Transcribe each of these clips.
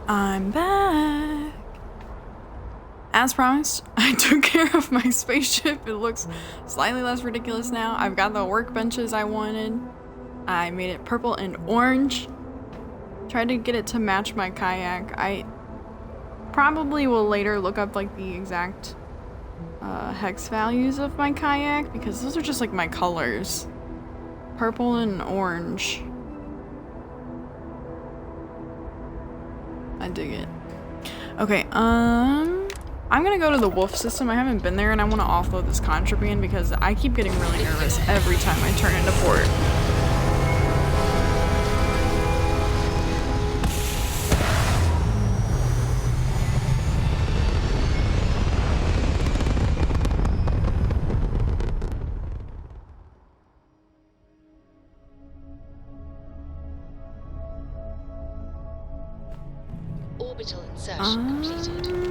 I'm back. As promised, I took care of my spaceship. It looks slightly less ridiculous now. I've got the workbenches I wanted. I made it purple and orange. Tried to get it to match my kayak. I probably will later look up like the exact hex values of my kayak because those are just like my colors. Purple and orange. I dig it. Okay, I'm gonna go to the wolf system. I haven't been there and I want to offload this contraband because I keep getting really nervous every time I turn into port.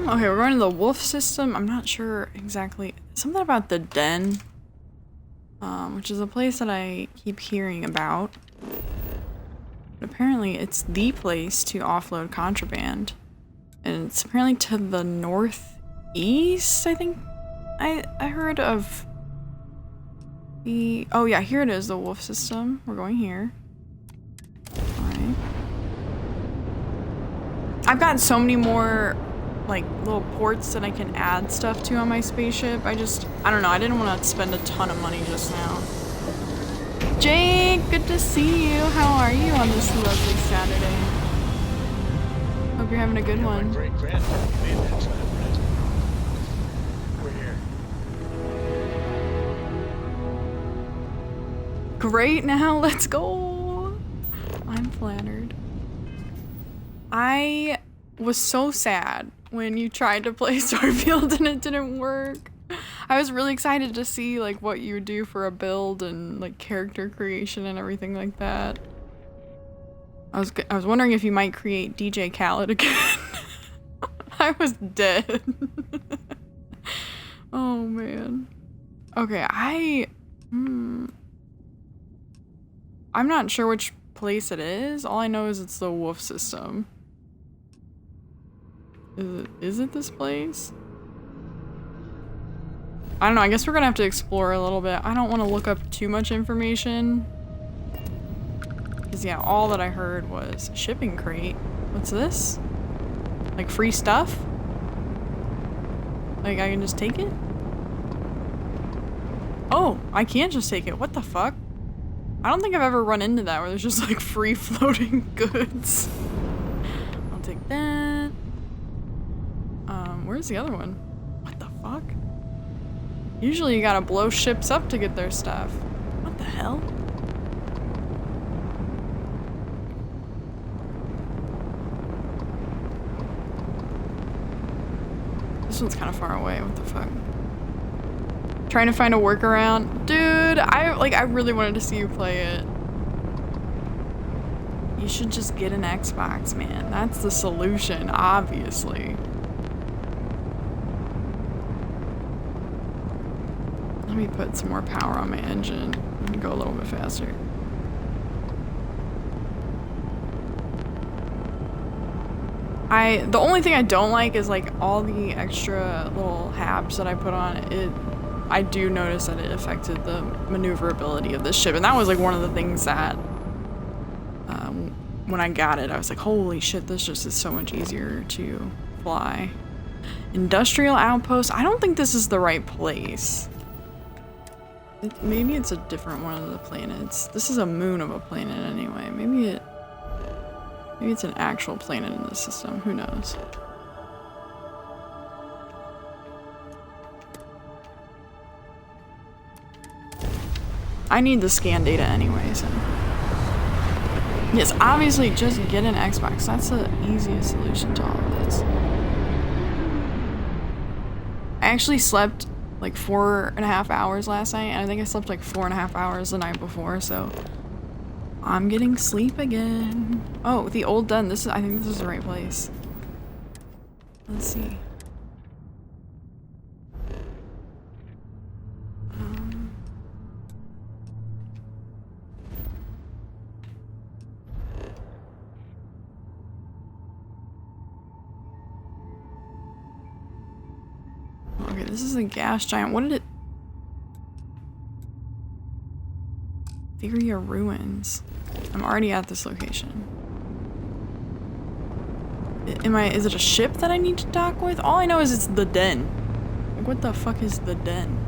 Okay, we're going to the wolf system. I'm not sure exactly. Something about the den, which is a place that I keep hearing about. But apparently it's the place to offload contraband. And it's apparently to the northeast, I think. I heard of the... Oh yeah, here it is, the wolf system. We're going here. Alright. I've got so many more like little ports that I can add stuff to on my spaceship. I don't know, I didn't want to spend a ton of money just now. Jake, good to see you. How are you on this lovely Saturday? Hope you're having a good one. My great-grandfather made that kind of bread. We're here. Great, now let's go. I'm flattered. I was so sad when you tried to play Starfield and it didn't work. I was really excited to see like what you would do for a build and like character creation and everything like that. I was wondering if you might create DJ Khaled again. I was dead. Oh man. Okay, I'm not sure which place it is. All I know is it's the wolf system. Is it this place? I don't know, I guess we're gonna have to explore a little bit. I don't want to look up too much information. Because yeah, all that I heard was shipping crate. What's this? Like free stuff? Like I can just take it? Oh, I can't just take it. What the fuck? I don't think I've ever run into that where there's just like free floating goods. I'll take that. Where's the other one? What the fuck? Usually you gotta blow ships up to get their stuff. What the hell? This one's kind of far away. What the fuck? Trying to find a workaround. Dude, I really wanted to see you play it. You should just get an Xbox, man. That's the solution, obviously. Let me put some more power on my engine and go a little bit faster. The only thing I don't like is like all the extra little habs that I put on it. I do notice that it affected the maneuverability of this ship, and that was like one of the things that when I got it, I was like, holy shit, this just is so much easier to fly. Industrial outpost. I don't think this is the right place. Maybe it's a different one of the planets. This is a moon of a planet anyway. Maybe it's an actual planet in the system. Who knows? I need the scan data anyway, so. Yes, obviously just get an Xbox. That's the easiest solution to all of this. I actually slept like 4.5 hours last night, and I think I slept like 4.5 hours the night before, so I'm getting sleep again. Oh, the old den. I think this is the right place. Let's see. this is a gas giant. What did it... Theria Ruins. I'm already at this location. Is it a ship that I need to dock with? All I know is it's the den. Like, what the fuck is the den?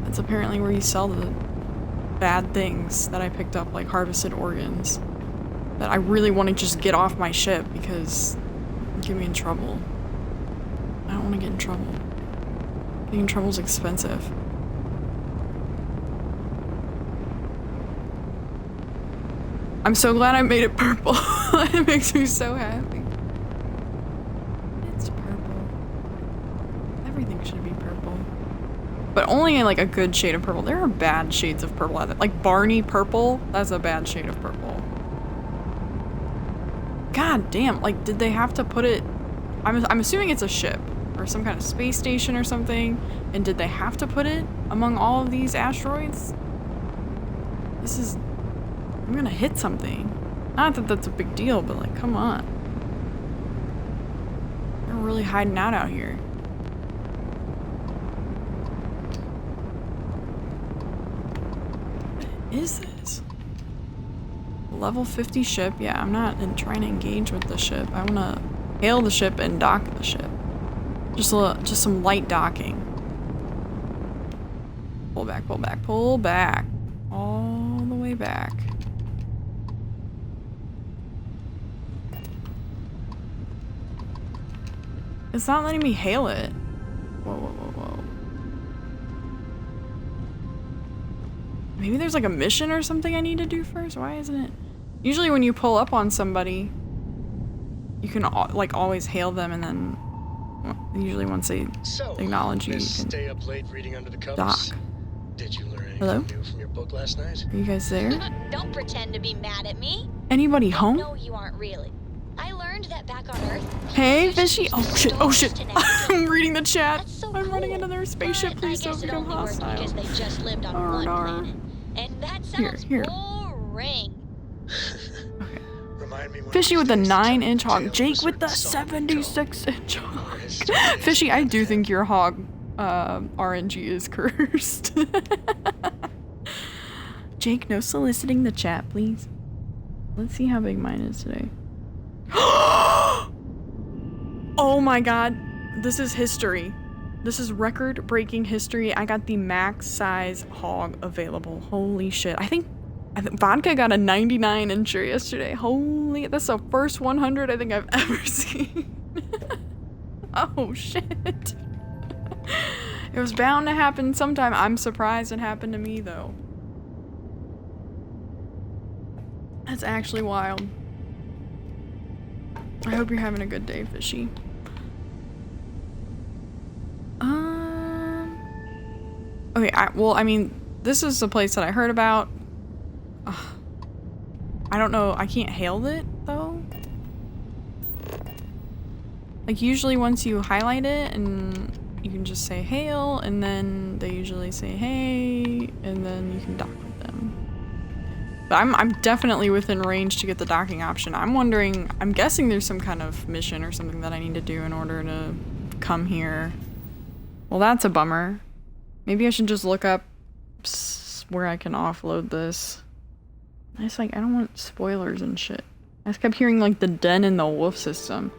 That's apparently where you sell the bad things that I picked up, like harvested organs. That I really want to just get off my ship because it'll get me in trouble. I don't want to get in trouble. Getting in trouble is expensive. I'm so glad I made it purple. It makes me so happy. It's purple. Everything should be purple. But only in like a good shade of purple. There are bad shades of purple out there. Like Barney purple, that's a bad shade of purple. God damn, like did they have to put it... I'm assuming it's a ship or some kind of space station or something. And did they have to put it among all of these asteroids? This is... I'm gonna hit something. Not that that's a big deal, but like, come on. They're really hiding out here. What is this? Level 50 ship? Yeah, I'm not trying to engage with the ship. I wanna hail the ship and dock the ship. Just some light docking. Pull back, pull back, pull back. All the way back. It's not letting me hail it. Whoa, whoa, whoa, whoa. Maybe there's like a mission or something I need to do first? Why isn't it? Usually when you pull up on somebody, you can like always hail them and then usually once they acknowledge you, you can stay up late reading under the covers. dock. Did you learn anything Hello? new from your book last night? Are you guys there? Don't pretend to be mad at me. Anybody home? No, you aren't really. I learned that back on Earth. Hey, Fishy! Oh shit, oh shit! I'm reading the chat! That's so I'm running cool. into their spaceship, But please I don't guess it become only worked hostile. because they just lived on Arr, one arr. planet. And that Here, sounds here. boring. Okay. Remind me when Fishy we with the faced each other 9-inch in hog. jail Jake a with the certain song. 76-inch hog. Our history is Fishy, I do tough. think your hog RNG is cursed. Jake, no soliciting the chat, please. Let's see how big mine is today. Oh my god. This is history. This is record-breaking history. I got the max size hog available. Holy shit. I think Vodka got a 99-incher yesterday. Holy, that's the first 100 I think I've ever seen. Oh shit. It was bound to happen sometime. I'm surprised it happened to me though. That's actually wild. I hope you're having a good day, Fishy. Okay, well, I mean, this is a place that I heard about. I don't know, I can't hail it, though. Like, usually once you highlight it, and you can just say hail, and then they usually say hey, and then you can dock with them. But I'm definitely within range to get the docking option. I'm wondering, I'm guessing there's some kind of mission or something that I need to do in order to come here. Well, that's a bummer. Maybe I should just look up where I can offload this. I just like, I don't want spoilers and shit. I just kept hearing like the den in the wolf system.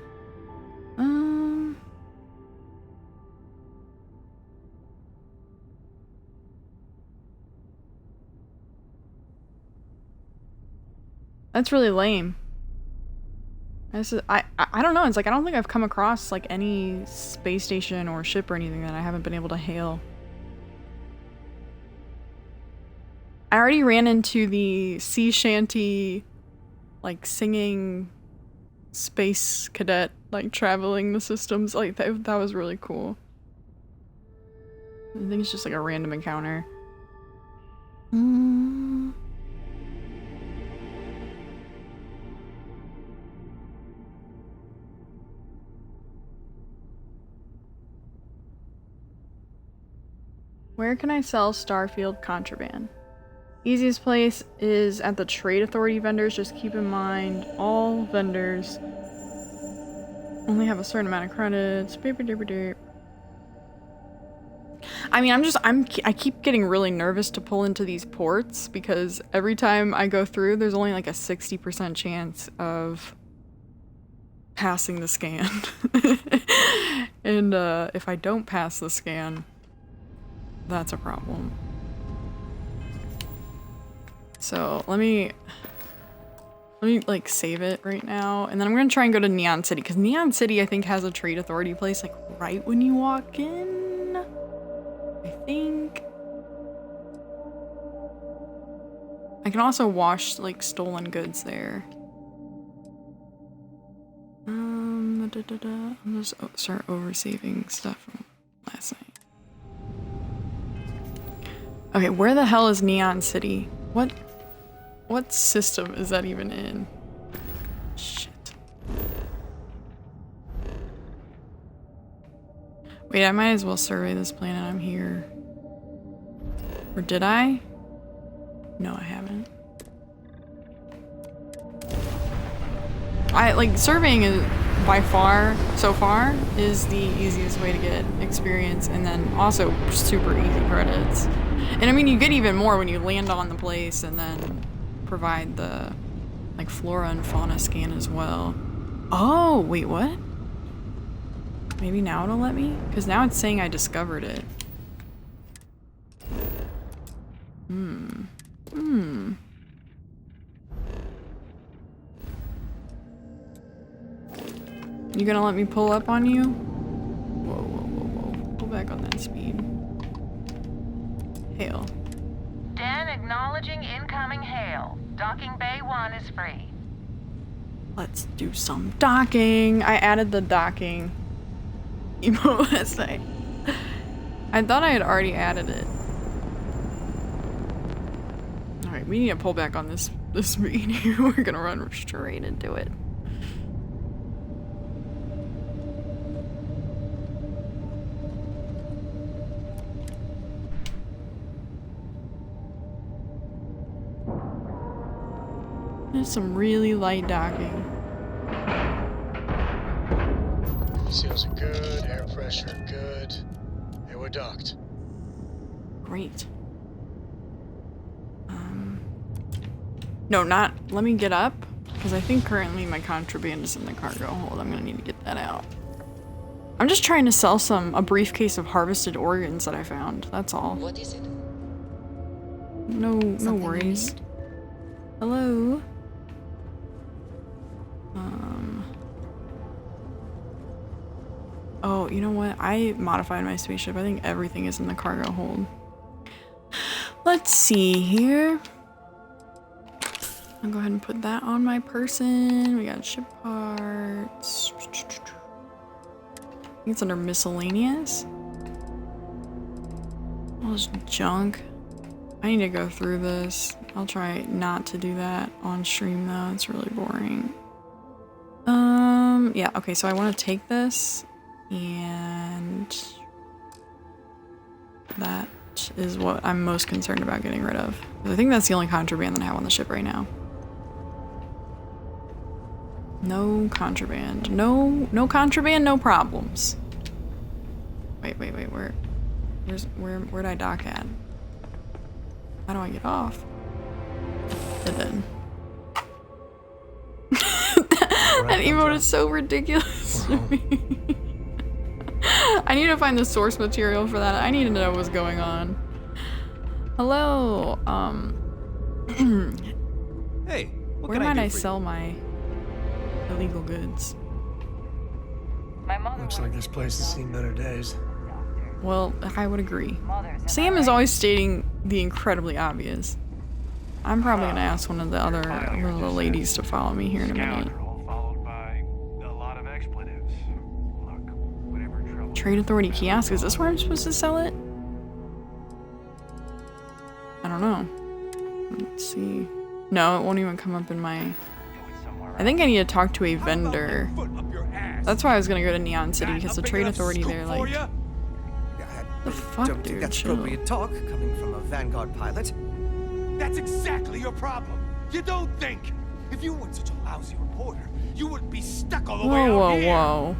That's really lame. I don't know, it's like I don't think I've come across like any space station or ship or anything that I haven't been able to hail. I already ran into the sea shanty, like singing space cadet, like traveling the systems. Like that was really cool. I think it's just like a random encounter. Where can I sell Starfield contraband? Easiest place is at the Trade Authority vendors. Just keep in mind, all vendors only have a certain amount of credits. Beep, beep, beep, beep. I mean, I keep getting really nervous to pull into these ports because every time I go through, there's only like a 60% chance of passing the scan. And if I don't pass the scan, that's a problem. So let me like save it right now, and then I'm gonna try and go to Neon City, because Neon City I think has a trade authority place like right when you walk in, I think. I can also wash like stolen goods there. I'm just start oversaving stuff from last night. Okay, where the hell is Neon City? What system is that even in? Shit. Wait, I might as well survey this planet. I'm here. Or did I? No, I haven't. Surveying is by far, so far, is the easiest way to get experience, and then also super easy credits. And I mean, you get even more when you land on the place and then provide the like flora and fauna scan as well. Oh, wait, what? Maybe now it'll let me? Because now it's saying I discovered it. You gonna let me pull up on you? Whoa, whoa, whoa, whoa. Pull back on that speed. Hail. Dan acknowledging incoming hail. Docking Bay 1 is free. Let's do some docking. I added the docking emote last night. I thought I had already added it. Alright, we need to pull back on this speed here. We're gonna run straight into it. There's some really light docking. Seals are good, air pressure good. And we're docked. Great. No, not. Let me get up, because I think currently my contraband is in the cargo hold. I'm gonna need to get that out. I'm just trying to sell a briefcase of harvested organs that I found. That's all. What is it? No worries. Hello. Oh, you know what? I modified my spaceship. I think everything is in the cargo hold. Let's see here. I'll go ahead and put that on my person. We got ship parts. I think it's under miscellaneous. All this junk. I need to go through this. I'll try not to do that on stream though. It's really boring. Yeah, okay, so I want to take this, and that is what I'm most concerned about getting rid of. I think that's the only contraband that I have on the ship right now. No contraband. No contraband, no problems. Wait, where'd I dock at? How do I get off? It did. That emote is so ridiculous to me. I need to find the source material for that. I need to know what's going on. Hello, Hey, where might I sell my illegal goods? My mother Looks like this place has seen better days. Well, I would agree. Sam is always stating the incredibly obvious. I'm probably gonna ask one of the other little ladies to follow me here in a minute. Scoundrel, followed by a lot of expletives. Look, whatever trouble. Trade Authority kiosk, is this where I'm supposed to sell it? I don't know. Let's see. No, it won't even come up in my... I think I need to talk to a vendor. That's why I was gonna go to Neon City, because the Trade Authority there, like... The fuck, Don't think dude, that's chill. appropriate talk coming from a Vanguard pilot. That's exactly your problem. You don't think. If you weren't such a lousy reporter, you wouldn't be stuck all the way out here. Whoa.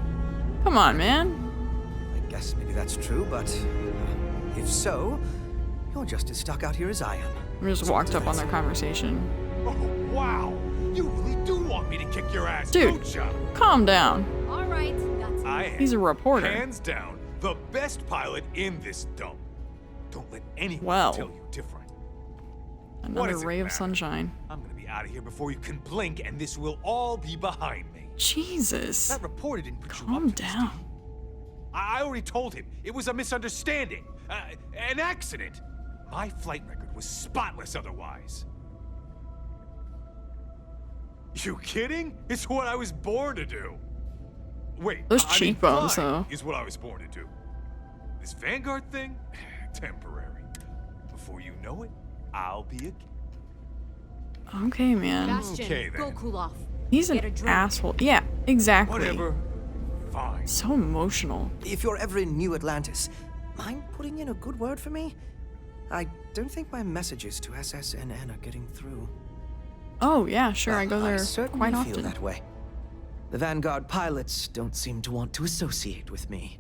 Come on, man. I guess maybe that's true, but If so, you're just as stuck out here as I am. We just walked up on their conversation. Oh, wow. You really do want me to kick your ass, Dude. don't ya? Calm down. All right, that's I am, He's a reporter. hands down, the best pilot in this dump. Don't let anyone Well. tell you different. Another does it ray of matter? sunshine. I'm gonna be out of here before you can blink, and this will all be behind me. Jesus. That reporter didn't put you Calm up to this, down. did he? I already told him it was a misunderstanding, an accident. My flight record was spotless otherwise. You kidding? It's what I was born to do. Wait, Those I mean, cheekbones, flying though. is what I was born to do. This Vanguard thing, temporary. Before you know it, I'll be a Okay, man. Bastion, Okay, go then. cool off. He's an Get a drink. asshole. Yeah, exactly. whatever. Fine. So emotional. If you're ever in New Atlantis, mind putting in a good word for me? I don't think my messages to SSNN are getting through. Oh, yeah, sure. I go Well, there certainly quite feel often. that way. The Vanguard pilots don't seem to want to associate with me.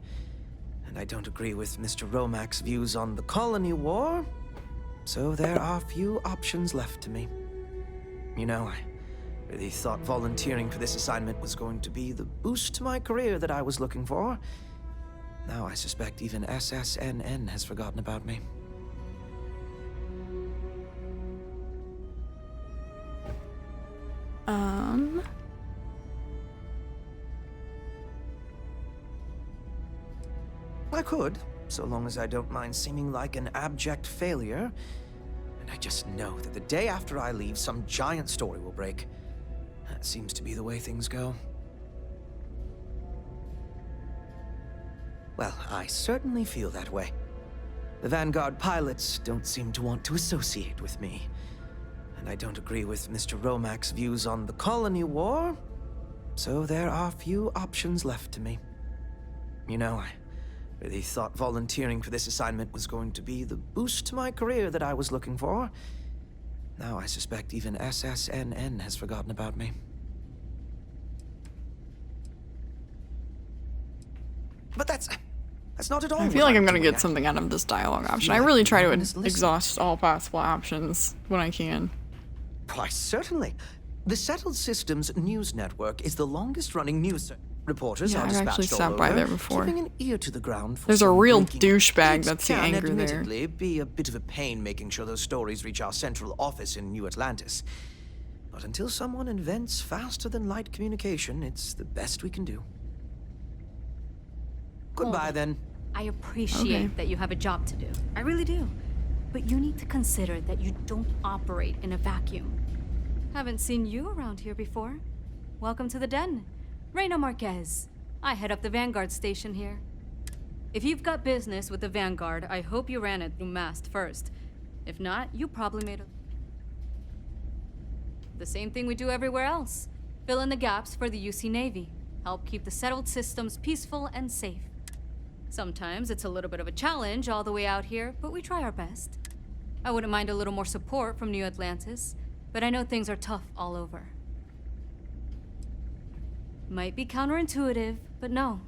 And I don't agree with Mr. Romack's views on the colony war. So there are few options left to me. You know, I really thought volunteering for this assignment was going to be the boost to my career that I was looking for. Now I suspect even SSNN has forgotten about me. I could, so long as I don't mind seeming like an abject failure. And I just know that the day after I leave, some giant story will break. That seems to be the way things go. Well, I certainly feel that way. The Vanguard pilots don't seem to want to associate with me. And I don't agree with Mr. Romack's views on the colony war. So there are few options left to me. You know, I really thought volunteering for this assignment was going to be the boost to my career that I was looking for. Now I suspect even SSNN has forgotten about me. But that's not at all. I what feel like I'm gonna doing. get something out of this dialogue option. I feel like really try to no one is listening. exhaust all possible options when I can. Why, certainly. The Settled Systems News Network is the longest-running news. Reporters Yeah, are I've dispatched actually all stopped by over, there before. keeping an ear to the ground for There's a some real breaking douchebag news. that's the It can anger there. admittedly be a bit of a pain making sure those stories reach our central office in New Atlantis. But until someone invents faster-than-light communication, it's the best we can do. Goodbye, then. I appreciate Okay. that you have a job to do. I really do. But you need to consider that you don't operate in a vacuum. Haven't seen you around here before. Welcome to the den. Reina Marquez. I head up the Vanguard station here. If you've got business with the Vanguard, I hope you ran it through MAST first. If not, you probably made the same thing we do everywhere else. Fill in the gaps for the UC Navy. Help keep the settled systems peaceful and safe. Sometimes it's a little bit of a challenge all the way out here, but we try our best. I wouldn't mind a little more support from New Atlantis, but I know things are tough all over. Might be counterintuitive, but no,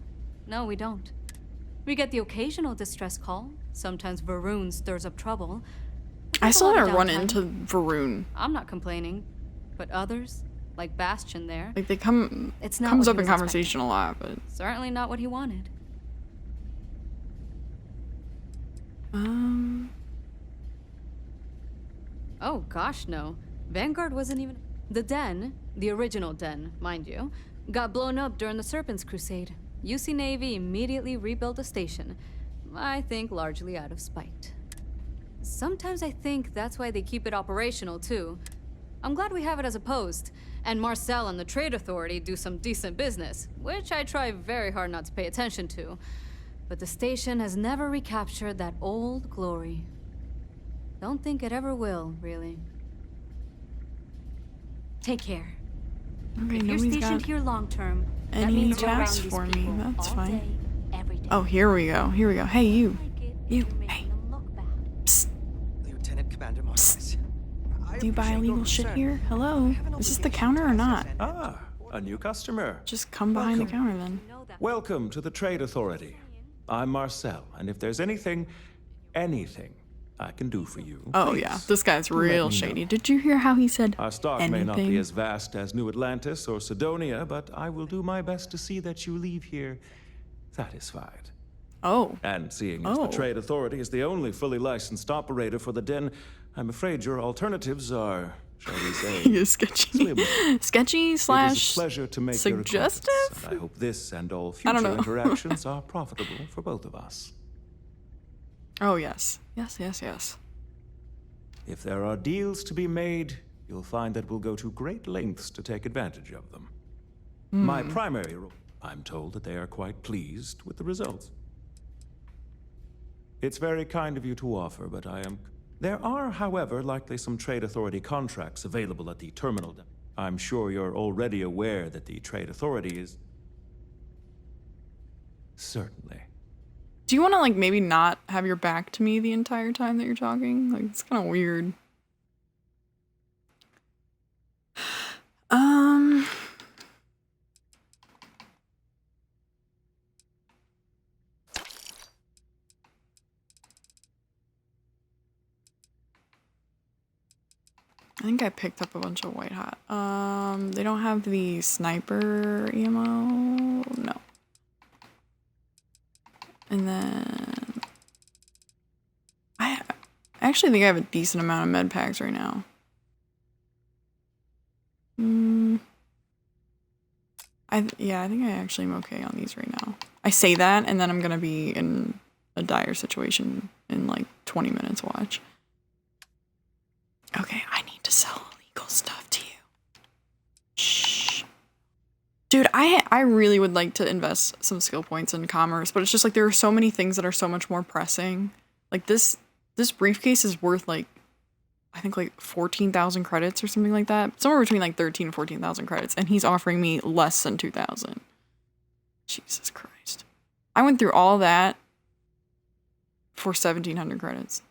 we don't. We get the occasional distress call. Sometimes Varun stirs up trouble. But I there's a still lot of haven't run downtime. into Varun. I'm not complaining, but others, like Bastion there, Like they comes It's not up what he in was conversation a lot, but certainly not what he wanted. Oh gosh, no. Vanguard wasn't even... The Den, the original Den, mind you, got blown up during the Serpent's Crusade. UC Navy immediately rebuilt the station. I think largely out of spite. Sometimes I think that's why they keep it operational, too. I'm glad we have it as a post, and Marcel and the Trade Authority do some decent business, which I try very hard not to pay attention to. But the station has never recaptured that old glory. Don't think it ever will, really. Take care. okay, If you're nobody's stationed got here long term, that any means you're around tasks these for me. people That's all fine. day, every day. Oh, here we go. Here we go. Hey, you. Like it if You, you're making hey. them look bad. Psst. Lieutenant Commander Marquez. I Do you buy appreciate your illegal shit concern. here? Hello? I have an Is this the obligation counter to or not? SSNN. Ah, a new customer. Just come behind the counter then. You know that. Welcome to the Trade Authority. I'm Marcel, and if there's anything anything I can do for you, Oh please yeah, this guy's let real me shady. know. Did you hear how he said Our stock anything? may not be as vast as New Atlantis or Sidonia, but I will do my best to see that you leave here satisfied. Oh. And seeing as the Trade Authority is the only fully licensed operator for the den, I'm afraid your alternatives are, shall we say, He is sketchy. slim. Sketchy It is slash a pleasure to make suggestive? your acquaintance, and I hope this and all I don't future know. interactions are profitable for both of us. Oh yes. Yes, yes, yes. If there are deals to be made, you'll find that we'll go to great lengths to take advantage of them. My primary role, I'm told that they are quite pleased with the results. It's very kind of you to offer, but There are, however, likely some Trade Authority contracts available at the terminal. I'm sure you're already aware that the Trade Authority is... Certainly. Do you want to, like, maybe not have your back to me the entire time that you're talking? Like, it's kind of weird. I think I picked up a bunch of white hot. They don't have the sniper ammo. No. And then I actually think I have a decent amount of med packs right now. Yeah, I think I actually am okay on these right now. I say that, and then I'm gonna be in a dire situation in like 20 minutes. Watch. Okay, I need to sell illegal stuff to you. Shh. Dude, I really would like to invest some skill points in commerce, but it's just like there are so many things that are so much more pressing. Like this briefcase is worth like, I think like 14,000 credits or something like that. Somewhere between like 13 and 14,000 credits, and he's offering me less than 2,000. Jesus Christ. I went through all that for 1,700 credits.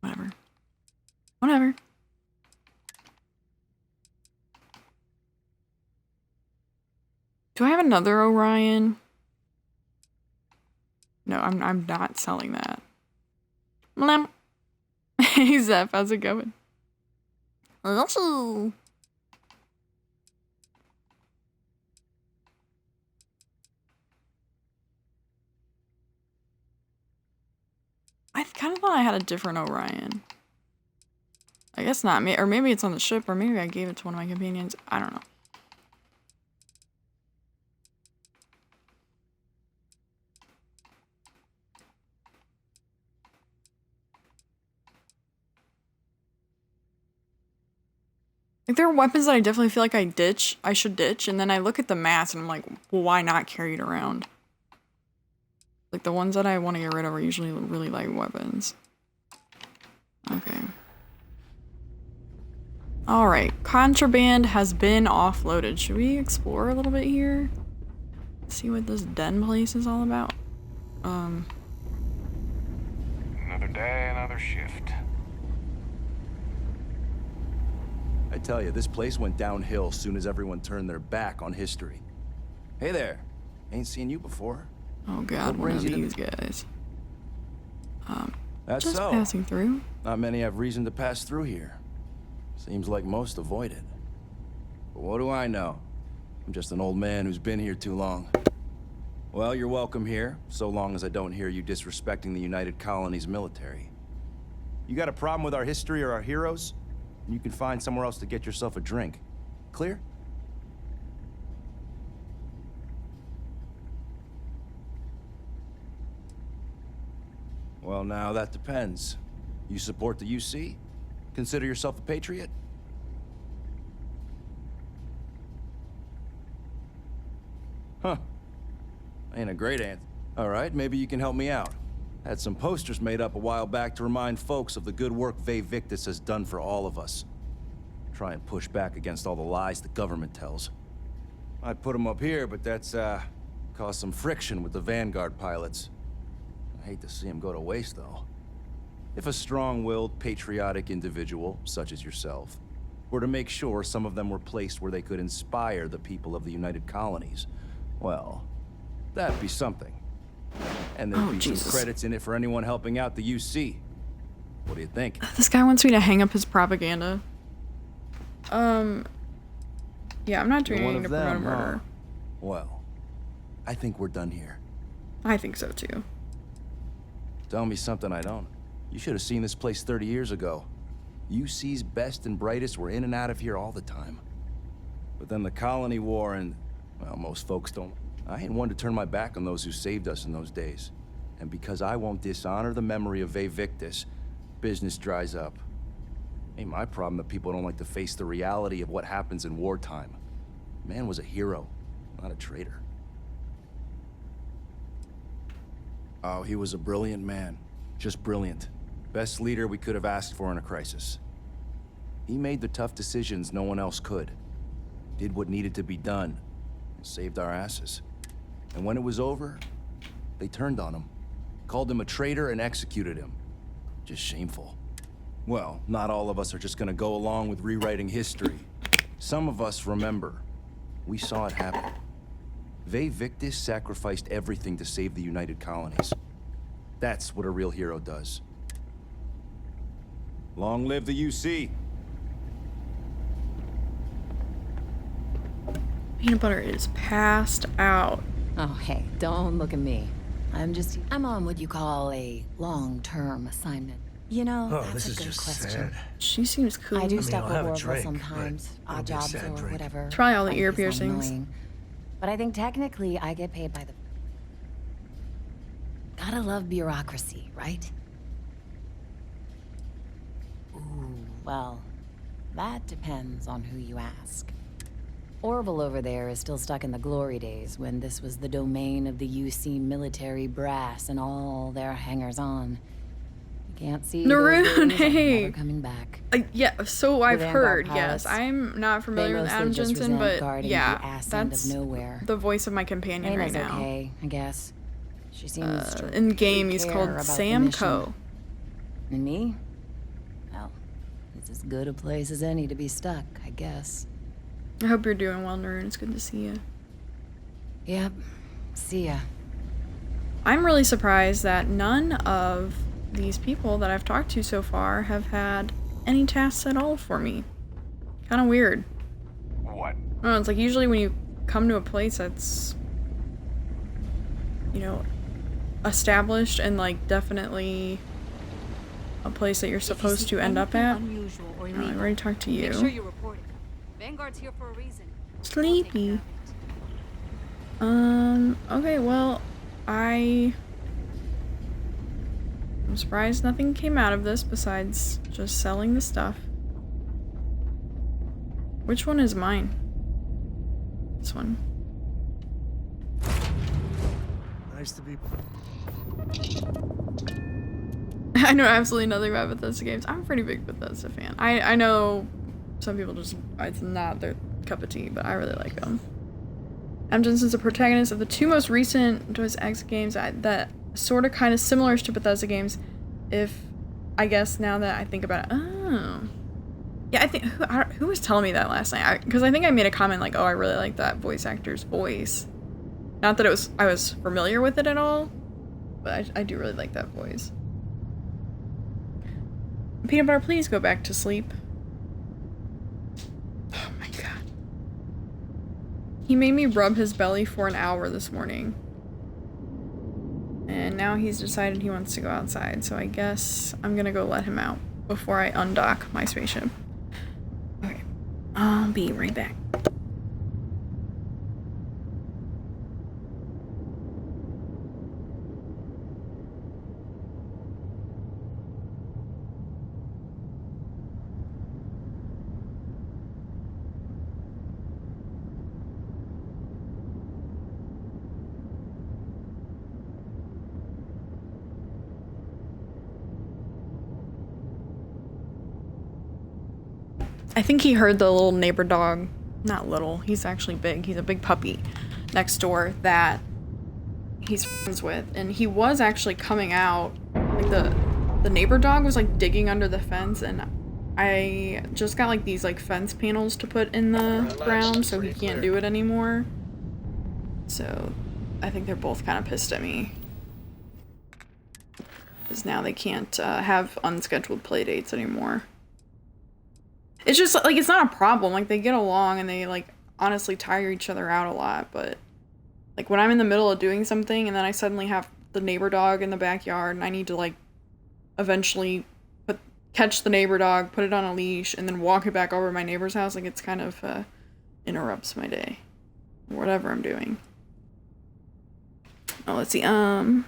Whatever. Whatever. Do I have another Orion? No, I'm not selling that. Blam. Hey Zeph, how's it going? Hello. I kind of thought I had a different Orion. I guess not. Or maybe it's on the ship, or maybe I gave it to one of my companions. I don't know. Like, there are weapons that I definitely feel like I should ditch, and then I look at the mass and I'm like, well, why not carry it around? Like, the ones that I want to get rid of are usually really light weapons. Okay. Alright, contraband has been offloaded. Should we explore a little bit here? See what this den place is all about? Another day, another shift. I tell you, this place went downhill soon as everyone turned their back on history. Hey there. Ain't seen you before. Oh god, one of these guys. That's just so. Passing through. Not many have reason to pass through here. Seems like most avoid it. But what do I know? I'm just an old man who's been here too long. Well, you're welcome here, so long as I don't hear you disrespecting the United Colonies military. You got a problem with our history or our heroes? You can find somewhere else to get yourself a drink. Clear? Well, now that depends. You support the UC? Consider yourself a patriot? Huh. Ain't a great answer. All right, maybe you can help me out. Had some posters made up a while back to remind folks of the good work Ve Victus has done for all of us. Try and push back against all the lies the government tells. I'd put them up here, but that's, caused some friction with the Vanguard pilots. I hate to see them go to waste, though. If a strong-willed, patriotic individual, such as yourself, were to make sure some of them were placed where they could inspire the people of the United Colonies, well, that'd be something. And there'd Oh, be Jesus. some credits in it for anyone helping out the UC. What do you think? This guy wants me to hang up his propaganda. Yeah, I'm not doing You're one anything of to promote a them, murder. huh? Well, I think we're done here. I think so too. Tell me something I don't. You should have seen this place 30 years ago. UC's best and brightest were in and out of here all the time. But then the Colony War and, well, most folks don't. I ain't one to turn my back on those who saved us in those days. And because I won't dishonor the memory of Vae Victis, business dries up. Ain't my problem that people don't like to face the reality of what happens in wartime. Man was a hero, not a traitor. Oh, he was a brilliant man. Just brilliant. Best leader we could have asked for in a crisis. He made the tough decisions no one else could. Did what needed to be done. And saved our asses. And when it was over, they turned on him. Called him a traitor and executed him. Just shameful. Well, not all of us are just gonna go along with rewriting history. Some of us remember. We saw it happen. Vae Victis sacrificed everything to save the United Colonies. That's what a real hero does. Long live the UC! Peanut butter is passed out. Oh, hey, don't look at me. I'm on what you call a long-term assignment. You know, Oh, that's this a is good just question. sad. She seems cool. I do mean, stuff I'll with have a Orville drink, sometimes, but odd it'll be a jobs sad or drink. whatever. Try all the I ear think it's piercings. annoying. But I think technically I get paid by the... Gotta love bureaucracy, right? Ooh, well, that depends on who you ask. Orville over there is still stuck in the glory days when this was the domain of the UC military brass and all their hangers-on. You can't see Naroon, those days are hey. never coming back. Yeah, so I've Vanguard heard, pilots, yes. I'm not familiar with mostly Adam just Jensen, resent but guarding yeah, the ass end that's of nowhere. the voice of my companion right Ana's now. okay, I guess. She seems to In game, he's care called about the Sam mission. Co. And me? Well, it's as good a place as any to be stuck, I guess. I hope you're doing well, Naroon. It's good to see you. Yep. See ya. I'm really surprised that none of these people that I've talked to so far have had any tasks at all for me. Kind of weird. What? I don't know, it's like usually when you come to a place that's, you know, established and like definitely a place that you're supposed to end up at. I already talked to you. Make sure you report it. Vanguard's here for a reason. Sleepy. Okay, well, I'm surprised nothing came out of this besides just selling the stuff. Which one is mine? This one. Nice to be. I know absolutely nothing about Bethesda games. I'm a pretty big Bethesda fan. I know some people just, it's not their cup of tea, but I really like them. Adam Jensen's the protagonist of the two most recent Deus Ex games that sort of kind of similar to Bethesda games, if, I guess now that I think about it. Oh. Yeah, I think, who was telling me that last night? Because I think I made a comment like, oh, I really like that voice actor's voice. Not that I was familiar with it at all, but I do really like that voice. Peanut butter, please go back to sleep. Oh my god. He made me rub his belly for an hour this morning. And now he's decided he wants to go outside, so I guess I'm gonna go let him out before I undock my spaceship. Okay. I'll be right back. I think he heard the little neighbor dog, not little, he's actually big, he's a big puppy next door that he's friends with, and he was actually coming out, like the neighbor dog was like digging under the fence, and I just got like these like fence panels to put in the ground so he can't do it anymore. So I think they're both kind of pissed at me. because now they can't have unscheduled play dates anymore. It's just like, it's not a problem. Like, they get along and they like honestly tire each other out a lot, but like when I'm in the middle of doing something and then I suddenly have the neighbor dog in the backyard and I need to like eventually catch the neighbor dog, put it on a leash, and then walk it back over to my neighbor's house, like, it's kind of interrupts my day, or whatever I'm doing. Oh, let's see, the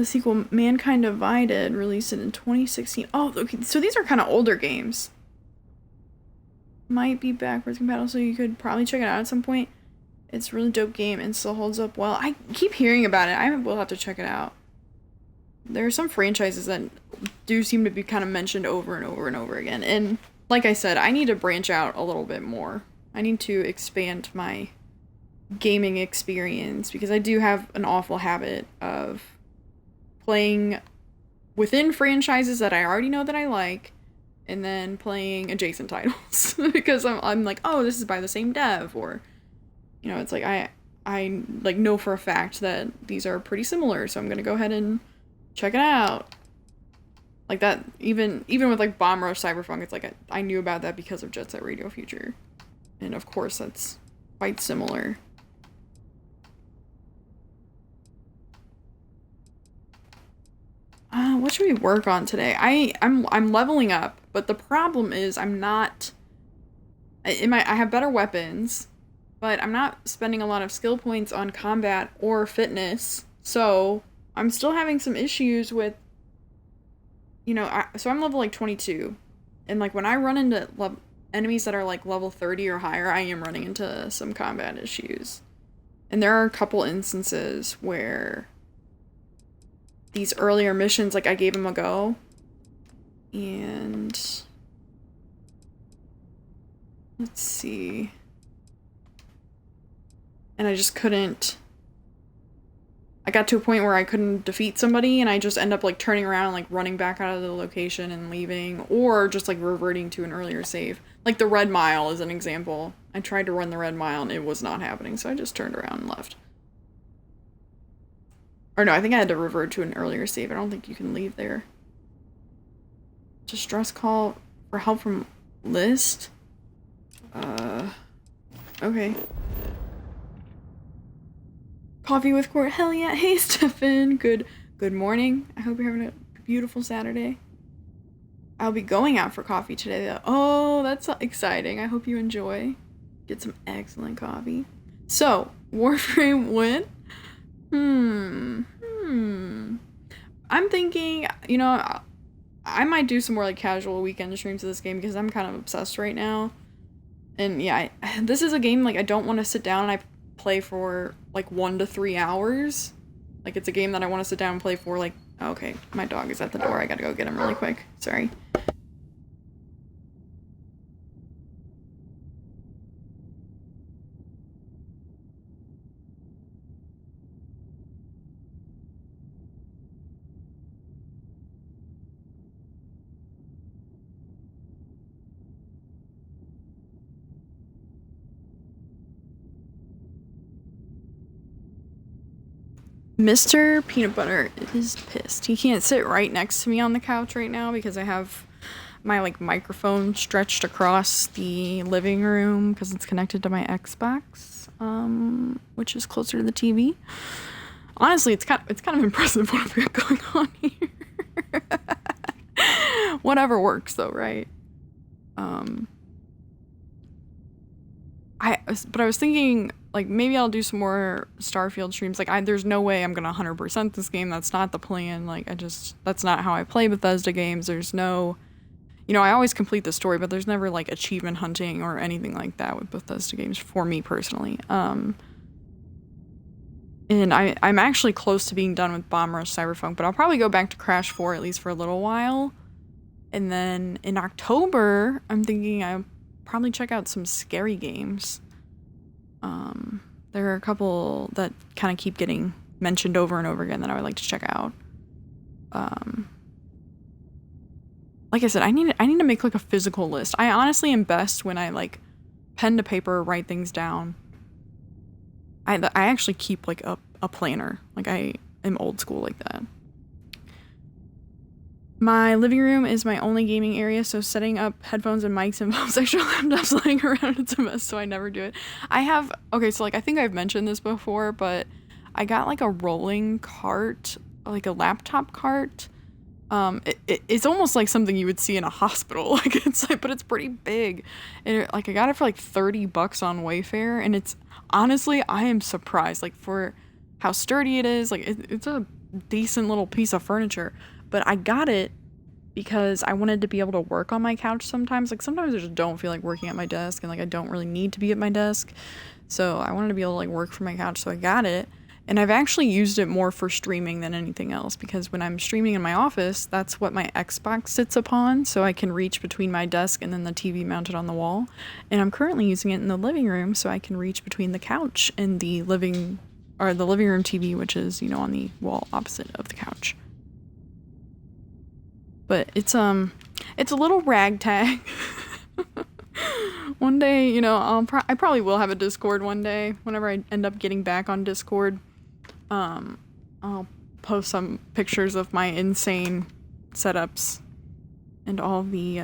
sequel Mankind Divided released it in 2016. Oh, okay, so these are kind of older games. Might be backwards compatible, so you could probably check it out at some point. It's a really dope game and still holds up well. I keep hearing about it. I will have to check it out. There are some franchises that do seem to be kind of mentioned over and over and over again. And like I said, I need to branch out a little bit more. I need to expand my gaming experience because I do have an awful habit of playing within franchises that I already know that I like and then playing adjacent titles because I'm like, oh, this is by the same dev, or, you know, it's like I like know for a fact that these are pretty similar, so I'm going to go ahead and check it out. Like that, even with like Bomb Rush Cyberpunk, it's like I knew about that because of Jet Set Radio Future. And of course that's quite similar. What should we work on today? I'm leveling up, but the problem is I'm not I have better weapons, but I'm not spending a lot of skill points on combat or fitness. So I'm still having some issues with, you know, so I'm level like 22, and like when I run into enemies that are like level 30 or higher, I am running into some combat issues. And there are a couple instances where these earlier missions, like I gave them a go, and let's see, and I just couldn't. I got to a point where I couldn't defeat somebody, and I just end up like turning around and like running back out of the location and leaving, or just like reverting to an earlier save. Like the Red Mile is an example. I tried to run the Red Mile and it was not happening, so I just turned around and left. Or no, I think I had to revert to an earlier save. I don't think you can leave there. Distress call for help from list? Okay. Coffee with Court, hell yeah. Hey, Stefan. Good morning. I hope you're having a beautiful Saturday. I'll be going out for coffee today, though. Oh, that's exciting. I hope you enjoy. Get some excellent coffee. So, Warframe win? I'm thinking, you know, I might do some more like casual weekend streams of this game because I'm kind of obsessed right now. And yeah, this is a game like I don't want to sit down and I play for like 1 to 3 hours. Like it's a game that I want to sit down and play for like, okay, my dog is at the door. I gotta go get him really quick. Sorry. Mr. Peanut Butter is pissed. He can't sit right next to me on the couch right now because I have my like microphone stretched across the living room because it's connected to my Xbox, which is closer to the TV. Honestly, it's kind of impressive what I've got going on here. Whatever works though, right? But I was thinking, like, maybe I'll do some more Starfield streams. Like, there's no way I'm gonna 100% this game. That's not the plan. Like, that's not how I play Bethesda games. There's no, you know, I always complete the story, but there's never, like, achievement hunting or anything like that with Bethesda games for me personally. And I'm actually close to being done with Bomb Rush Cyberpunk, but I'll probably go back to Crash 4 at least for a little while. And then in October, I'm thinking I'll probably check out some scary games. There are a couple that kind of keep getting mentioned over and over again that I would like to check out. Like I said, I need to make like a physical list. I honestly am best when I like pen to paper write things down. I actually keep like a planner. Like am old school like that. My living room is my only gaming area, so setting up headphones and mics involves extra laptops laying around. It's a mess, so I never do it. I have, okay, so like I think I've mentioned this before, but I got like a rolling cart, like a laptop cart. It's almost like something you would see in a hospital. Like it's like, but it's pretty big. And I got it for like $30 on Wayfair, and it's honestly, I am surprised, like for how sturdy it is. Like it's a decent little piece of furniture. But I got it because I wanted to be able to work on my couch sometimes. Like sometimes I just don't feel like working at my desk, and like I don't really need to be at my desk. So I wanted to be able to like work from my couch, so I got it. And I've actually used it more for streaming than anything else, because when I'm streaming in my office, that's what my Xbox sits upon, so I can reach between my desk and then the TV mounted on the wall. And I'm currently using it in the living room, so I can reach between the couch and the living room TV, which is, you know, on the wall opposite of the couch. But it's a little ragtag. One day, you know, I probably will have a Discord one day. Whenever I end up getting back on Discord, I'll post some pictures of my insane setups and all the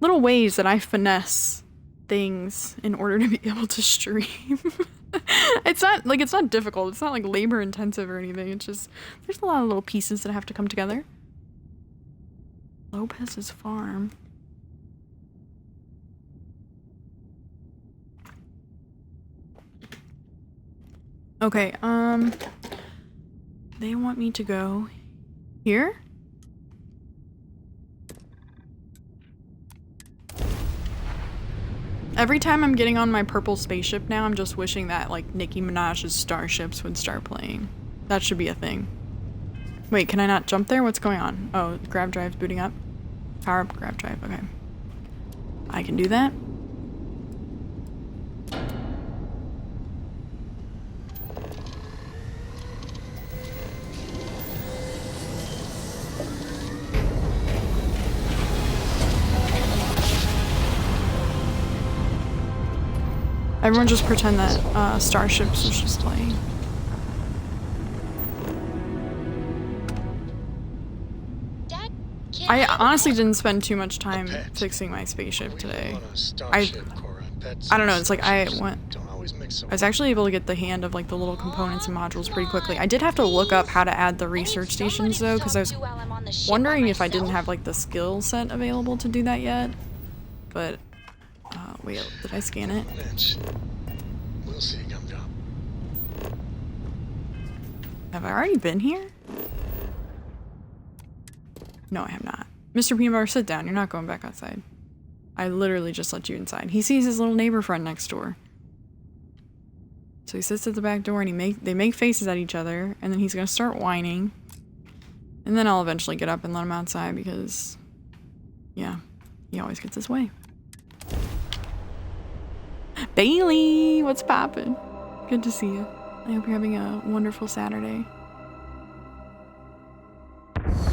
little ways that I finesse things in order to be able to stream. It's not difficult. It's not like labor intensive or anything. It's just there's a lot of little pieces that have to come together. Lopez's farm. Okay, they want me to go here? Every time I'm getting on my purple spaceship now, I'm just wishing that, like, Nicki Minaj's Starships would start playing. That should be a thing. Wait, can I not jump there? What's going on? Oh, grab drive's booting up. Power up grab drive, okay. I can do that. Everyone just pretend that Starships was just playing. I honestly didn't spend too much time fixing my spaceship today. I don't know, it's like I was actually able to get the hand of like the little components and modules pretty quickly. I did have to look up how to add the research stations though, because I was wondering if I didn't have like the skill set available to do that yet. But wait, did I scan it? We'll see, Gumdrop. Have I already been here? No, I have not. Mr. Peanut Butter, sit down. You're not going back outside. I literally just let you inside. He sees his little neighbor friend next door. So he sits at the back door and they make faces at each other, and then he's gonna start whining. And then I'll eventually get up and let him outside because, yeah, he always gets his way. Bailey, what's poppin'? Good to see you. I hope you're having a wonderful Saturday.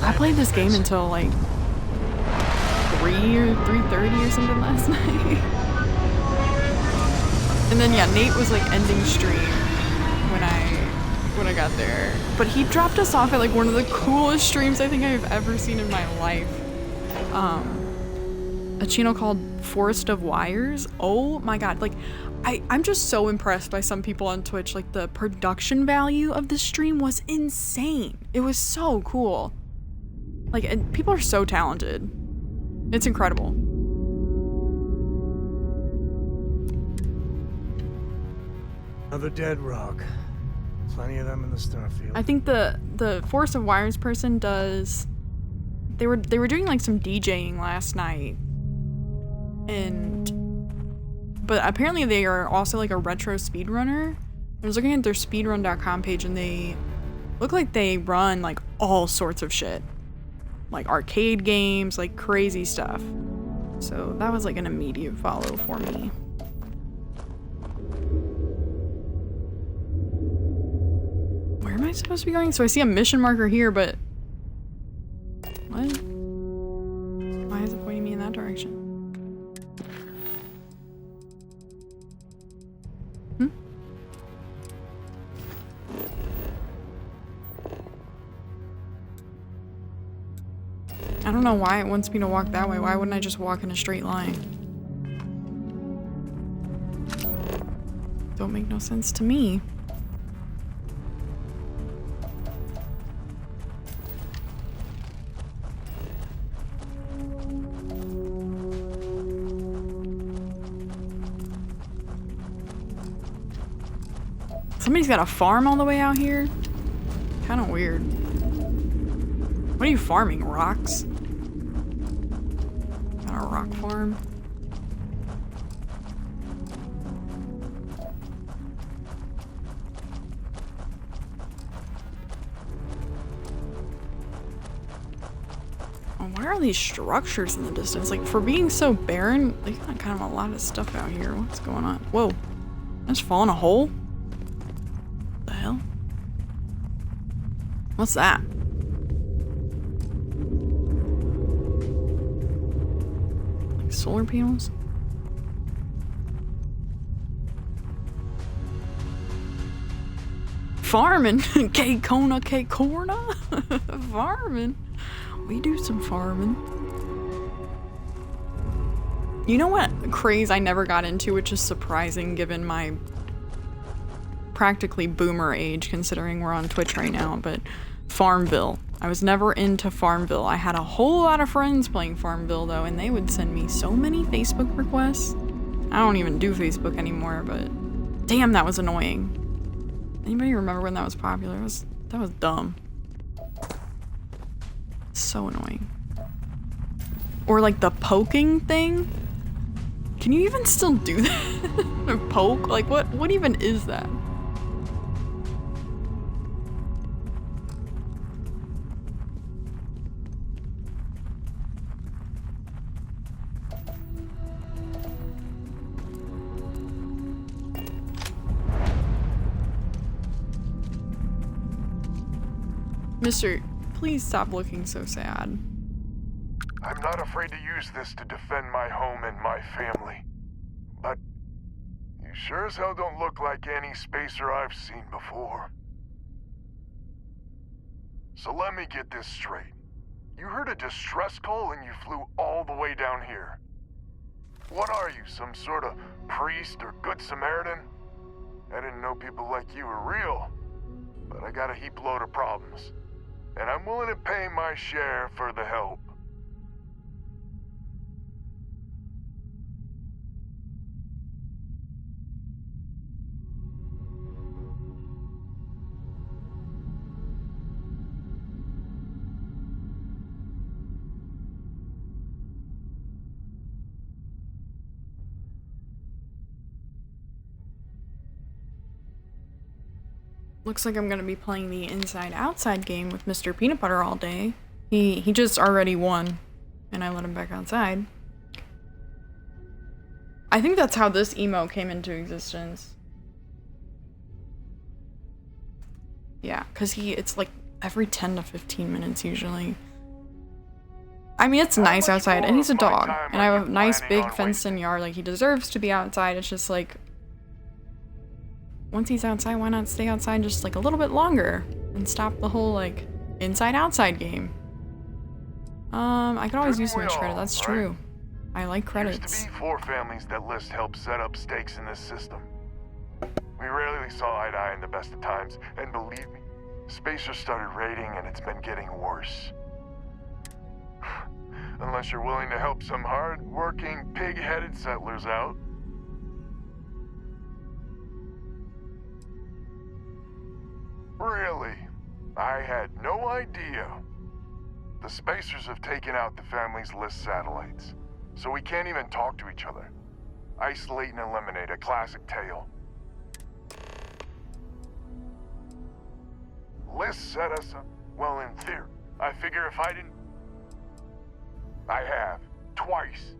I played this game until like 3 or 3:30 or something last night. And then yeah, Nate was like ending stream when I got there. But he dropped us off at like one of the coolest streams I think I've ever seen in my life. A channel called Forest of Wires. Oh my god, like I'm just so impressed by some people on Twitch. Like the production value of the stream was insane. It was so cool. Like, and people are so talented. It's incredible. Another dead rock. Plenty of them in the Starfield. I think the Forest of Wires person does. They were doing like some DJing last night, but apparently they are also like a retro speedrunner. I was looking at their speedrun.com page and they look like they run like all sorts of shit, like arcade games, like crazy stuff. So that was like an immediate follow for me. Where am I supposed to be going? So I see a mission marker here, but what? Why is it pointing me in that direction? don't know why it wants me to walk that way. Why wouldn't I just walk in a straight line? Don't make no sense to me. Somebody's got a farm all the way out here? Kind of weird. What are you farming? Rocks? Got a rock farm? Oh, what are these structures in the distance? Like, for being so barren, they got kind of a lot of stuff out here. What's going on? Whoa. I just fall in a hole? What the hell? What's that? Like solar panels? Farming! K-Kona, K-Corna? Farming? We do some farming. You know what craze I never got into, which is surprising given my practically boomer age, considering we're on Twitch right now, but Farmville. I was never into Farmville. I had a whole lot of friends playing Farmville though, and they would send me so many Facebook requests. I don't even do Facebook anymore, but damn, that was annoying. Anybody remember when that was popular? That was dumb. So annoying. Or like the poking thing? Can you even still do that? Poke? Like what even is that? Mister, please stop looking so sad. I'm not afraid to use this to defend my home and my family. But you sure as hell don't look like any spacer I've seen before. So let me get this straight. You heard a distress call and you flew all the way down here. What are you, some sort of priest or good Samaritan? I didn't know people like you were real, but I got a heap load of problems. And I'm willing to pay my share for the help. Looks like I'm gonna be playing the inside-outside game with Mr. Peanut Butter all day. He just already won, and I let him back outside. I think that's how this emo came into existence. Yeah, because it's like every 10 to 15 minutes usually. I mean, it's nice outside, and he's a dog, and I have a nice big fenced-in yard. Like, he deserves to be outside. It's just like, once he's outside, why not stay outside just like a little bit longer and stop the whole like inside-outside game? I could always use some credit. That's true. I like credits. Used to be 4 families that List helped set up stakes in this system. We rarely saw eye to eye in the best of times, and believe me, Spacers started raiding and it's been getting worse. Unless you're willing to help some hard-working, pig-headed settlers out. Really? I had no idea. The Spacers have taken out the family's List satellites, so we can't even talk to each other. Isolate and eliminate, a classic tale. List set us up, well, in theory. I figure if I didn't... I have, twice.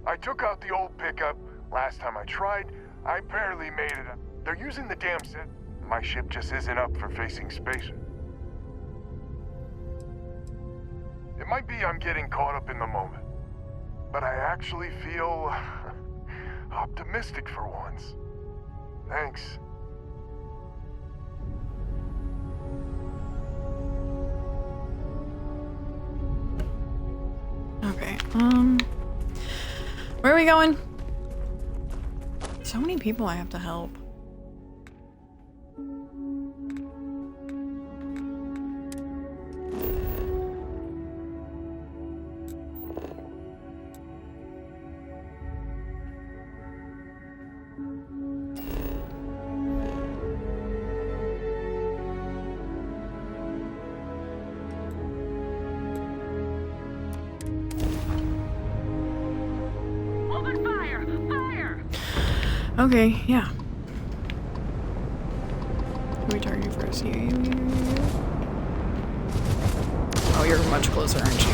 I took out the old pickup. Last time I tried, I barely made it up. They're using the damn set. My ship just isn't up for facing Spacer. It might be I'm getting caught up in the moment, but I actually feel optimistic for once. Thanks. Where are we going? So many people I have to help. Open fire! Fire! Okay, yeah. Who are we targeting first? You. Oh, you're much closer, aren't you?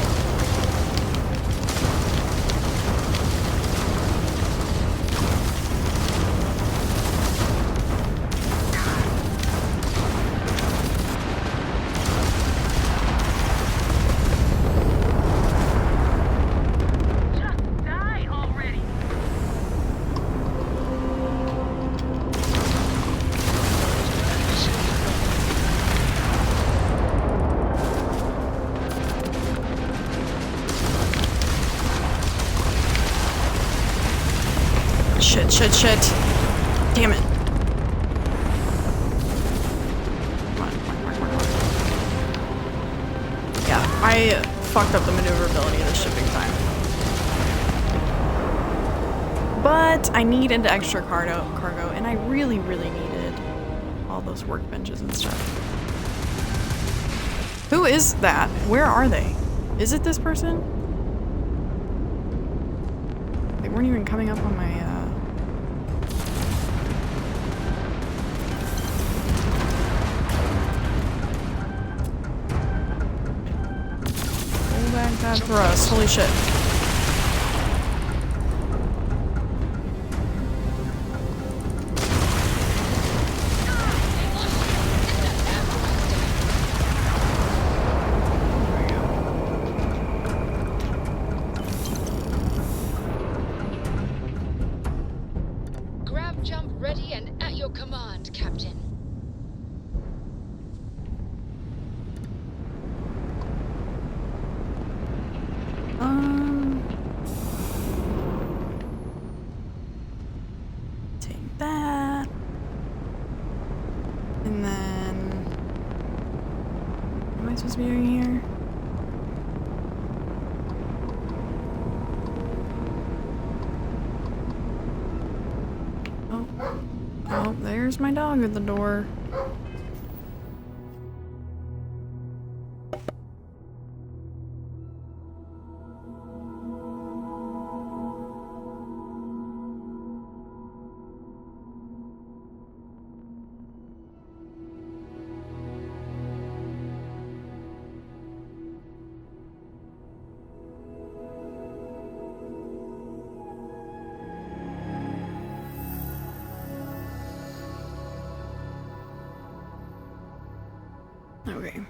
Just die already! Shit. Damn it. Come on. Yeah, I fucked up the maneuverability of the shipping time. But I needed extra cargo, and I really needed all those workbenches and stuff. Who is that? Where are they? Is it this person? They weren't even coming up on my, Pull back that thrust. Holy shit. Grab jump ready and at your command, Captain. Take that. And then, what am I supposed to be doing here? Oh, there's my dog at the door. Okay.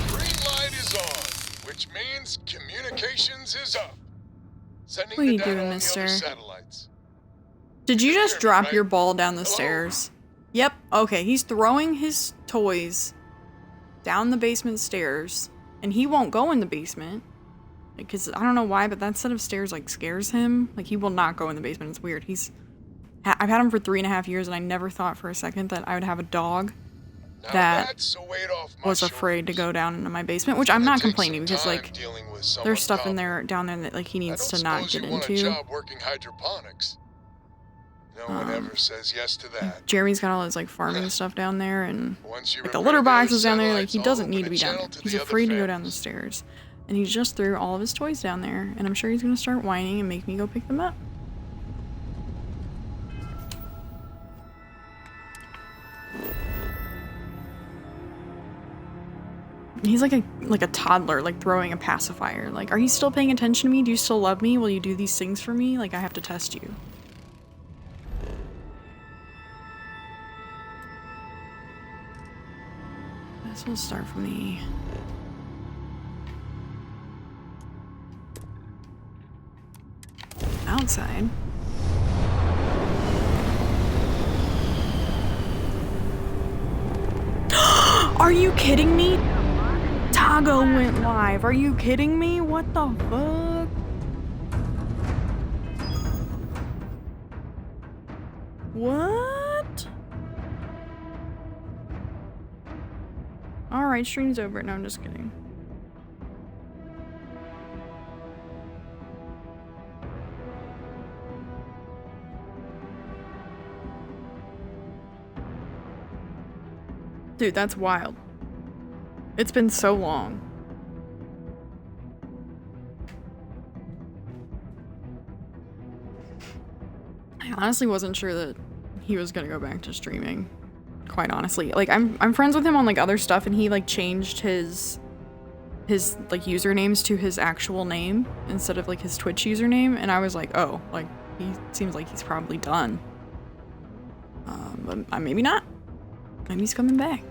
Green light is on, which means communications is up. Sending What are the you data doing, on the mister? other satellites. Did you just Hear me, drop right? your ball down the Hello? stairs? Yep. Okay, he's throwing his toys down the basement stairs, and he won't go in the basement. Because I don't know why, but that set of stairs like scares him. Like he will not go in the basement. It's weird. I've had him for 3.5 years, and I never thought for a second that I would have a dog Now that that's a weight off my was afraid to shoulders. go down into my basement, which It's I'm gonna not take complaining some because time like dealing with someone there's stuff in competent. down there that like he I needs don't to not suppose get you want a into. job working hydroponics. No one ever says yes to that. Jeremy's got all his like farming stuff down there, and Once you like the repair litter the other boxes down there. Like he satellites, doesn't I'll need open to a be down there. channel to He's the other afraid to go down the families. stairs, and he just threw all of his toys down there. And I'm sure he's gonna start whining and make me go pick them up. He's like a toddler, like throwing a pacifier. Like, are you still paying attention to me? Do you still love me? Will you do these things for me? Like, I have to test you. guess we'll start from the outside. Are you kidding me? Tago went live. Are you kidding me? What the fuck? What? Alright, stream's over. No, I'm just kidding. Dude, that's wild. It's been so long. I honestly wasn't sure that he was gonna go back to streaming. Quite honestly. Like, I'm friends with him on like other stuff, and he like changed his like usernames to his actual name instead of like his Twitch username, and I was like, oh, like he seems like he's probably done. But maybe not. Maybe he's coming back.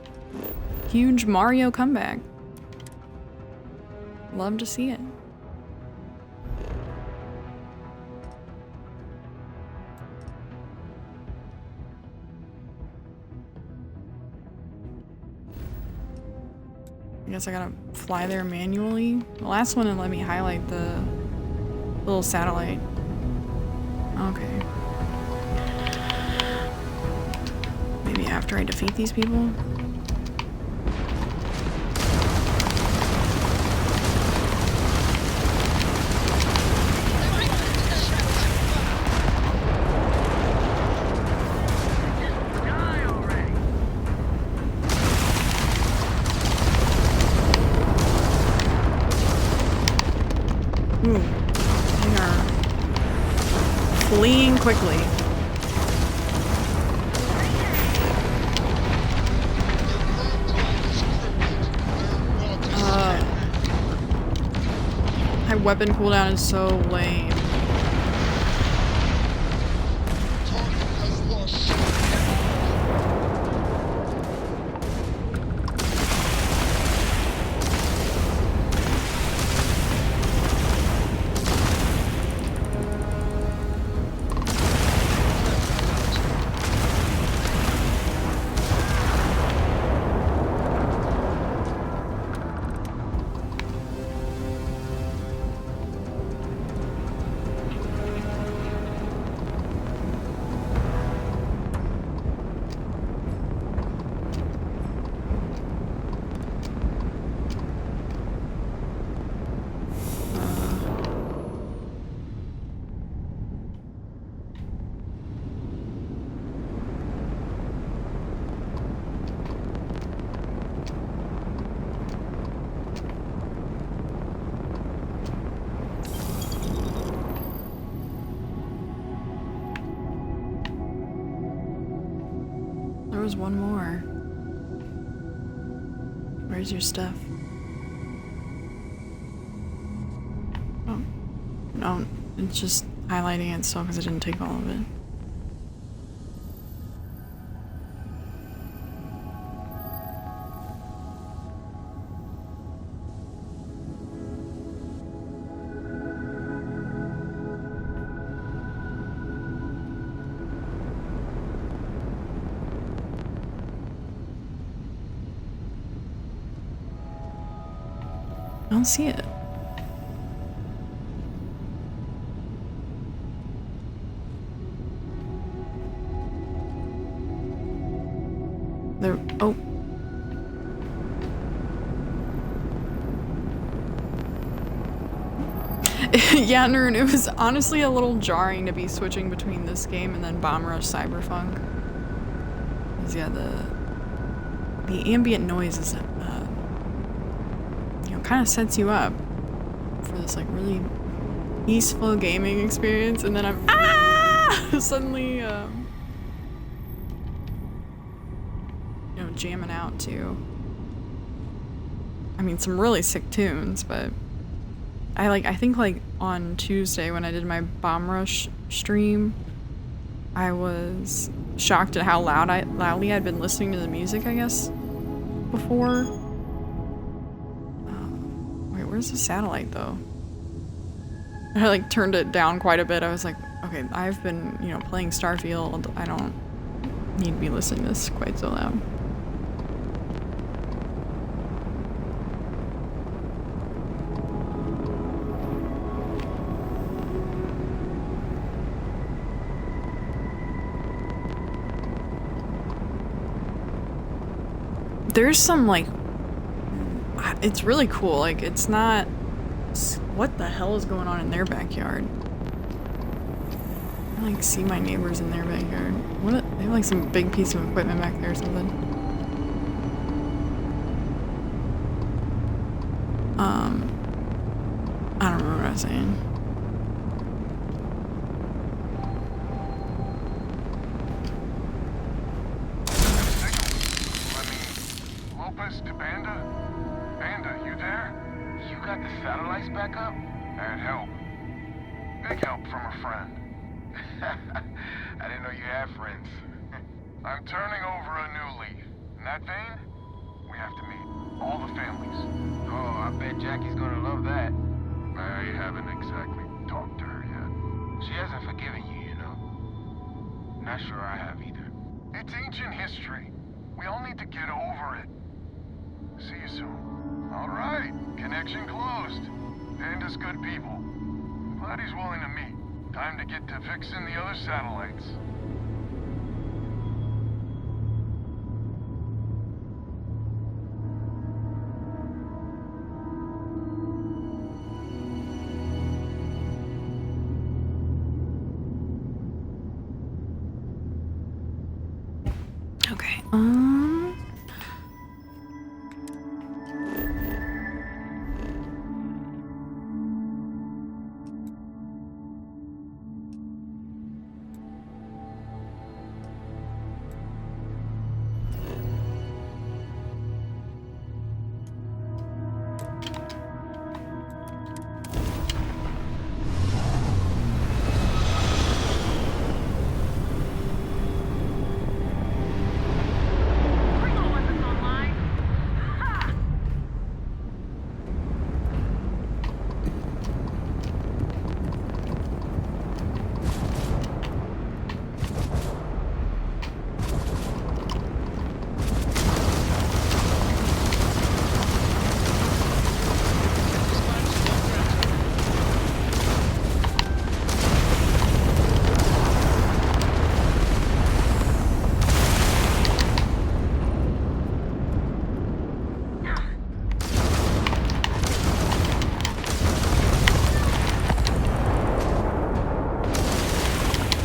Huge Mario comeback. Love to see it. I guess I gotta fly there manually. The last one didn't let me highlight the little satellite. Okay. Maybe after I defeat these people? Ooh, they are fleeing quickly. My weapon cooldown is so lame. There was one more. Where's your stuff? Oh. No, it's just highlighting it still because I didn't take all of it. I don't see it. There. Oh. Yeah, Nern, it was honestly a little jarring to be switching between this game and then Bomb Rush Cyberpunk. 'Cause yeah, the ambient noise is kind of sets you up for this like really peaceful gaming experience, and then I'm suddenly jamming out to, I mean, some really sick tunes, but I think like on Tuesday when I did my Bomb Rush stream, I was shocked at how loudly I'd been listening to the music, I guess. before. Wait, where's the satellite though? I like turned it down quite a bit. I was like, okay, I've been, you know, playing Starfield. I don't need to be listening to this quite so loud. There's some like, it's really cool. Like, it's not, what the hell is going on in their backyard? I like see my neighbors in their backyard. What? They have like some big piece of equipment back there or something. I don't remember what I was saying. Banda, you there? You got the satellites back up? And help. Big help from a friend. I didn't know you had friends. I'm turning over a new leaf. In that vein, we have to meet. All the families. Oh, I bet Jackie's gonna love that. I haven't exactly talked to her yet. She hasn't forgiven you, you know. Not sure I have either. It's ancient history. We all need to get over it. See you soon. All right, connection closed. Banda's good people. Glad he's willing to meet. Time to get to fixing the other satellites. Okay,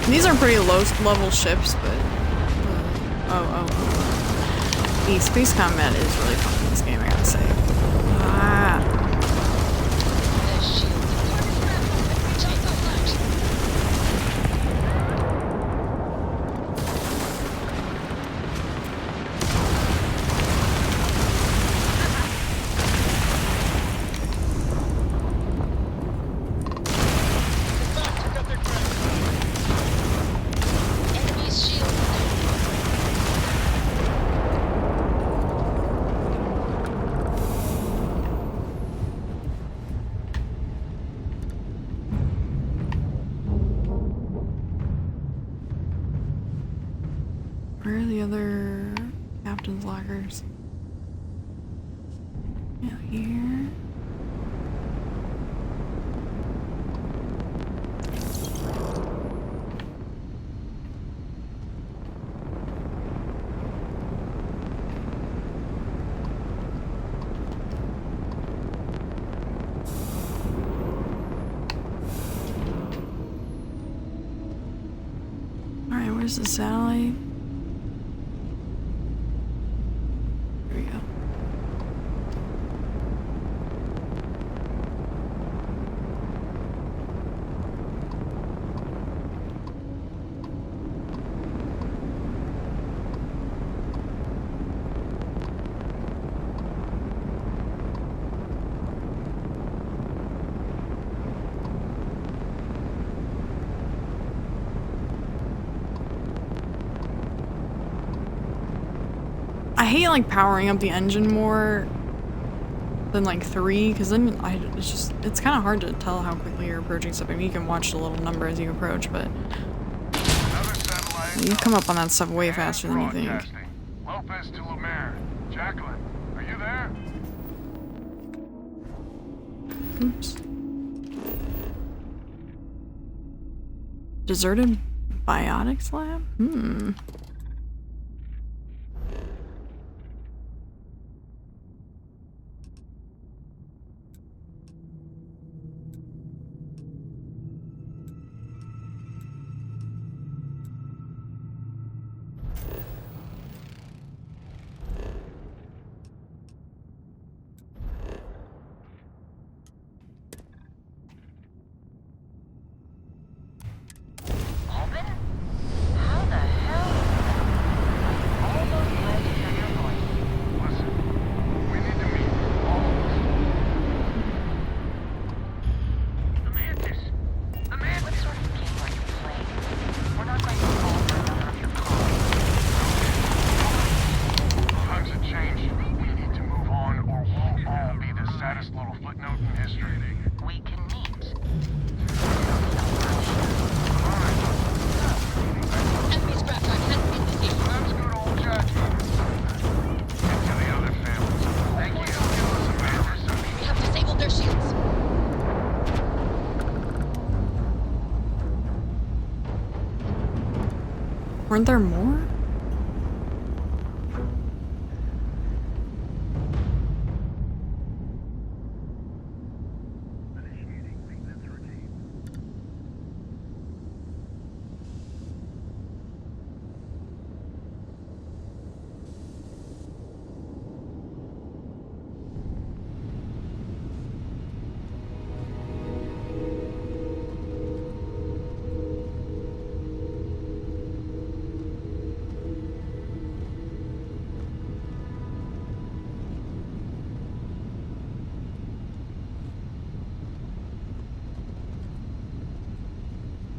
these are pretty low level ships, but the space combat is really fun in this game, I gotta say. Where are the other captain's lockers? Yeah, here. All right, where's the satellite? Here we go. I hate like powering up the engine more than like 3, because then it's kind of hard to tell how quickly you're approaching stuff. I mean, you can watch the little number as you approach, but you come up on that stuff way faster than you think. Lopez to Lumiere. Jacqueline, are you there? Oops. Deserted biotics lab? Weren't there more?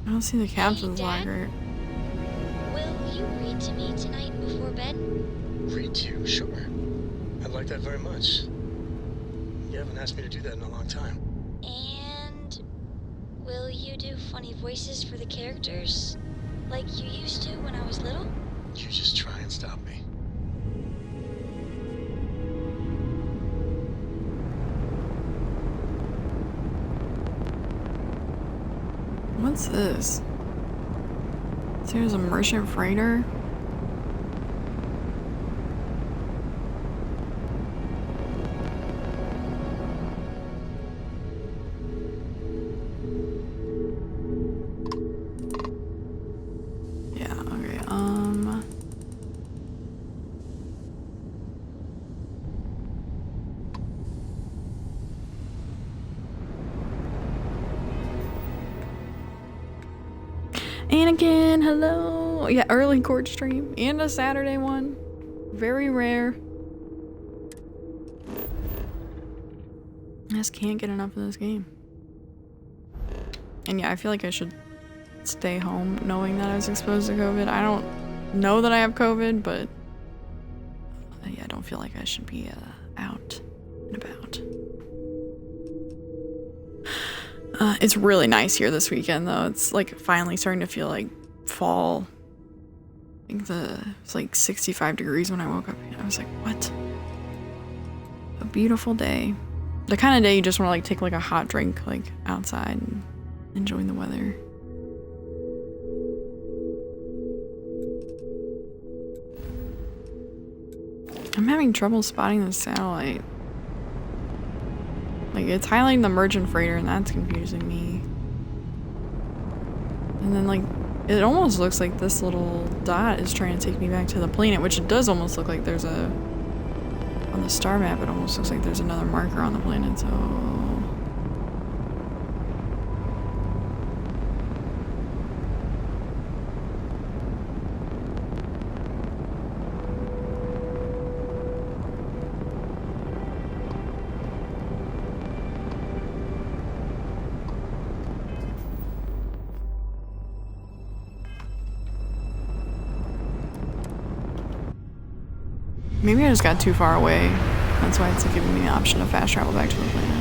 I don't see the captain's locker. Will you read to me tonight before bed? Read to you? Sure. I'd like that very much. You haven't asked me to do that in a long time. And will you do funny voices for the characters? Like you used to when I was little? You just try and stop me. What's this? So there's a merchant freighter. Yeah, okay, Anakin, hello. Yeah, early court stream and a Saturday one. Very rare. I just can't get enough of this game. And yeah, I feel like I should stay home knowing that I was exposed to COVID. I don't know that I have COVID, but yeah, I don't feel like I should be out and about. It's really nice here this weekend, though. It's like finally starting to feel like fall. I think it's like 65 degrees when I woke up. I was like, what? A beautiful day. The kind of day you just want to like take like a hot drink like outside and enjoying the weather. I'm having trouble spotting the satellite. Like, it's highlighting the merchant freighter, and that's confusing me. And then, like, it almost looks like this little dot is trying to take me back to the planet, which it does almost look like there's a... On the star map, it almost looks like there's another marker on the planet, so... Maybe I just got too far away. That's why it's giving me the option to fast travel back to the planet.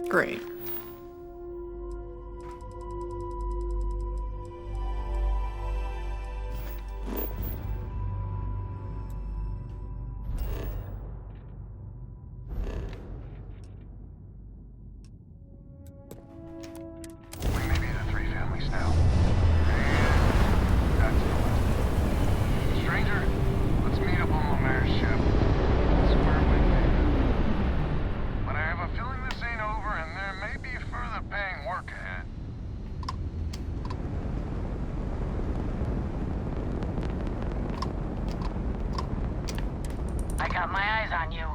Great. We may be the three families now. That's the list. Stranger, let's meet up on Lemaire's ship. Square with me. But I have a feeling this ain't over, and there may be further paying work ahead. I got my eyes on you.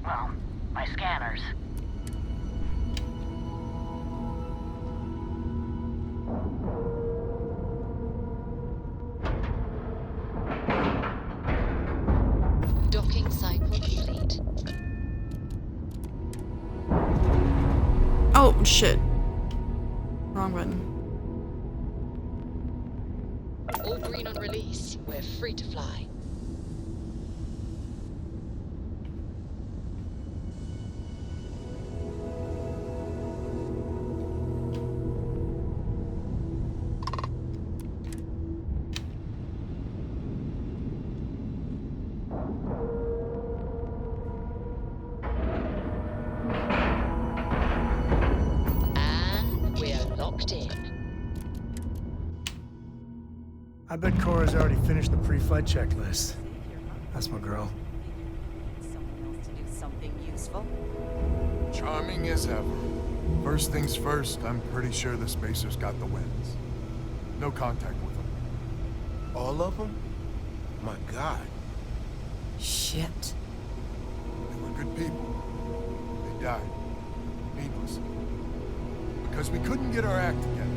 Well, my scanners. Docking cycle complete. Oh, shit. Wrong button. All green on release. We're free to fly. I bet Cora's already finished the pre-flight checklist. That's my girl. Someone else to do something useful. Charming as ever. First things first, I'm pretty sure the Spacers got the wins. No contact with them. All of them? My God. Shit. They were good people. They died. Needlessly. Because we couldn't get our act together.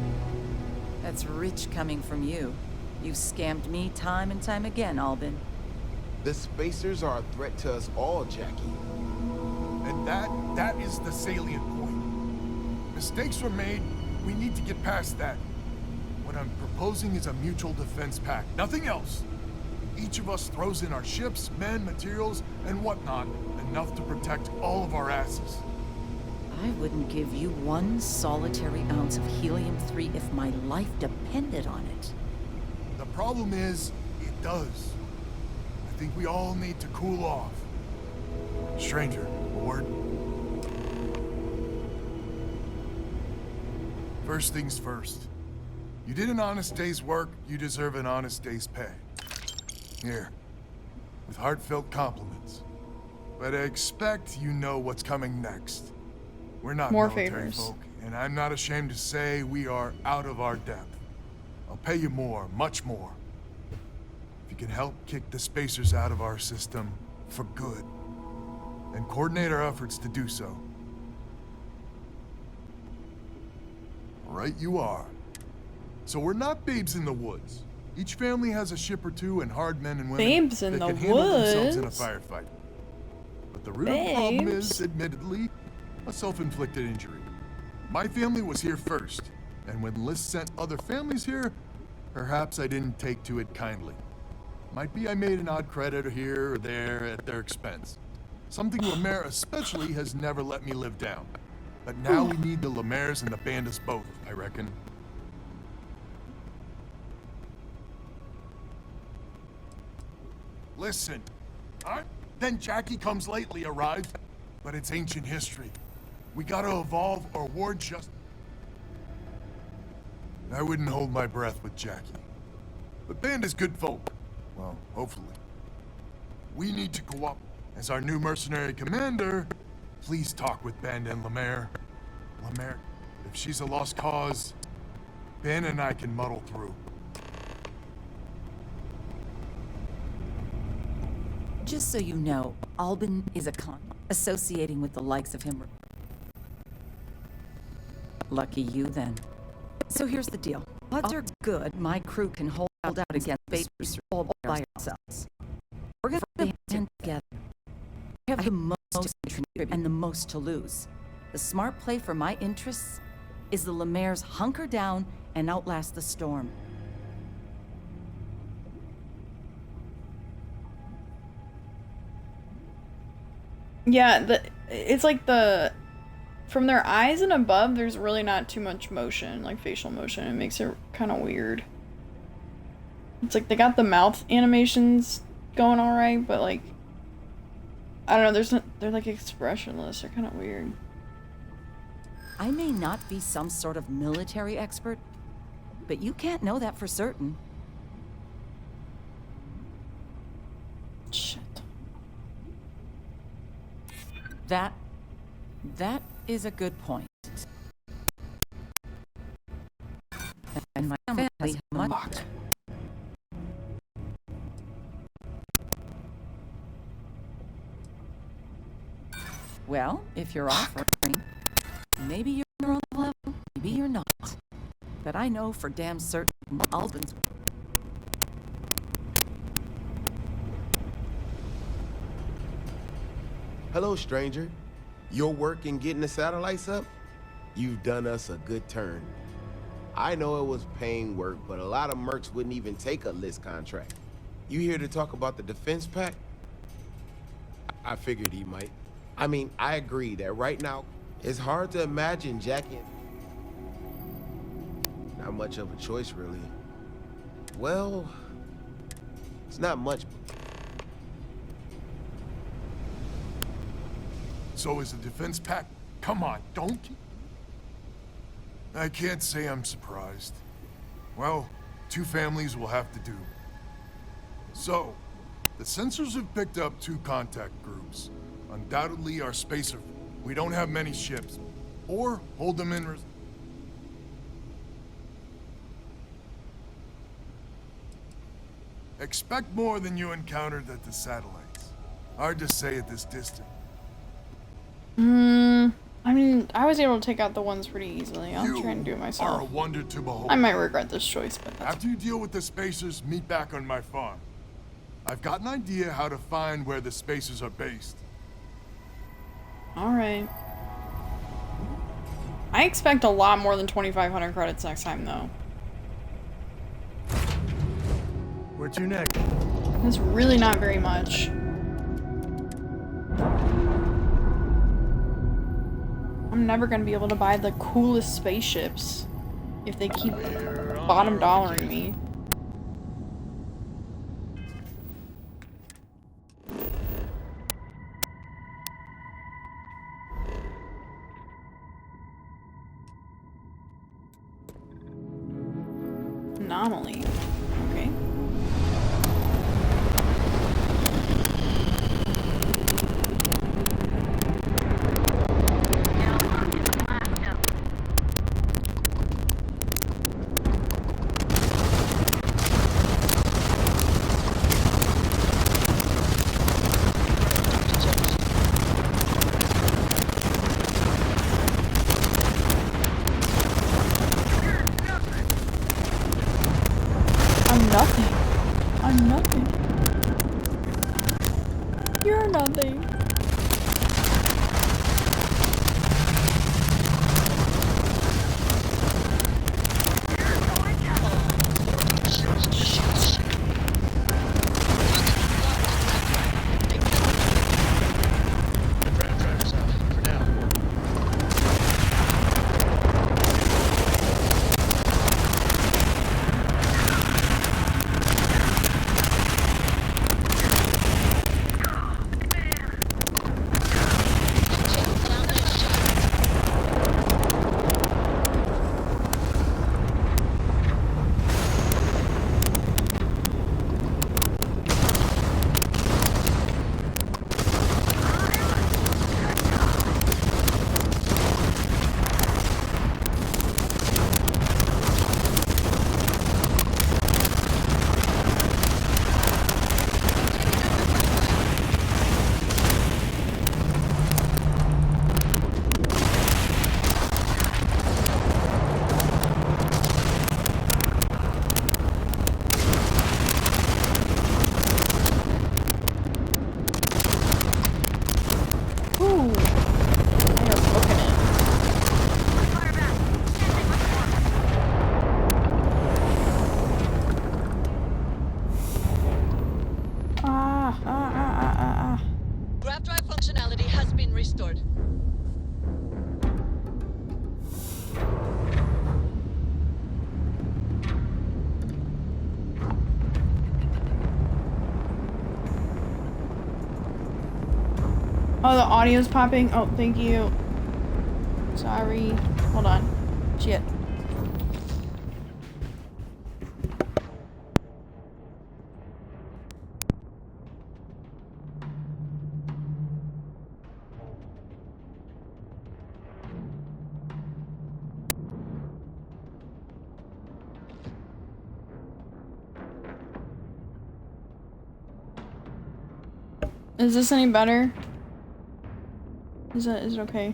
That's rich coming from you. You've scammed me time and time again, Albin. The Spacers are a threat to us all, Jackie. And that is the salient point. Mistakes were made. We need to get past that. What I'm proposing is a mutual defense pact. Nothing else. Each of us throws in our ships, men, materials, and whatnot, enough to protect all of our asses. I wouldn't give you one solitary ounce of helium-3 if my life depended on it. The problem is, it does. I think we all need to cool off. Stranger, a word? First things first. You did an honest day's work, you deserve an honest day's pay. Here, with heartfelt compliments. But I expect you know what's coming next. We're not More military favors. folk, and I'm not ashamed to say we are out of our depth. I'll pay you more, much more. If you can help kick the Spacers out of our system for good, and coordinate our efforts to do so. Right you are. So we're not babes in the woods. Each family has a ship or two and hard men and women Babes in that the can handle themselves in a woods? firefight. But But the real problem is, admittedly, a self-inflicted injury. My family was here first, and when Liz sent other families here, perhaps I didn't take to it kindly. Might be I made an odd credit here or there at their expense. Something Lemaire especially has never let me live down. But now we need the Lemaires and the Bandits both, I reckon. Listen, then Jackie Comes Lately arrives, but it's ancient history. We gotta evolve or war just... I wouldn't hold my breath with Jackie. But Band is good folk. Well, hopefully. We need to cooperate. As our new mercenary commander, please talk with Ben and Lemaire. Lemaire, if she's a lost cause, Ben and I can muddle through. Just so you know, Albin is a con. Associating with the likes of him. Lucky you, then. So here's the deal. Odds are good my crew can hold out against Bates all by ourselves. We're gonna band together. We have the most to contribute and the most to lose. The smart play for my interests is the Lemaires hunker down and outlast the storm. Yeah, it's like from their eyes and above, there's really not too much motion, like facial motion. It makes it kind of weird. It's like they got the mouth animations going all right, but like, I don't know, they're like expressionless. They're kind of weird. I may not be some sort of military expert, but you can't know that for certain. Shit. That is a good point. And my family has much. Well, if you're offering, maybe you're on the level, maybe you're not. But I know for damn certain Albin's. Hello, stranger. Your work in getting the satellites up? You've done us a good turn. I know it was paying work, but a lot of mercs wouldn't even take a list contract. You here to talk about the defense pack? I figured he might. I mean, I agree that right now, it's hard to imagine Jackie... Not much of a choice, really. Well, it's not much. So is the defense pack? Come on, don't... I can't say I'm surprised. Well, 2 families will have to do. So, the sensors have picked up 2 contact groups. Undoubtedly our spacer. We don't have many ships. Or hold them in... Expect more than you encountered at the satellites. Hard to say at this distance. I mean, I was able to take out the ones pretty easily. I'll try and do it Are a myself. wonder to behold. I might regret this choice, but that's... After you deal with the spacers, meet back on my farm. I've got an idea how to find where the spacers are based. Alright. I expect a lot more than 2,500 credits next time, though. Where to next? That's really not very much. I'm never gonna be able to buy the coolest spaceships if they keep bottom dollaring me. Anomaly. Okay. Oh, the audio's popping. Oh, thank you. Sorry. Hold on. Shit. Is this any better? Is it okay?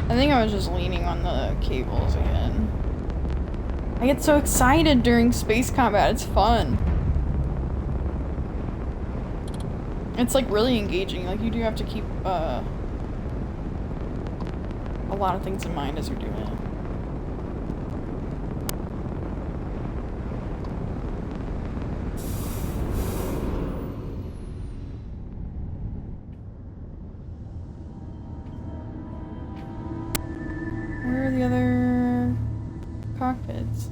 I think I was just leaning on the cables again. I get so excited during space combat, it's fun. It's like really engaging, like you do have to keep a lot of things in mind as you're doing it. Where are the other cockpits?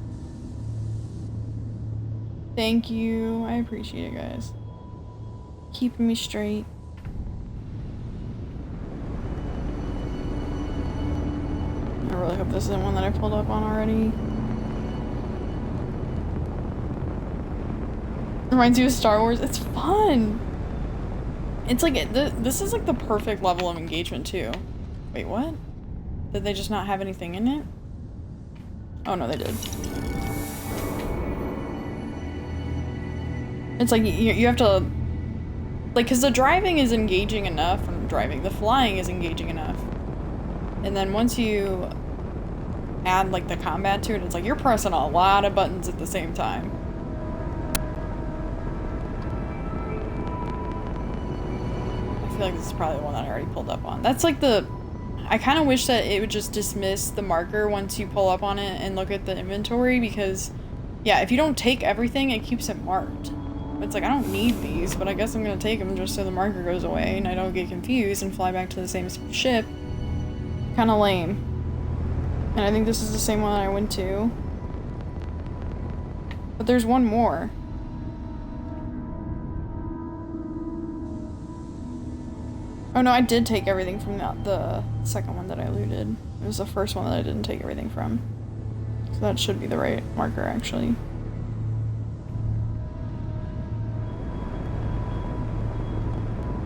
Thank you. I appreciate it, guys. Keeping me straight. I really hope this isn't one that I pulled up on already. Reminds you of Star Wars. It's fun. It's like, this is like the perfect level of engagement too. Wait, what? Did they just not have anything in it? Oh no, they did. It's like you have to, like, because the driving is engaging enough. The flying is engaging enough. And then once you add like the combat to it, it's like you're pressing a lot of buttons at the same time. I feel like this is probably the one that I already pulled up on. That's like I kind of wish that it would just dismiss the marker once you pull up on it and look at the inventory, because yeah, if you don't take everything, it keeps it marked. It's like, I don't need these, but I guess I'm gonna take them just so the marker goes away and I don't get confused and fly back to the same ship. Kind of lame. And I think this is the same one that I went to. But there's one more. Oh no, I did take everything from the second one that I looted. It was the first one that I didn't take everything from. So that should be the right marker, actually.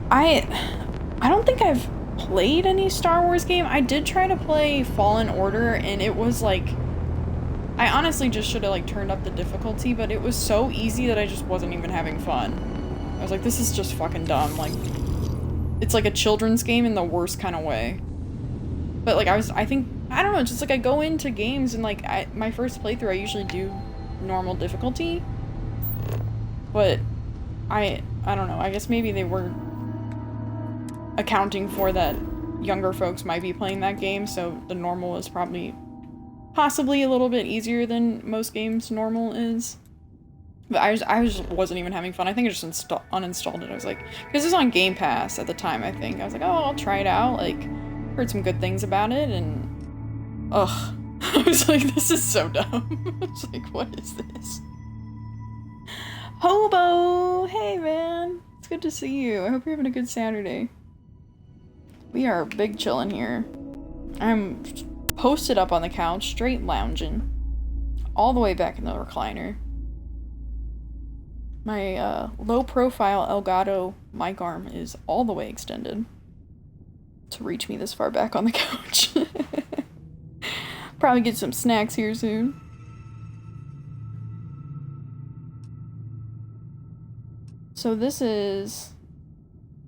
I don't think I've played any Star Wars game. I did try to play Fallen Order, and it was like, I honestly just should have like turned up the difficulty, but it was so easy that I just wasn't even having fun. I was like, this is just fucking dumb. Like, it's like a children's game in the worst kind of way. But like, I think, I don't know, just like I go into games and like, my first playthrough, I usually do normal difficulty. But I don't know, I guess maybe they were accounting for that younger folks might be playing that game, so the normal is possibly a little bit easier than most games normal is. But I just wasn't even having fun. I think I just uninstalled it. I was like, because it was on Game Pass at the time, I think. I was like, oh, I'll try it out. Like, heard some good things about it, and ugh. I was like, this is so dumb. I was like, what is this? Hobo! Hey, man. It's good to see you. I hope you're having a good Saturday. We are big chillin' here. I'm posted up on the couch, straight lounging. All the way back in the recliner. My low-profile Elgato mic arm is all the way extended to reach me this far back on the couch. Probably get some snacks here soon. So this is...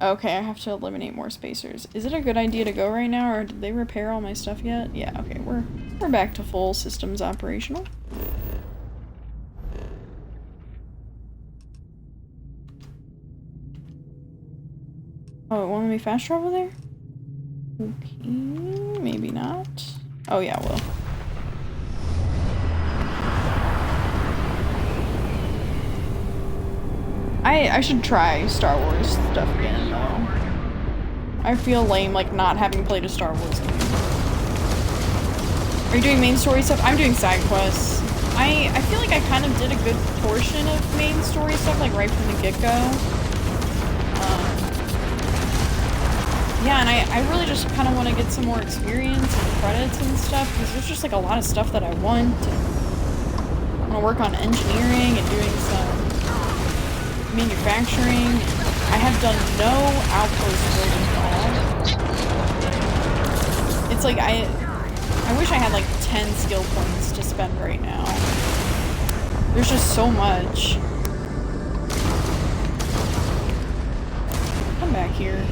Okay, I have to eliminate more spacers. Is it a good idea to go right now, or did they repair all my stuff yet? Yeah, okay, we're back to full systems operational. Oh, it won't let me fast travel there? Okay, maybe not. Oh yeah, it will. I should try Star Wars stuff again, though. I feel lame, like, not having played a Star Wars game. Are you doing main story stuff? I'm doing side quests. I feel like I kind of did a good portion of main story stuff, like, right from the get-go. I really just kind of want to get some more experience and credits and stuff, because there's just like a lot of stuff that I want. I want to work on engineering and doing some manufacturing. I have done no outpost building at all. It's like I wish I had like 10 skill points to spend right now. There's just so much. Come back here.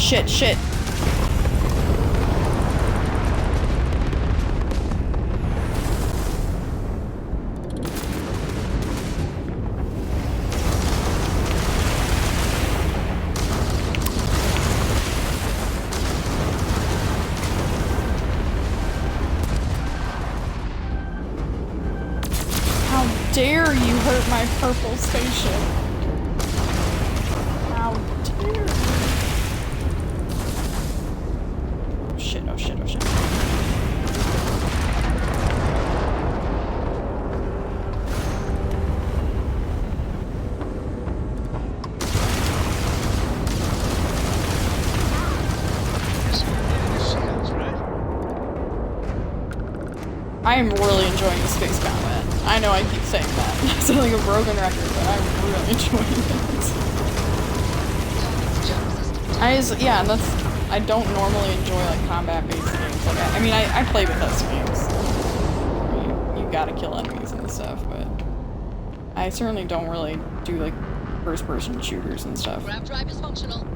Shit. How dare you hurt my purple spaceship? How dare you? Oh shit. I am really enjoying the space combat. I know I keep saying that. I sound like a broken record, but I'm really enjoying it. I don't normally enjoy like combat-based games. Like I mean, I play Bethesda games. You gotta kill enemies and stuff, but I certainly don't really do like first-person shooters and stuff. Grab drive is functional.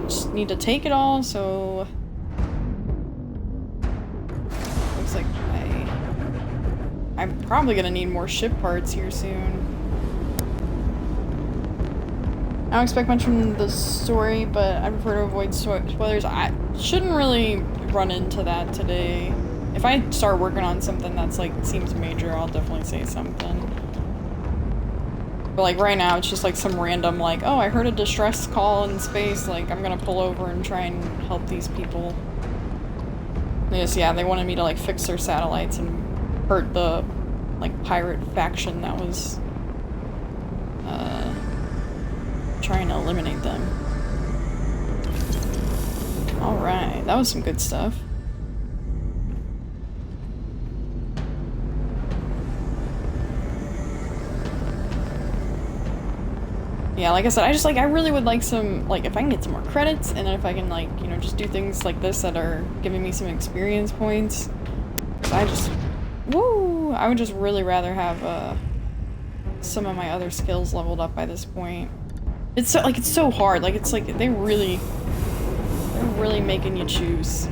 Just need to take it all, so looks like I'm probably gonna need more ship parts here soon. I don't expect much from the story, but I prefer to avoid spoilers. I shouldn't really run into that today. If I start working on something that's like seems major, I'll definitely say something. But like right now, it's just like some random like, oh, I heard a distress call in space. Like I'm gonna pull over and try and help these people. Yes, yeah, they wanted me to like fix their satellites and hurt the like pirate faction that was trying to eliminate them. Alright, that was some good stuff. Yeah, like I said, I really would like some, like, if I can get some more credits, and then if I can, like, you know, just do things like this that are giving me some experience points. I would just really rather have, some of my other skills leveled up by this point. It's so, like, it's so hard. Like, it's like, they're really making you choose.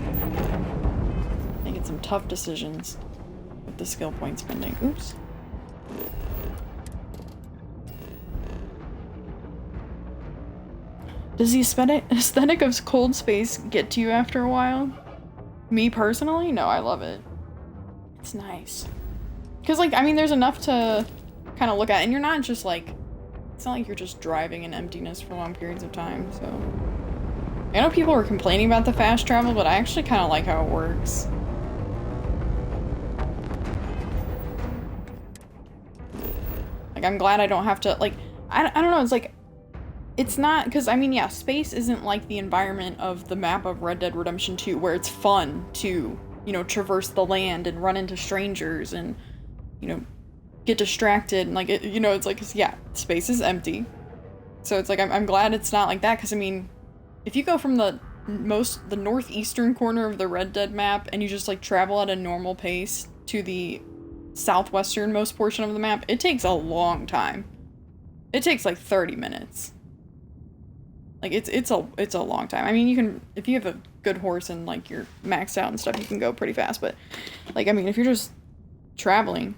Making some tough decisions with the skill point spending. Oops. Does the aesthetic of cold space get to you after a while? Me personally? No, I love it. It's nice. Because, like, I mean, there's enough to kind of look at, and you're not just, like, it's not like you're just driving in emptiness for long periods of time, so. I know people were complaining about the fast travel, but I actually kind of like how it works. Like, I'm glad I don't have to, like, I don't know, it's like, it's not, because, I mean, yeah, space isn't like the environment of the map of Red Dead Redemption 2, where it's fun to, you know, traverse the land and run into strangers and, you know, get distracted, and, like, it, you know, it's like, yeah, space is empty. So it's like, I'm glad it's not like that, because, I mean, if you go from the northeastern corner of the Red Dead map, and you just, like, travel at a normal pace to the southwesternmost portion of the map, it takes a long time. It takes, like, 30 minutes. Like, it's a long time. I mean, you can, if you have a good horse and, like, you're maxed out and stuff, you can go pretty fast, but, like, I mean, if you're just traveling,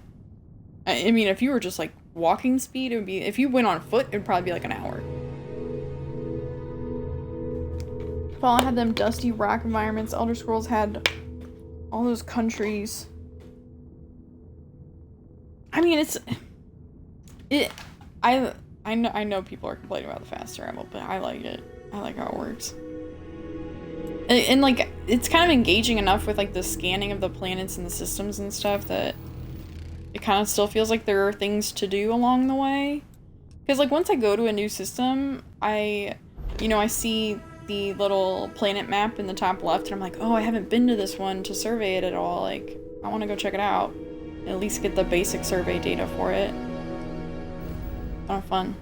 I mean, if you were just, like, walking speed, it would be, if you went on foot, it would probably be, like, an hour. Fallout had them dusty rock environments. Elder Scrolls had all those countries. I mean, I I know people are complaining about the fast travel, but I like it. I like how it works. And like, it's kind of engaging enough with like the scanning of the planets and the systems and stuff that it kind of still feels like there are things to do along the way. Because like once I go to a new system, I see the little planet map in the top left and I'm like, oh, I haven't been to this one to survey it at all. Like, I want to go check it out. And at least get the basic survey data for it. Kind of fun.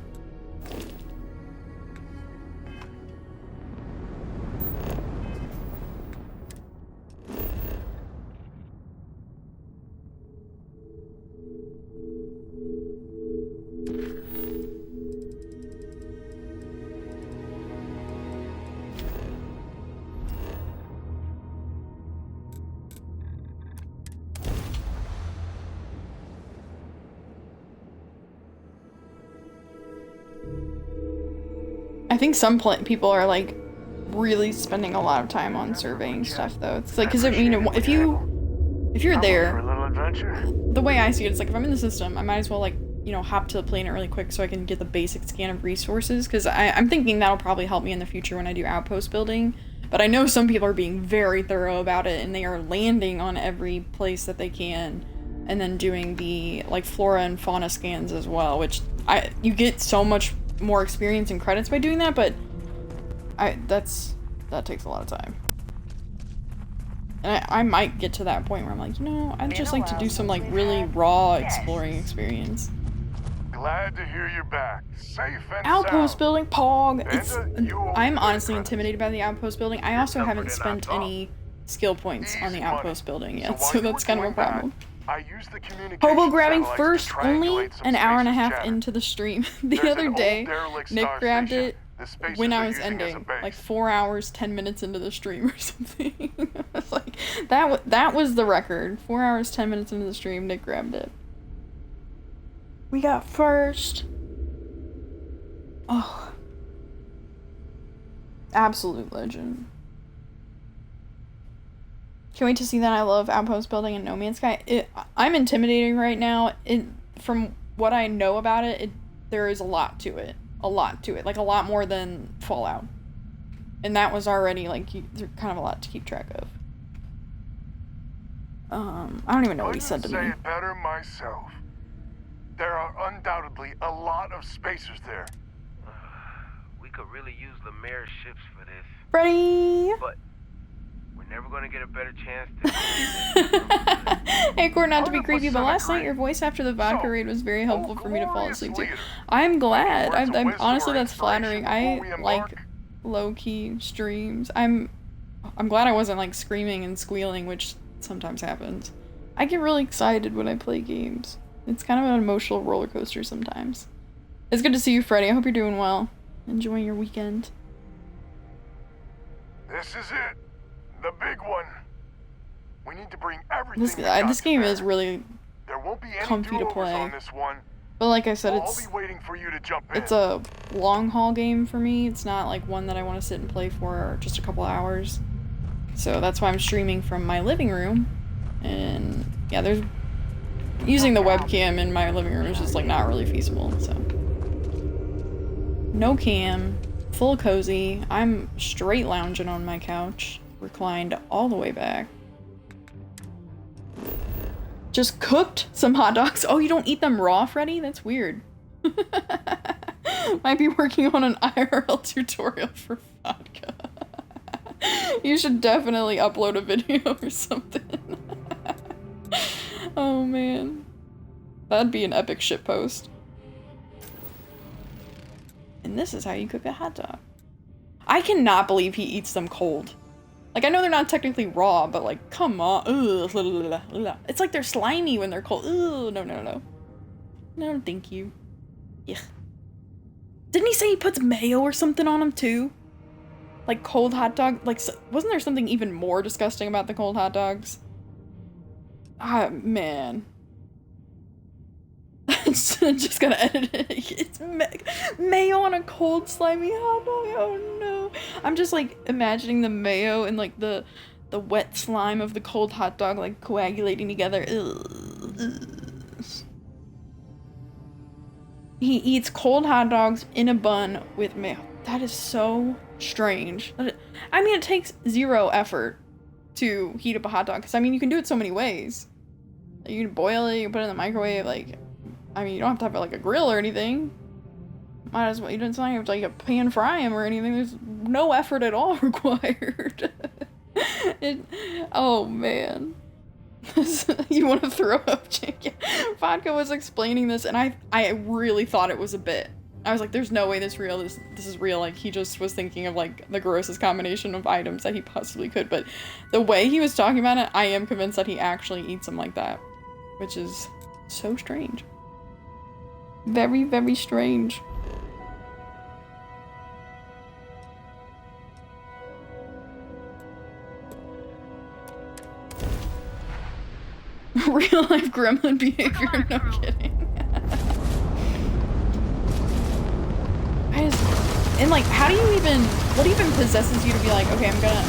I think some people are like really spending a lot of time on surveying stuff though. It's like, cause if you're there, the way I see it is like if I'm in the system, I might as well like, hop to the planet really quick so I can get the basic scan of resources. Cause I'm thinking that'll probably help me in the future when I do outpost building. But I know some people are being very thorough about it and they are landing on every place that they can and then doing the like flora and fauna scans as well, which you get so much more experience and credits by doing that, but that takes a lot of time. And I might get to that point where I'm like, I'd just like to do some like really raw exploring experience. Glad to hear you're back. Safe and Outpost sound. building, Pog! I'm honestly intimidated by the outpost building. I also haven't spent any skill points on the outpost building yet, so that's kind of a problem. I used the communication Hobo grabbing satellites first to only triangulate some an hour and a spaces half scattered. into the stream. The There's other an old day, derelict Nick star grabbed station. it The spaces when I they're was using as a ending, base. like 4 hours, 10 minutes into the stream or something. I was like, that was the record. 4 hours, 10 minutes into the stream, Nick grabbed it. We got first. Oh. Absolute legend. Can't wait to see that. I love outpost building in No Man's Sky. I'm intimidating right now. From what I know about it, there is a lot to it. A lot to it. Like, a lot more than Fallout. And that was already, like, kind of a lot to keep track of. I don't even know what he said to me. Couldn't say it better myself. There are undoubtedly a lot of spacers there. We could really use the mayor's ships for this. Ready? But we're never gonna get a better chance to. Hey, Core, not to be creepy, but last night your voice after the vodka raid was very helpful for me to fall asleep to. I'm glad. I'm honestly, that's flattering. I like low-key streams. I'm glad I wasn't like screaming and squealing, which sometimes happens. I get really excited when I play games. It's kind of an emotional roller coaster sometimes. It's good to see you, Freddy. I hope you're doing well. Enjoying your weekend. This is it. The big one. We need to bring everything. This game is really there won't be any comfy to play. on this one. But like I said, I'll be waiting for you to jump in. it's a long haul game for me. It's not like one that I want to sit and play for just a couple hours. So that's why I'm streaming from my living room. And yeah, there's using the webcam in my living room is just like not really feasible. So no cam, full cozy. I'm straight lounging on my couch, reclined all the way back. Just cooked some hot dogs. Oh, you don't eat them raw, Freddy? That's weird. Might be working on an IRL tutorial for vodka. You should definitely upload a video or something. Oh man. That'd be an epic shitpost. And this is how you cook a hot dog. I cannot believe he eats them cold. Like, I know they're not technically raw, but like, come on. Ugh. It's like they're slimy when they're cold. Ugh, no. No, thank you. Yeah. Didn't he say he puts mayo or something on them too? Like cold hot dog? Like, wasn't there something even more disgusting about the cold hot dogs? Ah, man. Just gonna edit it. It's mayo on a cold slimy hot dog. Oh no. I'm just like imagining the mayo and like the wet slime of the cold hot dog like coagulating together. Ugh. He eats cold hot dogs in a bun with mayo. That is so strange. I mean, it takes 0 effort to heat up a hot dog. Because, I mean, you can do it so many ways. You can boil it, you can put it in the microwave, like... I mean, you don't have to have, like, a grill or anything. Might as well, you don't have to, like, a pan fry him or anything. There's no effort at all required. Oh, man. You want to throw up, Jake? Vodka was explaining this, and I really thought it was a bit. I was like, there's no way this is real. Like, he just was thinking of, like, the grossest combination of items that he possibly could. But the way he was talking about it, I am convinced that he actually eats them like that. Which is so strange. Very, very strange. Real life gremlin behavior, no kidding. And like, how do you even, what even possesses you to be like, okay, I'm gonna,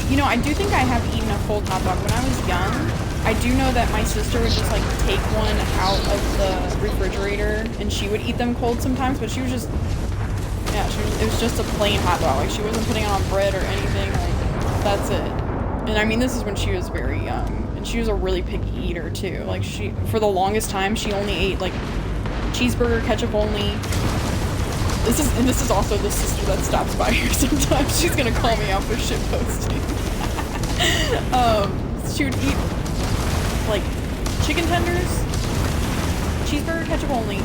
you know, I do think I have eaten a cold hot dog. When I was young, I do know that my sister would just like take one out of the refrigerator and she would eat them cold sometimes, but she was just, yeah, it was just a plain hot dog. Like, she wasn't putting it on bread or anything, like, that's it. And I mean, this is when she was very young. And she was a really picky eater too. Like, she, for the longest time, she only ate like cheeseburger, ketchup only. This is also the sister that stops by here sometimes. She's gonna call me out for shit posting. She would eat like chicken tenders, cheeseburger, ketchup only.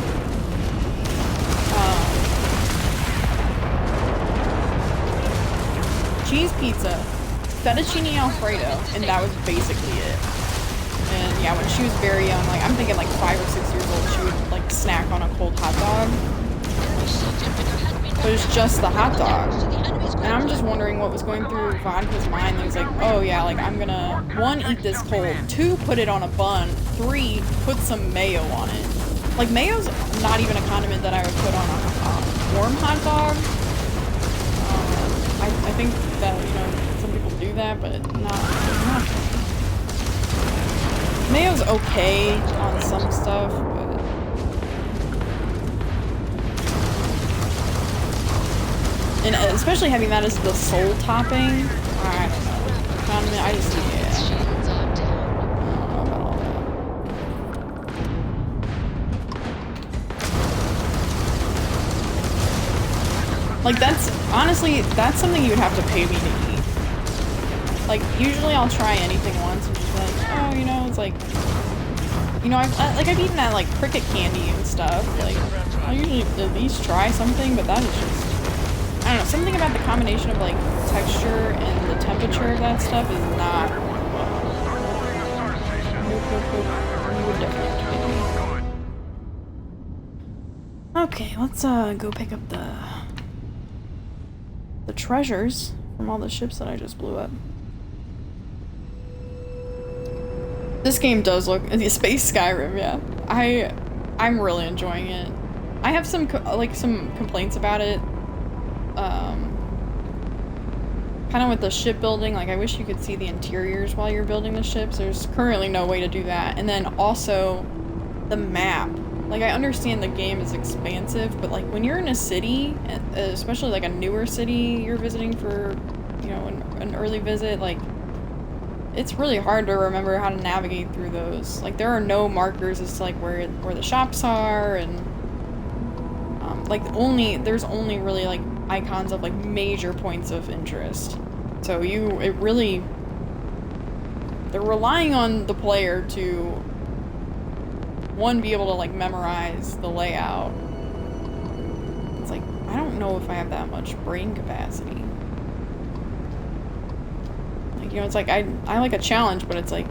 Cheese pizza, fettuccine alfredo, and that was basically it. And yeah, when she was very young, like, I'm thinking like 5 or 6 years old, she would like snack on a cold hot dog. But it's just the hot dog. And I'm just wondering what was going through Vodka's mind. He was like, oh yeah, like, I'm gonna 1, eat this cold, 2, put it on a bun, 3, put some mayo on it. Like, mayo's not even a condiment that I would put on a warm hot dog. I think that, you know, some people do that, but not. Mayo's okay on some stuff, but... And especially having that as the sole topping, I don't know. Condiment, I just, yeah. I don't know about all that. Like, that's, honestly, that's something you would have to pay me to eat. Like, usually I'll try anything once and just be like, oh, you know, it's like, you know, I've eaten that, like, cricket candy and stuff. Like, I'll usually at least try something, but that is just, I don't know, something about the combination of, like, texture and the temperature of that stuff is not, you would definitely have to get me. Okay, let's, go pick up the treasures from all the ships that I just blew up. This game does look, Space Skyrim, yeah. I'm really enjoying it. I have some complaints about it. Kind of with the shipbuilding, like, I wish you could see the interiors while you're building the ships. There's currently no way to do that. And then also the map. Like, I understand the game is expansive, but like when you're in a city, especially like a newer city you're visiting for, you know, an early visit, like, it's really hard to remember how to navigate through those. Like, there are no markers as to like where the shops are, and there's only really like icons of like major points of interest. So they're relying on the player to, one, be able to like memorize the layout. It's like, I don't know if I have that much brain capacity. Like, you know, it's like, I like a challenge, but it's like,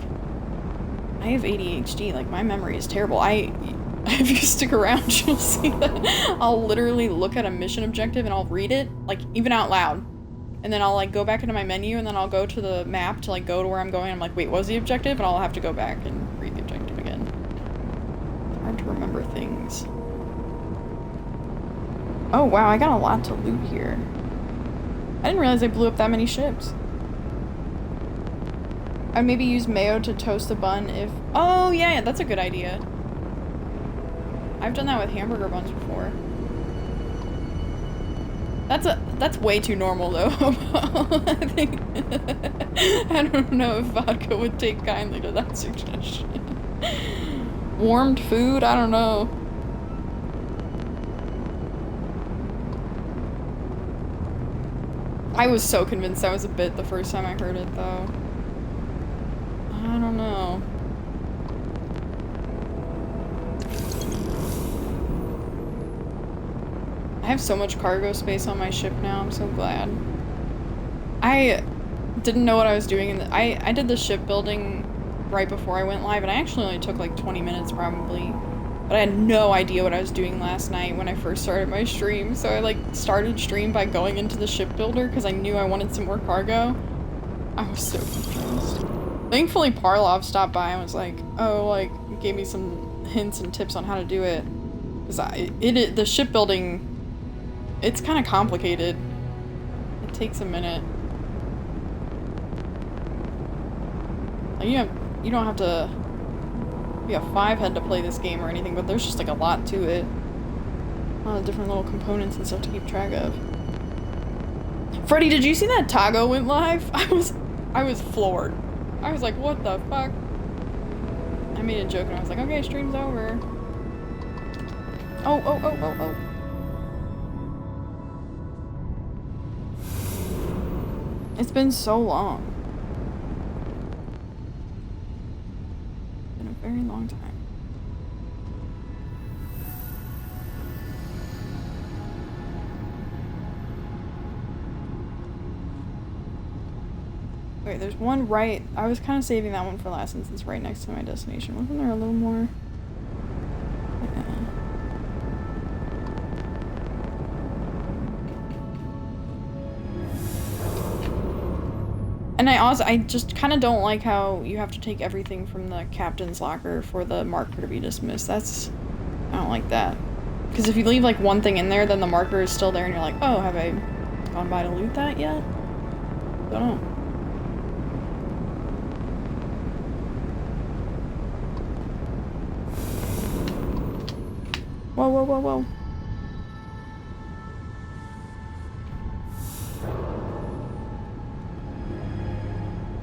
I have ADHD, like, my memory is terrible. If you stick around, you'll see that I'll literally look at a mission objective and I'll read it, like, even out loud. And then I'll like go back into my menu and then I'll go to the map to like go to where I'm going. I'm like, wait, what was the objective? And I'll have to go back and read the objective again. Hard to remember things. Oh wow, I got a lot to loot here. I didn't realize I blew up that many ships. I'd maybe use mayo to toast the bun if... Oh yeah, that's a good idea. I've done that with hamburger buns before. That's way too normal though. I think I don't know if vodka would take kindly to that suggestion. Warmed food? I don't know. I was so convinced that was a bit the first time I heard it though. I don't know. I have so much cargo space on my ship now, I'm so glad. I didn't know what I was doing I did the shipbuilding right before I went live, and I actually only took like 20 minutes probably. But I had no idea what I was doing last night when I first started my stream, so I like started stream by going into the shipbuilder because I knew I wanted some more cargo. I was so confused. Thankfully Parlov stopped by and was like, oh, like, gave me some hints and tips on how to do it. Because the shipbuilding, it's kind of complicated. It takes a minute. Like you don't have to be a 5-head to play this game or anything, but there's just like a lot to it. A lot of different little components and stuff to keep track of. Freddy, did you see that Tago went live? I was floored. I was like, what the fuck? I made a joke and I was like, okay, stream's over. Oh. It's been so long. It's been a very long time. Wait, there's one right. I was kind of saving that one for last since it's right next to my destination. Wasn't there a little more? Yeah. And I just kind of don't like how you have to take everything from the captain's locker for the marker to be dismissed. I don't like that. Because if you leave like one thing in there, then the marker is still there and you're like, oh, have I gone by to loot that yet? Don't know. Whoa.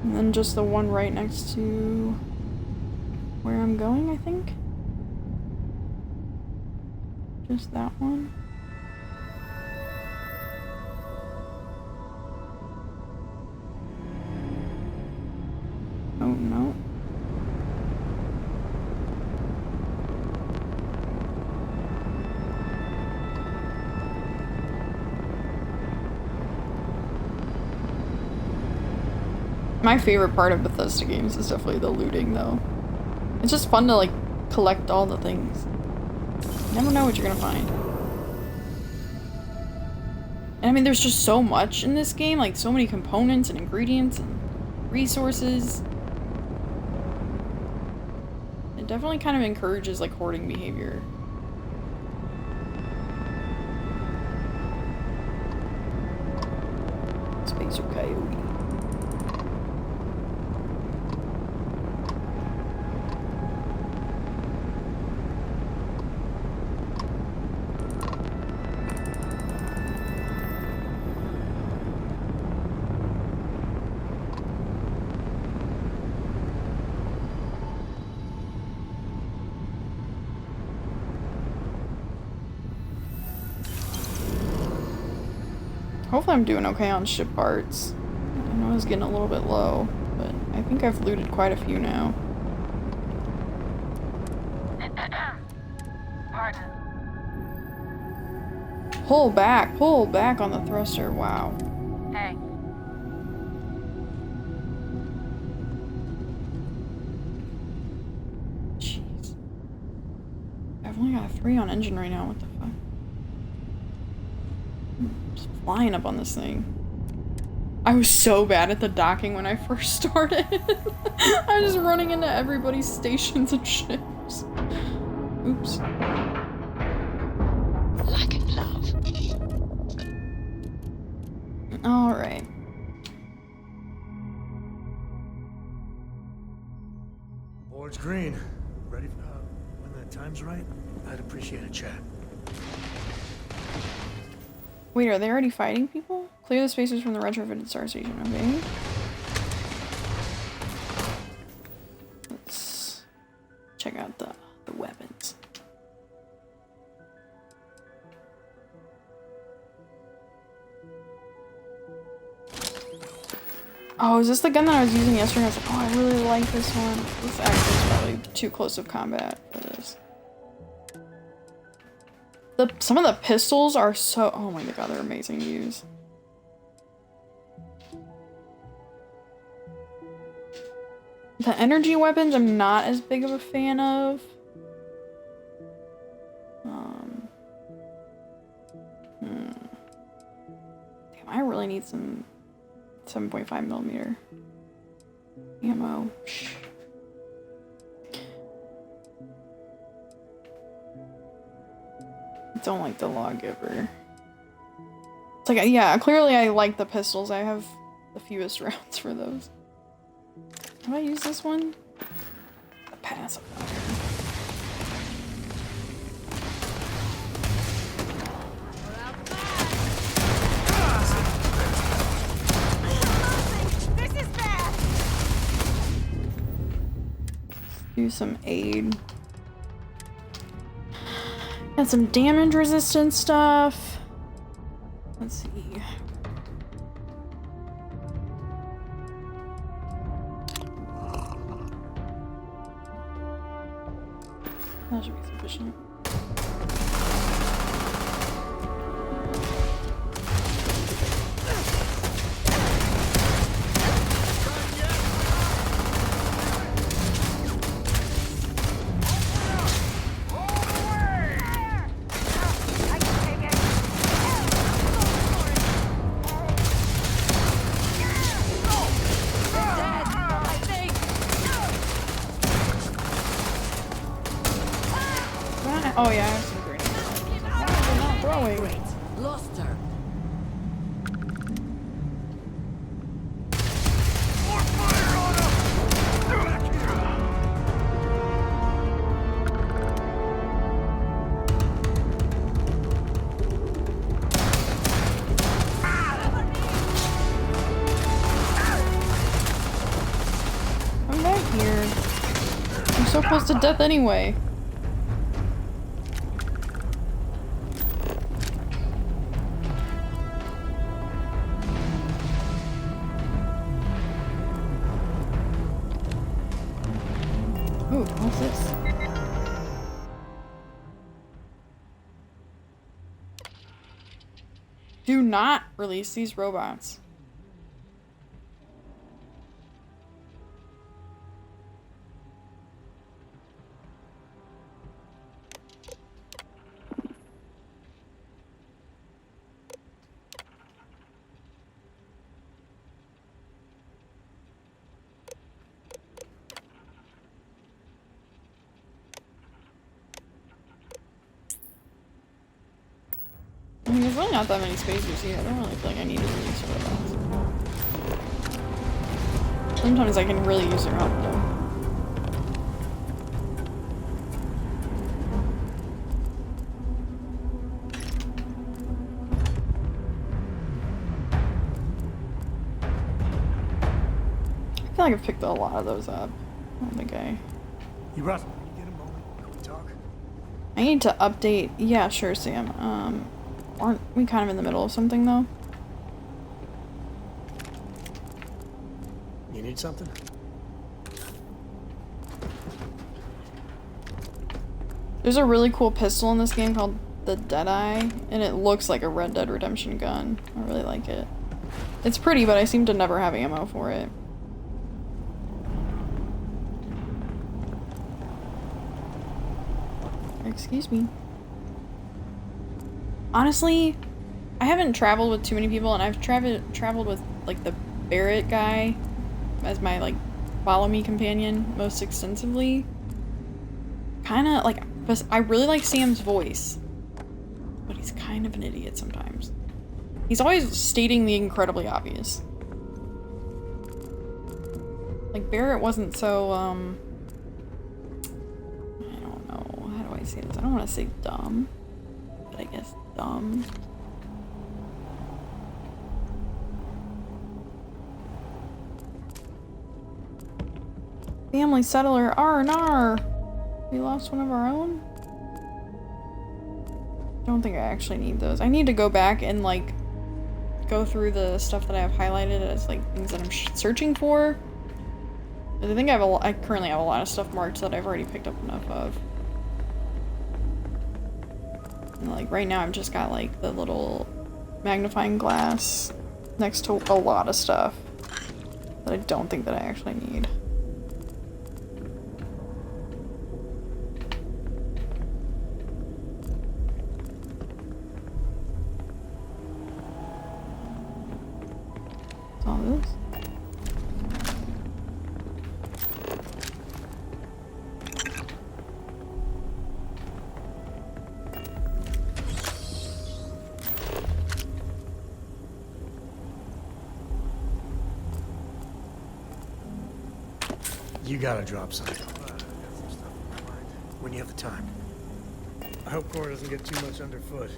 And then just the one right next to where I'm going, I think. Just that one. Oh, no. My favorite part of Bethesda games is definitely the looting, though. It's just fun to, like, collect all the things. You never know what you're gonna find. And I mean, there's just so much in this game, like, so many components and ingredients and resources. It definitely kind of encourages, like, hoarding behavior. Spacer Coyote. Hopefully I'm doing okay on ship parts. I know I was getting a little bit low, but I think I've looted quite a few now. Pardon. Pull back on the thruster, wow. Hey. Jeez. I've only got 3 on engine right now, what the fuck? I'm just flying up on this thing. I was so bad at the docking when I first started. I was just running into everybody's stations and ships. Oops. Like and love. Alright. Board's green. Ready when that time's right? I'd appreciate a chat. Wait, are they already fighting people? Clear the spaces from the retrofitted star station, okay? Let's check out the weapons. Oh, is this the gun that I was using yesterday? I was like, oh, I really like this one. This actually is probably too close of combat for this. Some of the pistols are so, oh my god, they're amazing to use. The energy weapons I'm not as big of a fan of. Damn, I really need some 7.5mm ammo. Don't like the lawgiver. It's like, yeah, clearly I like the pistols. I have the fewest rounds for those. How do I use this one? The pacifier. This is bad. Do some aid. And some damage resistant stuff. Let's see. That should be sufficient. Oh yeah, I have some grenades. Why are they not throwing? Lost her. I'm back here. I'm so close to death anyway. Ooh, what's this? Do not release these robots. I mean, there's really not that many spaces here. I don't really feel like I need to release robots. Sometimes I can really use their help though. I feel like I've picked a lot of those up. I don't think I... You Russ, can you get a moment? Can we talk? I need to update... Yeah, sure, Sam. Aren't we kind of in the middle of something, though? You need something? There's a really cool pistol in this game called the Deadeye, and it looks like a Red Dead Redemption gun. I really like it. It's pretty, but I seem to never have ammo for it. Excuse me. Honestly, I haven't traveled with too many people, and I've traveled with like the Barrett guy as my like follow me companion most extensively. Kind of like, I really like Sam's voice, but he's kind of an idiot sometimes. He's always stating the incredibly obvious. Like Barrett wasn't so I don't know, how do I I say this? I don't want to say dumb, but I guess dumb. Family settler R&R. We lost one of our own? Don't think I actually need those. I need to go back and like go through the stuff that I have highlighted as like things that I'm searching for. I think I currently have a lot of stuff marked that I've already picked up enough of. And, like right now I've just got like the little magnifying glass next to a lot of stuff that I don't think that I actually need. All this. You gotta drop something. When you have the time. I hope Cora doesn't get too much underfoot.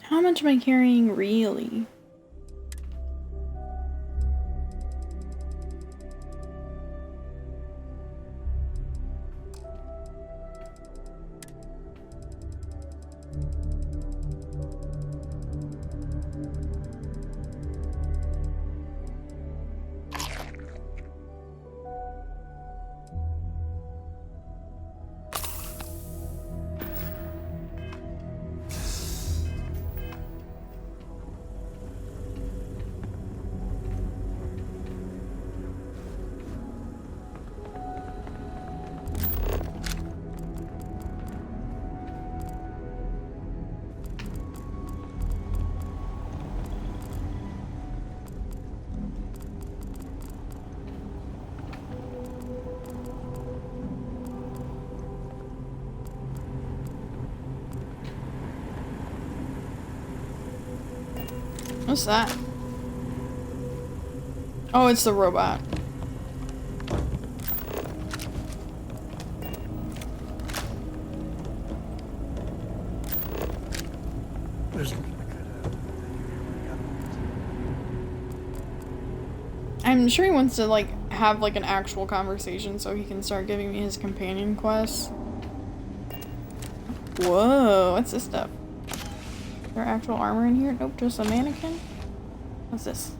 How much am I carrying really? What's that? Oh, it's the robot. I'm sure he wants to like have like an actual conversation so he can start giving me his companion quests. Whoa, what's this stuff? Is there actual armor in here? Nope, just a mannequin. What's this?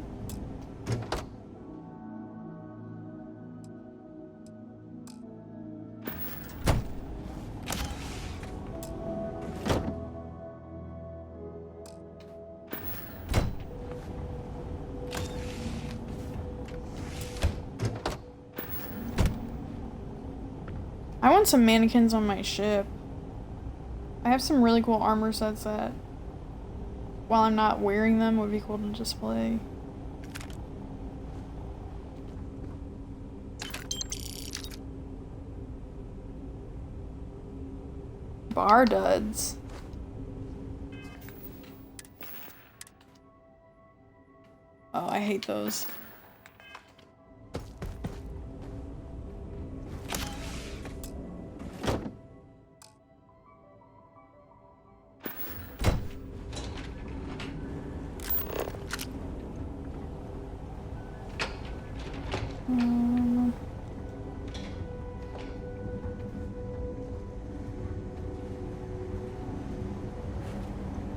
I want some mannequins on my ship. I have some really cool armor sets that, while I'm not wearing them, would be cool to display. Bar duds. Oh, I hate those.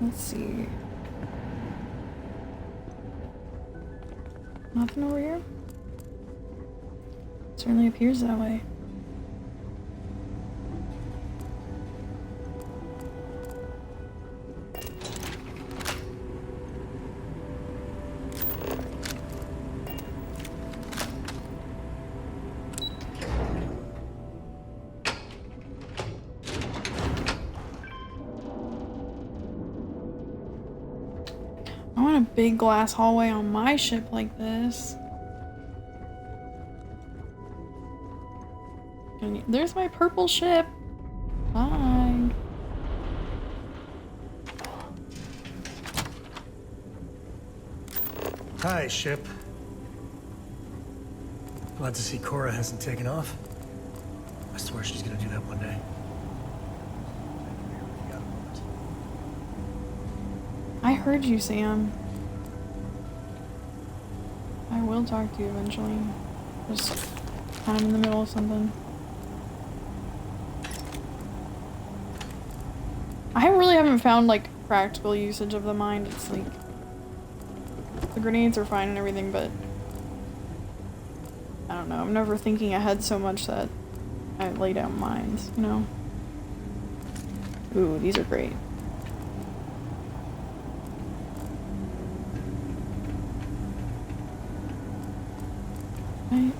Let's see. Nothing over here? Certainly appears that way. I want a big glass hallway on my ship like this. There's my purple ship. Bye. Hi, ship. Glad to see Cora hasn't taken off. heard you, Sam. I will talk to you eventually. Just kind of in the middle of something. I really haven't found like practical usage of the mind. It's like the grenades are fine and everything, but I don't know. I'm never thinking ahead so much that I lay down mines, you know? Ooh, these are great. Right.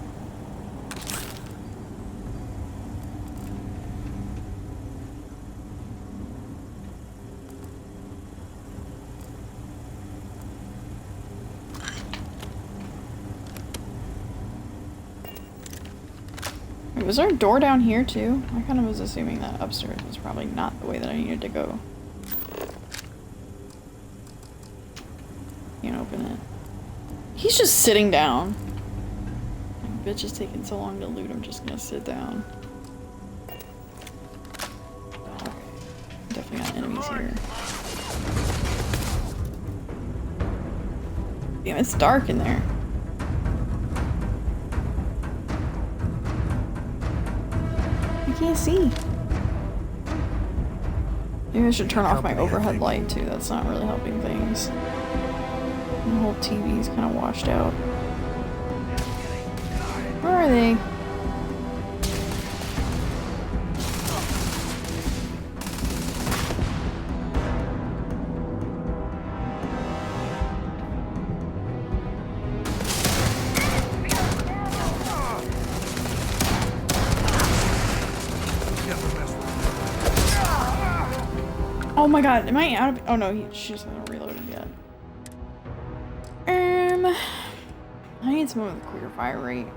Wait, was there a door down here too? I kind of was assuming that upstairs was probably not the way that I needed to go. Can't open it. He's just sitting down. My bitch is taking so long to loot, I'm just gonna sit down. Okay. Definitely got enemies here. Damn, it's dark in there. I can't see. Maybe I should turn off my overhead light too. That's not really helping things. The whole TV's kind of washed out. Where are they? Oh my god, am I out of— oh no, she just hasn't reloaded yet. I need someone with a quicker fire rate.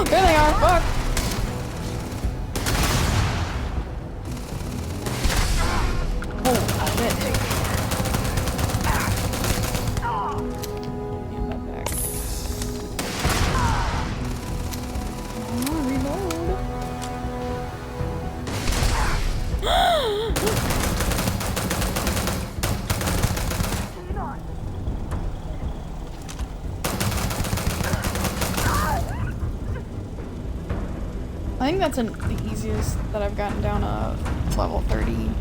There they are, fuck! Oh, shit. I think that's the easiest that I've gotten down a level 30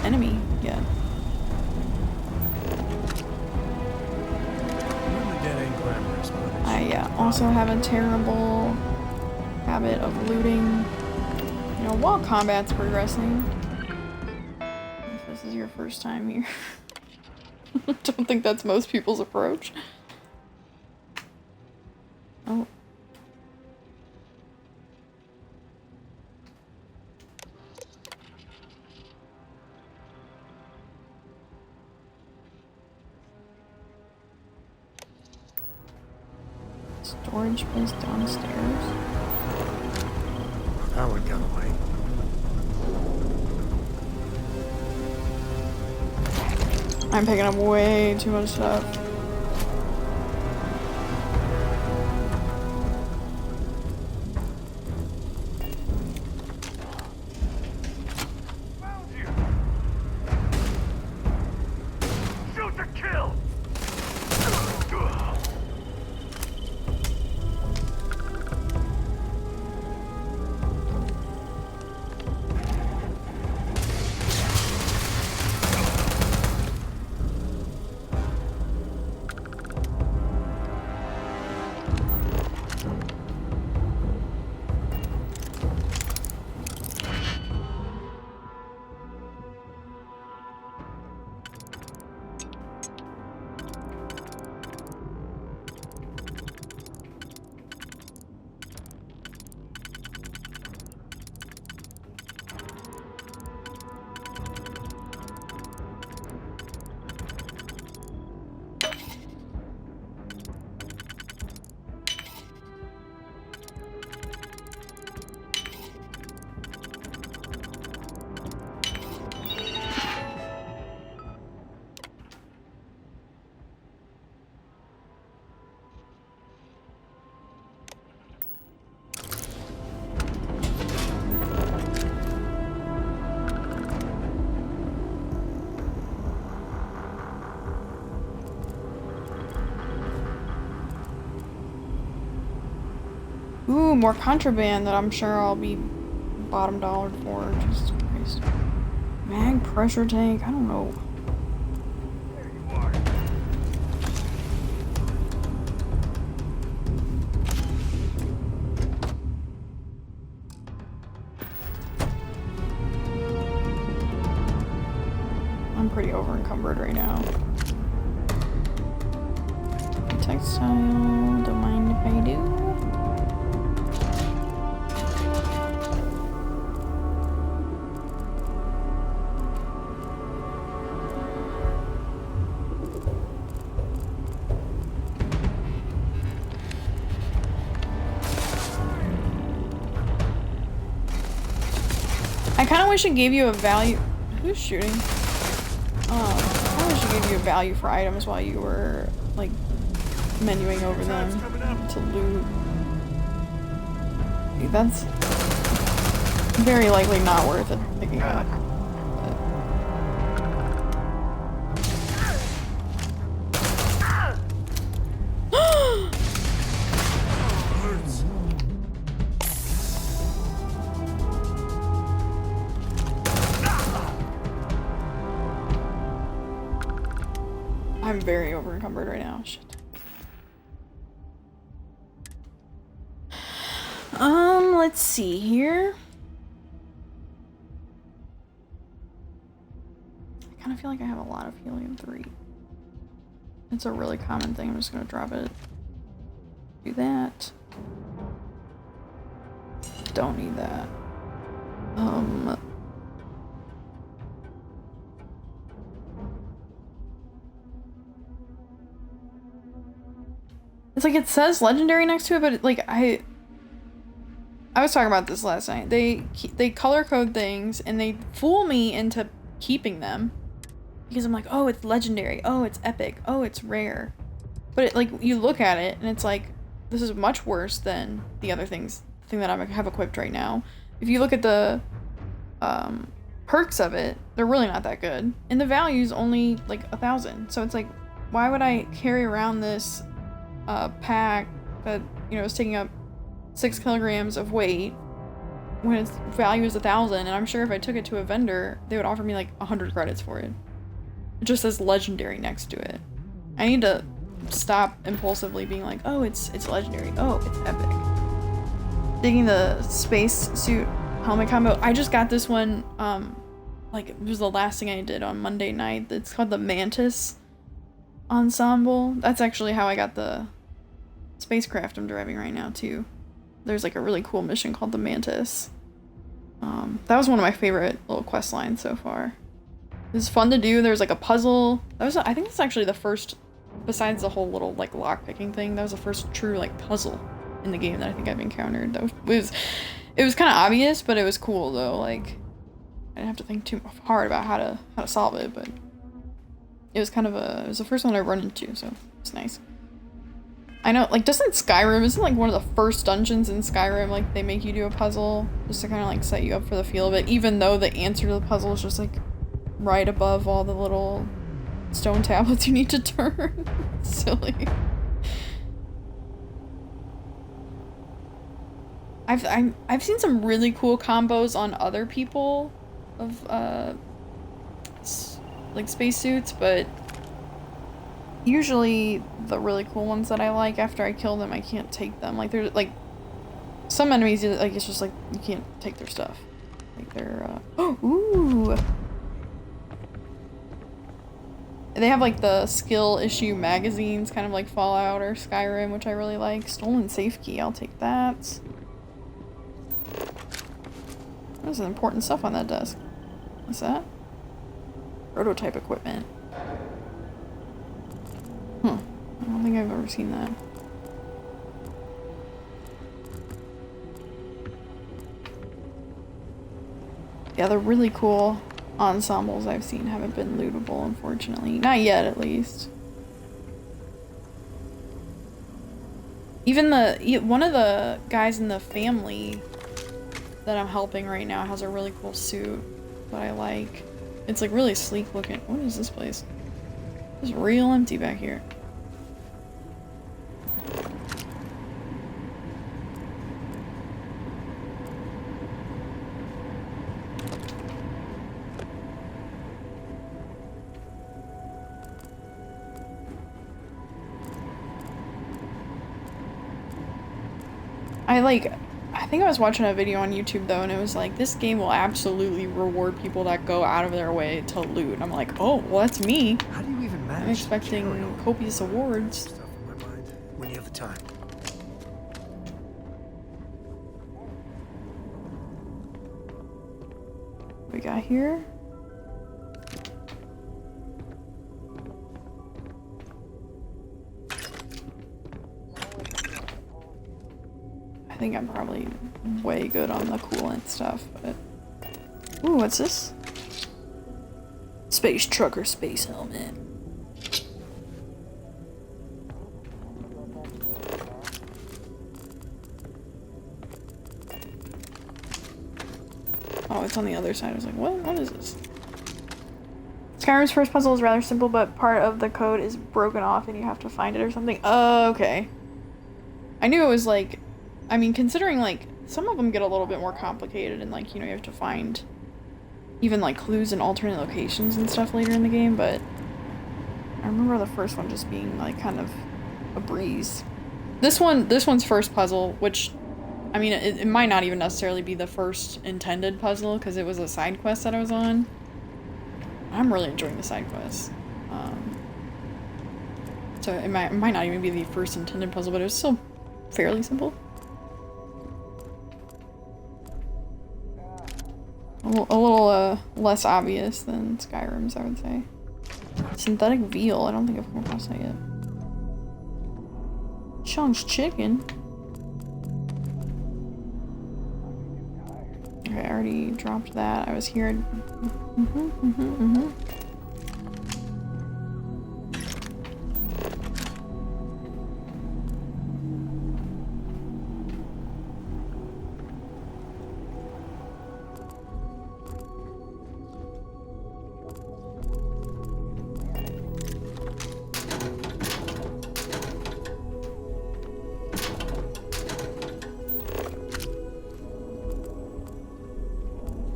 enemy yet. I also have a terrible habit of looting, you know, while combat's progressing. If this is your first time here. I don't think that's most people's approach. Oh. Storage place downstairs. That one got away. I'm picking up way too much stuff. Ooh, more contraband that I'm sure I'll be bottom dollar for. Jesus Christ. Mag pressure tank, I don't know. I'm pretty over encumbered right now. Textile, don't mind if I do. I kind of wish it gave you a value. Who's shooting? I wish it gave you a value for items while you were like menuing over them to loot. That's very likely not worth it picking up. I'm very over encumbered right now. Shit. Let's see here. I kind of feel like I have a lot of helium-3. It's a really common thing. I'm just gonna drop it. Do that. Don't need that. It's like it says legendary next to it, but like I was talking about this last night. They color code things and they fool me into keeping them because I'm like, oh, it's legendary. Oh, it's epic. Oh, it's rare. But it, like you look at it and it's like this is much worse than the other thing that I have equipped right now. If you look at the perks of it, they're really not that good, and the value's only like 1,000. So it's like, why would I carry around this pack that, you know, is taking up 6 kilograms of weight when its value is 1,000, and I'm sure if I took it to a vendor, they would offer me like 100 credits for it. It just says legendary next to it. I need to stop impulsively being like, oh, it's legendary. Oh, it's epic. Digging the space suit helmet combo. I just got this one, like it was the last thing I did on Monday night. It's called the Mantis Ensemble. That's actually how I got the spacecraft I'm driving right now too. There's like a really cool mission called the Mantis. That was one of my favorite little quest lines so far. It was fun to do. There's like a puzzle. I think that's actually the first, besides the whole little like lock picking thing, that was the first true like puzzle in the game that I think I've encountered. It was kind of obvious, but it was cool though. Like I didn't have to think too hard about how to solve it, but it was it was the first one I run into, so it's nice. I know, like, isn't like one of the first dungeons in Skyrim, like, they make you do a puzzle just to kind of, like, set you up for the feel of it, even though the answer to the puzzle is just, like, right above all the little stone tablets you need to turn. Silly. I've seen some really cool combos on other people of, like, spacesuits, but usually the really cool ones that I like, after I kill them, I can't take them. Like, there's, like, some enemies, like, it's just, like, you can't take their stuff. Like, they're, ooh! They have, like, the skill issue magazines, kind of like Fallout or Skyrim, which I really like. Stolen safe key, I'll take that. There's important stuff on that desk. What's that? Prototype equipment. I don't think I've ever seen that. Yeah, the really cool ensembles I've seen haven't been lootable, unfortunately. Not yet, at least. Even one of the guys in the family that I'm helping right now has a really cool suit that I like. It's like really sleek looking. What is this place? It's real empty back here. I think I was watching a video on YouTube though, and it was like, this game will absolutely reward people that go out of their way to loot. And I'm like, oh, well, that's me. How do you even manage? I'm expecting copious awards. Stuff in my mind when you have the time. What we got here? I think I'm probably way good on the coolant stuff, but... Ooh, what's this? Space trucker space helmet. Oh, it's on the other side. I was like, what? What is this? Skyrim's first puzzle is rather simple, but part of the code is broken off and you have to find it or something. Oh, okay. I knew it was like... I mean, considering, like, some of them get a little bit more complicated and, like, you know, you have to find even, like, clues in alternate locations and stuff later in the game, but I remember the first one just being, like, kind of a breeze. This one's first puzzle, which, I mean, it might not even necessarily be the first intended puzzle, because it was a side quest that I was on. I'm really enjoying the side quests. So it might not even be the first intended puzzle, but it was still fairly simple. A little less obvious than Skyrim's, I would say. Synthetic veal, I don't think I've come across that yet. Chung's chicken. Okay, I already dropped that. I was here.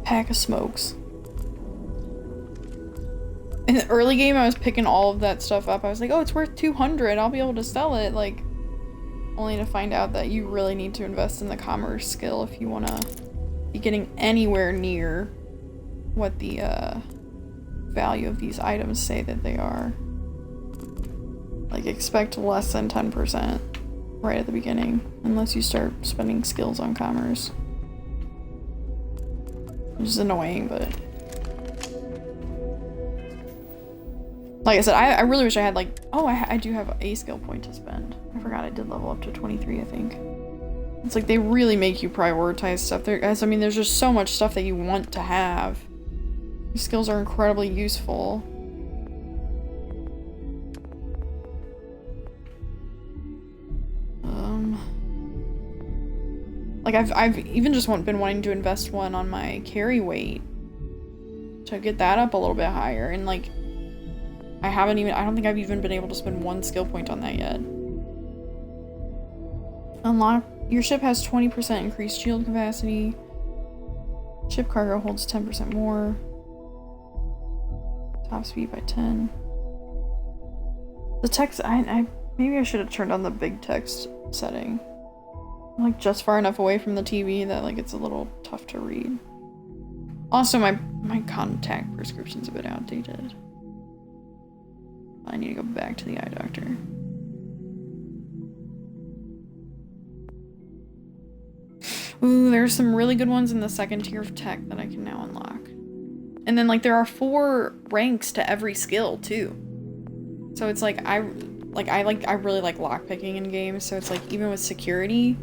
Pack of smokes. In the early game, I was picking all of that stuff up. I was like, oh, it's worth 200. I'll be able to sell it. Like, only to find out that you really need to invest in the commerce skill if you want to be getting anywhere near what the value of these items say that they are. Like, expect less than 10% right at the beginning, unless you start spending skills on commerce. Which is annoying, but... Like I said, I really wish I had, like... Oh, I do have a skill point to spend. I forgot I did level up to 23, I think. It's like, they really make you prioritize stuff. I mean, there's just so much stuff that you want to have. These skills are incredibly useful. Like, I've even just been wanting to invest one on my carry weight to get that up a little bit higher, and like, I don't think I've even been able to spend one skill point on that yet. Unlock, your ship has 20% increased shield capacity. Ship cargo holds 10% more. Top speed by 10. The text, maybe I should have turned on the big text setting. I'm like just far enough away from the TV that like it's a little tough to read. Also, my contact prescription's a bit outdated. I need to go back to the eye doctor. Ooh, there's some really good ones in the second tier of tech that I can now unlock. And then like there are 4 ranks to every skill too. So it's like I really like lockpicking in games, so it's like even with security,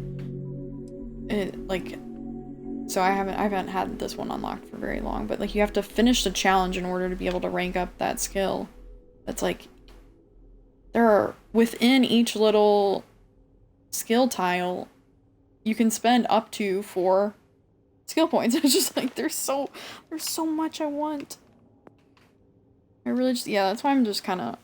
so I haven't had this one unlocked for very long, but like you have to finish the challenge in order to be able to rank up that skill. That's like, there are, within each little skill tile, you can spend up to 4 skill points. It's just like, there's so much I want. I really just, yeah, that's why I'm just kind of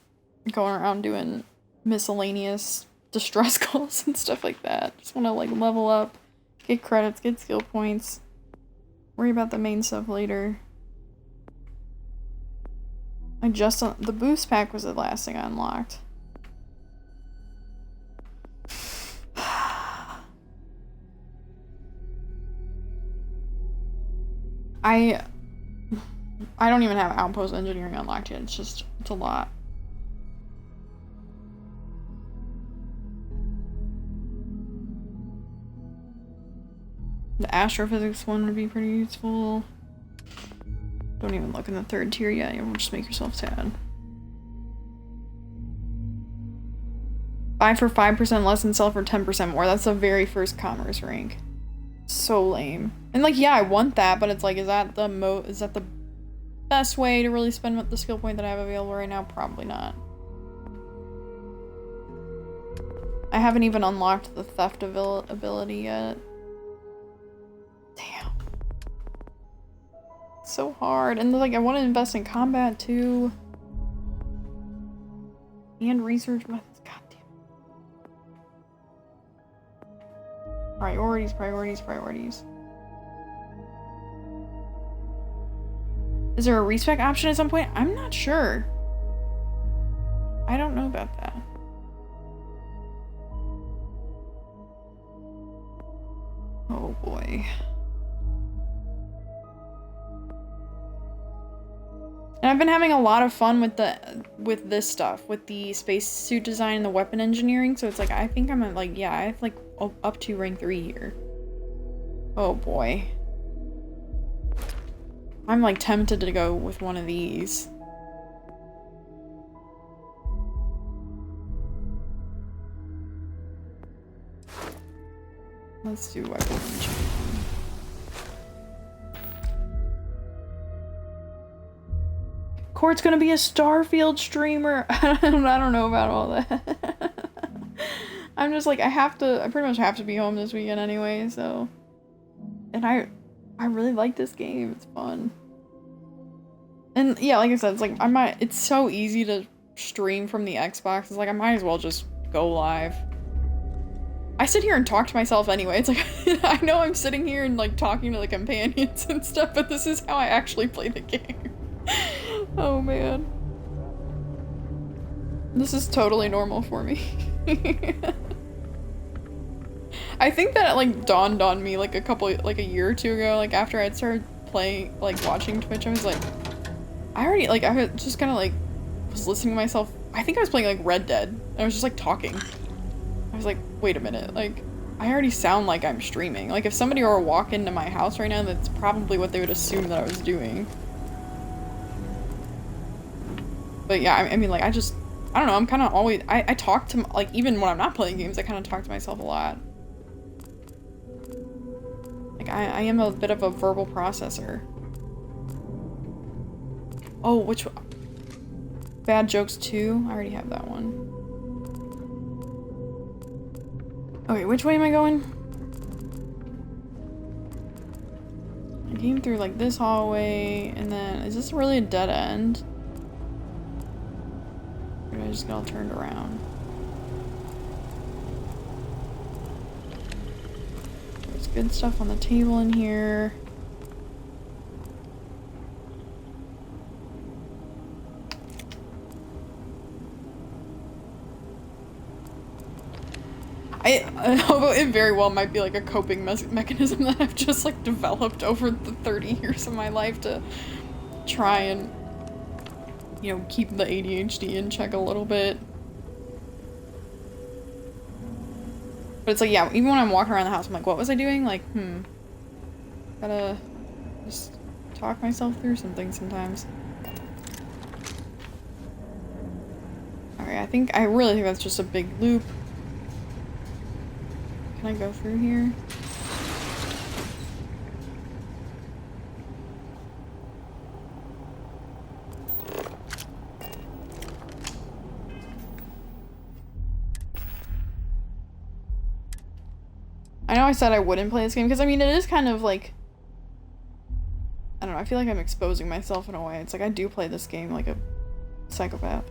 going around doing miscellaneous distress calls and stuff like that. Just want to like level up, get credits, get skill points, worry about the main stuff later. The boost pack was the last thing I unlocked. I don't even have outpost engineering unlocked yet. It's a lot. The astrophysics one would be pretty useful. Don't even look in the 3rd tier yet. You'll just make yourself sad. 5 for 5% less and sell for 10% more. That's the very first commerce rank. So lame. And like, yeah, I want that, but it's like, is that the best way to really spend the skill point that I have available right now? Probably not. I haven't even unlocked the theft ability yet. Damn. It's so hard. And like, I want to invest in combat too. And research methods. God damn. Priorities, priorities, priorities. Is there a respec option at some point? I'm not sure. I don't know about that. Oh boy. And I've been having a lot of fun with this stuff, with the spacesuit design and the weapon engineering. So it's like, I think I'm at like, yeah, I have like up to rank 3 here. Oh boy. I'm like tempted to go with one of these. Let's do weapon engineering. Court's gonna be a Starfield streamer. I don't know about all that. I'm just like, I pretty much have to be home this weekend anyway, so. And I really like this game. It's fun. And yeah, like I said, it's like, it's so easy to stream from the Xbox. It's like, I might as well just go live. I sit here and talk to myself anyway. It's like, I know I'm sitting here and like talking to the companions and stuff, but this is how I actually play the game. Oh man. This is totally normal for me. I think that it like dawned on me like a year or two ago, like after I'd started playing, like watching Twitch, I was like, I was just kind of like, was listening to myself. I think I was playing like Red Dead, and I was just like talking. I was like, wait a minute, like, I already sound like I'm streaming. Like if somebody were to walk into my house right now, that's probably what they would assume that I was doing. But yeah, I mean like, I don't know, I'm kind of always, I talk to, like, even when I'm not playing games, I kind of talk to myself a lot. Like, I am a bit of a verbal processor. Oh, which one? Bad Jokes 2? I already have that one. Okay, which way am I going? I came through, like, this hallway, and then, is this really a dead end? Or did I just get all turned around? There's good stuff on the table in here. Although it very well might be like a coping mechanism that I've just like developed over the 30 years of my life to try and, you know, keep the ADHD in check a little bit. But it's like, yeah, even when I'm walking around the house, I'm like, what was I doing? Like, gotta just talk myself through some things sometimes. Alright, I really think that's just a big loop. Can I go through here? I know I said I wouldn't play this game because I mean it is kind of like, I don't know, I feel like I'm exposing myself in a way. It's like I do play this game like a psychopath.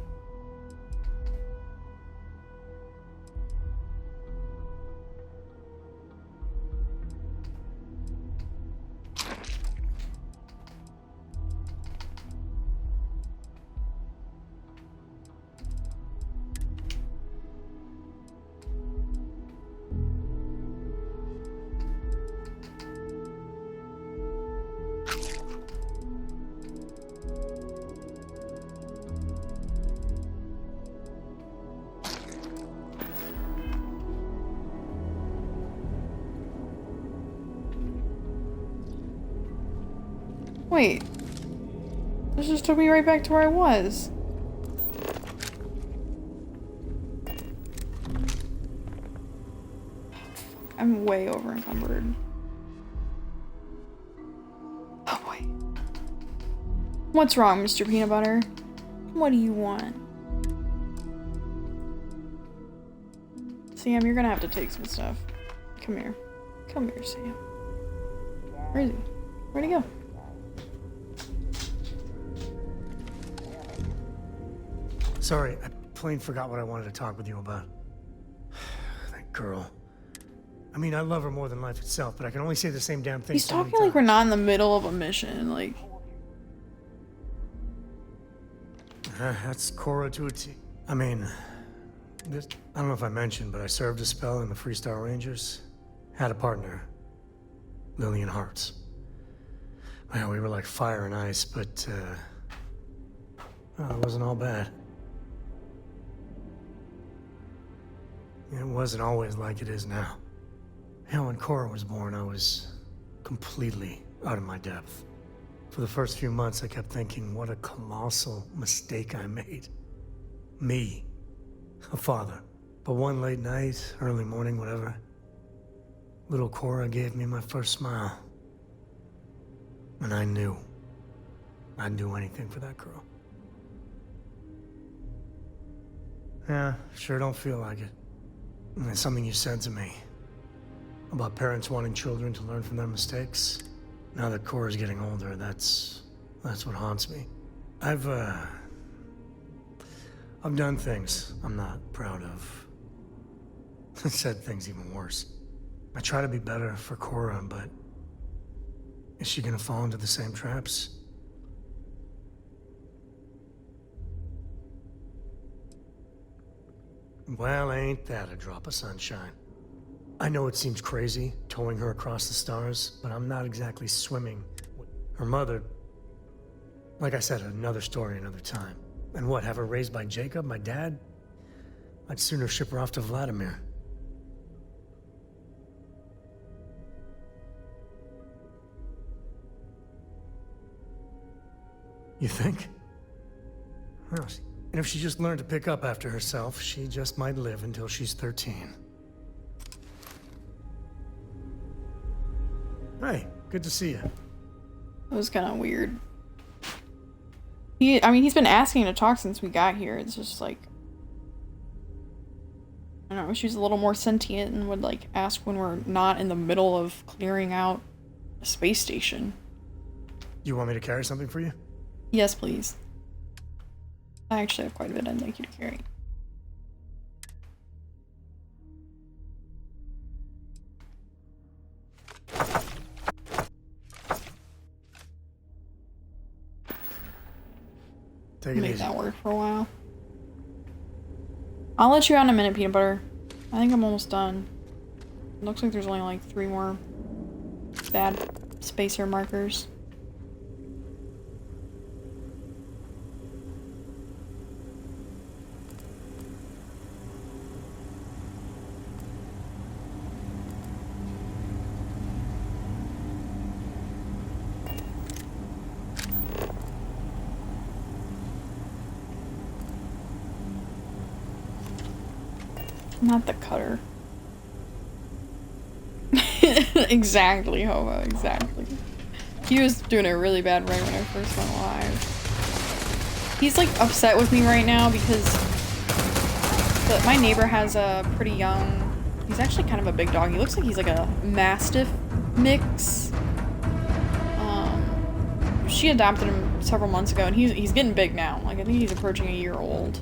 Wait. This just took me right back to where I was. I'm way over encumbered. Oh boy. What's wrong, Mr. Peanut Butter? What do you want? Sam, you're gonna have to take some stuff. Come here. Come here, Sam. Where is he? Where'd he go? Sorry, I plain forgot what I wanted to talk with you about. That girl. I mean, I love her more than life itself, but I can only say the same damn thing. He's so many talking like we're times. not in the middle of a mission, like... That's Cora to a T. I mean, this, I don't know if I mentioned, but I served a spell in the Freestar Rangers. Had a partner, Lillian Hartz. Well, we were like fire and ice, but well, it wasn't all bad. It wasn't always like it is now. Hell, when Cora was born, I was completely out of my depth. For the first few months, I kept thinking, what a colossal mistake I made. Me, a father. But one late night, early morning, whatever, little Cora gave me my first smile. And I knew I'd do anything for that girl. Yeah, sure don't feel like it. And it's something you said to me about parents wanting children to learn from their mistakes. Now that Cora's getting older, that's what haunts me. I've done things I'm not proud of. Said things even worse. I try to be better for Cora, but is she gonna fall into the same traps? Well, ain't that a drop of sunshine? I know it seems crazy, towing her across the stars, but I'm not exactly swimming. Her mother... Like I said, another story, another time. And what, have her raised by Jacob, my dad? I'd sooner ship her off to Vladimir. You think? Well, and if she just learned to pick up after herself, she just might live until she's 13. Hey, good to see you. That was kind of weird. I mean, he's been asking to talk since we got here. It's just like... I don't know, she's a little more sentient and would, like, ask when we're not in the middle of clearing out a space station. You want me to carry something for you? Yes, please. I actually have quite a bit I'd like you to carry. Take it Make easy. that work for a while. I'll let you out in a minute, Peanut Butter. I think I'm almost done. Looks like there's only like 3 more bad spacer markers. Not the cutter. Exactly, Hobo, exactly. He was doing it really bad right when I first went live. He's like upset with me right now because my neighbor has a pretty young, he's actually kind of a big dog. He looks like he's like a Mastiff mix. She adopted him several months ago and he's getting big now. Like I think he's approaching a year old.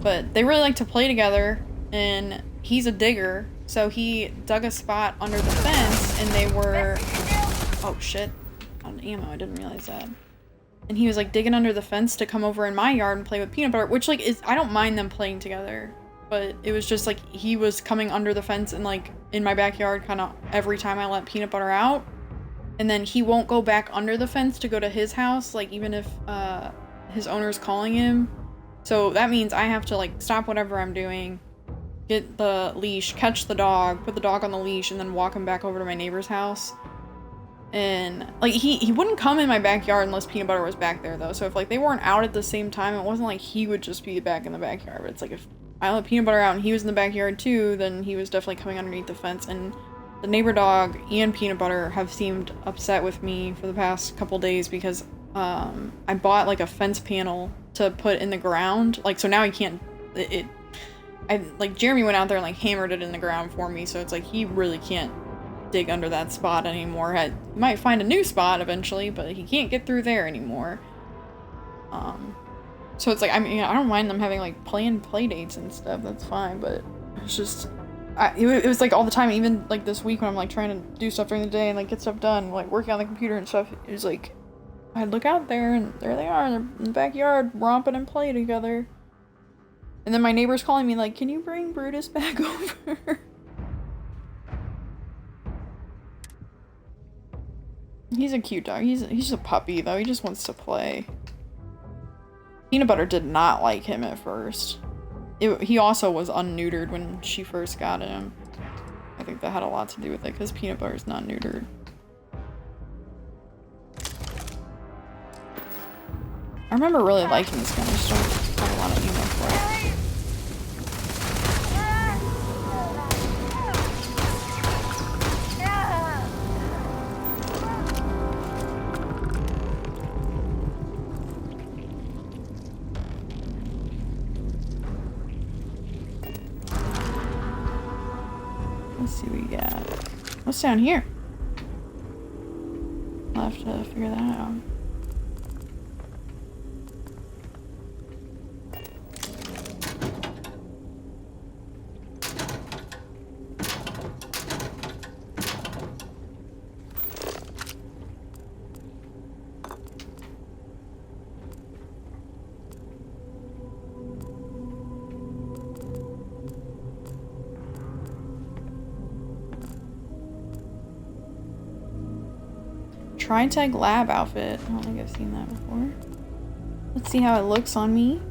But they really like to play together. And he's a digger, so he dug a spot under the fence, and they were... Oh, shit. On ammo, I didn't realize that. And he was, like, digging under the fence to come over in my yard and play with Peanut Butter, which, like, is... I don't mind them playing together, but it was just, like, he was coming under the fence and, like, in my backyard kind of every time I let Peanut Butter out. And then he won't go back under the fence to go to his house, like, even if, his owner's calling him. So that means I have to, like, stop whatever I'm doing, get the leash, catch the dog, put the dog on the leash, and then walk him back over to my neighbor's house. And like he wouldn't come in my backyard unless Peanut Butter was back there though. So if like they weren't out at the same time, it wasn't like he would just be back in the backyard. But it's like if I let Peanut Butter out and he was in the backyard too, then he was definitely coming underneath the fence. And the neighbor dog and Peanut Butter have seemed upset with me for the past couple days because I bought like a fence panel to put in the ground. Like so now he can't. Like Jeremy went out there and like hammered it in the ground for me. So it's like he really can't dig under that spot anymore. He might find a new spot eventually, but he can't get through there anymore. So it's like, I mean, I don't mind them having like play dates and stuff, that's fine, but it's just, it was like all the time, even like this week when I'm like trying to do stuff during the day and like get stuff done, like working on the computer and stuff, it was like, I'd look out there and there they are in the backyard romping and playing together. And then my neighbor's calling me like, can you bring Brutus back over? He's a cute dog. He's just a puppy though. He just wants to play. Peanut Butter did not like him at first. He also was unneutered when she first got him. I think that had a lot to do with it because Peanut Butter's not neutered. I remember really liking this game. I just don't have a lot of emo for it. Let's see what we got. What's down here? I'll have to figure that out. Tri-Tech Lab outfit. I don't think I've seen that before. Let's see how it looks on me.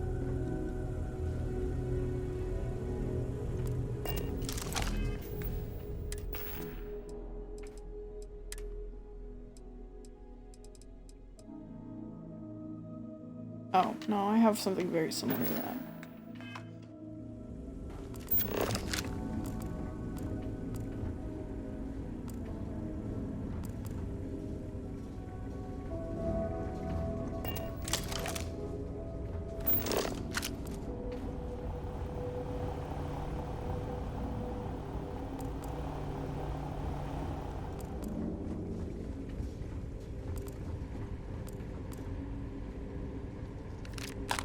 Oh, no, I have something very similar to that.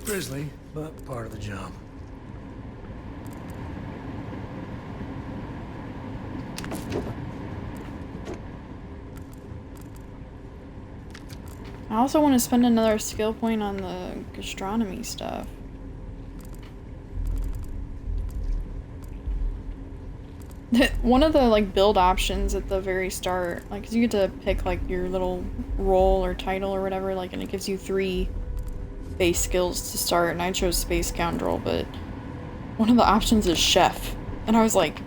Grisly, but part of the job. I also want to spend another skill point on the gastronomy stuff. One of the like build options at the very start, like, 'cause you get to pick like your little role or title or whatever, like, and it gives you 3 base skills to start, and I chose Space Scoundrel, but one of the options is Chef. And I was like,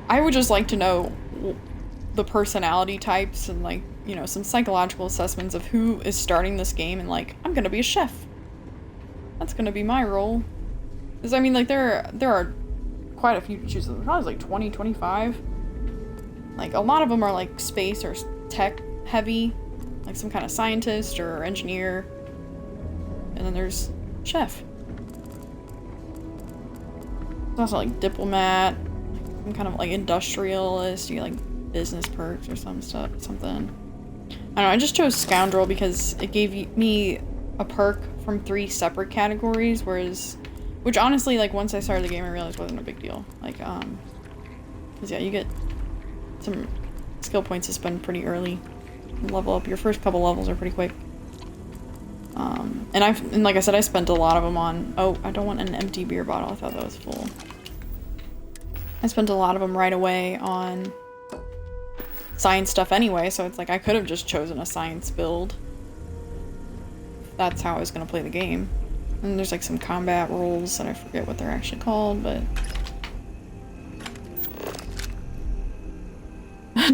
I would just like to know the personality types and like, you know, some psychological assessments of who is starting this game and like, I'm gonna be a chef. That's gonna be my role. Because I mean, like, there are quite a few to choose from. Probably like 20, 25. Like, a lot of them are like space or tech heavy, like some kind of scientist or engineer. And then there's chef. There's also like diplomat, some kind of like industrialist, you get like business perks or some stuff, something. I don't know, I just chose Scoundrel because it gave me a perk from 3 separate categories, which honestly, like, once I started the game I realized wasn't a big deal. Like, cause yeah, you get some skill points to spend pretty early. Level up, your first couple levels are pretty quick. And like I said, I spent a lot of them on, oh, I don't want an empty beer bottle, I thought that was full. I spent a lot of them right away on science stuff anyway, so it's like I could have just chosen a science build. That's how I was gonna play the game. And there's like some combat rules that I forget what they're actually called, but...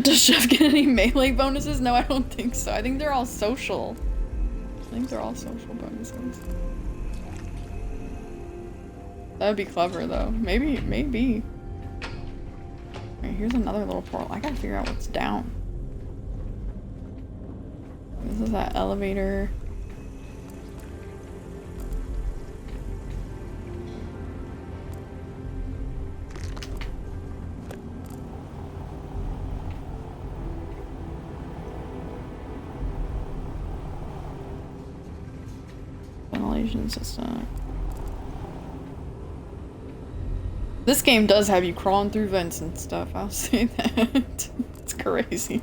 Does Does Chef get any melee bonuses? No, I don't think so. I think they're all social. I think they're all social bonuses. That would be clever though. Maybe. Alright, here's another little portal. I gotta figure out what's down. This is that elevator. Ventilation system. This game does have you crawling through vents and stuff, I'll say that. It's crazy.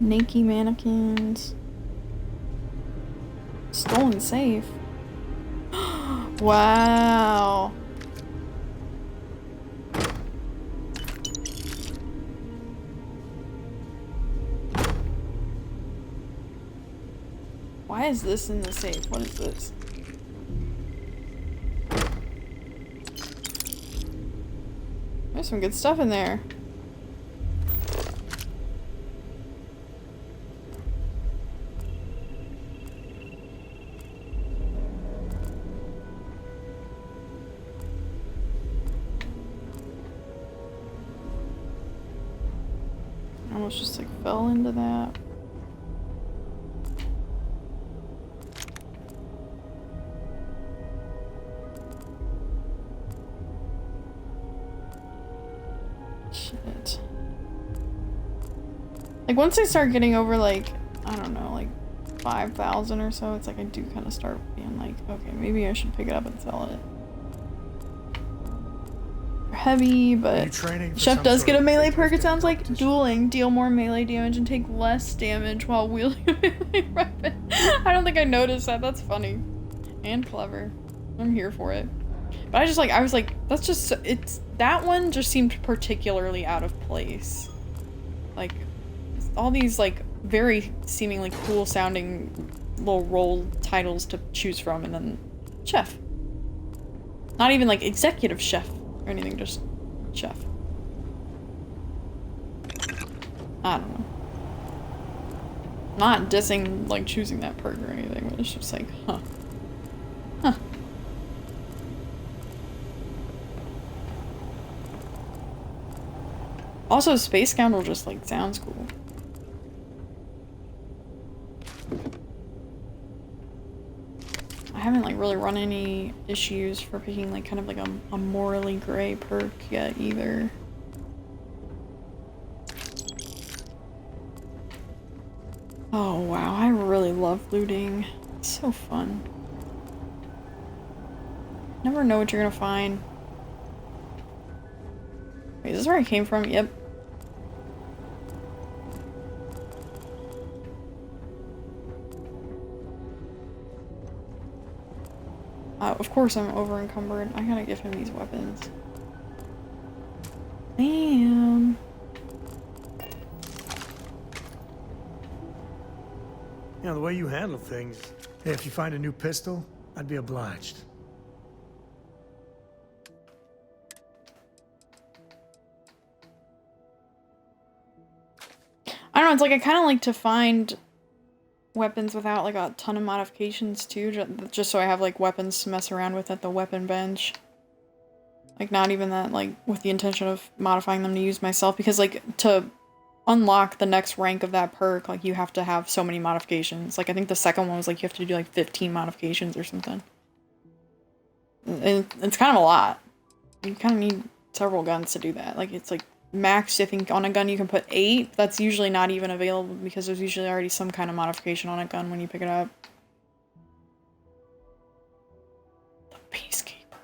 Naked mannequins. Stolen safe. Wow. Why is this in the safe? What is this? There's some good stuff in there. I almost just like fell into that. Shit. Like once I start getting over like, I don't know, like 5,000 or so, it's like I do kind of start being like, okay, maybe I should pick it up and sell it. Heavy, but Chef does get a melee perk, it sounds like. Dueling. Deal more melee damage and take less damage while wielding a melee weapon. I don't think I noticed that. That's funny. And clever. I'm here for it. But I was like, that's just, that one just seemed particularly out of place. Like, all these like very seemingly cool sounding little role titles to choose from, and then Chef. Not even like executive chef or anything, just Chef. I don't know. Not dissing like choosing that perk or anything, but it's just like, huh. Huh. Also, Space Scoundrel just like sounds cool. I haven't like really run any issues for picking like kind of like a morally gray perk yet either. Oh wow, I really love looting. It's so fun. Never know what you're gonna find. Wait, is this where I came from? Yep. Of course I'm over encumbered. I gotta give him these weapons. Damn. You know, the way you handle things. Hey, if you find a new pistol, I'd be obliged. I don't know, it's like I kind of like to find weapons without like a ton of modifications too, just so I have like weapons to mess around with at the weapon bench. Like not even that, like with the intention of modifying them to use myself, because like to unlock the next rank of that perk, like you have to have so many modifications. Like I think the second one was like you have to do like 15 modifications or something. And it's kind of a lot. You kind of need several guns to do that. Like it's like max, I think on a gun you can put 8. That's usually not even available because there's usually already some kind of modification on a gun when you pick it up. The Peacekeeper.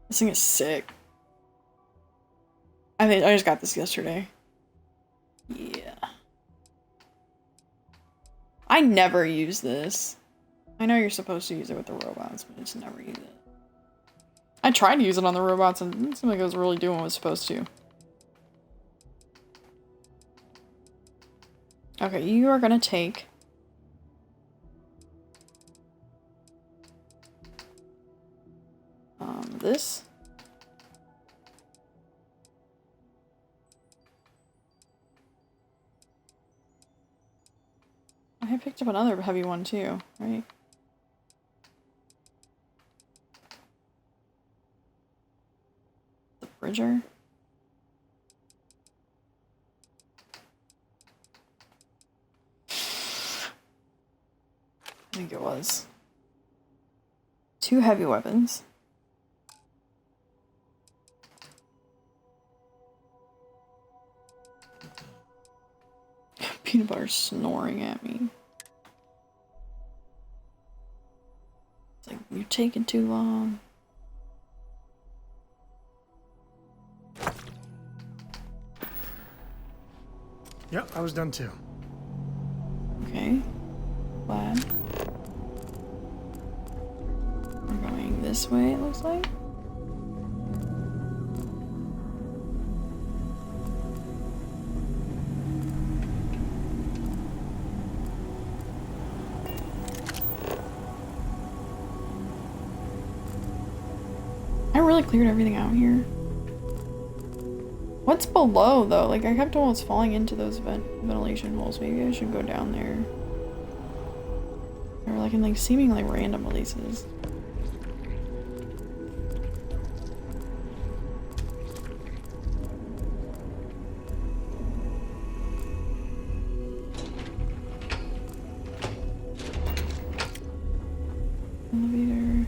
This thing is sick. I just got this yesterday. Yeah. I never use this. I know you're supposed to use it with the robots, but I just never use it. I tried to use it on the robots and it didn't seem like it was really doing what it was supposed to. Okay, you are gonna take this. I picked up another heavy one too, right? The Bridger. I think it was. 2 heavy weapons. Peanut butter snoring at me. It's like, you're taking too long. Yep, I was done too. Okay. Glad. We're going this way, it looks like. I really cleared everything out here. What's below though? Like I kept almost falling into those ventilation holes. Maybe I should go down there. They were like in like seemingly random places. Elevator.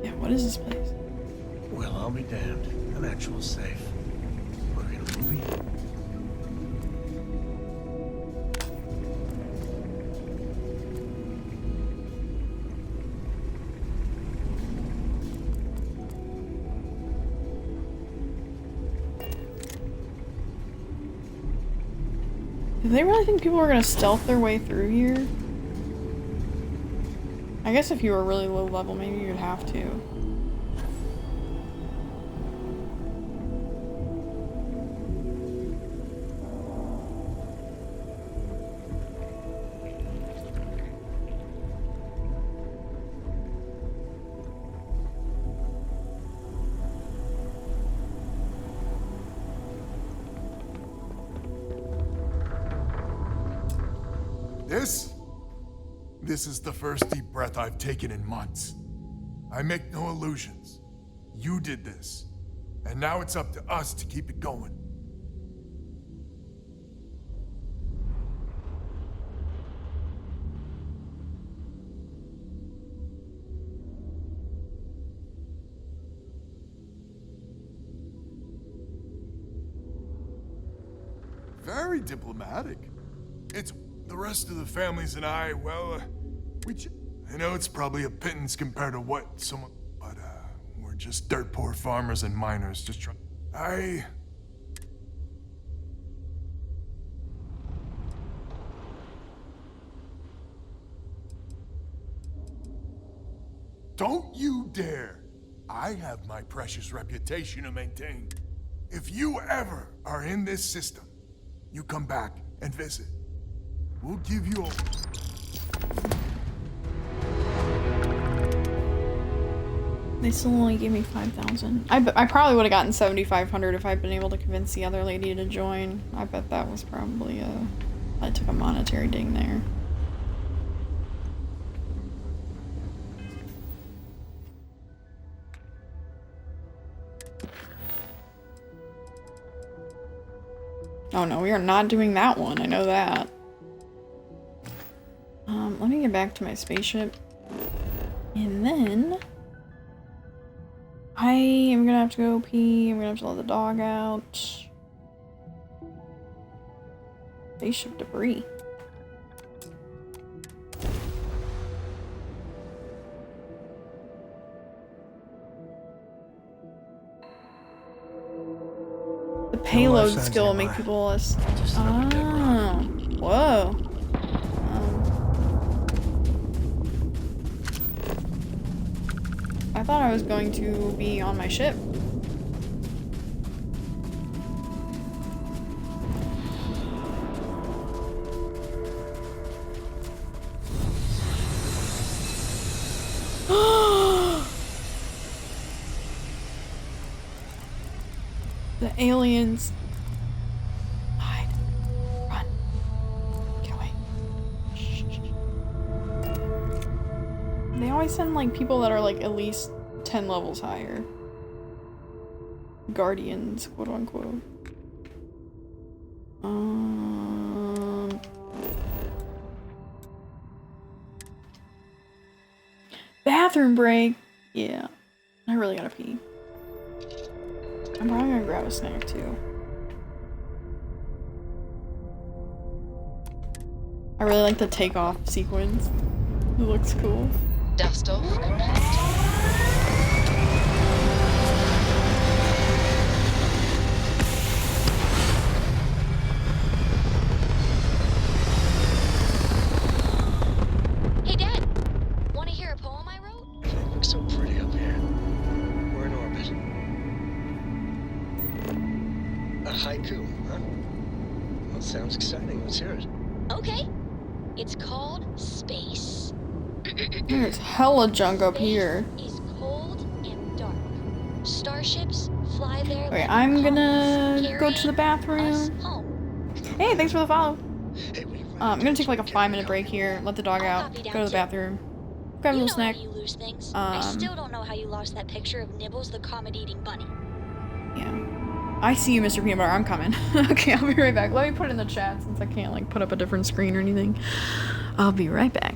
Yeah, what is this place? Well, I'll be damned. An actual safe. We're in a movie. Do they really think people are gonna stealth their way through here? I guess if you were really low level, maybe you'd have to. This is the first deep breath I've taken in months. I make no illusions. You did this, and now it's up to us to keep it going. Very diplomatic. It's the rest of the families and I, well, I know it's probably a pittance compared to what someone, but we're just dirt poor farmers and miners just trying. Don't you dare! I have my precious reputation to maintain. If you ever are in this system, you come back and visit. We'll give you a... They still only gave me 5,000. I probably would have gotten 7,500 if I'd been able to convince the other lady to join. I bet that was probably I took a monetary ding there. Oh no, we are not doing that one. I know that. Let me get back to my spaceship. And then I am gonna have to go pee. I'm gonna have to let the dog out. Spaceship debris. The payload skill will make people less. Oh, whoa. thought I was going to be on my ship. The aliens. Hide. Run. Get away. Shh. They always send like people that are like at least 10 levels higher. Guardians, quote unquote. Bathroom break. Yeah. I really gotta pee. I'm probably gonna grab a snack too. I really like the takeoff sequence. It looks cool. Dust off complete. Hey, Dad. Want to hear a poem I wrote? It looks so pretty up here. We're in orbit. A haiku, huh? Well, sounds exciting. Let's hear it. Okay. It's called Space. There's hella junk up here. It's cold and dark. Starships fly there. Okay, like I'm gonna carrying go to the us bathroom. home. Hey, thanks for the follow. I'm gonna take like a 5-minute break here, let the dog out, copy go down to the too. bathroom, grab a You little know how snack. you lose things. I still don't know how you lost that picture of Nibbles the comet-eating bunny. Yeah. I see you, Mr. Peanut Butter. I'm coming. Okay, I'll be right back. Let me put it in the chat since I can't like put up a different screen or anything. I'll be right back.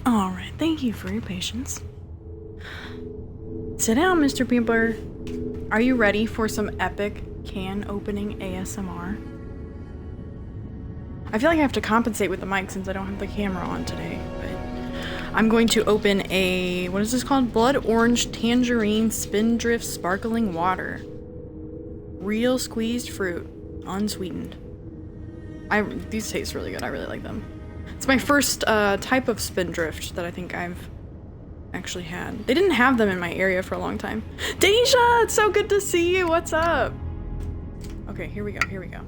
Alright, thank you for your patience. Sit down, Mr. Peeper. Are you ready for some epic can opening ASMR? I feel like I have to compensate with the mic since I don't have the camera on today, but I'm going to open a, what is this called? Blood Orange Tangerine Spindrift Sparkling Water. Real squeezed fruit, unsweetened. These taste really good, I really like them. It's my first type of Spindrift that I think I've actually had. They didn't have them in my area for a long time. Deja, it's so good to see you, what's up? Okay, here we go, here we go.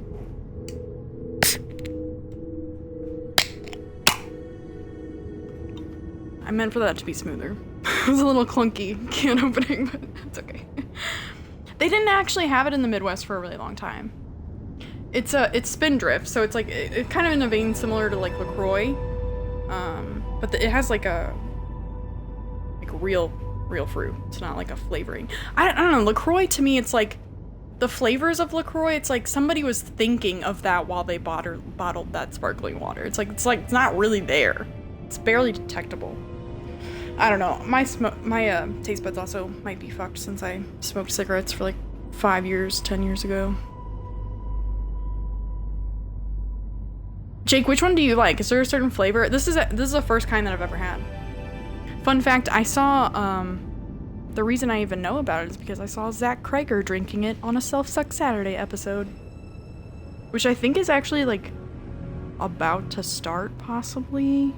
I meant for that to be smoother. It was a little clunky can opening, but it's okay. They didn't actually have it in the Midwest for a really long time. It's Spindrift, so it's like it's kind of in a vein similar to like LaCroix, but it has like a real fruit. It's not like a flavoring. I don't know. LaCroix to me, it's like the flavors of LaCroix. It's like somebody was thinking of that while they bottled that sparkling water. It's like it's not really there. It's barely detectable. I don't know. My taste buds also might be fucked since I smoked cigarettes for like 5 years, 10 years ago. Jake, which one do you like? Is there a certain flavor? This is the first kind that I've ever had. Fun fact, I saw, the reason I even know about it is because I saw Zach Krager drinking it on a Self-Suck Saturday episode. Which I think is actually, like, about to start, possibly?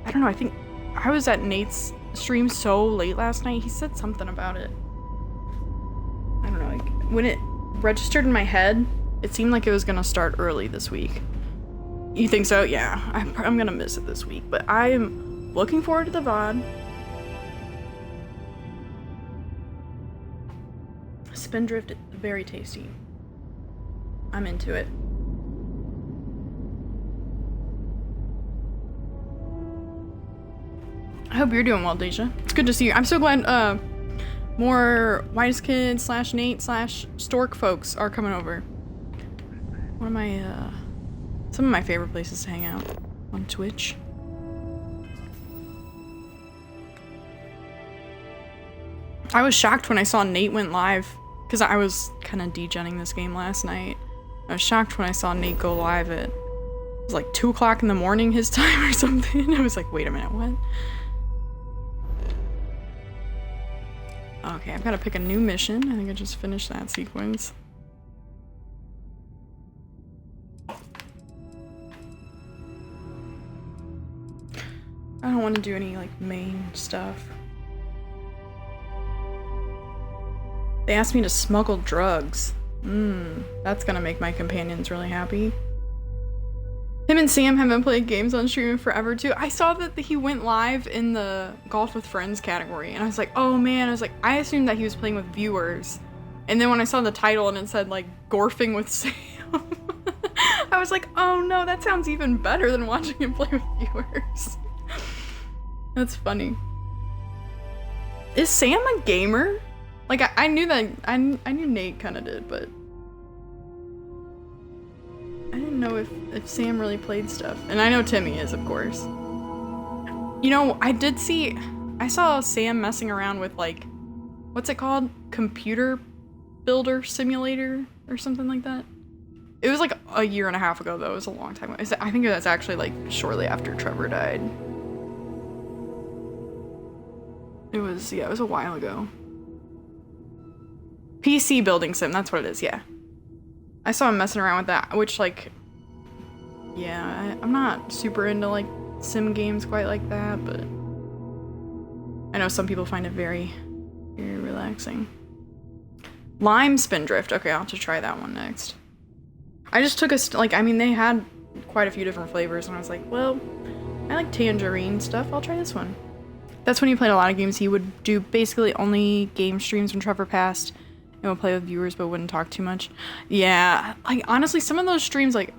I don't know, I think I was at Nate's stream so late last night, he said something about it. I don't know, like, when it registered in my head, it seemed like it was gonna start early this week. You think so? Yeah, I'm gonna miss it this week, but I'm looking forward to the VOD. Spindrift, very tasty. I'm into it. I hope you're doing well, Deja. It's good to see you. I'm so glad more Whitest Kid / Nate / Stork folks are coming over. One of my some of my favorite places to hang out on Twitch. I was shocked when I saw Nate went live because I was kind of degenning this game last night. I was shocked when I saw Nate go live at, it was like 2 o'clock in the morning his time or something. I was like, wait a minute, what? Okay, I've got to pick a new mission. I think I just finished that sequence. I don't want to do any, like, main stuff. They asked me to smuggle drugs. That's gonna make my companions really happy. Him and Sam haven't played games on stream in forever too. I saw that he went live in the Golf with Friends category, and I was like, oh man, I assumed that he was playing with viewers. And then when I saw the title and it said like, Gorfing with Sam, I was like, oh no, that sounds even better than watching him play with viewers. That's funny. Is Sam a gamer? Like, I knew that, I knew Nate kinda did, but I didn't know if Sam really played stuff. And I know Timmy is, of course. You know, I saw Sam messing around with, like, what's it called? Computer Builder Simulator or something like that. It was like a year and a half ago, though. It was a long time ago. I think it was actually, like, shortly after Trevor died. It was a while ago. PC Building Sim, that's what it is, yeah. I saw him messing around with that, which, like, yeah, I'm not super into, like, sim games quite like that, but I know some people find it very, very relaxing. Lime Spindrift. Okay, I'll have to try that one next. I just took I mean, they had quite a few different flavors, and I was like, well, I like tangerine stuff, I'll try this one. That's when he played a lot of games. He would do basically only game streams when Trevor passed, and would play with viewers but wouldn't talk too much. Yeah, like, honestly, some of those streams, like,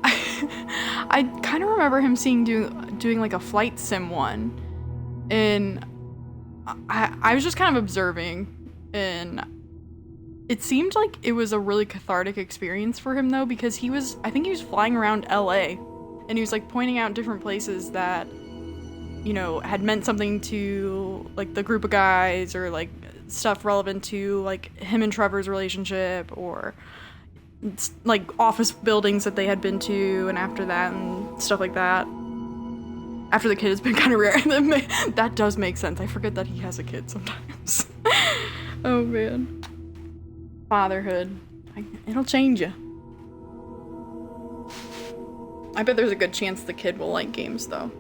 I kind of remember him doing like a flight sim one, and I was just kind of observing, and it seemed like it was a really cathartic experience for him though, because I think he was flying around LA, and he was like pointing out different places that you know, had meant something to like the group of guys, or like stuff relevant to like him and Trevor's relationship, or like office buildings that they had been to, and after that and stuff like that. After the kid has been kind of rare. That does make sense. I forget that he has a kid sometimes. Oh man. Fatherhood. It'll change you. I bet there's a good chance the kid will like games though.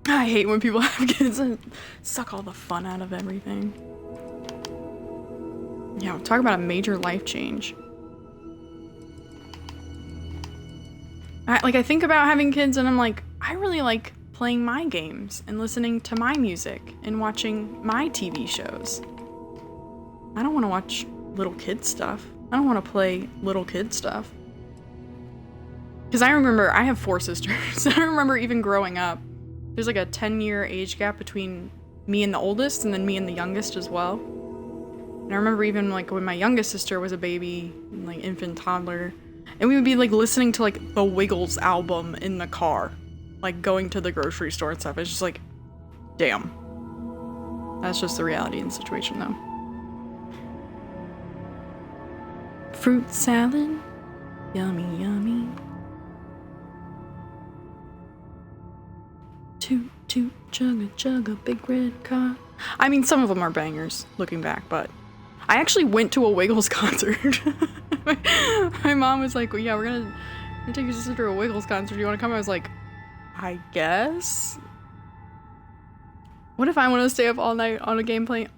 I hate when people have kids and suck all the fun out of everything. Yeah, talk about a major life change. I think about having kids and I'm like, I really like playing my games and listening to my music and watching my TV shows. I don't want to watch little kid stuff. I don't want to play little kid stuff. Because I remember, I have 4 sisters. I remember even growing up, there's like a 10-year age gap between me and the oldest and then me and the youngest as well. And I remember even like when my youngest sister was a baby, like infant toddler, and we would be like listening to like the Wiggles album in the car, like going to the grocery store and stuff. It's just like, damn. That's just the reality in the situation though. Fruit salad, yummy, yummy. Toot, toot, chugga, chugga, big red car. I mean, some of them are bangers, looking back, but I actually went to a Wiggles concert. My mom was like, well, yeah, we're gonna take your sister to a Wiggles concert. Do you want to come? I was like, I guess. What if I want to stay up all night on a game playing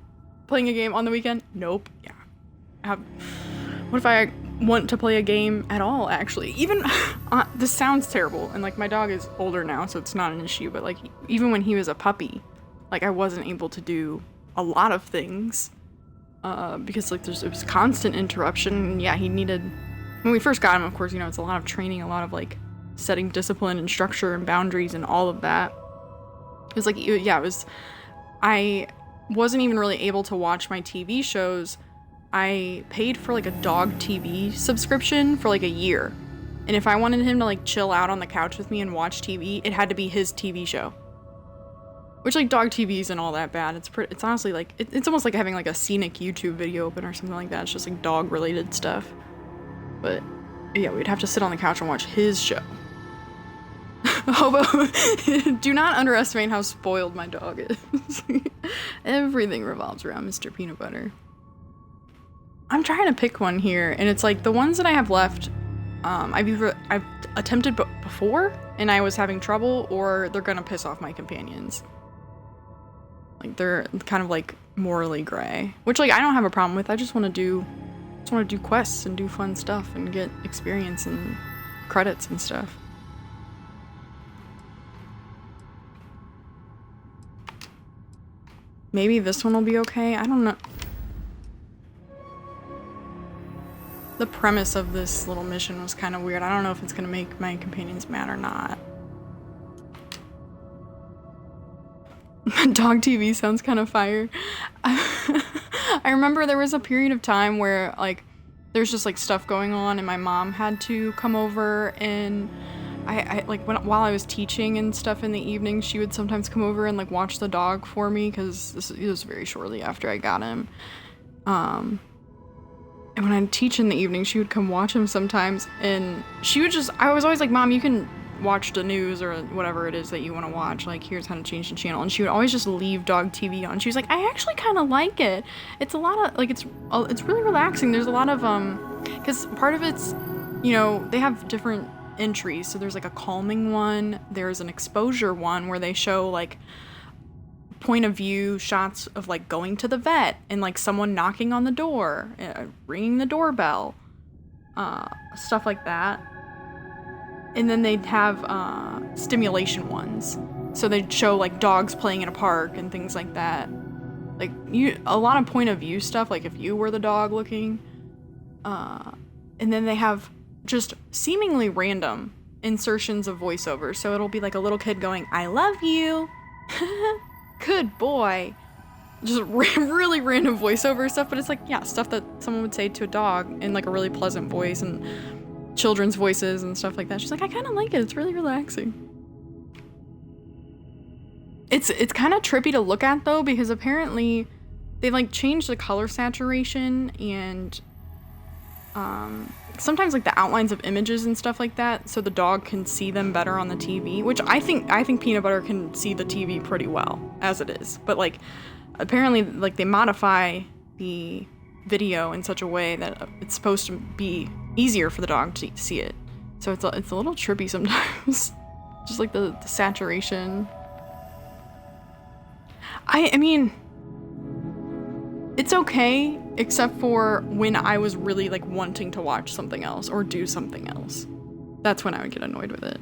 a game on the weekend? Nope. Yeah. What if I want to play a game at all, actually? Even, this sounds terrible, and like my dog is older now, so it's not an issue, but like even when he was a puppy, like I wasn't able to do a lot of things because like it was constant interruption. And yeah, he needed, when we first got him, of course, you know, it's a lot of training, a lot of like setting discipline and structure and boundaries and all of that. It was like, yeah, it was, I wasn't even really able to watch my TV shows. I paid for like a dog TV subscription for like a year. And if I wanted him to like chill out on the couch with me and watch TV, it had to be his TV show. Which like dog TV isn't all that bad. It's honestly like, it's almost like having like a scenic YouTube video open or something like that. It's just like dog related stuff. But yeah, we'd have to sit on the couch and watch his show. Hobo, do not underestimate how spoiled my dog is. Everything revolves around Mr. Peanut Butter. I'm trying to pick one here, and it's like the ones that I have left, I've attempted before, and I was having trouble, or they're gonna piss off my companions. Like they're kind of like morally gray, which like I don't have a problem with. I just want to do quests and do fun stuff and get experience and credits and stuff. Maybe this one will be okay. I don't know. The premise of this little mission was kind of weird. I don't know if it's gonna make my companions mad or not. Dog TV sounds kind of fire. I remember there was a period of time where like there's just like stuff going on and my mom had to come over, and I like while I was teaching and stuff in the evening, she would sometimes come over and like watch the dog for me, because it was very shortly after I got him. And when I'd teach in the evening, she would come watch him sometimes, and I was always like, Mom, you can watch the news or whatever it is that you want to watch, like here's how to change the channel. And she would always just leave dog TV on. She was like, I actually kind of like it. It's a lot of like, it's really relaxing. There's a lot of because part of it's, you know, they have different entries. So there's like a calming one, there's an exposure one where they show like point of view shots of like going to the vet and like someone knocking on the door, ringing the doorbell, stuff like that. And then they'd have stimulation ones, so they'd show like dogs playing in a park and things like that. Like a lot of point of view stuff, like if you were the dog looking. And then they have just seemingly random insertions of voiceover, so it'll be like a little kid going, I love you. Good boy. Just really random voiceover stuff, but it's like, yeah, stuff that someone would say to a dog in like a really pleasant voice. And children's voices and stuff like that. She's like, I kind of like it. It's really relaxing. It's kind of trippy to look at though, because apparently they like changed the color saturation and sometimes like the outlines of images and stuff like that, so the dog can see them better on the TV, which I think Peanut Butter can see the TV pretty well as it is. But like apparently like they modify the video in such a way that it's supposed to be easier for the dog to see it. So it's a little trippy sometimes. Just like the saturation. I mean, it's okay, except for when I was really like wanting to watch something else or do something else. That's when I would get annoyed with it.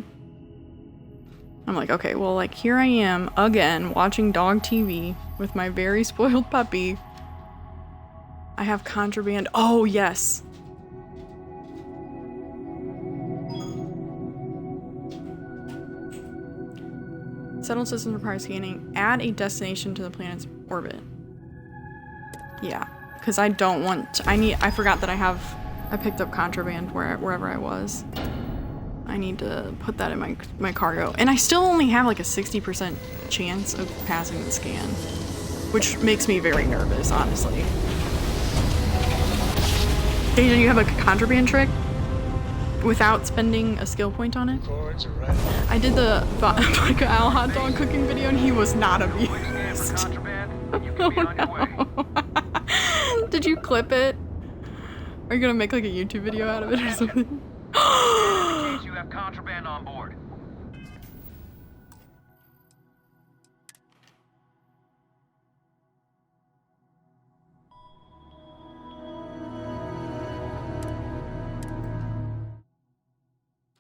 I'm like, okay, well, like here I am again watching dog TV with my very spoiled puppy. I have contraband. Oh, yes. Settled systems require scanning. Add a destination to the planet's orbit. Yeah, because I don't want to, I forgot that I picked up contraband wherever I was. I need to put that in my cargo. And I still only have like a 60% chance of passing the scan, which makes me very nervous, honestly. Deja, you have a contraband trick without spending a skill point on it? I did the vodka Al hot dog cooking video and he was not amused. Oh, no. Did you clip it? Are you gonna make like a YouTube video out of it or something? Indicates you have contraband on board.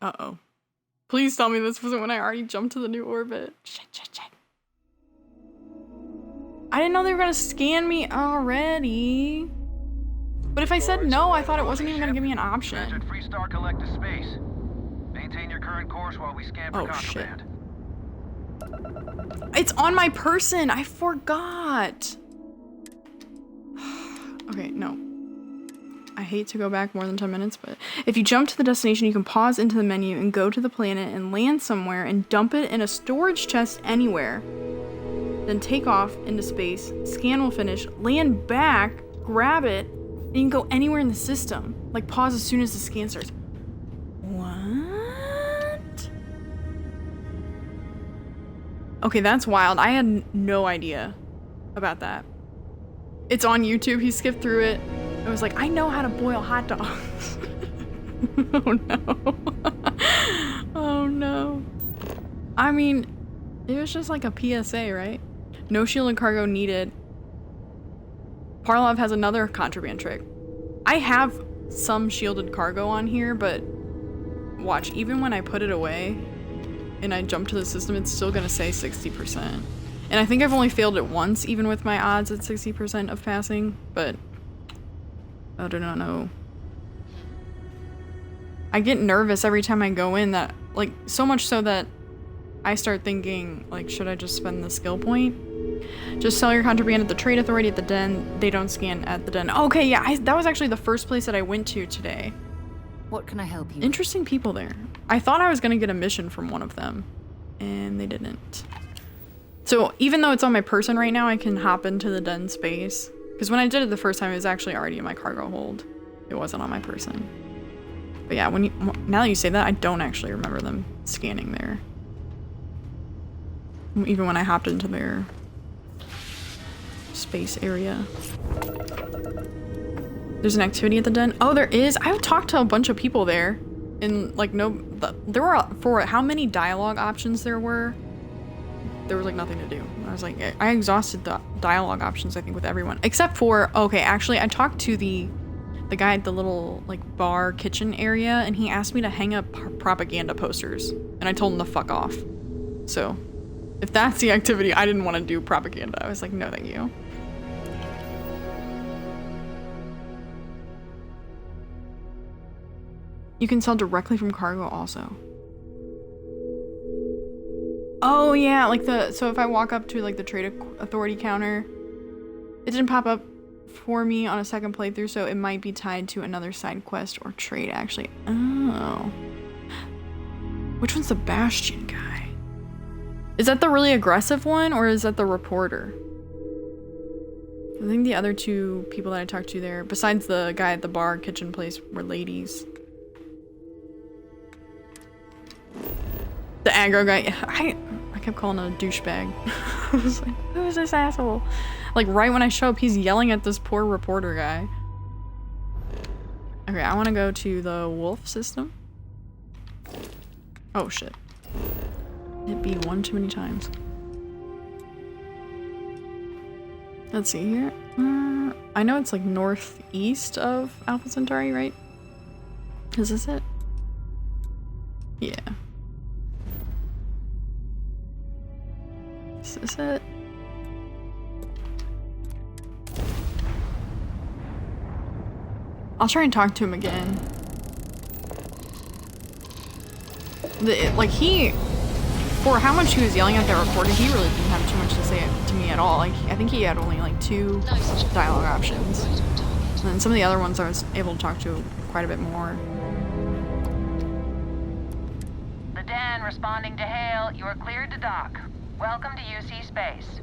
Uh-oh. Please tell me this wasn't when I already jumped to the new orbit. Shit. I didn't know they were gonna scan me already. But if I said no, I thought it wasn't even gonna give me an option. Transit Freestar collective space. Maintain your current course while we scan for contraband. Shit. It's on my person. I forgot. Okay, no. I hate to go back more than 10 minutes, but if you jump to the destination, you can pause into the menu and go to the planet and land somewhere and dump it in a storage chest anywhere. Then take off into space, scan will finish, land back, grab it, and you can go anywhere in the system. Like pause as soon as the scan starts. What? Okay, that's wild. I had no idea about that. It's on YouTube. He skipped through it. I was like, I know how to boil hot dogs. Oh no. Oh no. I mean, it was just like a PSA, right? No shielded cargo needed. Parlov has another contraband trick. I have some shielded cargo on here, but watch, even when I put it away and I jump to the system, it's still gonna say 60%. And I think I've only failed it once, even with my odds at 60% of passing, but I do not know. I get nervous every time I go in, that, like, so much so that I start thinking, like, should I just spend the skill point? Just sell your contraband at the trade authority at the den. They don't scan at the den. Okay, yeah, that was actually the first place that I went to today. What can I help you? Interesting people there. I thought I was gonna get a mission from one of them, and they didn't. So even though it's on my person right now, I can hop into the den space. Because when I did it the first time, it was actually already in my cargo hold. It wasn't on my person. But yeah, now that you say that, I don't actually remember them scanning there. Even when I hopped into their space area. There's an activity at the den. Oh, there is. I've talked to a bunch of people there. And like, there were, for how many dialogue options there was like nothing to do. I was like, I exhausted the dialogue options, I think, with everyone. Except for, okay, actually, I talked to the guy at the little, like, bar kitchen area, and he asked me to hang up propaganda posters. And I told him to fuck off. So, if that's the activity, I didn't want to do propaganda. I was like, no, thank you. You can sell directly from cargo also. Oh yeah, like so if I walk up to like the trade authority counter, it didn't pop up for me on a second playthrough, so it might be tied to another side quest or trait, actually. Oh. Which one's the Bastion guy? Is that the really aggressive one, or is that the reporter? I think the other two people that I talked to there, besides the guy at the bar kitchen place, were ladies. The aggro guy, I kept calling him a douchebag. I was like, who is this asshole? Like, right when I show up, he's yelling at this poor reporter guy. Okay, I want to go to the wolf system. Oh, shit. Hit B one too many times. Let's see here. I know it's like northeast of Alpha Centauri, right? Is this it? Yeah. Is this it? I'll try and talk to him again. For how much he was yelling at that reporter, he really didn't have too much to say to me at all. Like, I think he had only like 2 dialogue options. And then some of the other ones I was able to talk to quite a bit more. The Den responding to hail. You are cleared to dock. Welcome to UC space.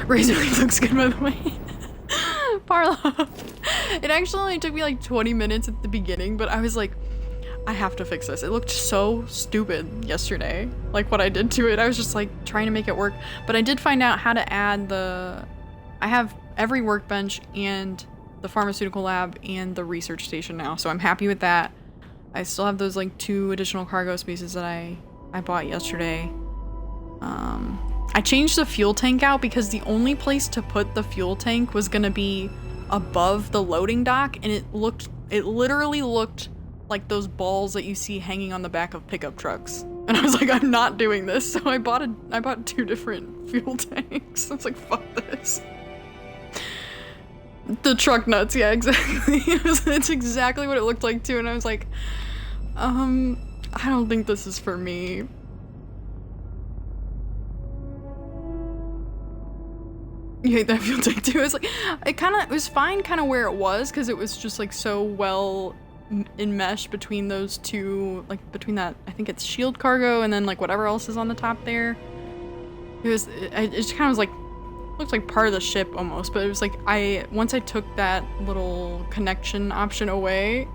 Razor looks good, by the way. Parlo. It actually only took me like 20 minutes at the beginning, but I was like, I have to fix this. It looked so stupid yesterday. Like what I did to it. I was just like trying to make it work. But I did find out how to add I have every workbench and the pharmaceutical lab and the research station now. So I'm happy with that. I still have those like 2 additional cargo spaces that I bought yesterday. I changed the fuel tank out because the only place to put the fuel tank was gonna be above the loading dock, and it literally looked like those balls that you see hanging on the back of pickup trucks. And I was like, I'm not doing this, so I bought 2 different fuel tanks. I was like, fuck this. The truck nuts, yeah, exactly. It's exactly what it looked like too, and I was like, I don't think this is for me. You hate that fuel tank too? It's like, it was fine kind of where it was, because it was just like so well enmeshed between those 2, like between that, I think it's shield cargo and then like whatever else is on the top there. It just kind of was like, looked like part of the ship almost, but it was like, once I took that little connection option away,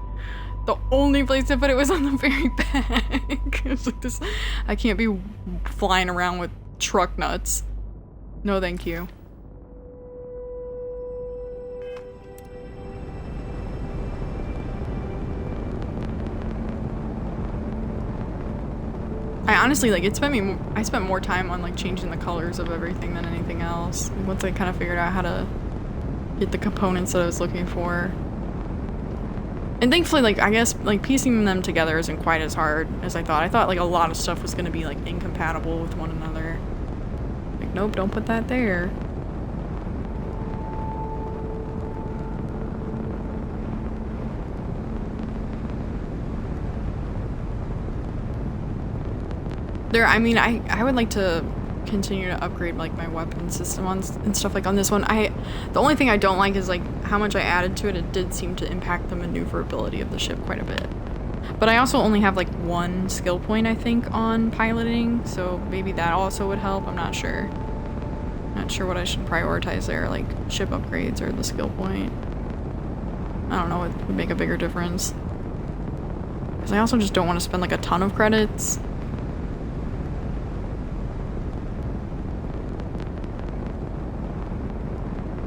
the only place to put it was on the very back. It was like this, I can't be flying around with truck nuts. No thank you. I honestly, like, I spent more time on, like, changing the colors of everything than anything else. Once I kind of figured out how to get the components that I was looking for. And thankfully, like, I guess, like, piecing them together isn't quite as hard as I thought. I thought, like, a lot of stuff was gonna be, like, incompatible with one another. Like, nope, don't put that there. I mean, I would like to continue to upgrade like my weapon system and stuff like on this one. The only thing I don't like is like how much I added to it. It did seem to impact the maneuverability of the ship quite a bit. But I also only have like 1 skill point, I think, on piloting, so maybe that also would help. I'm not sure. Not sure what I should prioritize there, like ship upgrades or the skill point. I don't know what would make a bigger difference. Because I also just don't want to spend like a ton of credits.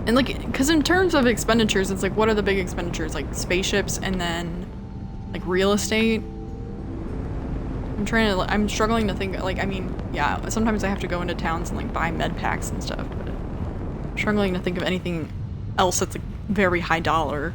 And like, because in terms of expenditures, it's like, what are the big expenditures? Like spaceships and then like real estate. I'm struggling to think, like, I mean, yeah, sometimes I have to go into towns and like buy med packs and stuff, but I'm struggling to think of anything else that's like very high dollar.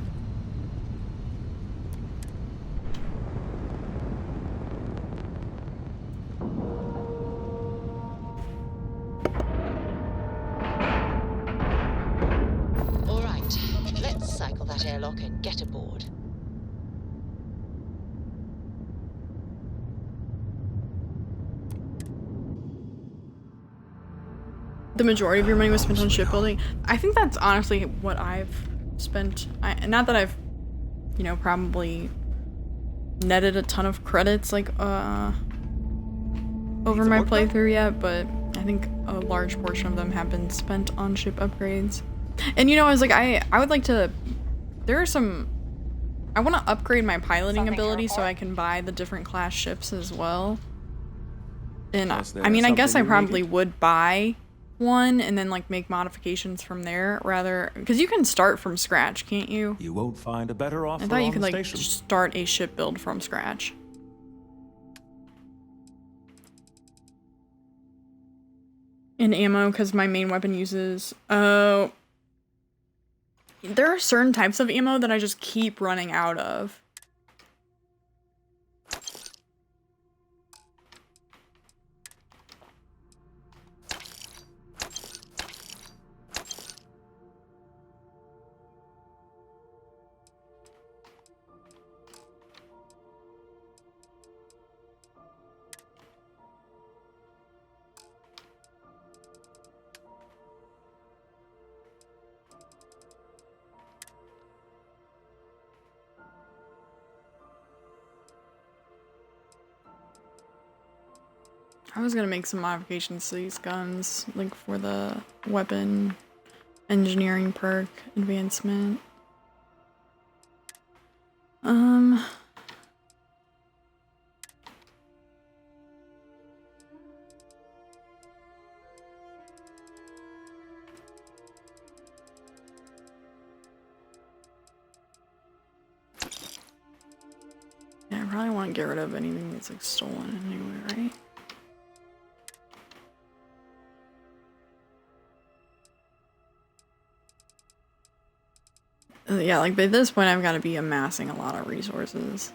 Airlock and get aboard. the majority of your money was spent on shipbuilding. I think that's honestly what I've spent. Not that I've, you know, probably netted a ton of credits like over my playthrough yet, but I think a large portion of them have been spent on ship upgrades. And you know, I was like, I would like to, there are some, I want to upgrade my piloting ability so I can buy the different class ships as well. And I mean, I guess I probably would buy one and then like make modifications from there rather, because you can start from scratch, can't you? You won't find a better offer. I thought you on could the like station. start a ship build from scratch. In ammo, because my main weapon uses, there are certain types of ammo that I just keep running out of. I was gonna make some modifications to these guns, like for the weapon engineering perk advancement. Yeah, I probably want to get rid of anything that's like stolen anyway, right? Yeah, like by this point I've got to be amassing a lot of resources.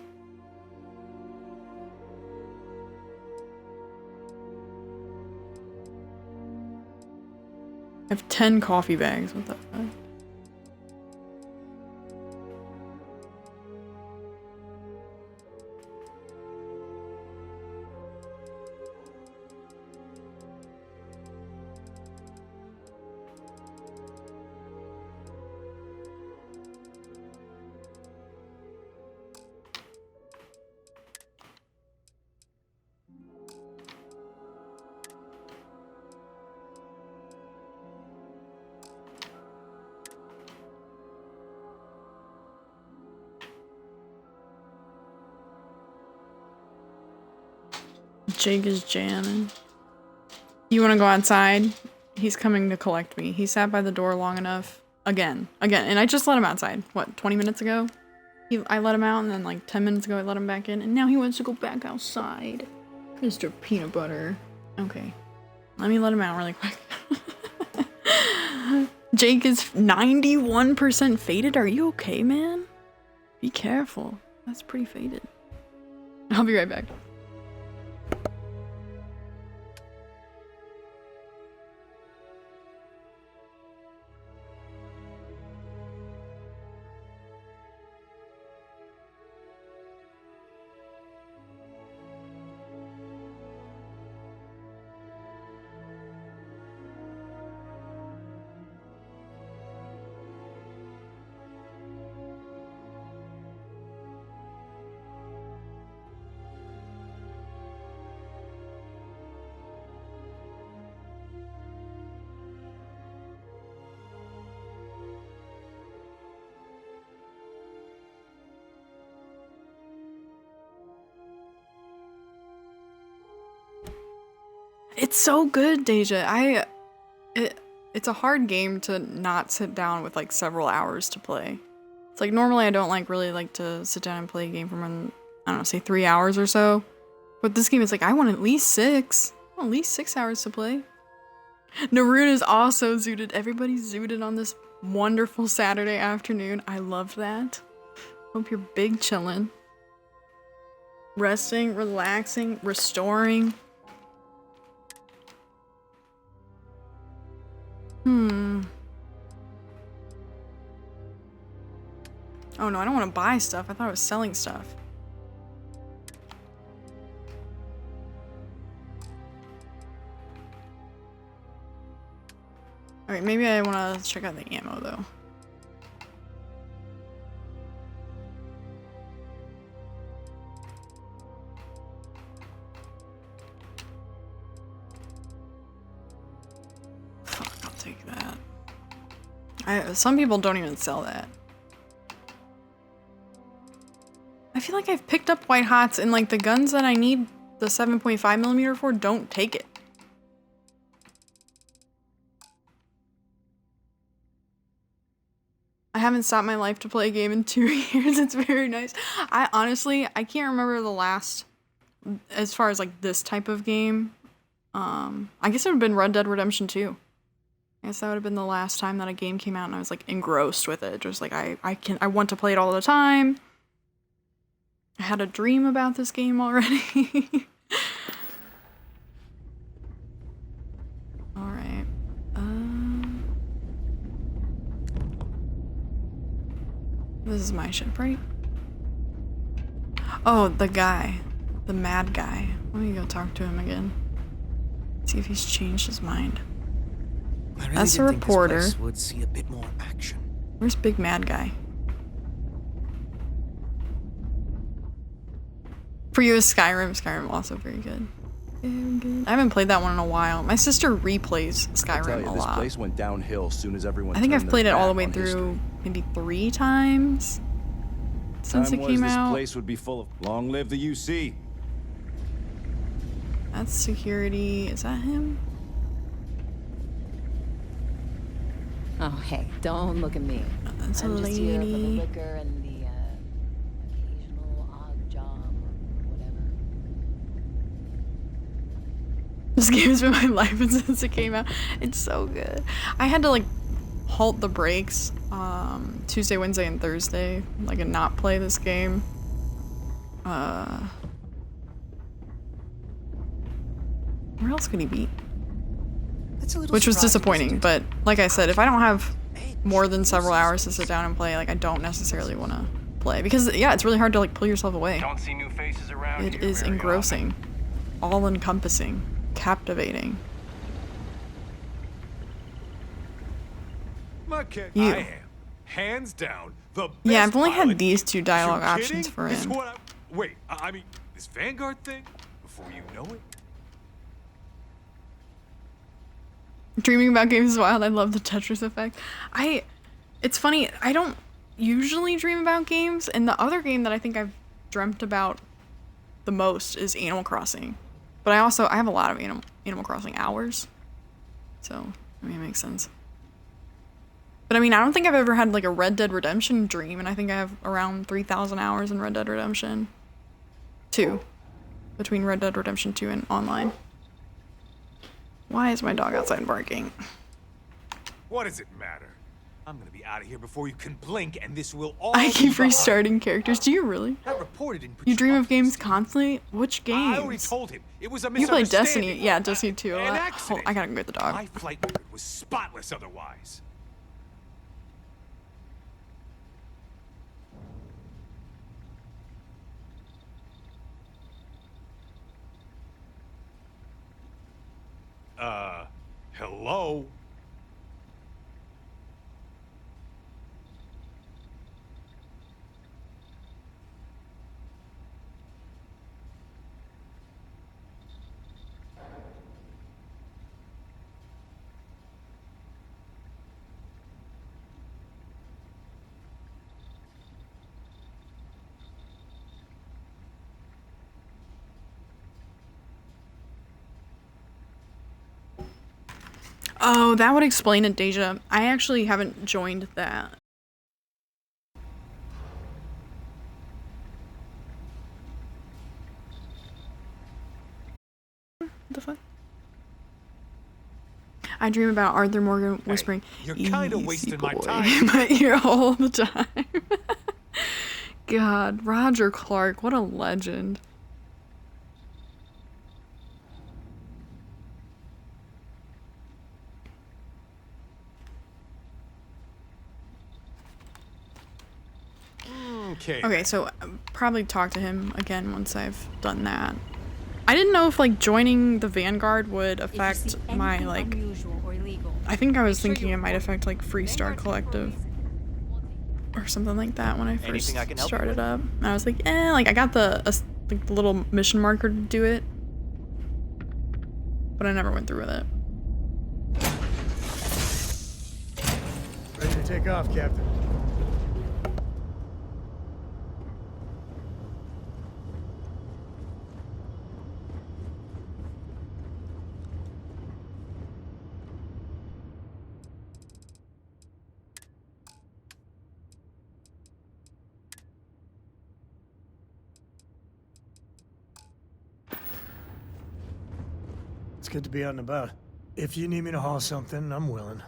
I have 10 coffee bags, what the fuck? Jake is jamming. You want to go outside? He's coming to collect me. He sat by the door long enough. Again, and I just let him outside. What, 20 minutes ago? I let him out, and then like 10 minutes ago I let him back in, and now he wants to go back outside. Mr. Peanut Butter. Okay. Let me let him out really quick. Jake is 91% faded? Are you okay, man? Be careful. That's pretty faded. I'll be right back. It's so good, Deja. It's a hard game to not sit down with like several hours to play. It's like normally I don't really like to sit down and play a game for more than, I don't know, say 3 hours or so. But this game is like, I want at least 6. I want at least 6 hours to play. Narune is also zooted. Everybody's zooted on this wonderful Saturday afternoon. I love that. Hope you're big chillin'. Resting, relaxing, restoring. Oh no, I don't want to buy stuff. I thought I was selling stuff. Alright, maybe I want to check out the ammo though. Fuck, I'll take that. Some people don't even sell that. I feel like I've picked up white hots and like the guns that I need the 7.5mm for don't take it. I haven't stopped my life to play a game in 2 years. It's very nice. I honestly, I can't remember the last, as far as like this type of game. I guess it would have been Red Dead Redemption 2. I guess that would have been the last time that a game came out and I was like engrossed with it. Just like I want to play it all the time. I had a dream about this game already. Alright. This is my ship, right? Oh, the guy. The mad guy. Let me go talk to him again. See if he's changed his mind. That's a reporter. This place would see a bit more action. Where's big mad guy? For you is Skyrim. Skyrim also very good. Very good. I haven't played that one in a while. My sister replays Skyrim a lot. This place went downhill as soon as everyone. I think I've played it all the way through maybe 3 times since it came out. This place would be full of. Long live the UC. That's security. Is that him? Oh, hey, don't look at me. That's a I'm just here for the lady. liquor and the occasional odd job or whatever. This game's been my life since it came out. It's so good. I had to like halt the breaks Tuesday, Wednesday, and Thursday, like, and not play this game. Where else could he be? Which was disappointing, but like I said, if I don't have more than several hours to sit down and play, like, I don't necessarily want to play. Because, yeah, it's really hard to, like, pull yourself away. Don't see new faces around It here is very engrossing. All-encompassing. Captivating. I am, hands down, the best Yeah, I've only pilot. had these 2 dialogue You options kidding? for This is him. what wait, I mean, this Vanguard thing, before you know it. Dreaming about games is wild. I love the Tetris effect. It's funny, I don't usually dream about games, and the other game that I think I've dreamt about the most is Animal Crossing. But I have a lot of Animal Crossing hours. So, I mean, it makes sense. But I mean, I don't think I've ever had like a Red Dead Redemption dream, and I think I have around 3,000 hours in Red Dead Redemption 2. Between Red Dead Redemption 2 and online. Why is my dog outside barking? What does it matter? I'm gonna be out of here before you can blink, and this will all. I be keep behind. restarting characters. Do you really? I reported in. You dream of games constantly? Which games? I already told him it was a You play misunderstanding. Destiny. Yeah, Destiny 2 a An lot. accident. Hold, I gotta go get the dog. My flight record was spotless otherwise. Hello? Oh, that would explain it, Deja. I actually haven't joined that. What the fuck? I dream about Arthur Morgan whispering, You're kinda "Easy wasting my boy," time. in my ear all the time. God, Roger Clark, what a legend. Okay, so I'll probably talk to him again once I've done that. I didn't know if like joining the Vanguard would affect my like unusual or illegal, I think I was thinking it might affect like Freestar Collective or something like that when I first Anything I can help you started with? up. And I was like, like I got like the little mission marker to do it, but I never went through with it. Ready to take off, Captain. It's good to be out and about. If you need me to haul something, I'm willing.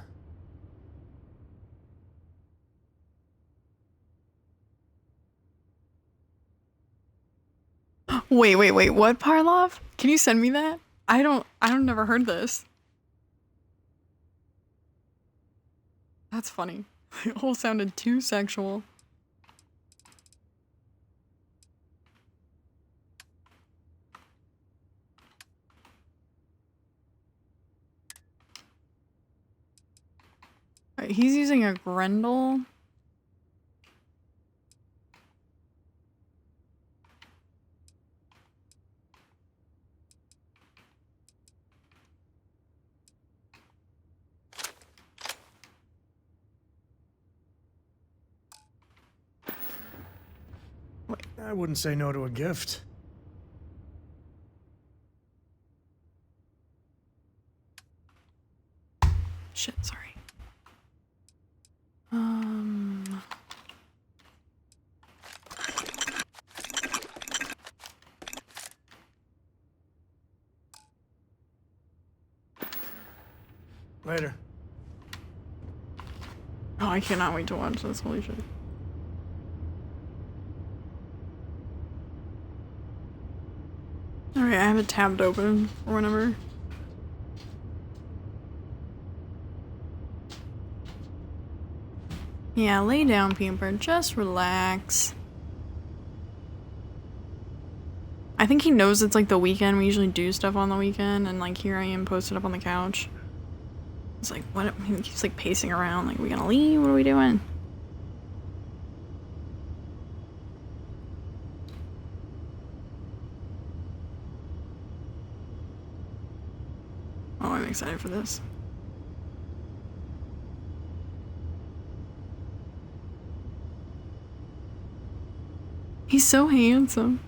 Wait, what, Parlov? Can you send me that? I don't never heard this. That's funny. It all sounded too sexual. Alright, he's using a Grendel. I wouldn't say no to a gift. Shit, sorry. Later. Oh, I cannot wait to watch this. Holy shit. Alright, I have it tabbed open for whenever. Yeah, lay down, Peeper. Just relax. I think he knows it's like the weekend. We usually do stuff on the weekend, and like here I am posted up on the couch. It's like, what? He keeps like pacing around. Like, we gonna leave? What are we doing? Oh, I'm excited for this. He's so handsome.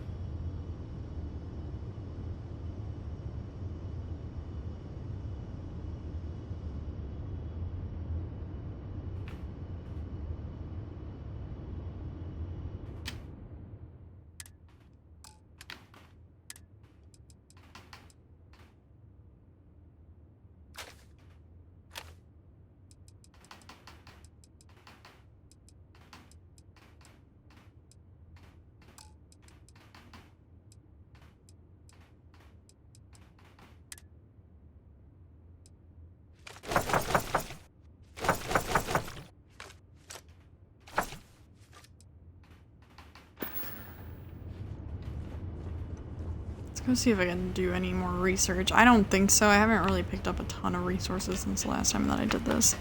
Let's go see if I can do any more research. I don't think so. I haven't really picked up a ton of resources since the last time that I did this.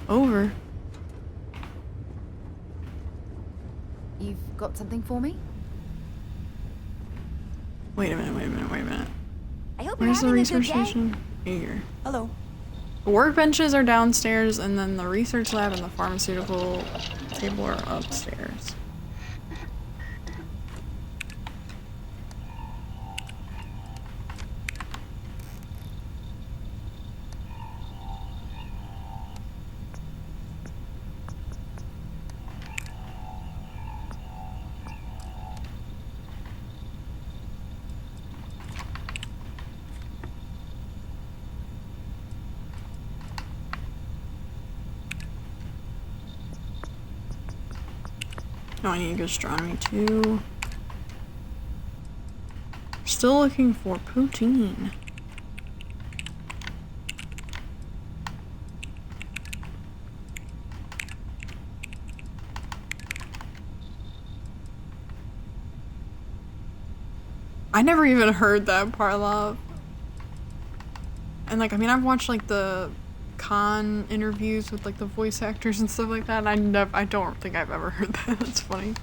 Over. You've got something for me? Wait a minute. I hope Where's the you're having a research good day. station? Here. Hello. The workbenches are downstairs, and then the research lab and the pharmaceutical table are upstairs. No, I need gastronomy too. Still looking for poutine. I never even heard that Parlov. And like, I mean, I've watched like the con interviews with like the voice actors and stuff like that, and I don't think I've ever heard that. That's funny.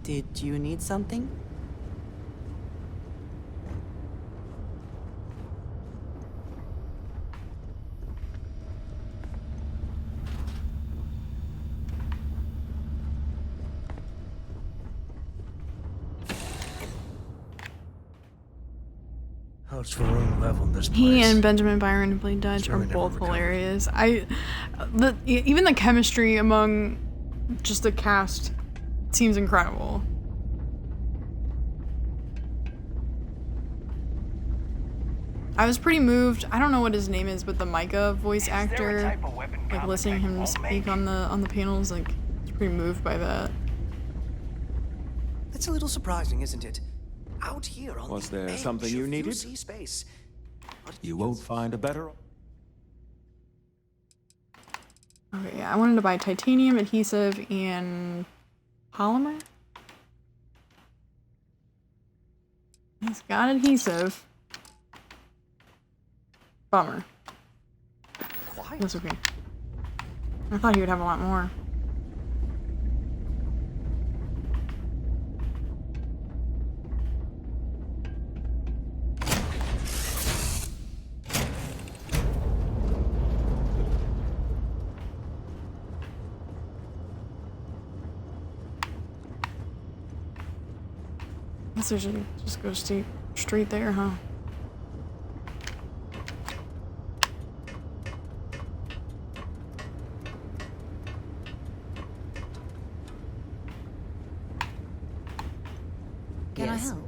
Did you need something? How's Varun level in this place? He and Benjamin Byron, who played Dutch, are both hilarious. Even the chemistry among just the cast seems incredible. I was pretty moved. I don't know what his name is, but the Micah voice actor, like listening to him speak on the panels, like, I was pretty moved by that. That's a little surprising, isn't it? Out here on Was the there edge something you of needed? UC space. You won't find a better. Okay, yeah, I wanted to buy titanium, adhesive, and polymer. He's got adhesive. Bummer. That's okay. I thought he would have a lot more. Guess I should just go straight there, huh? Can I help?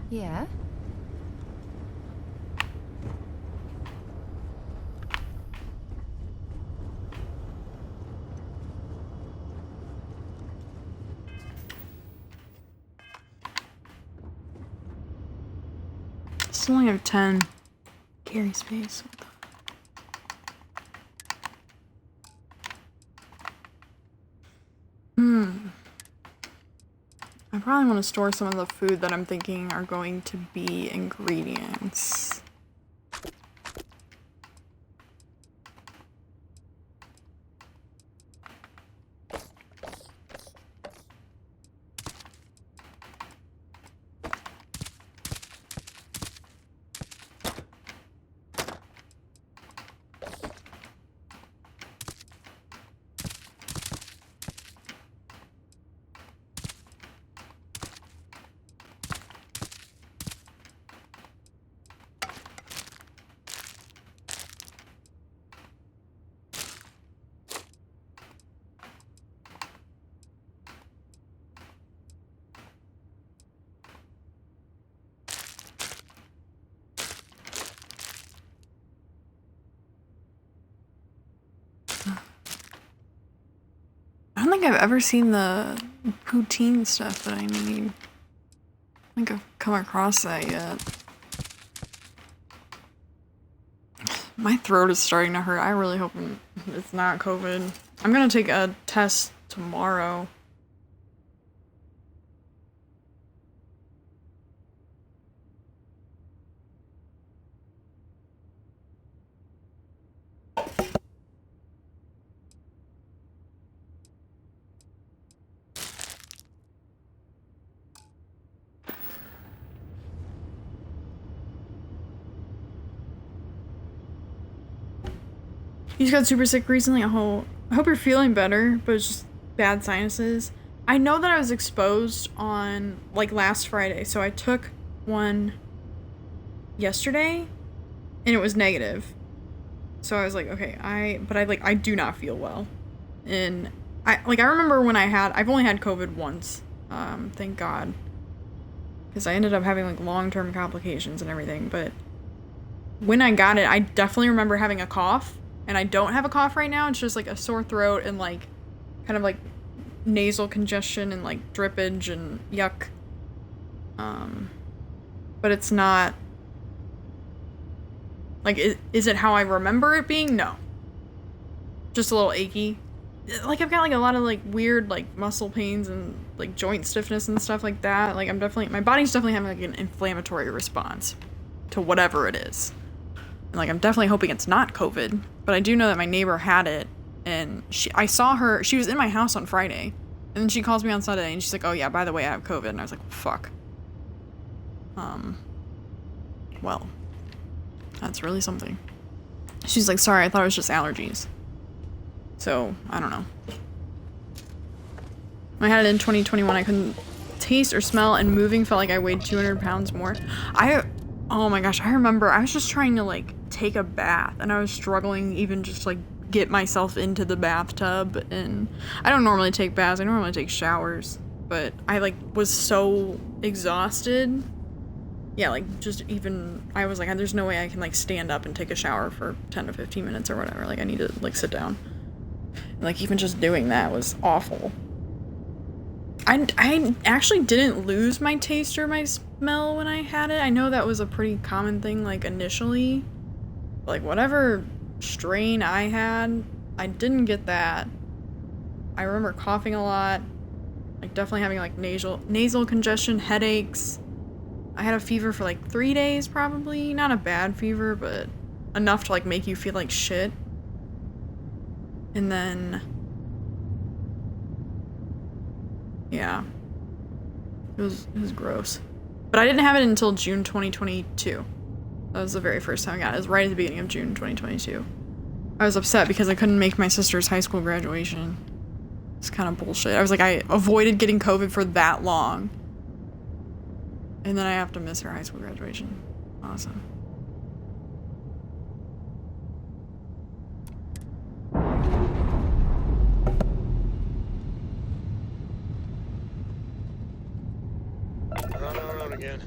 Yeah? Still only have 10 carry space. I probably want to store some of the food that I'm thinking are going to be ingredients. I don't think I've ever seen the poutine stuff that I need. I think I've come across that yet. My throat is starting to hurt. I really hope it's not COVID. I'm gonna take a test tomorrow. You just got super sick recently. I hope you're feeling better, but it's just bad sinuses. I know that I was exposed on like last Friday, so I took one yesterday and it was negative. So I was like, okay, I do not feel well. And I remember when I've only had COVID once. Thank God. Because I ended up having like long-term complications and everything, but when I got it, I definitely remember having a cough, and I don't have a cough right now. It's just like a sore throat and like kind of like nasal congestion and like drippage and yuck. But it's not like, is it how I remember it being? No. Just a little achy. Like I've got like a lot of like weird like muscle pains and like joint stiffness and stuff like that. Like my body's definitely having like an inflammatory response to whatever it is. And like I'm definitely hoping it's not COVID, but I do know that my neighbor had it, and I saw her, she was in my house on Friday, and then she calls me on Sunday and she's like, oh yeah, by the way, I have COVID. And I was like, fuck. Well, that's really something. She's like, sorry, I thought it was just allergies. So, I don't know. When I had it in 2021, I couldn't taste or smell, and moving felt like I weighed 200 pounds more. Oh my gosh, I remember I was just trying to like take a bath, and I was struggling even just like get myself into the bathtub. And I don't normally take baths, I normally take showers, but I like was so exhausted. Yeah, like just even, I was like, there's no way I can like stand up and take a shower for 10 to 15 minutes or whatever. Like I need to like sit down. And, like even just doing that was awful. I actually didn't lose my taste or my smell when I had it. I know that was a pretty common thing like initially. Like whatever strain I had, I didn't get that. I remember coughing a lot. Like definitely having like nasal congestion, headaches. I had a fever for like 3 days probably. Not a bad fever, but enough to like make you feel like shit. And then, yeah, it was gross. But I didn't have it until June 2022. That was the very first time I got it. It was right at the beginning of June 2022. I was upset because I couldn't make my sister's high school graduation. It's kind of bullshit. I was like, I avoided getting COVID for that long. And then I have to miss her high school graduation. Awesome. Run again.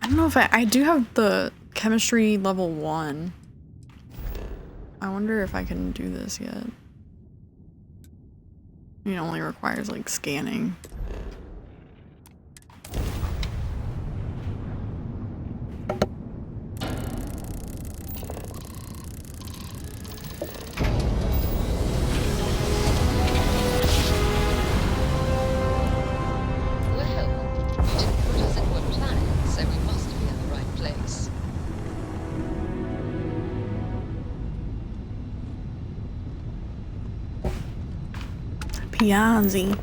I don't know if I do have the chemistry level 1. I wonder if I can do this yet. It only requires like scanning. Piazzi.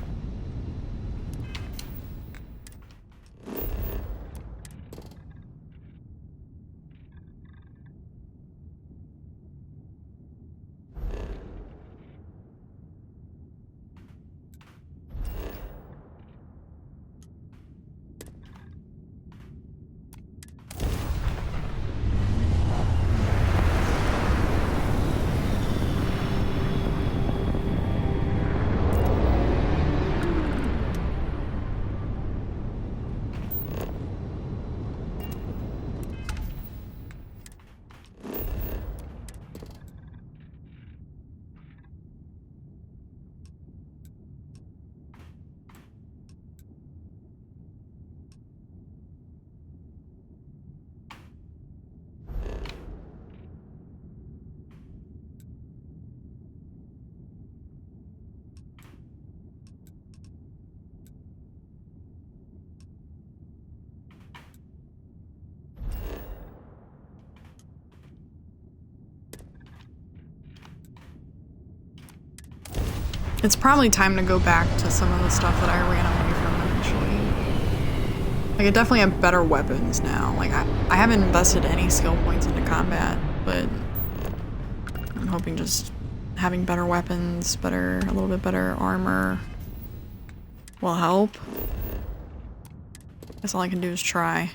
It's probably time to go back to some of the stuff that I ran away from initially. Like, I definitely have better weapons now. Like, I haven't invested any skill points into combat, but I'm hoping just having better weapons, a little bit better armor will help. That's all I can do is try.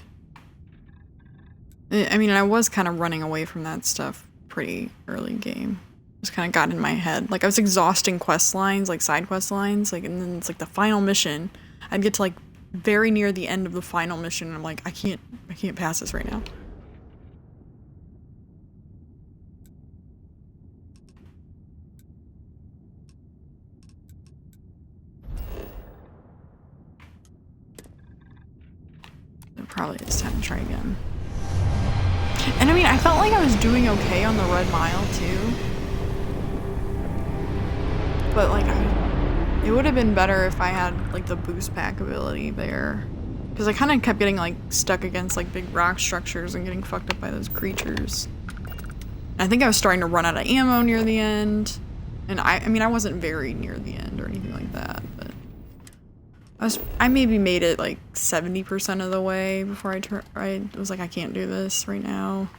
I mean, I was kind of running away from that stuff pretty early game. Just kind of got in my head. Like, I was exhausting quest lines, like side quest lines, like, and then it's like the final mission. I'd get to like very near the end of the final mission and I'm like, I can't pass this right now. It probably is time to try again. And I mean, I felt like I was doing okay on the Red Mile too. But like, it would have been better if I had like the boost pack ability there. Because I kind of kept getting like stuck against like big rock structures and getting fucked up by those creatures. I think I was starting to run out of ammo near the end. And I mean, I wasn't very near the end or anything like that, but I maybe made it like 70% of the way before I was like, I can't do this right now.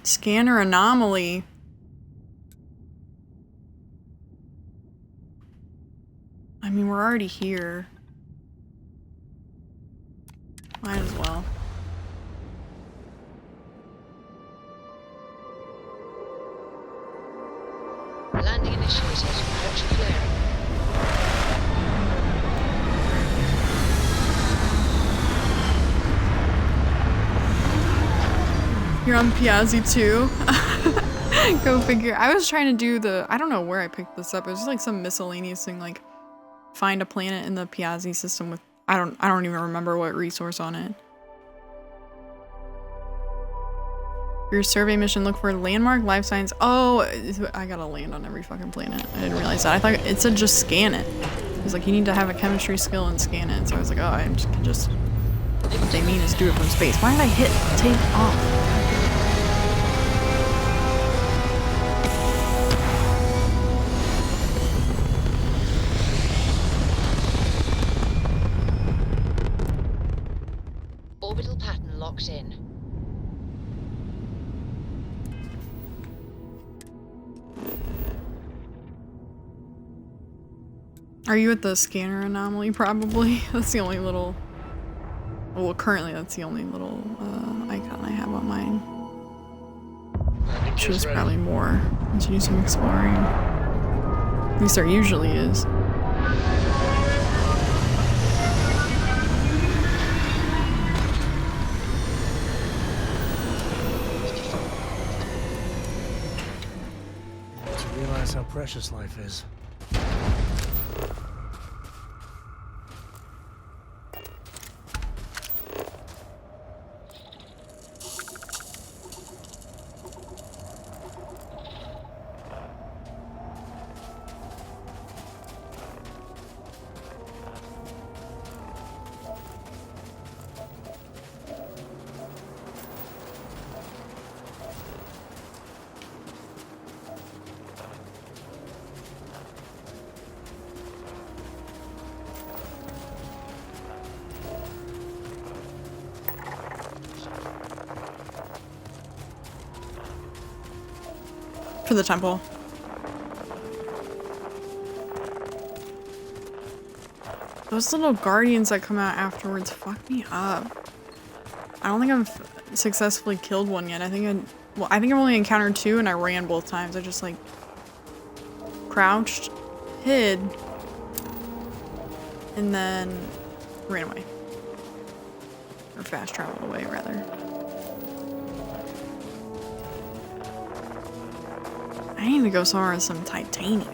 Scanner anomaly. I mean, we're already here. Might as well. Landing initiated. Watch flaring. You're on Piazzi too? Go figure. I was trying to do the, I don't know where I picked this up. It was just like some miscellaneous thing, like find a planet in the Piazzi system with, I don't even remember what resource on it. Your survey mission, look for landmark life signs. Oh, I gotta land on every fucking planet. I didn't realize that. I thought it said just scan it. It was like, you need to have a chemistry skill and scan it. So I was like, oh, I can just, what they mean is do it from space. Why did I hit take off? Orbital pattern locked in. Are you at the scanner anomaly? Probably. That's the only little, well, currently that's the only little icon I have on mine. Which is probably more. Let's do some exploring. At least there usually is. To realize how precious life is. For the temple. Those little guardians that come out afterwards fuck me up. I don't think I've successfully killed one yet. I think I've only encountered two and I ran both times. I just like crouched, hid, And then ran away. Or fast traveled away, rather. I need to go somewhere with some titanium.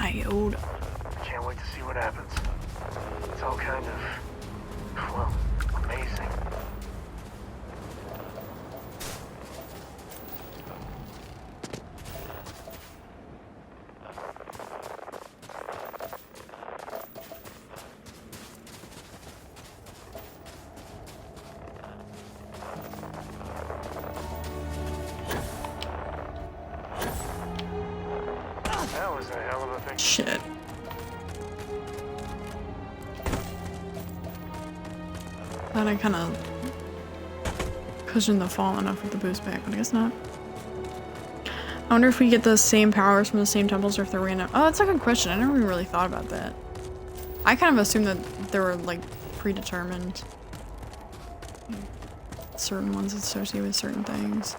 Iota. Can't wait to see what happens. It's all kind of, well, amazing. That was a hell of a thing. Shit. Thought I kind of cushioned the fall enough with the boost back, but I guess not. I wonder if we get the same powers from the same temples or if they're random. Oh, that's a good question. I never really thought about that. I kind of assumed that there were like predetermined certain ones associated with certain things.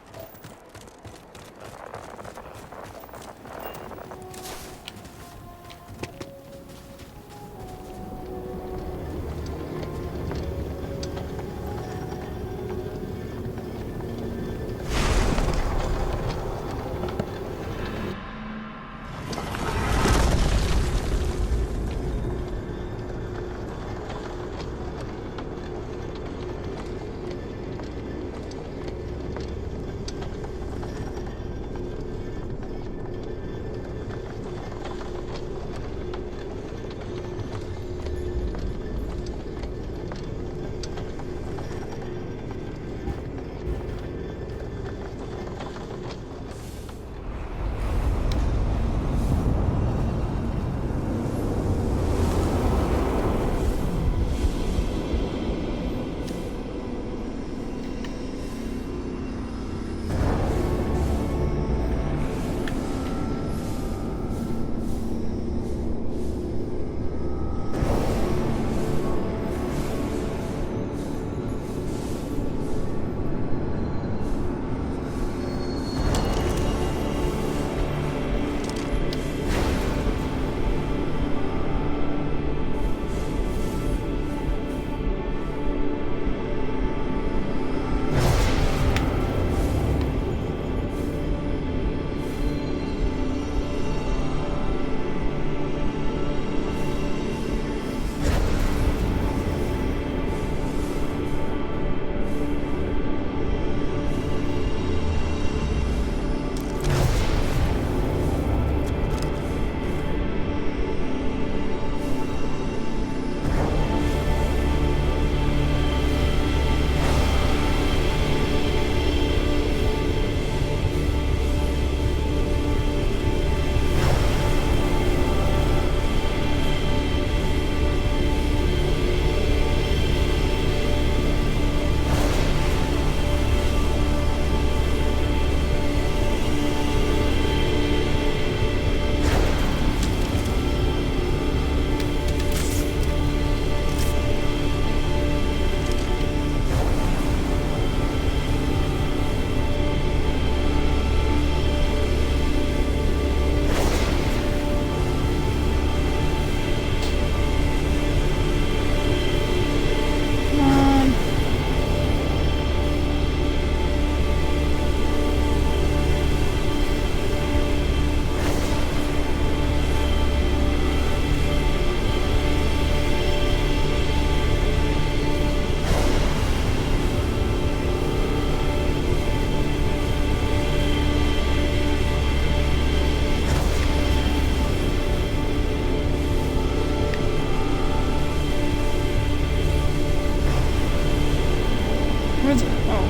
What is it? Oh.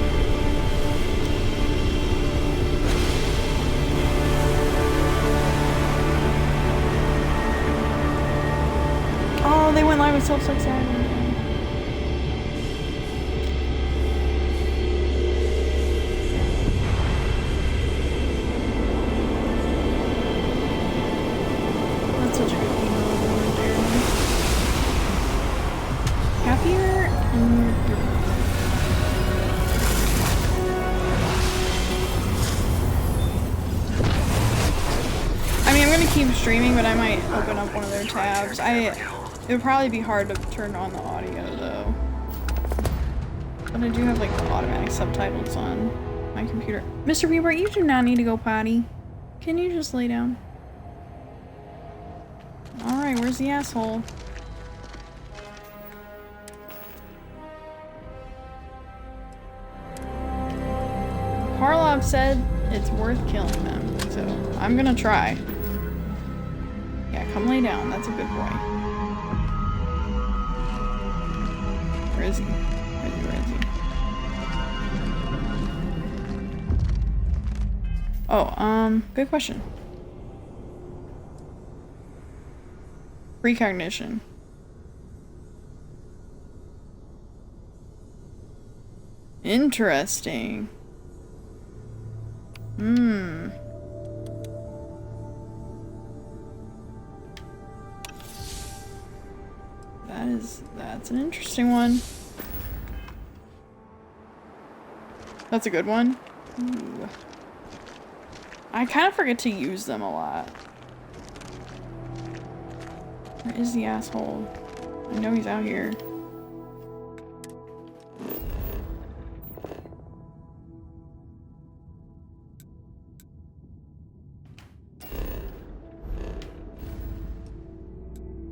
Oh, they went live with Self-Sex Island. That's such a good emo right there. Happier in your group. I mean, I'm gonna keep streaming, but I might open up one of their tabs. It would probably be hard to turn on the audio though. But I do have like the automatic subtitles on my computer. Mr. Bieber, you do not need to go potty. Can you just lay down? Alright, where's the asshole? Parlov said it's worth killing them, so I'm gonna try. Yeah, come lay down. That's a good boy. Where is he? Where is he? Oh, good question. Precognition. Interesting. That's an interesting one. That's a good one. Ooh. I kind of forget to use them a lot. Where is the asshole? I know he's out here.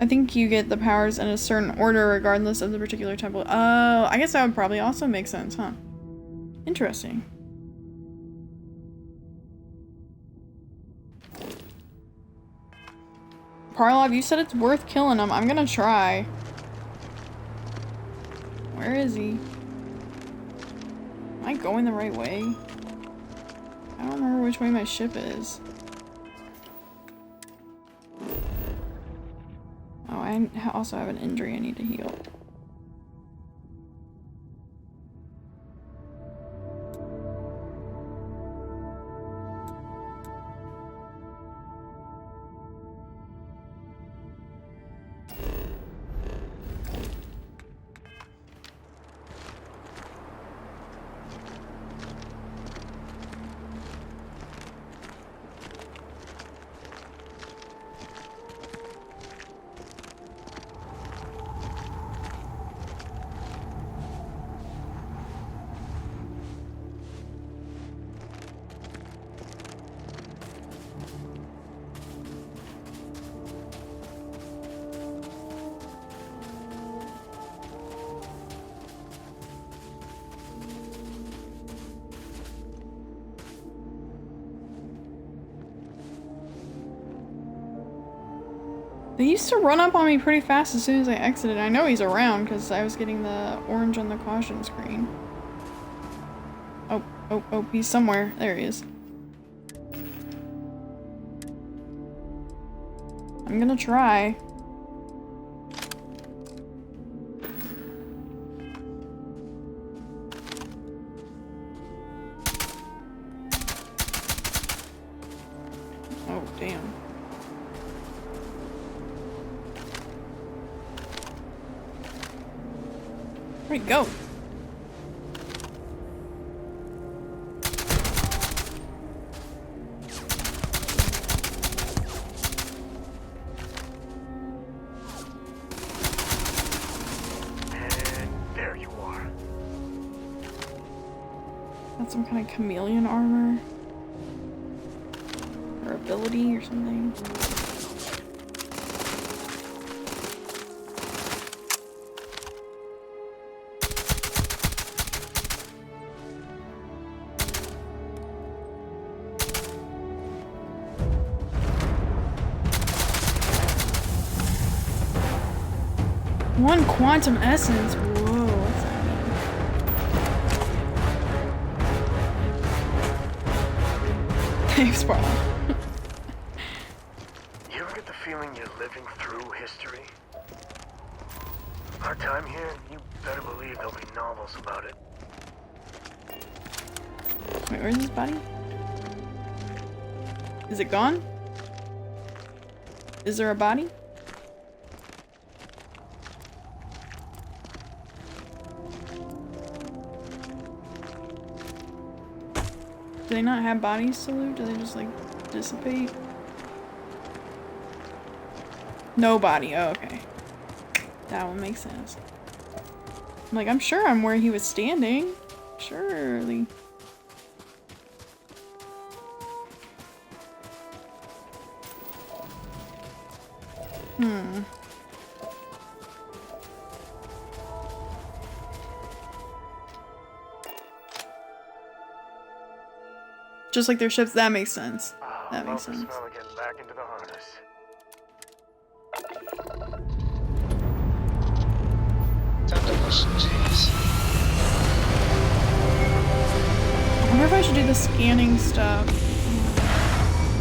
I think you get the powers in a certain order regardless of the particular temple. Oh, I guess that would probably also make sense, huh? Interesting. Parlov, you said it's worth killing him. I'm gonna try. Where is he? Am I going the right way? I don't remember which way my ship is. Oh, I also have an injury I need to heal. They used to run up on me pretty fast as soon as I exited. I know he's around because I was getting the orange on the caution screen. Oh, he's somewhere. There he is. I'm gonna try. Oh, damn. Where'd he go? There you are. That's some kind of chameleon armor. Or ability or something. One quantum essence. Whoa, what's that mean? Thanks, bro. You ever get the feeling you're living through history? Our time here, you better believe there'll be novels about it. Wait, where's his body? Is it gone? Is there a body? Do they not have bodies to loot? Do they just like dissipate? No body. Oh, okay. That one makes sense. Like, I'm sure I'm where he was standing. Surely. Just like their ships. That makes sense. That makes sense. Smell of getting back into the harness. Time to push some G's. I wonder if I should do the scanning stuff.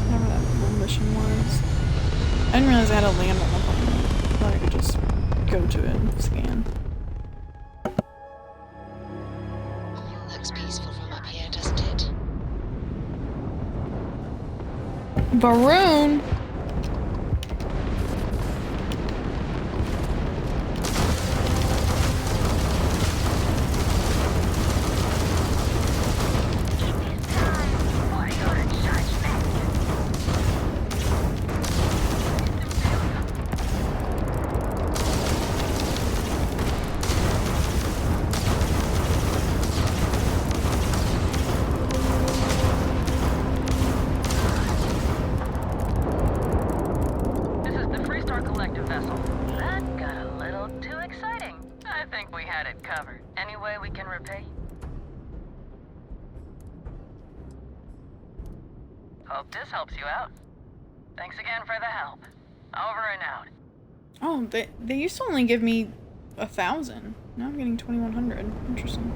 Whatever that little mission was. I didn't realize I had to land on the planet. I thought I could just go to it and scan. Looks peaceful from up here, doesn't it? Varun! Hope this helps you out. Thanks again for the help. Over and out. Oh, they used to only give me 1,000. Now I'm getting 2,100. Interesting.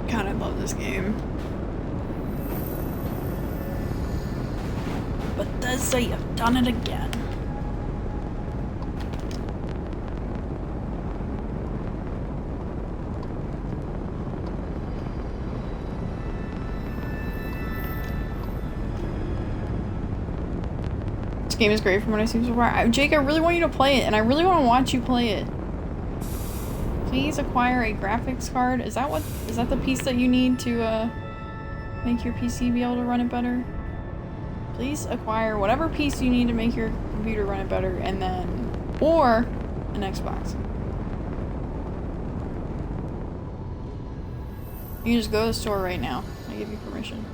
God, I love this game. Bethesda, you've done it again. This game is great from what I've seen so far. Jake, I really want you to play it, and I really want to watch you play it. Please acquire a graphics card. Is that the piece that you need to make your PC be able to run it better? Please acquire whatever piece you need to make your computer run it better, and then, or an Xbox. You can just go to the store right now. I give you permission.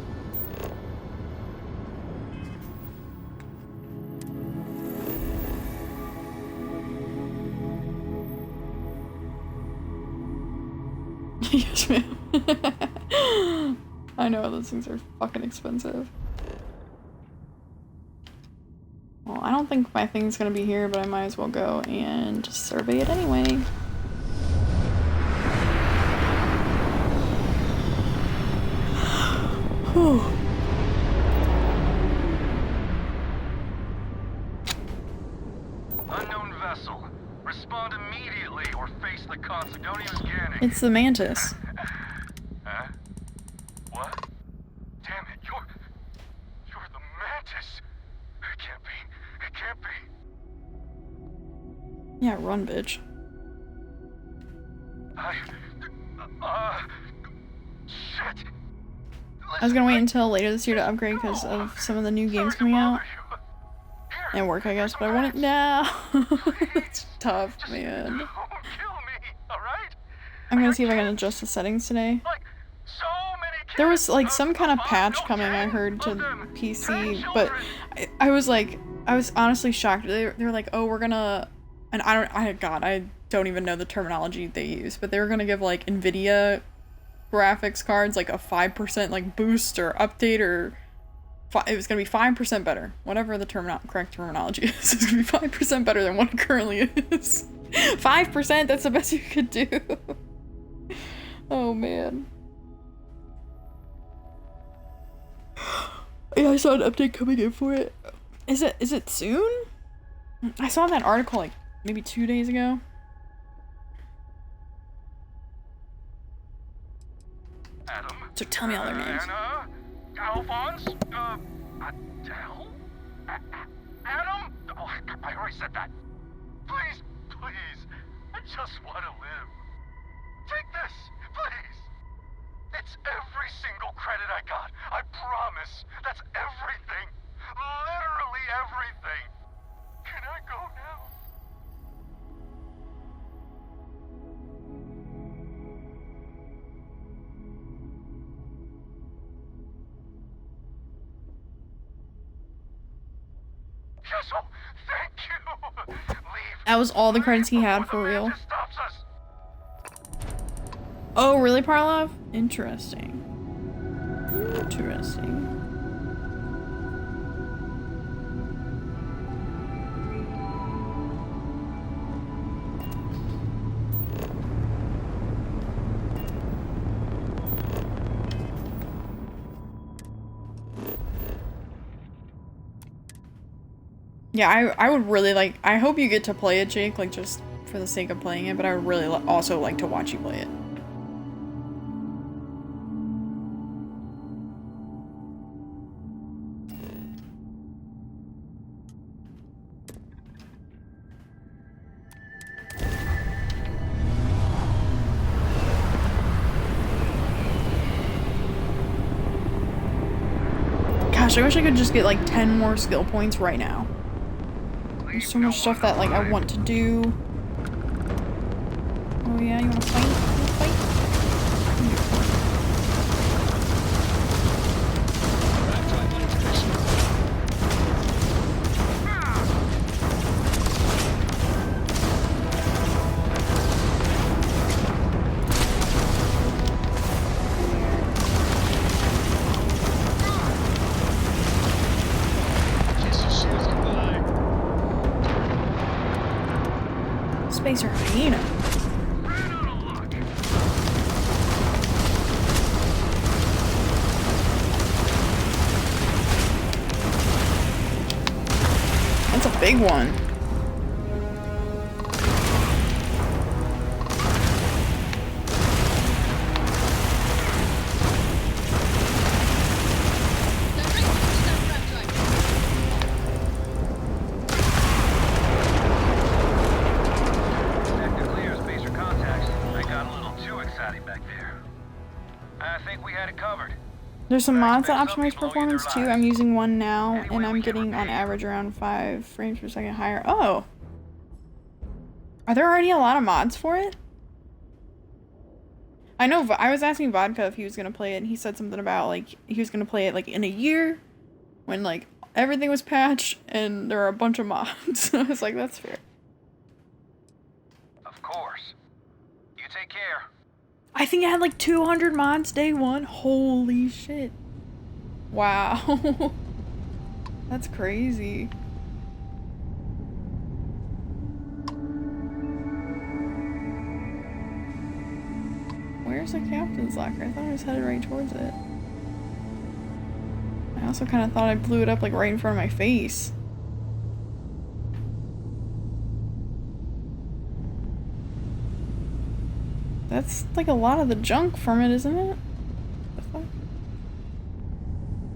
Yes, ma'am. I know those things are fucking expensive. Well, I don't think my thing's gonna be here, but I might as well go and just survey it anyway. Whew. Unknown vessel. Respond immediately or face the consequences. Don't even scanning. It's the Mantis. Huh? What? Damn it, you're the Mantis. It can't be. It can't be. Yeah, run, bitch. Shit. I was gonna wait until later this year to upgrade because of some of the new games coming out. And work, I guess, but I want it now. It's tough, man. I'm gonna see if I can adjust the settings today. There was like some kind of patch coming, I heard, to PC, but I was honestly shocked. They were like, oh, we're gonna, and I don't even know the terminology they use, but they were gonna give like NVIDIA graphics cards like a 5% like boost or update, or it was gonna be 5% better, whatever the correct terminology is. It's gonna be 5% better than what it currently is. 5%, that's the best you could do. Oh man. Yeah, I saw an update coming in for it. Is it soon? I saw that article like maybe 2 days ago. Adam. So tell me all their names. Anna. Alphonse. Adele. Adam. Oh, I already said that. Please, please. I just want to live. Take this, please. It's every single credit I got. I promise. That's everything. Literally everything. Can I go now? Yes, oh, thank you. Leave. That was all the credits he had, for real. Oh, really, Parlov? Interesting. Interesting. Yeah, I would really like, I hope you get to play it, Jake, like just for the sake of playing it, but I would really also like to watch you play it. Gosh, I wish I could just get like 10 more skill points right now. There's so much stuff that like I want to do. Oh yeah, you wanna fight? You wanna fight? Spacer hyena. That's a big one. There's some mods that optimize performance too. I'm using one now, and I'm getting on average around 5 frames per second higher. Oh! Are there already a lot of mods for it? I know, I was asking Vodka if he was gonna play it, and he said something about, like, he was gonna play it, like, in a year, when, like, everything was patched, and there are a bunch of mods. I was like, that's fair. Of course. You take care. I think I had like 200 mods day one. Holy shit. Wow. That's crazy. Where's the captain's locker? I thought I was headed right towards it. I also kind of thought I blew it up like right in front of my face. That's like a lot of the junk from it, isn't it? Am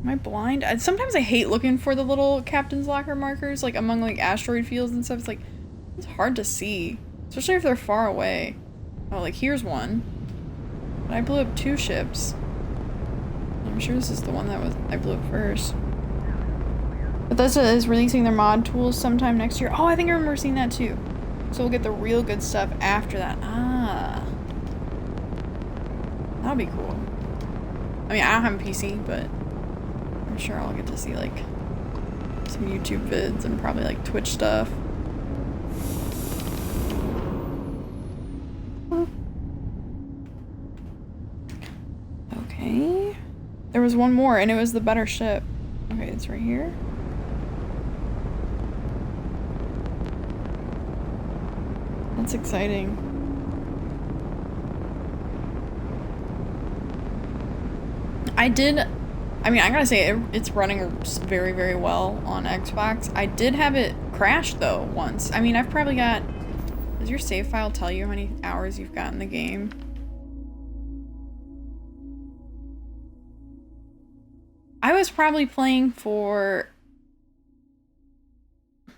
I blind? Sometimes I hate looking for the little captain's locker markers, like among like asteroid fields and stuff. It's like, it's hard to see, especially if they're far away. Oh, like here's one. But I blew up 2 ships. I'm sure this is the one that I blew up first. Bethesda is releasing their mod tools sometime next year. Oh, I think I remember seeing that too. So we'll get the real good stuff after that. Ah. That'll be cool. I mean, I don't have a PC, but I'm sure I'll get to see like some YouTube vids and probably like Twitch stuff. Okay. There was one more and it was the better ship. Okay, it's right here. That's exciting. I mean, I gotta say, it's running very, very well on Xbox. I did have it crash though once. I mean, I've probably got... Does your save file tell you how many hours you've got in the game? I was probably playing for...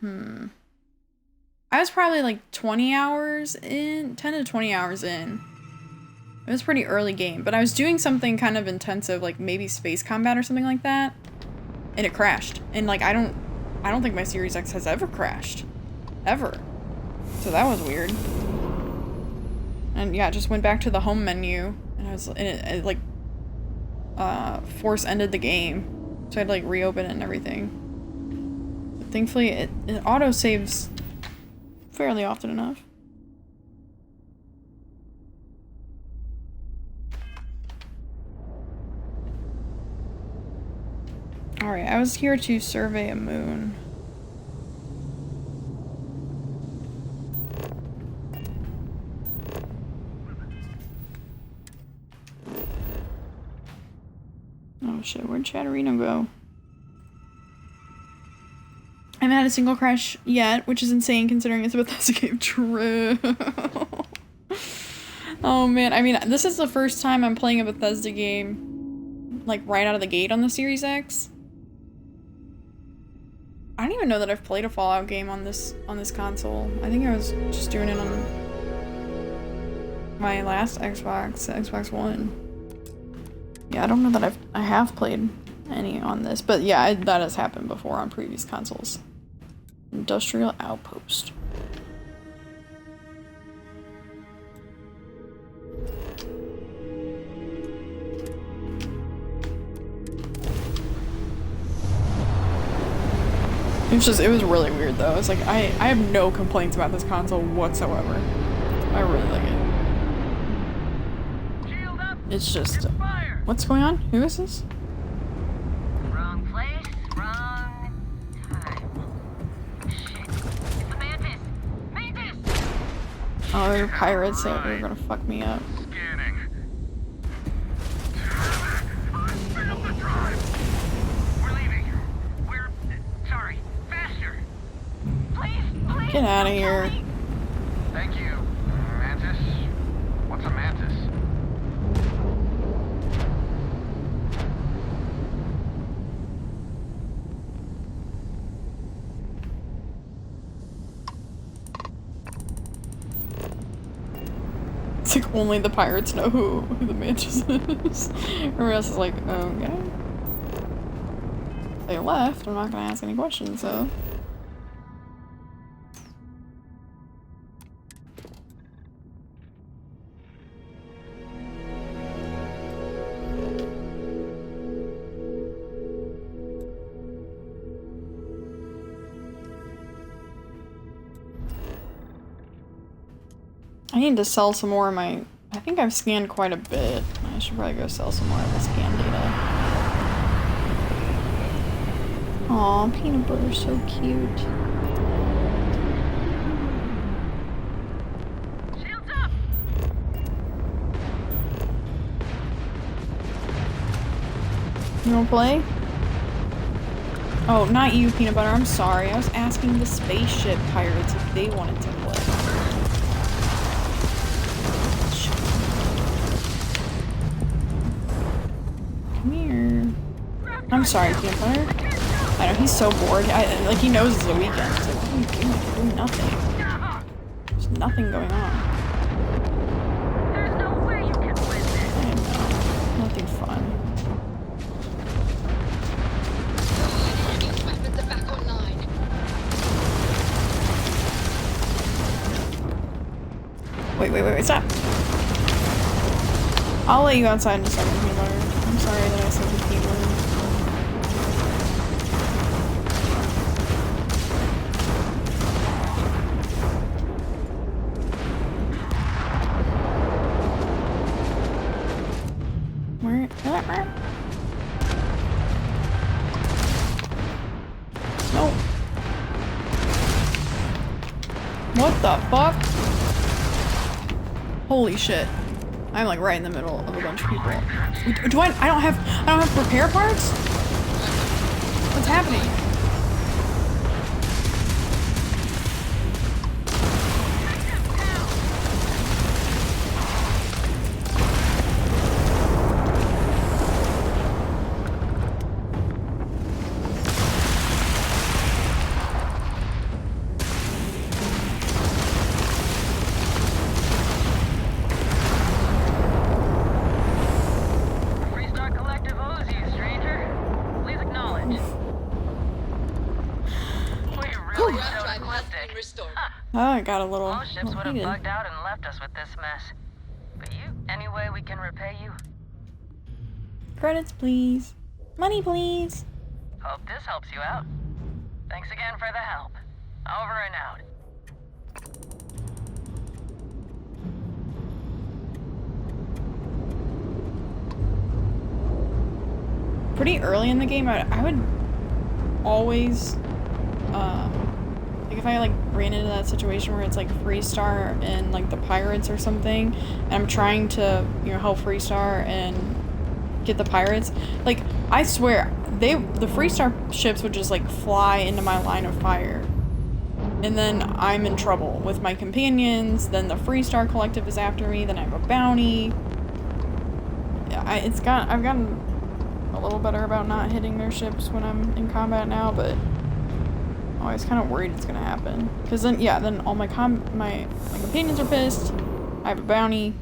I was probably like 20 hours in, 10 to 20 hours in. It was a pretty early game, but I was doing something kind of intensive, like maybe space combat or something like that, and it crashed. And like, I don't think my Series X has ever crashed. Ever. So that was weird. And yeah, it just went back to the home menu, and it like, force ended the game. So I had to like reopen it and everything. But thankfully, it auto saves fairly often enough. Alright, I was here to survey a moon. Oh shit, where'd Chatterino go? I haven't had a single crash yet, which is insane considering it's a Bethesda game. True. Oh man, I mean, this is the first time I'm playing a Bethesda game, like, right out of the gate on the Series X. I don't even know that I've played a Fallout game on this console. I think I was just doing it on my last Xbox, Xbox One. Yeah, I don't know that I have played any on this, but yeah, that has happened before on previous consoles. Industrial Outpost. It was really weird though. It's like, I have no complaints about this console whatsoever. I really like it. It's just, what's going on? Who is this? Wrong place, wrong time. Shit. It's the Mantis! Mantis! Oh, they're pirates that are gonna fuck me up. Scanning. Speed up the drive! We're leaving. We're... sorry. Faster. Please. Get out of here. Thank you, Mantis. What's a Mantis? It's like only the pirates know who the Mantis is. Everyone else is like, okay. They left, I'm not gonna ask any questions, so. I need to sell some more of my... I think I've scanned quite a bit. I should probably go sell some more of the scan data. Aw, peanut butter's so cute. Shields up! You wanna play? Oh, not you, peanut butter. I'm sorry. I was asking the spaceship pirates if they wanted to play. Come here. I'm sorry, peanut butter. I know, he's so bored. Like, he knows it's a weekend. He's like, what are you doing? You're doing nothing. There's nothing going on. Wait, stop. I'll let you outside in a second, Peanut. I'm sorry that I said the P word. Where? No. What the fuck? Holy shit. I'm like right in the middle of a bunch of people. I don't have repair parts? What's happening? Oh, I got a little. Most ships would have bugged out and left us with this mess. But you, any way we can repay you? Credits, please. Money, please. Hope this helps you out. Thanks again for the help. Over and out. Pretty early in the game, I would always, like if I like ran into that situation where it's like Freestar and like the pirates or something, and I'm trying to, you know, help Freestar and get the pirates, like I swear the Freestar ships would just like fly into my line of fire, and then I'm in trouble with my companions. Then the Freestar Collective is after me. Then I have a bounty. I've gotten a little better about not hitting their ships when I'm in combat now, but I was kind of worried it's gonna happen. Cause then, yeah, then all my companions are pissed. I have a bounty.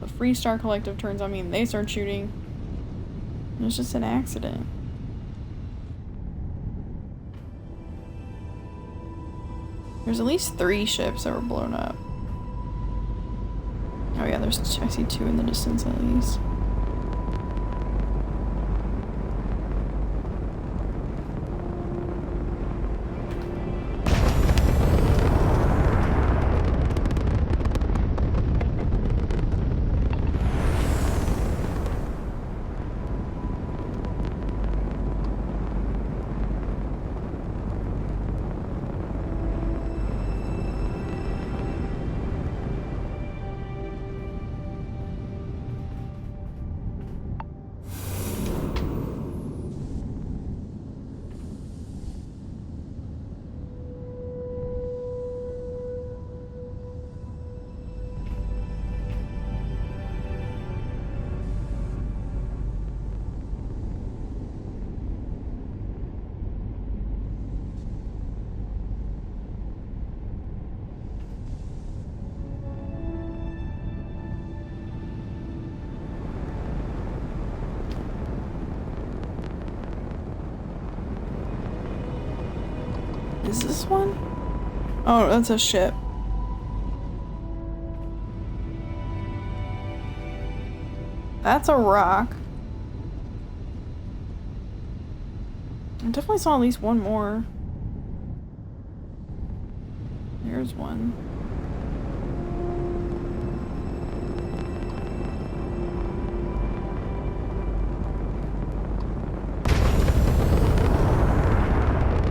The Freestar Collective turns on me and they start shooting. And it's just an accident. There's at least 3 ships that were blown up. Oh yeah, I see 2 in the distance at least. Is this one? Oh, that's a ship. That's a rock. I definitely saw at least one more. There's one.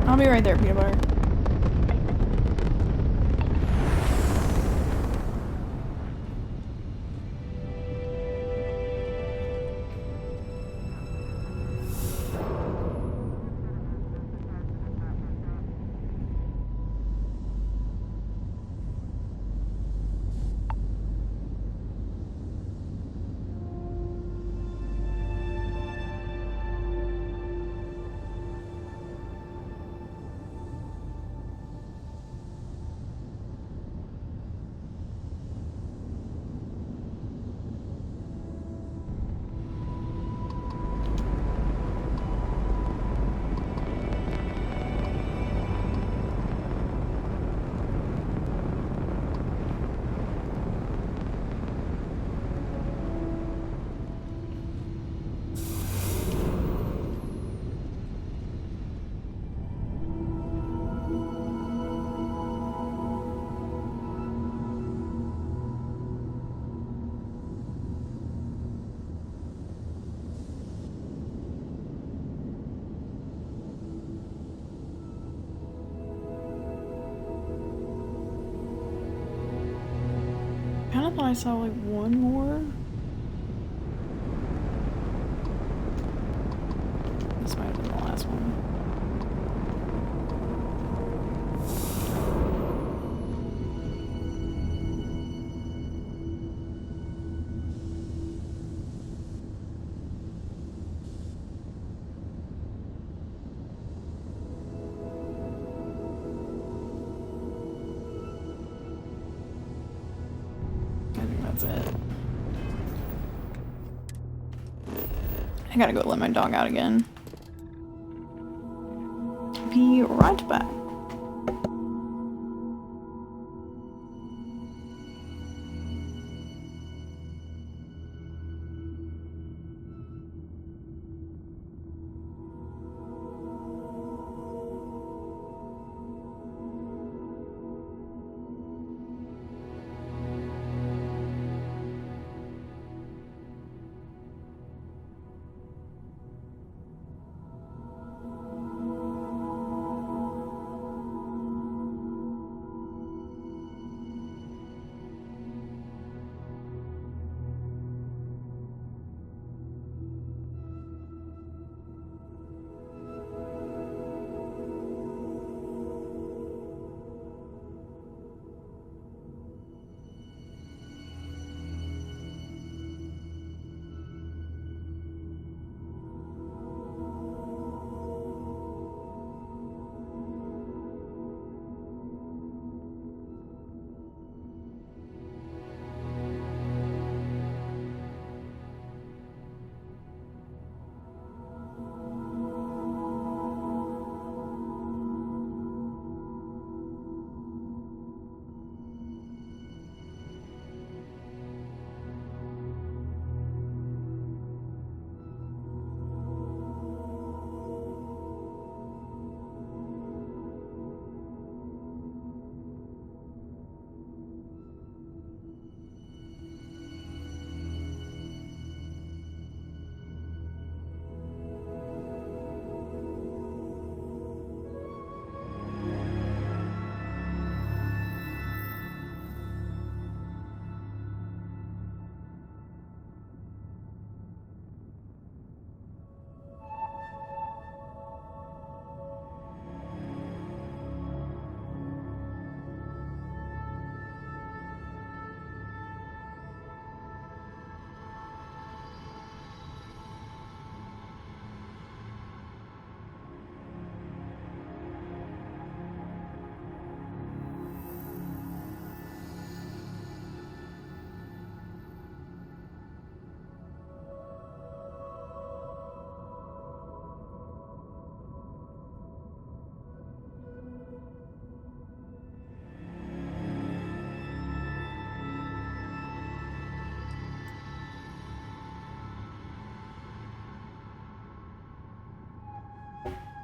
I'll be right there, peanut butter. kind of thought I saw like one more. This might have been the last one. I think that's it. I gotta go let my dog out again. Be right back.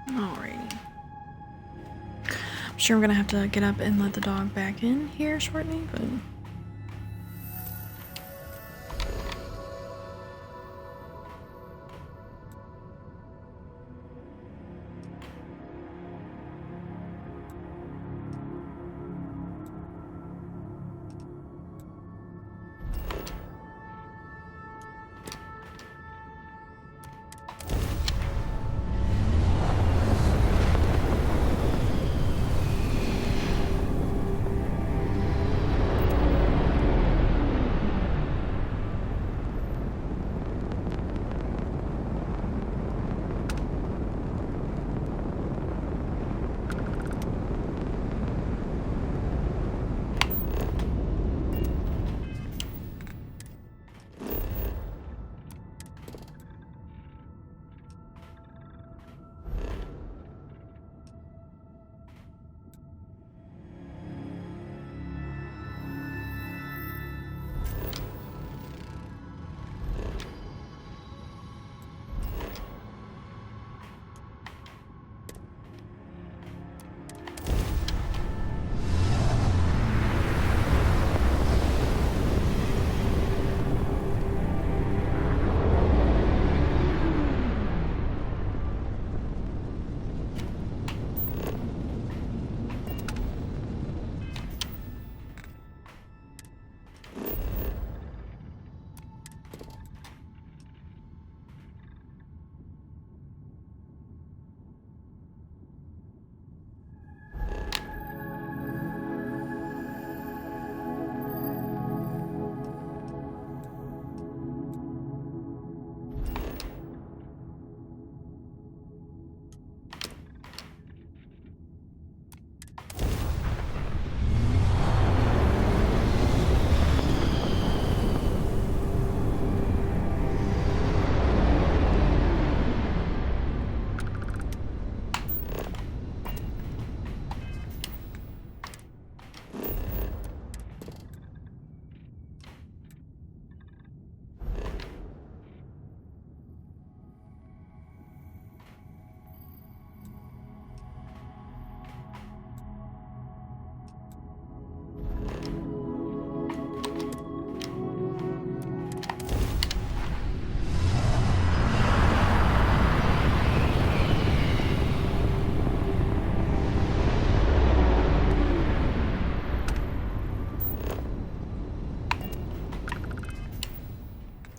Alrighty. I'm sure I'm gonna have to get up and let the dog back in here shortly, but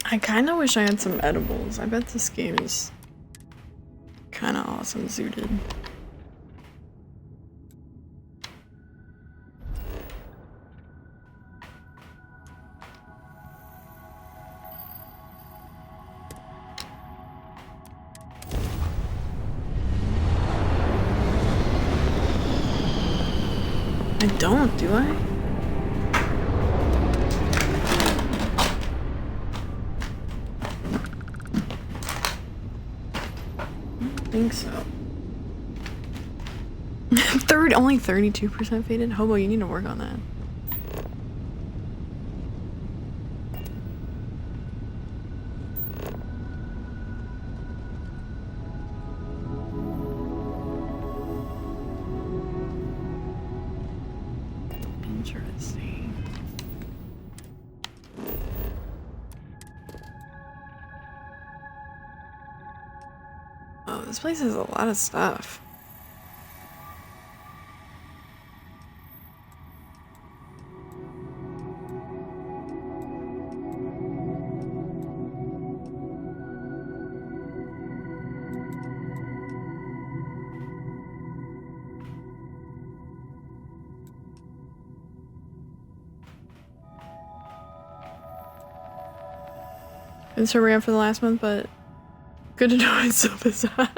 I kind of wish I had some edibles. I bet this game is kind of awesome suited. I don't, do I? I think so. Only 32% faded? Hobo, you need to work on that. Interesting. Oh, this place has a lot of stuff. Been so around for the last month, but good to know it's so bizarre.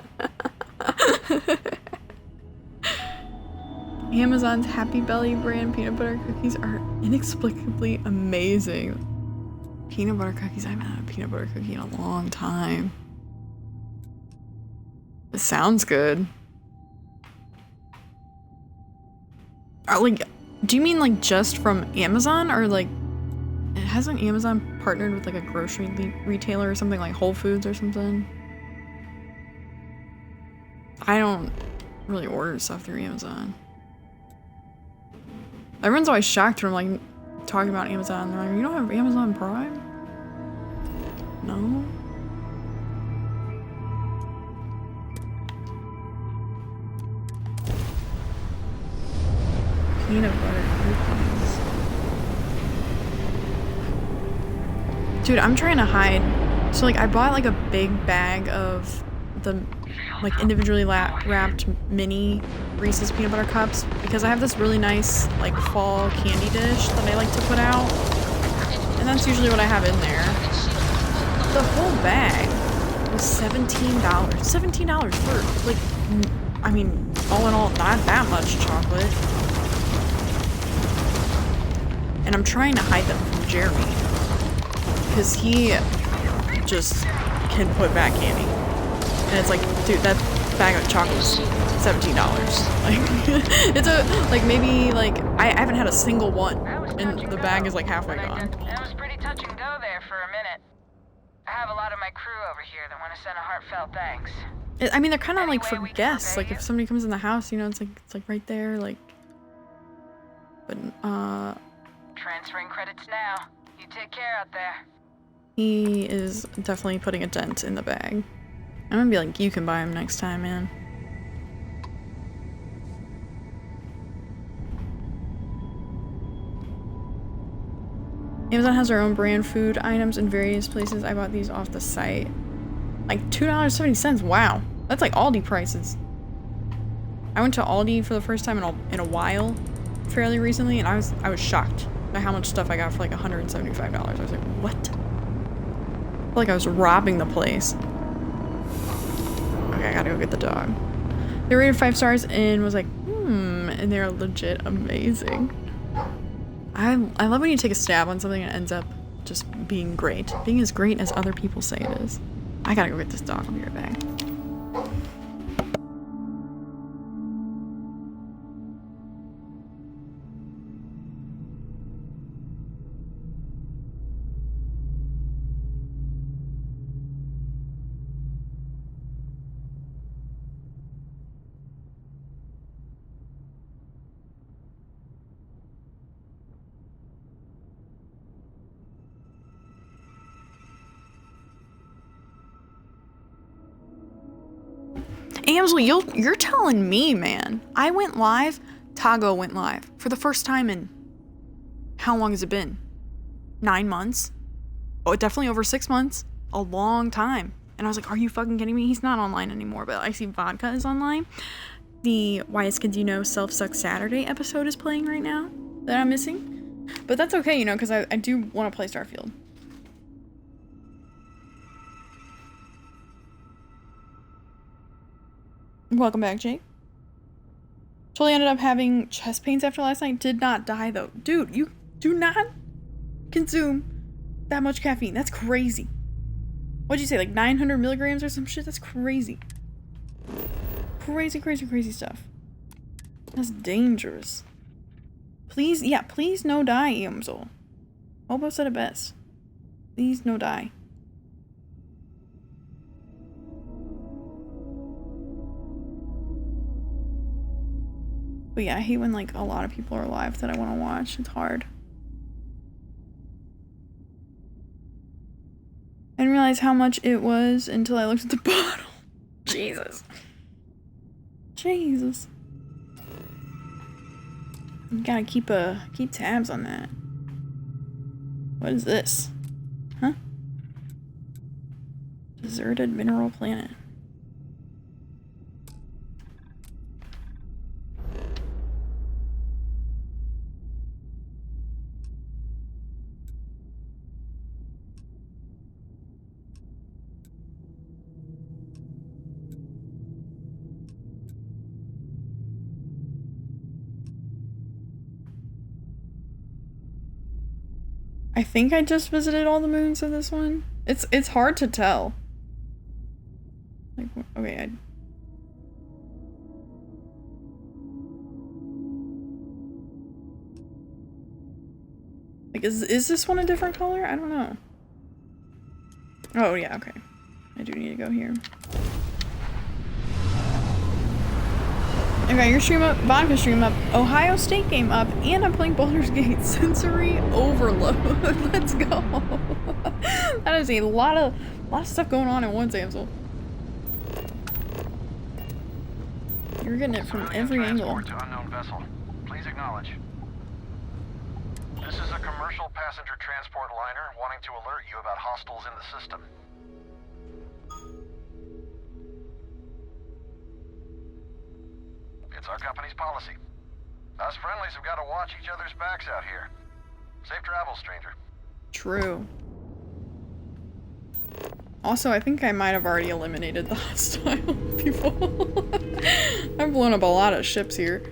Amazon's Happy Belly brand peanut butter cookies are inexplicably amazing. Peanut butter cookies, I haven't had a peanut butter cookie in a long time. It sounds good. Like, do you mean like just from Amazon, or like hasn't Amazon partnered with like a grocery retailer or something, like Whole Foods or something? I don't really order stuff through Amazon. Everyone's always shocked when I'm like talking about Amazon. They're like, you don't have Amazon Prime? No? Peanut butter coupons. Dude, I'm trying to hide. So like I bought like a big bag of the like individually wrapped mini Reese's peanut butter cups because I have this really nice like fall candy dish that I like to put out. And that's usually what I have in there. The whole bag was $17. $17 for like, I mean, all in all, not that much chocolate. And I'm trying to hide them from Jeremy because he just can put back candy. And it's like, dude, that bag of chocolate is $17. Like, it's a, like, maybe, like, I haven't had a single one, and the bag is, like, halfway gone. It was pretty touch and go there for a minute. I have a lot of my crew over here that want to send a heartfelt thanks. I mean, they're kind of, like, for guests. Like, if somebody comes in the house, you know, it's, like, right there, like, but, Transferring credits now. You take care out there. he is definitely putting a dent in the bag. I'm gonna be like, you can buy them next time, man. Amazon has their own brand food items in various places. I bought these off the site. Like $2.70. Wow. That's like Aldi prices. I went to Aldi for the first time in a while, fairly recently, and I was shocked by how much stuff I got for like $175. I was like, what? I felt like I was robbing the place. Okay, I gotta go get the dog. They rated 5 stars and was like, and they're legit amazing. I love when you take a stab on something and it ends up just being great. Being as great as other people say it is. I gotta go get this dog. I'll be right back. Amsel, you're telling me, man. I went live, Tago went live for the first time in, how long has it been? 9 months? oh, definitely over 6 months, a long time. And I was like, are you fucking kidding me? He's not online anymore, but I see Vodka is online. The Why Kids You Know Self-Suck Saturday episode is playing right now that I'm missing. But that's okay, you know, because I do want to play Starfield. Welcome back, Jake. Totally ended up having chest pains after last night. Did not die, though. Dude, you do not consume that much caffeine. That's crazy. What'd you say, like 900 milligrams or some shit? That's crazy. Crazy, crazy, crazy stuff. That's dangerous. Please, yeah, please no die, Eamsol. Hobo said it best. Please no die. But yeah, I hate when like a lot of people are alive that I want to watch. It's hard. I didn't realize how much it was until I looked at the bottle. Jesus. Jesus. You gotta keep tabs on that. What is this? Huh? Deserted mineral planet. I think I just visited all the moons of this one. It's hard to tell. Like, okay, like, is this one a different color? I don't know. Oh yeah, okay. I do need to go here. Okay, your stream up, Vodka stream up, Ohio State game up, and I'm playing Baldur's Gate. Sensory overload. Let's go. That is a lot of stuff going on at once, Amsel. You're getting it from every angle. To unknown vessel. Please acknowledge. This is a commercial passenger transport liner wanting to alert you about hostiles in the system. It's our company's policy. Us friendlies have got to watch each other's backs out here. Safe travels, stranger. True. Also, I think I might have already eliminated the hostile people. I've blown up a lot of ships here.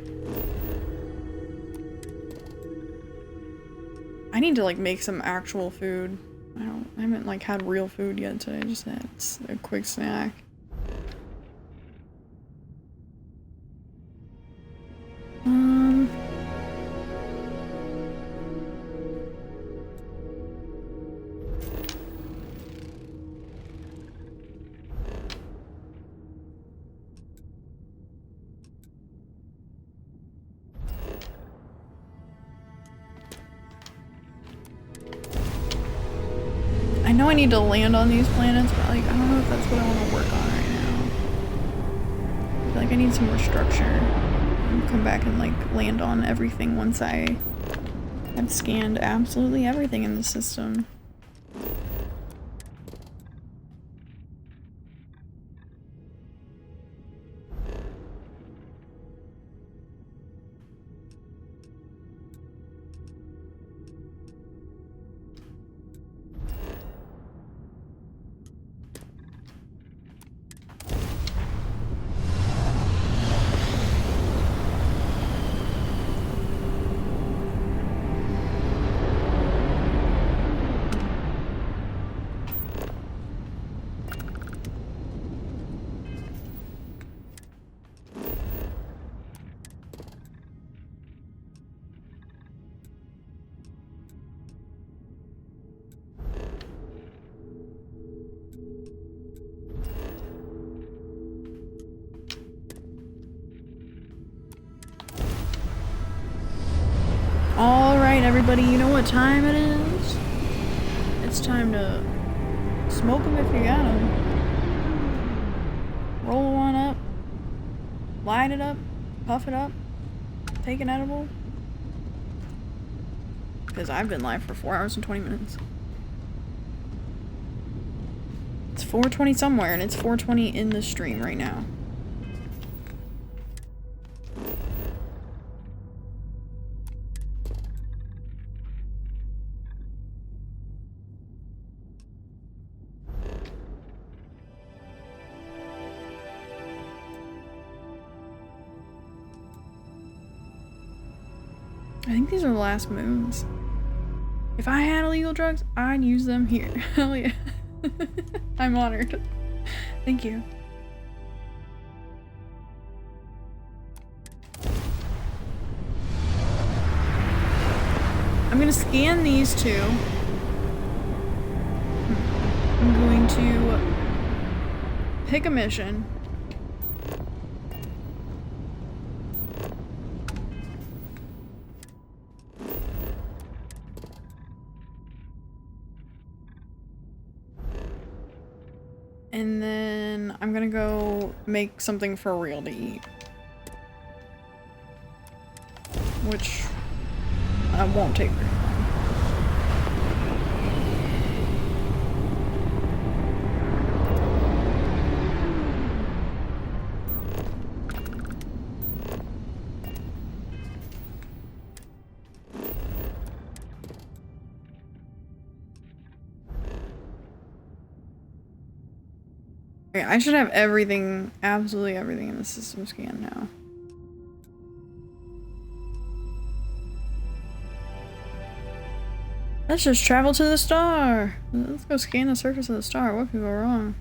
I need to like make some actual food. I haven't like had real food yet today. I just had a quick snack. I know I need to land on these planets, but like I don't know if that's what I want to work on right now. I feel like I need some more structure. And come back and like land on everything once I have scanned absolutely everything in the system. Alright everybody, you know what time it is? It's time to smoke them if you got them. Roll one up, light it up, puff it up, take an edible. Because I've been live for 4 hours and 20 minutes. 4:20 somewhere, and it's 4:20 in the stream right now. I think these are the last moons. If I had illegal drugs, I'd use them here. Hell yeah. I'm honored. Thank you. I'm gonna scan these two. I'm going to pick a mission. And then I'm gonna go make something for real to eat. Which won't take very long. Okay, I should have everything, absolutely everything in the system scan now. Let's just travel to the star. Let's go scan the surface of the star. What could go wrong?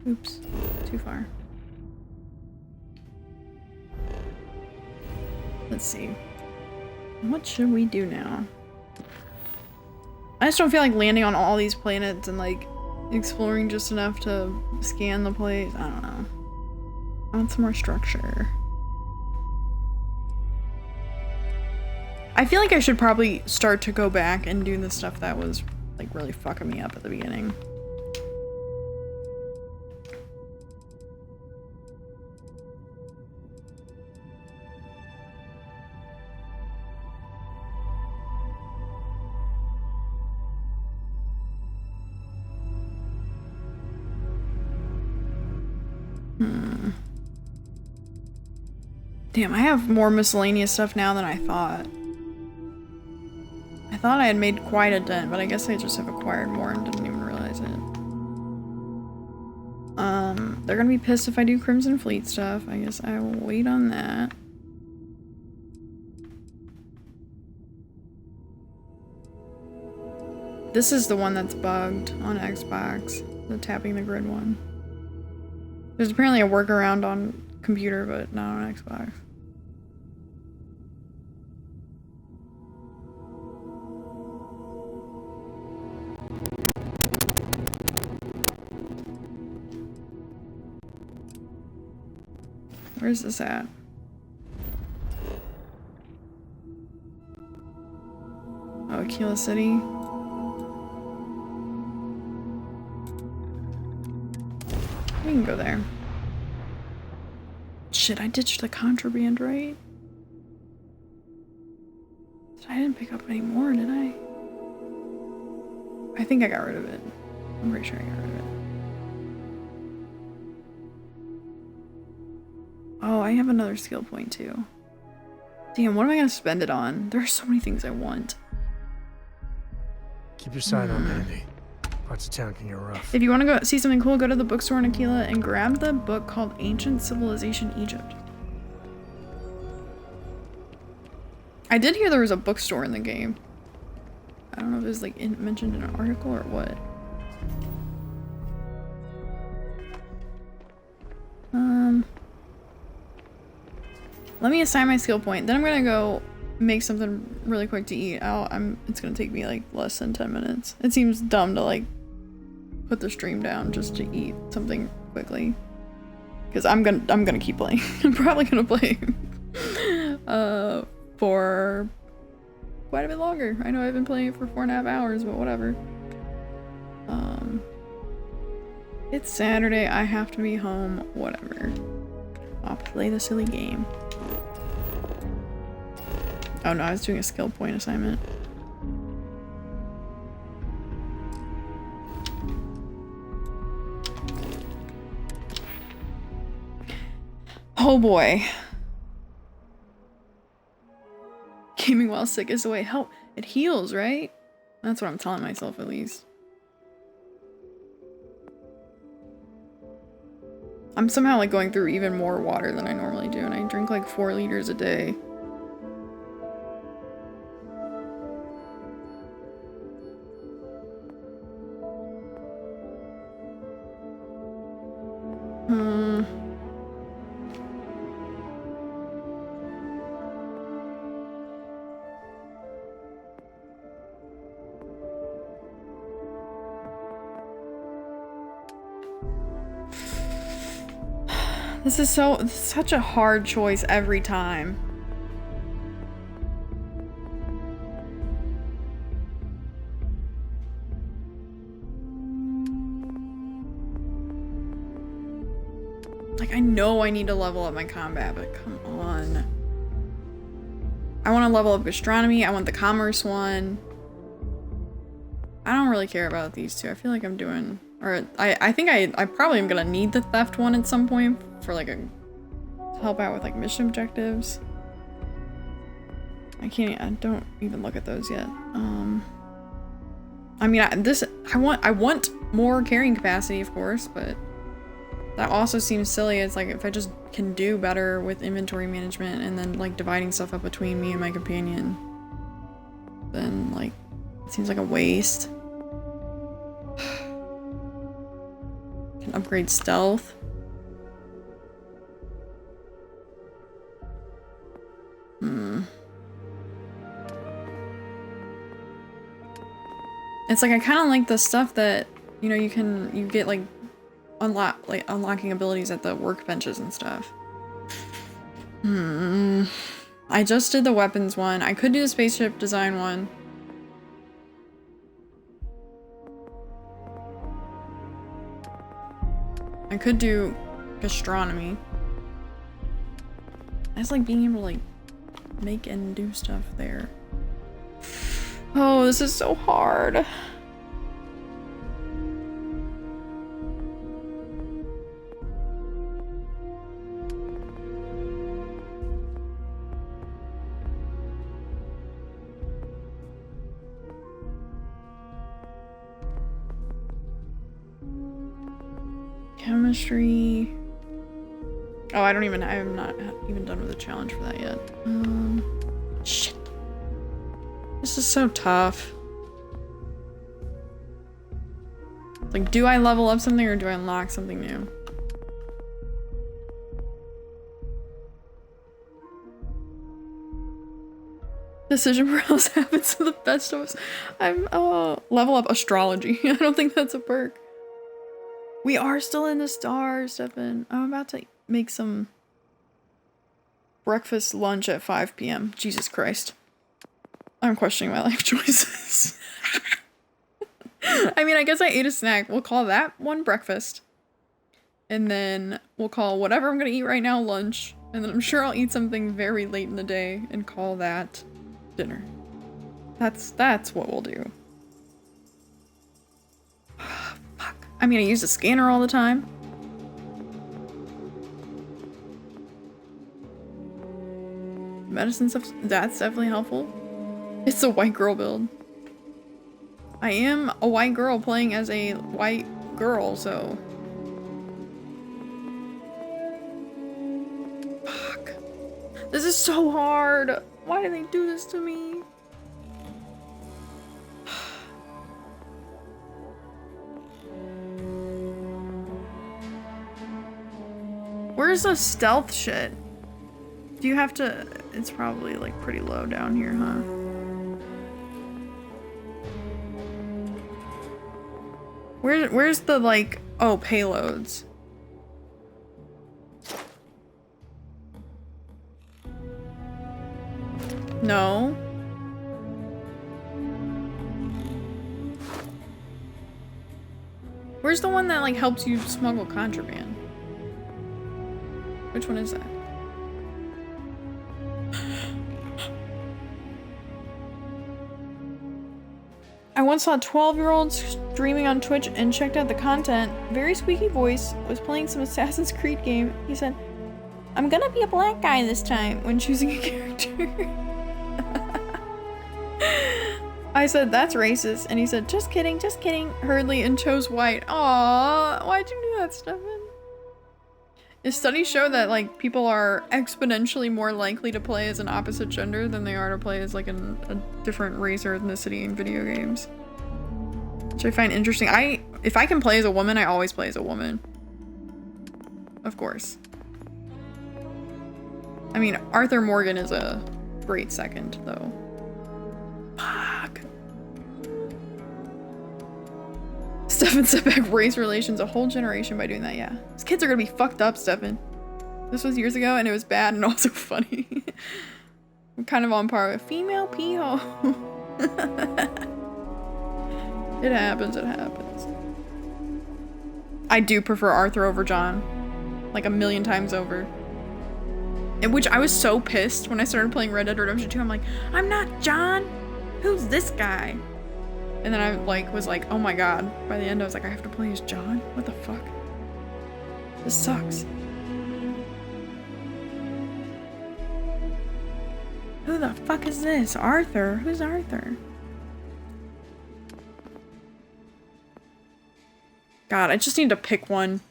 Oops, too far. Let's see. What should we do now? I just don't feel like landing on all these planets and like exploring just enough to scan the place. I don't know. I want some more structure. I feel like I should probably start to go back and do the stuff that was like really fucking me up at the beginning. Damn, I have more miscellaneous stuff now than I thought. I thought I had made quite a dent, but I guess I just have acquired more and didn't even realize it. They're gonna be pissed if I do Crimson Fleet stuff. I guess I will wait on that. This is the one that's bugged on Xbox, the tapping the grid one. There's apparently a workaround on computer, but not on Xbox. Where's this at? Oh, Aquila City. We can go there. Shit, I ditched the contraband, right? I didn't pick up any more, did I? I think I got rid of it. I'm pretty sure I got rid of it. Oh, I have another skill point too. Damn, what am I gonna spend it on? There are so many things I want. Keep your side on Andy. Parts of town can get rough. If you want to go see something cool, go to the bookstore in Aquila and grab the book called Ancient Civilization Egypt. I did hear there was a bookstore in the game. I don't know if it was like mentioned in an article or what. Let me assign my skill point. Then I'm gonna go make something really quick to eat. It's gonna take me like less than 10 minutes. It seems dumb to like put the stream down just to eat something quickly. Because I'm gonna keep playing. I'm probably gonna play for quite a bit longer. I know I've been playing it for 4.5 hours, but whatever. It's Saturday, I have to be home, whatever. I'll play the silly game. Oh no, I was doing a skill point assignment. Oh boy. Gaming while sick is the way. Help. It heals, right? That's what I'm telling myself, at least. I'm somehow like going through even more water than I normally do, and I drink like 4 liters a day. This is such a hard choice every time. Like, I know I need to level up my combat, but come on. I want to level up gastronomy. I want the commerce one. I don't really care about these two. I feel like I'm doing... Or, I think I probably am gonna need the theft one at some point for, like, to help out with, like, mission objectives. I don't even look at those yet. I mean, I want more carrying capacity, of course, but that also seems silly. It's like, if I just can do better with inventory management and then, like, dividing stuff up between me and my companion, then, like, it seems like a waste. Can upgrade stealth. It's like, I kind of like the stuff that, you know, you get like unlocking abilities at the workbenches and stuff. I just did the weapons one. I could do the spaceship design one. I could do gastronomy. I just like being able to like make and do stuff there. Oh, this is so hard. Chemistry. Oh, I am not even done with the challenge for that yet. Shit. This is so tough. Like, do I level up something or do I unlock something new? Decision paralysis happens to the best of us. I'm level up astrology. I don't think that's a perk. We are still in the stars, Stefan. I'm about to make some breakfast lunch at 5 p.m. Jesus Christ. I'm questioning my life choices. I mean, I guess I ate a snack. We'll call that one breakfast. And then we'll call whatever I'm gonna eat right now lunch. And then I'm sure I'll eat something very late in the day and call that dinner. That's what we'll do. Fuck. I mean, I use a scanner all the time. Medicine stuff, that's definitely helpful. It's a white girl build. I am a white girl playing as a white girl, so... Fuck. This is so hard. Why do they do this to me? Where's the stealth shit? Do you have to... It's probably like pretty low down here, huh? Where's the like... Oh, payloads. No. Where's the one that like helps you smuggle contraband? Which one is that? I once saw a 12-year-old streaming on Twitch and checked out the content. Very squeaky voice, was playing some Assassin's Creed game. He said, I'm gonna be a black guy this time when choosing a character. I said, that's racist. And he said, just kidding, hurriedly, and chose white. Aww, why'd you do that, Stefan? Studies show that, like, people are exponentially more likely to play as an opposite gender than they are to play as, like, a different race or ethnicity in video games. Which I find interesting. If I can play as a woman, I always play as a woman. Of course. I mean, Arthur Morgan is a great second, though. Fuck. Stefan set back race relations a whole generation by doing that, yeah. These kids are gonna be fucked up, Stefan. This was years ago and it was bad and also funny. I'm kind of on par with female pee-hole. It happens, it happens. I do prefer Arthur over John. Like a million times over. In which I was so pissed when I started playing Red Dead Redemption 2. I'm like, I'm not John! Who's this guy? And then I was like, oh my god. By the end I was like, I have to play as John? What the fuck? This sucks. Who the fuck is this? Arthur? Who's Arthur? God, I just need to pick one.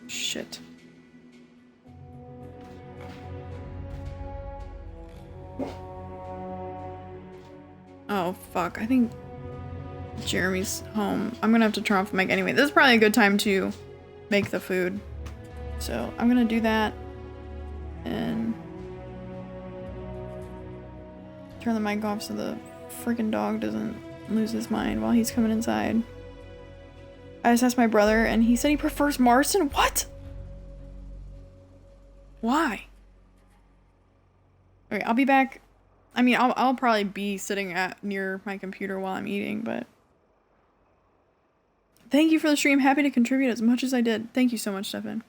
Shit. Oh, fuck. I think Jeremy's home. I'm gonna have to turn off the mic anyway. This is probably a good time to make the food. So I'm gonna do that and turn the mic off so the freaking dog doesn't lose his mind while he's coming inside. I just asked my brother and he said he prefers Marston. What? Why? Okay, I'll be back. I mean, I'll probably be sitting near my computer while I'm eating, but thank you for the stream. Happy to contribute as much as I did. Thank you so much, Stefan.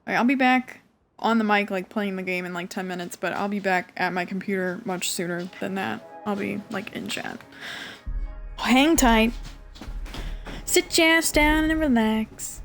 Alright, I'll be back on the mic, like, playing the game in, like, 10 minutes, but I'll be back at my computer much sooner than that. I'll be, like, in chat. Hang tight. Sit your ass down and relax.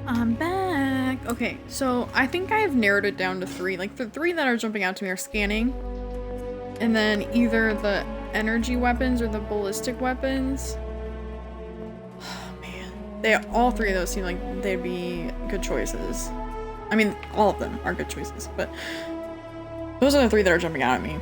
I'm back. Okay, so I think I've narrowed it down to 3. Like, the 3 that are jumping out to me are scanning, and then either the energy weapons or the ballistic weapons. Oh, man. All 3 of those seem like they'd be good choices. I mean, all of them are good choices, but those are the 3 that are jumping out at me.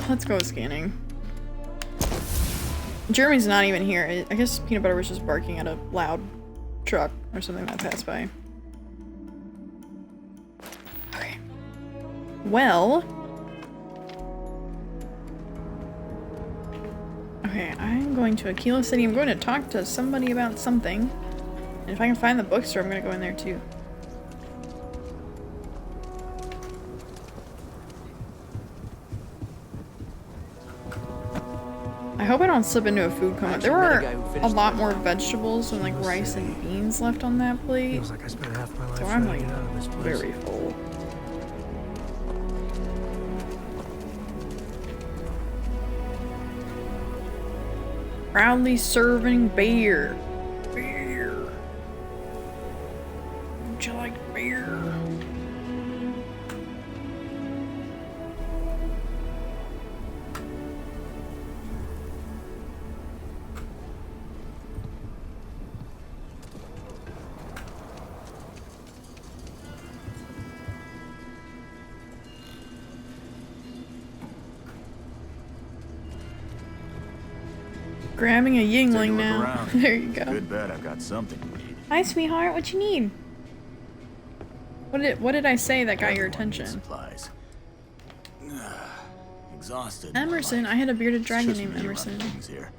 Let's go with scanning. Jeremy's not even here. I guess Peanut Butter was just barking at a loud truck or something that passed by. Okay. Well. Okay, I'm going to Aquila City. I'm going to talk to somebody about something. And if I can find the bookstore, I'm going to go in there too. I hope I don't slip into a food coma. There were a lot more vegetables and like rice and beans left on that plate. Feels like I spent half my life So I'm trying like to get out of this place. very full. Proudly serving beer. Beer. Would you like beer? Grabbing a Yingling now. There you go. Good bet I've got something you need. Hi, sweetheart. What you need? What did I say that got your attention? Supplies. Exhausted. Emerson. I had a bearded dragon Just named me Emerson. running things here.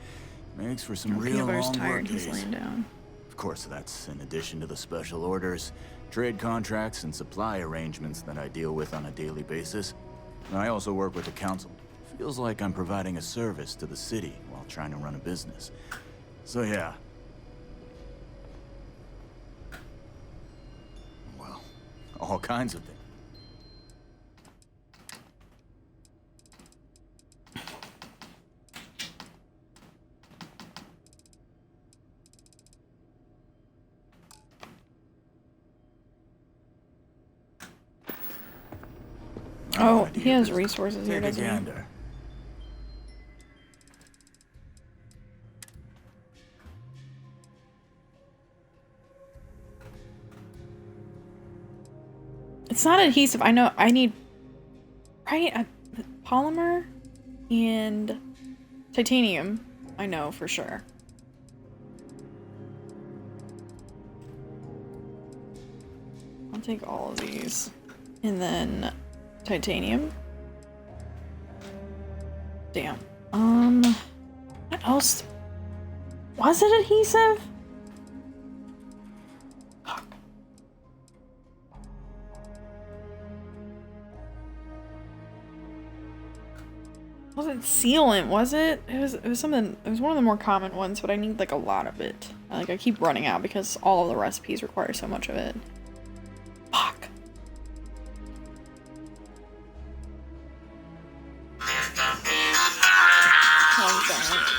Makes for some Peanut real Butter's long tired. work He's days. laying down. Of course, that's in addition to the special orders, trade contracts, and supply arrangements that I deal with on a daily basis. I also work with the council. Feels like I'm providing a service to the city while trying to run a business. So yeah. Well, all kinds of things. Oh, he has resources here, doesn't he? Gander. It's not adhesive. I know. I need right polymer and titanium. I know for sure. I'll take all of these, and then titanium. Damn. What else? Was it adhesive? Wasn't sealant, was it? It was something. It was one of the more common ones, but I need like a lot of it. Like I keep running out because all of the recipes require so much of it. Fuck. Oh, damn it.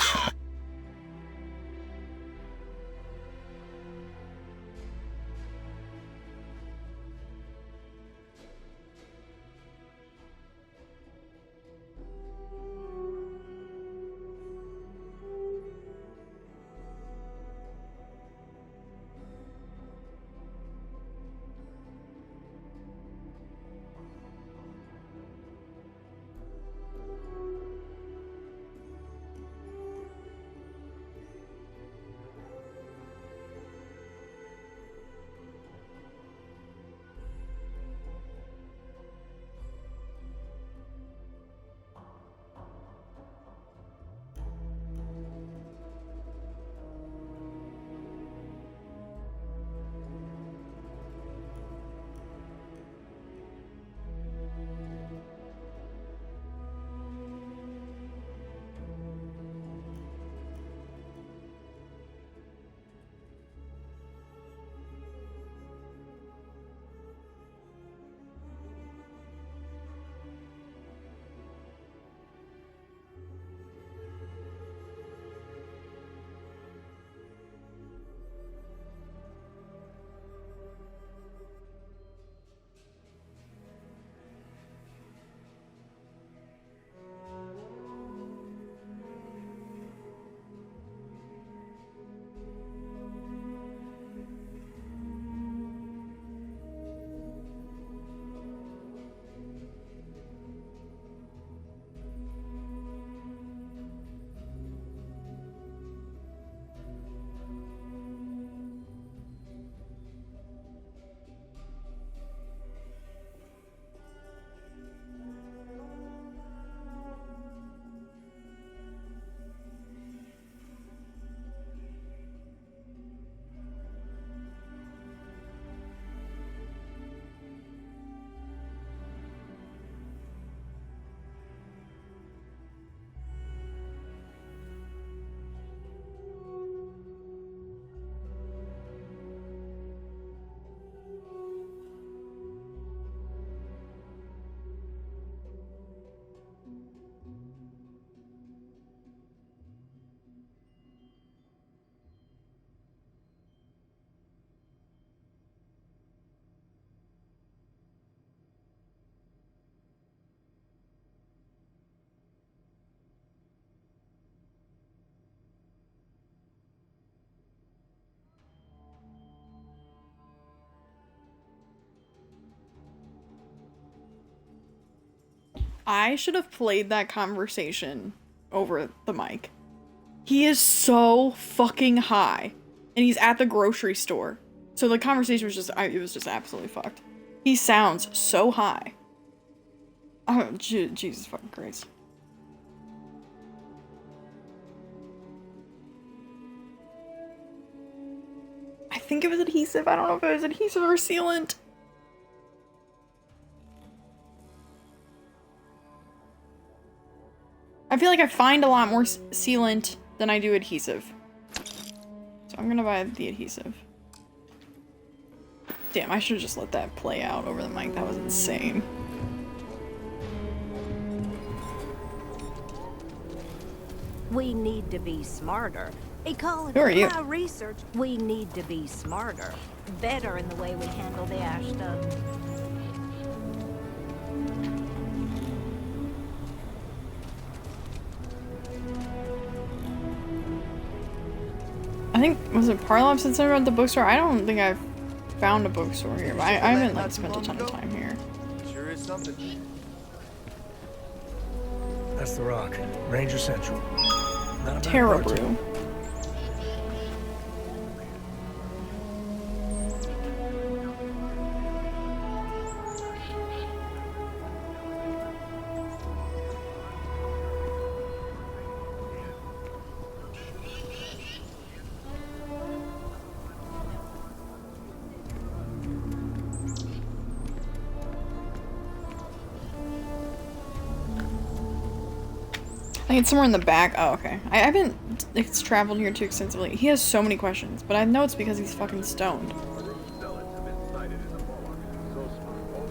I should have played that conversation over the mic. He is so fucking high. And he's at the grocery store. So the conversation was just, it was just absolutely fucked. He sounds so high. Oh, Jesus fucking Christ. I think it was adhesive. I don't know if it was adhesive or sealant. I feel like I find a lot more sealant than I do adhesive. So I'm gonna buy the adhesive. Damn, I should have just let that play out over the mic. That was insane. We need to be smarter. Ecology, Who are you? my research, we need to be smarter. Better in the way we handle the ash stuff. I think, was it Parlov said something about the bookstore? I don't think I've found a bookstore here, but I haven't like spent a ton of time here. Sure is something. That's the Rock. Ranger Central. Not a bad Terra bar, too. Brew. I think it's somewhere in the back. Oh, okay. I haven't traveled here too extensively. He has so many questions, but I know it's because he's fucking stoned.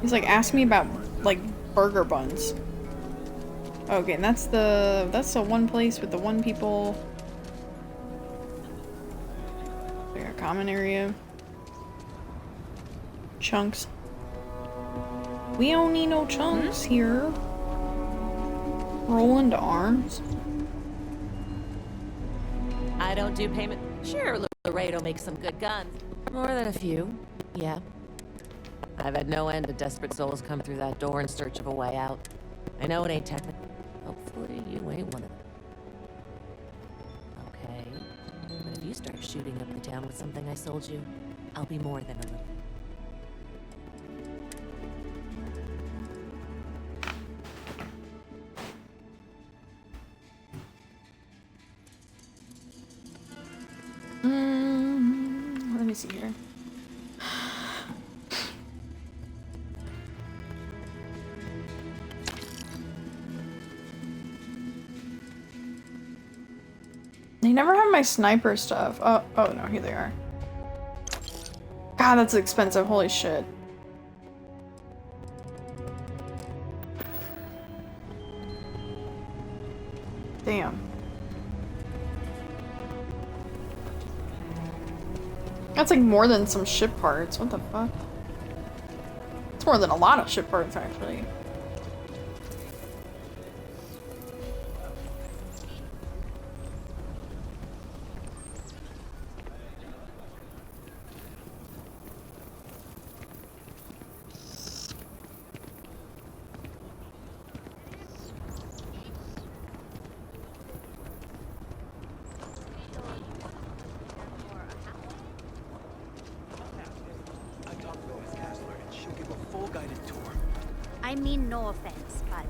He's like, ask me about, like, burger buns. Okay, and that's the one place with the one people. Like a common area. Chunks. We don't need no chunks here. Roll into arms. I don't do payment. Sure, Laredo makes some good guns. More than a few, yeah. I've had no end of desperate souls come through that door in search of a way out. I know it ain't technical. Hopefully you ain't one of them. Okay. But if you start shooting up the town with something I sold you, I'll be more than a little. Let me see here. They never have my sniper stuff. Oh no, here they are. God, that's expensive. Holy shit. Damn. That's like more than some ship parts. What the fuck? It's more than a lot of ship parts, actually. I mean, no offense, but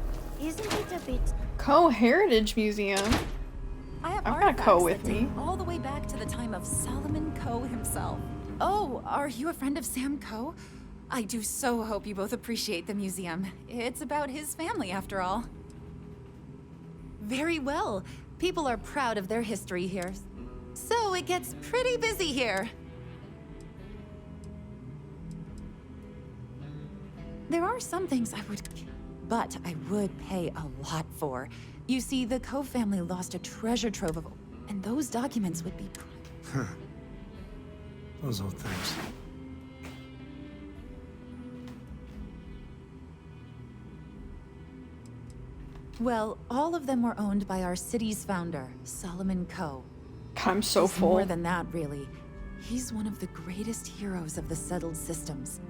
isn't it a bit... Co-Heritage Museum. I have I've got a Co artifacts with that date me. all the way back to the time of Solomon Coe himself. Oh, are you a friend of Sam Coe? I do so hope you both appreciate the museum. It's about his family, after all. Very well. People are proud of their history here. So it gets pretty busy here. There are some things I would pay a lot for. You see, the Coe family lost a treasure trove of, and those documents would be... Huh. Those old things. Well, all of them were owned by our city's founder, Solomon Coe. God, I'm so He's full. more than that, really. He's one of the greatest heroes of the settled systems.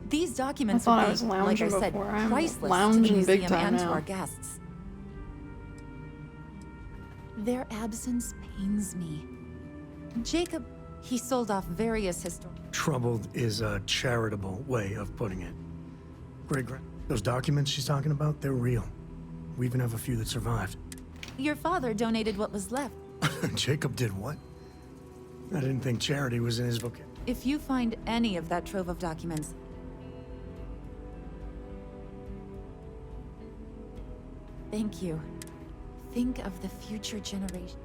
These documents I thought would I be, was like I lounging said, before. I'm priceless to the lounging big museum time and to now. our guests. Their absence pains me. Jacob, he sold off various Troubled is a charitable way of putting it. Those documents she's talking about, they're real. We even have a few that survived. Your father donated what was left. Jacob did what? I didn't think charity was in his vocabulary. If you find any of that trove of documents, thank you. Think of the future generation.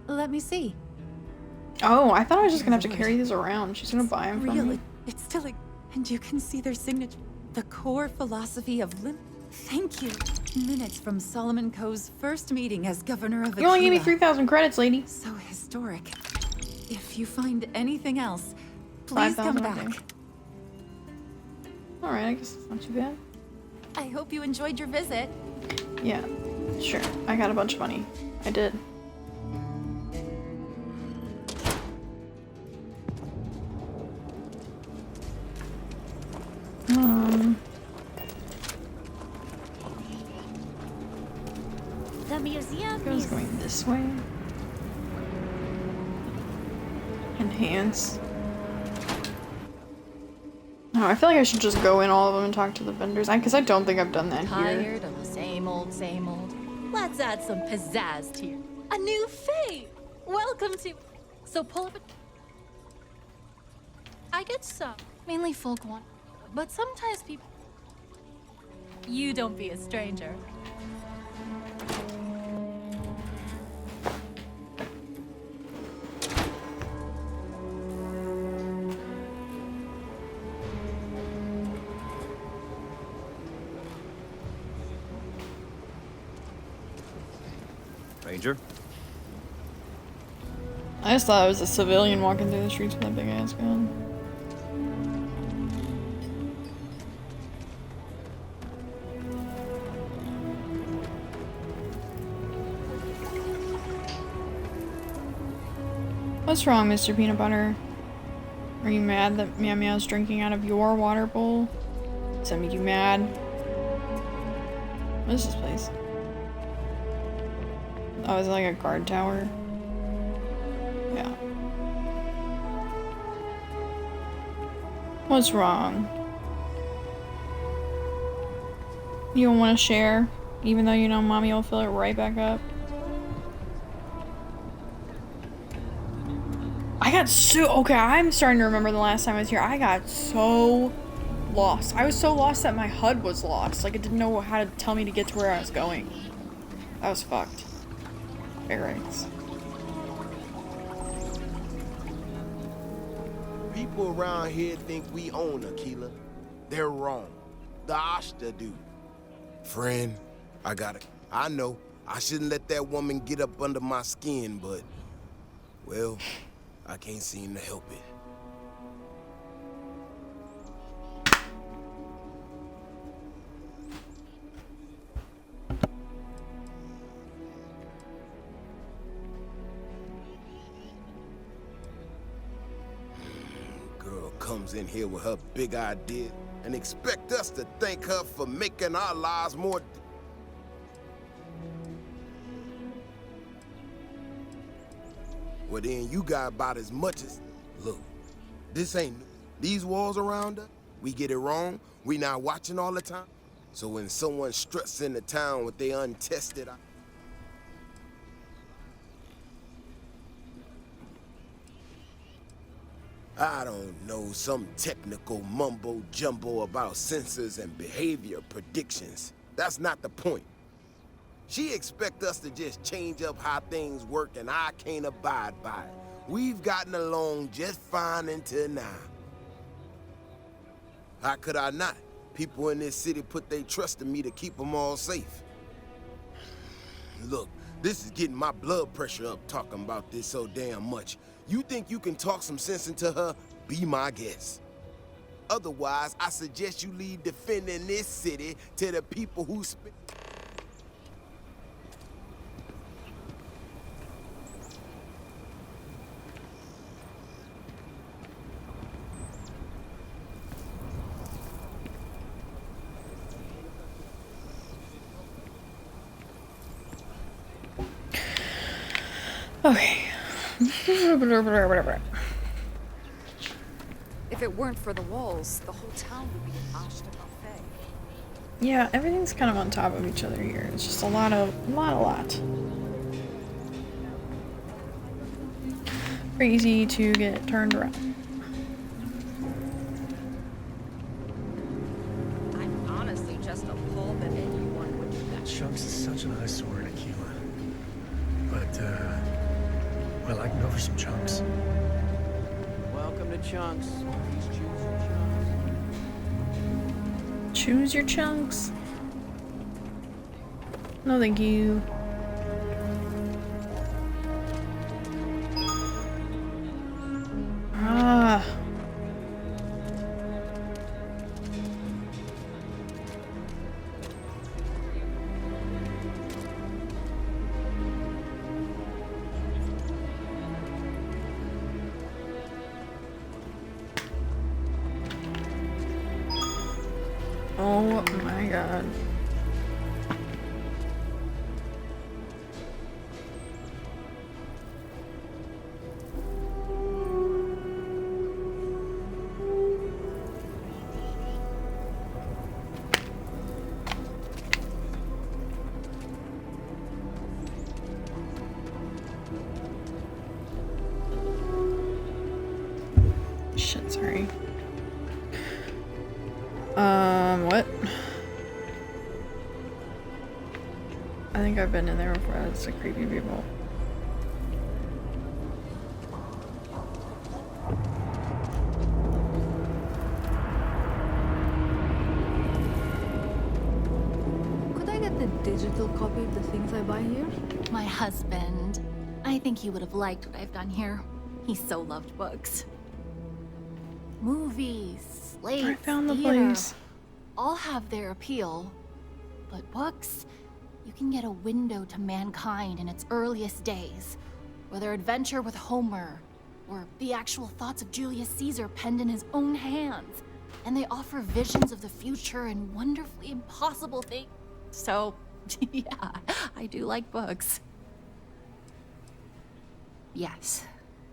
Let me see. Oh, I thought I was just gonna have to carry these around. She's gonna buy them from Really, me. it's still like, and you can see their signature. The core philosophy of Thank you. Minutes from Solomon Coe's first meeting as governor of You only gave me Aquila. 3,000 credits, lady. So historic. If you find anything else, please come 5,000, back. okay. Alright, I guess it's not too bad. I hope you enjoyed your visit. Yeah, sure. I got a bunch of money. I did. The museum Goes is going this way. Enhance. Oh, I feel like I should just go in all of them and talk to the vendors. Because I don't think I've done that here. Tired of the same old, same old. Let's add some pizzazz to you. A new fate. Welcome to. So pull up a. I get some. Mainly folk want, but sometimes people. You don't be a stranger. Ranger? I just thought it was a civilian walking through the streets with a big ass gun. What's wrong, Mr. Peanut Butter? Are you mad that Meow Meow's drinking out of your water bowl? Does that make you mad? What is this place? Oh, is it like a guard tower? Yeah. What's wrong? You don't want to share? Even though you know Mommy will fill it right back up? I got so- okay, I'm starting to remember the last time I was here. I got so lost. I was so lost that my HUD was lost. Like, it didn't know how to tell me to get to where I was going. That was fucked. Barracks. People around here think we own Aquila. They're wrong. The Ashta do. Friend, I got it. I know. I shouldn't let that woman get up under my skin, but... well, I can't seem to help it. Girl comes in here with her big idea and expect us to thank her for making our lives more... well, then you got about as much as... look, this ain't... these walls around us, we get it wrong, we not watching all the time. So when someone struts into town with their untested... I don't know, some technical mumbo-jumbo about sensors and behavior predictions. That's not the point. She expect us to just change up how things work and I can't abide by it. We've gotten along just fine until now. How could I not? People in this city put their trust in me to keep them all safe. Look, this is getting my blood pressure up talking about this so damn much. You think you can talk some sense into her? Be my guest. Otherwise, I suggest you leave defending this city to the people who Okay. If it weren't for the walls, the whole town would be an Ashta buffet. Yeah, everything's kind of on top of each other here. It's just a lot. Very easy to get turned around. I'm honestly just appalled that anyone would do that. Chunks is such an eyesore in Aquila. But, well, I can go for some chunks. Welcome to Chunks. Please choose your chunks. Choose your chunks. No, thank you. Ah. Oh my god. Shit, sorry. What? I think I've been in there before. That's the creepy people. Could I get the digital copy of the things I buy here? My husband. I think he would have liked what I've done here. He so loved books. Movies, slates, I found the theater, place. all have their appeal. But books, you can get a window to mankind in its earliest days. Whether adventure with Homer, or the actual thoughts of Julius Caesar penned in his own hands. And they offer visions of the future and wonderfully impossible things. So, yeah, I do like books. Yes,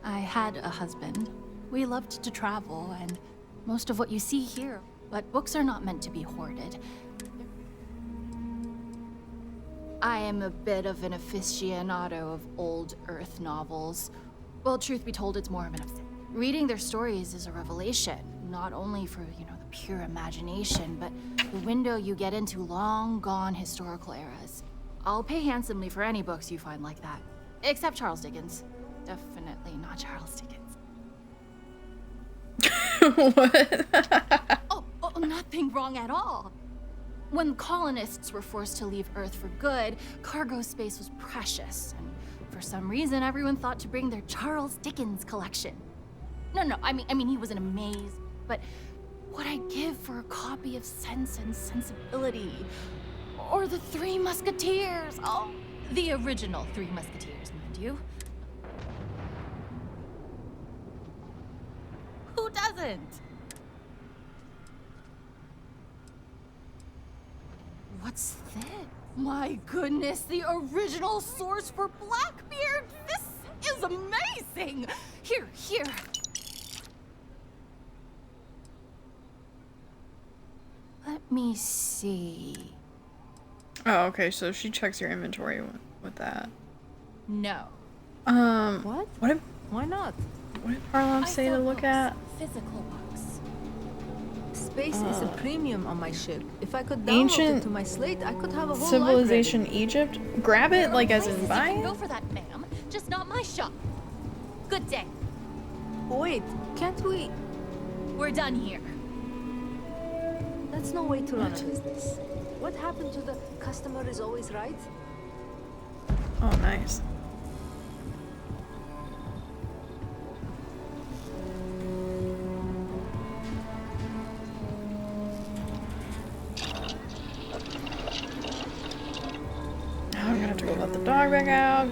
I had a husband. We loved to travel, and most of what you see here. But books are not meant to be hoarded. I am a bit of an aficionado of old Earth novels. Well, truth be told, it's more of an obsession. Reading their stories is a revelation, not only for, the pure imagination, but the window you get into long-gone historical eras. I'll pay handsomely for any books you find like that. Except Charles Dickens. Definitely not Charles Dickens. What? oh, nothing wrong at all. When colonists were forced to leave Earth for good, cargo space was precious, and for some reason, everyone thought to bring their Charles Dickens collection. No, I mean, he was an amazing, but what I'd give for a copy of Sense and Sensibility, or the Three Musketeers. Oh, the original Three Musketeers, mind you. Who doesn't? What's this? My goodness, the original source for Blackbeard! This is amazing! Here. Let me see. Oh, okay, so she checks your inventory with that. No. What? Why not? What did Parlov say to look at? Physical books. Space is a premium on my ship. If I could download Ancient it to my slate, I could have a whole Civilization library. Egypt? Grab it, like as in buy You can it? go for that, ma'am. Just not my shop. Good day. Wait, can't we? We're done here. That's no way to run a business. What happened to the customer is always right? Oh, nice. Now I'm gonna have to go let the dog back out.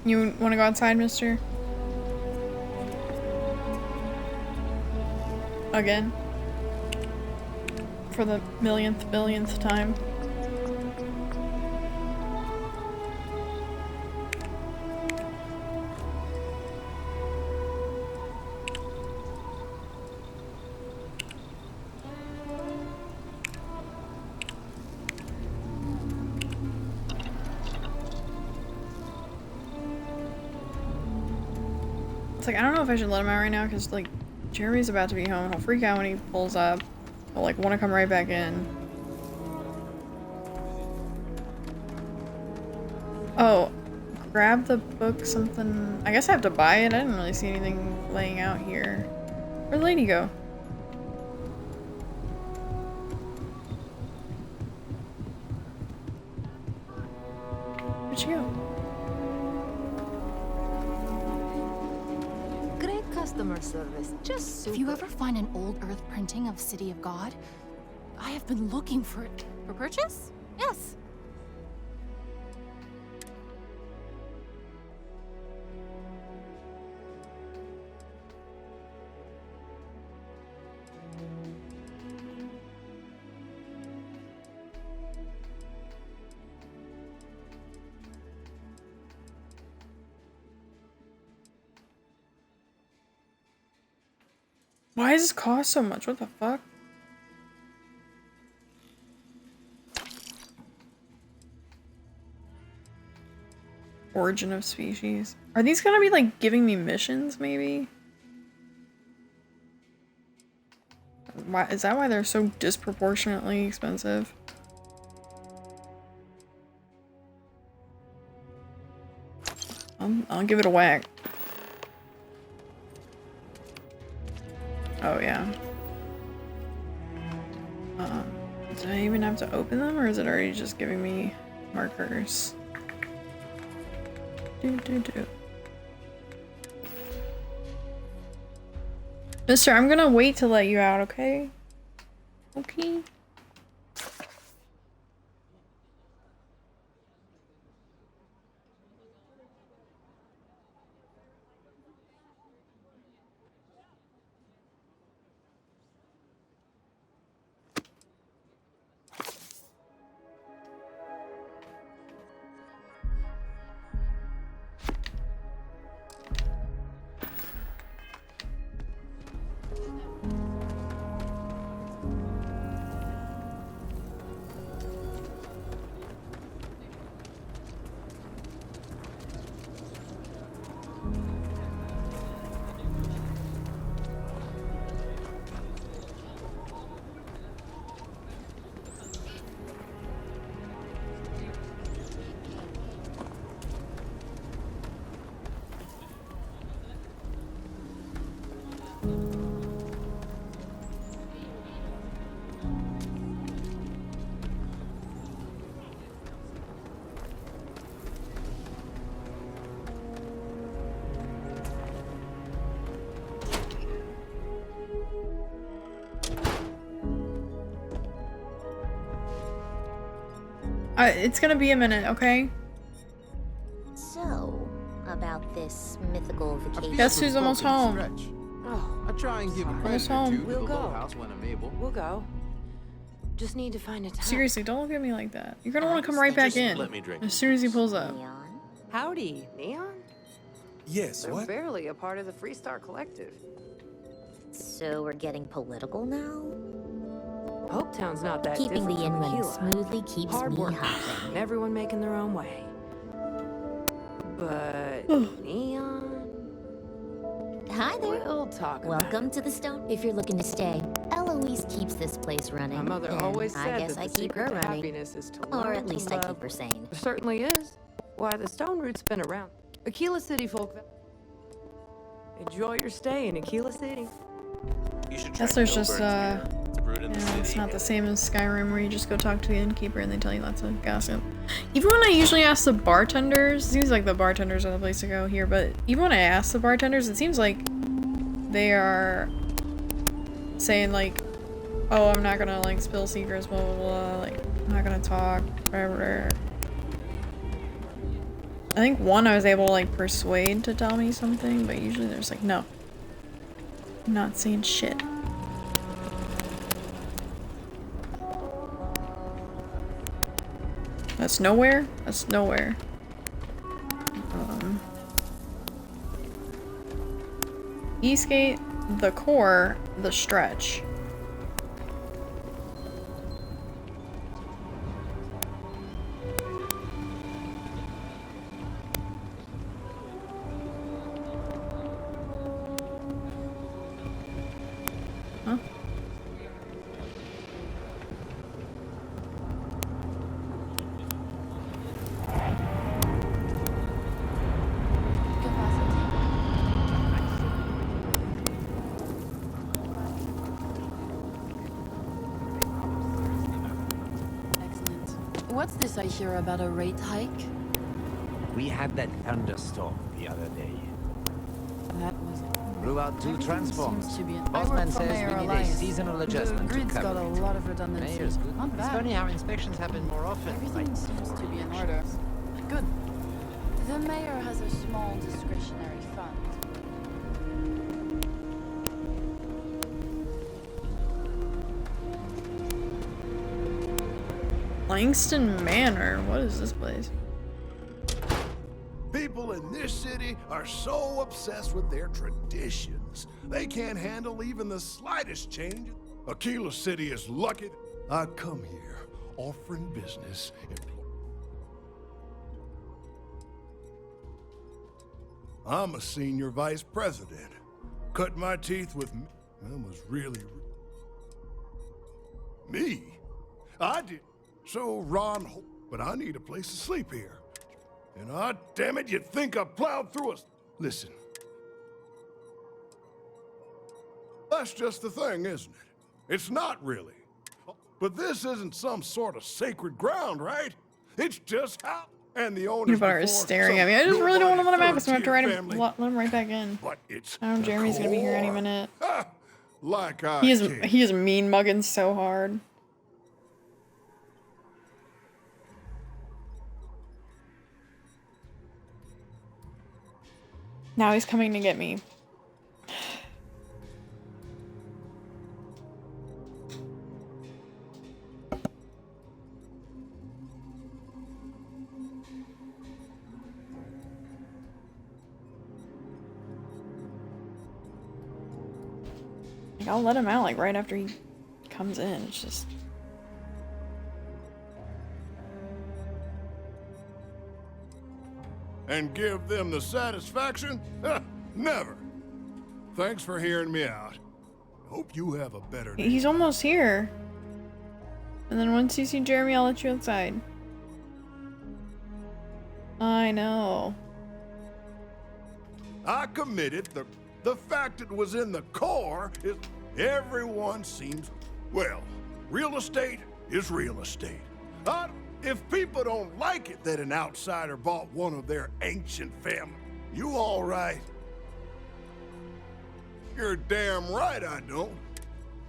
You want to go outside, mister? Again? For the millionth, billionth time? It's like, I don't know if I should let him out right now, because, like, Jeremy's about to be home. He'll freak out when he pulls up. He'll, like, want to come right back in. Oh, grab the book, something... I guess I have to buy it. I didn't really see anything laying out here. Where'd the lady go? Where'd she go? Great customer service. Just super. If you ever find an old Earth printing of City of God, I have been looking for it. For purchase? Yes. Why does this cost so much? What the fuck? Origin of species. Are these gonna be like giving me missions, maybe? Why is that why they're so disproportionately expensive? I'll give it a whack. Oh yeah. Do I even have to open them, or is it already just giving me markers? Mister, I'm gonna wait to let you out, okay? Okay. It's gonna be a minute, okay? So, about this mythical vacation. Guess who's almost home? Oh, I try and give a Almost credit or two home. to the little house when I'm able. We'll go. Just need to find a time. Seriously, don't look at me like that. You're gonna want to come right back in let me drink. as soon as he pulls up. Howdy, Neon? Yes, They're what? barely a part of the Freestar Collective. So we're getting political now? Hopetown's not that Keeping different the inn from running Aquila. smoothly keeps Hard me work, hopping. and everyone making their own way. But Neon. Hi there. We'll talk about Welcome to the Stone. If you're looking to stay, Eloise keeps this place running. My mother and always I said guess that I the keep her secret to running. happiness is to Or learn at to least I love. keep her sane. There certainly is. Why, the Stone Root's been around. Aquila City folk. Enjoy your stay in Aquila City. Guess there's just it's not the same as Skyrim where you just go talk to the innkeeper and they tell you lots of gossip. Even when I usually ask the bartenders, it seems like the bartenders are the place to go here, but even when I ask the bartenders, it seems like they are saying like, oh, I'm not gonna like spill secrets, blah blah blah, like I'm not gonna talk, whatever. I think one I was able to like persuade to tell me something, but usually there's like, no. I'm not saying shit. That's nowhere? That's nowhere. Eastgate, the core, the stretch. Huh? What's this I hear about a rate hike? We had that thunderstorm the other day. That was Blew out two transformers. seems to be. Bossman says we need a seasonal adjustment The to grid's cover got a it. lot of redundancy. Mayor's good. Not It's bad. funny how inspections happen more often. Everything seems to be in order. Good. The mayor has a small discretionary fund. Langston Manor. What is this place? People in this city are so obsessed with their traditions. They can't handle even the slightest change. Aquila City is lucky. I come here offering business. I'm a senior vice president. Cut my teeth with me. That was really... Me? I did. So Ron... But I need a place to sleep here. And damn it, you'd think I plowed through us. Listen. That's just the thing, isn't it? It's not really. But this isn't some sort of sacred ground, right? It's just how... And the owners Your bar is staring at me. I just really don't want to let him out because I'm going to have to let him right back in. But it's I know Jeremy's going to be here any minute. Like He is mean mugging so hard. Now he's coming to get me. Like, I'll let him out like right after he comes in. It's just... And give them the satisfaction? Never. Thanks for hearing me out. Hope you have a better day. He's almost here. And then once you see Jeremy, I'll let you outside. I know. I committed. The fact it was in the core is everyone seems... Well, real estate is real estate. If people don't like it that an outsider bought one of their ancient family, you all right? You're damn right I don't.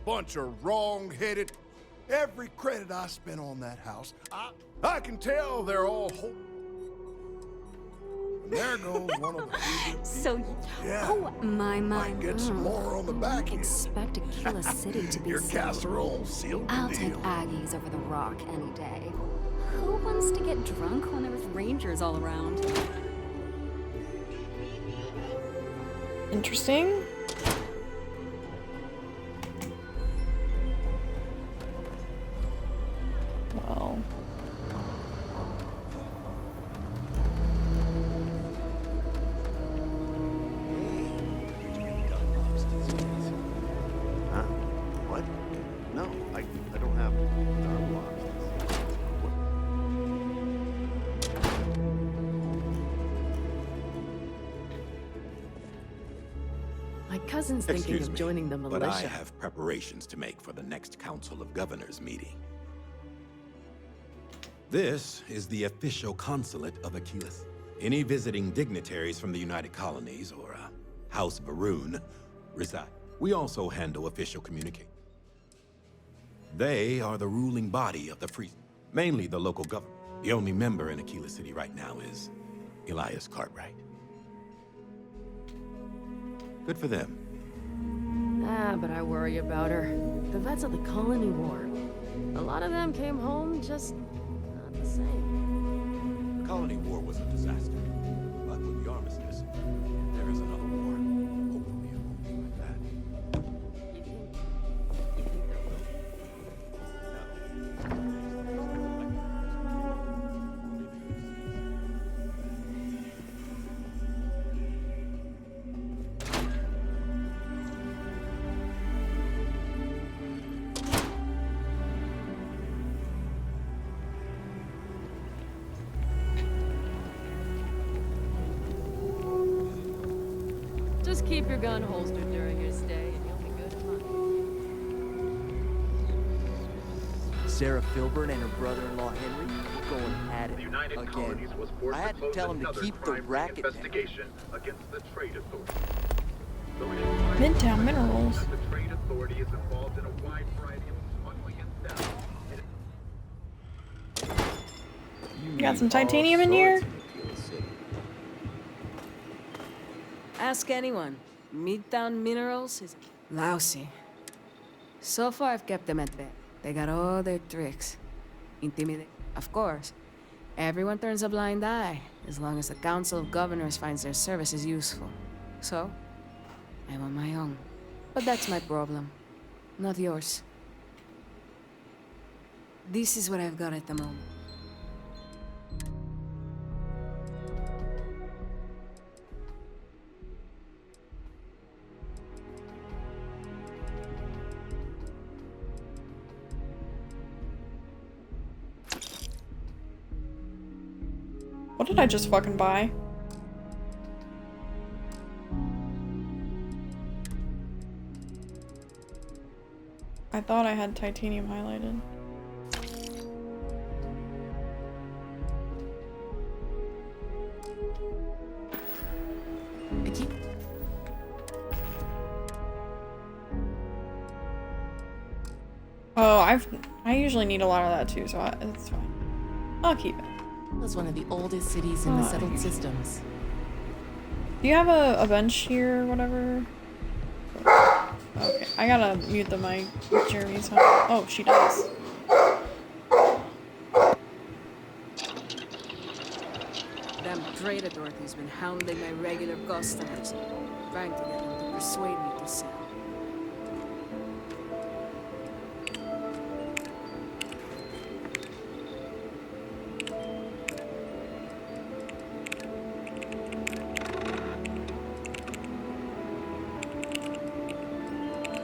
Bunch of wrong-headed... Every credit I spent on that house, I can tell they're all... And there goes one of the... So, yeah. oh my. Might get some more on the back end. Expect Aquila City to be Your so... casserole sealed the I'll deal. take Aggies over the Rock any day. Who wants to get drunk when there's Rangers all around? Interesting. Well... Huh? What? No, I don't have arm locks. My cousin's thinking Excuse of me, joining the militia. but I have preparations to make for the next Council of Governors meeting. This is the official consulate of Achilles. Any visiting dignitaries from the United Colonies or House Varun reside. We also handle official communication. They are the ruling body of the free, mainly the local government. The only member in Aquila City right now is Elias Cartwright. Good for them. Ah, but I worry about her. The vets of the Colony War. A lot of them came home just not the same. The Colony War was a disaster. But with the armistice, there is another war. Hopefully it won't be like that. Just keep your gun holstered during your stay, and you'll be good at money. Sarah Filburn and her brother-in-law Henry were going at it again. I had to tell him to keep the racket down. Against the trade authority. Midtown Minerals. The trade authority is involved in a wide variety of smuggling and theft. You got some titanium in here? Ask anyone. Midtown Minerals is lousy. So far, I've kept them at bay. They got all their tricks. Intimidate. Of course. Everyone turns a blind eye, as long as the Council of Governors finds their services useful. So, I'm on my own. But that's my problem, not yours. This is what I've got at the moment. What did I just fucking buy? I thought I had titanium highlighted. Oh, I usually need a lot of that too, so it's fine. I'll keep it. Was one of the oldest cities in the settled systems. Do you have a bench here or whatever? Okay, I gotta mute the mic. Jeremy's home. Oh, she does. Damn trader Dorothy's been hounding my regular customers, trying to get them to persuade me to sell.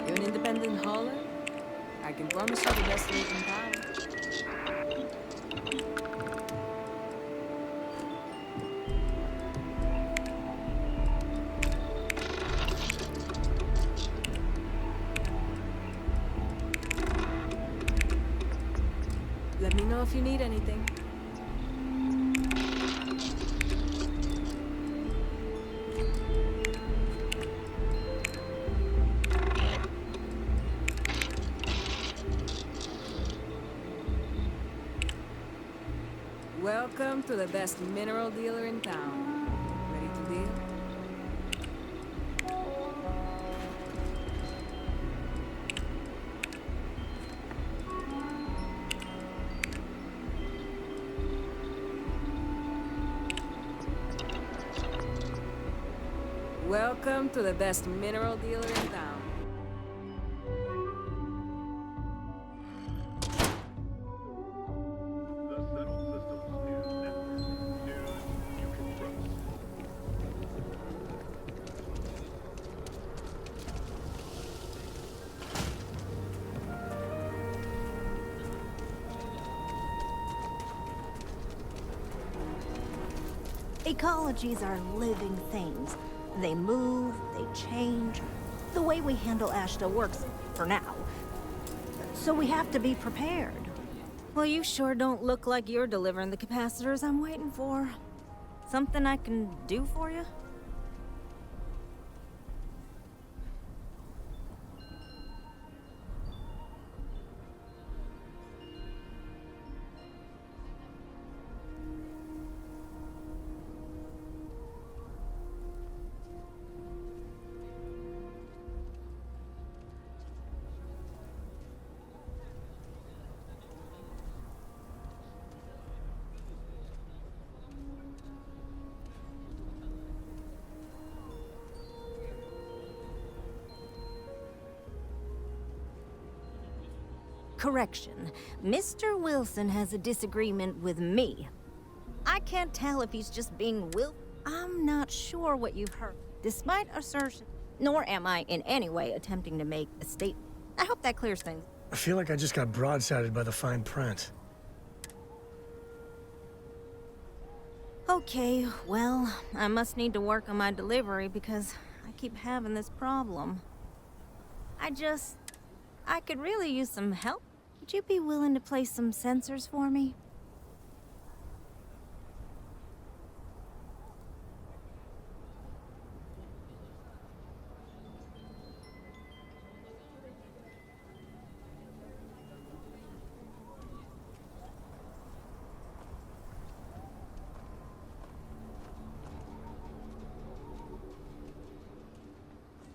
You're an independent hauler? I can promise you the best rate in town. Let me know if you need anything. Welcome to the best mineral dealer in town. Ready to deal? Welcome to the best mineral dealer in town. Ecologies are living things. They move, they change. The way we handle Ashta works, for now. So we have to be prepared. Well, you sure don't look like you're delivering the capacitors I'm waiting for. Something I can do for you? Correction. Mr. Wilson has a disagreement with me. I can't tell if he's just being I'm not sure what you've heard. Despite assertion, nor am I in any way attempting to make a statement. I hope that clears things. I feel like I just got broadsided by the fine print. Okay, well, I must need to work on my delivery because I keep having this problem. I could really use some help. Would you be willing to place some sensors for me?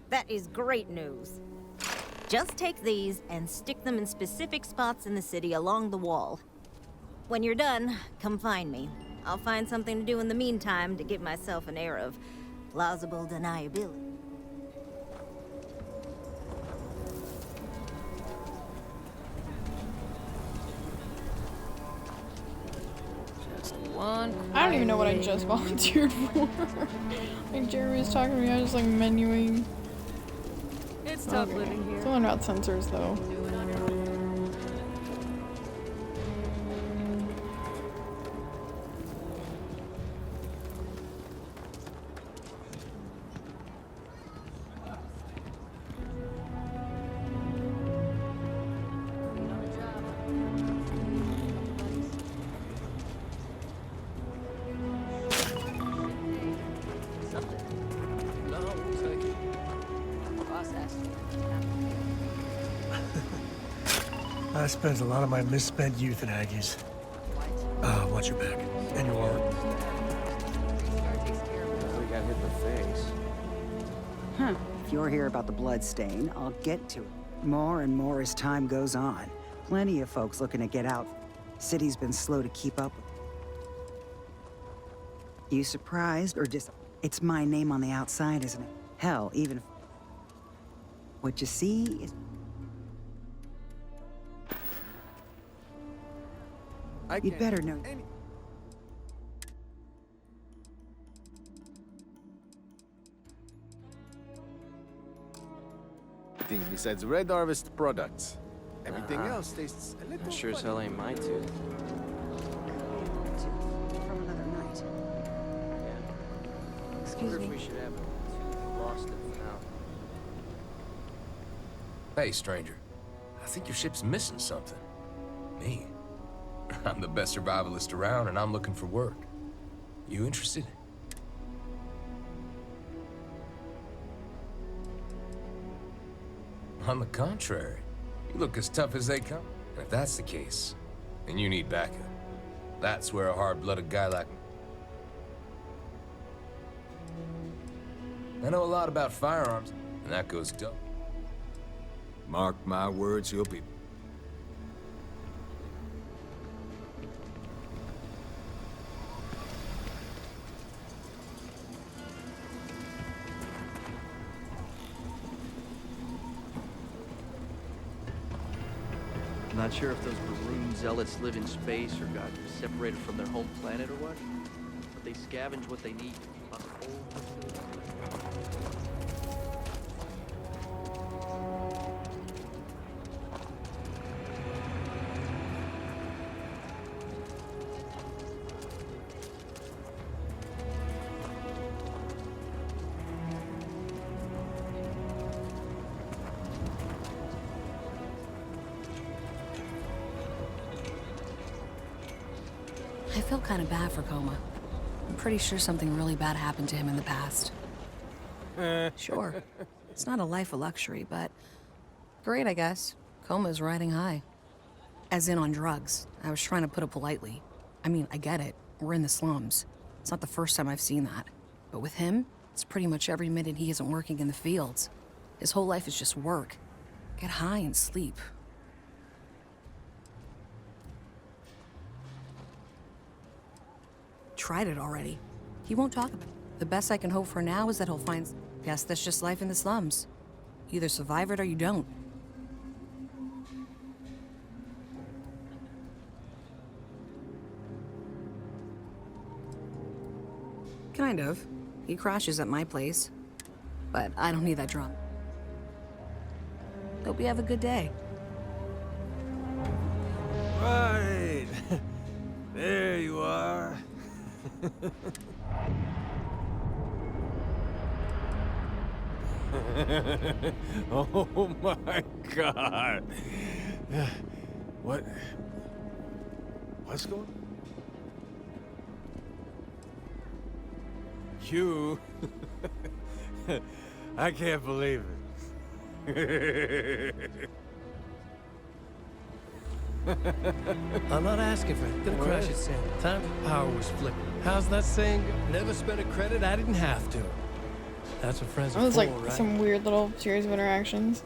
That is great news. Just take these and stick them in specific spots in the city along the wall. When you're done, come find me. I'll find something to do in the meantime to give myself an air of plausible deniability. Just one. I don't even know what I just volunteered for. Like Jeremy was talking to me, I was like menuing. It's tough living here. Something about sensors though. I spent a lot of my misspent youth in Aggies. Watch your back. And your wallet. We got hit in the face. Huh. If you're here about the blood stain, I'll get to it. More and more as time goes on. Plenty of folks looking to get out. City's been slow to keep up with. You surprised or just... It's my name on the outside, isn't it? Hell, even... What you see is... You'd better know. Thing besides Red Harvest products. Everything else tastes a little Sure as funny. hell ain't mine too. From another night. Excuse me. If we should have lost it for now. Hey, stranger. I think your ship's missing something. Me? I'm the best survivalist around, and I'm looking for work. You interested? On the contrary, you look as tough as they come. And if that's the case, then you need backup. That's where a hard-blooded guy like me... I know a lot about firearms, and that goes double. Mark my words, you'll be... Not sure if those maroon zealots live in space or got separated from their home planet or what, but they scavenge what they need. I feel kind of bad for Coma. I'm pretty sure something really bad happened to him in the past. Sure. It's not a life of luxury, but great, I guess. Coma's riding high. As in on drugs. I was trying to put it politely. I mean, I get it. We're in the slums. It's not the first time I've seen that. But with him, it's pretty much every minute he isn't working in the fields. His whole life is just work. Get high and sleep. Tried it already. He won't talk about it. The best I can hope for now is that he'll find... Guess that's just life in the slums. You either survive it or you don't. Kind of. He crashes at my place. But I don't need that drunk. Hope you have a good day. Right. There you are. Oh my God. What's going on? You? I can't believe it. I'm not asking for it. Gonna crash at Sam. Time for power was flipping. How's that saying? Never spent a credit I didn't have to. That's what friends That are was for, like right? some weird little series of interactions.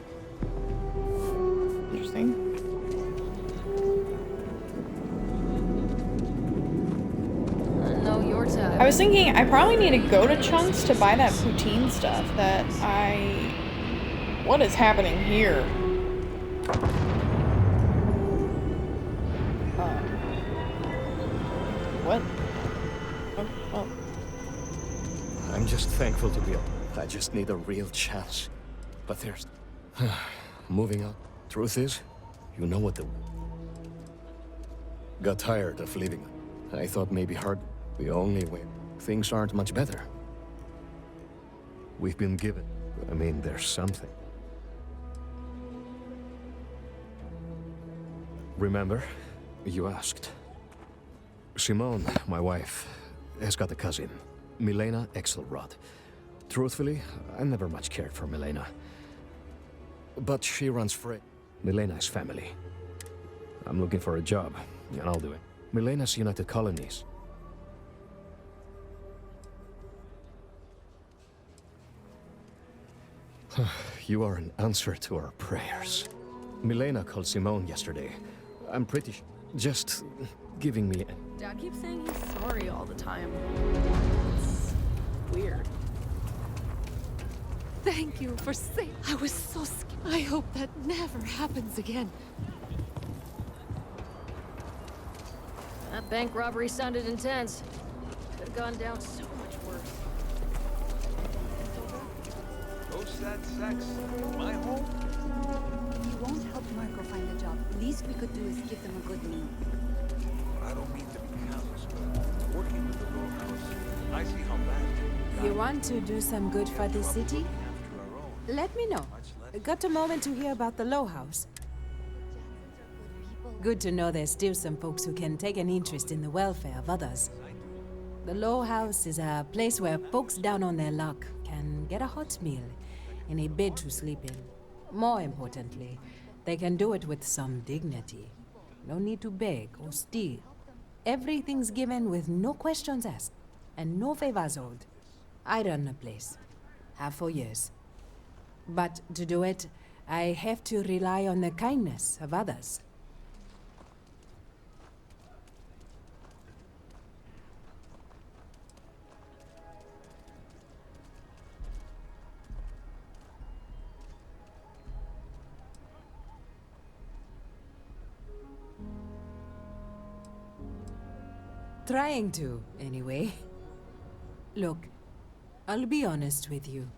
Interesting. Know your time. I was thinking I probably need to go to Chunks to buy that poutine stuff that I... What is happening here? What? Oh. I'm just thankful to be alive. I just need a real chance. But there's... Moving on. Truth is, you know what the... Got tired of living. I thought maybe hard... The only way. Things aren't much better. We've been given... I mean, there's something. Remember? You asked. Simone, my wife, has got a cousin, Milena Axelrod. Truthfully, I never much cared for Milena. But she runs for it. Milena's family. I'm looking for a job, and I'll do it. Milena's United Colonies. You are an answer to our prayers. Milena called Simone yesterday. I'm pretty sure. Just giving me a... Dad keeps saying he's sorry all the time. It's weird. Thank you for saying. I was so scared. I hope that never happens again. That bank robbery sounded intense. Could have gone down so much worse. Go sad sex. My home? You won't help Marco find a job. Least we could do is give them a good meal. I don't mean to be callous, but working with the Low House, I see how bad. You want to do some good for the city? Let me know. Got a moment to hear about the Low House. Good to know there's still some folks who can take an interest in the welfare of others. The Low House is a place where folks down on their luck can get a hot meal and a bed to sleep in. More importantly, they can do it with some dignity. No need to beg or steal. Everything's given with no questions asked and no favors owed. I run the place. Have for years. But to do it, I have to rely on the kindness of others. Trying to, anyway. Look, I'll be honest with you.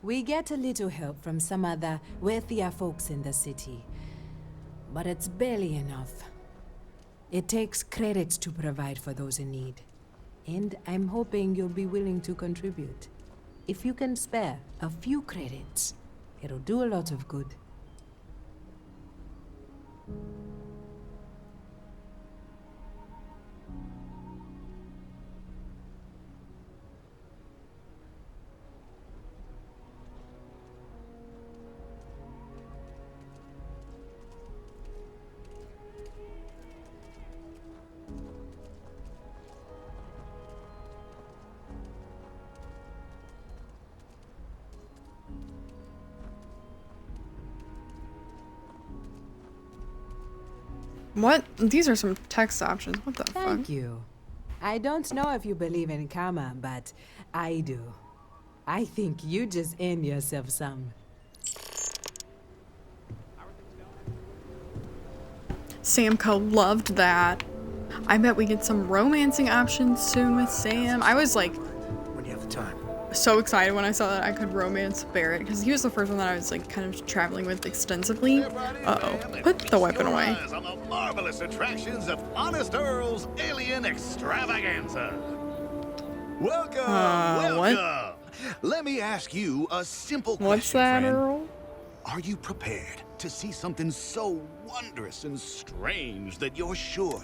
We get a little help from some other wealthier folks in the city. But it's barely enough. It takes credits to provide for those in need. And I'm hoping you'll be willing to contribute. If you can spare a few credits, it'll do a lot of good. What? These are some text options. What the fuck? Thank you. I don't know if you believe in karma, but I do. I think you just earned yourself some. Samco loved that. I bet we get some romancing options soon with Sam. I was like so excited when I saw that I could romance Barrett because he was the first one that I was like kind of traveling with extensively. Uh-oh. Put the weapon away. On the marvelous attractions of Honest Earl's Alien Extravaganza. Welcome, welcome. What? Let me ask you a simple question, What's that, friend. Earl? Are you prepared to see something so wondrous and strange that you're sure?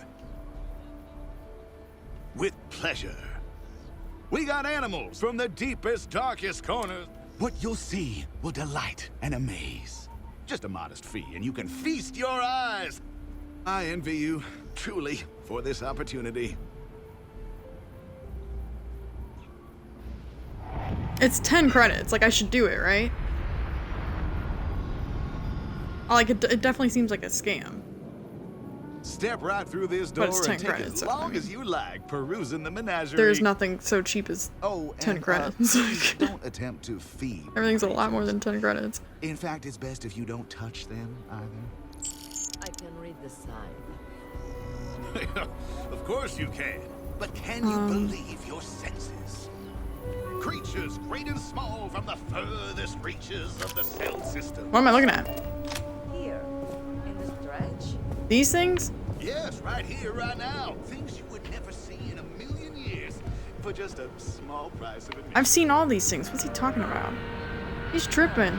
With pleasure. We got animals from the deepest, darkest corners. What you'll see will delight and amaze. Just a modest fee, and you can feast your eyes. I envy you, truly, for this opportunity. It's 10 credits. Like, I should do it, right? Like, it definitely seems like a scam. Step right through this door But it's 10 and take credits, as so, long I mean, as you like perusing the menagerie. There's nothing so cheap as 10 credits. Please don't attempt to feed. Everything's a lot more than 10 credits. In fact, it's best if you don't touch them either. I can read the sign. Of course you can. But can you believe your senses? Creatures great and small from the furthest reaches of the cell system. What am I looking at? Here, in the stretch. These things? Yes, right here, right now. Things you would never see in a million years for just a small price of admission. I've seen all these things. What's he talking about? He's tripping.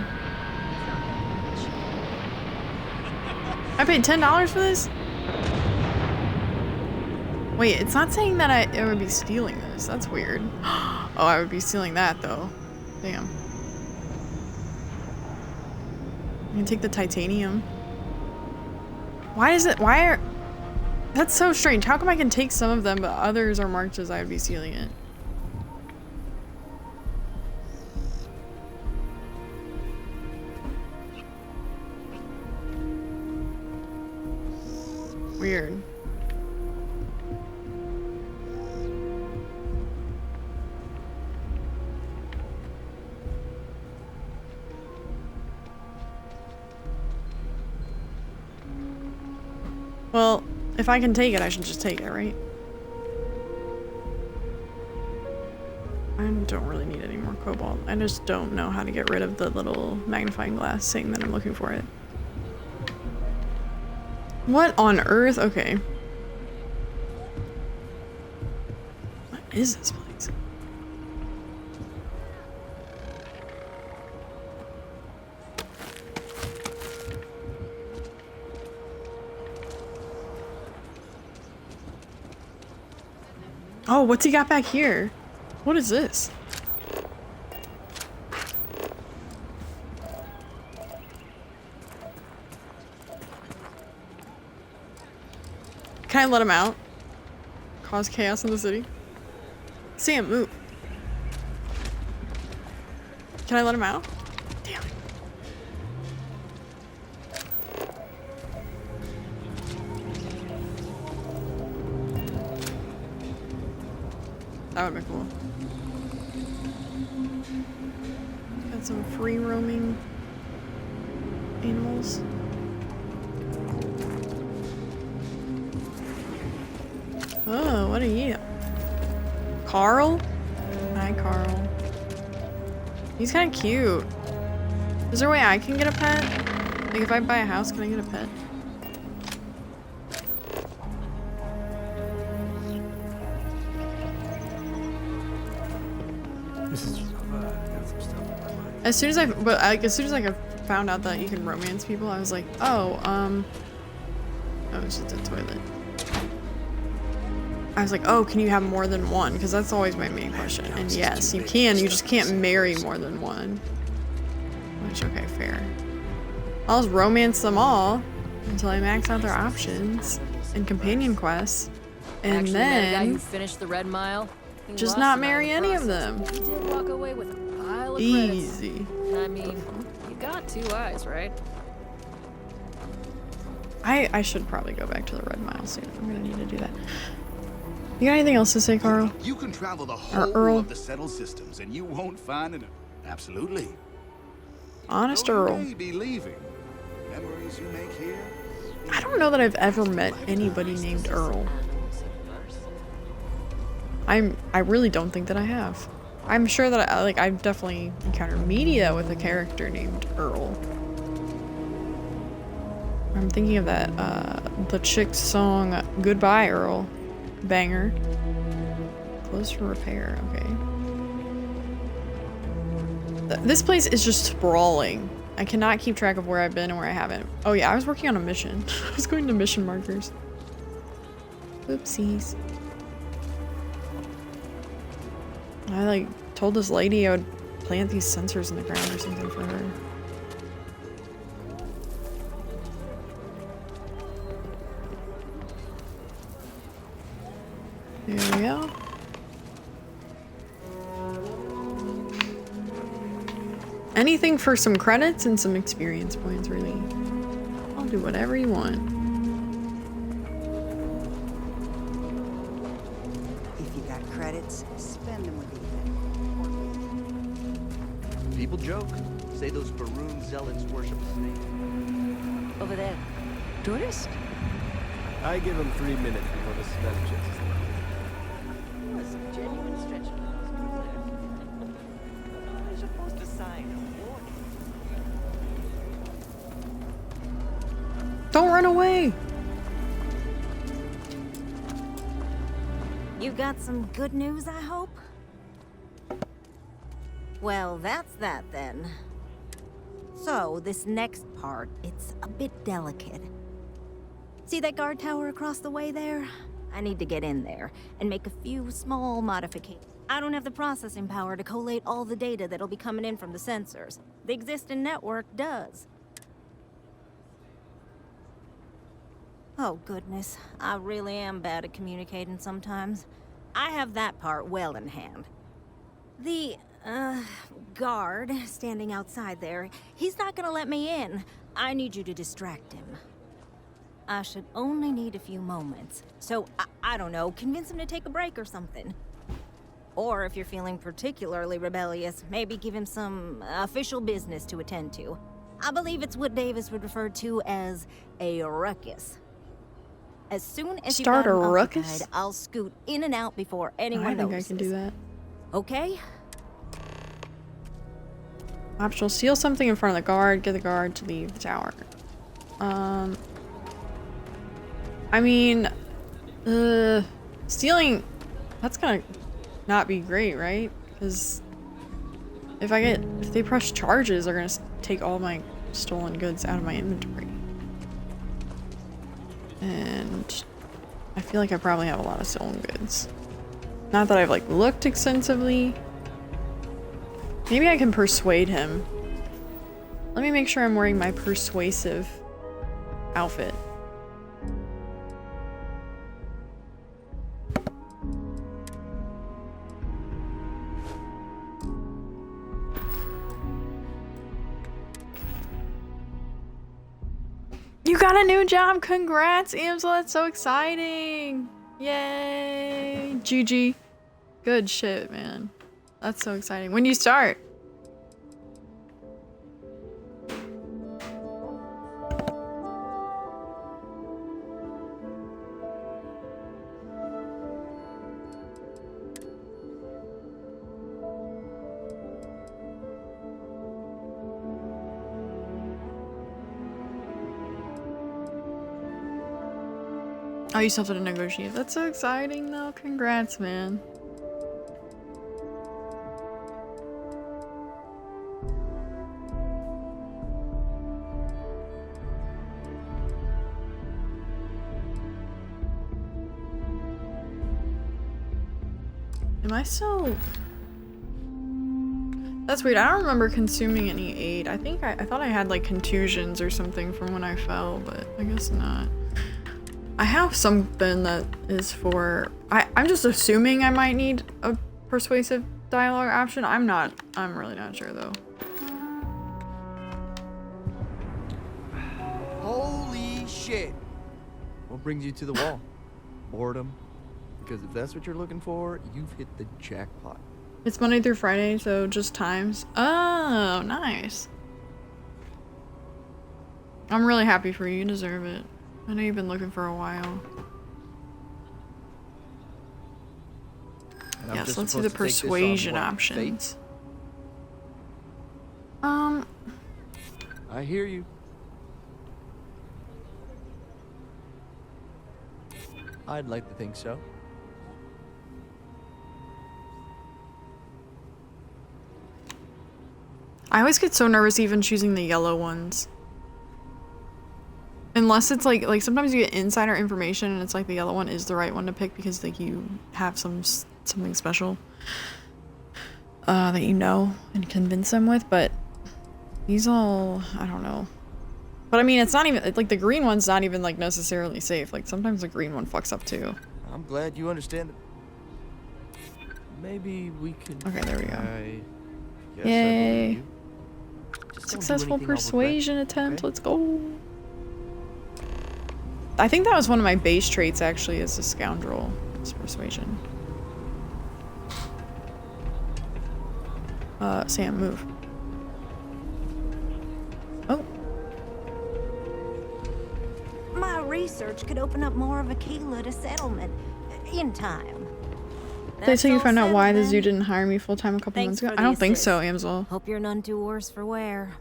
I paid $10 for this? Wait, it's not saying that I would be stealing this. That's weird. Oh, I would be stealing that though. Damn. I can take the titanium. That's so strange. How come I can take some of them, but others are marked as I would be stealing it? Weird. Well, if I can take it, I should just take it, right? I don't really need any more cobalt. I just don't know how to get rid of the little magnifying glass saying that I'm looking for it. What on earth? Okay. What is this place? Oh, what's he got back here? What is this? Can I let him out? Cause chaos in the city? Sam, move. Can I let him out? Damn it. That would be cool. Got some free roaming animals. Oh, what are you? Carl? Hi, Carl. He's kind of cute. Is there a way I can get a pet? Like, if I buy a house, can I get a pet? This is just got some stuff in my mind. As soon as I found out that you can romance people, I was like, oh, it's just a toilet. I was like, oh, can you have more than one? Because that's always my main question. And yes, you can. You just can't marry more than one. Which, okay, fair. I'll just romance them all until I max out their options and companion quests. And Actually, met a guy who then finished the Red Mile. He just lost not some marry out in the any of them. process. He did walk away with a pile of Easy. credits. I mean, you got 2 eyes, right? I should probably go back to the Red Mile soon. I'm gonna need to do that. You got anything else to say, Carl? You can travel the Or whole Earl? of the settled systems, and you won't find it. Absolutely. Honest Though Earl. You may be leaving. Memories you make here. I don't know that I've ever met anybody named Earl. I really don't think that I have. I'm sure that I've definitely encountered media with a character named Earl. I'm thinking of that, the chick's song, Goodbye Earl. Banger. Closed for repair, okay. This place is just sprawling. I cannot keep track of where I've been and where I haven't. Oh yeah, I was working on a mission. I was going to mission markers. Oopsies. I like told this lady I would plant these sensors in the ground or something for her. There we go. Anything for some credits and some experience points, really. I'll do whatever you want. If you got credits, spend them with Ethan. People joke. Say those Baroon zealots worship a snake. Over there. Tourist? I give him 3 minutes before the smell checks. Was a genuine stretch. You're supposed to sign a warning. Don't run away! You got some good news, I hope? Well, that's that then. So, this next part, it's a bit delicate. See that guard tower across the way there? I need to get in there and make a few small modifications. I don't have the processing power to collate all the data that'll be coming in from the sensors. The existing network does. Oh goodness, I really am bad at communicating sometimes. I have that part well in hand. The, guard standing outside there, he's not gonna let me in. I need you to distract him. I should only need a few moments. So, I don't know, convince him to take a break or something. Or if you're feeling particularly rebellious, maybe give him some official business to attend to. I believe it's what Davis would refer to as a ruckus. As soon as Start you've a got him ruckus? occupied, I'll scoot in and out before anyone I think notices. I can do that. Okay? Optional, steal something in front of the guard, get the guard to leave the tower. I mean, stealing, that's gonna not be great, right? Because if they press charges, they're gonna take all my stolen goods out of my inventory. And I feel like I probably have a lot of stolen goods. Not that I've like looked extensively. Maybe I can persuade him. Let me make sure I'm wearing my persuasive outfit. You got a new job! Congrats, Amsel! That's so exciting! Yay! GG. Good shit, man. That's so exciting. When do you start? Oh, you still have to negotiate. That's so exciting, though. Congrats, man. Am I still... That's weird. I don't remember consuming any aid. I think I thought I had like contusions or something from when I fell, but I guess not. I have something that is for... I'm just assuming I might need a persuasive dialogue option. I'm really not sure though. Holy shit! What brings you to the wall? Boredom? Because if that's what you're looking for, you've hit the jackpot. It's Monday through Friday, so just times. Oh, nice. I'm really happy for you. You deserve it. I know you've been looking for a while. I'm Yes, just let's do the supposed to take this on persuasion what, options. I hear you. I'd like to think so. I always get so nervous even choosing the yellow ones. Unless it's like sometimes you get insider information and it's like the yellow one is the right one to pick because like you have something special that you know and convince them with, but these all, I don't know. But I mean, it's not even, like the green one's not even like necessarily safe. Like sometimes the green one fucks up too. I'm glad you understand. Maybe we could. Okay, there we go. Yes, Yay. Just don't do Successful anything I'll regret, persuasion attempt, okay? let's go. I think that was one of my base traits actually as a scoundrel, is persuasion. Sam, move. Oh. My research could open up more of Aquila to settlement in time. Did I tell you all found out why the settled zoo then? didn't hire me full-time a couple Thanks months ago? for I the don't think assist. so, Amsel. Hope you're none too worse for wear.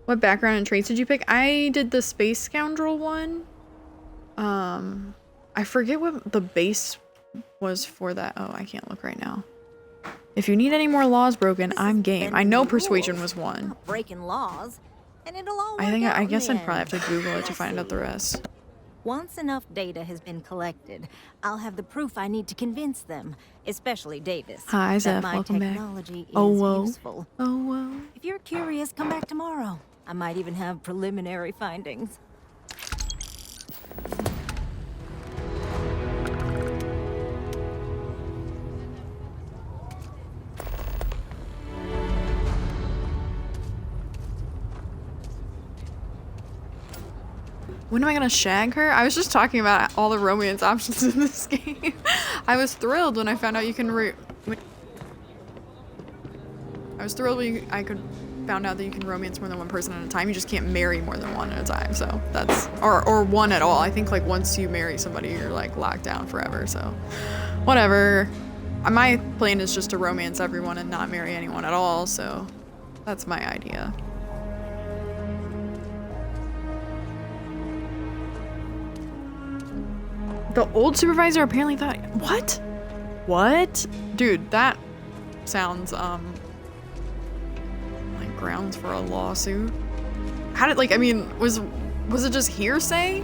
What background and traits did you pick? I did the space scoundrel one. I forget what the base was for that. Oh, I can't look right now. If you need any more laws broken, I'm game. I know persuasion was one. Not breaking laws, and it'll all I think work out I in guess the I'd probably end. have to Google it to find out the rest. Once enough data has been collected, I'll have the proof I need to convince them, especially Davis. Hi, that Zeph. my Welcome back. technology is Oh, whoa. useful. Oh, whoa. If you're curious, come back tomorrow. I might even have preliminary findings. When am I gonna shag her? I was just talking about all the romance options in this game. I was thrilled when I found out you can I was thrilled when I could found out that you can romance more than one person at a time. You just can't marry more than one at a time. So that's or one at all. I think like once you marry somebody, you're like locked down forever. So whatever. My plan is just to romance everyone and not marry anyone at all. So that's my idea. The old supervisor apparently thought, what? What? Dude, that sounds, like grounds for a lawsuit. How did, like, I mean, was it just hearsay?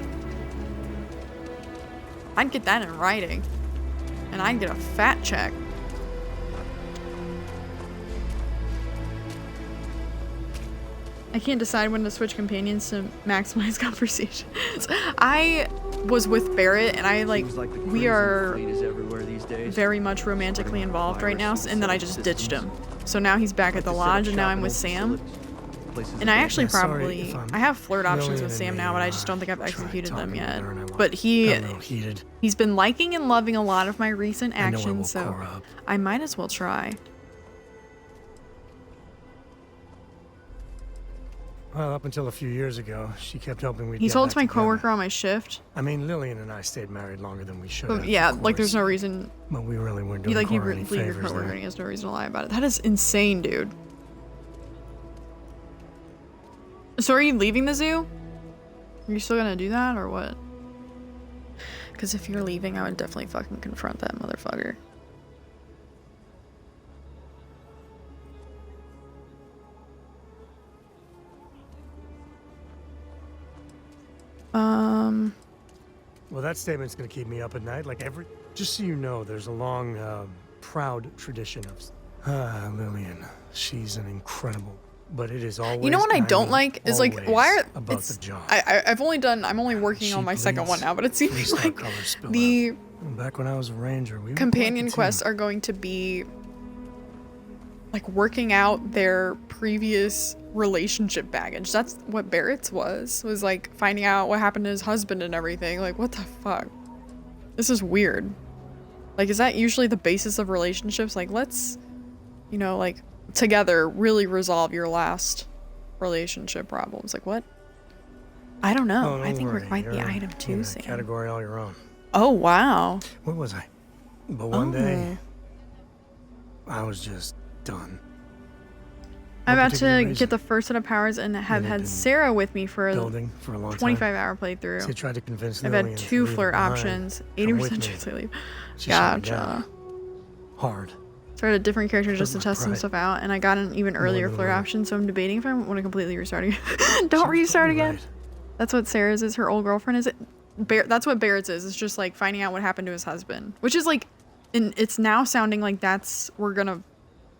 I'd get that in writing. And I'd get a fat check. I can't decide when to switch companions to maximize conversations. I was with Barrett and I we are very much romantically involved right now, and then I just ditched him. So now he's back at the lodge and now I'm with Sam. And I actually probably, I have flirt options with Sam now, but I just don't think I've executed them yet. But he's been liking and loving a lot of my recent actions, so I might as well try. Well, up until a few years ago, she kept hoping we'd He get told back my together. coworker on my shift. I mean, Lillian and I stayed married longer than we should have. But yeah, of like there's course. no reason. But we really weren't doing You Cora any leave your favors coworker there. and he has no reason to lie about it. That is insane, dude. So are you leaving the zoo? Are you still gonna do that or what? Because if you're leaving, I would definitely fucking confront that motherfucker. Well, that statement's gonna keep me up at night. Just so you know, there's a long, proud tradition of Lillian. She's an incredible, but it is always. You know what I don't mean like is like why are about the job. I'm only working on my second one now, but it seems like the Back when I was a ranger, we were companion quite the quests team. are going to be like working out their previous relationship baggage. That's what Barrett's was like finding out what happened to his husband and everything. Like, what the fuck? This is weird. Like, is that usually the basis of relationships? Like, let's, you know, like together really resolve your last relationship problems. Like, what? I don't know. Oh, I think worry. we're quite the You're item too, in a Sam. category all your own. Oh, wow. Where was I? But one day, I was just done. I'm No about particular to reason. get the first set of powers and have They've had been Sarah with me for a building for a long time. 25-hour playthrough. So I tried to convince I've Lillian had to 2 leave it flirt behind. options. Come with 80% me. chance to leave. She shut me Gotcha. down. Hard. Started a different character just to my test some pride. stuff out, and I got an even earlier than flirt right. option, so I'm debating if I want to completely restart again. Don't restart again. right. That's what Sarah's is. Her old girlfriend is. That's what Barrett's is. It's just like finding out what happened to his husband, which is like, and it's now sounding like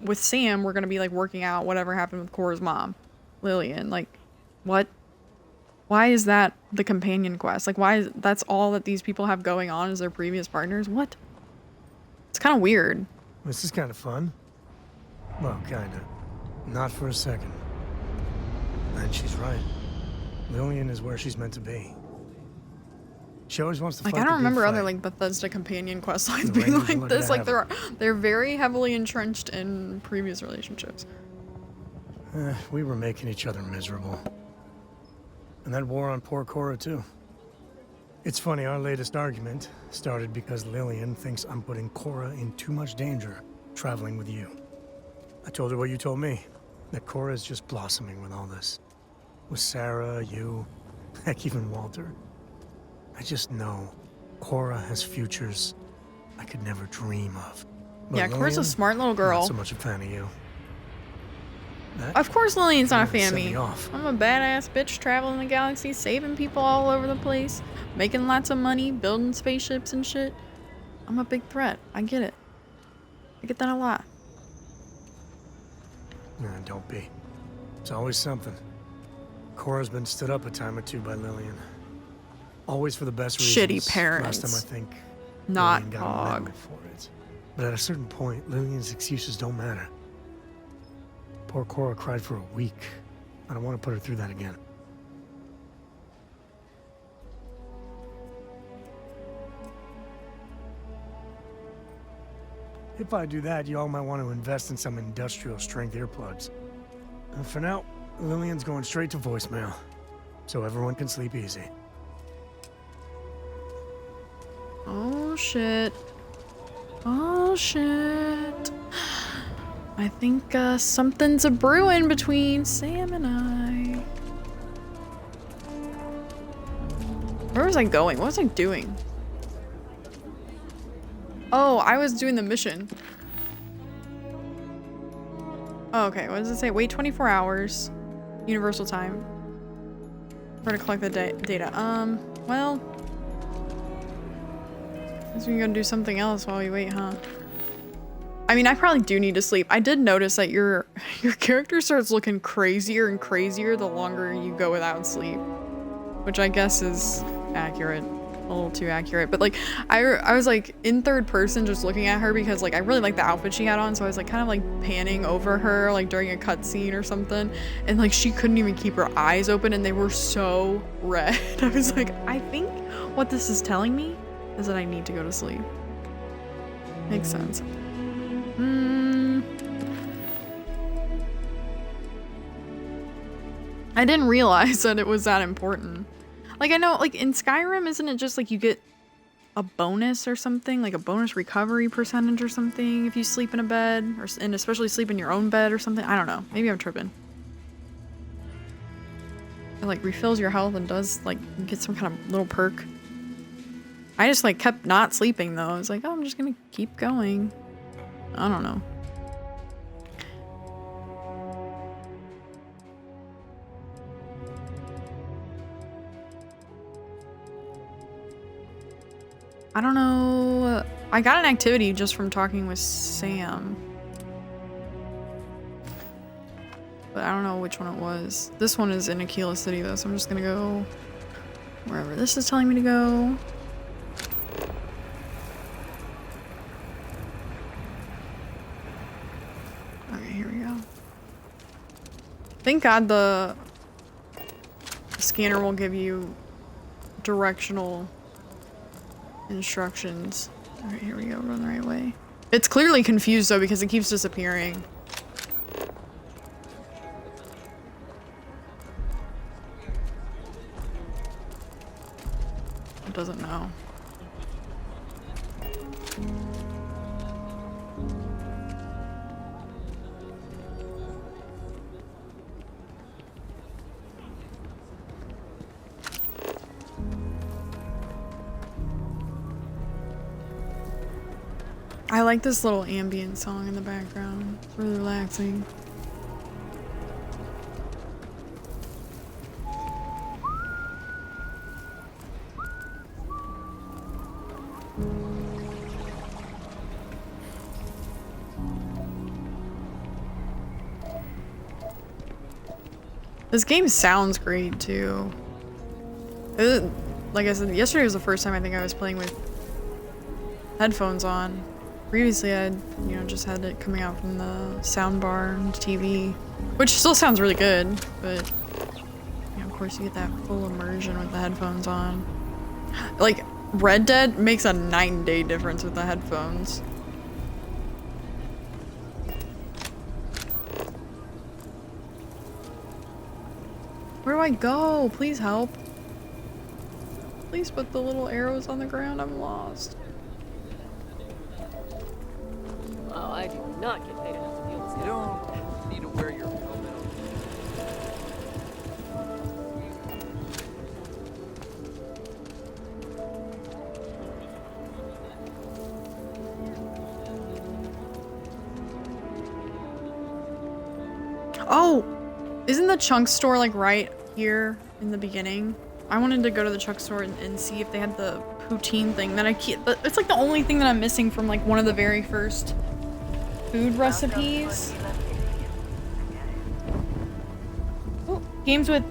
with Sam, we're gonna be like working out whatever happened with Cora's mom, Lillian. Like, what? Why is that the companion quest? Like, why is that's all that these people have going on as their previous partners? What? It's kind of weird. This is kind of fun. Well, kinda. Not for a second. And she's right. Lillian is where she's meant to be. She always wants to fight Like, I don't the good remember other fight. like Bethesda companion quest lines The being Rangers like wanted this. to Like have they're very heavily entrenched in previous relationships. We were making each other miserable. And that wore on poor Cora, too. It's funny, our latest argument started because Lillian thinks I'm putting Cora in too much danger traveling with you. I told her what you told me, that Cora is just blossoming with all this. With Sarah, you, heck, even Walter. I just know Cora has futures I could never dream of. But Yeah, Cora's a Lillian, smart little girl. Not so much a fan of you. That Of course Lillian's not a really fan of set me. me off. I'm a badass bitch traveling the galaxy, saving people all over the place, making lots of money, building spaceships and shit. I'm a big threat. I get it. I get that a lot. Nah, don't be. It's always something. Cora's been stood up a time or two by Lillian. Always for the best reasons. Shitty parents. Last time I think Not Lillian got a Hog. medal for it. But at a certain point, Lillian's excuses don't matter. Poor Cora cried for a week. I don't want to put her through that again. If I do that, y'all might want to invest in some industrial strength earplugs. And for now, Lillian's going straight to voicemail, so everyone can sleep easy. Oh shit. Oh shit. I think something's a brewing between Sam and I. Where was I going? What was I doing? Oh, I was doing the mission. Oh, okay, what does it say? Wait 24 hours. Universal time. We're gonna collect the data. Well. Guess we can go do something else while we wait, huh? I mean, I probably do need to sleep. I did notice that your character starts looking crazier and crazier the longer you go without sleep. Which I guess is accurate. A little too accurate. But like, I was like in third person just looking at her because like I really like the outfit she had on. So I was like kind of like panning over her like during a cutscene or something. And like she couldn't even keep her eyes open and they were so red. I was like, I think what this is telling me is that I need to go to sleep. Makes sense. I didn't realize that it was that important. Like, I know, like, in Skyrim, isn't it just, like, you get a bonus or something? Like, a bonus recovery percentage or something if you sleep in a bed? And especially sleep in your own bed or something? I don't know. Maybe I'm tripping. It, like, refills your health and does, like, you get some kind of little perk. I just, like, kept not sleeping, though. I was like, oh, I'm just gonna keep going. I don't know. I don't know. I got an activity just from talking with Sam. But I don't know which one it was. This one is in Aquila City though, so I'm just gonna go wherever this is telling me to go. Okay, here we go. Thank God the scanner will give you directional instructions. Alright, here we go. Run the right way. It's clearly confused though because it keeps disappearing. It doesn't know. I like this little ambient song in the background. It's really relaxing. This game sounds great too. Like I said, yesterday was the first time I think I was playing with headphones on. Previously I had, you know, just had it coming out from the soundbar and TV, which still sounds really good, but you know, of course you get that full immersion with the headphones on. Like, Red Dead makes a night and day difference with the headphones. Where do I go? Please help. Please put the little arrows on the ground. I'm lost. Oh, I do not get paid enough to deal with this. You don't need to wear your helmet. Oh! Isn't the Chunk store like right here in the beginning? I wanted to go to the Chunk store and see if they had the poutine thing that I can't. It's like the only thing that I'm missing from like one of the very first food recipes. Oh, games with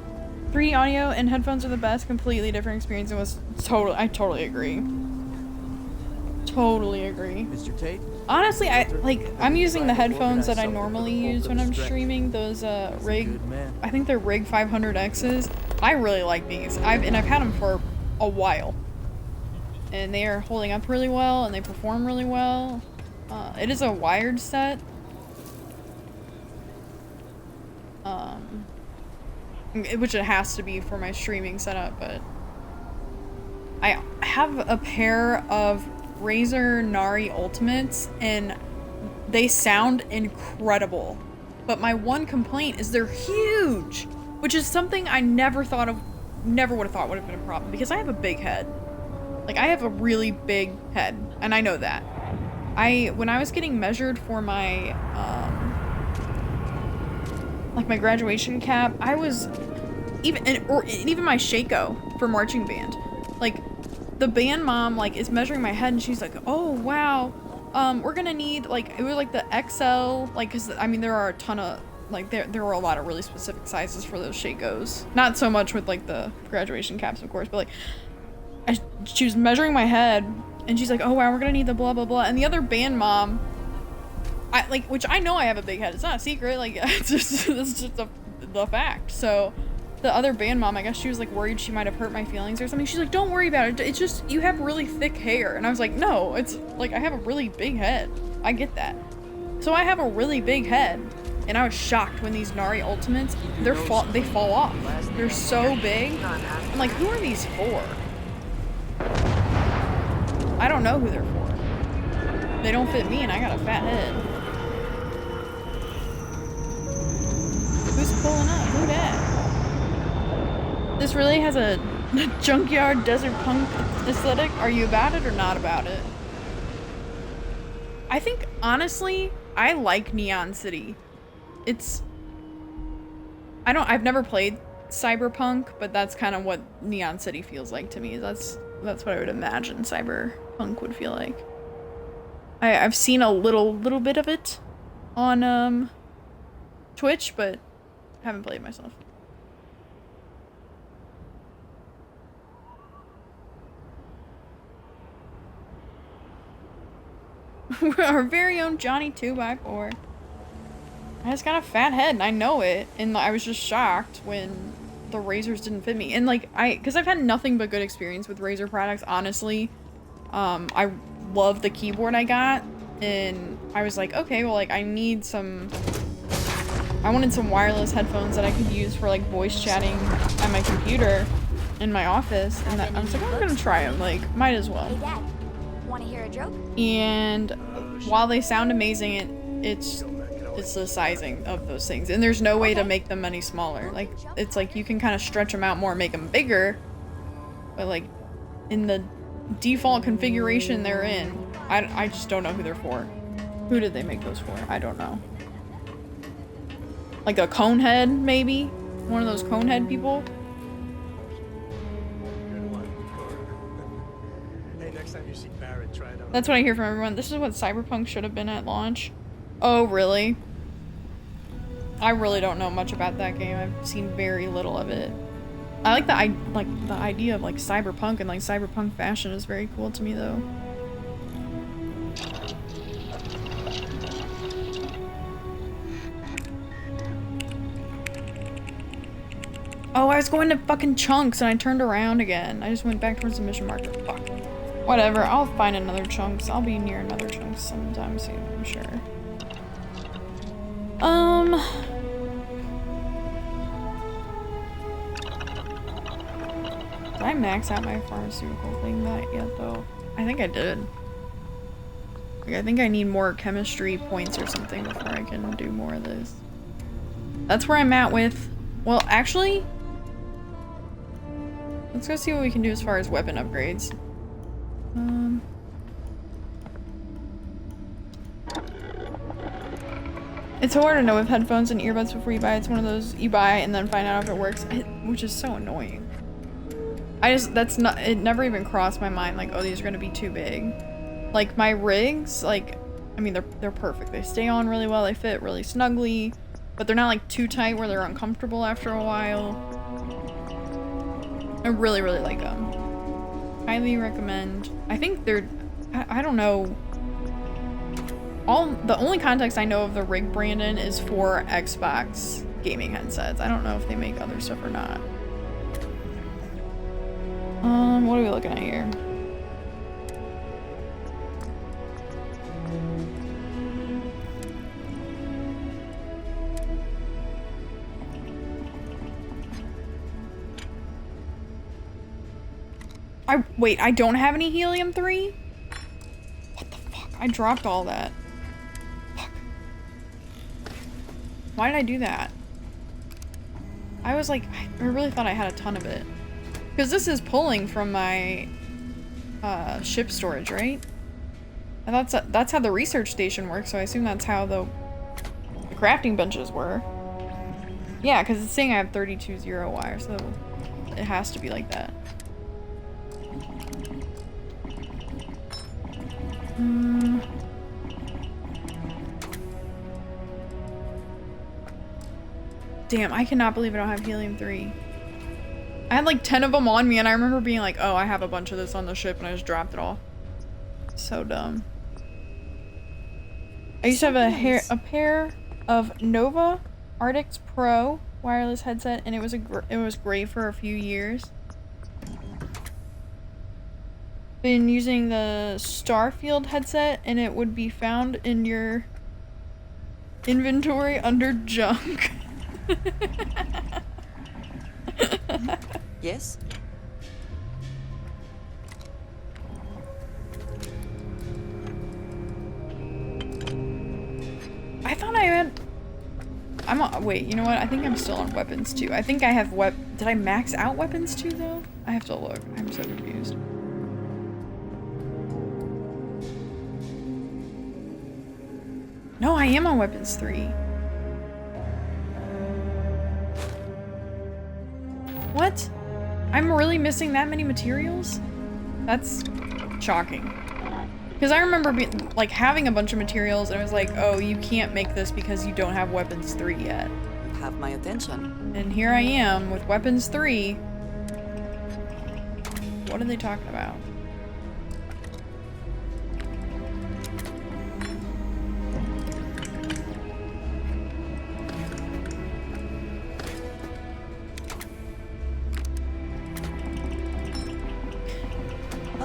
3D audio and headphones are the best. Completely different experience. It was I totally agree. Totally agree. Mr. Tate? Honestly, I'm using the headphones that I normally use when I'm streaming. Those Rig, I think they're Rig 500Xs. I really like these. I've had them for a while, and they are holding up really well, and they perform really well. It is a wired set. Which it has to be for my streaming setup, but I have a pair of Razer Nari Ultimates, and they sound incredible. But my one complaint is they're huge, which is something I never would have thought would have been a problem, because I have a big head. Like, I have a really big head, and I know that. When I was getting measured for my, like my graduation cap, I was, even my Shako for marching band, like, the band mom, like, is measuring my head, and she's like, oh, wow, we're gonna need, like, it was, like, the XL, like, because, I mean, there are a ton of, like, there were a lot of really specific sizes for those Shakos. Not so much with, like, the graduation caps, of course, but, like, she was measuring my head, and she's like, oh, wow, we're gonna need the blah, blah, blah, and the other band mom, which I know I have a big head, it's not a secret, like, it's just the fact, so... The other band mom, I guess she was like worried she might have hurt my feelings or something. She's like, don't worry about it. It's just, you have really thick hair. And I was like, no, it's like, I have a really big head. I get that. So I have a really big head. And I was shocked when these Nari Ultimates, they fall off. They're so big. I'm like, who are these for? I don't know who they're for. They don't fit me and I got a fat head. Who's pulling up? Who dat? This really has a junkyard desert punk aesthetic. Are you about it or not about it? I think, honestly, I like Neon City. I've never played Cyberpunk, but that's kind of what Neon City feels like to me. That's what I would imagine Cyberpunk would feel like. I've seen a little bit of it on Twitch, but haven't played myself. Our very own Johnny 2x4. I just got a fat head and I know it, and I was just shocked when the Razers didn't fit me. And like, because I've had nothing but good experience with Razer products, honestly. I love the keyboard I got, and I was like, okay, well, like, I wanted some wireless headphones that I could use for like voice chatting at my computer in my office, and I was like, I'm gonna try them, like, might as well. Hey, Dad. Want to hear a joke? And while they sound amazing, it's the sizing of those things, and there's no way to make them any smaller. Like, it's like you can kind of stretch them out more, make them bigger, but like in the default configuration they're in, I just don't know who they're for. Who did they make those for? I don't know. Like a conehead, maybe? One of those conehead people? Good one. Hey, next time you see Barrett, try it out. That's what I hear from everyone. This is what Cyberpunk should have been at launch. Oh, really? I really don't know much about that game. I've seen very little of it. I like the idea of like cyberpunk and like cyberpunk fashion is very cool to me though. Oh, I was going to fucking Chunks and I turned around again. I just went back towards the mission marker. Fuck. Whatever, I'll find another Chunks. I'll be near another Chunks sometime soon, I'm sure. Did I max out my pharmaceutical thing yet though? I think I did. Like, I think I need more chemistry points or something before I can do more of this. That's where I'm at with, well, actually, let's go see what we can do as far as weapon upgrades. It's hard to know with headphones and earbuds before you buy. It's one of those you buy and then find out if it works, which is so annoying. It never even crossed my mind like, oh, these are gonna be too big. Like my rigs, like, I mean, they're perfect. They stay on really well, they fit really snugly, but they're not like too tight where they're uncomfortable after a while. I really, really like them. Highly recommend. I think they're, I don't know. The only context I know of the rig Brandon is for Xbox gaming headsets. I don't know if they make other stuff or not. What are we looking at here? Wait, I don't have any helium-3? What the fuck? I dropped all that. Fuck. Why did I do that? I was like, I really thought I had a ton of it. Because this is pulling from my ship storage, right? And that's how the research station works, so I assume that's how the crafting benches were. Yeah, because it's saying I have 32.0 wire, so it has to be like that. Damn, I cannot believe I don't have helium-3. I had like 10 of them on me and I remember being like, oh, I have a bunch of this on the ship and I just dropped it all. So dumb. I used to have a pair of Nova Arctics Pro wireless headset and it was great for a few years. Been using the Starfield headset and it would be found in your inventory under junk. Yes? I thought I had... wait, you know what? I think I'm still on weapons too. I think I have did I max out weapons too though? I have to look. I'm so confused. No, I am on weapons 3. What? I'm really missing that many materials? That's shocking. Because I remember like having a bunch of materials and it was like, oh, you can't make this because you don't have weapons 3 yet. You have my attention. And here I am with weapons 3. What are they talking about?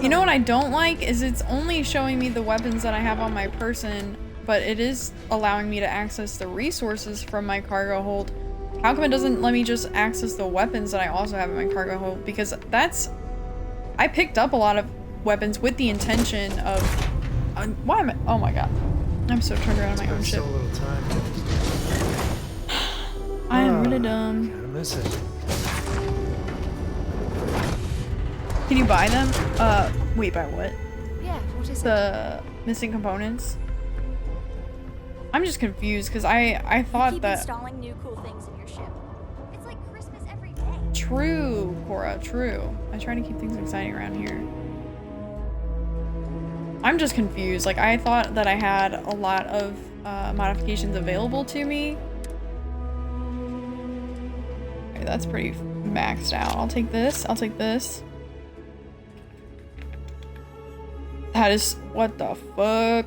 You know what I don't like is it's only showing me the weapons that I have on my person, but it is allowing me to access the resources from my cargo hold. How come it doesn't let me just access the weapons that I also have in my cargo hold? Because I picked up a lot of weapons with the intention of, why am I, oh my god. I'm so turned around on my own ship. So little time. I am really dumb. Gotta miss it. Can you buy them? Wait, buy what? Yeah, what is The Missing components. I'm just confused because I thought Keep that. installing new cool things in your ship. It's like Christmas every day. True, Cora, true. I try to keep things exciting around here. I'm just confused. Like, I thought that I had a lot of modifications available to me. Okay, that's pretty maxed out. I'll take this. I'll take this. That is... What the fuck?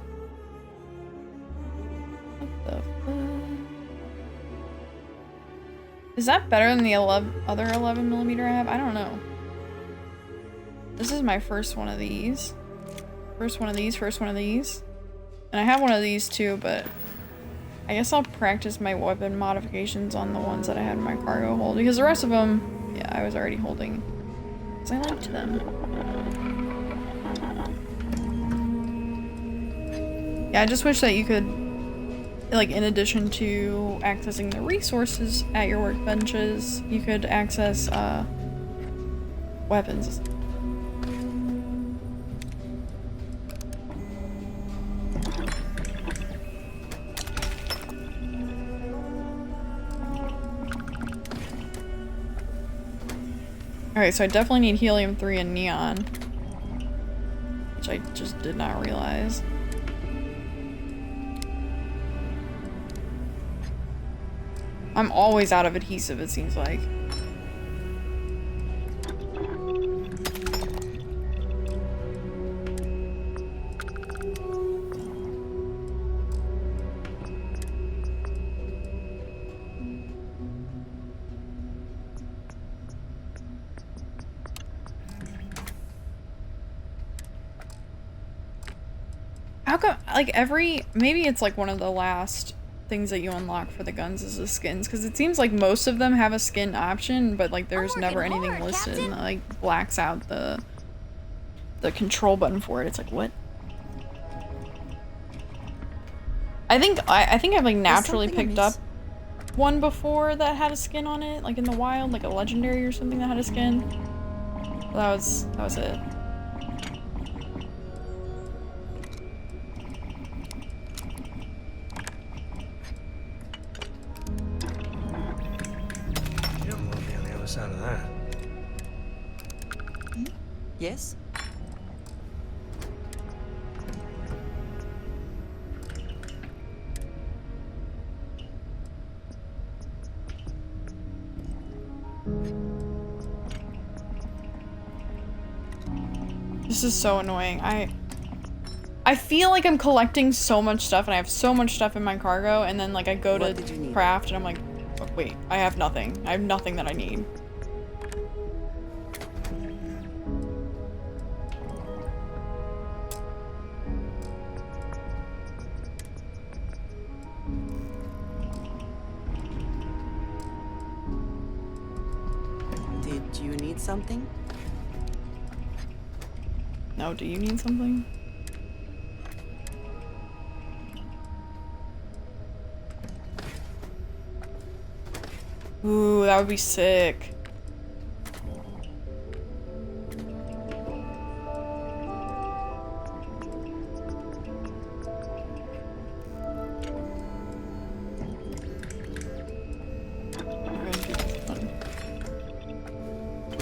What the fuck? Is that better than the other 11mm I have? I don't know. This is my first one of these. First one of these, first one of these. And I have one of these too, but I guess I'll practice my weapon modifications on the ones that I had in my cargo hold. Because the rest of them, yeah, I was already holding. Because I liked them. Yeah, I just wish that you could, like, in addition to accessing the resources at your workbenches, you could access, weapons. Alright, so I definitely need helium-3 and neon. Which I just did not realize. I'm always out of adhesive, it seems like. How come, like, maybe it's like one of the last things that you unlock for the guns is the skins, because it seems like most of them have a skin option, but like there's never anything listed, and that, like, blacks out the control button for it. It's like, what? I think I've like naturally picked up one before that had a skin on it, like in the wild, like a legendary or something that had a skin. That was it. Out of that. Yes? This is so annoying. I feel like I'm collecting so much stuff and I have so much stuff in my cargo, and then like I go to craft and I'm like, oh, wait, I have nothing. I have nothing that I need. Did you need something? No, do you need something? Ooh, that would be sick.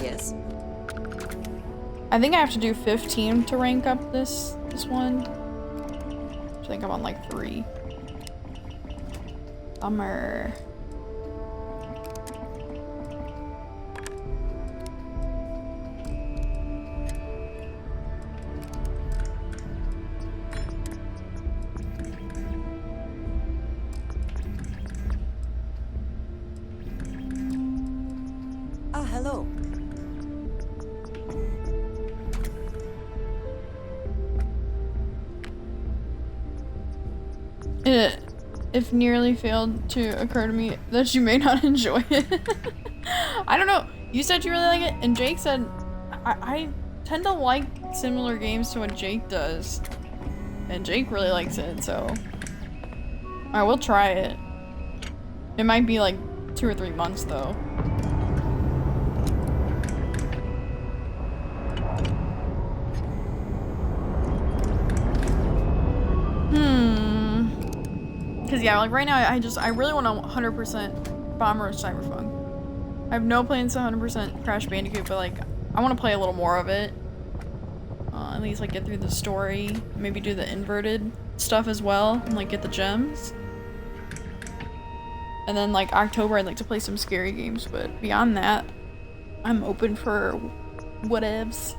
Yes. I think I have to do 15 to rank up this one. I think I'm on like 3. Bummer. Ah, hello. If nearly failed to occur to me that you may not enjoy it. I don't know. You said you really like it, and Jake said I tend to like similar games to what Jake does. And Jake really likes it, so I will try it. It might be like 2 or 3 months though. Because yeah, like right now I really want to 100% Bomber of Cyberpunk. I have no plans to 100% Crash Bandicoot, but like I want to play a little more of it. At least like get through the story, maybe do the inverted stuff as well, and like get the gems. And then like October I'd like to play some scary games, but beyond that, I'm open for whatevs.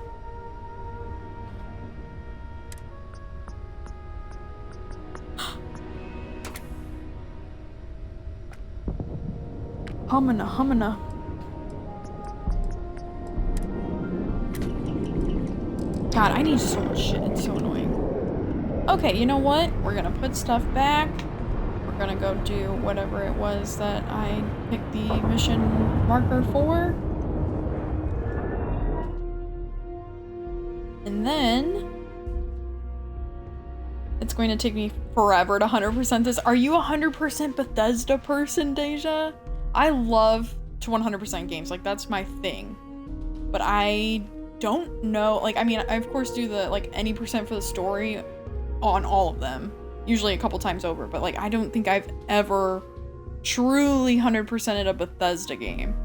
Humana. God, I need so much shit. It's so annoying. Okay, you know what? We're gonna put stuff back. We're gonna go do whatever it was that I picked the mission marker for. And then it's going to take me forever to 100% this. Are you a 100% Bethesda person, Deja? I love to 100% games. Like, that's my thing. But I don't know. Like, I mean, I of course do the, like, any percent for the story on all of them. Usually a couple times over. But, like, I don't think I've ever truly 100%ed a Bethesda game.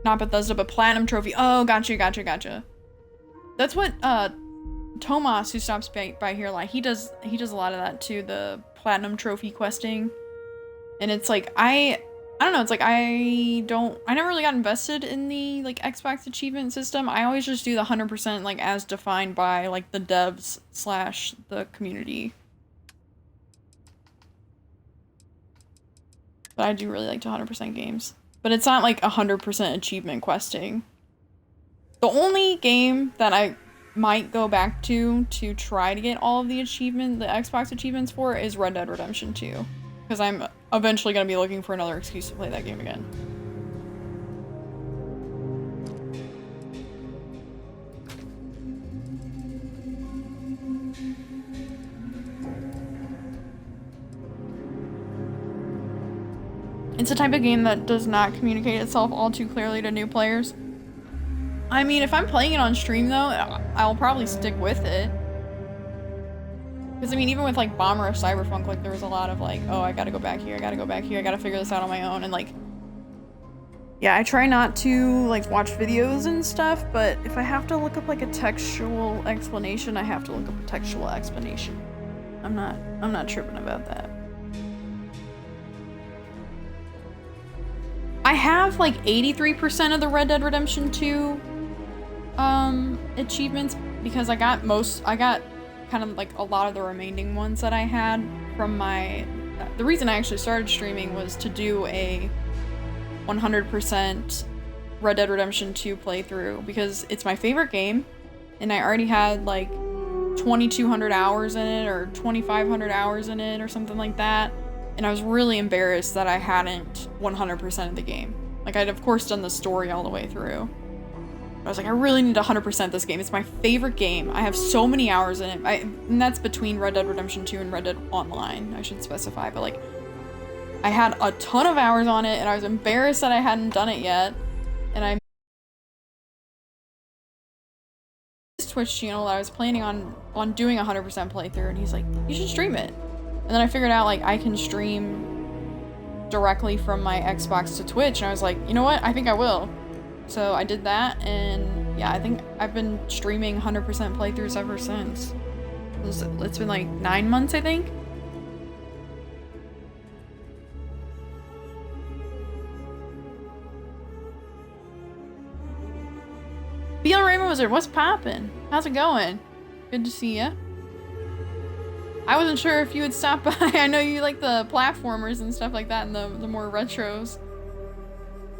Not Bethesda, but Platinum Trophy. Oh, gotcha. That's what, Tomas, who stops by here, like, he does a lot of that too, the Platinum Trophy questing. And it's like, I don't know, it's like, I never really got invested in the, like, Xbox achievement system. I always just do the 100%, like, as defined by, like, the devs / the community. But I do really like to 100% games. But it's not, like, 100% achievement questing. The only game that I might go back to try to get all of the Xbox achievements for is Red Dead Redemption 2. Because I'm eventually going to be looking for another excuse to play that game again. It's a type of game that does not communicate itself all too clearly to new players. I mean, if I'm playing it on stream though, I'll probably stick with it. Because I mean, even with like Bomber of Cyberpunk, like there was a lot of like, oh, I gotta go back here, I gotta figure this out on my own, and like, yeah, I try not to like watch videos and stuff, but if I have to look up like a textual explanation, I have to look up a textual explanation. I'm not tripping about that. I have like 83% of the Red Dead Redemption 2 achievements because I got kind of like a lot of the remaining ones that I had from the reason I actually started streaming was to do a 100% Red Dead Redemption 2 playthrough because it's my favorite game and I already had like 2,200 hours in it or 2,500 hours in it or something like that, and I was really embarrassed that I hadn't 100% of the game. Like, I'd of course done the story all the way through. I was like, I really need to 100% this game. It's my favorite game. I have so many hours in it. And that's between Red Dead Redemption 2 and Red Dead Online, I should specify. But like, I had a ton of hours on it and I was embarrassed that I hadn't done it yet. And I this Twitch channel that I was planning on doing a 100% playthrough, and he's like, you should stream it. And then I figured out like I can stream directly from my Xbox to Twitch, and I was like, you know what? I think I will. So I did that, and yeah, I think I've been streaming 100% playthroughs ever since. It's been like 9 months, I think. Beyond Rainbow Wizard, what's poppin'? How's it going? Good to see ya. I wasn't sure if you would stop by. I know you like the platformers and stuff like that, and the more retros.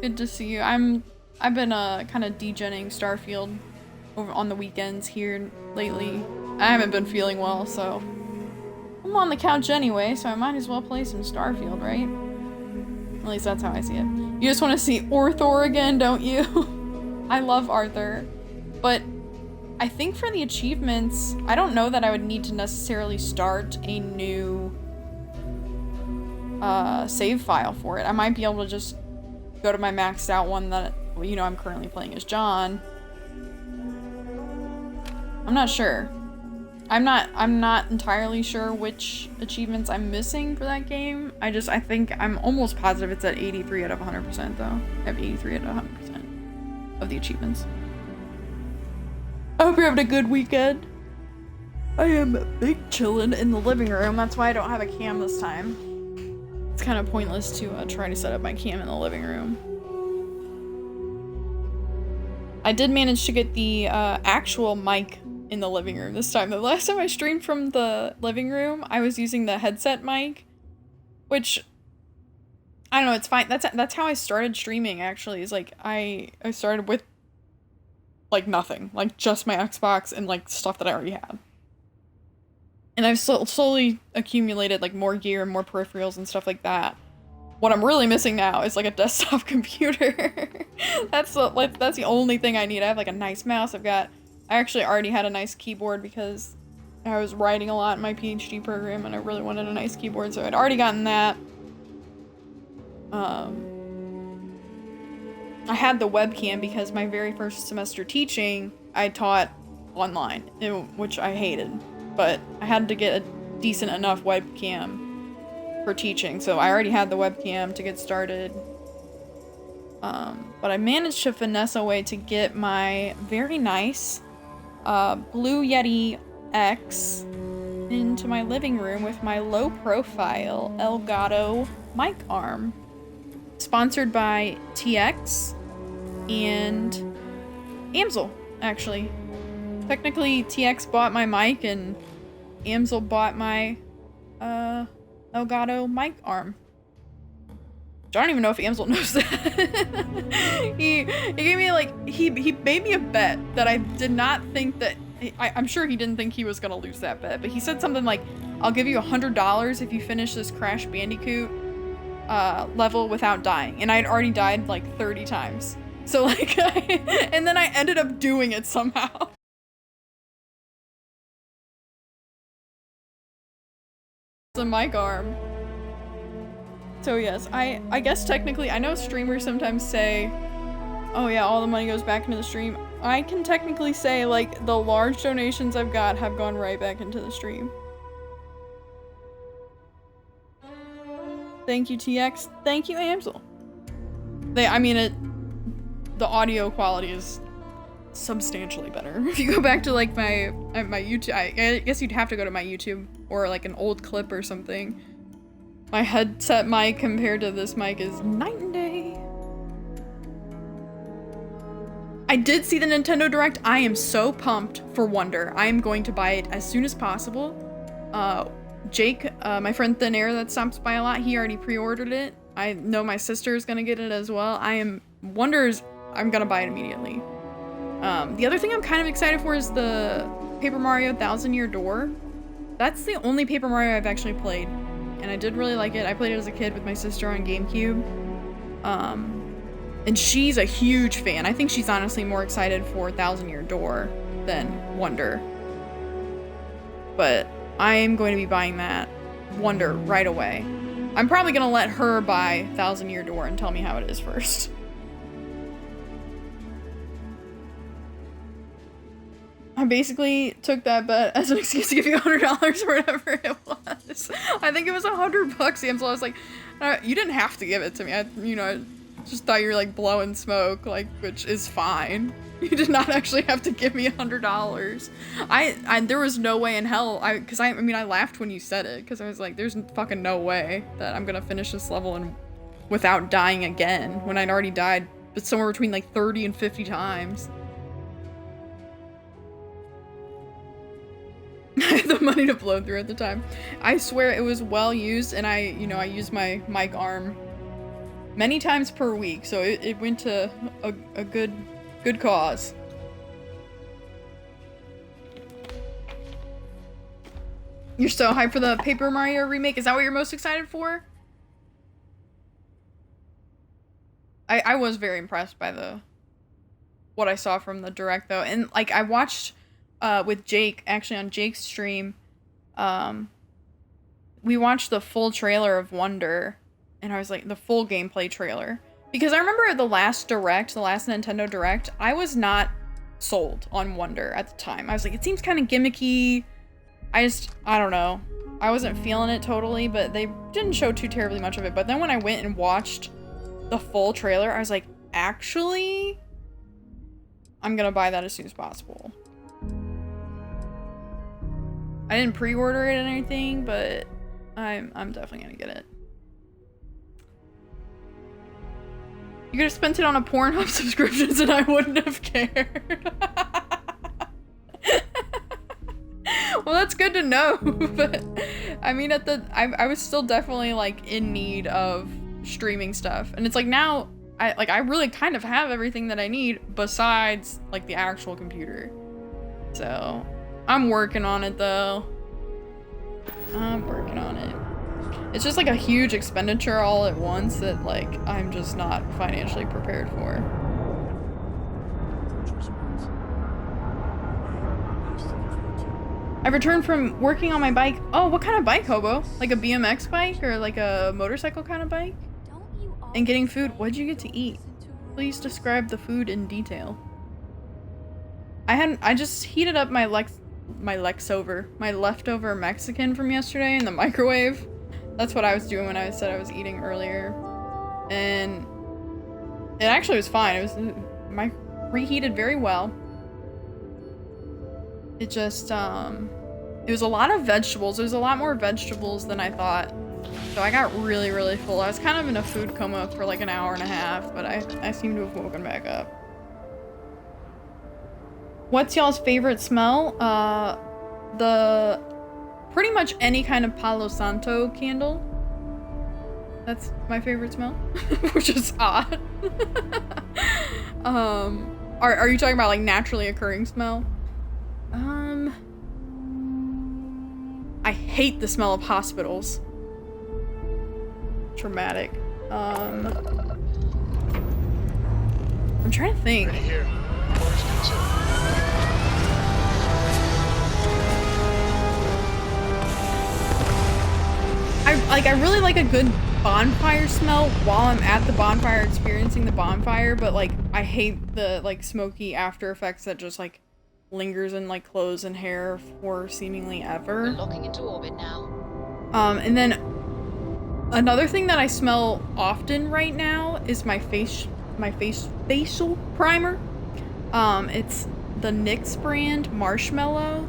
Good to see you. I've been kind of degenning Starfield over on the weekends here lately. I haven't been feeling well, so I'm on the couch anyway, so I might as well play some Starfield, right? At least that's how I see it. You just want to see Arthur again, don't you? I love Arthur, but I think for the achievements, I don't know that I would need to necessarily start a new save file for it. I might be able to just go to my maxed out one that, you know, I'm currently playing as John. I'm not sure. I'm not entirely sure which achievements I'm missing for that game. I think I'm almost positive it's at 83 out of 100% though. I have 83 out of 100% of the achievements. I hope you're having a good weekend. I am big chillin' in the living room. That's why I don't have a cam this time. It's kind of pointless to try to set up my cam in the living room. I did manage to get the actual mic in the living room this time. The last time I streamed from the living room, I was using the headset mic, which I don't know, it's fine. That's how I started streaming actually. Is like I started with like nothing, like just my Xbox and like stuff that I already had. And I've slowly accumulated like more gear and more peripherals and stuff like that. What I'm really missing now is like a desktop computer. That's the only thing I need. I have like a nice mouse. I actually already had a nice keyboard because I was writing a lot in my PhD program and I really wanted a nice keyboard, so I'd already gotten that. I had the webcam because my very first semester teaching, I taught online, which I hated. But I had to get a decent enough webcam for teaching, so I already had the webcam to get started. But I managed to finesse a way to get my very nice Blue Yeti X into my living room with my low-profile Elgato mic arm. Sponsored by TX and Amsel, actually. Technically, TX bought my mic and Amsel bought my Elgato mic arm. I don't even know if Amsel knows that. he gave me like, he made me a bet that I did not think that, I'm sure he didn't think he was gonna lose that bet, but he said something like, I'll give you $100 if you finish this Crash Bandicoot level without dying. And I'd already died like 30 times. So like, and then I ended up doing it somehow. The mic arm. So yes, I guess technically, I know streamers sometimes say, oh yeah, all the money goes back into the stream. I can technically say like the large donations I've got have gone right back into the stream. Thank you, TX. Thank you, Amsel. The audio quality is substantially better. If you go back to like my YouTube, I guess you'd have to go to my YouTube or like an old clip or something. My headset mic compared to this mic is night and day. I did see the Nintendo Direct. I am so pumped for Wonder. I am going to buy it as soon as possible. Jake, my friend Thin Air that stops by a lot, he already pre-ordered it. I know my sister is gonna get it as well. I'm gonna buy it immediately. The other thing I'm kind of excited for is the Paper Mario Thousand Year Door. That's the only Paper Mario I've actually played, and I did really like it. I played it as a kid with my sister on GameCube. And she's a huge fan. I think she's honestly more excited for Thousand Year Door than Wonder. But I am going to be buying that Wonder right away. I'm probably gonna let her buy Thousand Year Door and tell me how it is first. I basically took that bet as an excuse to give you $100 or whatever it was. I think it was $100, Amsel. I was like, you didn't have to give it to me. I just thought you were like blowing smoke, like, which is fine. You did not actually have to give me $100. There was no way in hell, I laughed when you said it, because I was like, there's fucking no way that I'm gonna finish this level and without dying again, when I'd already died, but somewhere between like 30 and 50 times. I had the money to blow through at the time. I swear it was well used, and I used my mic arm many times per week, so it went to a good cause. You're so hyped for the Paper Mario remake? Is that what you're most excited for? I was very impressed by what I saw from the Direct, though. And, like, I watched with Jake, actually on Jake's stream, we watched the full trailer of Wonder, and I was like, the full gameplay trailer. Because I remember at the last Nintendo Direct, I was not sold on Wonder at the time. I was like, it seems kind of gimmicky. I don't know. I wasn't feeling it totally, but they didn't show too terribly much of it. But then when I went and watched the full trailer, I was like, actually, I'm gonna buy that as soon as possible. I didn't pre-order it or anything, but I'm definitely gonna get it. You could have spent it on a Pornhub subscriptions and I wouldn't have cared. Well, that's good to know, but I mean, I was still definitely like in need of streaming stuff, and it's like now I really kind of have everything that I need besides like the actual computer. So I'm working on it though. I'm working on it. It's just like a huge expenditure all at once that like I'm just not financially prepared for. I returned from working on my bike. Oh, what kind of bike, Hobo? Like a BMX bike or like a motorcycle kind of bike? And getting food. What'd you get to eat? Please describe the food in detail. I just heated up my leftover Mexican from yesterday in the microwave. That's what I was doing when I said I was eating earlier. And it actually was fine. It was reheated very well. It just, it was a lot of vegetables. There was a lot more vegetables than I thought. So I got really, really full. I was kind of in a food coma for like an hour and a half, but I seem to have woken back up. What's y'all's favorite smell? Pretty much any kind of Palo Santo candle. That's my favorite smell, which is odd. Are you talking about like naturally occurring smell? I hate the smell of hospitals. Traumatic. I'm trying to think. Ready here. I really like a good bonfire smell while I'm at the bonfire experiencing the bonfire, but like I hate the like smoky after effects that just like lingers in like clothes and hair for seemingly ever. We're locking into orbit now. And then another thing that I smell often right now is my facial primer. It's the NYX brand Marshmallow.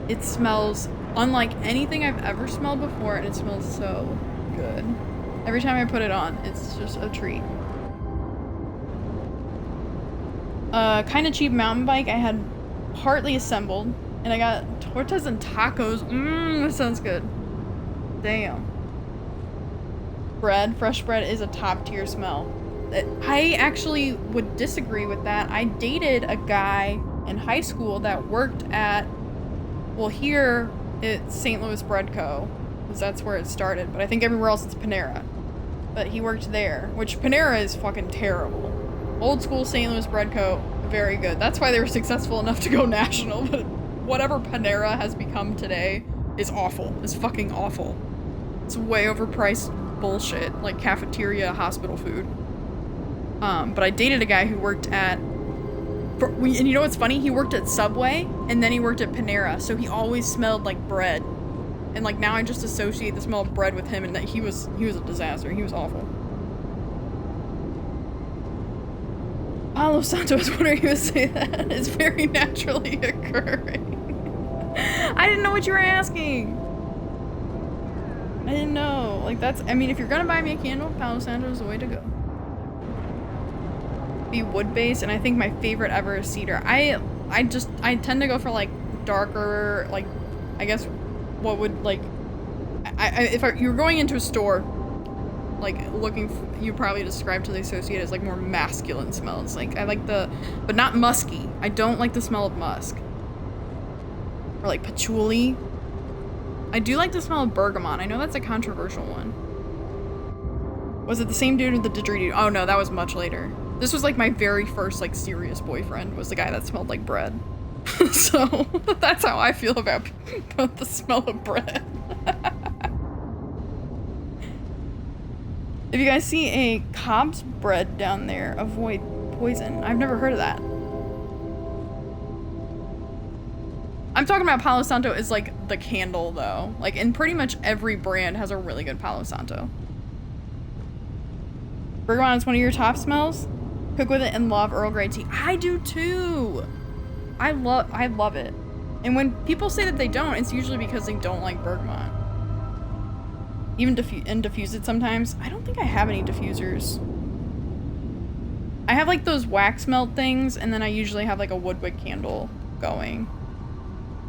It smells unlike anything I've ever smelled before, and it smells so good. Every time I put it on, it's just a treat. Kind of cheap mountain bike I had partly assembled, and I got tortas and tacos. That sounds good. Damn. Bread, fresh bread is a top tier smell. I actually would disagree with that. I dated a guy in high school that worked at, well, here it's St. Louis Bread Co., because that's where it started, but I think everywhere else it's Panera. But he worked there, which Panera is fucking terrible. Old school St. Louis Bread Co., very good. That's why they were successful enough to go national, but whatever Panera has become today is awful. It's fucking awful. It's way overpriced bullshit, like cafeteria hospital food. But I dated a guy who worked at, and you know what's funny? He worked at Subway, and then he worked at Panera, so he always smelled like bread. And like now I just associate the smell of bread with him, and that he was a disaster. He was awful. Palo Santo is what are you gonna say that? It's very naturally occurring. I didn't know what you were asking. I didn't know. Like that's, I mean, if you're gonna buy me a candle, Palo Santo is the way to go. Be wood based, and I think my favorite ever is cedar. I tend to go for like darker, like I guess what would like if you're going into a store like looking for, you probably describe to the associate as like more masculine smells. Like I like but not musky. I don't like the smell of musk or like patchouli. I do like the smell of bergamot. I know that's a controversial one. Was it the same dude with the didgeridoo? Oh no, that was much later. This was like my very first like serious boyfriend, was the guy that smelled like bread. So that's how I feel about the smell of bread. If you guys see a Cobb's bread down there, avoid poison. I've never heard of that. I'm talking about Palo Santo is like the candle though. Like, and pretty much every brand has a really good Palo Santo. Bergamot is one of your top smells. Cook with it and love Earl Grey tea. I do too. I love it. And when people say that they don't, it's usually because they don't like bergamot. Even diffuse it sometimes. I don't think I have any diffusers. I have like those wax melt things, and then I usually have like a woodwick candle going.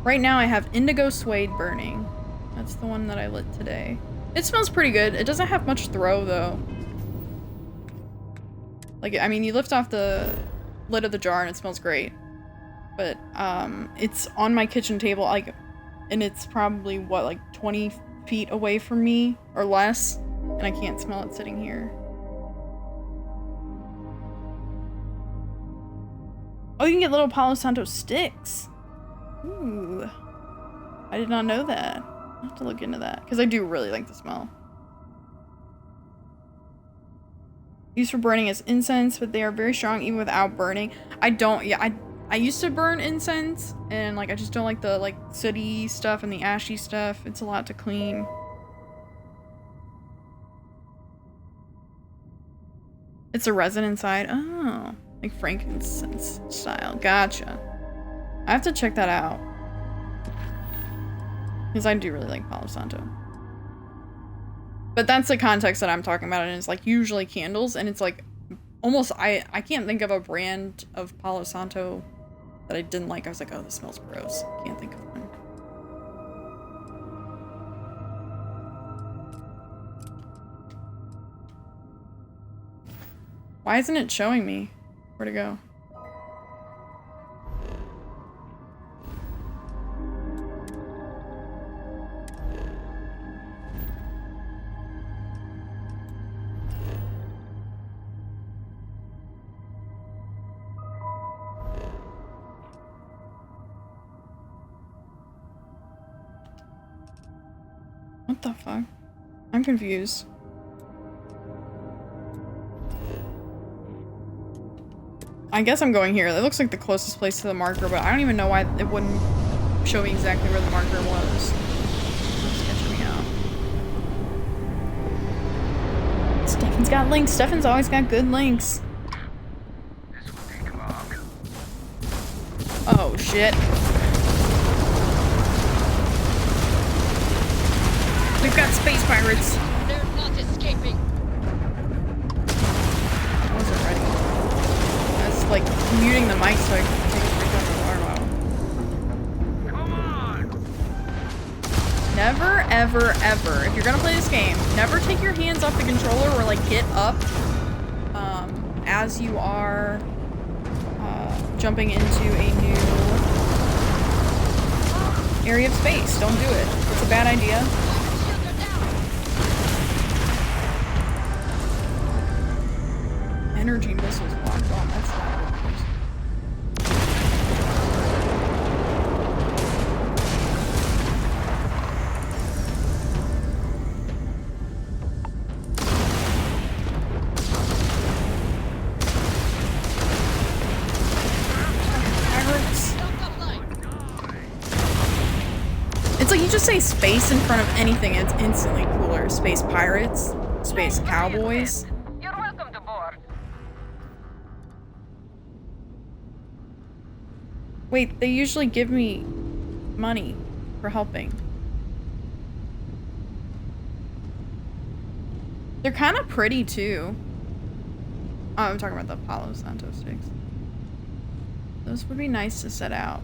Right now I have indigo suede burning. That's the one that I lit today. It smells pretty good. It doesn't have much throw though. Like, I mean, you lift off the lid of the jar and it smells great. But, it's on my kitchen table, like, and it's probably, what, like 20 feet away from me or less, and I can't smell it sitting here. Oh, you can get little Palo Santo sticks. Ooh. I did not know that. I'll have to look into that, because I do really like the smell. Used for burning as incense, but they are very strong even without burning. I used to burn incense, and like I just don't like the like sooty stuff and the ashy stuff. It's a lot to clean. It's a resin inside. Oh, like frankincense style. Gotcha. I have to check that out, because I do really like Palo Santo. But that's the context that I'm talking about, and it's like usually candles, and it's like almost, I can't think of a brand of Palo Santo that I didn't like. I was like, oh, this smells gross. Can't think of one. Why isn't it showing me where to go? What the fuck? I'm confused. I guess I'm going here. That looks like the closest place to the marker, but I don't even know why it wouldn't show me exactly where the marker was. It's sketching me out. Stefan's got links. Stefan's always got good links. Oh, shit. We've got space pirates. They're not escaping. I wasn't ready. I was like muting the mic so I could take a break on the water bottle. Never, ever, ever, if you're gonna play this game, never take your hands off the controller or like get up as you are jumping into a new area of space. Don't do it. It's a bad idea. Energy missiles locked on. That's not good news. Pirates. It's like you just say space in front of anything and it's instantly cooler. Space pirates, space cowboys. Wait, they usually give me money for helping. They're kind of pretty too. Oh, I'm talking about the Palo Santo sticks. Those would be nice to set out.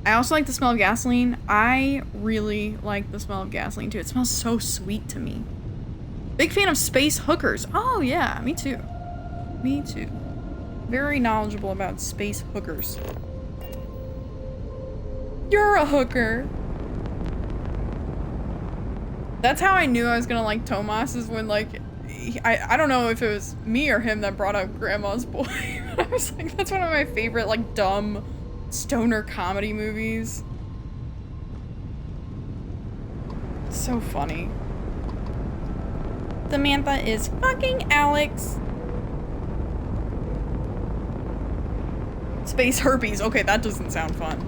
I also like the smell of gasoline. I really like the smell of gasoline too. It smells so sweet to me. Big fan of space hookers. Oh yeah, me too. Me too. Very knowledgeable about space hookers. You're a hooker. That's how I knew I was gonna like Tomas, is when like, I don't know if it was me or him that brought up Grandma's Boy. I was like, that's one of my favorite like dumb stoner comedy movies. So funny. Samantha is fucking Alex. Space herpes. Okay, that doesn't sound fun.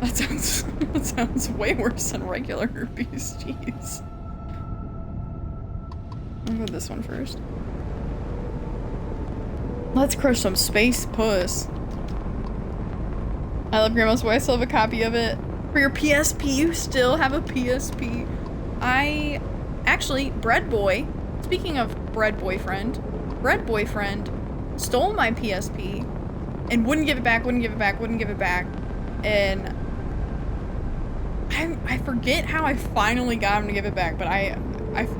That sounds way worse than regular herpes. Jeez. I'll go this one first. Let's crush some space puss. I love Grandma's Boy. I still have a copy of it. For your PSP, you still have a PSP. Actually, Bread Boy, speaking of Bread Boyfriend stole my PSP and wouldn't give it back. And I forget how I finally got him to give it back, but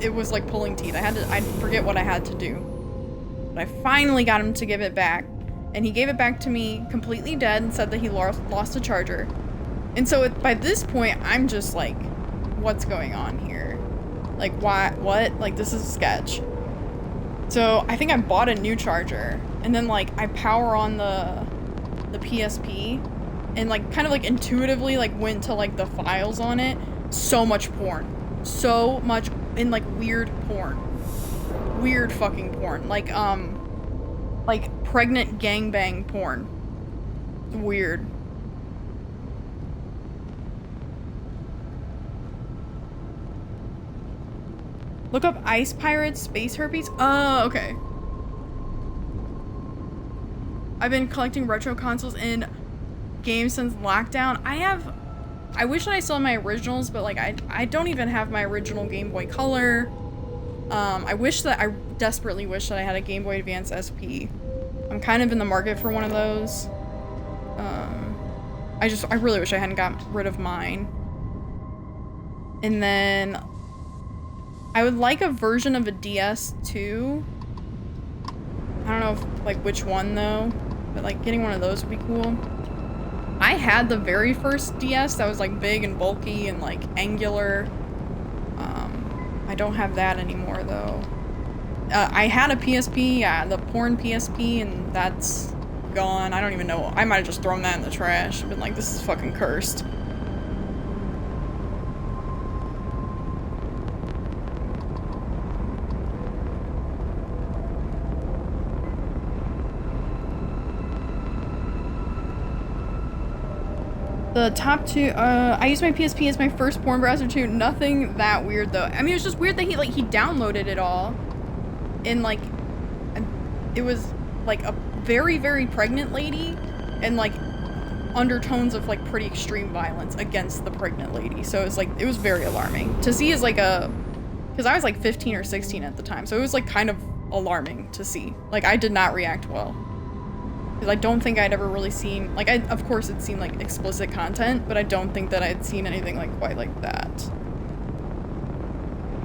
it was like pulling teeth. I forget what I had to do. But I finally got him to give it back. And he gave it back to me completely dead and said that he lost the charger. And so by this point, I'm just like, what's going on here? Like, what? Like, this is a sketch. So I think I bought a new charger. And then, like, I power on the PSP. And, like, kind of, like, intuitively, like, went to, like, the files on it. So much porn. So much, in, like, weird porn. Weird fucking porn. Like pregnant gangbang porn. Weird. Look up Ice Pirates Space Herpes. Oh, okay. I've been collecting retro consoles and games since lockdown. I wish that I still had my originals, but like I don't even have my original Game Boy Color. I desperately wish that I had a Game Boy Advance SP. I'm kind of in the market for one of those. I really wish I hadn't gotten rid of mine. And then I would like a version of a DS too. I don't know if, like, which one though, but like getting one of those would be cool. I had the very first DS that was like big and bulky and like angular. I don't have that anymore though. I had a PSP, yeah, the porn PSP, and that's gone. I don't even know. I might have just thrown that in the trash. Been like, this is fucking cursed. The top two, I used my PSP as my first porn browser too. Nothing that weird though. I mean, it was just weird that he downloaded it all. And like, it was like a very, very pregnant lady and like undertones of like pretty extreme violence against the pregnant lady. So it was like, it was very alarming to see as like because I was like 15 or 16 at the time. So it was like kind of alarming to see. Like, I did not react well. Because I don't think I'd ever really seen, like, of course it seemed like explicit content, but I don't think that I'd seen anything like quite like that.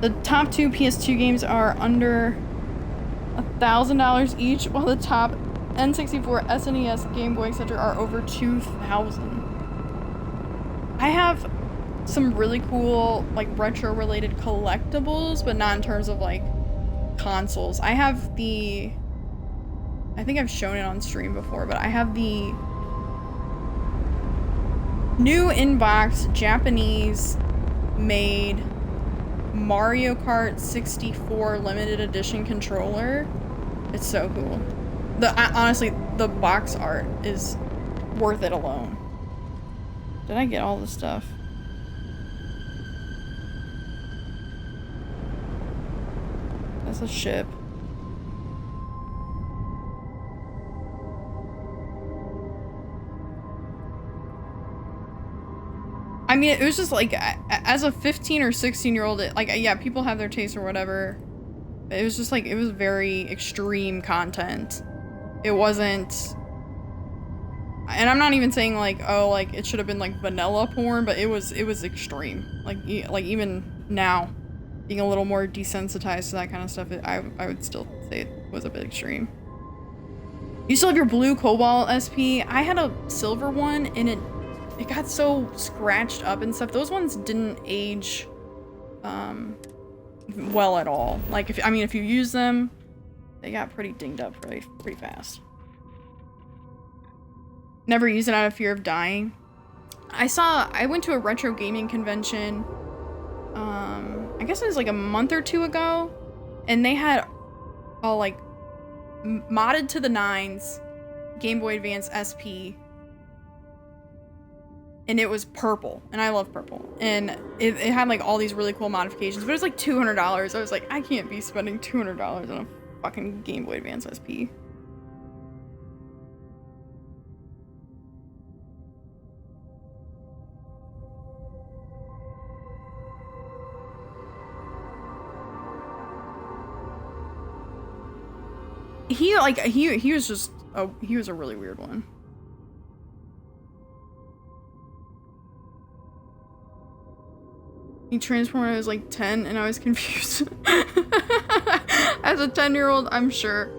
The top two PS2 games are under $1,000 each, while the top N64, SNES, Game Boy, etc. are over $2,000. I have some really cool, like, retro-related collectibles, but not in terms of, like, consoles. I have I think I've shown it on stream before, but I have the new in-box Japanese made Mario Kart 64 limited edition controller. It's so cool. Honestly, the box art is worth it alone. Did I get all the stuff? That's a ship. I mean, it was just like, as a 15 or 16-year-old, like, yeah, people have their taste or whatever. But it was just like, it was very extreme content. It wasn't, and I'm not even saying like, oh, like, it should have been like vanilla porn, but it was extreme. Like even now, being a little more desensitized to that kind of stuff, I would still say it was a bit extreme. You still have your blue Cobalt SP? I had a silver one, and it got so scratched up and stuff. Those ones didn't age well at all. Like, if you use them, they got pretty dinged up pretty fast. Never used it out of fear of dying. I went to a retro gaming convention, I guess it was like a month or two ago, and they had all like modded to the nines Game Boy Advance SP. And it was purple, and I love purple. And it had like all these really cool modifications, but it was like $200. I was like, I can't be spending $200 on a fucking Game Boy Advance SP. He was just he was a really weird one. He transformed when I was like 10 and I was confused. As a 10-year-old, I'm sure.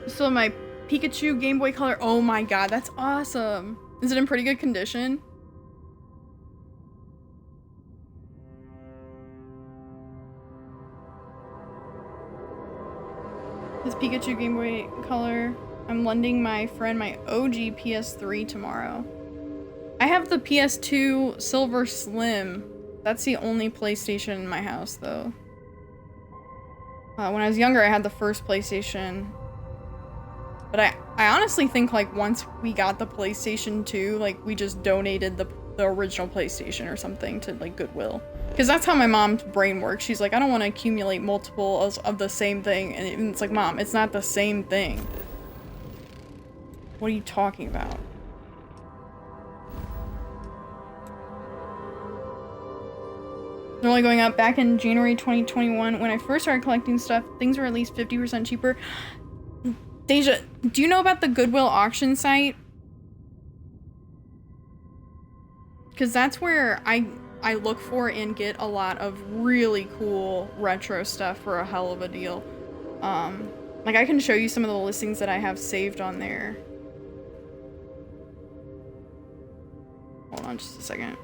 So my Pikachu Game Boy Color, oh my god, that's awesome. Is it in pretty good condition? This Pikachu Game Boy Color, I'm lending my friend my OG PS3 tomorrow. I have the PS2 Silver Slim. That's the only PlayStation in my house, though. When I was younger, I had the first PlayStation. But I honestly think, like, once we got the PlayStation 2, like, we just donated the original PlayStation or something to, like, Goodwill. Because that's how my mom's brain works. She's like, I don't want to accumulate multiples of the same thing. And it's like, Mom, it's not the same thing. What are you talking about? They're only going up. Back in January 2021, when I first started collecting stuff, things were at least 50% cheaper. Deja, do you know about the Goodwill auction site? Because that's where I look for and get a lot of really cool retro stuff for a hell of a deal. Like, I can show you some of the listings that I have saved on there. Hold on just a second.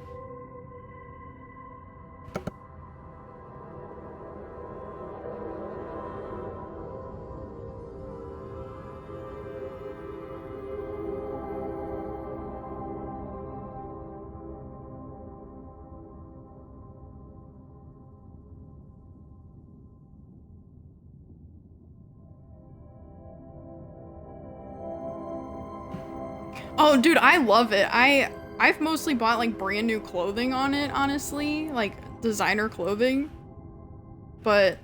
Oh, dude, I love it. I've mostly bought like brand new clothing on it, honestly, like designer clothing. But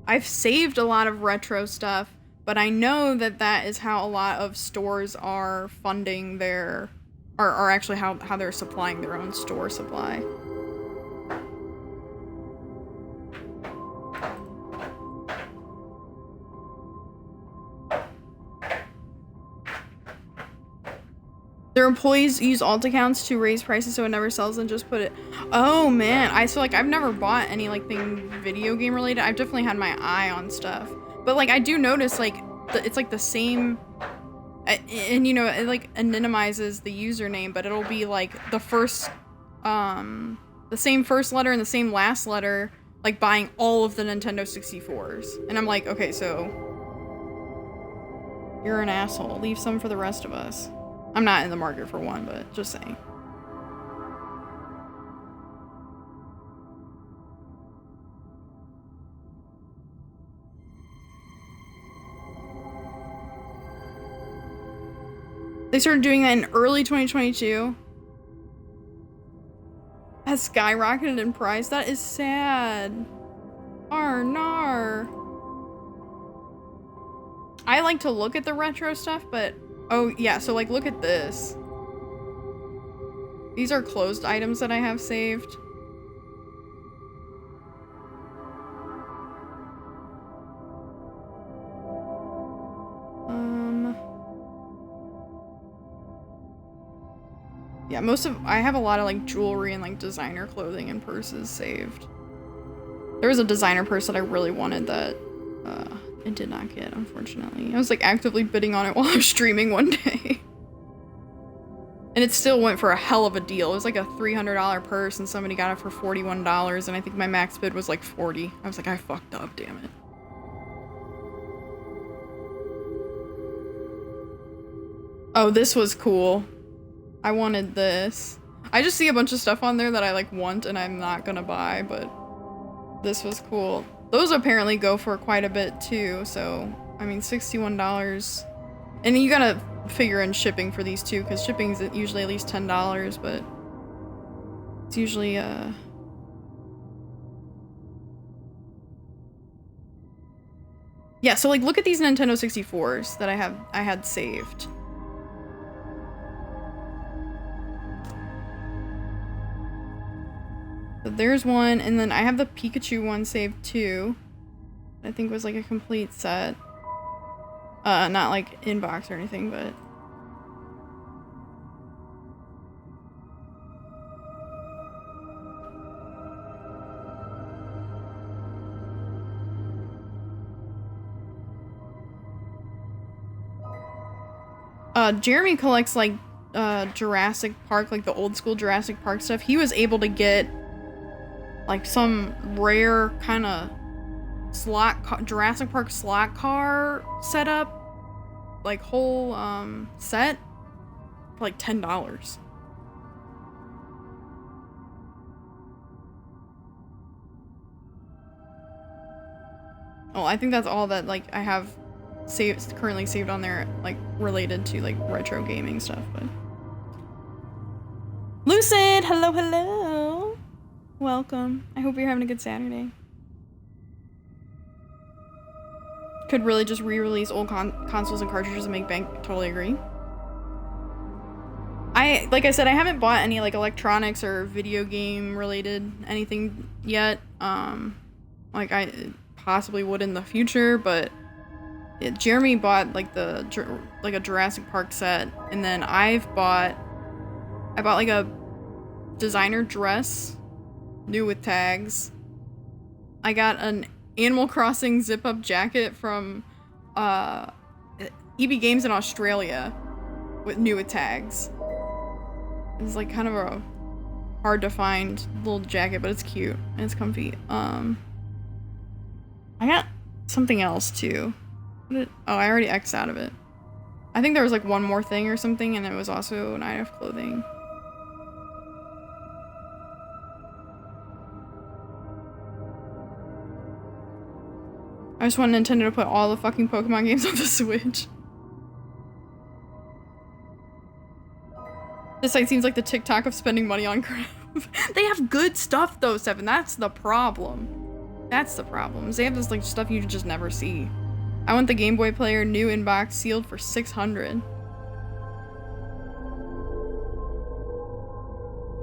I've saved a lot of retro stuff, but I know that that is how a lot of stores are funding their, or actually how they're supplying their own store supply. Their employees use alt accounts to raise prices so it never sells and just put it. Oh man, I've never bought any like thing video game related. I've definitely had my eye on stuff, but like I do notice like it's like the same, and you know it like anonymizes the username, but it'll be like the first, the same first letter and the same last letter, like buying all of the Nintendo 64s, and I'm like, okay, so you're an asshole. Leave some for the rest of us. I'm not in the market for one, but just saying. They started doing that in early 2022. Has skyrocketed in price. That is sad. Nar. I like to look at the retro stuff, but oh yeah, so like look at this. These are closed items that I have saved. Yeah, I have a lot of like jewelry and like designer clothing and purses saved. There was a designer purse that I really wanted that I did not get, unfortunately. I was like actively bidding on it while I was streaming one day. And it still went for a hell of a deal. It was like a $300 purse and somebody got it for $41 and I think my max bid was like $40. I was like, I fucked up, damn it. Oh, this was cool. I wanted this. I just see a bunch of stuff on there that I like want and I'm not gonna buy, but this was cool. Those apparently go for quite a bit too, so I mean $61 And then you gotta figure in shipping for these too, because shipping's usually at least $10, but it's usually yeah, so like look at these Nintendo 64s that I had saved. So there's one, and then I have the Pikachu one saved too. I think was like a complete set. Not like inbox or anything, but Jeremy collects like Jurassic Park, like the old school Jurassic Park stuff. He was able to get like some rare kind of Jurassic Park slot car setup, like whole set for like $10. Oh, I think that's all that like I have currently saved on there, like related to like retro gaming stuff. But Lucid, hello, welcome. I hope you're having a good Saturday. Could really just re-release old consoles and cartridges and make bank. Totally agree. Like I said, I haven't bought any like electronics or video game related anything yet. Like I possibly would in the future, but Jeremy bought like a Jurassic Park set, and then I bought like a designer dress, new with tags. I got an Animal Crossing zip-up jacket from EB Games in Australia with new with tags. It's like kind of a hard to find little jacket, but it's cute and it's comfy. I got something else too. Oh, I already X'd out of it. I think there was like one more thing or something, and it was also an item of clothing. I just want Nintendo to put all the fucking Pokemon games on the Switch. This site seems like the TikTok of spending money on crap. They have good stuff though, Seven. That's the problem. That's the problem. They have this like stuff you just never see. I want the Game Boy player, new inbox, sealed for $600.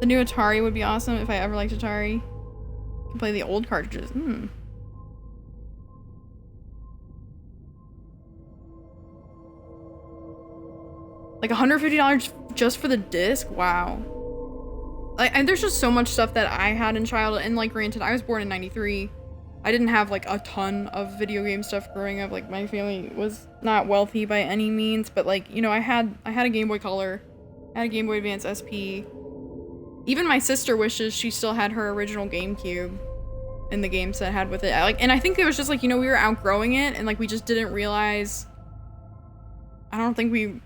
The new Atari would be awesome if I ever liked Atari. You can play the old cartridges. Like $150 just for the disc? Wow. Like, and there's just so much stuff that I had in childhood, and like granted, I was born in '93. I didn't have like a ton of video game stuff growing up. Like my family was not wealthy by any means, but like, you know, I had a Game Boy Color, I had a Game Boy Advance SP. Even my sister wishes she still had her original GameCube and the games that it had with it. And I think it was just like, you know, we were outgrowing it, and like we just didn't realize. I don't think we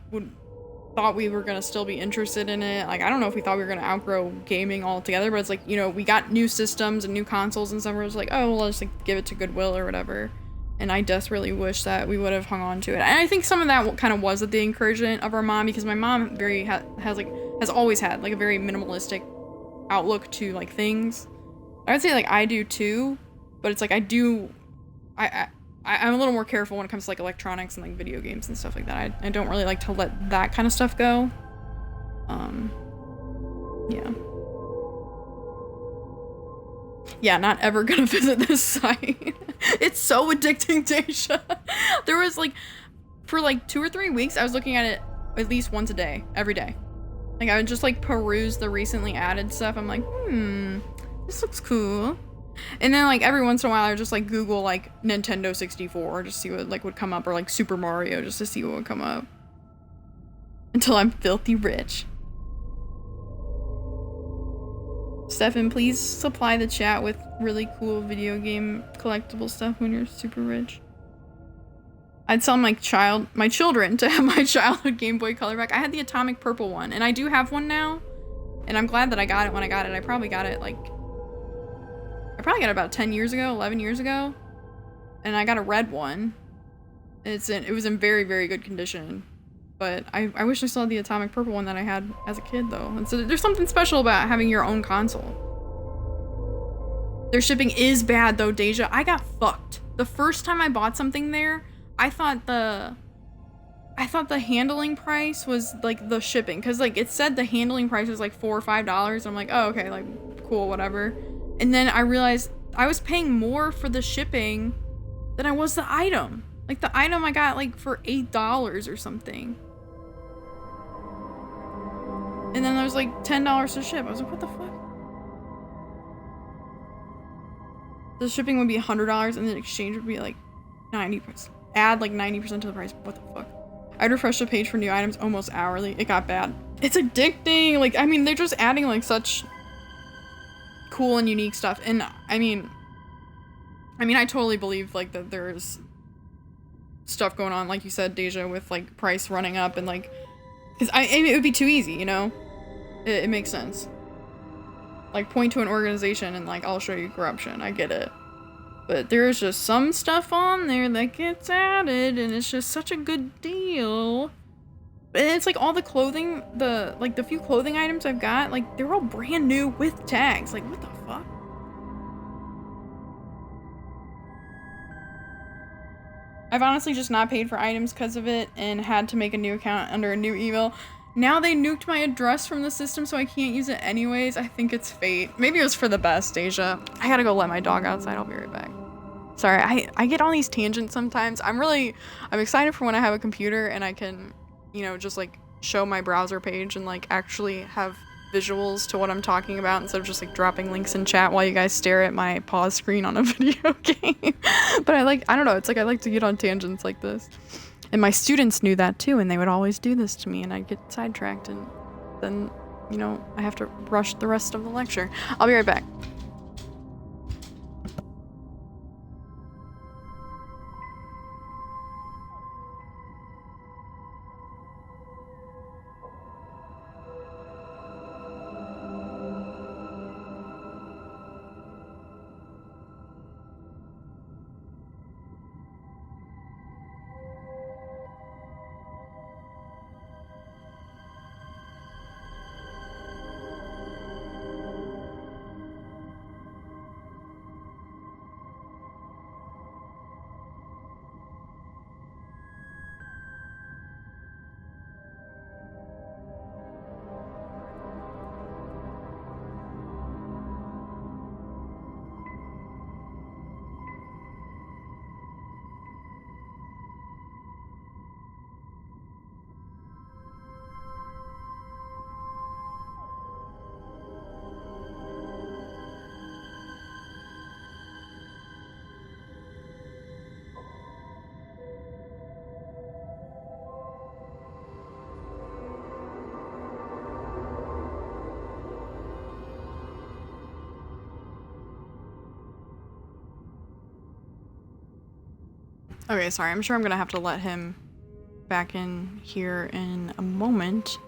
thought we were gonna still be interested in it. Like, I don't know if we thought we were gonna outgrow gaming altogether, but it's like, you know, we got new systems and new consoles and stuff. We're just like, oh, well, let's like give it to Goodwill or whatever. And I desperately wish that we would have hung on to it. And I think some of that kind of was at the encouragement of our mom, because my mom has always had like a very minimalistic outlook to like things. I would say like I do too, but it's like I'm a little more careful when it comes to like electronics and like video games and stuff like that. I don't really like to let that kind of stuff go. Yeah. Yeah, not ever gonna visit this site. It's so addicting, Daisha. There was like, for like 2 or 3 weeks, I was looking at it at least once a day, every day. Like I would just like peruse the recently added stuff. I'm like, this looks cool. And then like every once in a while I would just like Google like Nintendo 64 just see what like would come up, or like Super Mario just to see what would come up. Until I'm filthy rich. Stefan, please supply the chat with really cool video game collectible stuff when you're super rich. I'd sell my children to have my childhood Game Boy Color back. I had the atomic purple one, and I do have one now. And I'm glad that I got it when I got it. I probably got it about 10 years ago, 11 years ago. And I got a red one. It was in very, very good condition. But I wish I still had the atomic purple one that I had as a kid, though. And so there's something special about having your own console. Their shipping is bad, though, Deja. I got fucked. The first time I bought something there, I thought the handling price was, like, the shipping. Because, like, it said the handling price was, like, $4 or $5. I'm like, oh, okay, like, cool, whatever. And then I realized I was paying more for the shipping than I was the item. Like, the item I got, like, for $8 or something. And then there was, like, $10 to ship. I was like, what the fuck? The shipping would be $100 and the exchange would be, like, 90%. Add, like, 90% to the price. What the fuck? I'd refresh the page for new items almost hourly. It got bad. It's addicting. Like, I mean, they're just adding, like, such cool and unique stuff. And, I mean, I totally believe, like, that there's stuff going on, like you said, Deja, with, like, price running up and, like, because it would be too easy, you know? It makes sense. Like, point to an organization and, like, I'll show you corruption. I get it. But there's just some stuff on there that gets added, and it's just such a good deal. And it's like all the clothing, the few clothing items I've got, like, they're all brand new with tags. Like, what the fuck? I've honestly just not paid for items because of it and had to make a new account under a new email. Now they nuked my address from the system, so I can't use it anyways. I think it's fate. Maybe it was for the best, Asia. I gotta go let my dog outside. I'll be right back. Sorry, I get on these tangents sometimes. I'm excited for when I have a computer and I can, you know, just like show my browser page and like actually have visuals to what I'm talking about instead of just like dropping links in chat while you guys stare at my pause screen on a video game. But I don't know, it's like I like to get on tangents like this. And my students knew that too, and they would always do this to me, and I'd get sidetracked, and then, you know, I have to rush the rest of the lecture. I'll be right back. Okay, sorry, I'm sure I'm gonna have to let him back in here in a moment.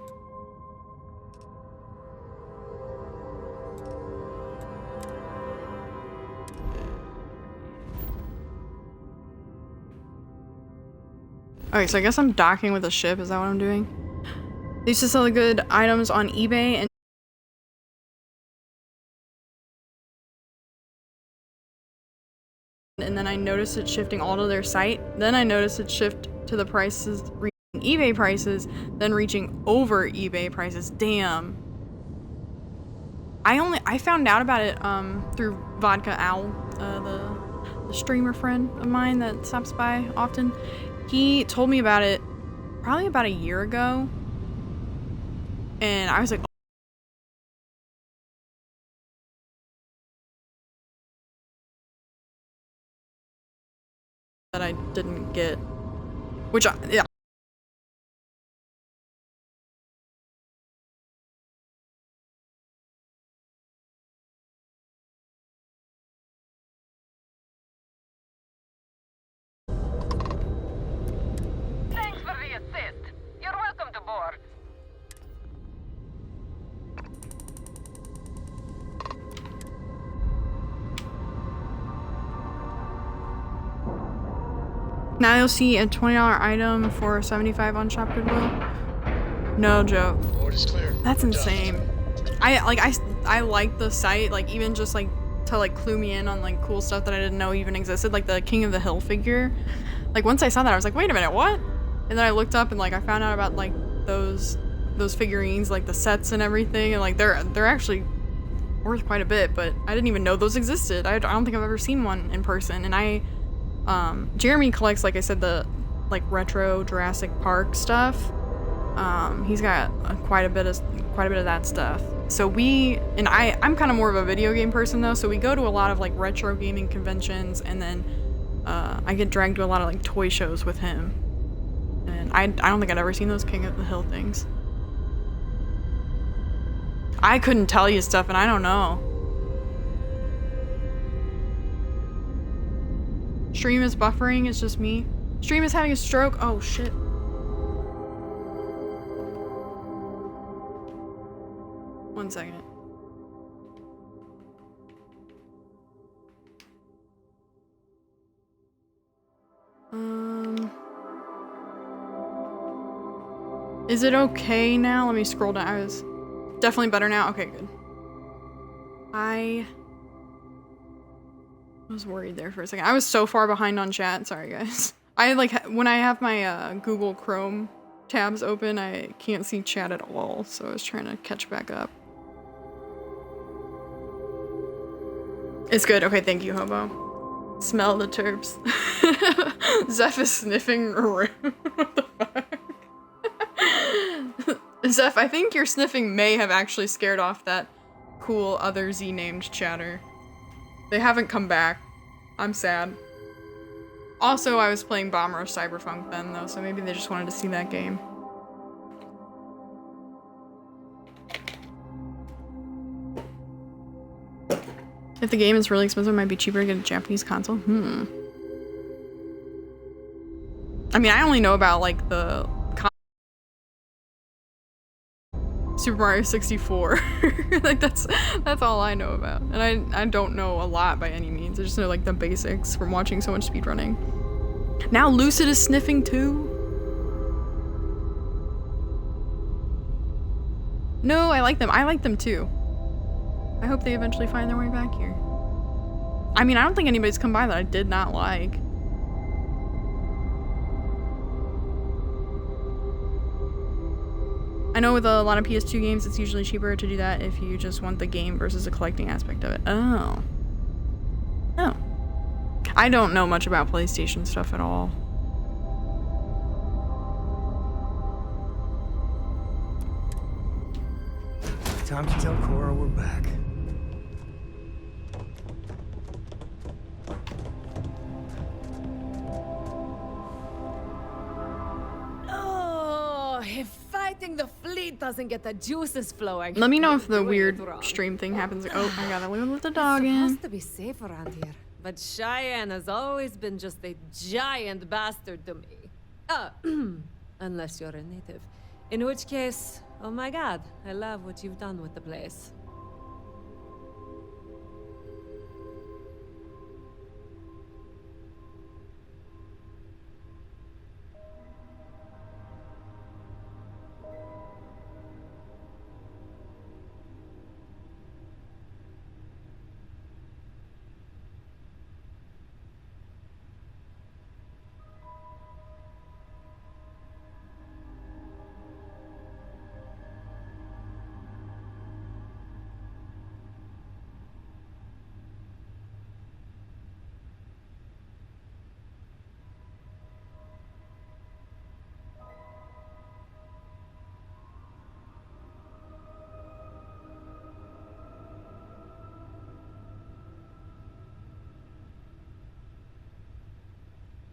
Okay, so I guess I'm docking with a ship, is that what I'm doing? They used to sell the good items on eBay and then I noticed it shifting all to their site. Then I noticed it shift to the prices reaching eBay prices, then reaching over eBay prices. Damn. I found out about it through Vodka Owl, the streamer friend of mine that stops by often. He told me about it probably about a year ago, and I was like, that I didn't get, which yeah. Thanks for the assist. You're welcome to board. Now you'll see a $20 item for $75 on Shop Goodwill. No joke. Board is clear. That's insane. I like the site, like even just like to like clue me in on like cool stuff that I didn't know even existed, like the King of the Hill figure. Like once I saw that I was like, wait a minute, what? And then I looked up and like I found out about like those figurines, like the sets and everything, and like they're actually worth quite a bit, but I didn't even know those existed. I don't think I've ever seen one in person. And Jeremy collects, like I said, the like retro Jurassic Park stuff. He's got quite a bit of that stuff. So I'm kind of more of a video game person though, so we go to a lot of like retro gaming conventions, and then I get dragged to a lot of like toy shows with him. And I don't think I'd ever seen those King of the Hill things. I couldn't tell you stuff, and I don't know. Stream is buffering, it's just me. Stream is having a stroke. Oh shit. One second. Is it okay now? Let me scroll down. I was definitely better now. Okay, good. I was worried there for a second. I was so far behind on chat. Sorry, guys. I like when I have my Google Chrome tabs open, I can't see chat at all. So I was trying to catch back up. It's good. Okay, thank you, Hobo. Smell the terps. Zeph is sniffing around. What the fuck? Zeph, I think your sniffing may have actually scared off that cool other Z-named chatter. They haven't come back. I'm sad. Also, I was playing Bomber of Cyberpunk then, though, so maybe they just wanted to see that game. If the game is really expensive, it might be cheaper to get a Japanese console. I mean, I only know about, like, the Super Mario 64. Like, that's all I know about. And I don't know a lot by any means. I just know, like, the basics from watching so much speedrunning. Now Lucid is sniffing, too. No, I like them. I like them, too. I hope they eventually find their way back here. I mean, I don't think anybody's come by that I did not like. I know with a lot of PS2 games, it's usually cheaper to do that if you just want the game versus the collecting aspect of it. Oh. Oh. I don't know much about PlayStation stuff at all. Time to tell Cora we're back. Oh, if fighting the fleet doesn't get the juices flowing. Let me know if the weird stream thing happens. Oh, I gotta let the dog in. It's supposed to be safe around here, but Cheyenne has always been just a giant bastard to me. Unless you're a native. In which case, oh my god, I love what you've done with the place.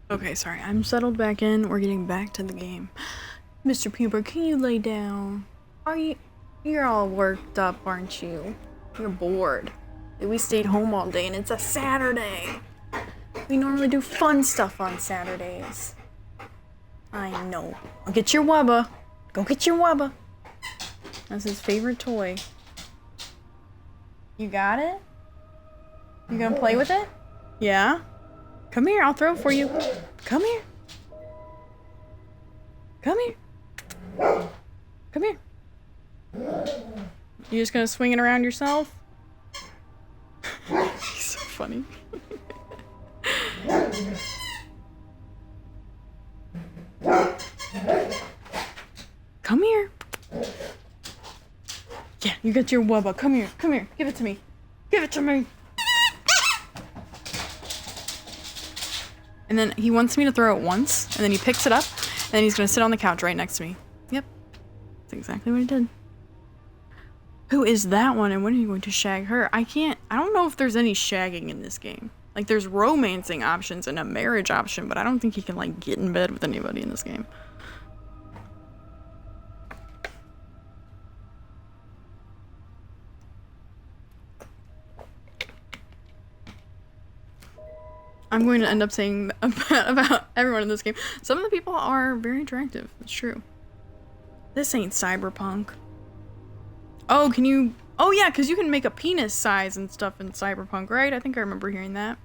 Okay, sorry. I'm settled back in. We're getting back to the game. Mr. Puber, can you lay down? You're all worked up, aren't you? You're bored. We stayed home all day and it's a Saturday. We normally do fun stuff on Saturdays. I know. I'll get your Wubba. Go get your Wubba. That's his favorite toy. You got it? You gonna play with it? Yeah? Come here, I'll throw it for you. Come here. Come here. Come here. You just gonna swing it around yourself? He's so funny. Come here. Yeah, you got your wubba. Come here. Come here. Give it to me. Give it to me. And then he wants me to throw it once, and then he picks it up, and then he's gonna sit on the couch right next to me. Yep. That's exactly what he did. Who is that one, and when are you going to shag her? I don't know if there's any shagging in this game. Like, there's romancing options and a marriage option, but I don't think you can, like, get in bed with anybody in this game. I'm going to end up saying about everyone in this game. Some of the people are very attractive. It's true. This ain't cyberpunk. Oh, can you... Oh, yeah, because you can make a penis size and stuff in cyberpunk, right? I think I remember hearing that.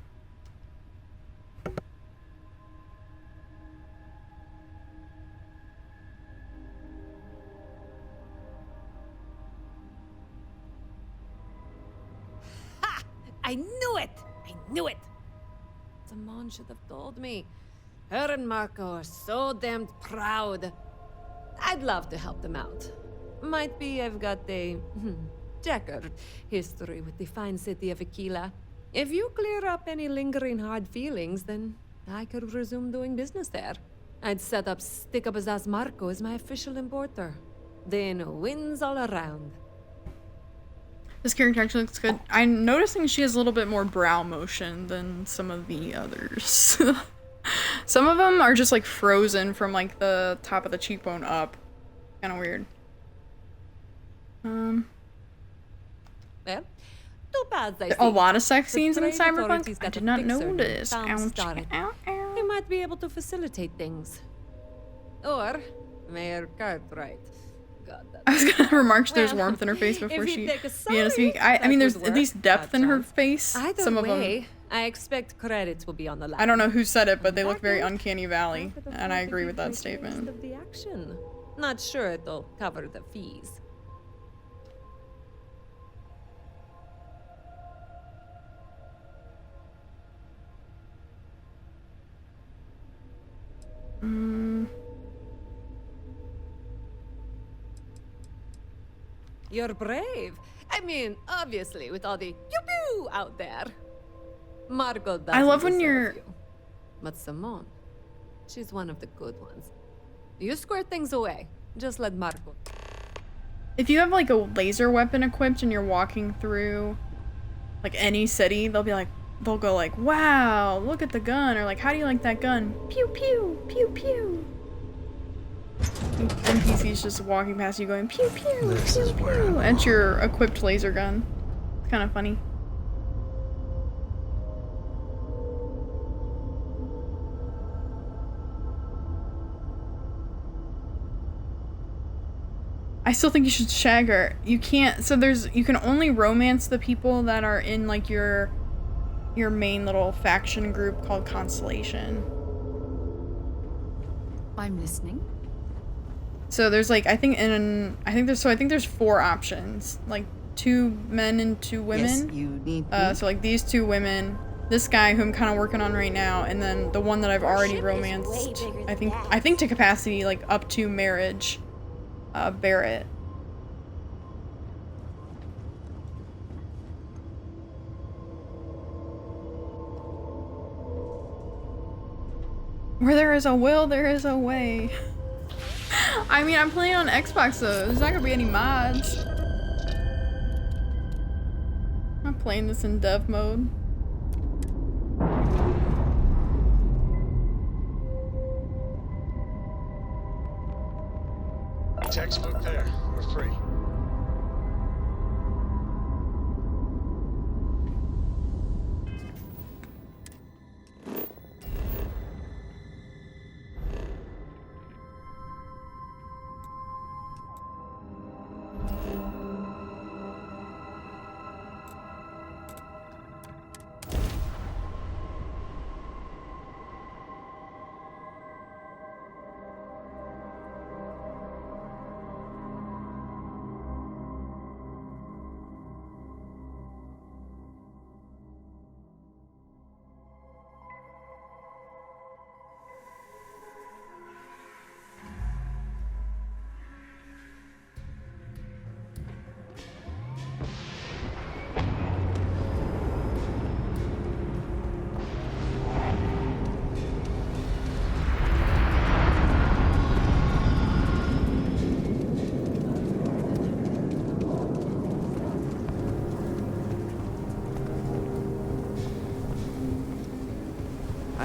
Ha! I knew it! I knew it! Simone should have told me. Her and Marco are so damned proud. I'd love to help them out. Might be I've got a checkered history with the fine city of Aquila. If you clear up any lingering hard feelings, then I could resume doing business there. I'd set up Stick Up His Ass Marco as my official importer. Then wins all around. This character actually looks good. I'm noticing she has a little bit more brow motion than some of the others. Some of them are just like frozen from like the top of the cheekbone up. Kind of weird. Well, two paths I see. A lot of sex scenes in The trade authorities Cyberpunk? I got did a not fixer know named this. Tom Ouch. Starrett. Ow, ow. He might be able to facilitate things. Or Mayor Cartwright. God, I was gonna remark there's Well, warmth in her face before if she you take a began to speak. sorry, I mean, that there's would at least work. depth in her Gotcha. face. Either Some of way, them. I expect credits will be on the line. I don't know who said it, but they look very Back uncanny valley, After the and I fight, agree we with can that make the most statement. of the action. Not sure it'll cover the fees. You're brave. I mean, obviously, with all the pew-pew out there. Margot doesn't I love when deserve you're... you. But Simone, she's one of the good ones. You square things away. Just let Margot. If you have like a laser weapon equipped and you're walking through like any city, they'll go like, wow, look at the gun, or like, how do you like that gun? Pew pew, pew pew. NPC's just walking past you going pew pew, This pew is where pew. That's your equipped laser gun. It's kind of funny. I still think you should shag her. You can't, so you can only romance the people that are in like your main little faction group called Constellation. I'm listening. So there's like, I think there's 4 options. Like 2 men and 2 women. Yes, you need So like these 2 women, this guy who I'm kind of working on right now, and then the one that I've already romanced. I think to capacity, like up to marriage. Barrett. Where there is a will, there is a way. I mean, I'm playing on Xbox, so there's not gonna be any mods. I'm playing this in dev mode. Textbook there. We're free.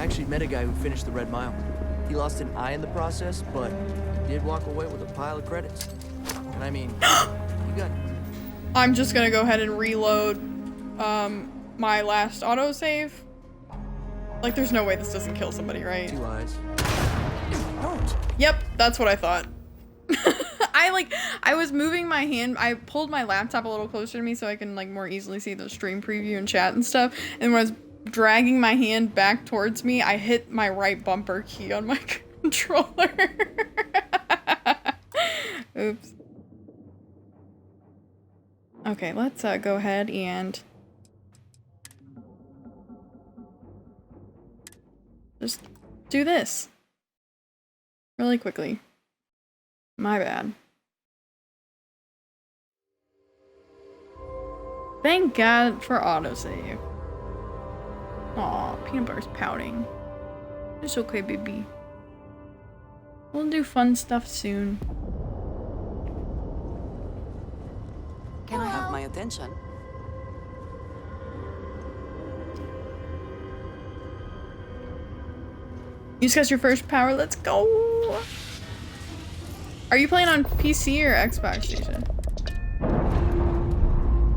actually met a guy who finished the Red Mile. He lost an eye in the process, but he did walk away with a pile of credits. And I mean, you got... I'm just gonna go ahead and reload my last autosave. Like, there's no way this doesn't kill somebody, right? 2 eyes. Yep, that's what I thought. I was moving my hand, I pulled my laptop a little closer to me so I can like more easily see the stream preview and chat and stuff, and when I was dragging my hand back towards me, I hit my right bumper key on my controller. Oops. Okay, let's go ahead and just do this really quickly. My bad. Thank God for autosave. Aw, peanut butter's pouting. It's okay, baby. We'll do fun stuff soon. Can I have my attention? You just got your first power, let's go! Are you playing on PC or Xbox Station?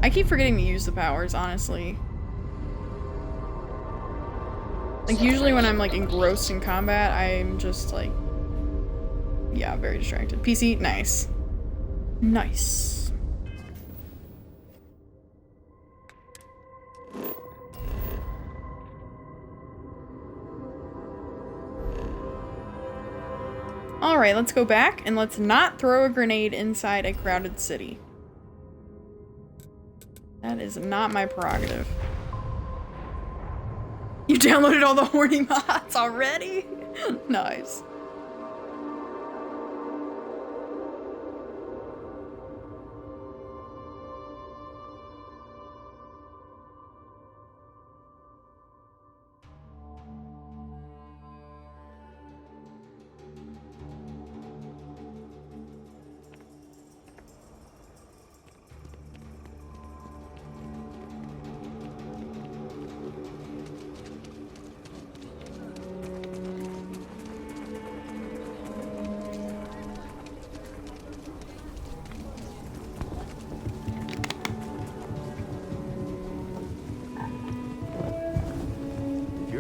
I keep forgetting to use the powers, honestly. Like, usually when I'm like engrossed in combat, I'm just like, yeah, very distracted. PC, nice. Nice. Alright, let's go back and let's not throw a grenade inside a crowded city. That is not my prerogative. You downloaded all the horny mods already? Nice.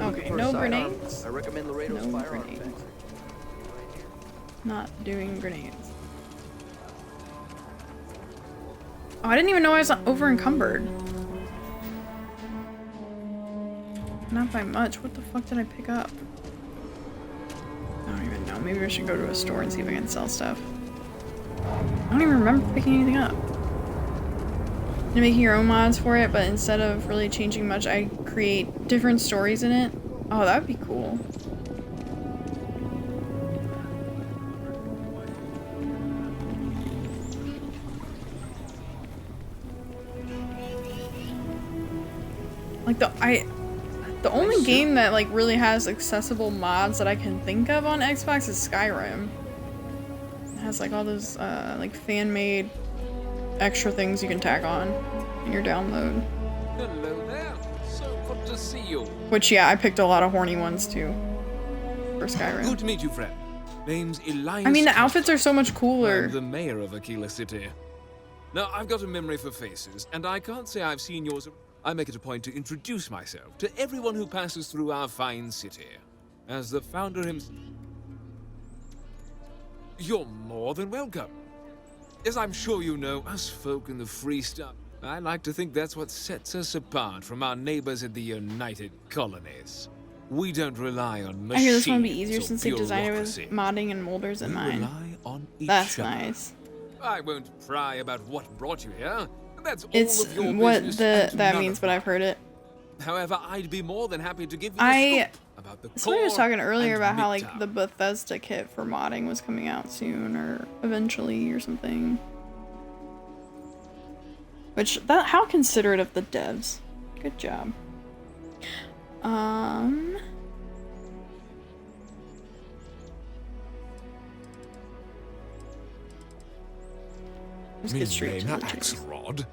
Okay, no grenades. I recommend Laredo's No firearm grenades. factory. Not doing grenades. Oh, I didn't even know I was over encumbered. Not by much. What the fuck did I pick up? I don't even know. Maybe I should go to a store and see if I can sell stuff. I don't even remember picking anything up. You're making your own mods for it, but instead of really changing much, I create different stories in it. Oh, that would be cool. Like the only game that like really has accessible mods that I can think of on Xbox is Skyrim. It has like all those like fan-made extra things you can tack on in your download. Hello there. So good to see you. Which, yeah, I picked a lot of horny ones too for Skyrim. Good to meet you, friend. Name's Elias. I mean, the outfits are so much cooler. I'm the mayor of Aquila City. Now, I've got a memory for faces, and I can't say I've seen yours. I make it a point to introduce myself to everyone who passes through our fine city. As the founder himself. You're more than welcome. As I'm sure you know, us folk in the Free Stuff, I like to think that's what sets us apart from our neighbors at the United Colonies. We don't rely on machines. I hear this one would be easier or since they designed it with bureaucracy. modding and molders in We mind. rely on each That's other. nice. I won't pry about what brought you here. That's all It's of your what business and that none means, of but I've heard it. However, I'd be more than happy to give you the scoop about the Somebody was core talking earlier and about how Midtown. like the Bethesda kit for modding was coming out soon or eventually or something. Which how considerate of the devs. Good job. Let's get straight to the chase. Axelrod.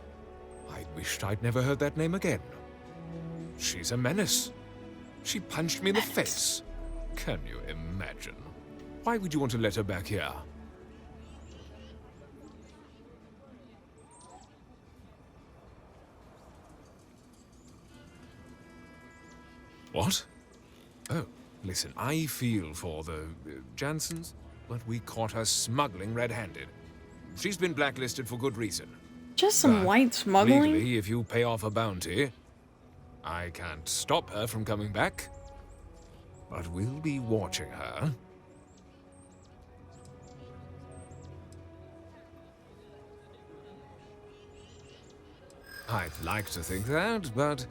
I wished I'd never heard that name again. She's a menace. She punched me in the face. Can you imagine? Why would you want to let her back here? What? Oh, listen, I feel for the Jansens, but we caught her smuggling red-handed. She's been blacklisted for good reason. Just some light smuggling? Legally, if you pay off a bounty, I can't stop her from coming back. But we'll be watching her. I'd like to think that, but...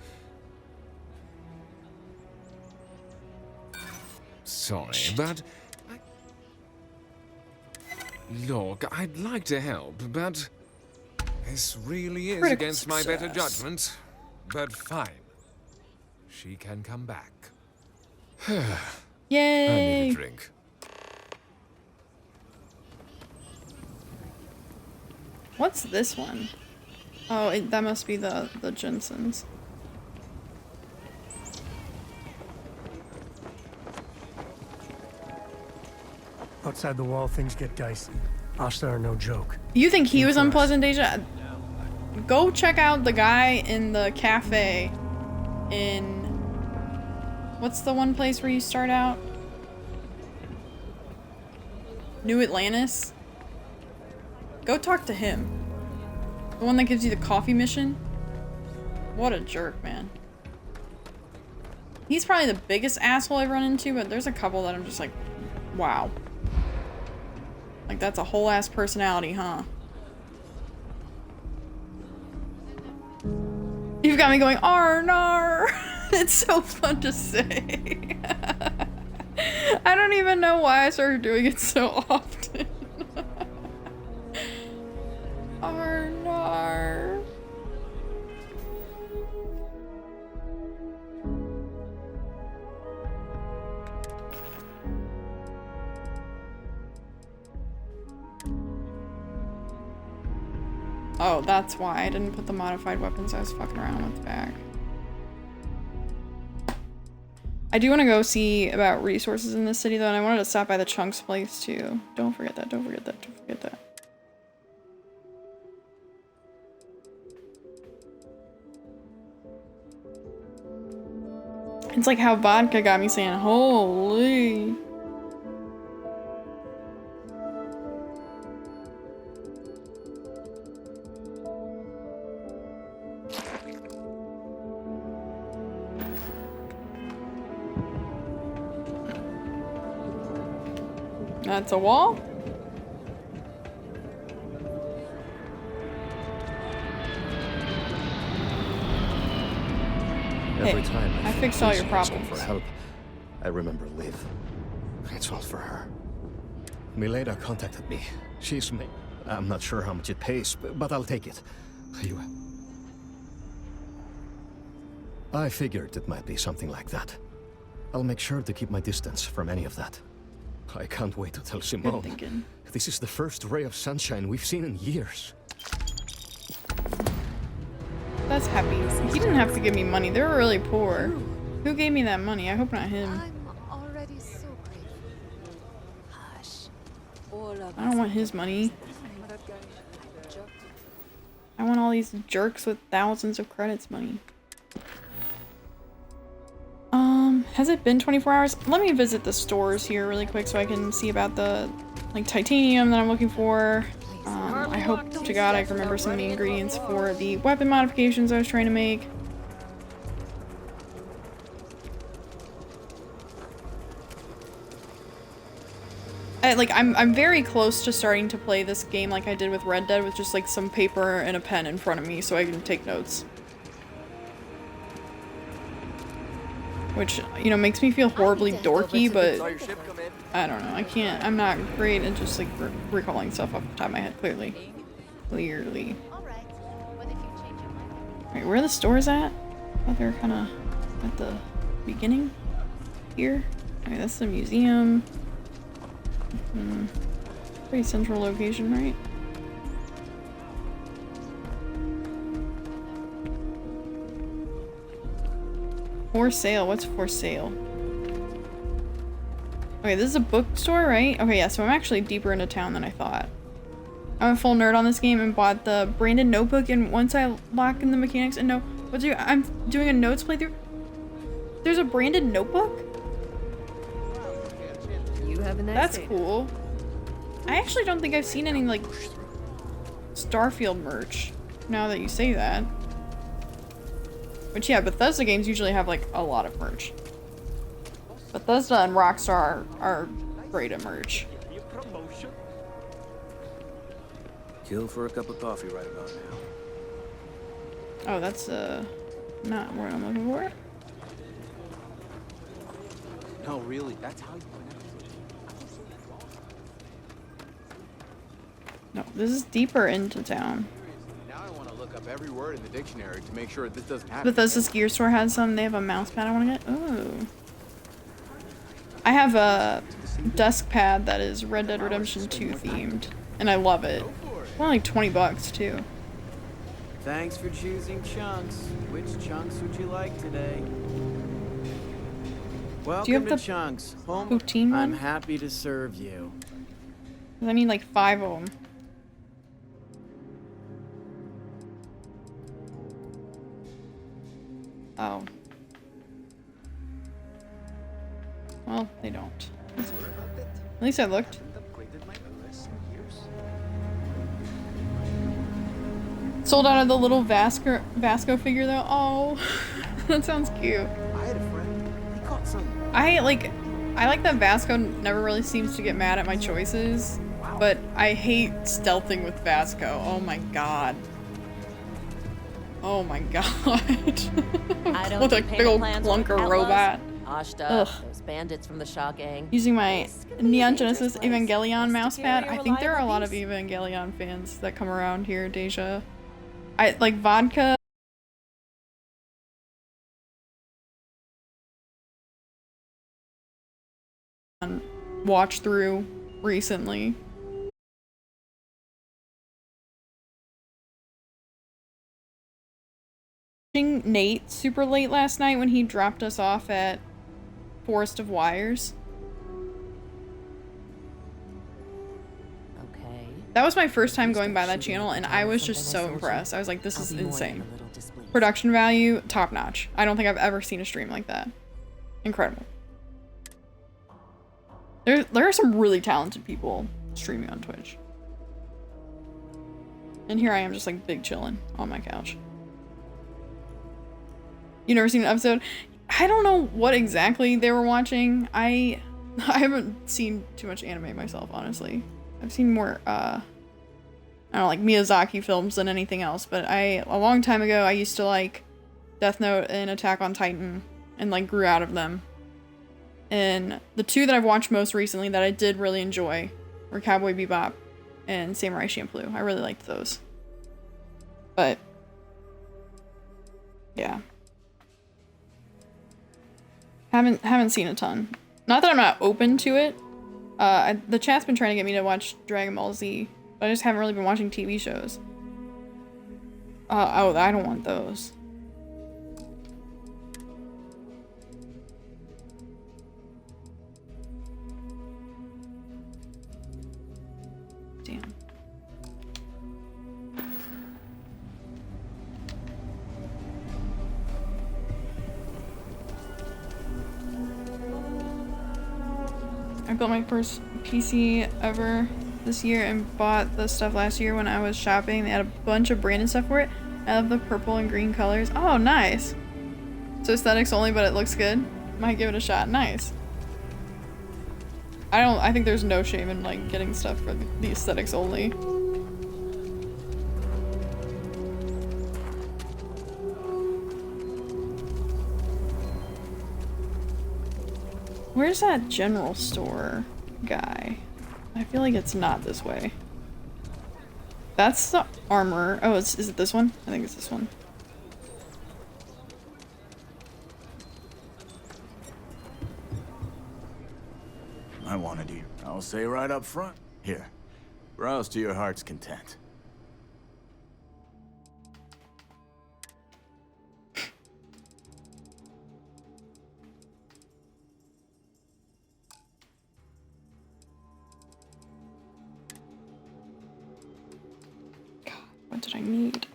Sorry, but... Look, I'd like to help, but... This really is Critical against my better success. judgment. But fine. She can come back. Yay! I need a drink. What's this one? Oh, that must be the Jensen's. Outside the wall, things get dicey. Ashta are no joke. You think he was unpleasant, Deja? Go check out the guy in the cafe in... What's the one place where you start out? New Atlantis? Go talk to him. The one that gives you the coffee mission? What a jerk, man. He's probably the biggest asshole I've run into, but there's a couple that I'm just like, wow. Like, that's a whole ass personality, huh? You've got me going, Arnar! It's so fun to say. I don't even know why I started doing it so often. Arnar. Oh, that's why I didn't put the modified weapons I was fucking around with back. I do want to go see about resources in this city though, and I wanted to stop by the Chunks place too. Don't forget that, don't forget that, don't forget that. It's like how vodka got me saying, holy. That's a wall? Every Hey, time I feel fixed all your Lucy asking problems. for help, I remember Liv. It's all for her. Milena contacted me. She's I'm not sure how much it pays, but I'll take it. I figured it might be something like that. I'll make sure to keep my distance from any of that. I can't wait to tell Simone. Good thinking. This is the first ray of sunshine we've seen in years. That's happy. He didn't have to give me money. They were really poor. Who gave me that money? I hope not him. I'm already so grateful. Hush. I don't want his money. I want all these jerks with thousands of credits money. Has it been 24 hours? Let me visit the stores here really quick so I can see about the, like, titanium that I'm looking for. I hope to God I can remember some of the ingredients for the weapon modifications I was trying to make. I'm very close to starting to play this game like I did with Red Dead with just like some paper and a pen in front of me so I can take notes. Which, you know, makes me feel horribly dorky, but I don't know. I'm not great at just like recalling stuff off the top of my head, clearly. Alright, where are the stores at? Oh, they're kind of at the beginning here. Alright, that's the museum. Pretty central location, right? For sale. What's for sale? Okay, this is a bookstore, right? Okay, yeah, so I'm actually deeper into town than I thought. I'm a full nerd on this game and bought the branded notebook, and once I lock in the mechanics and know what to do, I'm doing a notes playthrough. There's a branded notebook? You have a nice That's day. cool. I actually don't think I've seen any, like, Starfield merch, now that you say that. Which, yeah, Bethesda games usually have, like, a lot of merch. Bethesda and Rockstar are great at merch. Kill for a cup of coffee right about now. Oh, that's, not what I'm looking for. No, really, that's how you No, this is deeper into town. Now I want to look up every word in the dictionary to make sure this doesn't happen. Bethesda's Gear Store has some. They have a mouse pad I want to get. Ooh. I have a desk pad that is Red Dead Redemption 2 themed, and I love it. It's only like 20 bucks too. Thanks for choosing Chunks. Which chunks would you like today? Welcome Do you have to the Chunks. Home. poutine one? I'm happy to serve you. I need like 5 of them. Oh. Well, they don't. At least I looked. Sold out of the little Vasco figure though. Oh, that sounds cute. I had a friend. He caught some. I like that Vasco never really seems to get mad at my choices, but I hate stealthing with Vasco. Oh my god. Oh my god. I don't With a do big old payment plans with clunker outlaws. robot. Ashta, Ugh. those bandits from the Shaw gang. Using my Neon Genesis Evangelion mouse pad. carry a I think there are a lot of reliable Evangelion fans that come around here, Deja. I like vodka. Watch through recently. Nate super late last night when he dropped us off at Forest of Wires. Okay. That was my first time going by that channel, and I was just so impressed. I was like, this is insane. Production value, top notch. I don't think I've ever seen a stream like that. Incredible. There are some really talented people streaming on Twitch. And here I am just like big chilling on my couch. You never seen an episode? I don't know what exactly they were watching. I haven't seen too much anime myself, honestly. I've seen more, I don't know, like Miyazaki films than anything else, but a long time ago, I used to like Death Note and Attack on Titan and like grew out of them. And the two that I've watched most recently that I did really enjoy were Cowboy Bebop and Samurai Champloo. I really liked those. But yeah. Haven't seen a ton. Not that I'm not open to it. The chat's been trying to get me to watch Dragon Ball Z, but I just haven't really been watching TV shows. Oh, I don't want those. Damn. I built my first PC ever this year and bought the stuff last year when I was shopping. They had a bunch of branded stuff for it. I love the purple and green colors. Oh, nice. So aesthetics only, but it looks good. Might give it a shot. Nice. I think there's no shame in like getting stuff for the aesthetics only. Where's that general store guy? I feel like it's not this way. That's the armor. Oh, is it this one? I think it's this one. I wanted you. I'll say right up front. Here, browse to your heart's content. What did I need?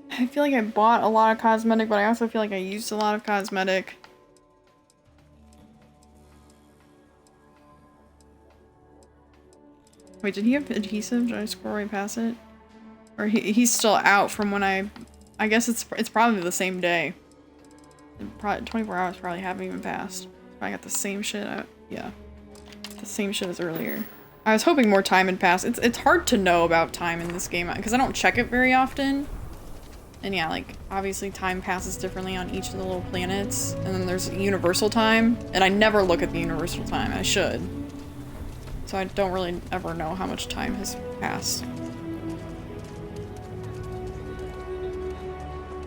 I feel like I bought a lot of cosmetic, but I also feel like I used a lot of cosmetic. Wait, did he have adhesive? Did I scroll right past it? Or he's still out from when I guess it's probably the same day. Probably 24 hours probably haven't even passed. I got the same shit out. Yeah. The same shit as earlier. I was hoping more time had passed. It's hard to know about time in this game because I don't check it very often. And yeah, like, obviously time passes differently on each of the little planets. And then there's universal time. And I never look at the universal time. I should. So I don't really ever know how much time has passed.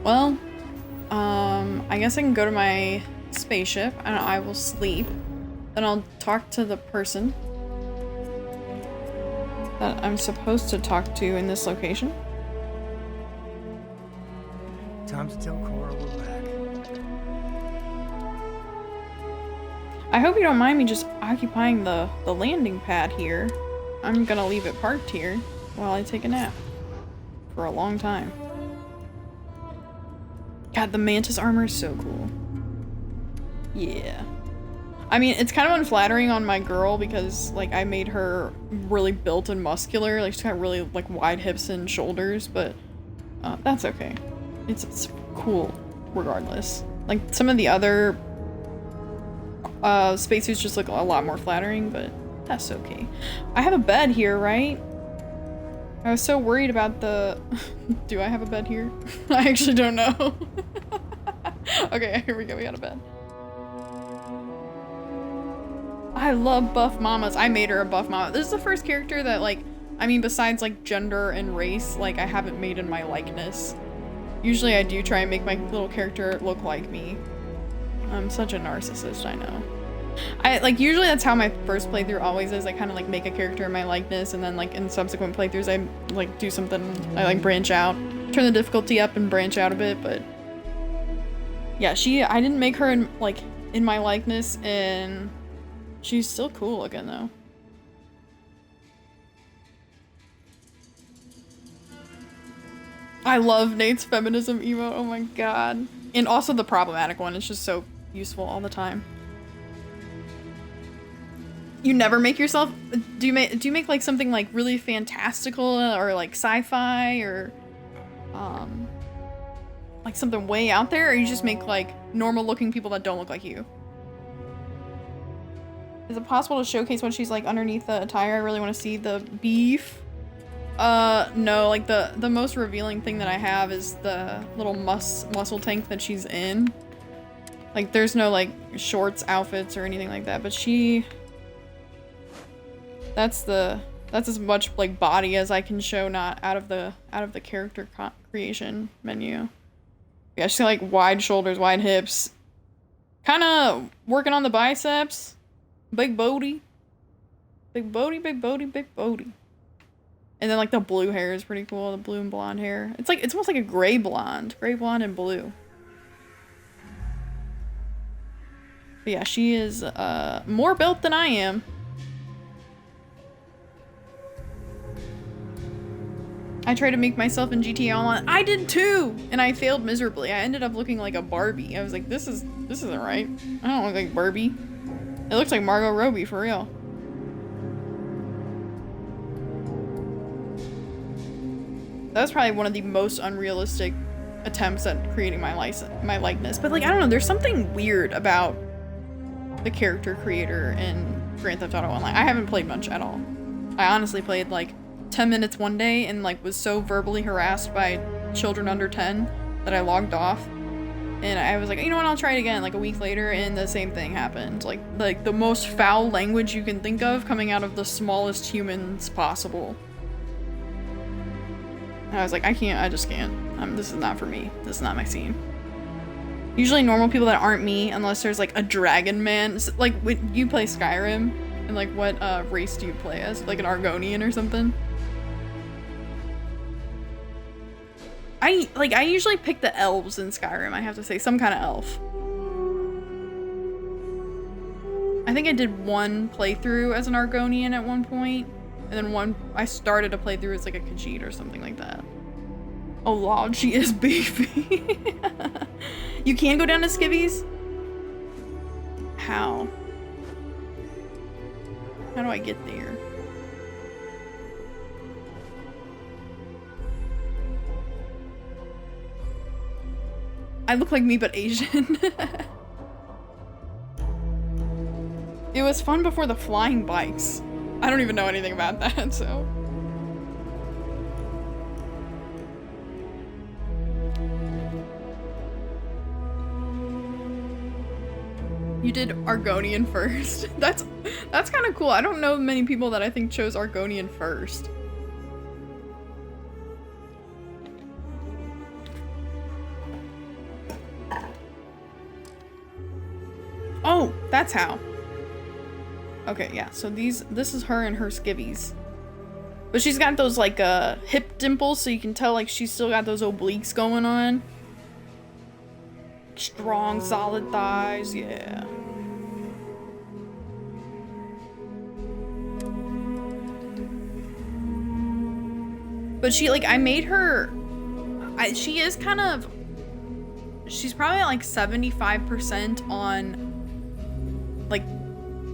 Well, I guess I can go to my spaceship and I will sleep. Then I'll talk to the person that I'm supposed to talk to in this location. Time to tell Cora we're back. I hope you don't mind me just occupying the landing pad here. I'm gonna leave it parked here while I take a nap. For a long time. God, the Mantis armor is so cool. Yeah. I mean, it's kind of unflattering on my girl because, like, I made her really built and muscular. Like, she's got really, like, wide hips and shoulders, but that's okay. It's cool regardless. Like, some of the other spacesuits just look a lot more flattering, but that's okay. I have a bed here, right? I was so worried about the... Do I have a bed here? I actually don't know. Okay, here we go. We got a bed. I love buff mamas. I made her a buff mama. This is the first character that, like, I mean, besides, like, gender and race, like, I haven't made in my likeness. Usually I do try and make my little character look like me. I'm such a narcissist, I know. Usually that's how my first playthrough always is. I kind of, like, make a character in my likeness, and then, like, in subsequent playthroughs I, like, do something, I, like, branch out. Turn the difficulty up and branch out a bit, but... Yeah, I didn't make her in, like, in my likeness, and she's still cool looking, though. I love Nate's feminism emo, oh my god. And also the problematic one, it's just so useful all the time. You never make yourself, do you make like something like really fantastical or like sci-fi or like something way out there, or you just make like normal looking people that don't look like you? Is it possible to showcase what she's like underneath the attire? I really want to see the beef. No, like the most revealing thing that I have is the little muscle tank that she's in. Like there's no like shorts, outfits, or anything like that, but that's as much like body as I can show, not out of the character creation menu. Yeah, she's got like wide shoulders, wide hips. Kind of working on the biceps. Big booty. Big booty, big booty, big booty. And then like the blue hair is pretty cool, the blue and blonde hair. It's almost like a gray blonde and blue. But yeah, she is more built than I am. I tried to make myself in GTA Online. I did too! And I failed miserably. I ended up looking like a Barbie. I was like, this isn't right. I don't look like Barbie. It looks like Margot Robbie for real. That was probably one of the most unrealistic attempts at creating my likeness. But like, I don't know, there's something weird about the character creator in Grand Theft Auto Online. I haven't played much at all. I honestly played like 10 minutes one day and like was so verbally harassed by children under 10 that I logged off. And I was like, you know what, I'll try it again like a week later, and the same thing happened. Like the most foul language you can think of coming out of the smallest humans possible. And I was like, I just can't. This is not for me. This is not my scene. Usually normal people that aren't me, unless there's like a dragon man. Like, when you play Skyrim, and like what race do you play as? Like an Argonian or something? I usually pick the elves in Skyrim, I have to say, some kind of elf. I think I did one playthrough as an Argonian at one point, and then I started a playthrough as like a Khajiit or something like that. Oh lord, she is beefy. You can go down to skivvies? How? How do I get there? I look like me, but Asian. It was fun before the flying bikes. I don't even know anything about that, so. You did Argonian first. That's kind of cool. I don't know many people that I think chose Argonian first. Oh, that's how. Okay, yeah. So this is her and her skivvies. But she's got those like hip dimples, so you can tell like she's still got those obliques going on. Strong, solid thighs, yeah. But she, like, I made her, she is kind of, she's probably like 75% on, like,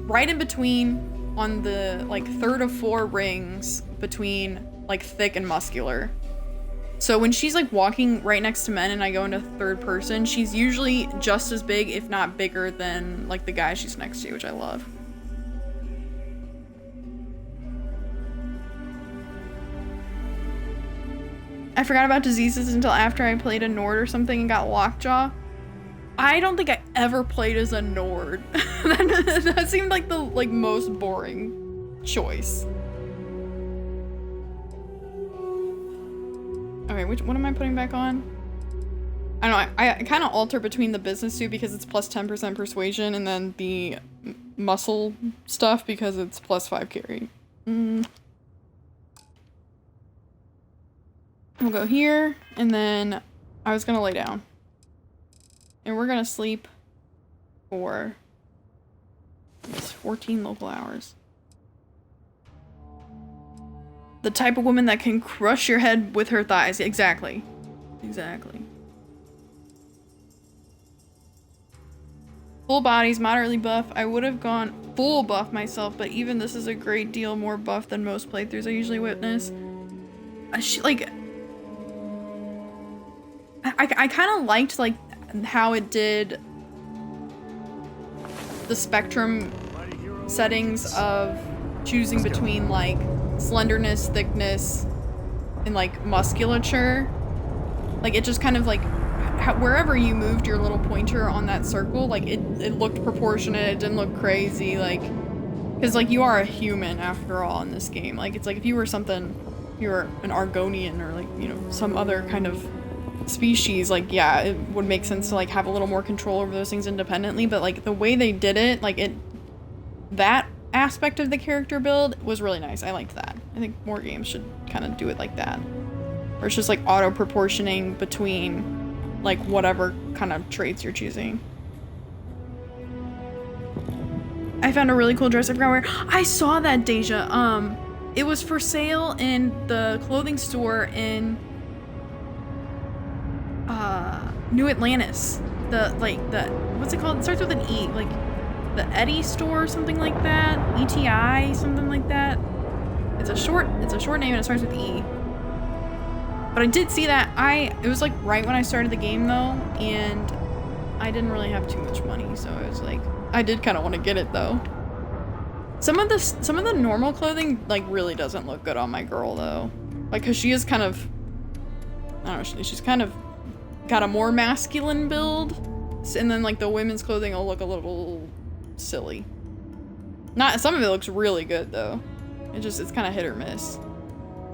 right in between on the, like, third of four rings between, like, thick and muscular. So when she's, like, walking right next to men and I go into third person, she's usually just as big, if not bigger, than, like, the guy she's next to, which I love. I forgot about diseases until after I played a Nord or something and got lockjaw. I don't think I ever played as a Nord. That seemed like the most boring choice. Okay, what am I putting back on? I don't know, I kind of alter between the business suit because it's plus 10% persuasion and then the muscle stuff because it's plus 5 carry. We'll go here, and then I was gonna lay down. And we're gonna sleep for 14 local hours. The type of woman that can crush your head with her thighs. Exactly. Exactly. Full bodies, moderately buff. I would have gone full buff myself, but even this is a great deal more buff than most playthroughs I usually witness. I kind of liked like how it did the spectrum settings of choosing between like slenderness, thickness, and like musculature. Like it just kind of like wherever you moved your little pointer on that circle, like it looked proportionate. It didn't look crazy, like because like you are a human after all in this game. Like it's like if you were something, you were an Argonian or like, you know, some other kind of species, like yeah, it would make sense to like have a little more control over those things independently, but like the way they did it, like that aspect of the character build was really nice. I liked that. I think more games should kind of do it like that, or it's just like auto proportioning between like whatever kind of traits you're choosing. I found a really cool dress I forgot where. I saw that, Deja. It was for sale in the clothing store in New Atlantis. What's it called? It starts with an E, like the Eddie store or something like that. ETI, something like that. It's a short name and it starts with E. But I did see that. It was like right when I started the game though, and I didn't really have too much money, so I was like, I did kind of want to get it though. Some of the normal clothing like really doesn't look good on my girl though, like cause she is kind of, I don't know, she's kind of got a more masculine build, and then like the women's clothing will look a little silly. Some of it looks really good though. It's kind of hit or miss.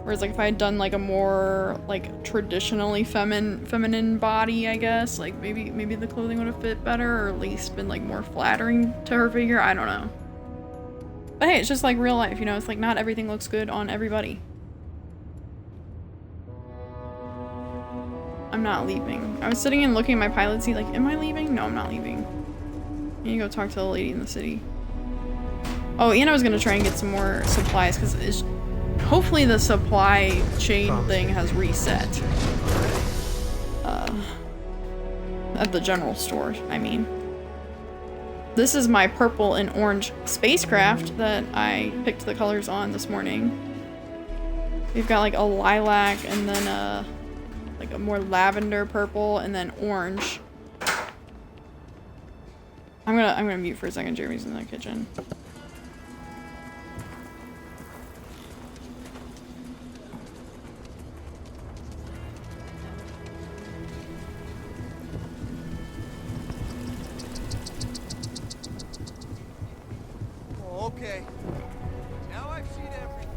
Whereas like if I had done like a more like traditionally feminine body, I guess, like maybe the clothing would have fit better, or at least been like more flattering to her figure. I don't know. But hey, it's just like real life, you know, it's like not everything looks good on everybody. I'm not leaving. I was sitting and looking at my pilot seat like, am I leaving? No, I'm not leaving. I need to go talk to the lady in the city. Oh, and I was gonna try and get some more supplies because hopefully the supply chain thing has reset. At the general store, I mean. This is my purple and orange spacecraft that I picked the colors on this morning. We've got like a lilac and then like a more lavender purple and then orange. I'm gonna mute for a second. Jeremy's in the kitchen. Okay. Now I've seen everything.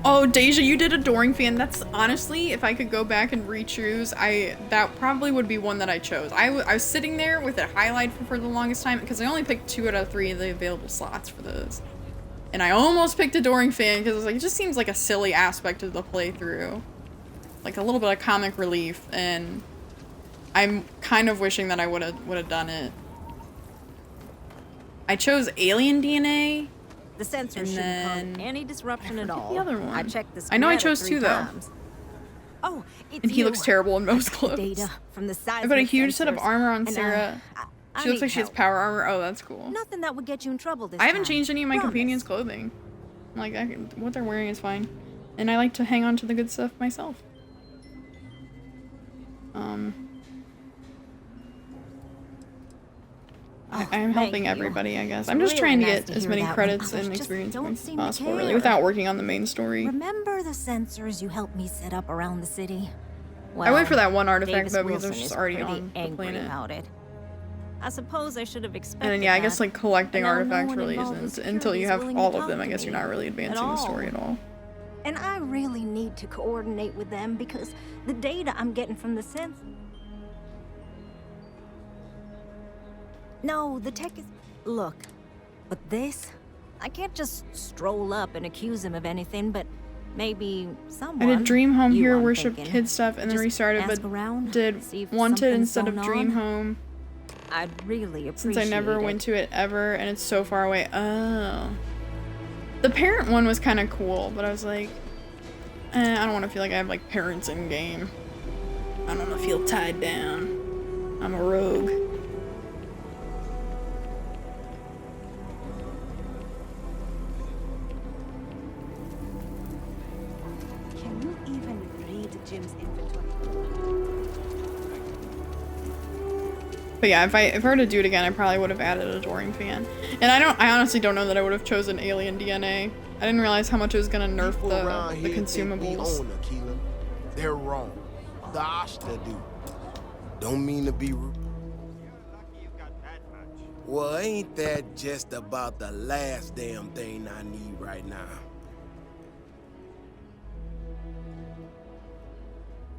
Oh, Deja, you did Adoring Fan. That's honestly, if I could go back and re-choose, that probably would be one that I chose. I was sitting there with it highlighted for the longest time because I only picked 2 out of 3 of the available slots for those. And I almost picked Adoring Fan because like, it just seems like a silly aspect of the playthrough. Like a little bit of comic relief, and I'm kind of wishing that I would have done it. I chose Alien DNA. The sensors shouldn't cause any disruption at all. The other one. I checked the I know I schematic chose 3 2 though. times. Oh, it's And he looks terrible in most clothes. Data from the I put a huge set of sensors, armor on and, Sarah. I She looks need like she has help. power armor. Oh, that's cool. Nothing that would get you in trouble this I haven't time. changed any of my Promise. companions' clothing. Like, what they're wearing is fine. And I like to hang on to the good stuff myself. I'm helping everybody, I guess. It's I'm just really trying to nice get to as hear many that when credits others and just experience don't points as seem to possible, really, care. without working on the main story. Remember the sensors you helped me set up around the city? I wait for that one artifact Davis though because I was Wilson just is already pretty on the angry planet. about it. I suppose I should have expected And then yeah, I that. guess like collecting But now no artifacts one really involved with isn't until you security is have willing to all of talk them. I to guess you're me not really advancing the story at all. And I really need to coordinate with them because the data I'm getting from the sensor. No, the tech is. Look, but this, I can't just stroll up and accuse him of anything, but maybe someone. I did Dream Home you, here, I'm worship thinking, kid stuff, and then just restarted, ask but around, did see if Wanted something's instead of going Dream on. Home. I'd really appreciate Since I never it. went to it ever, and it's so far away. Oh. The parent one was kind of cool, but I was like, I don't want to feel like I have like parents in game. I don't want to feel tied down. I'm a rogue. Can you even read Jim's inventory? But yeah, if I were to do it again, I probably would have added Adoring Fan. And I honestly don't know that I would have chosen Alien DNA. I didn't realize how much it was gonna nerf the consumables. They're wrong. The Ashta do. Don't mean to be rude. Well, ain't that just about the last damn thing I need right now?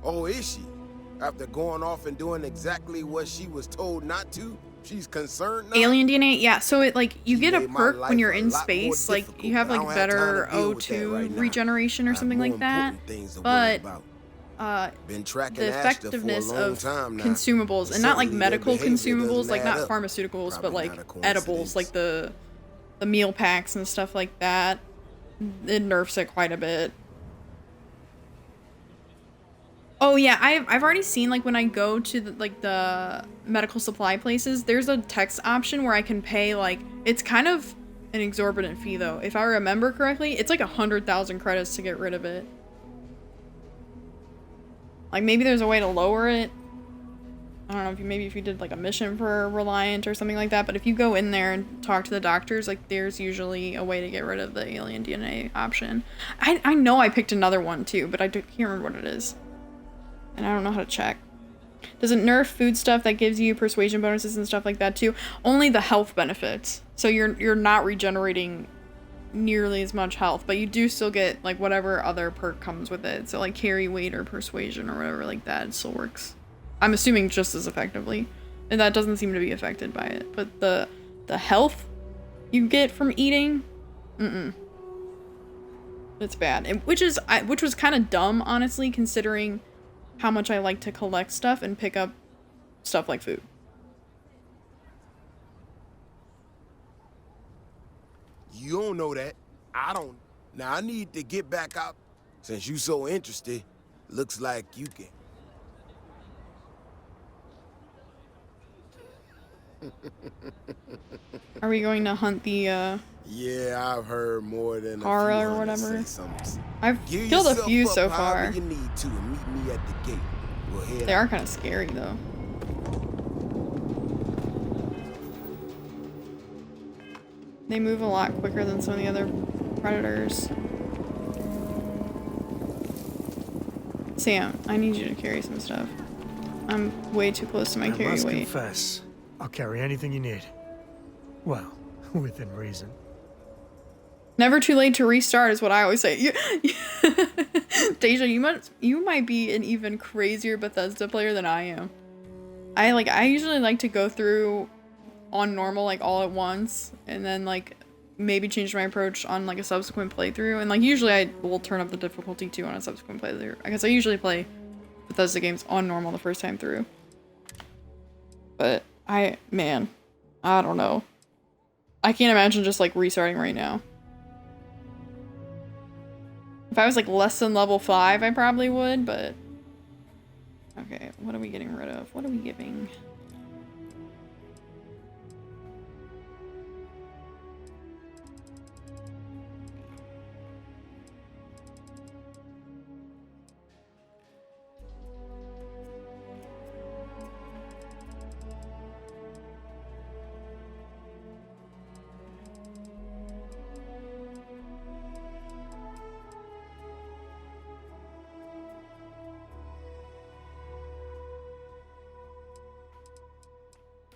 Oh, is she? After going off and doing exactly what she was told not to? She's concerned now? Alien DNA, yeah. So it like you get a made my perk when life you're a in lot more space, like difficult, you have but I like don't have time better to deal with that O2 right now. regeneration or something like that. But Been tracking the Ashta effectiveness for a long of time now. consumables, and not like Certainly their medical behavior consumables, doesn't like not add up. pharmaceuticals, but Probably like not a edibles, like the meal packs and stuff like that. It nerfs it quite a bit. Oh yeah, I've already seen like when I go to the medical supply places, there's a text option where I can pay like, it's kind of an exorbitant fee though. If I remember correctly, it's like 100,000 credits to get rid of it. Like maybe there's a way to lower it. I don't know if maybe if you did like a mission for Reliant or something like that, but if you go in there and talk to the doctors, like there's usually a way to get rid of the alien DNA option. I know I picked another one too, but I can't remember what it is. And I don't know how to check. Does it nerf food stuff that gives you persuasion bonuses and stuff like that too? Only the health benefits. So you're not regenerating nearly as much health, but you do still get like whatever other perk comes with it. So like carry weight or persuasion or whatever like that, it still works. I'm assuming just as effectively. And that doesn't seem to be affected by it. But the health you get from eating, it's bad. And which was kind of dumb, honestly, considering how much I like to collect stuff and pick up stuff like food. You don't know that. I don't. Now I need to get back out. Since you so interested, looks like you can. Are we going to hunt the Yeah, I've heard more than Hara a few or hunters whatever? say something. I've Gear killed a yourself few up so however far. You need to and meet me at the gate. We'll head They out. are kind of scary though. They move a lot quicker than some of the other predators. Sam, I need you to carry some stuff. I'm way too close to my I carry must weight. confess, I'll carry anything you need. Well, within reason. Never too late to restart is what I always say. Deja, you might be an even crazier Bethesda player than I am. I usually like to go through on normal like all at once and then like maybe change my approach on like a subsequent playthrough, and like usually I will turn up the difficulty too on a subsequent playthrough. I guess I usually play Bethesda games on normal the first time through. But man, I don't know. I can't imagine just like restarting right now. If I was like less than level 5, I probably would, but... Okay, what are we getting rid of? What are we giving?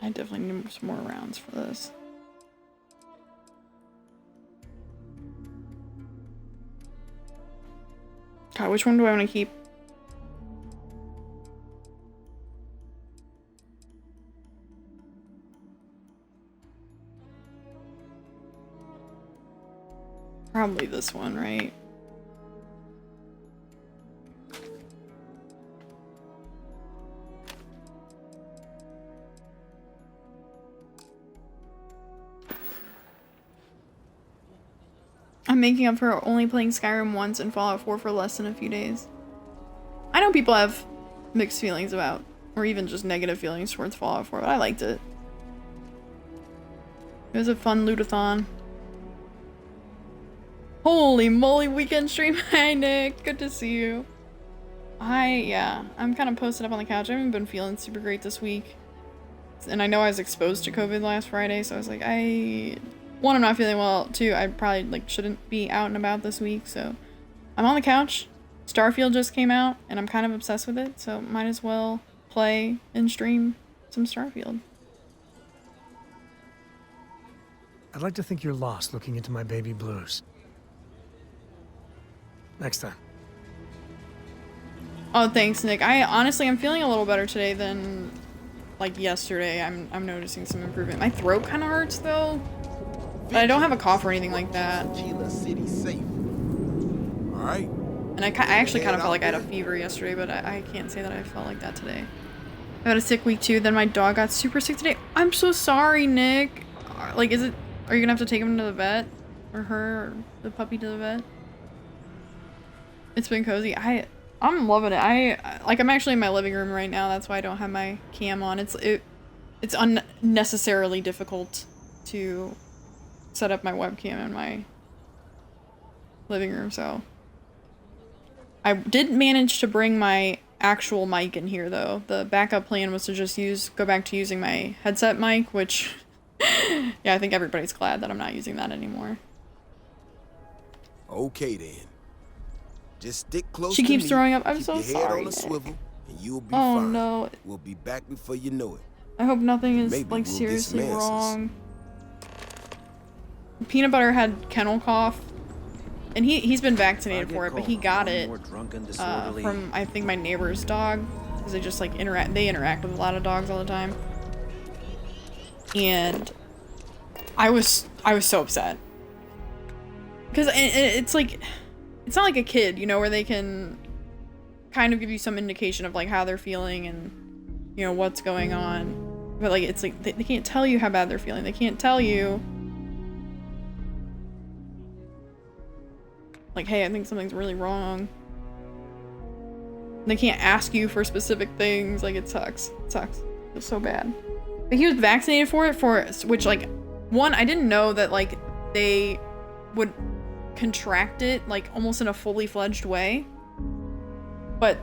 I definitely need some more rounds for this. God, which one do I want to keep? Probably this one, right? I'm making up for only playing Skyrim once and Fallout 4 for less than a few days. I know people have mixed feelings about, or even just negative feelings towards Fallout 4, but I liked it. It was a fun lootathon. Holy moly, weekend stream. Hi Nick, good to see you. I'm kind of posted up on the couch. I haven't been feeling super great this week. And I know I was exposed to COVID last Friday, so I was like, one, I'm not feeling well. Two, I probably like shouldn't be out and about this week, so I'm on the couch. Starfield just came out, and I'm kind of obsessed with it, so might as well play and stream some Starfield. I'd like to think you're lost looking into my baby blues. Next time. Oh, thanks, Nick. I'm feeling a little better today than like yesterday. I'm noticing some improvement. My throat kind of hurts though. But I don't have a cough or anything like that. City safe. All right. And I actually kind of felt like I had a fever yesterday, but I can't say that I felt like that today. I had a sick week too. Then my dog got super sick today. I'm so sorry, Nick. Like, are you gonna have to take him to the vet? Or her, or the puppy to the vet? It's been cozy. I'm loving it. I'm actually in my living room right now. That's why I don't have my cam on. It's unnecessarily difficult to set up my webcam in my living room, so I did manage to bring my actual mic in here though. The backup plan was to just go back to using my headset mic, which yeah, I think everybody's glad that I'm not using that anymore. Okay then. Just stick close She to keeps me, throwing up. I'm keep so your head sorry, on a Nick. swivel, and you'll be Oh fine. no. We'll be back before you know it. I hope nothing is Maybe like we'll get seriously some answers. wrong. Peanut Butter had kennel cough, and he's been vaccinated for it, but he got it from I think my neighbor's dog, because they just like interact with a lot of dogs all the time. And I was so upset. Because it's like, it's not like a kid, you know, where they can kind of give you some indication of like how they're feeling and, you know, what's going on. But like, it's like, they can't tell you how bad they're feeling. They can't tell you, like, hey, I think something's really wrong. They can't ask you for specific things. Like, it sucks. It sucks. It's so bad. But he was vaccinated for it, which, like, one, I didn't know that, like, they would contract it, like, almost in a fully fledged way. But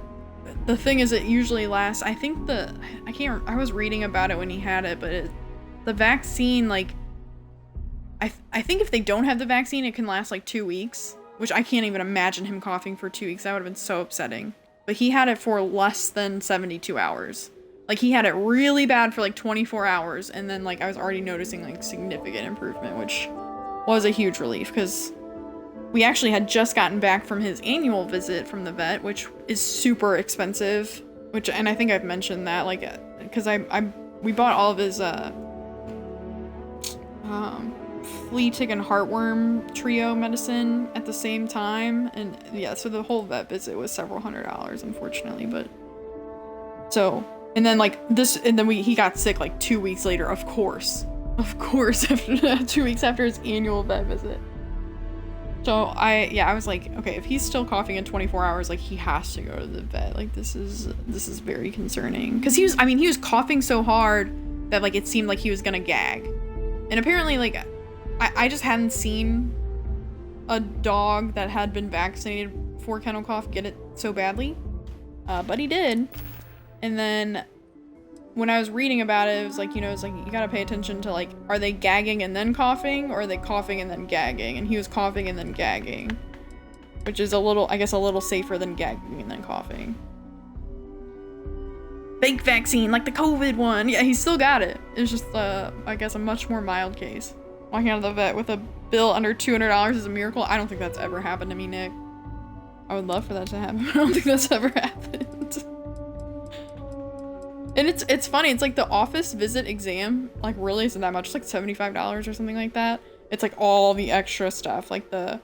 the thing is, it usually lasts, I think I was reading about it when he had it, but the vaccine, like, I think if they don't have the vaccine, it can last, like, 2 weeks, which I can't even imagine him coughing for 2 weeks. That would have been so upsetting. But he had it for less than 72 hours. Like, he had it really bad for, like, 24 hours, and then, like, I was already noticing, like, significant improvement, which was a huge relief, because we actually had just gotten back from his annual visit from the vet, which is super expensive, and I think I've mentioned that, like, because we bought all of his, flea, tick, and heartworm trio medicine at the same time, and yeah, so the whole vet visit was several $100s, unfortunately, but, so, and then, like, and then he got sick, like, 2 weeks later, of course, after 2 weeks after his annual vet visit. So, I was like, okay, if he's still coughing in 24 hours, like, he has to go to the vet. Like, this is very concerning. Because he was coughing so hard that, like, it seemed like he was gonna gag. And apparently, like, I just hadn't seen a dog that had been vaccinated for kennel cough get it so badly. But he did. And then when I was reading about it, it was like, you know, it's like, you gotta pay attention to, like, are they gagging and then coughing, or are they coughing and then gagging? And he was coughing and then gagging, which is I guess a little safer than gagging and then coughing. Fake vaccine, like the COVID one. Yeah, he still got it. It's just, I guess, a much more mild case. Walking out of the vet with a bill under $200 is a miracle. I don't think that's ever happened to me, Nick. I would love for that to happen, but I don't think that's ever happened. And it's funny, it's like the office visit exam, like, really isn't that much. It's like $75 or something like that. It's like all the extra stuff, like the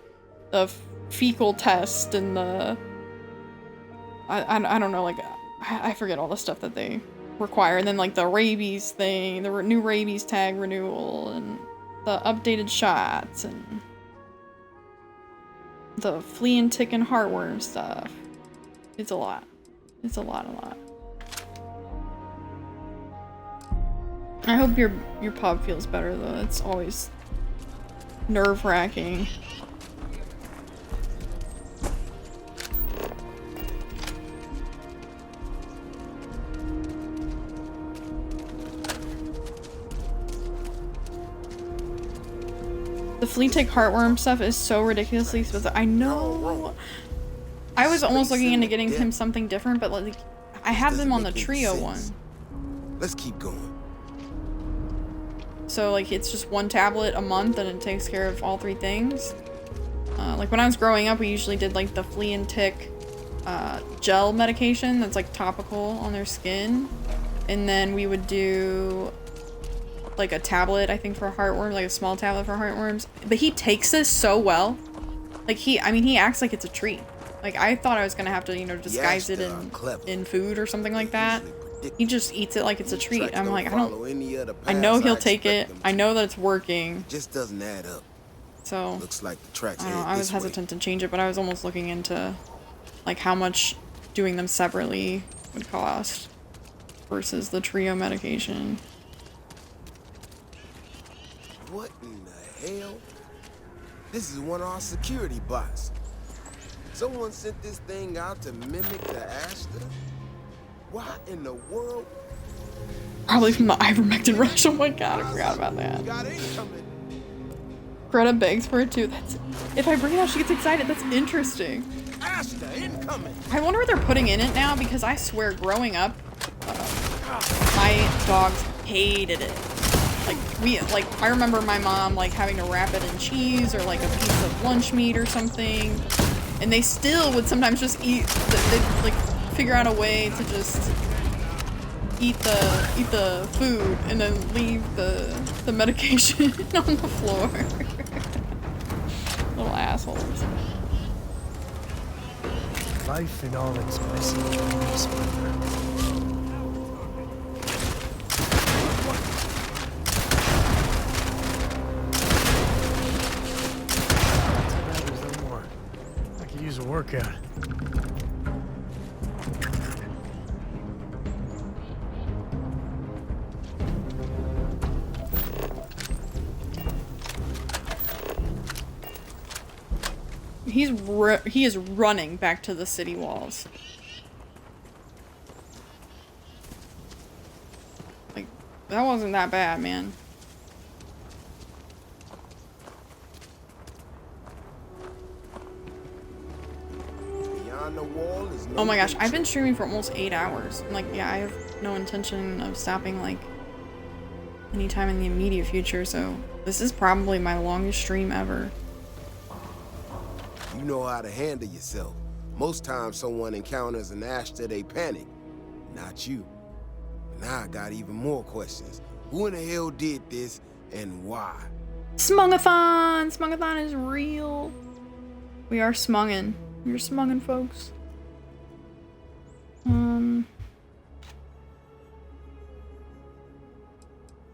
fecal test and the, I don't know, like, I forget all the stuff that they require. And then, like, the rabies thing, the new rabies tag renewal, and the updated shots, and the flea and tick and heartworm stuff. It's a lot. It's a lot. I hope your pup feels better, though. It's always nerve-wracking. The flea tick heartworm stuff is so ridiculously expensive. I know. I was almost looking into getting him something different, but, like, I have them on the trio one. Let's keep going. So, like, it's just one tablet a month and it takes care of all 3 things. Like, when I was growing up, we usually did, like, the flea and tick gel medication that's, like, topical on their skin. And then we would do, like, a tablet, I think, for heartworm, like a small tablet for heartworms. But he takes this so well. Like, he acts like it's a treat. Like, I thought I was gonna have to, you know, disguise it in food or something like that. He just eats it like it's a treat. I'm like, I know he'll take it. I know that it's working. It just doesn't add up. So, looks like the tracks. I don't know, I was hesitant to change it, but I was almost looking into, like, how much doing them separately would cost versus the trio medication. What in the hell? This is one of our security bots. Someone sent this thing out to mimic the Ashton? Why in the world? Probably from the ivermectin rush. Oh my god, I forgot about that. Greta begs for it too. If I bring it out, she gets excited. That's interesting. Ashton, incoming. I wonder what they're putting in it now, because I swear, growing up, my dogs hated it. Like, I remember my mom, like, having to wrap it in cheese or, like, a piece of lunch meat or something. And they still would sometimes just eat, they'd, like, figure out a way to just eat the food and then leave the medication on the floor. Little assholes. Life in all its messy dreamy splendor. There's no more. I could use a workout. He is running back to the city walls. Like, that wasn't that bad, man. Beyond the wall is no Oh my gosh, I've been streaming for almost 8 hours. I'm like, yeah, I have no intention of stopping, like, anytime in the immediate future, so this is probably my longest stream ever. You know how to handle yourself. Most times someone encounters an Ashta, they panic. Not you. Now I got even more questions. Who in the hell did this and why? Smungathon! Smungathon is real. We are smungin'. We're smungin', folks.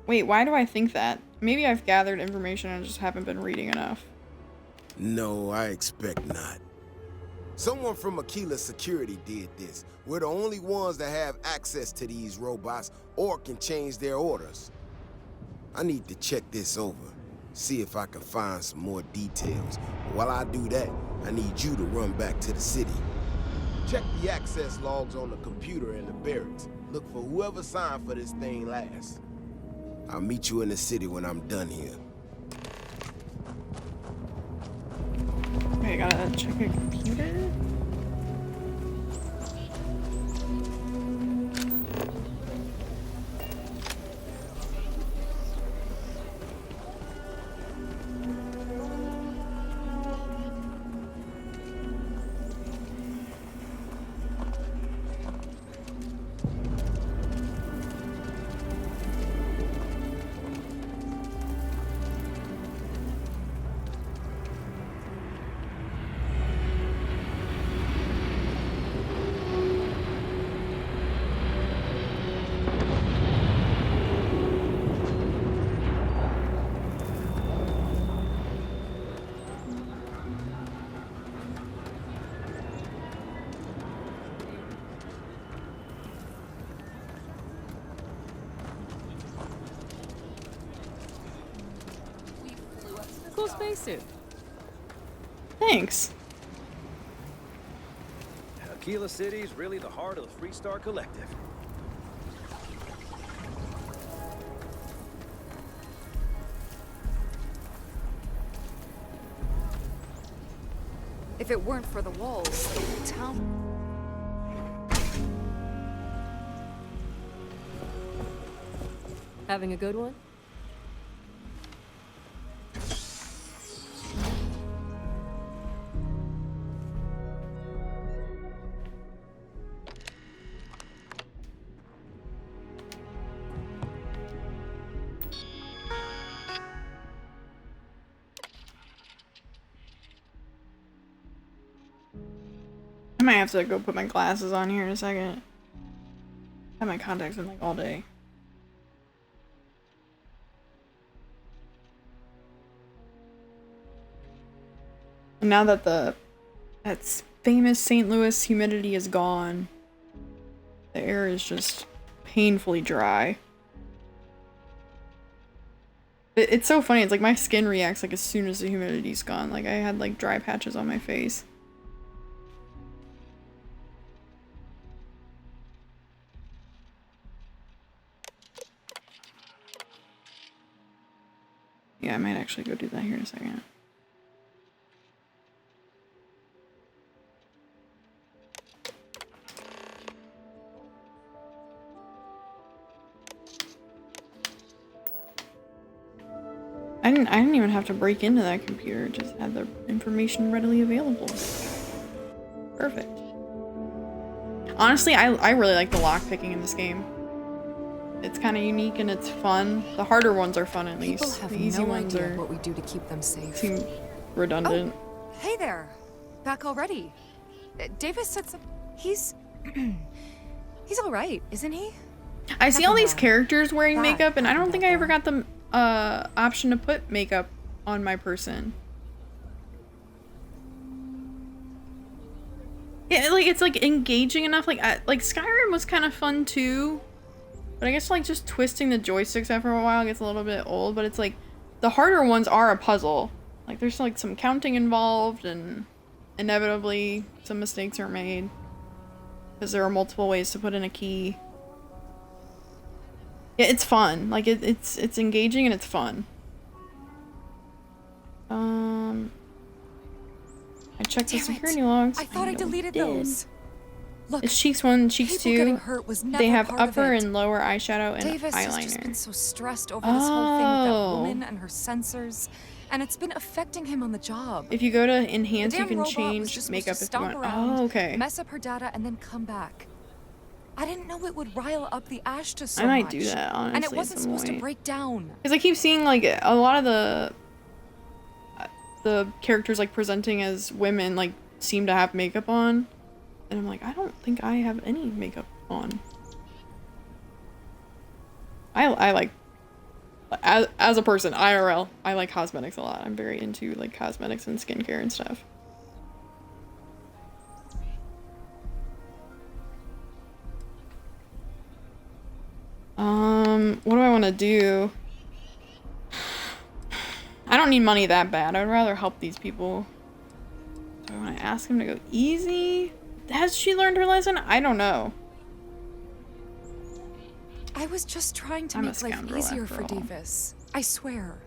Wait, why do I think that? Maybe I've gathered information and just haven't been reading enough. No, I expect not. Someone from Aquila Security did this. We're the only ones that have access to these robots or can change their orders. I need to check this over, see if I can find some more details. But while I do that, I need you to run back to the city. Check the access logs on the computer in the barracks. Look for whoever signed for this thing last. I'll meet you in the city when I'm done here. Okay, I gotta check a computer. Cool spacesuit. Thanks. Aquila City is really the heart of the Freestar Collective. If it weren't for the walls, the town... Having a good one? I might have to go put my glasses on here in a second. I have my contacts in like all day. And now that that famous St. Louis humidity is gone, the air is just painfully dry. It's so funny, it's like my skin reacts like as soon as the humidity's gone. Like I had like dry patches on my face. Yeah, I might actually go do that here in a second. I didn't even have to break into that computer, it just had the information readily available. Perfect. Honestly, I really like the lockpicking in this game. it's kind of unique and it's fun. The harder ones are fun at People least. have The easy no ones idea are what we do to keep them safe. seem redundant. Oh, hey there. Back already. Davis said some... He's... he's all right, isn't he? I see all these characters wearing bad makeup, and I don't think I ever happened got the option to put makeup on my person. Yeah, like it's like engaging enough. Like Skyrim was kind of fun too, but I guess like just twisting the joysticks after a while gets a little bit old. But it's like the harder ones are a puzzle. Like there's like some counting involved, and inevitably some mistakes are made because there are multiple ways to put in a key. Yeah, it's fun. Like it's engaging and it's fun. I checked the security logs. I thought I deleted did. those. Look, It's cheeks 1, cheeks people getting 2. hurt was They never have part of upper it. and lower eyeshadow and Davis has eyeliner. just been so stressed over this whole thing with that Oh. woman and her sensors, and it's been affecting him on the job. If you go to enhance, The you damn can robot was change just makeup supposed if to you stomp want. around, Oh, okay. mess up her data, and then come back. I didn't know it would rile up the Ashta so I might much. do that, honestly, And it at wasn't some supposed to point. break down. Because I keep seeing like a lot of the characters like presenting as women like seem to have makeup on, and I'm like, I don't think I have any makeup on. I like as a person, IRL, I like cosmetics a lot. I'm very into like cosmetics and skincare and stuff. What do I want to do? I don't need money that bad. I'd rather help these people. Do I want to ask him to go easy? Has she learned her lesson? I don't know. I was just trying to I'm a make life scoundrel easier after for all. Davis. I swear.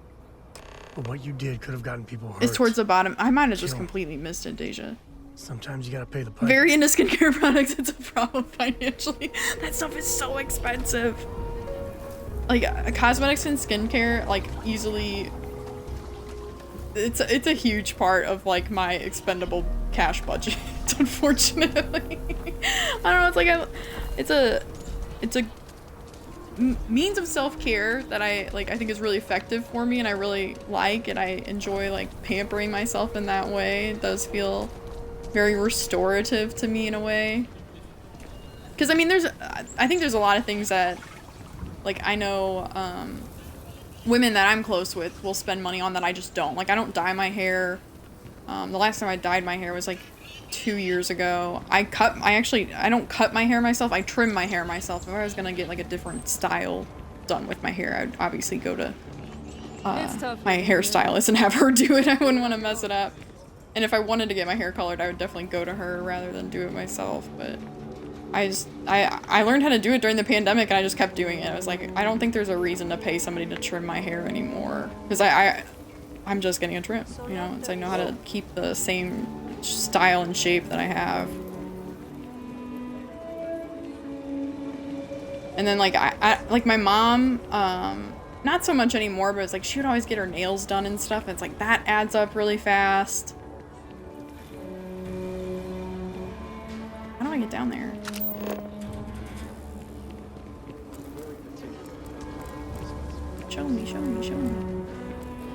But what you did could have gotten people hurt. It's towards the bottom. I might have just Kill. completely missed it, Deja. Sometimes you gotta pay the price. Very into skincare products. It's a problem financially. That stuff is so expensive. Like cosmetics and skincare, like easily. It's a huge part of like my expendable cash budget. Unfortunately, I don't know. It's like it's a means of self-care that I think is really effective for me, and I really like, and I enjoy like pampering myself in that way. It does feel very restorative to me in a way. Because I mean, I think there's a lot of things that, like, I know women that I'm close with will spend money on that I just don't. Like, I don't dye my hair. The last time I dyed my hair was like 2 years ago. I don't cut my hair myself. I trim my hair myself. If I was gonna get like a different style done with my hair, I'd obviously go to my hairstylist and have her do it. I wouldn't want to mess it up. And if I wanted to get my hair colored, I would definitely go to her rather than do it myself. But I learned how to do it during the pandemic, and I just kept doing it. I was like, I don't think there's a reason to pay somebody to trim my hair anymore, because I'm just getting a trim, you know. So I know how to keep the same style and shape that I have. And then like I like my mom, not so much anymore, but it's like she would always get her nails done and stuff. And it's like that adds up really fast. How do I get down there? Show me, show me, show me.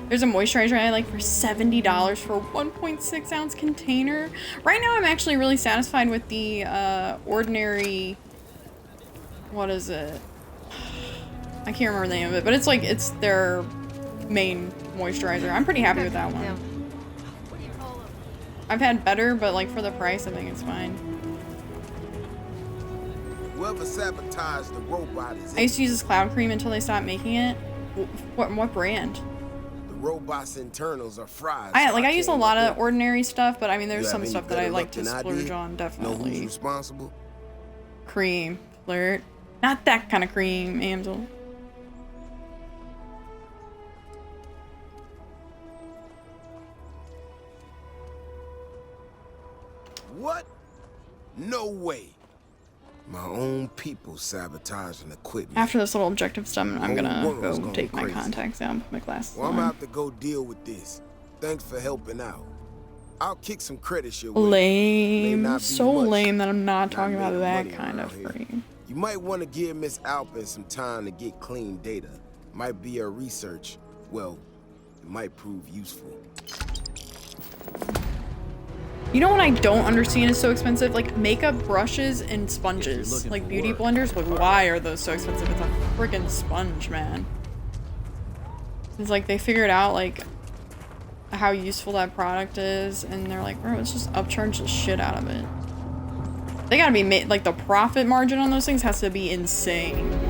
There's a moisturizer I like for $70 for a 1.6 ounce container. Right now I'm actually really satisfied with the ordinary, what is it? I can't remember the name of it, but it's their main moisturizer. I'm pretty happy with that one. I've had better, but like for the price, I think it's fine. Whoever sabotaged the robot is I used to use this cloud cream until they stopped making it. What brand? The robot's internals are fried. I use a lot of ordinary stuff, but I mean, there's You some have any stuff that I better like luck to than I splurge did? on, Know definitely. who's responsible? Cream, flirt. Not that kind of cream, Amsel. What? No way. My own people sabotaging equipment. After this little objective stuff, I'm gonna world's go gone take my crazy. contacts out and put my glasses Well, I'm gonna on. have to go deal with this. Thanks for helping out. I'll kick some credits your way. May Lame. not be So much, lame that I'm not but I talking about made that money kind around of here. cream. You might want to give Miss Alpin some time to get clean data. Might be her research. Well, it might prove useful. You know what I don't understand is so expensive? Like makeup brushes and sponges. Like beauty blenders, but why are those so expensive? It's a freaking sponge, man. It's like they figured out like how useful that product is and they're like, bro, let's just upcharge the shit out of it. They gotta be made, like the profit margin on those things has to be insane.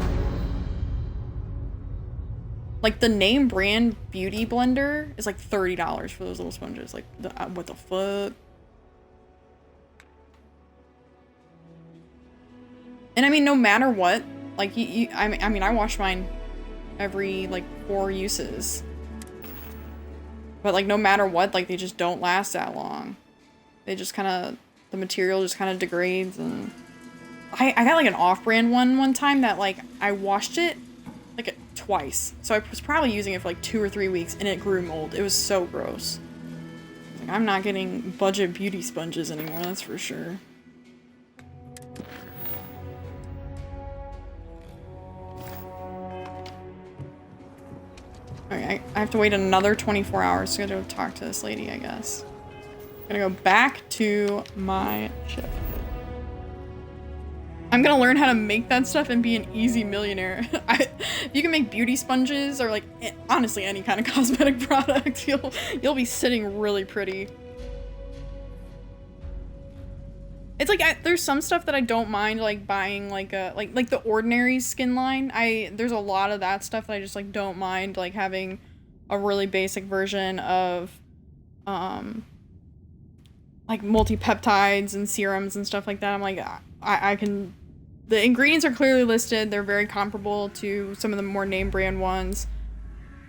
Like the name brand beauty blender is like $30 for those little sponges. Like, what the fuck? And I mean, no matter what, like I mean, I wash mine every like 4 uses. But like no matter what, like they just don't last that long. They just kind of, the material just kind of degrades. And I got like an off-brand one time that like I washed it like twice. So I was probably using it for like 2 or 3 weeks and it grew mold. It was so gross. Like, I'm not getting budget beauty sponges anymore, that's for sure. Alright, I have to wait another 24 hours to go talk to this lady, I guess. I'm gonna go back to my ship. I'm gonna learn how to make that stuff and be an easy millionaire. If you can make beauty sponges or like honestly any kind of cosmetic product, you'll be sitting really pretty. It's like there's some stuff that I don't mind like buying like the Ordinary skin line. There's a lot of that stuff that I just like don't mind like having a really basic version of like multi-peptides and serums and stuff like that. I'm like I can, the ingredients are clearly listed. They're very comparable to some of the more name brand ones.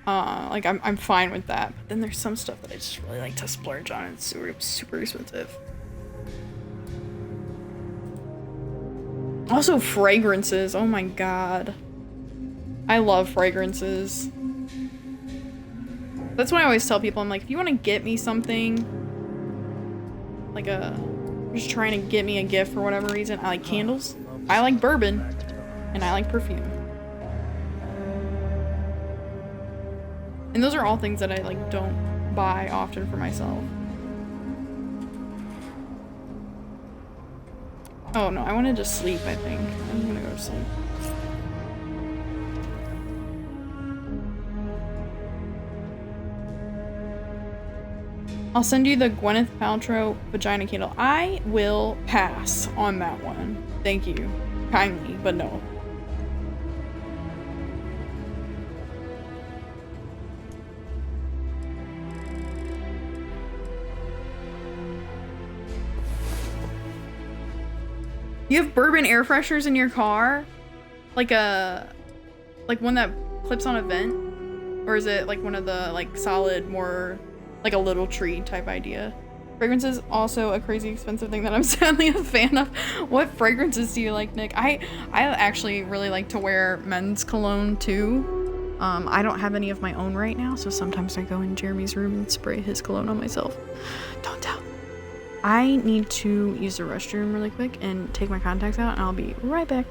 Like I'm fine with that. But then there's some stuff that I just really like to splurge on. It's super expensive. Also fragrances, oh my god. I love fragrances. That's why I always tell people, I'm like, if you want to get me something, like you're just trying to get me a gift for whatever reason, I like candles, I like bourbon, and I like perfume. And those are all things that I like don't buy often for myself. Oh no, I wanted to sleep, I think. I'm gonna go to sleep. I'll send you the Gwyneth Paltrow vagina candle. I will pass on that one. Thank you. Kindly, but no. You have bourbon air fresheners in your car? Like one that clips on a vent? Or is it like one of the like solid, more like a little tree type idea? Fragrance is also a crazy expensive thing that I'm sadly a fan of. What fragrances do you like, Nick? I actually really like to wear men's cologne too. I don't have any of my own right now, so sometimes I go in Jeremy's room and spray his cologne on myself. Don't tell. I need to use the restroom really quick and take my contacts out, and I'll be right back.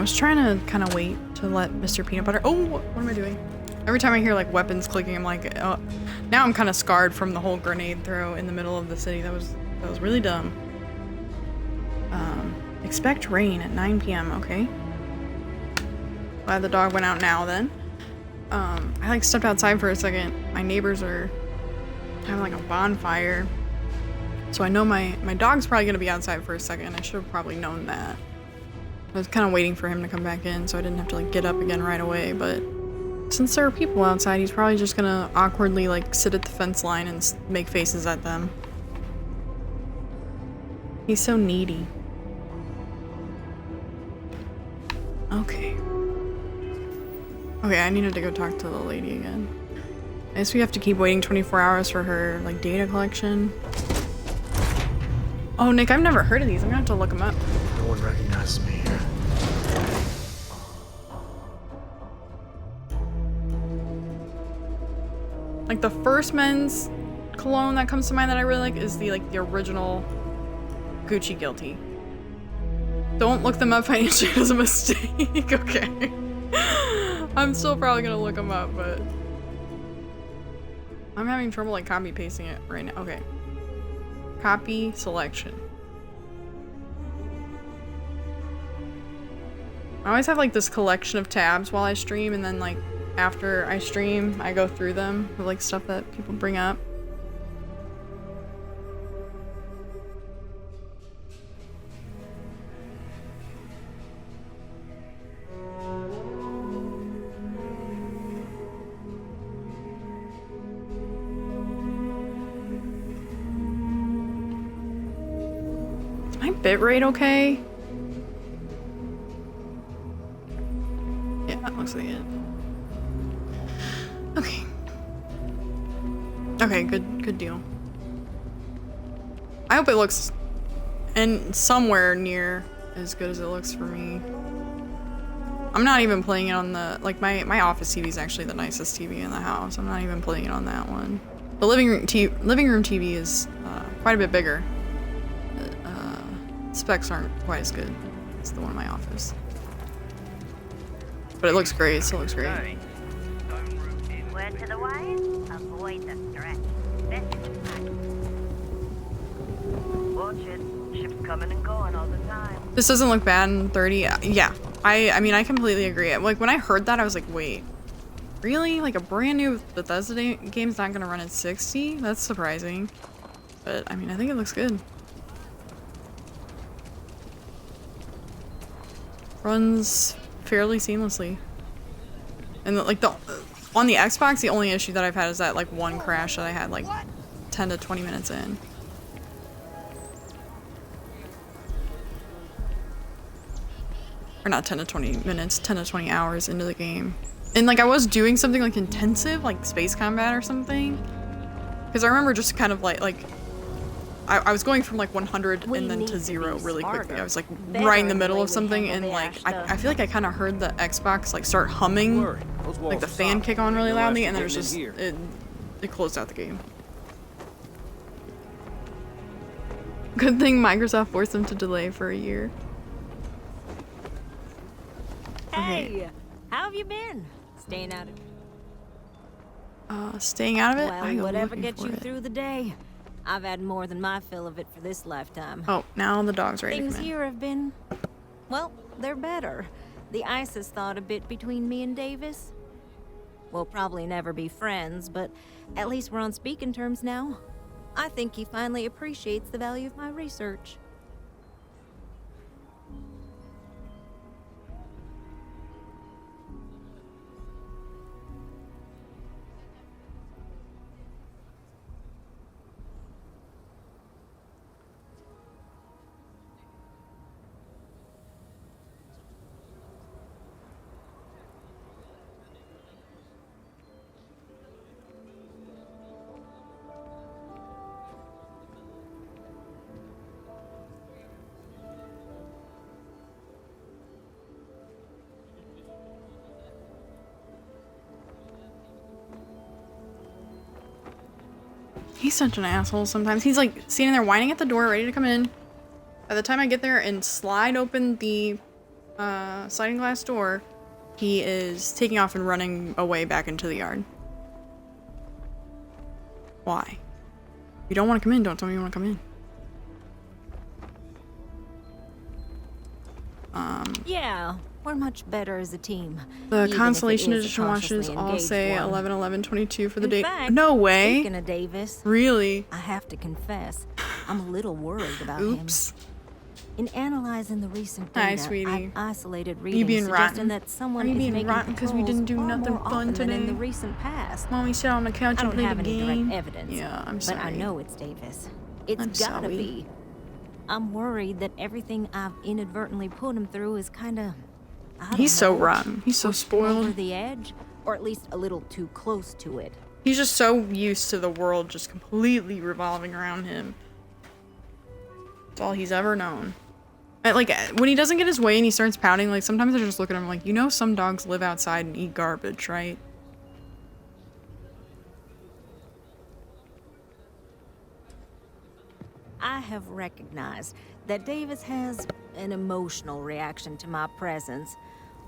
was trying to kind of wait to let Mr. Peanut Butter. Oh, what am I doing? Every time I hear like weapons clicking, I'm like, oh. Now I'm kind of scarred from the whole grenade throw in the middle of the city. That was really dumb. Expect rain at 9 p.m. Okay. Glad the dog went out now then. I like stepped outside for a second. My neighbors are having like a bonfire. So I know my dog's probably gonna be outside for a second. I should have probably known that. I was kind of waiting for him to come back in so I didn't have to like get up again right away, but since there are people outside, he's probably just gonna awkwardly like sit at the fence line and make faces at them. He's so needy. Okay. Okay, I needed to go talk to the lady again. I guess we have to keep waiting 24 hours for her like data collection. Oh, Nick, I've never heard of these. I'm gonna have to look them up. No one recognizes me here. Like the first men's cologne that comes to mind that I really like is the original Gucci Guilty. Don't look them up financially as a mistake. Okay. I'm still probably gonna look them up, but I'm having trouble like copy pasting it right now. Okay. Copy selection. I always have like this collection of tabs while I stream, and then like after I stream, I go through them with like stuff that people bring up. Is my bitrate okay? Yeah, that looks like it. Okay. Okay, good deal. I hope it looks somewhere near as good as it looks for me. I'm not even playing it on the my office TV is actually the nicest TV in the house. I'm not even playing it on that one. The living room TV is quite a bit bigger. Specs aren't quite as good as the one in my office. But it looks great. It still looks great. Word to the wise, avoid the stretch. Watch it. Ships coming and going all the time. This doesn't look bad in 30. Yeah. I mean, I completely agree. Like, when I heard that, I was like, wait. Really? Like, a brand new Bethesda game's not gonna run at 60? That's surprising. But, I mean, I think it looks good. Runs fairly seamlessly. And, on the Xbox, the only issue that I've had is that, like, one crash that I had, like, 10 to 20 minutes in. Or not 10 to 20 minutes, 10 to 20 hours into the game. And, like, I was doing something, like, intensive, like, space combat or something. Because I remember just kind of, like I was going from, like, 100 and then to 0 really quickly. I was, like, right in the middle of something, and, like, I feel like I kind of heard the Xbox, like, start humming, like, the fan kick on really loudly, and then it was just, it closed out the game. Good thing Microsoft forced them to delay for a year. Hey, how have you been? Staying out of it? Staying out of it? Well, whatever gets you through the day. I've had more than my fill of it for this lifetime. Oh, now the dog's ready to Things come in. here have been, well, they're better. The ice has thawed a bit between me and Davis. We'll probably never be friends, but at least we're on speaking terms now. I think he finally appreciates the value of my research. He's such an asshole sometimes. He's like standing there whining at the door, ready to come in. By the time I get there and slide open the sliding glass door, he is taking off and running away back into the yard. Why? If you don't want to come in, don't tell me you want to come in. Yeah, we're much better as a team. The even Constellation if it is a Edition watches cautiously all engaged say one. 11/11/22 for the In date. fact, No way. Speaking of Davis, Really? I have to confess, I'm a little worried about him. Oops. In analyzing the recent Hi, data, sweetie. I've isolated You readings being suggesting rotten? that someone Are you is being making rotten because we patrols didn't do far nothing more fun often than in today? the recent past. Mommy sat on the couch I and don't played have a any game. direct evidence. Yeah, I'm But sorry. I know it's Davis. It's I'm gotta sorry. be. I'm worried that everything I've inadvertently put him through is kind of. He's so rotten. He's so Over spoiled. the edge, or at least a little too close to it. He's just so used to the world just completely revolving around him. It's all he's ever known. Like, when he doesn't get his way and he starts pouting, like, sometimes I just look at him like, you know some dogs live outside and eat garbage, right? I have recognized that Davis has an emotional reaction to my presence.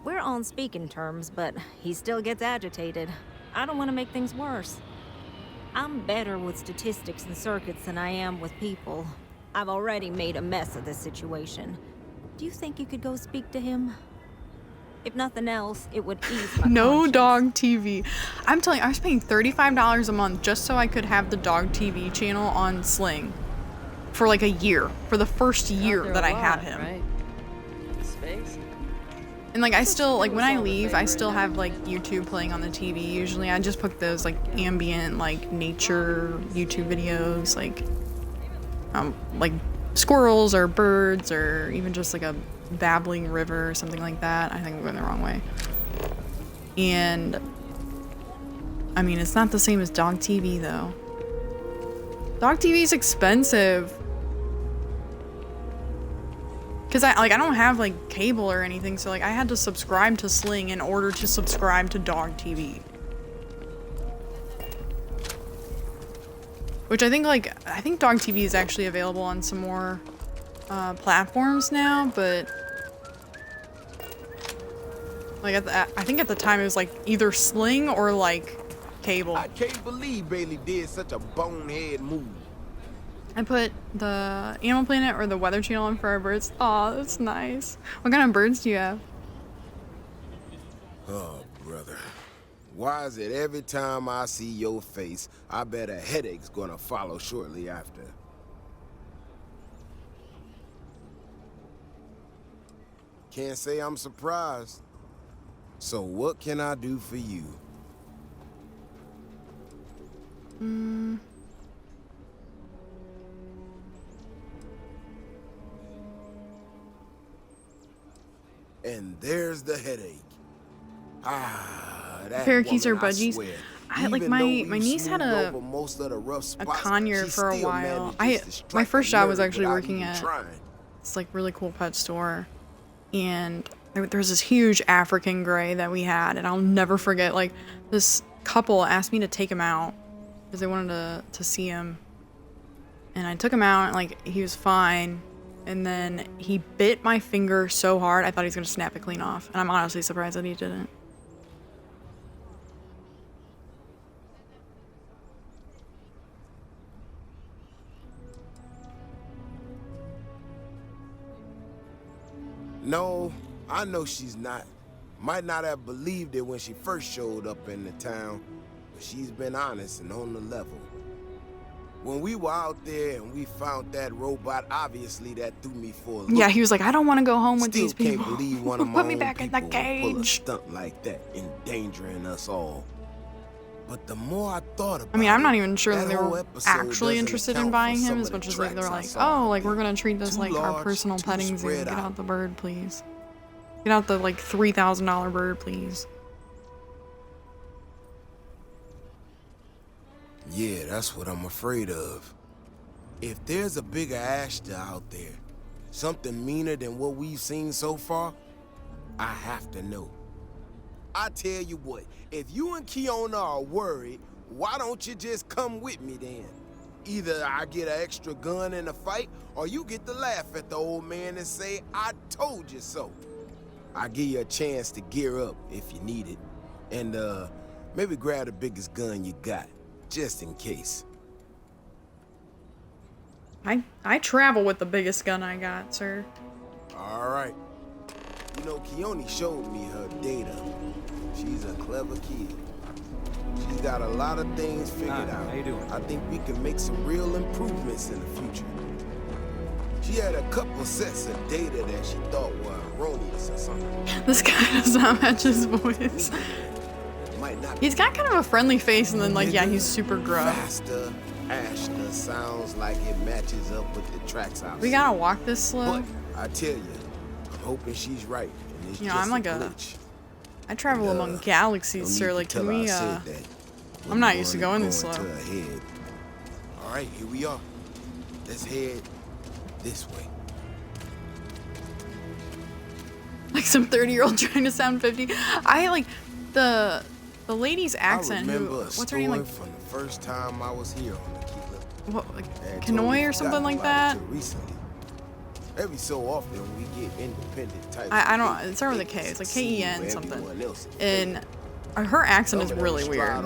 We're on speaking terms, but he still gets agitated. I don't want to make things worse. I'm better with statistics and circuits than I am with people. I've already made a mess of this situation. Do you think you could go speak to him? If nothing else, it would ease my No conscience. dog TV. I'm telling you, I was paying $35 a month just so I could have the dog TV channel on Sling. For like a year. For the first year that I had him. Right? Space. And like I still, like when I leave, I still have like YouTube playing on the TV. Usually I just put those like ambient, like nature YouTube videos, like squirrels or birds or even just like a babbling river or something like that. I think I'm going the wrong way. And I mean, it's not the same as dog TV though. Dog TV is expensive. Cause I don't have like cable or anything, so like I had to subscribe to Sling in order to subscribe to Dog TV. Which I think Dog TV is actually available on some more platforms now, but like I think at the time it was like either Sling or like cable. I can't believe Bailey did such a bonehead move. I put the Animal Planet or the Weather Channel on for our birds. Aw, that's nice. What kind of birds do you have? Oh, brother. Why is it every time I see your face, I bet a headache's gonna follow shortly after? Can't say I'm surprised. So what can I do for you? And there's the headache. That Parakeets or woman, I budgies. swear, I like even my though we niece had smoothed a over most of the rough spots, conure she for a still while. manages to My strike first a job was nerve actually without working even at trying. this like really cool pet store, and there was this huge African gray that we had, and I'll never forget. Like this couple asked me to take him out because they wanted to see him, and I took him out, and like he was fine. And then he bit my finger so hard, I thought he was gonna snap it clean off. And I'm honestly surprised that he didn't. No, I know she's not. Might not have believed it when she first showed up in the town, but she's been honest and on the level. When we were out there and we found that robot, obviously that threw me for a loop. Yeah, he was like, I don't want to go home with Still these people. can't believe one of my Put me own back in the people would pull a cage. stunt like that, endangering us all. But the more I thought about I mean, I'm not it, even sure that they whole were episode actually doesn't interested in account for buying some him of as the much as like they're tracks I like, saw oh, out like we're there. gonna treat this Too like our large, personal too petting zoo. spread Get out. out the bird, please. Get out the like $3,000 bird, please. Yeah, that's what I'm afraid of. If there's a bigger Ashta out there, something meaner than what we've seen so far, I have to know. I tell you what, if you and Kiona are worried, why don't you just come with me then? Either I get an extra gun in the fight, or you get to laugh at the old man and say, I told you so. I'll give you a chance to gear up if you need it. And, maybe grab the biggest gun you got, just in case. I travel with the biggest gun I got, sir. All right. You know, Keone showed me her data. She's a clever kid. She's got a lot of things figured out. How you doing? I think we can make some real improvements in the future. She had a couple sets of data that she thought were erroneous or something. This guy does not match his voice. Might not. He's got kind of a friendly face, and then like, yeah, he's super gruff. Faster, Ashna sounds like it matches up with the tracks out. We gotta walk this slow. But I tell you, I'm hoping she's right. And it's You know, just I'm like glitch. I travel among galaxies, sir. Like, can we, I'm not used to going this slow. All right, here we are. Let's head this way. Like some 30-year-old trying to sound 50. I like the lady's accent. I remember What's her name? Like from the first time I was here on the Keeler. what? Like Kanoi or something like that. Recently. Every so often we get independent types. I don't. It starts with a K. It's like Ken something. And her accent is really weird.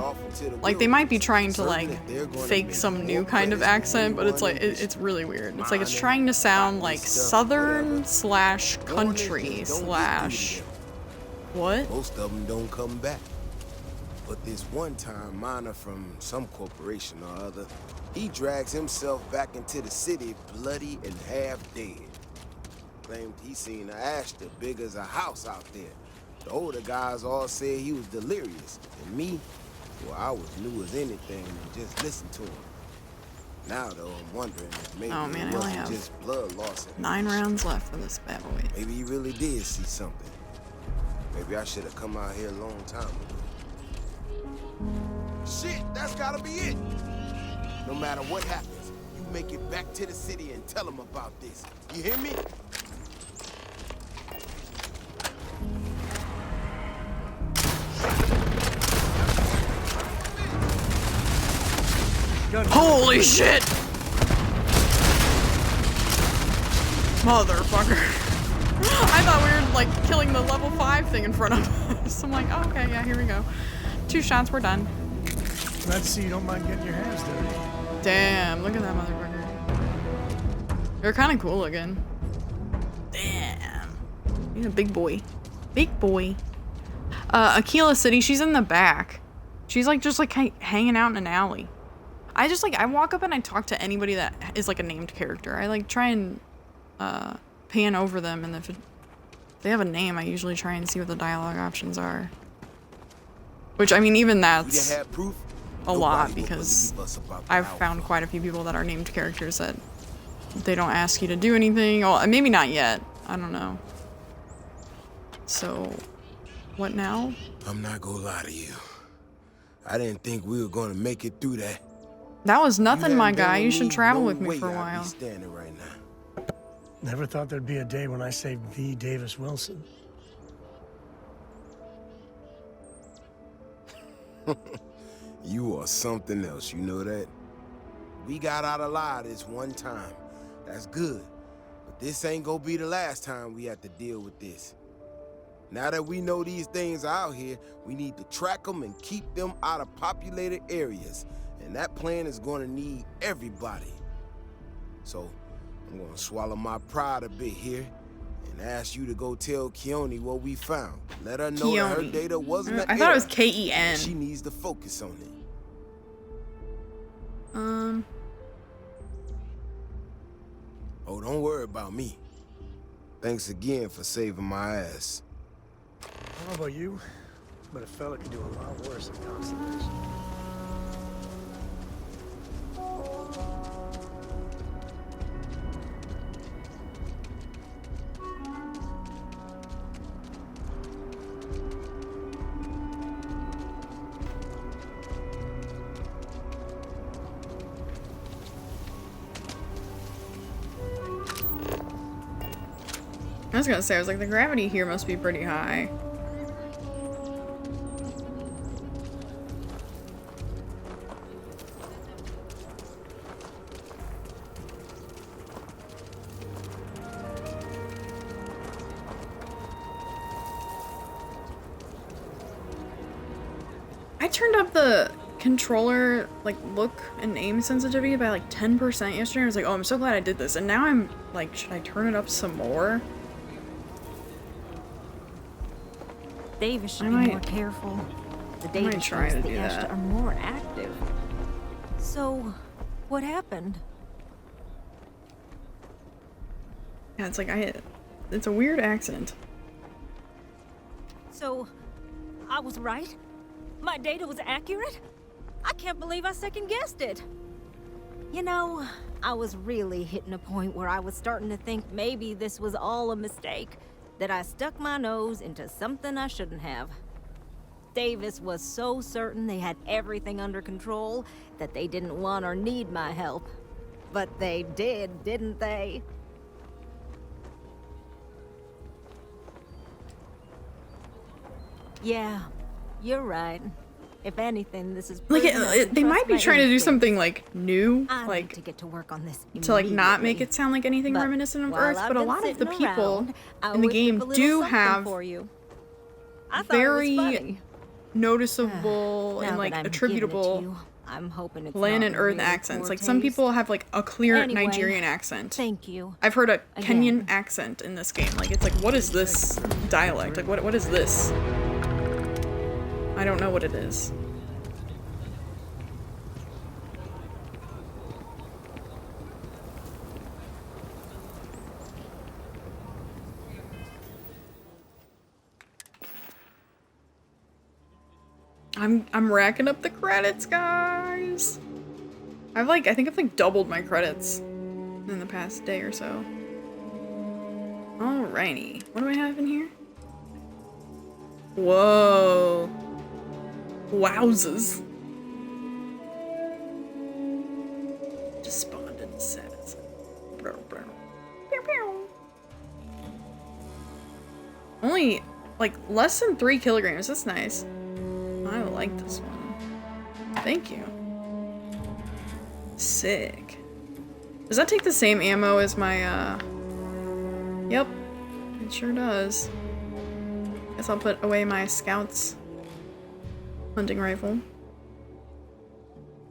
Like they might be trying to like fake some new kind of accent, but it's like it's really weird. It's like it's trying to sound like Southern / country / what? Most of them don't come back. But this one time, miner from some corporation or other, he drags himself back into the city bloody and half dead. Claimed he seen a Ashta big as a house out there. The older guys all said he was delirious. And me, well, I was new as anything and just listened to him. Now, though, I'm wondering if maybe Oh man, it I only wasn't have just blood loss. 9 rounds left for this bad boy. Maybe he really did see something. Maybe I should have come out here a long time ago. Shit, that's gotta be it. No matter what happens, you make it back to the city and tell them about this. You hear me? Holy shit! Motherfucker. I thought we were like killing the level 5 thing in front of us. I'm like, oh, okay, yeah, here we go. 2 shots, we're done. Let's see you don't mind getting your hands dirty. Damn, look at that motherfucker. They're kind of cool looking. Damn. He's a big boy. Big boy. Aquila City, she's in the back. She's like just like hanging out in an alley. I walk up and I talk to anybody that is like a named character. I like try and pan over them, and if they have a name, I usually try and see what the dialogue options are. Which, I mean, even that's a lot, because I've found quite a few people that are named characters that they don't ask you to do anything. Well, maybe not yet. I don't know. So, what now? I'm not gonna lie to you. I didn't think we were gonna make it through that. That was nothing, my guy. You should travel with me for a while. Standing right now. Never thought there'd be a day when I saved V. Davis Wilson. You are something else, you know that? We got out alive this one time. That's good. But this ain't gonna be the last time we have to deal with this. Now that we know these things are out here, we need to track them and keep them out of populated areas. And that plan is gonna need everybody. So, I'm gonna swallow my pride a bit here and ask you to go tell Keone what we found. Let her know that her data wasn't an I thought it was error. K-E-N. She needs to focus on it. Oh, don't worry about me. Thanks again for saving my ass. I don't know about you, but a fella could do a lot worse than consternation. I was gonna say, I was like, the gravity here must be pretty high. I turned up the controller, like, look and aim sensitivity by, like, 10% yesterday. I was like, oh, I'm so glad I did this. And now I'm, like, should I turn it up some more? Davis should be more careful. The Davis try to the do Ashta that. are more active. So, what happened? Yeah, it's like, it's a weird accident. So, I was right? My data was accurate? I can't believe I second-guessed it. You know, I was really hitting a point where I was starting to think maybe this was all a mistake. That I stuck my nose into something I shouldn't have. Davis was so certain they had everything under control that they didn't want or need my help. But they did, didn't they? Yeah, you're right. If anything, this is Like, proving I can they trust might be my trying to do instincts. something, like, new, I like, need to get to work on this to, like, not make immediately. it sound like anything But reminiscent of while Earth, I've but a been lot of the sitting people around, I in the whipped up game a little do something have for you. I thought it was very funny. noticeable Now and, that like, I'm giving it to attributable you, I'm hoping it's land not and in Earth really accents. poor Like, some taste. people have, like, a clear Anyway, Nigerian accent. Thank you. I've heard a Again. Kenyan accent in this game. Like, it's like, what is this dialect? Like, what is this? I don't know what it is. I'm racking up the credits, guys. I think I've like doubled my credits in the past day or so. Alrighty, what do I have in here? Whoa. Wowzers. Despondent sets. Only like less than 3 kilograms. That's nice. I like this one. Thank you. Sick. Does that take the same ammo as my, Yep. It sure does. Guess I'll put away my Scout's hunting rifle.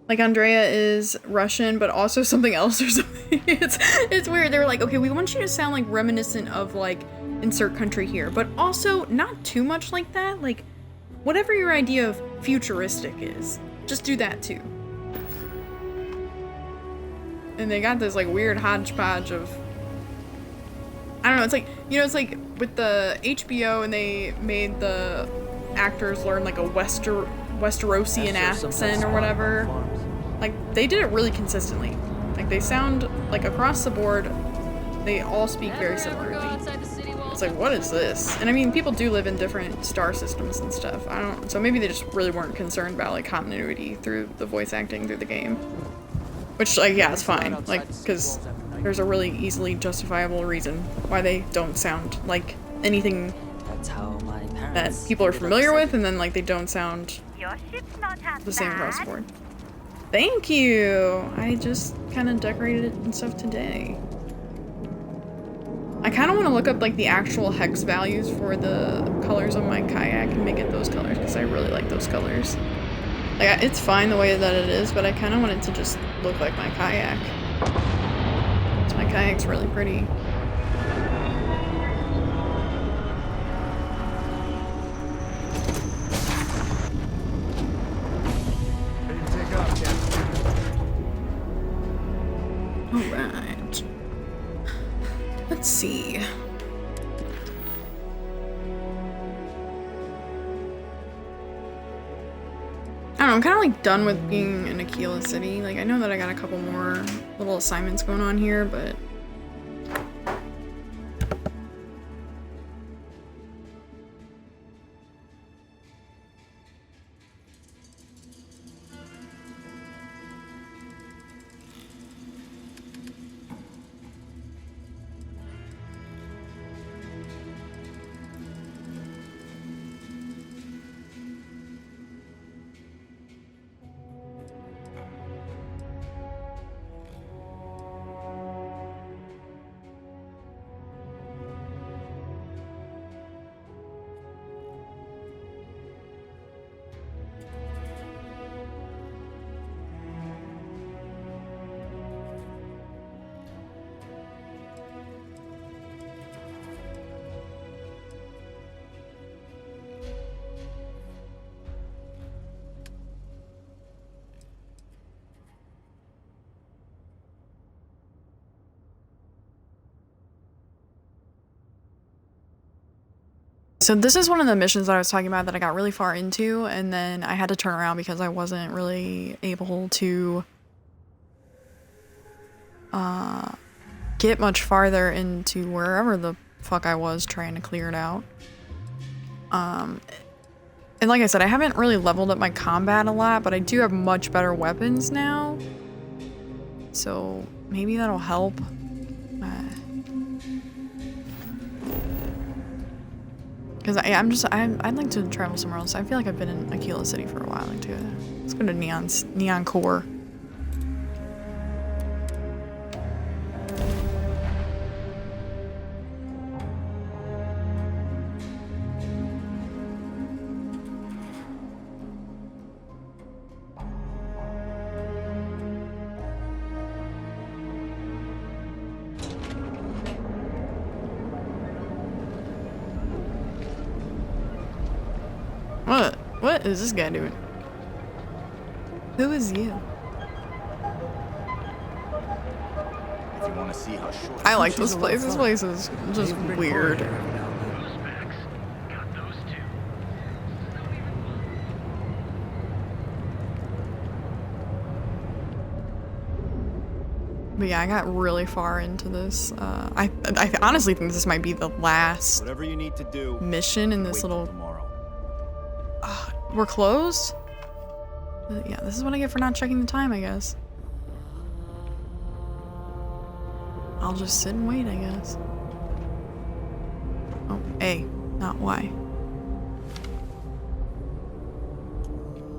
Like, Andrea is Russian, but also something else or something. It's weird. They were like, okay, we want you to sound, like, reminiscent of, like, insert country here, but also not too much like that. Like, whatever your idea of futuristic is, just do that too. And they got this like weird hodgepodge of, I don't know, it's like, you know, it's like with the HBO and they made the actors learn like a Westerosian accent or whatever. Like, they did it really consistently. Like, they sound like across the board, they all speak very similarly. It's like, what is this? And I mean, people do live in different star systems and stuff. So maybe they just really weren't concerned about like continuity through the voice acting through the game. Which, like, yeah, it's fine. Like, because there's a really easily justifiable reason why they don't sound like anything that people are familiar with, and then like they don't sound the same across the board. Thank you! I just kind of decorated it and stuff today. I kind of want to look up like the actual hex values for the colors on my kayak and make it those colors because I really like those colors. Like, it's fine the way that it is, but I kind of want it to just look like my kayak. So my kayak's really pretty. Ready to take off, Captain. Alright. Let's see. I don't know, I'm kind of like done with being in Aquila City. Like, I know that I got a couple more little assignments going on here, but So this is one of the missions that I was talking about that I got really far into, and then I had to turn around because I wasn't really able to get much farther into wherever the fuck I was trying to clear it out. And like I said, I haven't really leveled up my combat a lot, but I do have much better weapons now. So maybe that'll help. Because I'd like to travel somewhere else. I feel like I've been in Aquila City for a while too. Let's go to Neon Core. What is this guy doing? Who is you? If you want to see how short. I like this place. This place is just weird. But yeah, I got really far into this. I honestly think this might be the last Whatever you need to do, mission in this little. We're closed? Yeah, this is what I get for not checking the time, I guess. I'll just sit and wait, I guess. Oh, A, not Y.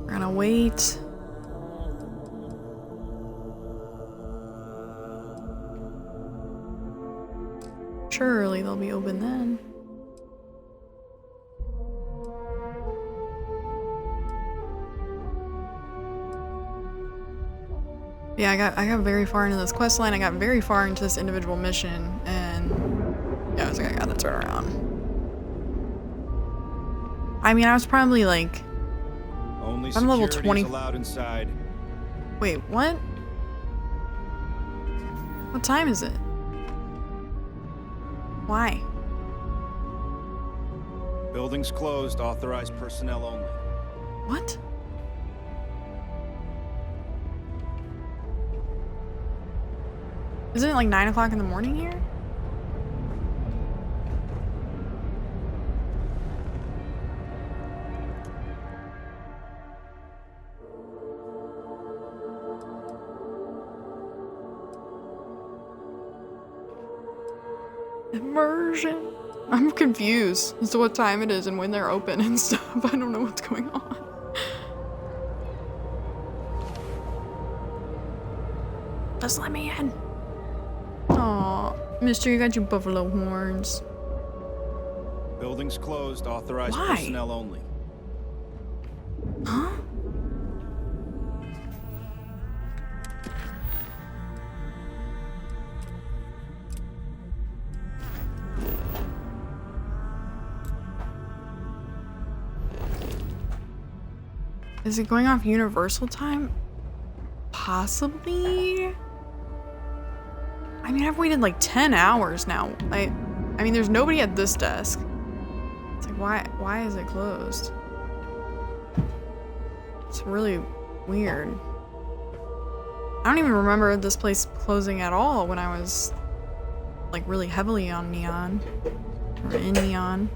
We're gonna wait. Surely they'll be open then. Yeah, I got very far into this quest line. I got very far into this individual mission, and yeah, I was like, I gotta turn around. I mean, I was probably like, only I'm level 20. Allowed inside. Wait, what? What time is it? Why? Building's closed. Authorized personnel only. What? Isn't it like 9 o'clock in the morning here? Immersion. I'm confused as to what time it is and when they're open and stuff. I don't know what's going on. Just let me in. Aw, mister, you got your buffalo horns. Building's closed. Authorized Why? personnel only. Huh? Is it going off universal time? Possibly? I mean, I've waited like 10 hours now. I mean, there's nobody at this desk. It's like, why is it closed? It's really weird. I don't even remember this place closing at all when I was like really heavily on Neon. Or in Neon.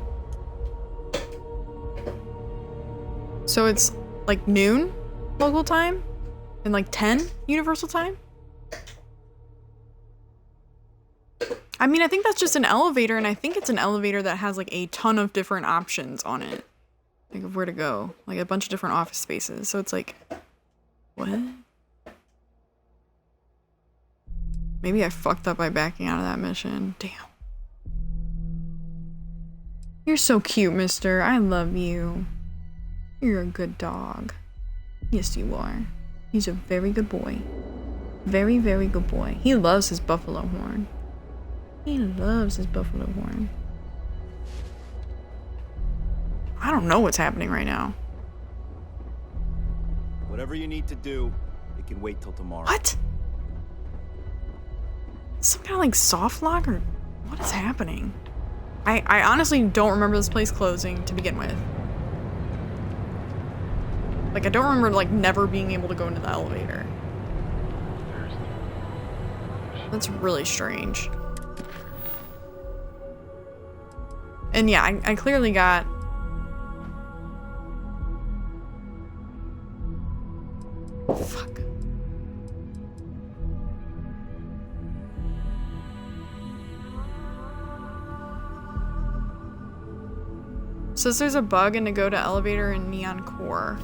So it's like noon local time? And like 10 universal time? I mean, I think that's just an elevator, and I think it's an elevator that has like a ton of different options on it. Like of where to go. Like a bunch of different office spaces. So it's like, what? Maybe I fucked up by backing out of that mission. Damn. You're so cute, mister. I love you. You're a good dog. Yes, you are. He's a very good boy. Very, very good boy. He loves his buffalo horn. He loves his buffalo horn. I don't know what's happening right now. Whatever you need to do, it can wait till tomorrow. What? Some kind of like soft lock or what is happening? I honestly don't remember this place closing to begin with. Like, I don't remember, like, never being able to go into the elevator. That's really strange. And yeah, I clearly got... Fuck. Says there's a bug in to go to elevator in Neon Core.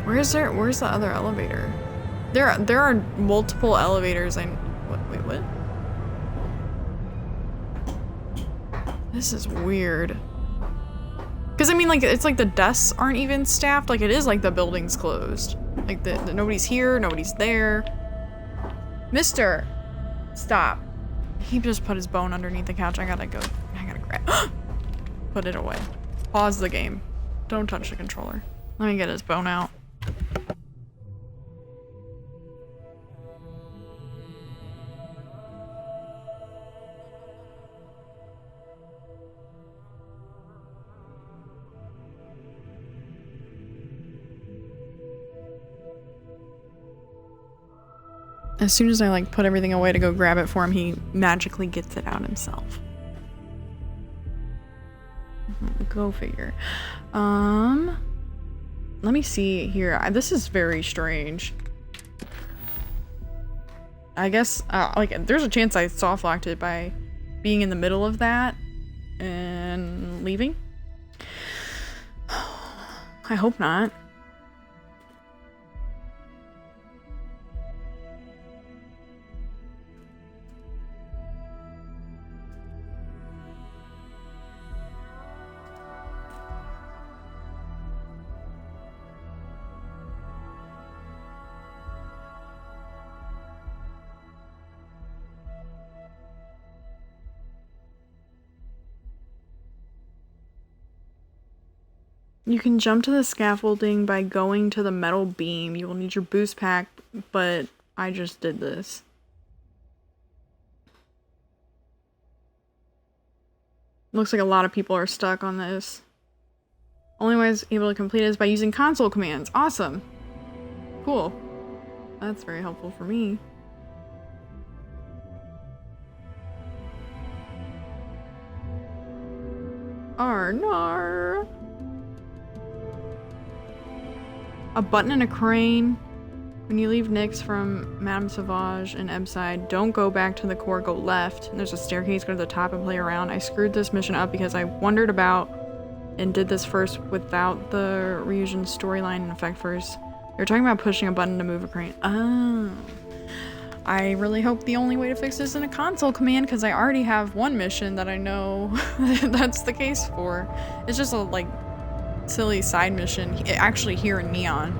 Where's the other elevator? There are multiple elevators and wait, what? This is weird. Cause I mean, like, it's like the desks aren't even staffed. Like, it is like the building's closed. Like the nobody's here, nobody's there. Mister, stop. He just put his bone underneath the couch. I gotta grab. Put it away. Pause the game. Don't touch the controller. Let me get his bone out. As soon as I like put everything away to go grab it for him, he magically gets it out himself. Go figure. Let me see here. This is very strange. I guess like there's a chance I soft locked it by being in the middle of that and leaving. I hope not. You can jump to the scaffolding by going to the metal beam. You will need your boost pack, but I just did this. Looks like a lot of people are stuck on this. Only way I was able to complete it is by using console commands. Awesome. Cool. That's very helpful for me. Arnar. A button and a crane. When you leave Nyx from Madame Sauvage and Ebside, don't go back to the core, go left. And there's a staircase, go to the top and play around. I screwed this mission up because I wondered about and did this first without the Ryujin storyline in effect first. You're talking about pushing a button to move a crane. Oh. I really hope the only way to fix this is in a console command because I already have one mission that I know that's the case for. It's just a like silly side mission actually here in Neon.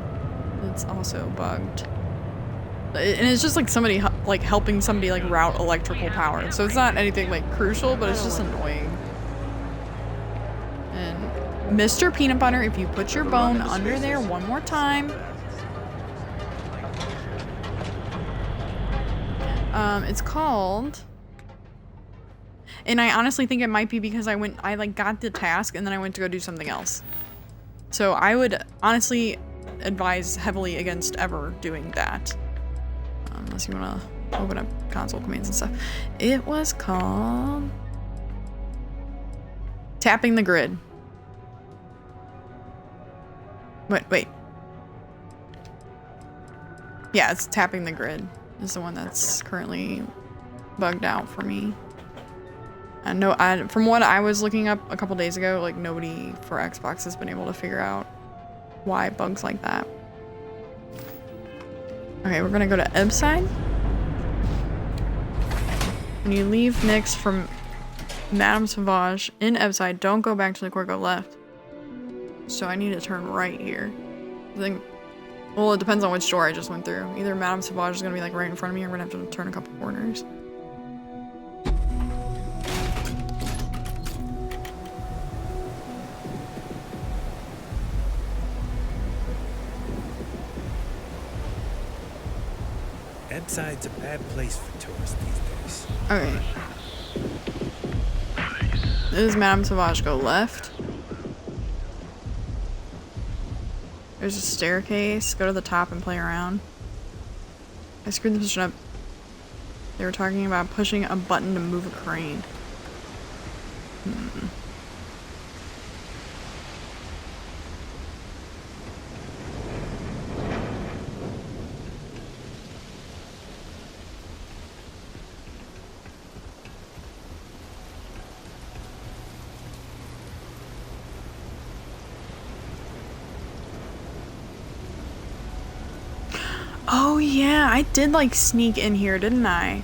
It's also bugged. And it's just like somebody like helping somebody like route electrical power. So it's not anything like crucial, but it's just annoying. And Mr. Peanut Butter, if you put your bone under there one more time. It's called, and I honestly think it might be because I like got the task and then I went to go do something else. So I would honestly advise heavily against ever doing that. Unless you want to open up console commands and stuff. It was called Tapping the Grid. Wait. Yeah, it's Tapping the Grid is the one that's currently bugged out for me. I know, from what I was looking up a couple days ago, like nobody for Xbox has been able to figure out why bugs like that. Okay, we're gonna go to Ebside. When you leave Nyx from Madame Sauvage in Ebside, don't go back to the core, go left. So I need to turn right here. I think, well, it depends on which door I just went through. Either Madame Sauvage is gonna be like right in front of me, or I'm gonna have to turn a couple corners. Outside's a bad place for tourists these days. Okay. This is Madame Sauvage. Go left. There's a staircase. Go to the top and play around. I screwed this up. They were talking about pushing a button to move a crane. Oh yeah, I did like sneak in here, didn't I?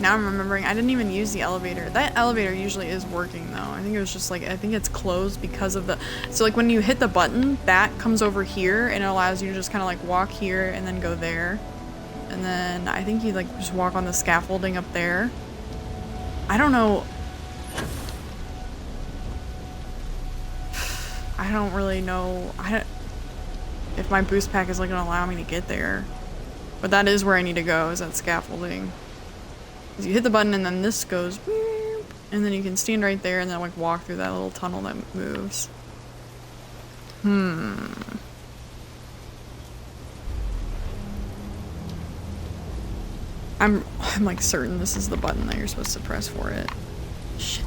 Now I'm remembering, I didn't even use the elevator. That elevator usually is working though. I think it was just like, I think it's closed because of the, so like when you hit the button, that comes over here and it allows you to just kind of like walk here and then go there. And then I think you like just walk on the scaffolding up there. I don't know. I don't really know if my boost pack is like gonna allow me to get there. But that is where I need to go, is that scaffolding. Because you hit the button and then this goes beep, and then you can stand right there and then like walk through that little tunnel that moves. I'm like certain this is the button that you're supposed to press for it. Shit.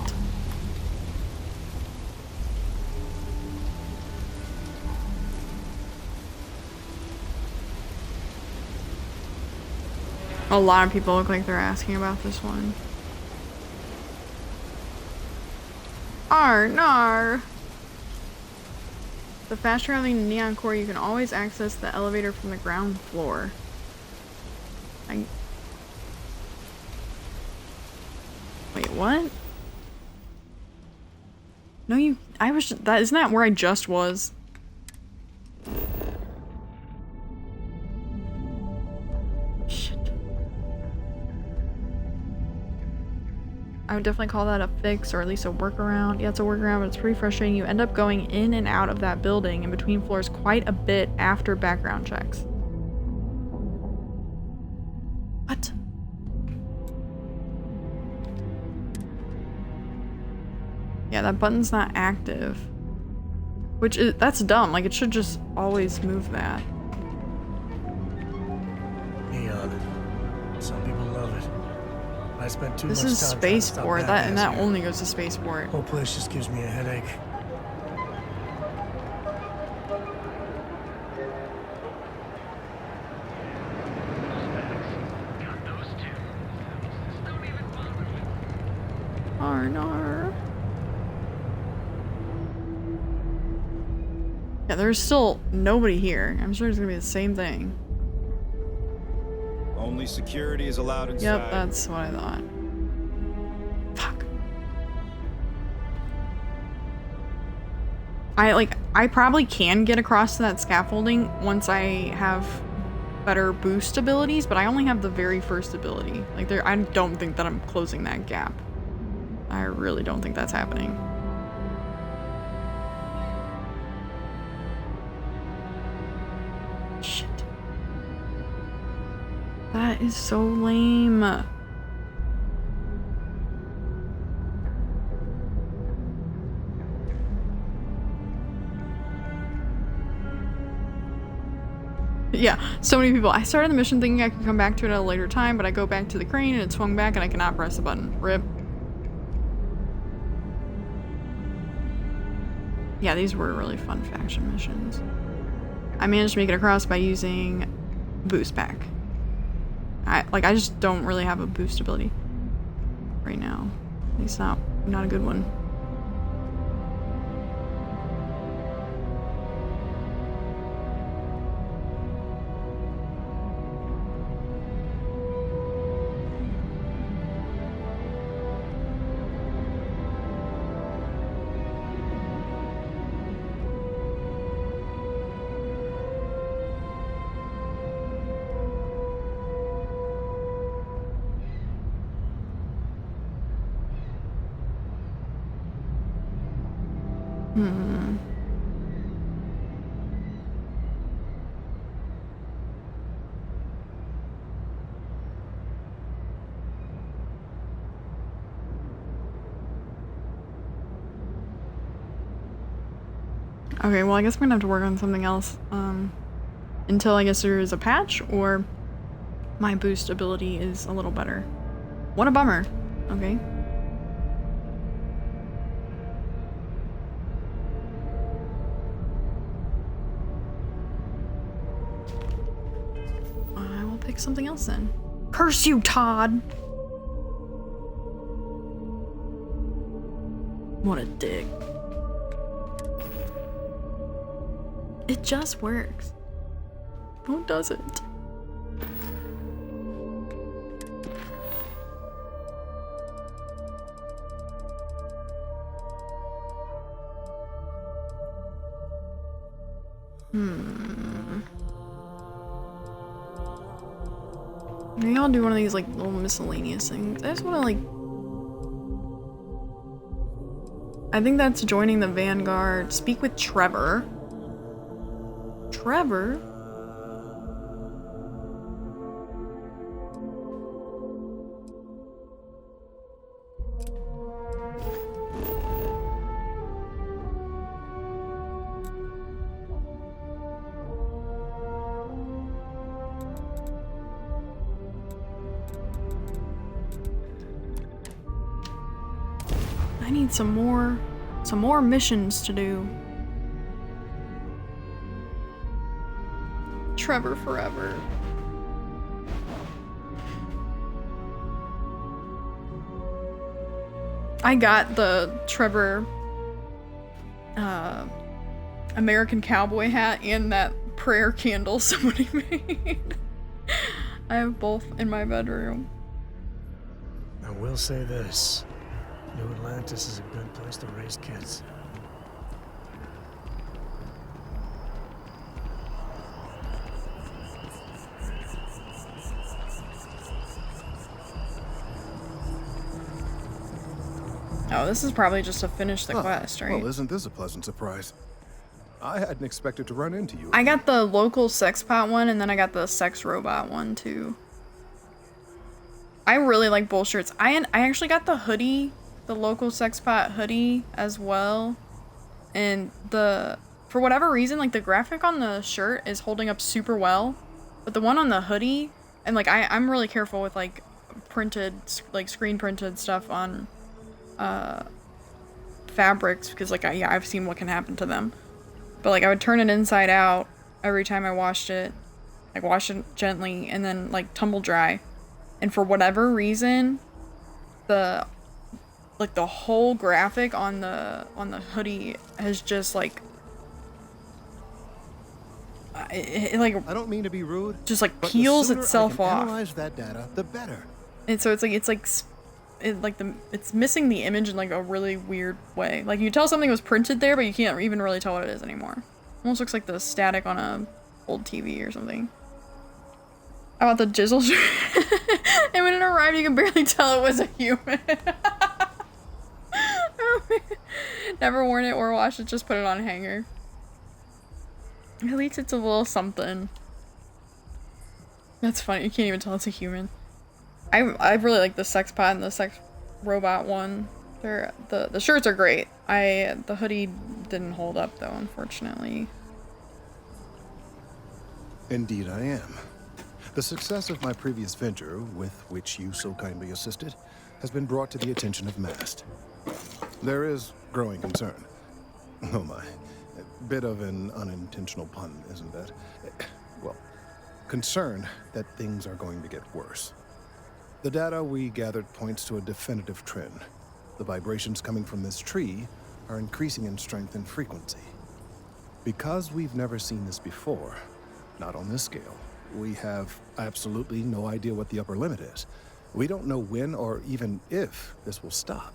A lot of people look like they're asking about this one. Nar. The fast traveling neon core, you can always access the elevator from the ground floor. Wait, what? No, isn't that where I just was? I would definitely call that a fix, or at least a workaround. Yeah, it's a workaround, but it's pretty frustrating. You end up going in and out of that building in between floors quite a bit after background checks. What? Yeah, that button's not active. Which is, that's dumb. Like, it should just always move that. Neon. Some people love it. I spent too much time. This is spaceport. That only goes to spaceport. Whole place just gives me a headache. Arnar. Yeah, there's still nobody here. I'm sure it's gonna be the same thing. Only security is allowed inside. Yep, that's what I thought. Fuck. I probably can get across to that scaffolding once I have better boost abilities, but I only have the very first ability. Like, I don't think that I'm closing that gap. I really don't think that's happening. Shit. That is so lame. Yeah, so many people. I started the mission thinking I could come back to it at a later time, but I go back to the crane and it swung back and I cannot press the button. RIP. Yeah, these were really fun faction missions. I managed to make it across by using boost pack. I just don't really have a boost ability right now. At least not a good one. Hmm. Okay, well, I guess I'm gonna have to work on something else, until I guess there is a patch, or my boost ability is a little better. What a bummer. Okay. I will pick something else then. Curse you, Todd! What a dick. It just works. No, it doesn't. Maybe I'll do one of these like little miscellaneous things. I just want to like... I think that's joining the Vanguard. Speak with Trevor. Trevor? I need some more missions to do. Trevor forever. I got the Trevor American cowboy hat and that prayer candle somebody made. I have both in my bedroom. I will say this. New Atlantis is a good place to raise kids. Oh, this is probably just to finish the quest, right? Well, isn't this a pleasant surprise? I hadn't expected to run into you. I got the local sex pot one, and then I got the sex robot one, too. I really like both shirts. I actually got the hoodie, the local sex pot hoodie as well. And for whatever reason, like the graphic on the shirt is holding up super well. But the one on the hoodie, and like I'm really careful with like printed, like screen printed stuff on fabrics, because like I've seen what can happen to them. But like I would turn it inside out every time I washed it, like wash it gently and then like tumble dry. And for whatever reason, the whole graphic on the hoodie has just like it like, I don't mean to be rude, just like but peels the sooner itself I can off. Analyze that data, the better. And so it's missing the image in like a really weird way. Like you tell something was printed there, but you can't even really tell what it is anymore. Almost looks like the static on a old TV or something. How about the jizzle shirt? And when it arrived, you can barely tell it was a human. Never worn it or washed it, just put it on a hanger. At least it's a little something. That's funny, you can't even tell it's a human. I really like the sex pot and the sex robot one. The shirts are great. The hoodie didn't hold up though, unfortunately. Indeed I am. The success of my previous venture, with which you so kindly assisted, has been brought to the attention of Mast. There is growing concern. Oh my. A bit of an unintentional pun, isn't that? Well, concern that things are going to get worse. The data we gathered points to a definitive trend. The vibrations coming from this tree are increasing in strength and frequency. Because we've never seen this before, not on this scale, we have absolutely no idea what the upper limit is. We don't know when or even if this will stop.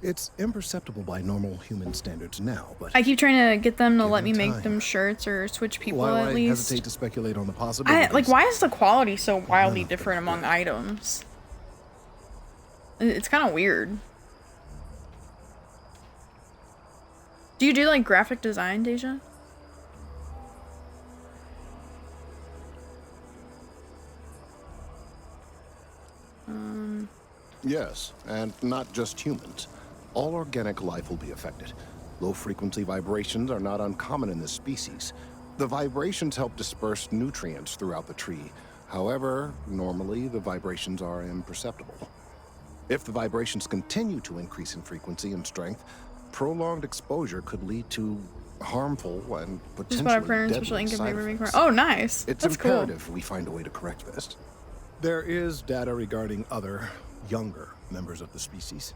It's imperceptible by normal human standards now, but I keep trying to get them to let me make them shirts or switch people while at I least. hesitate to speculate on the possibilities. Like, why is the quality so wildly different among items? It's kind of weird. Do you do like graphic design, Deja? Yes, and not just humans. All organic life will be affected. Low-frequency vibrations are not uncommon in this species. The vibrations help disperse nutrients throughout the tree. However, normally the vibrations are imperceptible. If the vibrations continue to increase in frequency and strength, prolonged exposure could lead to harmful and Just what our potentially parents special deadly ink and side paper effects. Oh, nice. It's That's imperative we find a way to correct this. There is data regarding other, younger members of the species.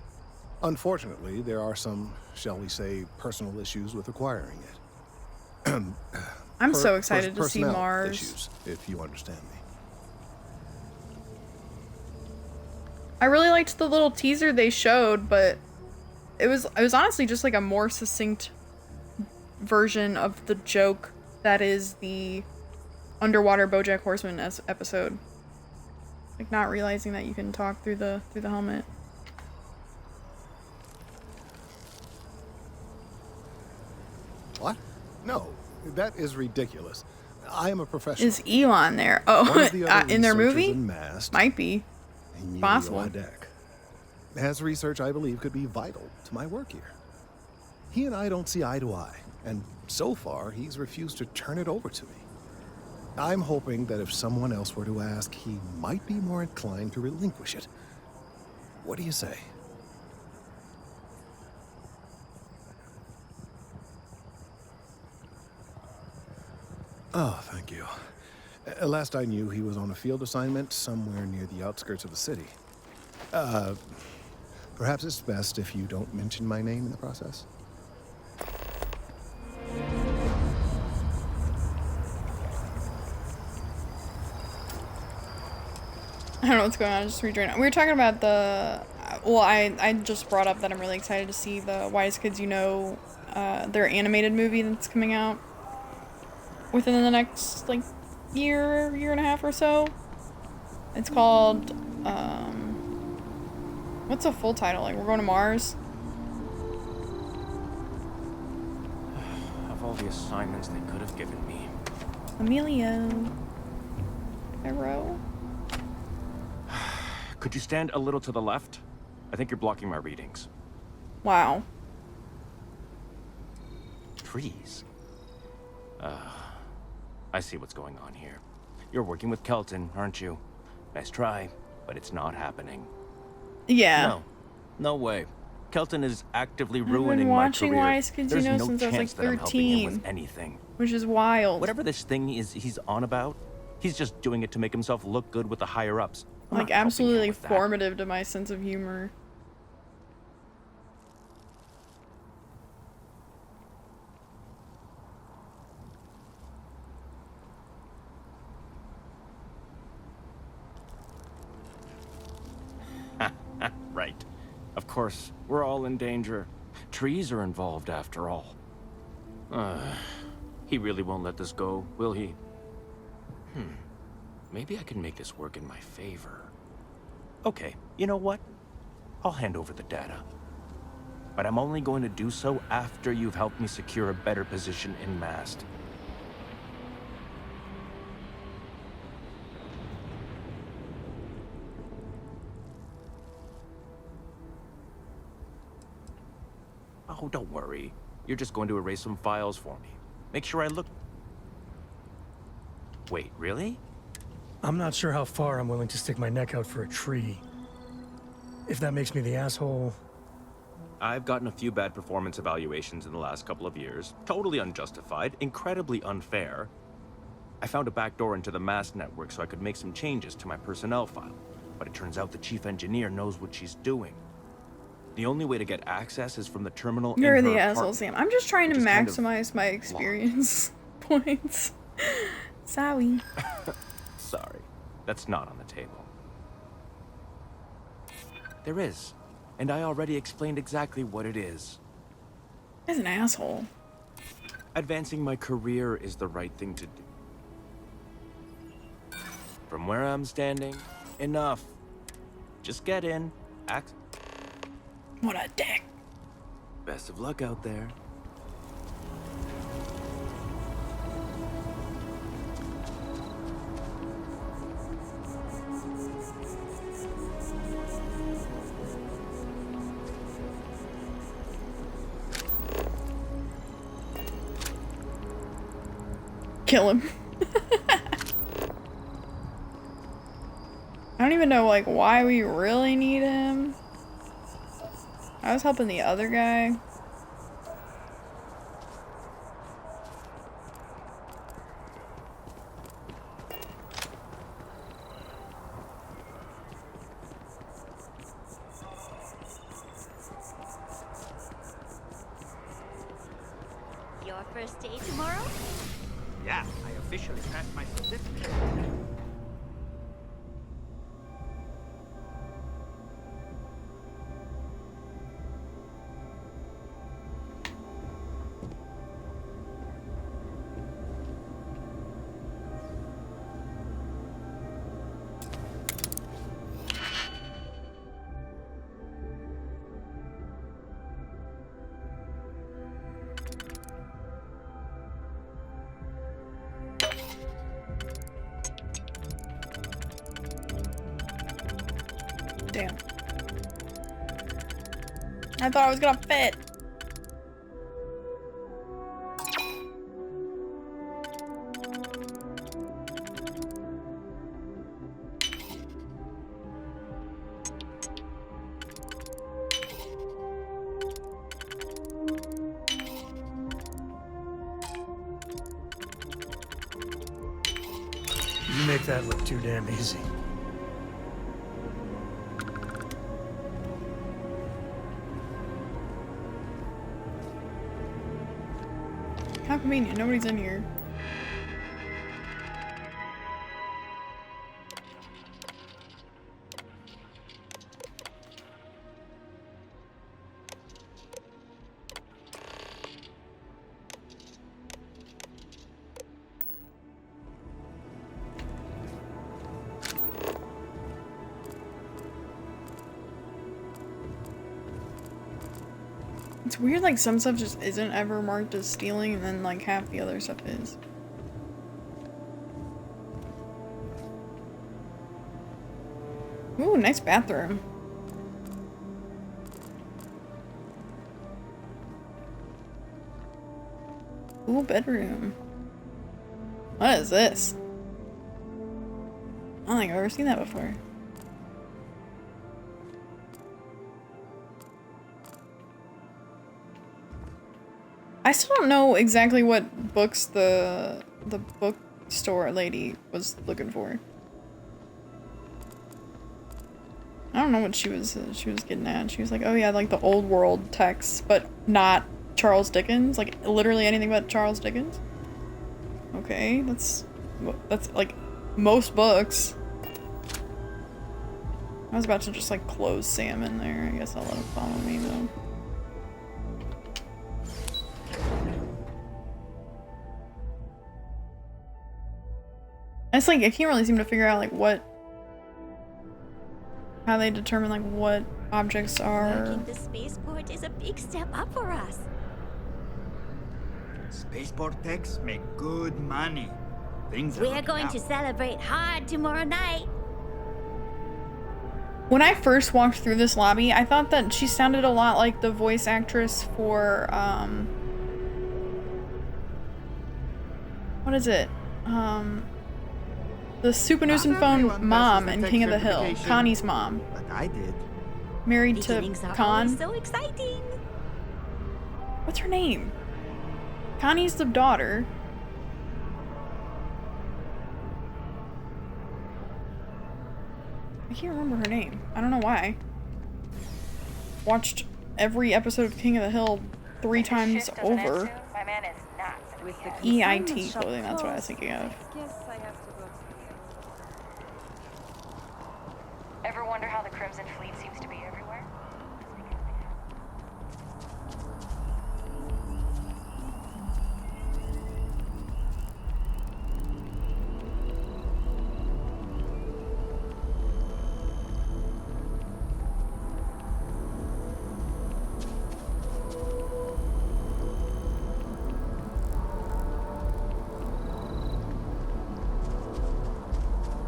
Unfortunately, there are some, shall we say, personal issues with acquiring it. I'm so excited to see personnel Mars. Issues, if you understand me. I really liked the little teaser they showed, but it was honestly just like a more succinct version of the joke that is the underwater BoJack Horseman episode. Like not realizing that you can talk through the helmet. What? No, that is ridiculous. I am a professional. Is Elon there? Oh, One of the other in their researchers movie? in Mast, Might be. Emilio Possible. Hadek, has research I believe could be vital to my work here. He and I don't see eye to eye, and so far he's refused to turn it over to me. I'm hoping that if someone else were to ask, he might be more inclined to relinquish it. What do you say? Oh, thank you. Last I knew, he was on a field assignment somewhere near the outskirts of the city. Perhaps it's best if you don't mention my name in the process. I don't know what's going on. I just rejoined. We were talking about the. Well, I just brought up that I'm really excited to see the Wise Kids You Know, their animated movie that's coming out within the next like year and a half or so. It's called what's a full title? Like We're Going to Mars. Of all the assignments they could have given me. Emilio. Arrow. Could you stand a little to the left? I think you're blocking my readings. Wow. Trees. I see what's going on here. You're working with Kelton, aren't you? Nice try, but it's not happening. Yeah. No way. Kelton is actively I've been ruining my watching career. Wise Kids You There's Know no since I was like chance that I'm helping him 13. with anything. Which is wild. Whatever this thing is he's on about, he's just doing it to make himself look good with the higher ups. I'm Like not helping him absolutely with that. formative to my sense of humor. Right. Of course, we're all in danger. Trees are involved after all. He really won't let this go, will he? Maybe I can make this work in my favor. Okay, you know what? I'll hand over the data. But I'm only going to do so after you've helped me secure a better position in Mast. Oh, don't worry. You're just going to erase some files for me. Make sure I look... Wait, really? I'm not sure how far I'm willing to stick my neck out for a tree. If that makes me the asshole... I've gotten a few bad performance evaluations in the last couple of years. Totally unjustified, incredibly unfair. I found a backdoor into the Mast network so I could make some changes to my personnel file. But it turns out the chief engineer knows what she's doing. The only way to get access is from the terminal in You're her the asshole, apartment, Sam. I'm just trying to which is kind of maximize my experience points. Sorry. Sorry, that's not on the table. There is, and I already explained exactly what it is. As an asshole. Advancing my career is the right thing to do. From where I'm standing, enough. Just get in, act. What a dick. Best of luck out there. kill him. I don't even know, like, why we really need him. I was helping the other guy. Your first day tomorrow? Yeah, I officially passed my certificate. Damn. I thought I was gonna fit. You make that look too damn easy. How convenient, nobody's in here. It's weird, like, some stuff just isn't ever marked as stealing, and then, like, half the other stuff is. Ooh, nice bathroom. Ooh, bedroom. What is this? I don't think I've ever seen that before. I still don't know exactly what books the bookstore lady was looking for. I don't know what she was getting at. She was like, "Oh yeah, like the old world texts, but not Charles Dickens, like literally anything but Charles Dickens." Okay, that's like most books. I was about to just like close Sam in there. I guess I'll let him follow me though. It's like I can't really seem to figure out like how they determine like what objects are. Working the spaceport is a big step up for us. Spaceport techs make good money. Things are We're looking going up. to celebrate hard tomorrow night. When I first walked through this lobby, I thought that she sounded a lot like the voice actress for what is it? The Supernuisance phone mom in King of the Hill. Connie's mom. But I did. Married to Beginnings are Con. always so exciting. What's her name? Connie's the daughter. I can't remember her name. I don't know why. Watched every episode of King of the Hill 3 times over. My man is not. EIT clothing, that's what I was thinking of. Guess I have to go. Ever wonder how the Crimson Fleet seems to be everywhere?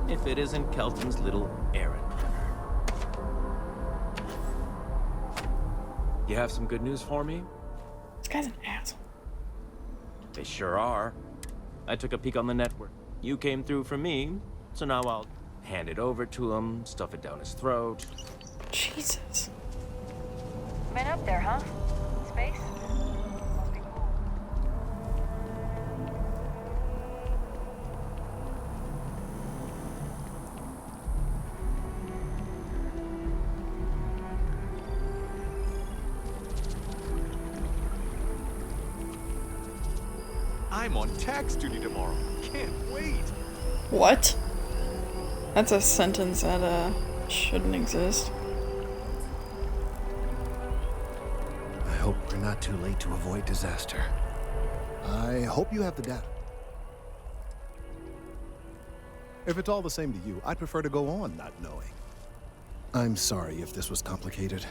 If it isn't Kelton's little errand runner. You have some good news for me? This guy's an asshole. They sure are. I took a peek on the network. You came through for me, so now I'll hand it over to him, stuff it down his throat. Jesus. Been up there, huh? Space? I'm on tax duty tomorrow. Can't wait. What? That's a sentence that shouldn't exist. I hope we're not too late to avoid disaster. I hope you have the data. If it's all the same to you, I'd prefer to go on not knowing. I'm sorry if this was complicated.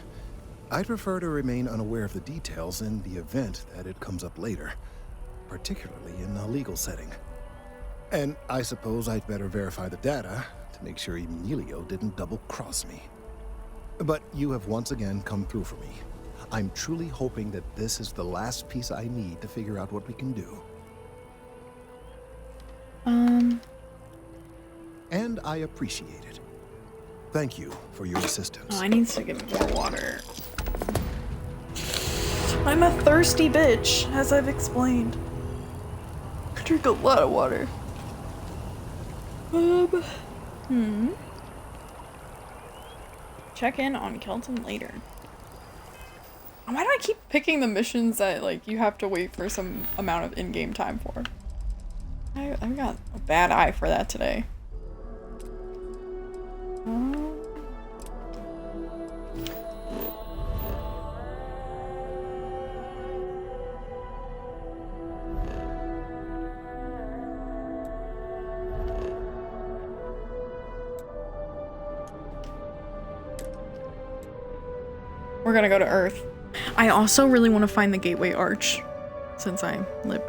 I'd prefer to remain unaware of the details in the event that it comes up later, particularly in a legal setting. And I suppose I'd better verify the data to make sure Emilio didn't double-cross me. But you have once again come through for me. I'm truly hoping that this is the last piece I need to figure out what we can do. And I appreciate it. Thank you for your assistance. Oh, I need to get more water. I'm a thirsty bitch, as I've explained. I drink a lot of water. Check in on Kelton later. Why do I keep picking the missions that, like, you have to wait for some amount of in-game time for? I've got a bad eye for that today. We're gonna go to Earth. I also really want to find the Gateway Arch, since I live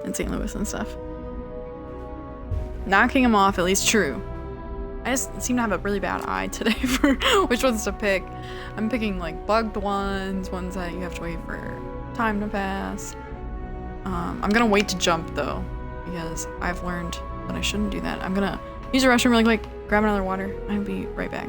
in St. Louis and stuff. Knocking them off, at least true. I just seem to have a really bad eye today for which ones to pick. I'm picking like bugged ones that you have to wait for time to pass. I'm gonna wait to jump though, because I've learned that I shouldn't do that. I'm gonna use the restroom really quick, grab another water, and I'll be right back.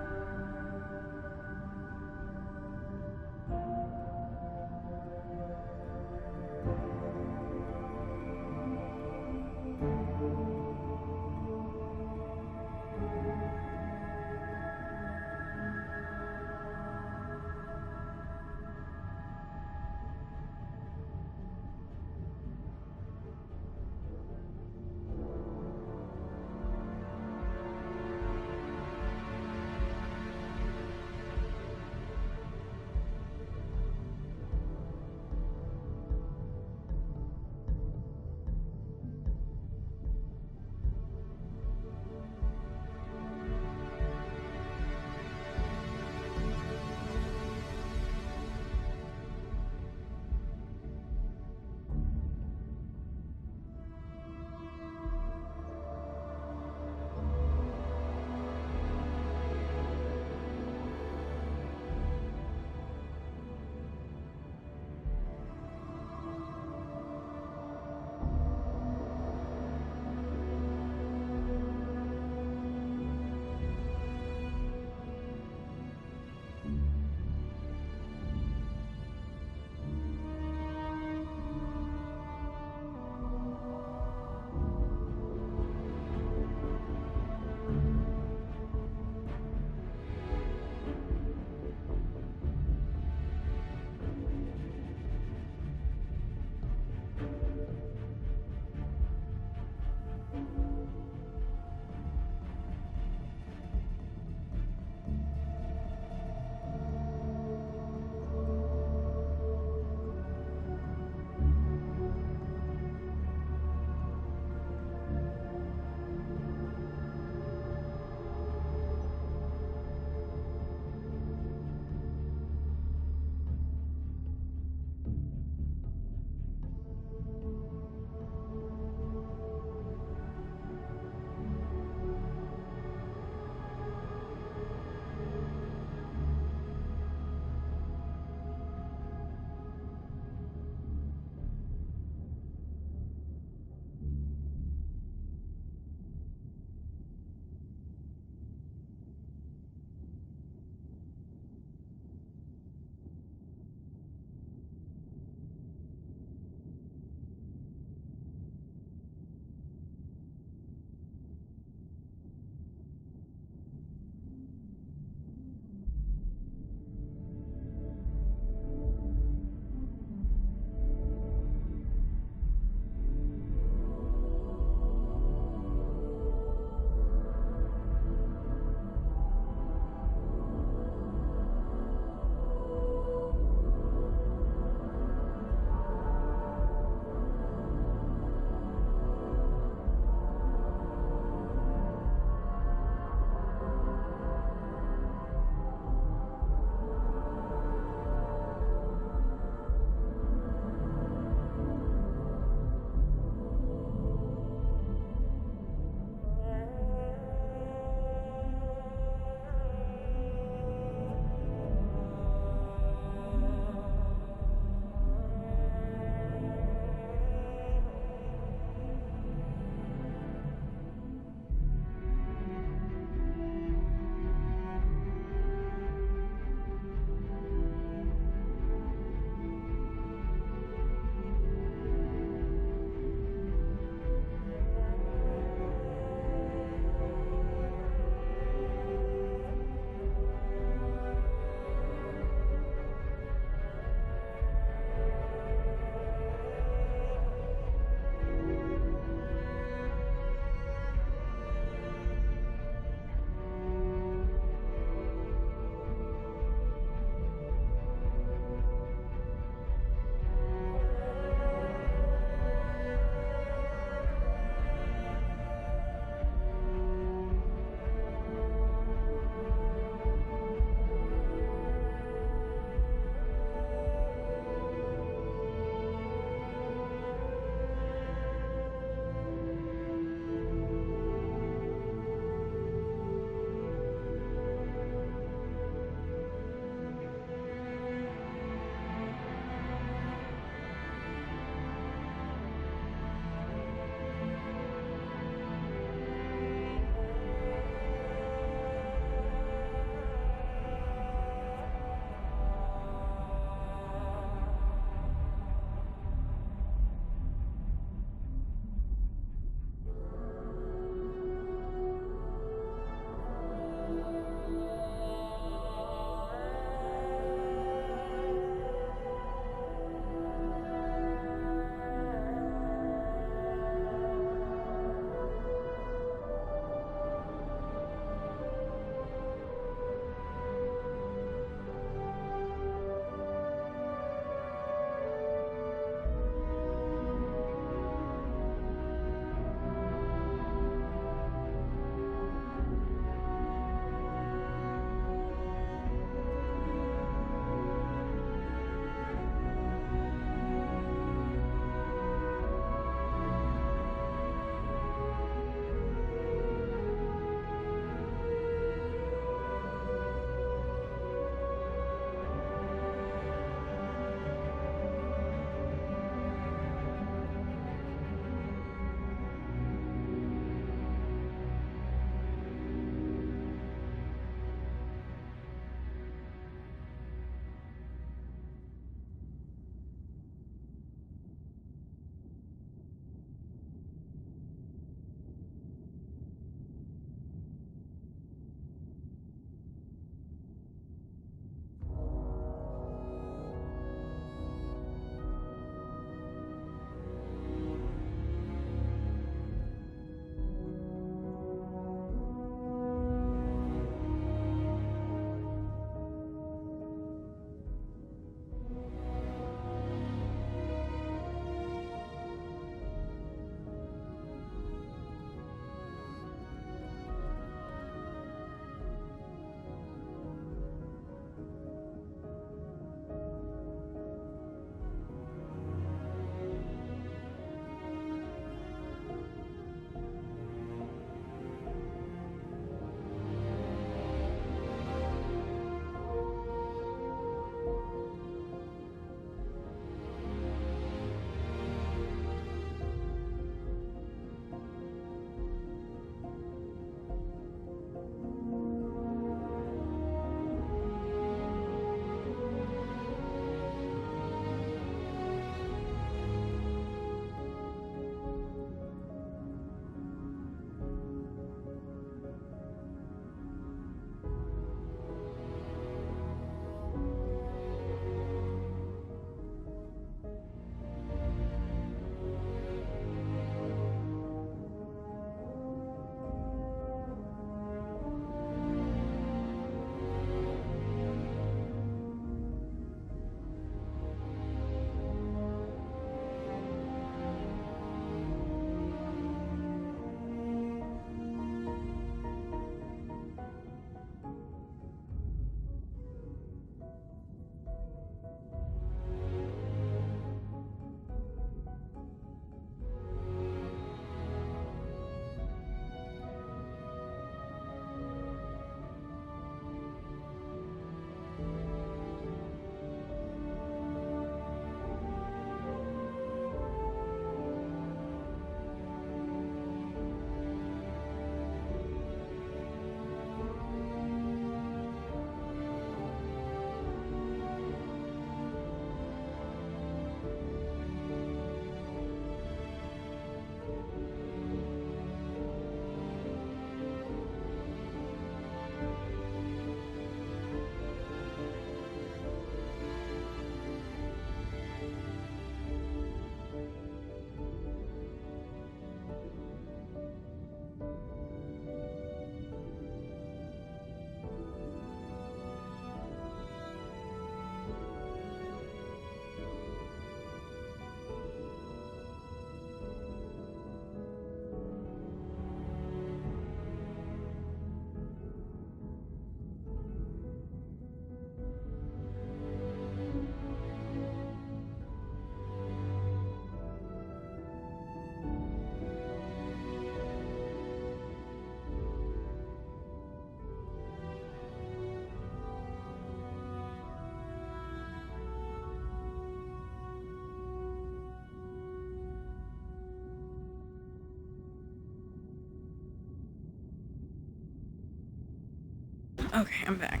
Okay, I'm back.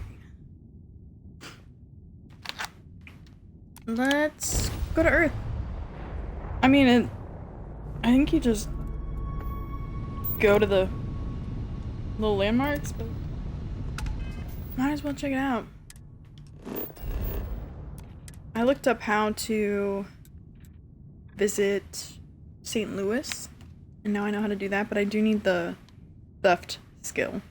Let's go to Earth. I mean, I think you just go to the little landmarks, but might as well check it out. I looked up how to visit St. Louis, and now I know how to do that, but I do need the theft skill.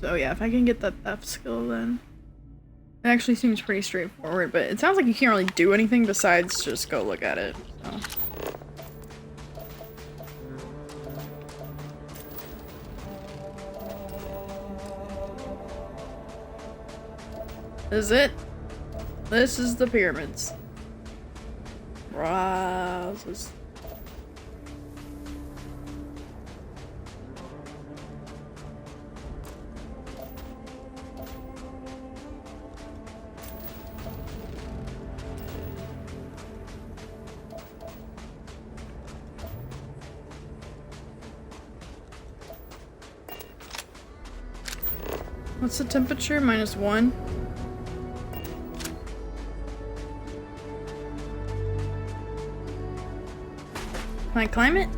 So yeah, if I can get that theft skill, then it actually seems pretty straightforward, but it sounds like you can't really do anything besides just go look at it, so. This is it. This is the pyramids. Wow, this is... What's the temperature? -1? Can I climb it?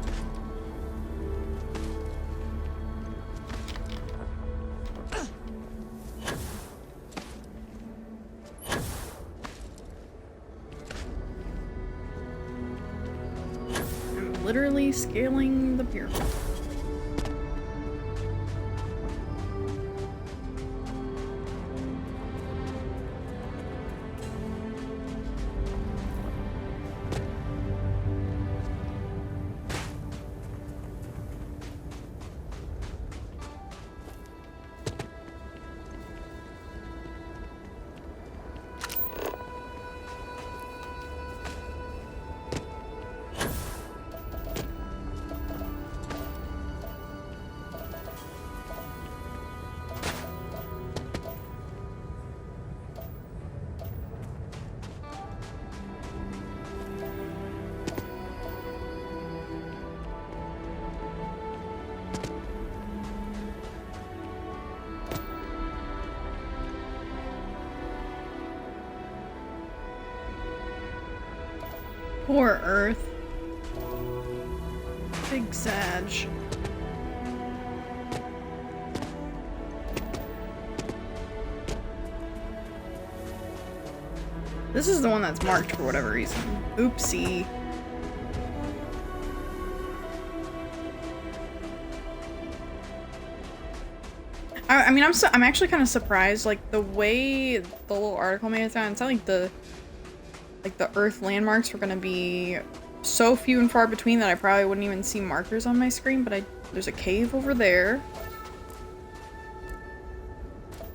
I'm literally scaling the pyramid. Poor Earth. Big Sag. This is the one that's marked for whatever reason. Oopsie. I mean, I'm actually kind of surprised, like the way the little article made it sound. It sounded like the Earth landmarks were gonna be so few and far between that I probably wouldn't even see markers on my screen, but there's a cave over there.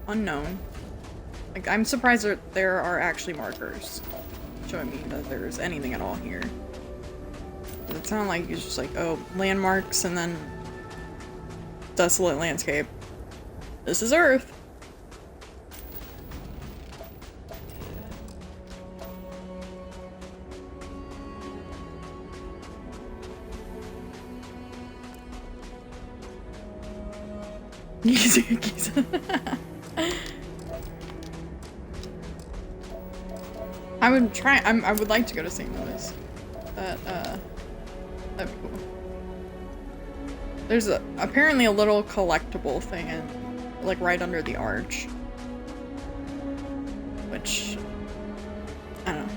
Unknown. Like, I'm surprised that there are actually markers showing me that there's anything at all here. It sounded like it's just like, oh, landmarks and then desolate landscape. This is Earth. I would try. I would like to go to St. Louis. That'd be cool. There's apparently a little collectible thing, like right under the arch, which I don't know.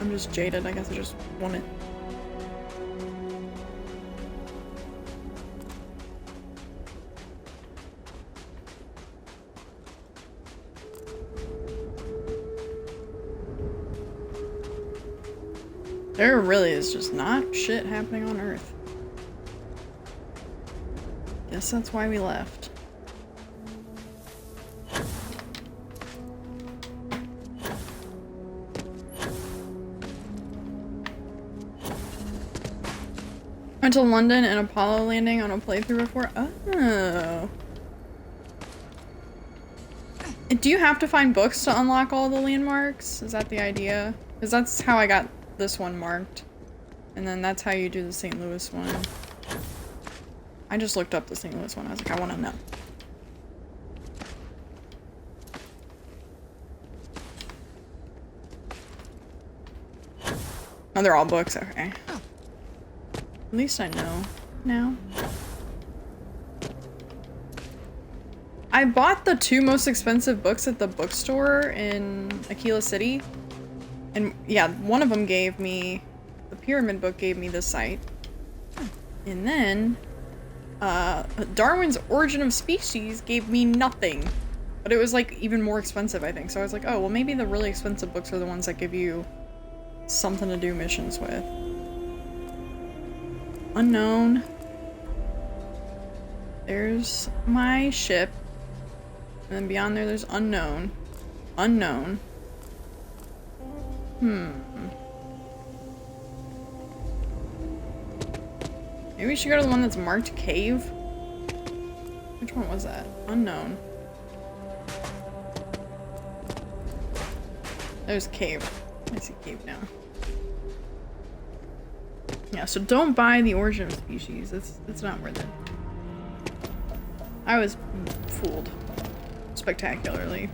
I'm just jaded. I guess I just want it. There really is just not shit happening on Earth. Guess that's why we left. Went to London and Apollo landing on a playthrough before. Oh. Do you have to find books to unlock all the landmarks? Is that the idea? Because that's how I got this one marked. And then that's how you do the St. Louis one. I just looked up the St. Louis one. I was like, I want to know. Oh, they're all books. Okay. At least I know now. I bought the 2 most expensive books at the bookstore in Aquila City. And yeah, one of them gave me, the Pyramid book gave me this site. And then, Darwin's Origin of Species gave me nothing. But it was like even more expensive, I think. So I was like, oh, well maybe the really expensive books are the ones that give you something to do missions with. Unknown. There's my ship. And then beyond there, there's unknown. Unknown. Maybe we should go to the one that's marked cave. Which one was that? Unknown. There's cave. I see cave now. Yeah, so don't buy the Origin of Species. It's not worth it. I was fooled. Spectacularly.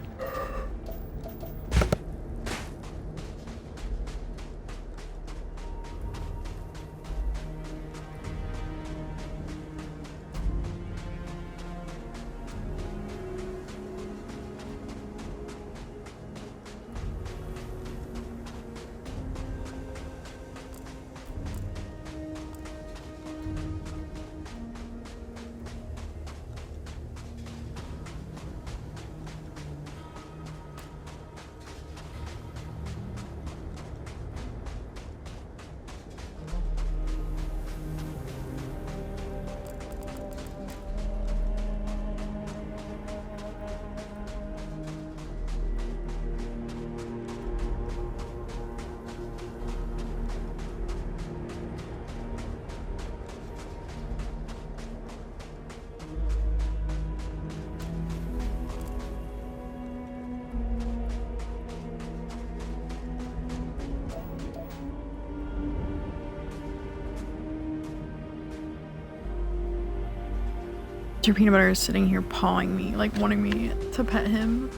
Your peanut butter is sitting here pawing me, like wanting me to pet him.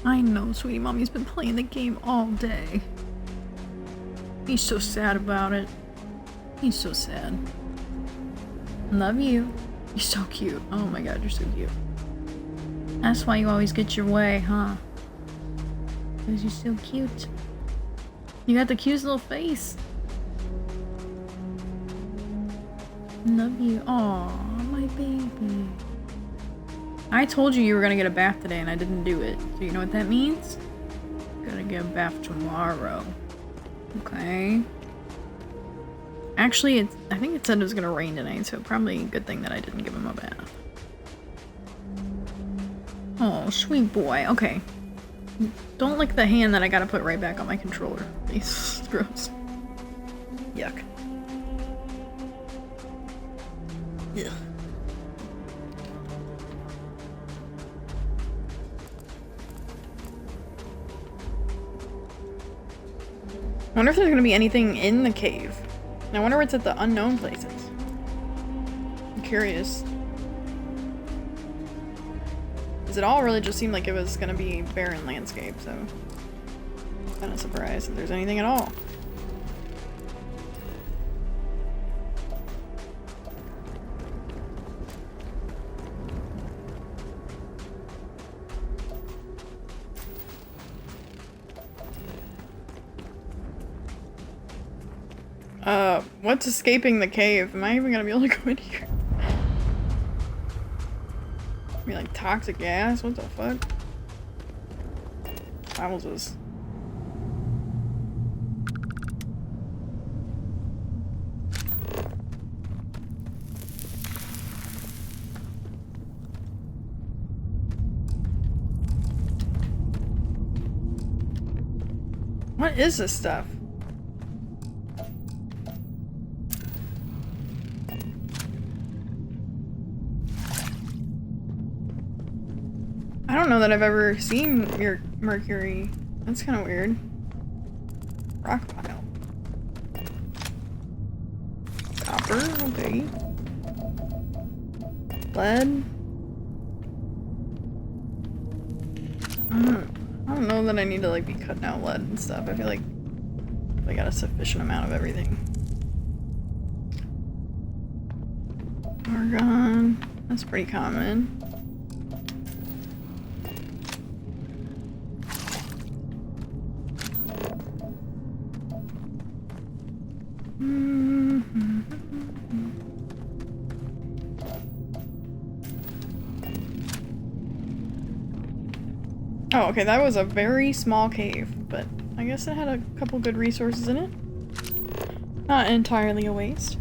I know, sweetie mommy's been playing the game all day. He's so sad about it. He's so sad. Love you. You're so cute. Oh my god, you're so cute. That's why you always get your way, huh? Because you're so cute. You got the cutest little face. Love you. Aww. My baby. I told you were gonna get a bath today and I didn't do it. So you know what that means? Gonna get a bath tomorrow. Okay. Actually, I think it said it was gonna rain tonight, so probably a good thing that I didn't give him a bath. Oh, sweet boy. Okay. Don't lick the hand that I gotta put right back on my controller. It's gross. Yuck. Yeah. I wonder if there's gonna be anything in the cave. I wonder where it's at the unknown places. I'm curious. Because it all really just seemed like it was gonna be barren landscape, so I'm kinda surprised if there's anything at all. What's escaping the cave? Am I even gonna be able to go in here? I mean, like toxic gas? What the fuck? Wowzers. What is this stuff? I don't know that I've ever seen your mercury. That's kind of weird. Rock pile. Okay. Lead? I don't know that I need to like be cutting out lead and stuff. I feel like I got a sufficient amount of everything. Argon. That's pretty common. Oh, okay, that was a very small cave, but I guess it had a couple good resources in it. Not entirely a waste.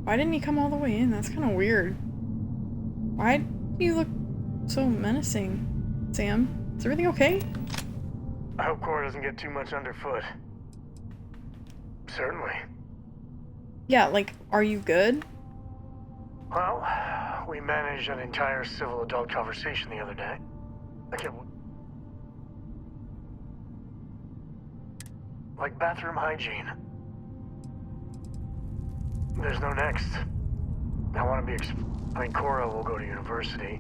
Why didn't he come all the way in? That's kind of weird. Why do you look so menacing, Sam? Is everything okay? I hope Cora doesn't get too much underfoot. Certainly. Yeah, like, are you good? Well, we managed an entire civil adult conversation the other day. Like bathroom hygiene. There's no next. I want to be I mean, Cora will go to university,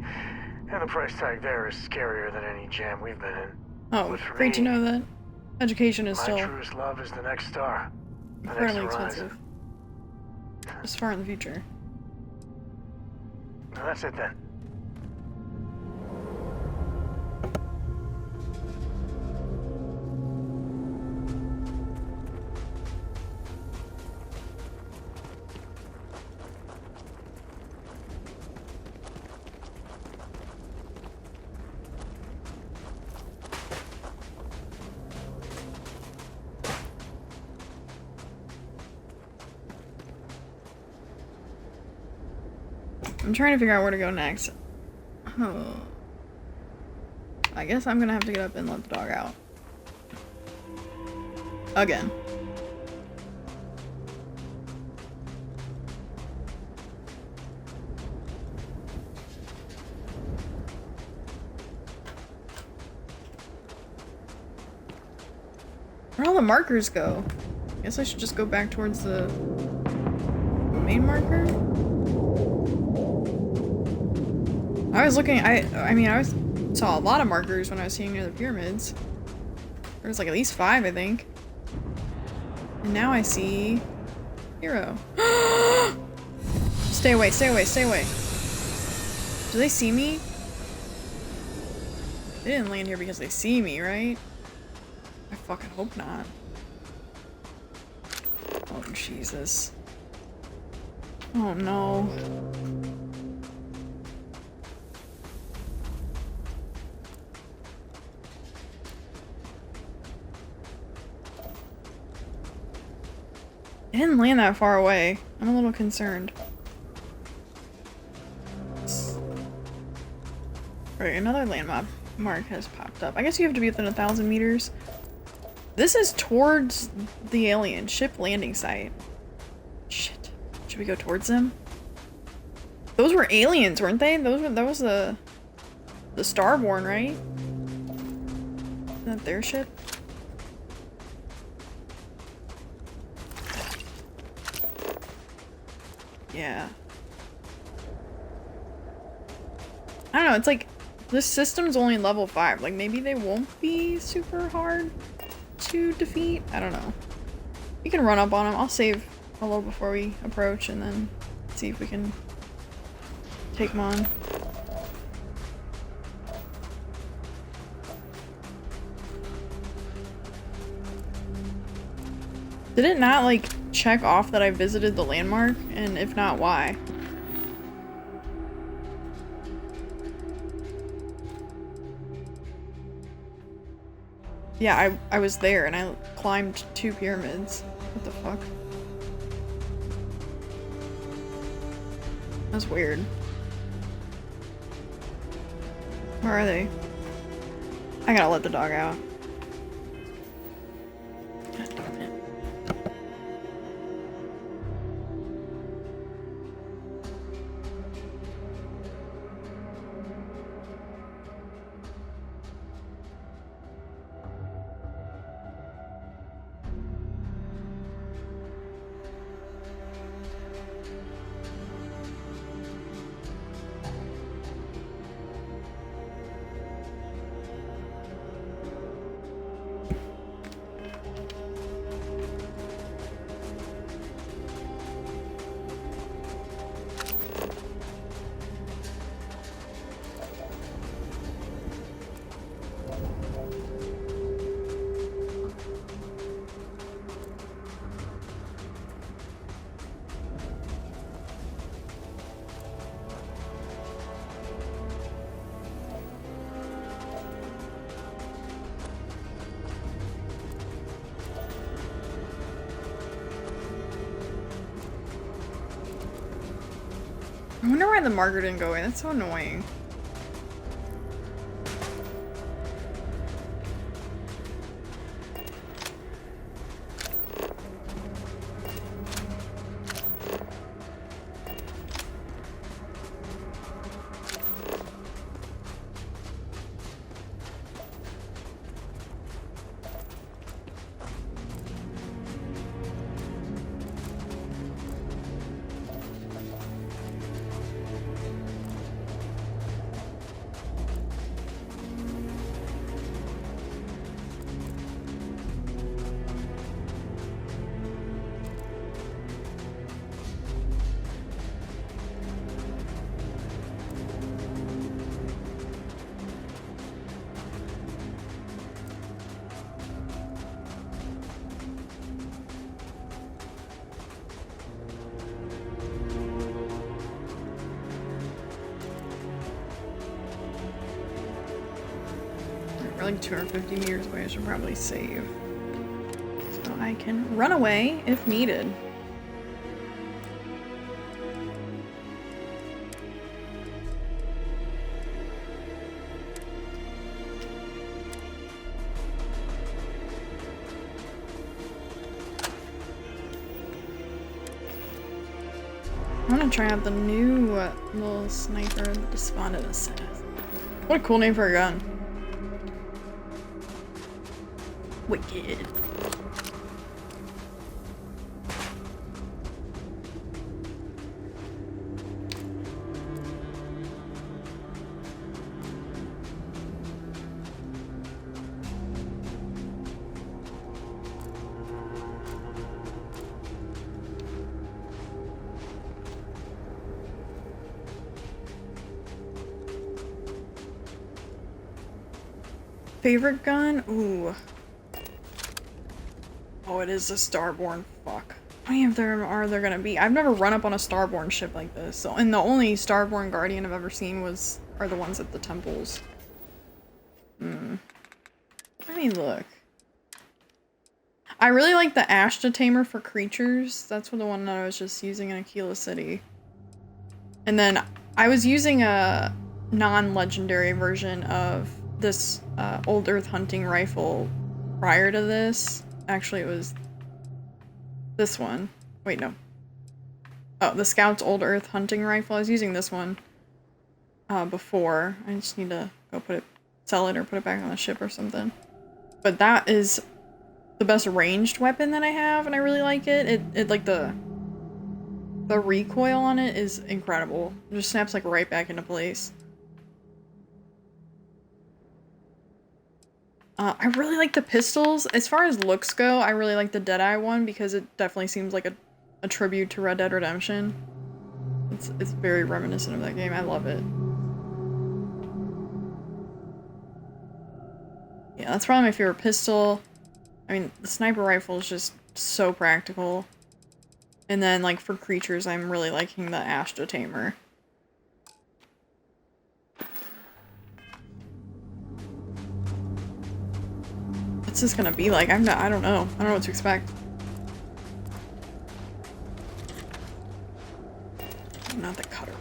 and the price tag there is scarier than any jam we've been in. Oh, great to know that. Education is still my truest love is the next star. incredibly expensive. Just far in the future. Well, that's it then. I'm trying to figure out where to go next. Oh. I guess I'm gonna have to get up and let the dog out. Again. Where'd all the markers go? I guess I should just go back towards the main marker? I was looking, I mean, I saw a lot of markers when I was seeing near the pyramids. There was like at least 5, I think. And now I see Hero. Stay away, stay away, stay away. Do they see me? They didn't land here because they see me, right? I fucking hope not. Oh, Jesus. Oh, no. It didn't land that far away. I'm a little concerned. Right, another landmark has popped up. I guess you have to be within 1,000 meters. This is towards the alien ship landing site. Shit. Should we go towards them? Those were aliens, weren't they? That was the Starborn, right? Isn't that their ship? Yeah. I don't know, it's like this system's only level 5. Like maybe they won't be super hard to defeat. I don't know. We can run up on them. I'll save a little before we approach and then see if we can take them on. Did it not like check off that I visited the landmark? And if not, why? Yeah, I was there and I climbed 2 pyramids. What the fuck? That's weird. Where are they? I gotta let the dog out. God damn it. I wonder why the marker didn't go away. That's so annoying. We're like 250 meters away. I should probably save. So I can run away if needed. I want to try out the new little sniper, the Despondent Assassin. What a cool name for a gun. Wicked. Favorite gun? Ooh. Oh, it is a Starborn. Fuck. How many of them are there gonna be? I've never run up on a Starborn ship like this. So, and the only Starborn Guardian I've ever seen are the ones at the temples. Let me look. I really like the Ashta Tamer for creatures. That's the one that I was just using in Aquila City. And then I was using a non-legendary version of this Old Earth hunting rifle prior to this. Actually, it was this one. Wait, no. Oh, the Scout's Old Earth hunting rifle. I was using this one before. I just need to go sell it or put it back on the ship or something. But that is the best ranged weapon that I have, and I really like it. It like the recoil on it is incredible. It just snaps like right back into place. I really like the pistols. As far as looks go, I really like the Deadeye one because it definitely seems like a tribute to Red Dead Redemption. It's very reminiscent of that game. I love it. Yeah, that's probably my favorite pistol. I mean, the sniper rifle is just so practical. And then, like, for creatures, I'm really liking the Ashta Tamer. What's this gonna be like? I don't know. I don't know what to expect. Not the cutter.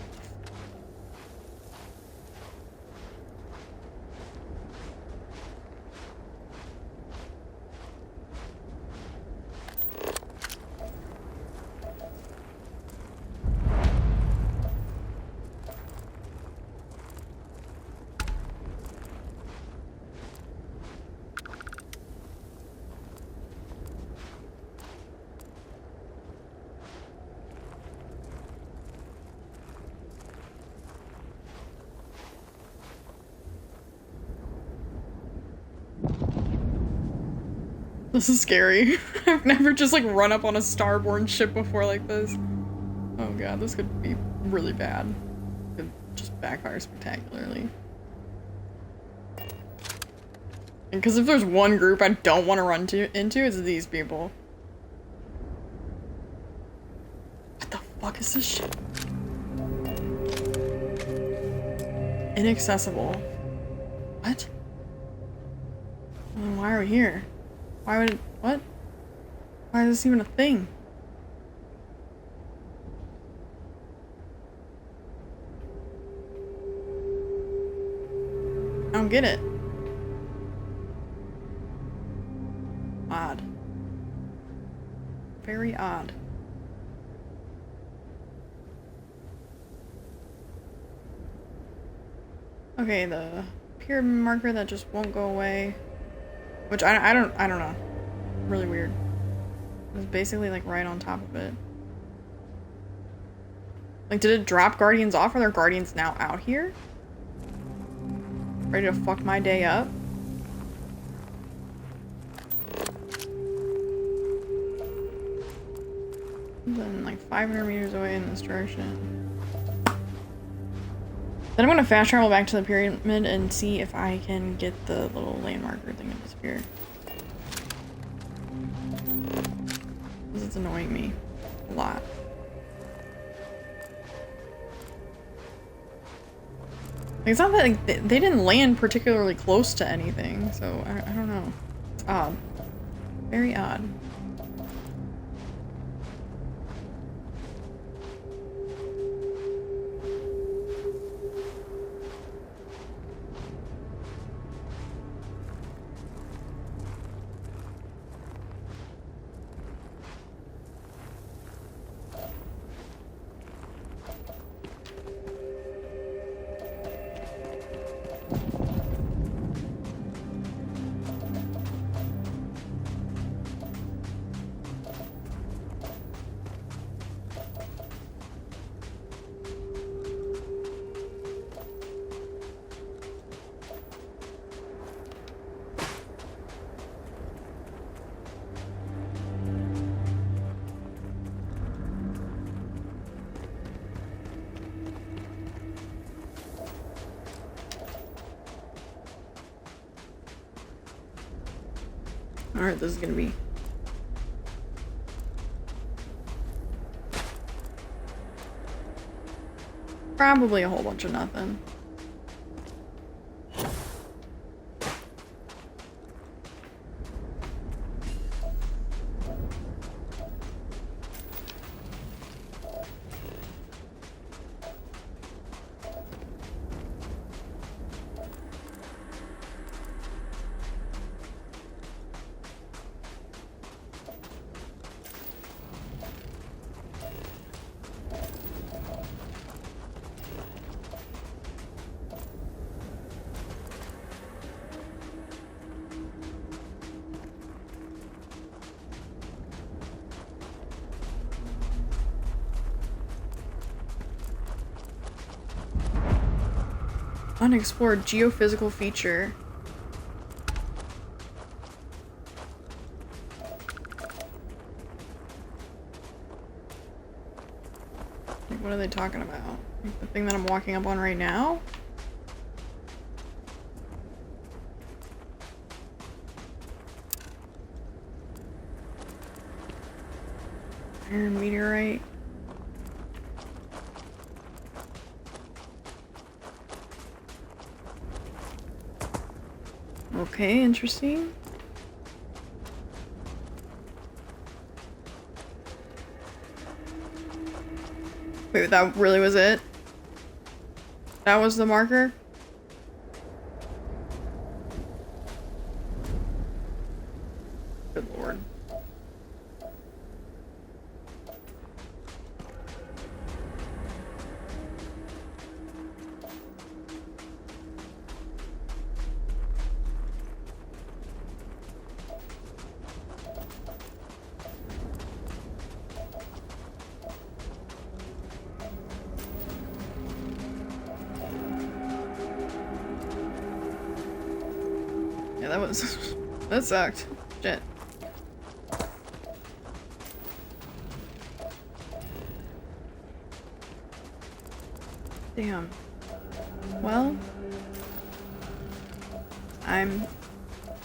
This is scary. I've never just like run up on a Starborn ship before like this. Oh god, this could be really bad. It could just backfire spectacularly. Because if there's one group I don't want to run into, it's these people. What the fuck is this shit? Inaccessible. What? Well, then why are we here? Why would it- what? Why is this even a thing? don't get it. Odd. Very odd. Okay, the pyramid marker that just won't go away. Which I don't know. Really weird. It was basically like right on top of it. Like, did it drop guardians off? Are there guardians now out here? Ready to fuck my day up? Then like 500 meters away in this direction. Then I'm gonna fast travel back to the pyramid and see if I can get the little landmarker thing to disappear. This is annoying me a lot. Like, it's not that like, they didn't land particularly close to anything, so I don't know. It's odd. Very odd. Alright, this is gonna be probably a whole bunch of nothing. Unexplored geophysical feature. Like, what are they talking about? Like the thing that I'm walking up on right now? Iron meteorite. Okay, interesting. Wait, that really was it? That was the marker? Good lord. Yeah, that was... that sucked. Shit. Damn. Well... I'm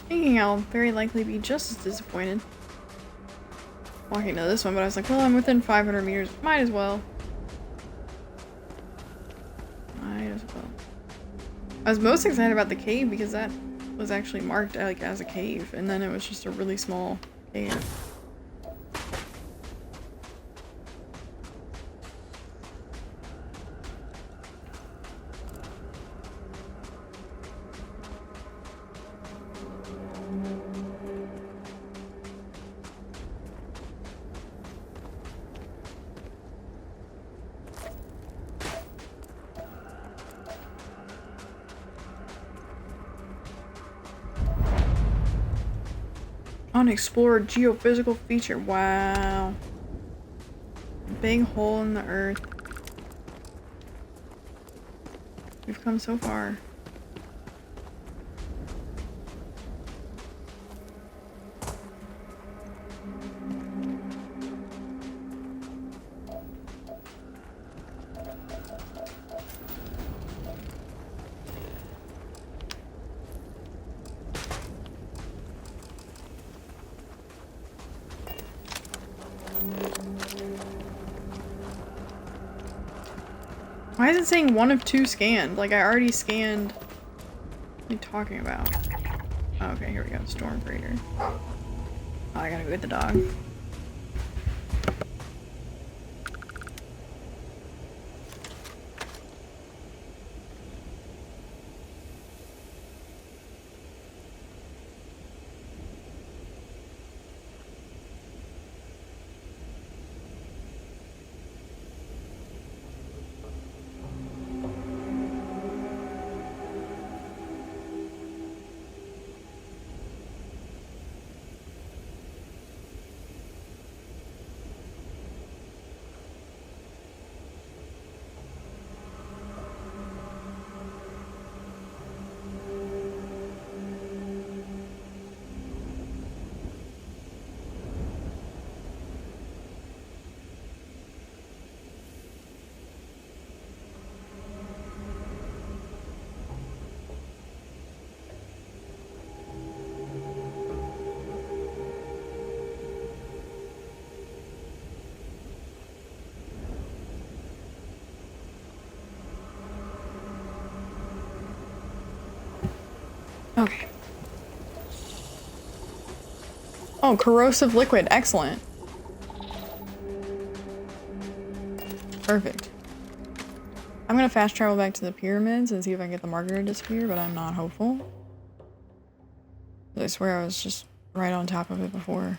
thinking I'll very likely be just as disappointed walking to this one, but I was like, well, I'm within 500 meters. Might as well. Might as well. I was most excited about the cave because that was actually marked like as a cave, and then it was just a really small cave. Unexplored geophysical feature. Wow. Big hole in the earth. We've come so far. Why is it saying 1 of 2 scanned? Like, I already scanned. What are you talking about? Oh, okay, here we go. Storm Freighter. Oh, I gotta go get the dog. Okay. Oh, corrosive liquid. Excellent. Perfect. I'm gonna fast travel back to the pyramids and see if I can get the marker to disappear, but I'm not hopeful. I swear I was just right on top of it before.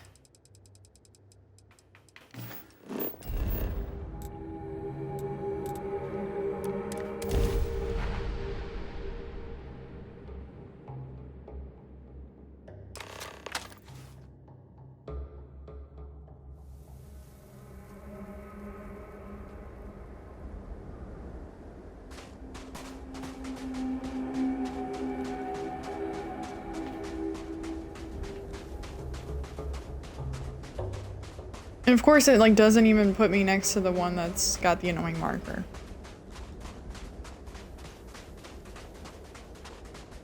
And of course it like doesn't even put me next to the one that's got the annoying marker.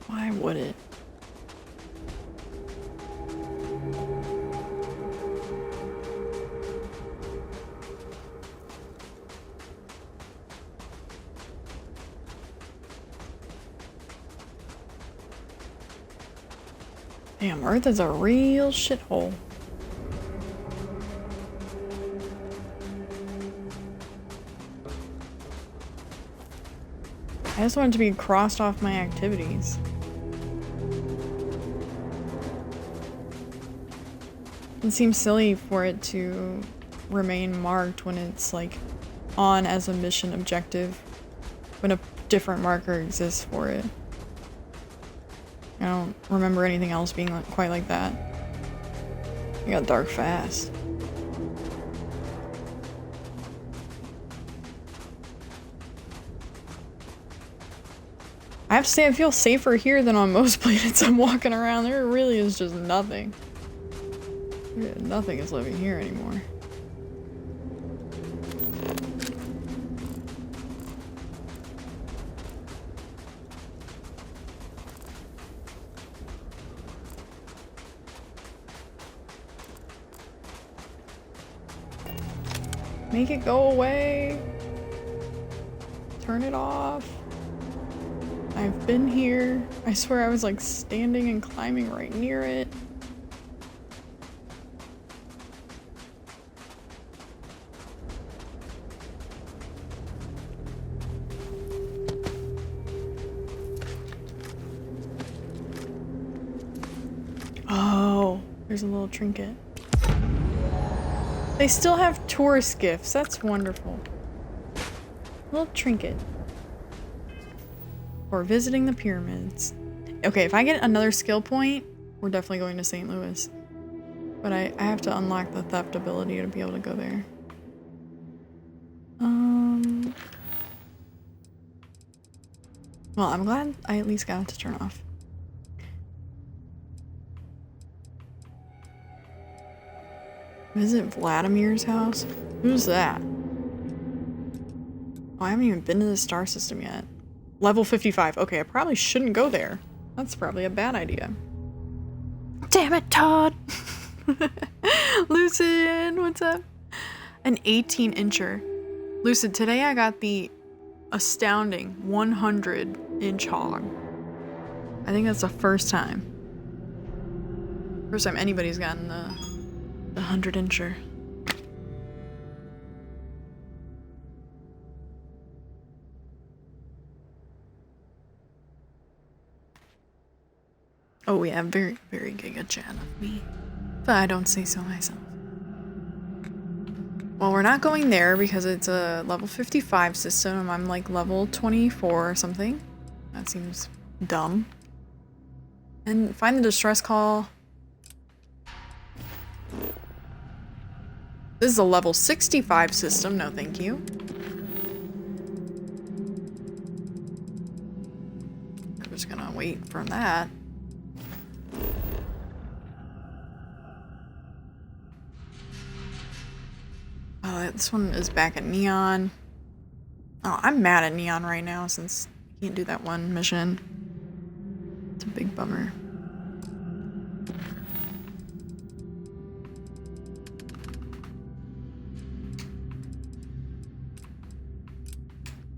Why would it? Damn, Earth is a real shithole. I just want it to be crossed off my activities. It seems silly for it to remain marked when it's like on as a mission objective when a different marker exists for it. I don't remember anything else being like, quite like that. It got dark fast. I have to say I feel safer here than on most planets I'm walking around. There really is just nothing. Nothing is living here anymore. Make it go away. Turn it off. I've been here. I swear I was like standing and climbing right near it. Oh, there's a little trinket. They still have tourist gifts. That's wonderful. Little trinket. For visiting the pyramids. Okay, if I get another skill point, we're definitely going to St. Louis. But I have to unlock the theft ability to be able to go there. Well, I'm glad I at least got it to turn off. Visit Vladimir's house? Who's that? Oh, I haven't even been to the star system yet. Level 55. Okay, I probably shouldn't go there. That's probably a bad idea. Damn it, Todd! Lucid, what's up? An 18-incher. Lucid, today I got the astounding 100-inch hog. I think that's the first time. First time anybody's gotten the 100-incher. Oh yeah, very, very giga chat of me. But I don't say so myself. Well, we're not going there because it's a level 55 system. I'm like level 24 or something. That seems dumb. And find the distress call. This is a level 65 system. No, thank you. We're just gonna wait for that. This one is back at Neon. Oh, I'm mad at Neon right now since he can't do that one mission. It's a big bummer.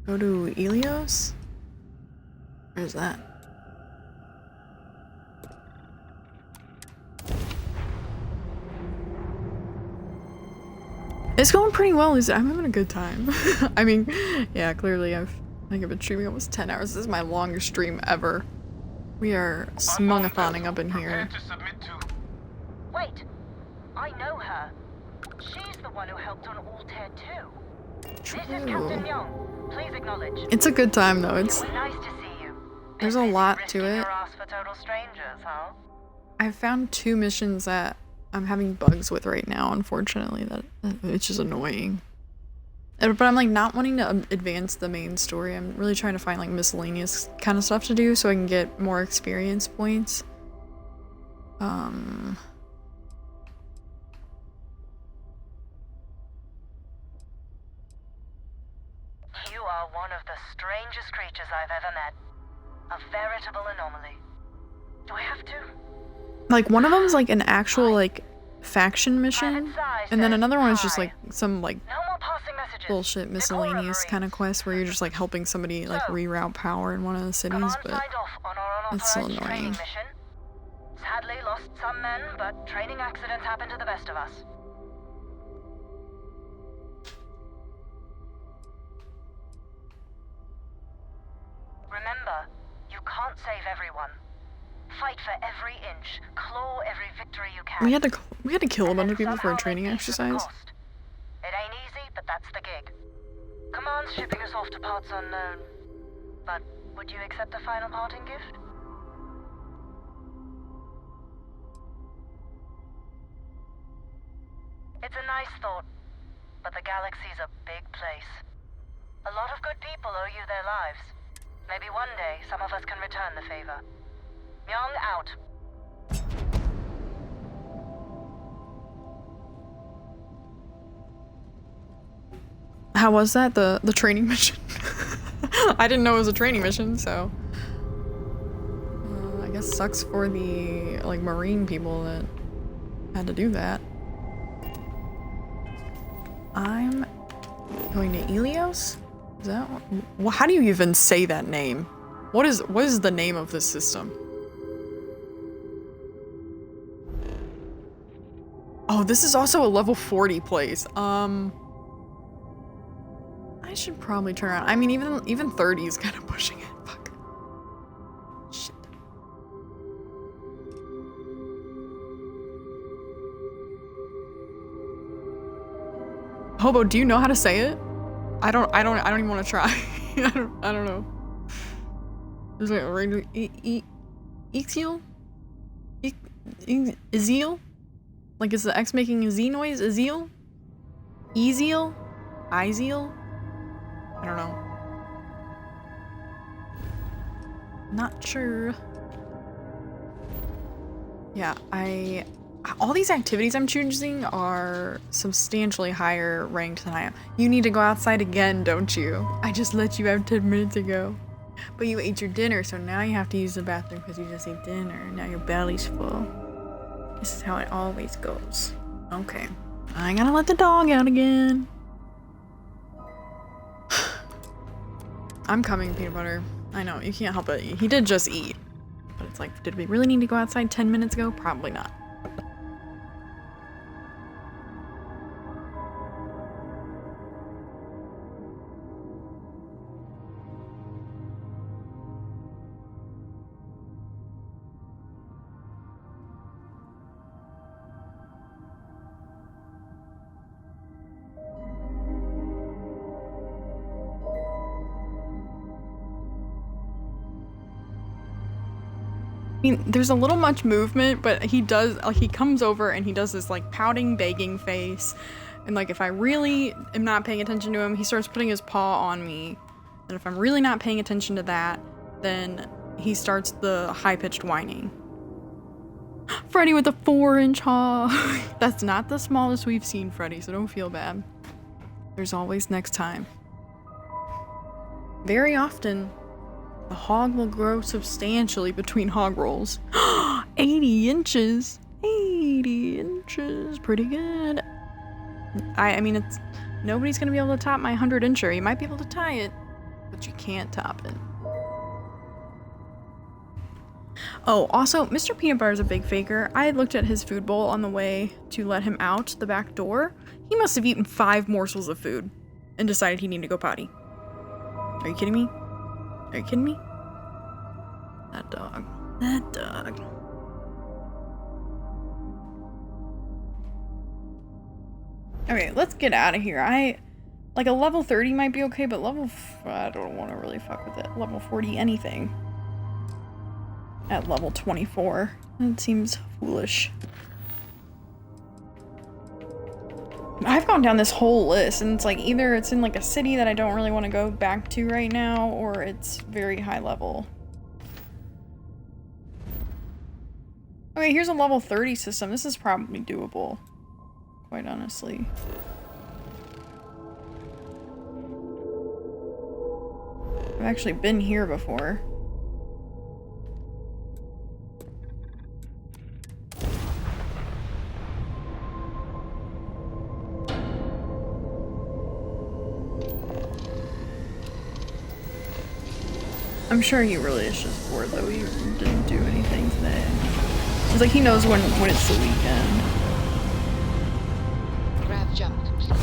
Go to Elios? Where's that? It's going pretty well, Lisa. I'm having a good time. I mean, yeah, clearly I think I've been streaming almost 10 hours. This is my longest stream ever. We are smungathoning up in here. Wait, I know her. She's the one who helped on Altair 2. This is Captain Young. Please acknowledge. It's a good time though. It's nice to see you. There's a lot to it. Your ass for total strangers, huh? I've found 2 missions that I'm having bugs with right now, unfortunately, that it's just annoying. But I'm like not wanting to advance the main story. I'm really trying to find like miscellaneous kind of stuff to do so I can get more experience points. You are one of the strangest creatures I've ever met. A veritable anomaly. Do I have to? Like one of them is like an actual like faction mission, and then another one is just like some like bullshit miscellaneous kind of quest where you're just like helping somebody like reroute power in one of the cities, but it's still annoying. Sadly lost some men, but training accidents happen to the best of us. Remember, you can't save everyone. Fight for every inch, claw every victory you can. We had to kill a bunch of people for a training exercise. It ain't easy, but that's the gig. Command's shipping us off to parts unknown. But would you accept a final parting gift? It's a nice thought, but the galaxy's a big place. A lot of good people owe you their lives. Maybe one day some of us can return the favor. Young out. How was that, the training mission? I didn't know it was a training mission, so I guess sucks for the like marine people that had to do that. I'm going to Elios? Is that what? How do you even say that name? What is the name of this system? Oh, this is also a level 40 place. I should probably turn around. I mean, even 30 is kind of pushing it. Fuck. Shit. Hobo, do you know how to say it? I don't even want to try. I don't know. There's like a regular Ezeal? Like, is the X making a Z noise? Ezeal? Ezeal? Izeal? I don't know. Not sure. Yeah, all these activities I'm choosing are substantially higher ranked than I am. You need to go outside again, don't you? I just let you out 10 minutes ago. But you ate your dinner, so now you have to use the bathroom because you just ate dinner. Now your belly's full. This is how it always goes. Okay. I gotta let the dog out again. I'm coming, peanut butter. I know, you can't help it. He did just eat. But it's like, did we really need to go outside 10 minutes ago? Probably not. I mean, there's a little much movement, but he does, like, he comes over and he does this, like, pouting, begging face. And, like, if I really am not paying attention to him, he starts putting his paw on me. And if I'm really not paying attention to that, then he starts the high-pitched whining. Freddy with a 4-inch paw. That's not the smallest we've seen, Freddy, so don't feel bad. There's always next time. Very often, the hog will grow substantially between hog rolls. 80 inches! 80 inches! Pretty good. I mean, it's... Nobody's gonna be able to top my 100-incher. You might be able to tie it, but you can't top it. Oh, also, Mr. Peanut Butter is a big faker. I had looked at his food bowl on the way to let him out the back door. He must have eaten 5 morsels of food and decided he needed to go potty. Are you kidding me? Are you kidding me? That dog. That dog. Okay, let's get out of here. Like a level 30 might be okay, but I don't want to really fuck with it. Level 40 anything. At level 24. It seems foolish. I've gone down this whole list and it's like either it's in like a city that I don't really want to go back to right now or it's very high level. Okay, here's a level 30 system. This is probably doable, quite honestly. I've actually been here before. I'm sure he really is just bored though. He didn't do anything today. It's like he knows when it's the weekend. Grav jump complete.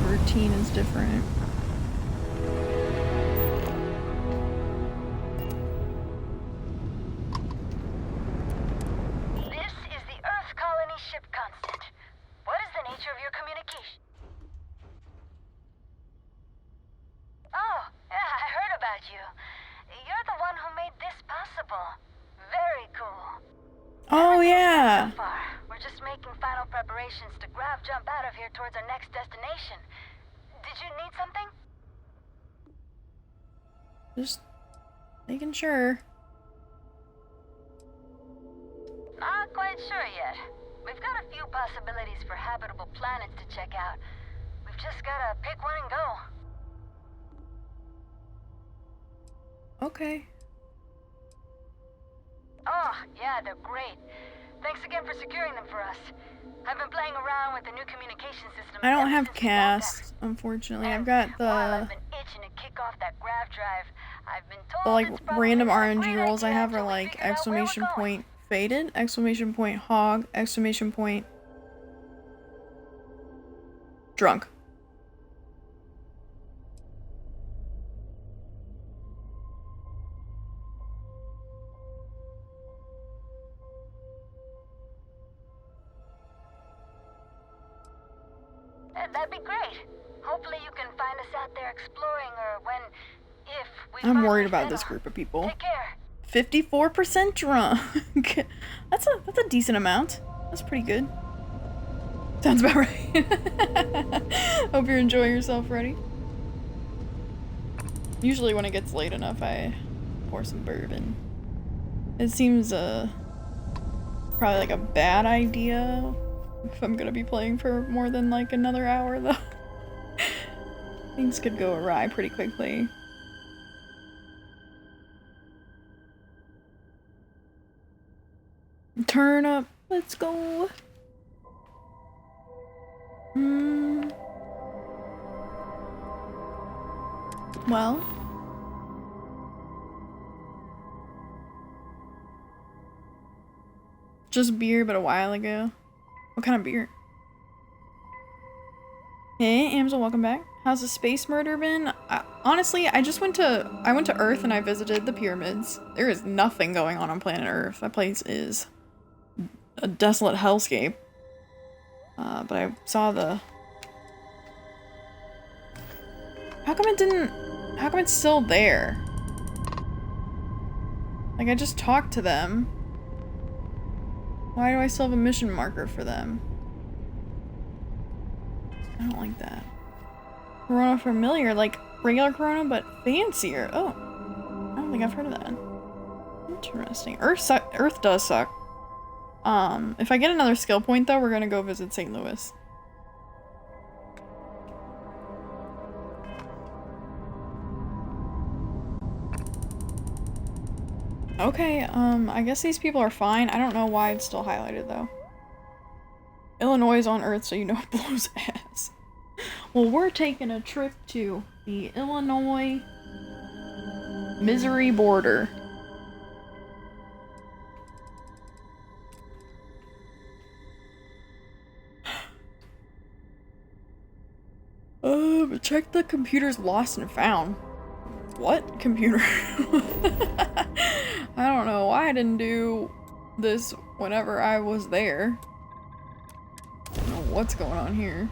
Routine is different. This is the Earth Colony ship constant. What is the nature of your communication? Oh, yeah, I heard about you. You're the one who made this possible. Very cool. Oh yeah. So far, we're just making final preparations to grav jump out of here towards our next destination. Did you need something? Just making sure. Not quite sure yet. We've got a few possibilities for habitable planets to check out. We've just gotta pick one and go. Okay. Oh, yeah, they're great. Thanks again for securing them for us. I've been playing around with the new communication system. I don't have cast, unfortunately. I've got I've been itching to kick off that grav drive. I've been told the like it's probably random not a RNG great rolls I idea have are until we like figure out where we're exclamation going. point faded, exclamation point hog, exclamation point drunk. That'd be great. Hopefully you can find us out there exploring or if we I'm finally worried about settle. this group of people. Take care. 54% drunk. That's a decent amount. That's pretty good. Sounds about right. Hope you're enjoying yourself, Freddy. Usually when it gets late enough, I pour some bourbon. It seems, probably like a bad idea if I'm gonna be playing for more than like another hour, though. Things could go awry pretty quickly. Turn up. Let's go. Well. Just beer, but a while ago. What kind of beer? Hey, Amsel, welcome back. How's the space murder been? Honestly, I went to Earth and I visited the pyramids. There is nothing going on planet Earth. That place is a desolate hellscape. But I saw the... How come it's still there? Like, I just talked to them. Why do I still have a mission marker for them? I don't like that. Corona familiar, like regular Corona, but fancier. Oh, I don't think I've heard of that. Interesting. Earth does suck. If I get another skill point though, we're gonna go visit St. Louis. Okay, I guess these people are fine. I don't know why it's still highlighted though. Illinois is on Earth, so you know it blows ass. Well, we're taking a trip to the Illinois Missouri border. Check the computer's lost and found. What computer? I don't know why I didn't do this whenever I was there. I don't know what's going on here.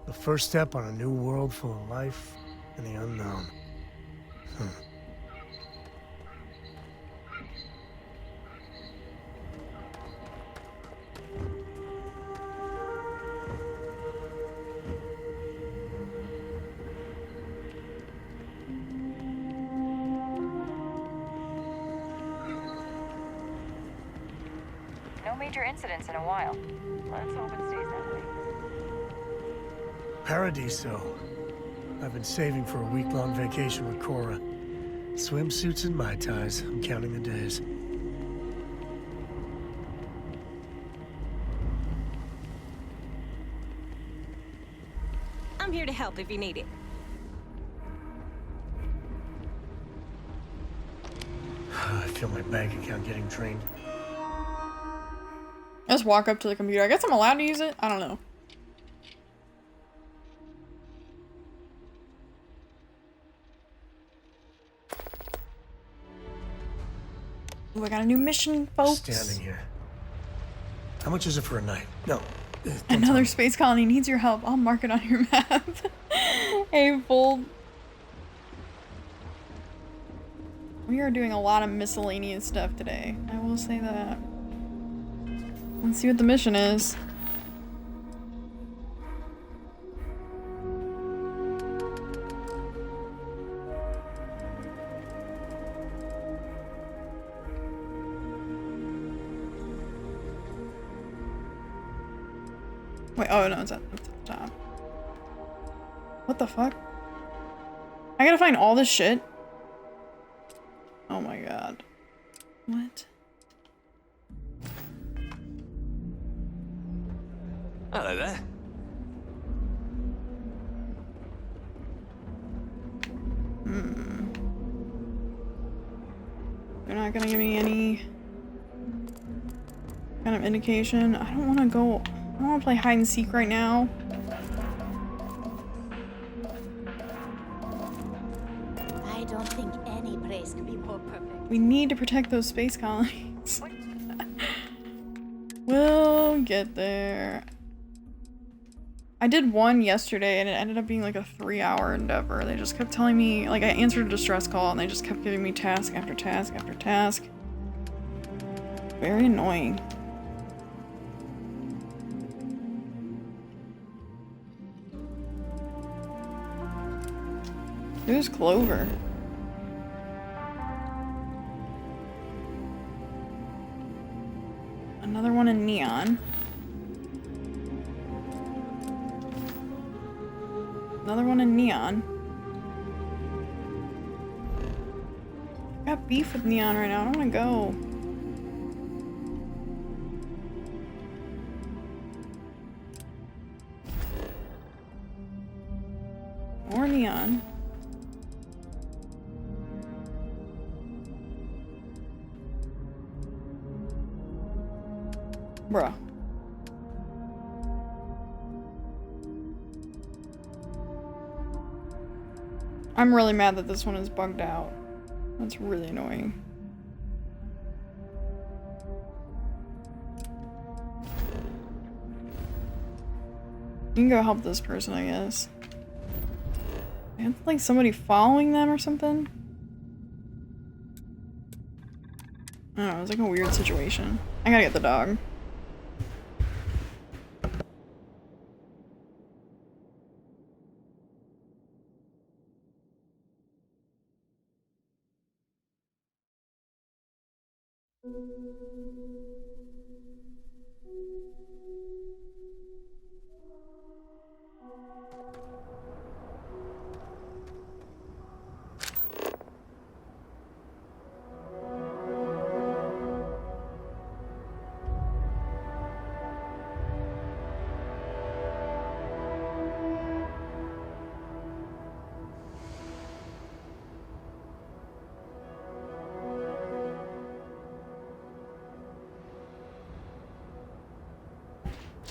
The first step on a new world full of life and the unknown. No major incidents in a while. Let's hope it stays that way. Paradiso. I've been saving for a week-long vacation with Cora. Swimsuits and Mai Tais. I'm counting the days. I'm here to help if you need it. I feel my bank account getting drained. Just walk up to the computer. I guess I'm allowed to use it? I don't know. Ooh, I got a new mission, folks. Standing here. How much is it for a night? No. Another space colony needs your help. I'll mark it on your map. Hey, Fold. We are doing a lot of miscellaneous stuff today. I will say that. Let's see what the mission is. Wait, oh no, it's at the top. What the fuck? I gotta find all this shit? Oh my god. What? Hello there. They're not gonna give me any kind of indication. I don't wanna go. I don't wanna play hide and seek right now. I don't think any place could be more perfect. We need to protect those space colonies. We'll get there. I did one yesterday and it ended up being like a 3-hour endeavor. They just kept telling me, like I answered a distress call and they just kept giving me task after task after task. Very annoying. Who's Clover? Another one in neon. Another one in neon. I got beef with neon right now. I don't want to go. More neon. Bruh. I'm really mad that this one is bugged out. That's really annoying. You can go help this person, I guess. They have like somebody following them or something? I don't know, it's like a weird situation. I gotta get the dog.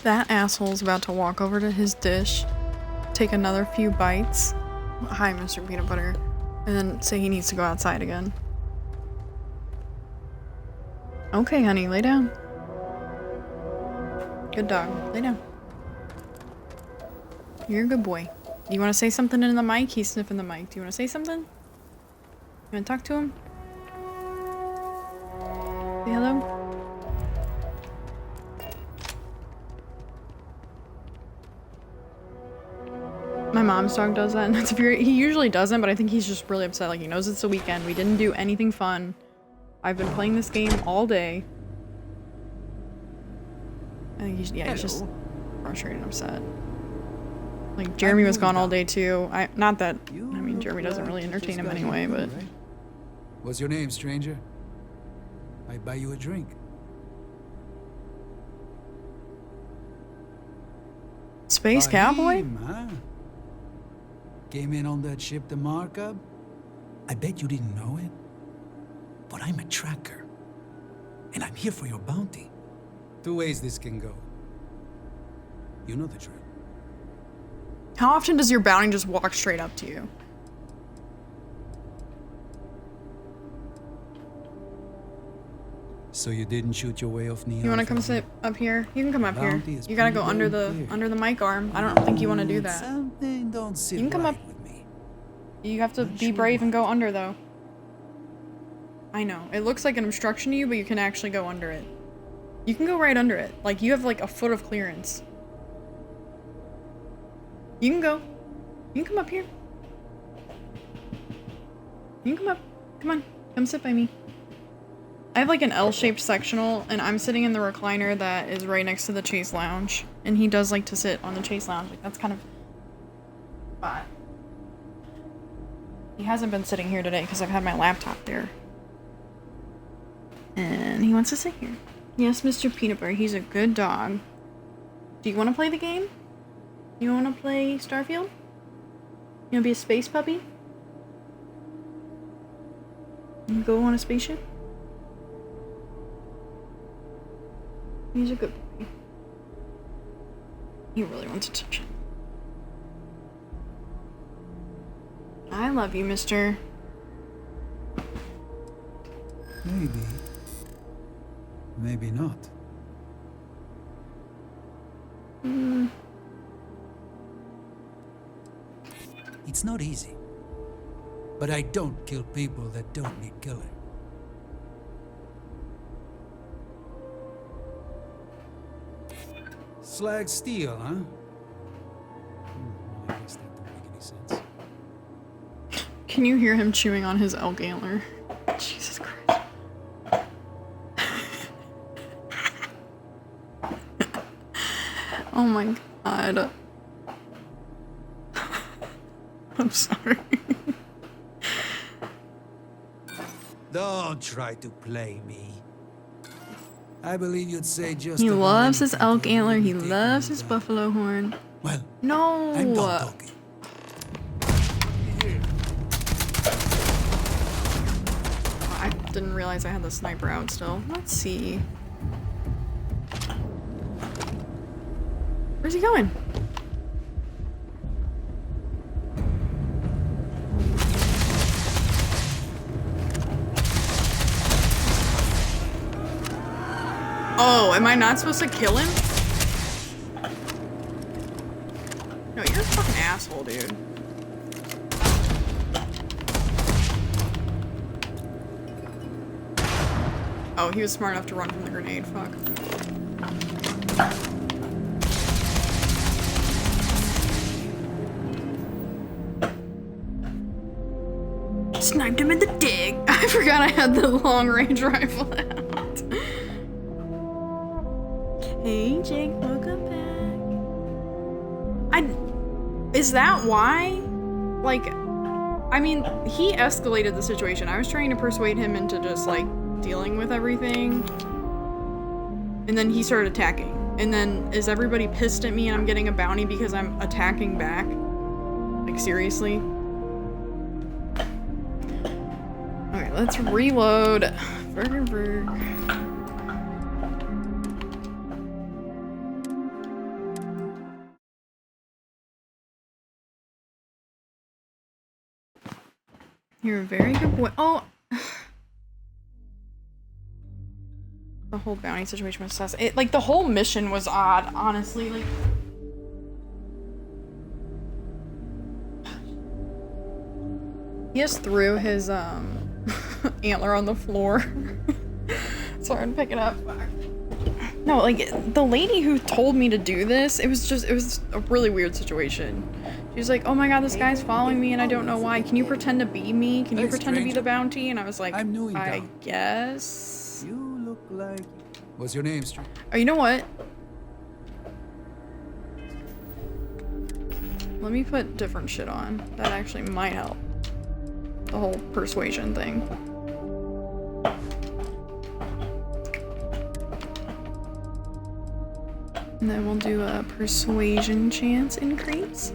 That asshole's about to walk over to his dish, take another few bites. Hi, Mr. Peanut Butter. And then say he needs to go outside again. Okay, honey, lay down. Good dog. Lay down. You're a good boy. You want to say something in the mic? He's sniffing the mic. Do you want to say something? You want to talk to him? Say hello? My mom's dog does that, and it's very- he usually doesn't, but I think he's just really upset. Like, he knows it's the weekend. We didn't do anything fun. I've been playing this game all day. I think he's just frustrated and upset. Like, Jeremy was gone all day, too. Not that- I mean, Jeremy doesn't really entertain him anyway, but... What's your name, stranger? I'd buy you a drink. Space Cowboy? Huh? Came in on that ship to Markup? I bet you didn't know it. But I'm a tracker. And I'm here for your bounty. 2 ways this can go. You know the drill. How often does your bounty just walk straight up to you? So you didn't shoot your way off Neon? You want to come sit up here? You can come up here. You gotta go under the mic arm. I don't think you want to do that. Something don't sit You can come up. You have to be brave and go under, though. I know. It looks like an obstruction to you, but you can actually go under it. You can go right under it. Like, you have like a foot of clearance. You can go. You can come up here. You can come up. Come on. Come sit by me. I have like an L-shaped sectional, and I'm sitting in the recliner that is right next to the Chase Lounge. And he does like to sit on the Chase Lounge. Like, that's kind of... spot. He hasn't been sitting here today because I've had my laptop there. And he wants to sit here. Yes, Mr. Peanut Butter, he's a good dog. Do you want to play the game? You want to play Starfield? You want to be a space puppy? You go on a spaceship? He's a good boy. He really wants attention. I love you, mister. Maybe. Maybe not. It's not easy. But I don't kill people that don't need killing. Slag steel, huh? I guess that don't make any sense. Can you hear him chewing on his elk antler? Jesus Christ. Oh my god. I'm sorry. Don't try to play me. I believe you'd say just He about loves his anything elk to antler, he really take loves me his down. buffalo horn. Well, No! I'm done talking. I didn't realize I had the sniper out still. Let's see. Where's he going? Oh, am I not supposed to kill him? No, you're a fucking asshole, dude. Oh, he was smart enough to run from the grenade, fuck. Sniped him in the dick. I forgot I had the long range rifle out. Hey Jake, welcome back. Is that why? Like, I mean, he escalated the situation. I was trying to persuade him into just like dealing with everything. And then he started attacking. And then is everybody pissed at me and I'm getting a bounty because I'm attacking back? Like, seriously? Okay, let's reload. Burger. You're a very good boy. Oh! The whole bounty situation was sus. Like, the whole mission was odd, honestly. Like, he just threw his, antler on the floor. So hard to pick it up. No, like, the lady who told me to do this, it was a really weird situation. She was like, oh my god, this guy's following me and I don't know why. Can you pretend to be me? Can you pretend to be the bounty? And I was like, I guess. You look like... What's your name, stranger? Oh, you know what? Let me put different shit on. That actually might help. The whole persuasion thing. And then we'll do a persuasion chance increase.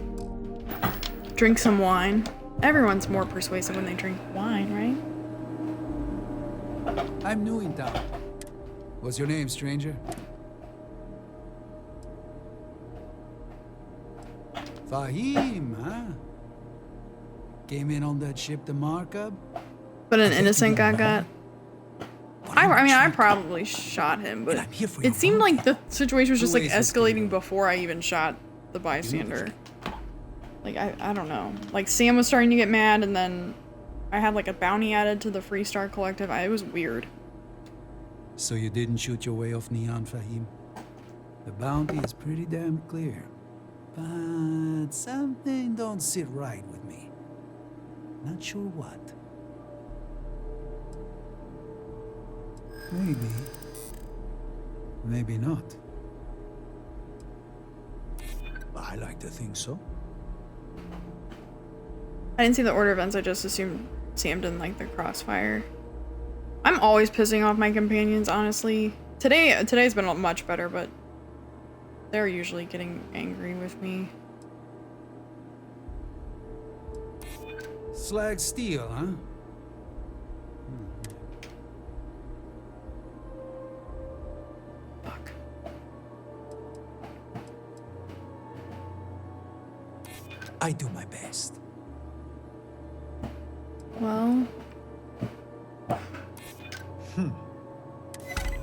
Drink some wine. Everyone's more persuasive when they drink wine, right? I'm new in town. What's your name, stranger? Fahim, huh? Came in on that ship to Markup? But an innocent guy got... I mean, I probably shot him, but it seemed like the situation was just like escalating before I even shot the bystander. Like, I don't know. Like, Sam was starting to get mad, and then I had like a bounty added to the Free Star Collective. It was weird. So you didn't shoot your way off Neon, Fahim? The bounty is pretty damn clear. But something don't sit right with me. Not sure what. Maybe. Maybe not. I like to think so. I didn't see the order events, I just assumed Sam didn't like the crossfire. I'm always pissing off my companions, honestly. Today's been much better, but they're usually getting angry with me. Slag steel, huh? Fuck. I do my best. Well...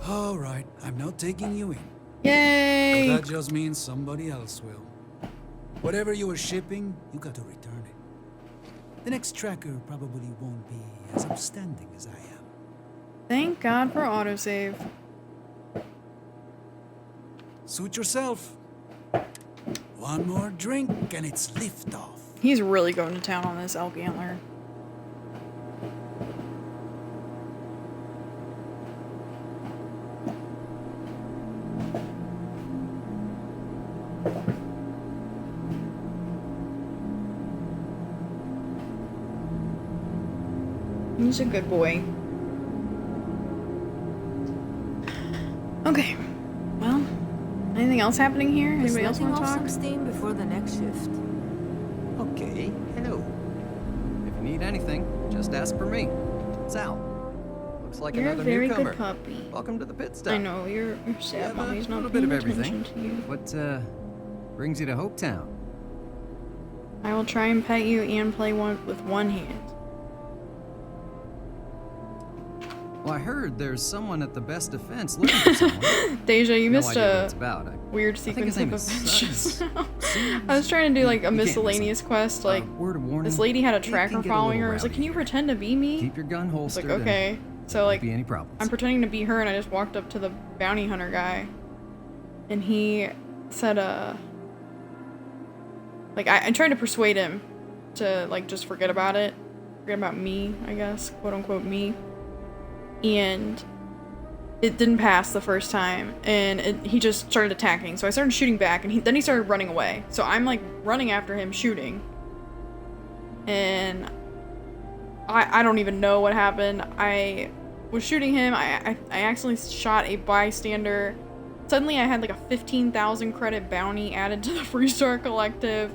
All right, I'm not taking you in. Yay! But that just means somebody else will. Whatever you were shipping, you got to return it. The next tracker probably won't be as upstanding as I am. Thank God for autosave. Suit yourself. One more drink and it's liftoff. He's really going to town on this elk antler. He's a good boy. Okay. Well, anything else happening here? Anybody else want to talk? Some steam before the next shift. Okay, hello. If you need anything, just ask for me. Sal. Looks like You're another a very newcomer. good puppy. Welcome to the pit stop. I know, you're sad. Mommy's not a little bit paying of attention everything. to you. What brings you to Hopetown? I will try and pet you and play with one hand. Well, I heard there's someone at the Best Defense looking for someone. Deja, you No missed idea what a it's about. weird think sequence his name of is events just now. Seems- I was trying to do like a You can't miscellaneous quest, like word of warning. this lady had a it can tracker get a following little her. I was like, rowdy "Can you pretend to be me?" Keep your gun I was holstered. like, "Okay." So like, be any problems. I'm pretending to be her, and I just walked up to the bounty hunter guy, and he said, like I tried to persuade him to like just forget about it, forget about me, I guess, quote unquote me, and it didn't pass the first time, and he just started attacking. So I started shooting back, and then he started running away. So I'm like running after him, shooting, and I don't even know what happened. I was shooting him. I accidentally shot a bystander. Suddenly I had like a 15,000 credit bounty added to the Freestar Collective.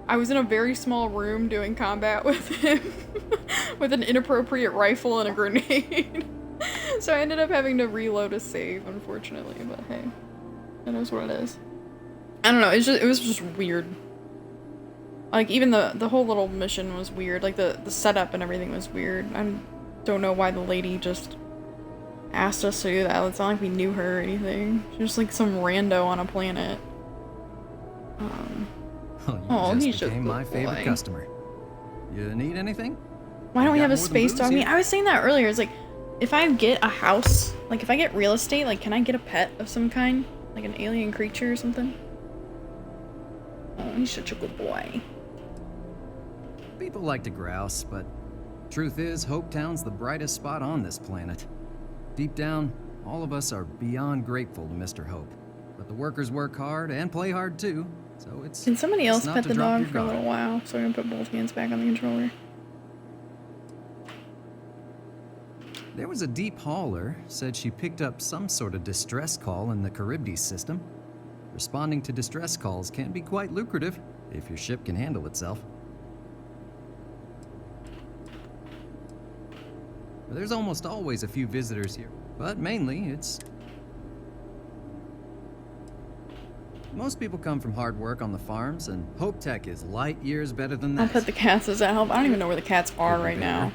I was in a very small room doing combat with him with an inappropriate rifle and a grenade. So I ended up having to reload a save, unfortunately, but hey, that is what it is. I don't know, it was just weird. Like, even the whole little mission was weird. Like, the setup and everything was weird. I don't know why the lady just asked us to do that. It's not like we knew her or anything. She's just like some rando on a planet. You he's became just my favorite boy. customer. You need anything? Why don't we got have a more than space booze dog? I mean, here? I was saying that earlier. It's like, if I get a house, like if I get real estate, like can I get a pet of some kind? Like an alien creature or something? Oh, he's such a good boy. People like to grouse, but truth is, Hopetown's the brightest spot on this planet. Deep down, all of us are beyond grateful to Mr. Hope. But the workers work hard and play hard too, so it's Can somebody else not pet to the drop dog your for a guard. little while so I can put both hands back on the controller? There was a deep hauler said she picked up some sort of distress call in the Charybdis system. Responding to distress calls can be quite lucrative if your ship can handle itself. There's almost always a few visitors here, but mainly it's... Most people come from hard work on the farms, and Hope Tech is light years better than that. I'll pet the cats as that help. I don't even know where the cats are right now.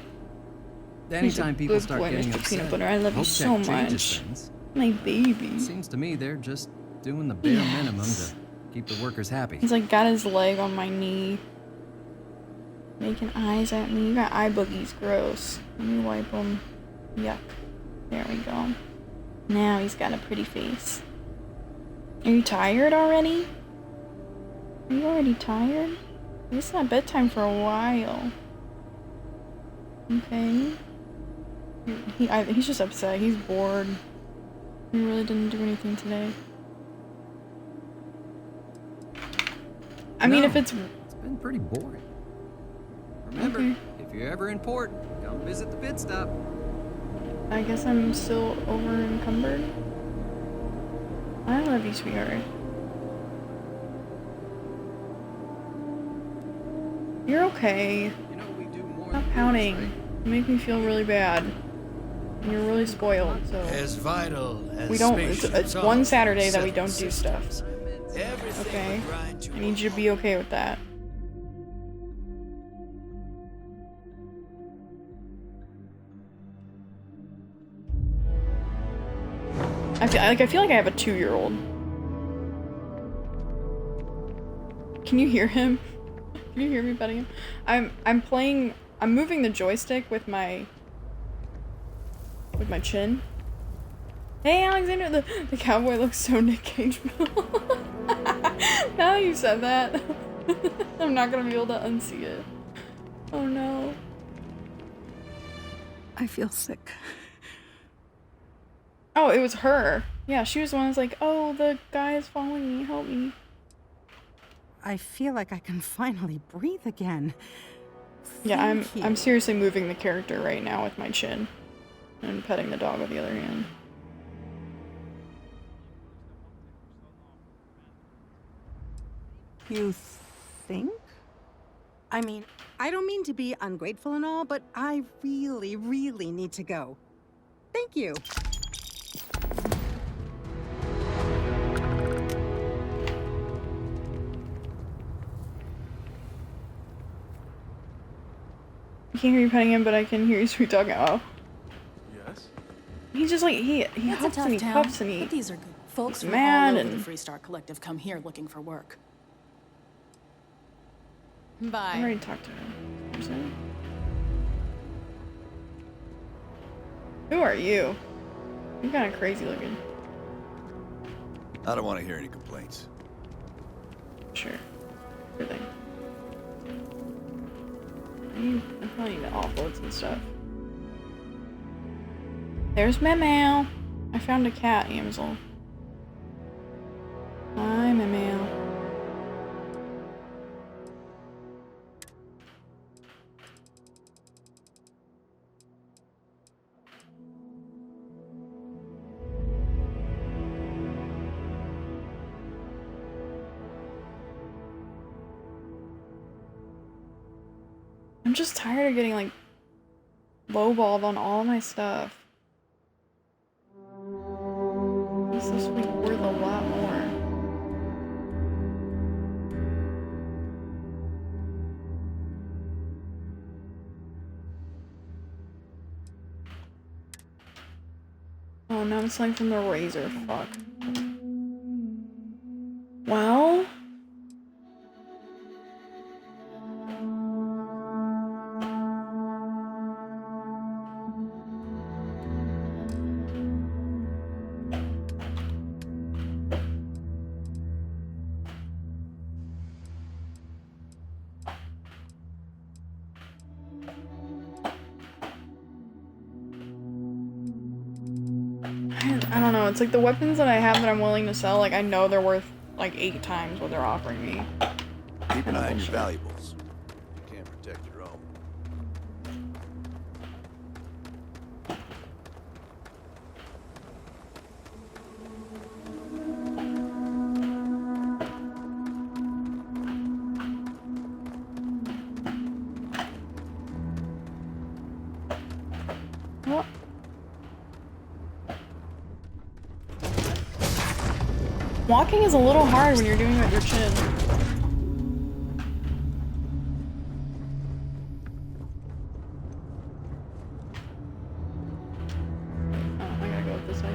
Anytime He's a people good start boy, getting Mr. upset, Peanut Butter. I love you Hope so Tech changes much. things. My baby. Seems to me they're just doing the bare Yes. minimum to keep the workers happy. He's like got his leg on my knee. Making eyes at me. You got eye boogies. Gross. Let me wipe them. Yuck. There we go. Now he's got a pretty face. Are you tired already? Are you already tired? It's not bedtime for a while. Okay. He's just upset. He's bored. He really didn't do anything today. I mean, if it's been pretty boring. Remember, Okay. if you're ever in port, come visit the pit stop. I guess I'm still over encumbered. I love you, sweetheart. You're okay. Stop pouting. You make me feel really bad. And you're really spoiled, so As vital as we don't. It's spaceships one are Saturday for that we settling don't do systems, stuff. everything Okay. will grind to I need you to be okay with that. I feel like I have a 2-year-old. Can you hear him? Can you hear me petting him? I'm moving the joystick with my chin. Hey Alexander, the cowboy looks so Nick Cage. Now that you said that, I'm not gonna be able to unsee it. Oh no. I feel sick. Oh, it was her. Yeah, she was the one who's like, oh, the guy is following me, help me. I feel like I can finally breathe again. Yeah, Thank I'm you. seriously moving the character right now with my chin and petting the dog with the other hand. You think? I mean, I don't mean to be ungrateful and all, but I really, really need to go. Thank you. I can't hear you petting him, but I can hear you sweet talking. Oh. Yes? He just like, he It's a huffs tough and he town, puffs and he... but these are good. Folks he's from mad all over and... the Freestar Collective come here looking for work. I Bye. already talked to him. Who are you? You're kind of crazy looking. I don't want to hear any complaints. Sure. Good thing. I probably need to offload some stuff. There's Meow. I found a cat, Amsel. Hi, Meow. I'm just tired of getting like lowballed on all my stuff. This is worth a lot more. Oh no, I'm selling from the razor, fuck. Well... I don't know, it's like the weapons that I have that I'm willing to sell, like I know they're worth like 8 times what they're offering me. Keep an eye on your valuables. You can't protect your own. What? Walking is a little hard when you're doing it with your chin. Oh, I gotta go this way.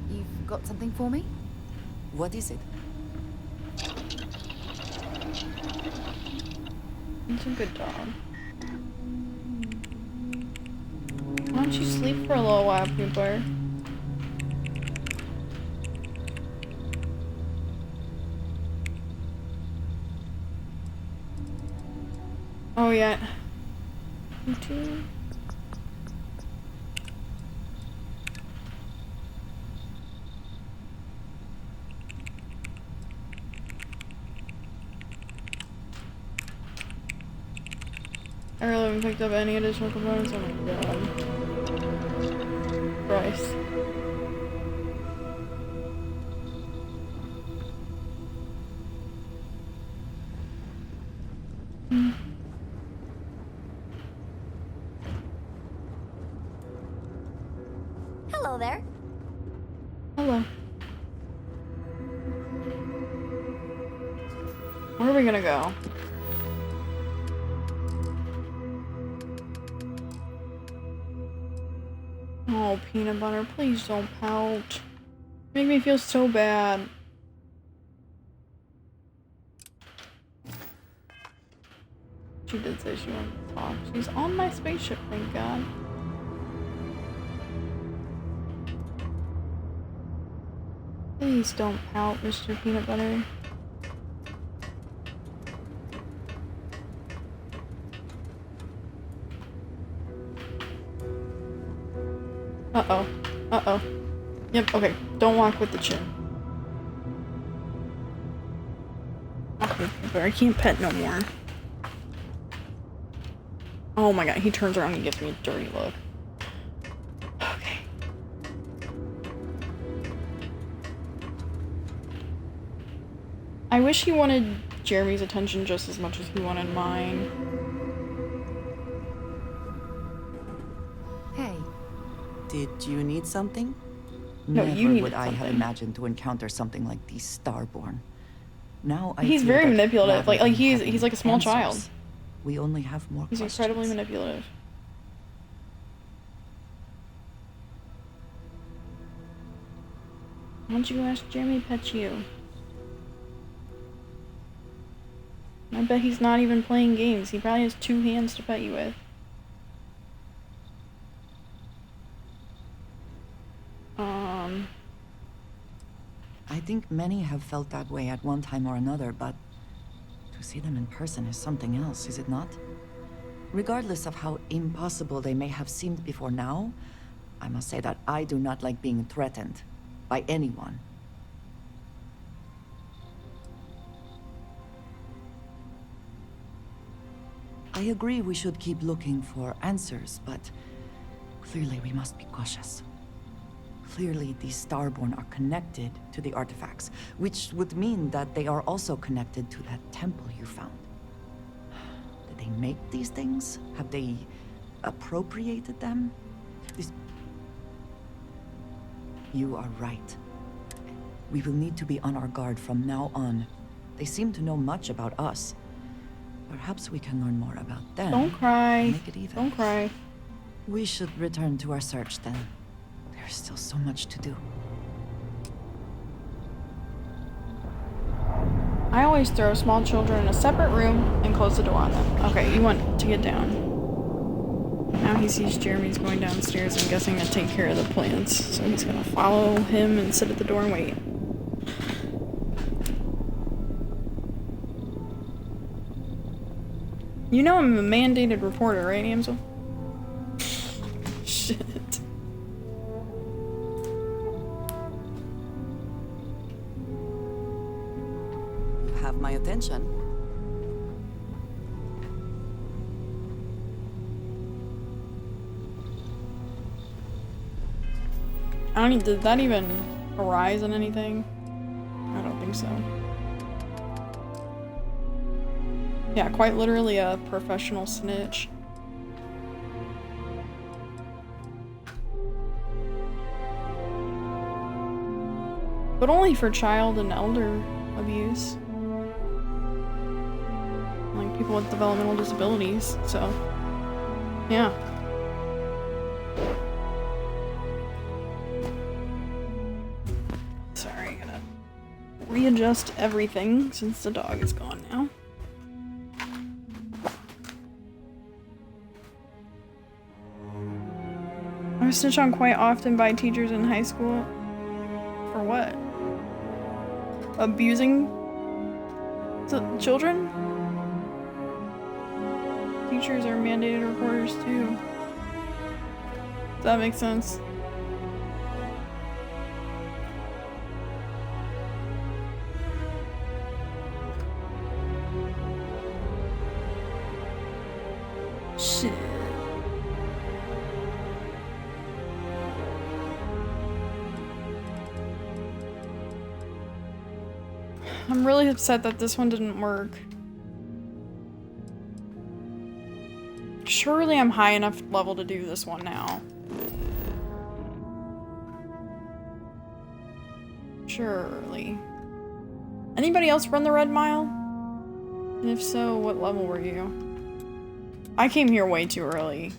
You've got something for me? What is it? It's a good dog. Why don't you sleep for a little while, Cooper? Oh yeah. You too. I really haven't picked up any additional components. Oh my god. Christ. Hello Hello there. Hello. Where are we gonna go? Oh, peanut butter, please don't pout. Make me feel so bad. She did say she wanted to talk. She's on my spaceship, thank God. Please don't pout, Mr. Peanut Butter. Uh-oh. Uh-oh. Yep, okay. Don't walk with the chin. Okay, but I can't pet no more. Oh my god, he turns around and gives me a dirty look. Okay. I wish he wanted Jeremy's attention just as much as he wanted mine. Hey. Did you need something? No, Never you needed would I have something. imagined to encounter something like these Starborn. Now I He's feel very that manipulative. rather Like than he's having like a small child. answers, we only have more He's questions. incredibly manipulative. Why don't you ask Jeremy to pet you? I bet he's not even playing games. He probably has 2 hands to pet you with. I think many have felt that way at one time or another, but to see them in person is something else, is it not? Regardless of how impossible they may have seemed before now, I must say that I do not like being threatened by anyone. I agree we should keep looking for answers, but clearly we must be cautious. Clearly these Starborn are connected to the artifacts, which would mean that they are also connected to that temple you found. Did they make these things? Have they appropriated them? You are right. We will need to be on our guard from now on. They seem to know much about us. Perhaps we can learn more about them. Don't cry. And make it even. Don't cry. We should return to our search then. There's still so much to do. I always throw small children in a separate room and close the door on them. Okay, you want to get down. Now he sees Jeremy's going downstairs, I'm guessing to take care of the plants. So he's gonna follow him and sit at the door and wait. You know I'm a mandated reporter, right, Amsel? Shit. You have my attention. I don't did that even arise on anything? I don't think so. Yeah, quite literally a professional snitch. But only for child and elder abuse. Like people with developmental disabilities, so yeah. Sorry, I'm gonna readjust everything since the dog is gone now. I was snitched on quite often by teachers in high school. For what? Abusing children? Teachers are mandated reporters too. Does that make sense? Shit. I'm really upset that this one didn't work. Surely I'm high enough level to do this one now. Surely. Anybody else run the Red Mile? And if so, what level were you? I came here way too early,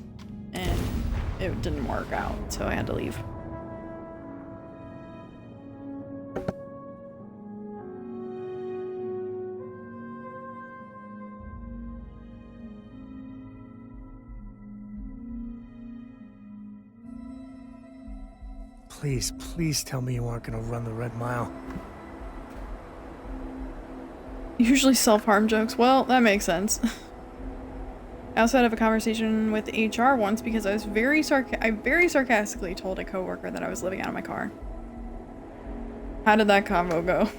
and it didn't work out, so I had to leave. Please, please tell me you aren't gonna run the Red Mile. Usually self-harm jokes. Well, that makes sense. I also had to have a conversation with HR once because I was very sarcastically told a coworker that I was living out of my car. How did that convo go?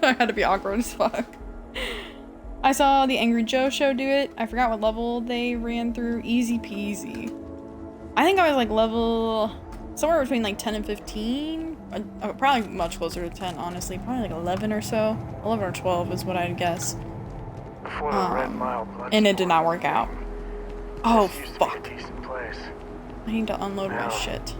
I had to be awkward as fuck. I saw the Angry Joe show do it. I forgot what level they ran through. Easy peasy. I think I was like level somewhere between like 10 and 15. Probably much closer to 10, honestly. Probably like 11 or so. 11 or 12 is what I'd guess. Before the Red Mile, And it did not work out. Oh, This used to fuck. be a decent place. I need to unload my Now- shit.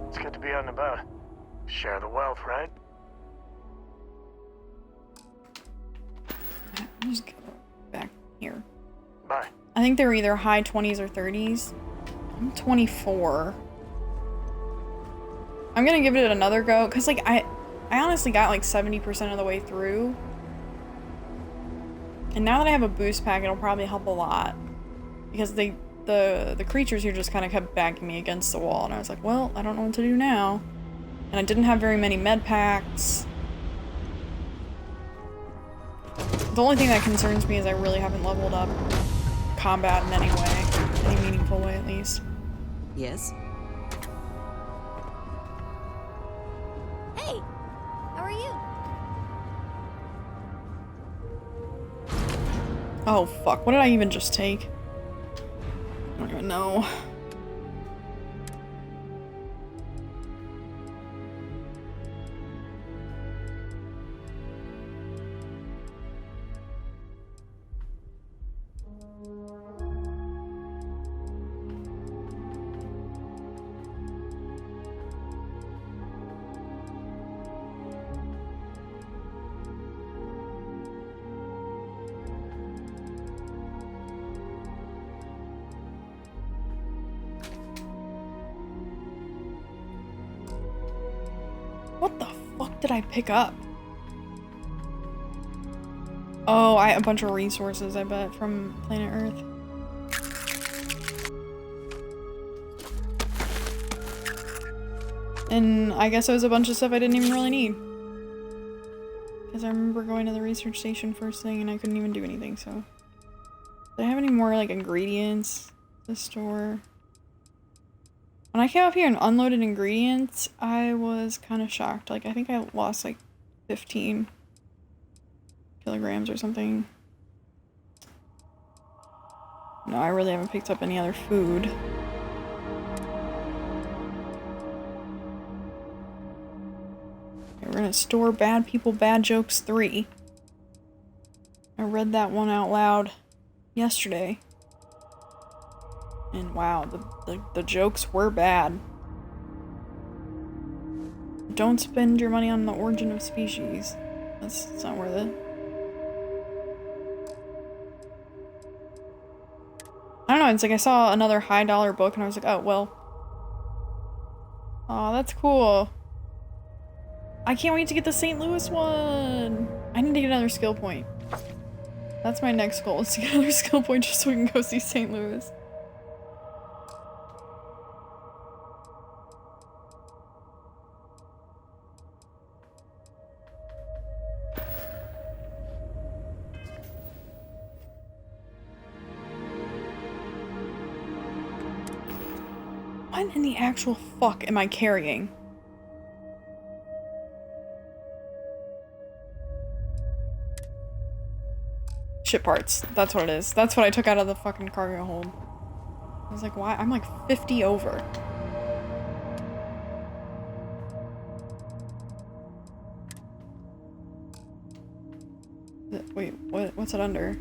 It's good to be out and about. Share the wealth, right? I'm just go back here. Bye. I think they were either high 20s or 30s. I'm 24. I'm gonna give it another go, because like I honestly got like 70% of the way through. And now that I have a boost pack, it'll probably help a lot. Because the creatures here just kind of kept backing me against the wall, and I was like, well, I don't know what to do now. And I didn't have very many med packs. The only thing that concerns me is I really haven't leveled up combat in any way. Any meaningful way, at least. Yes? Hey, how are you? Oh, fuck. What did I even just take? I don't even know. What the fuck did I pick up? Oh, a bunch of resources, I bet, from planet Earth. And I guess it was a bunch of stuff I didn't even really need. Because I remember going to the research station first thing and I couldn't even do anything, so. Do I have any more, like, ingredients to store? When I came up here and unloaded ingredients, I was kind of shocked. Like, I think I lost, like, 15 kilograms or something. No, I really haven't picked up any other food. Okay, we're gonna store Bad People, Bad Jokes 3. I read that one out loud yesterday. And wow, the jokes were bad. Don't spend your money on the origin of species. That's not worth it. I don't know, it's like I saw another high dollar book and I was like, oh, well. Aw, that's cool. I can't wait to get the St. Louis one. I need to get another skill point. That's my next goal, is to get another skill point just so we can go see St. Louis. What in the actual fuck am I carrying? Ship parts. That's what it is. That's what I took out of the fucking cargo hold. I was like, why? I'm like 50 over. Wait, what's it under?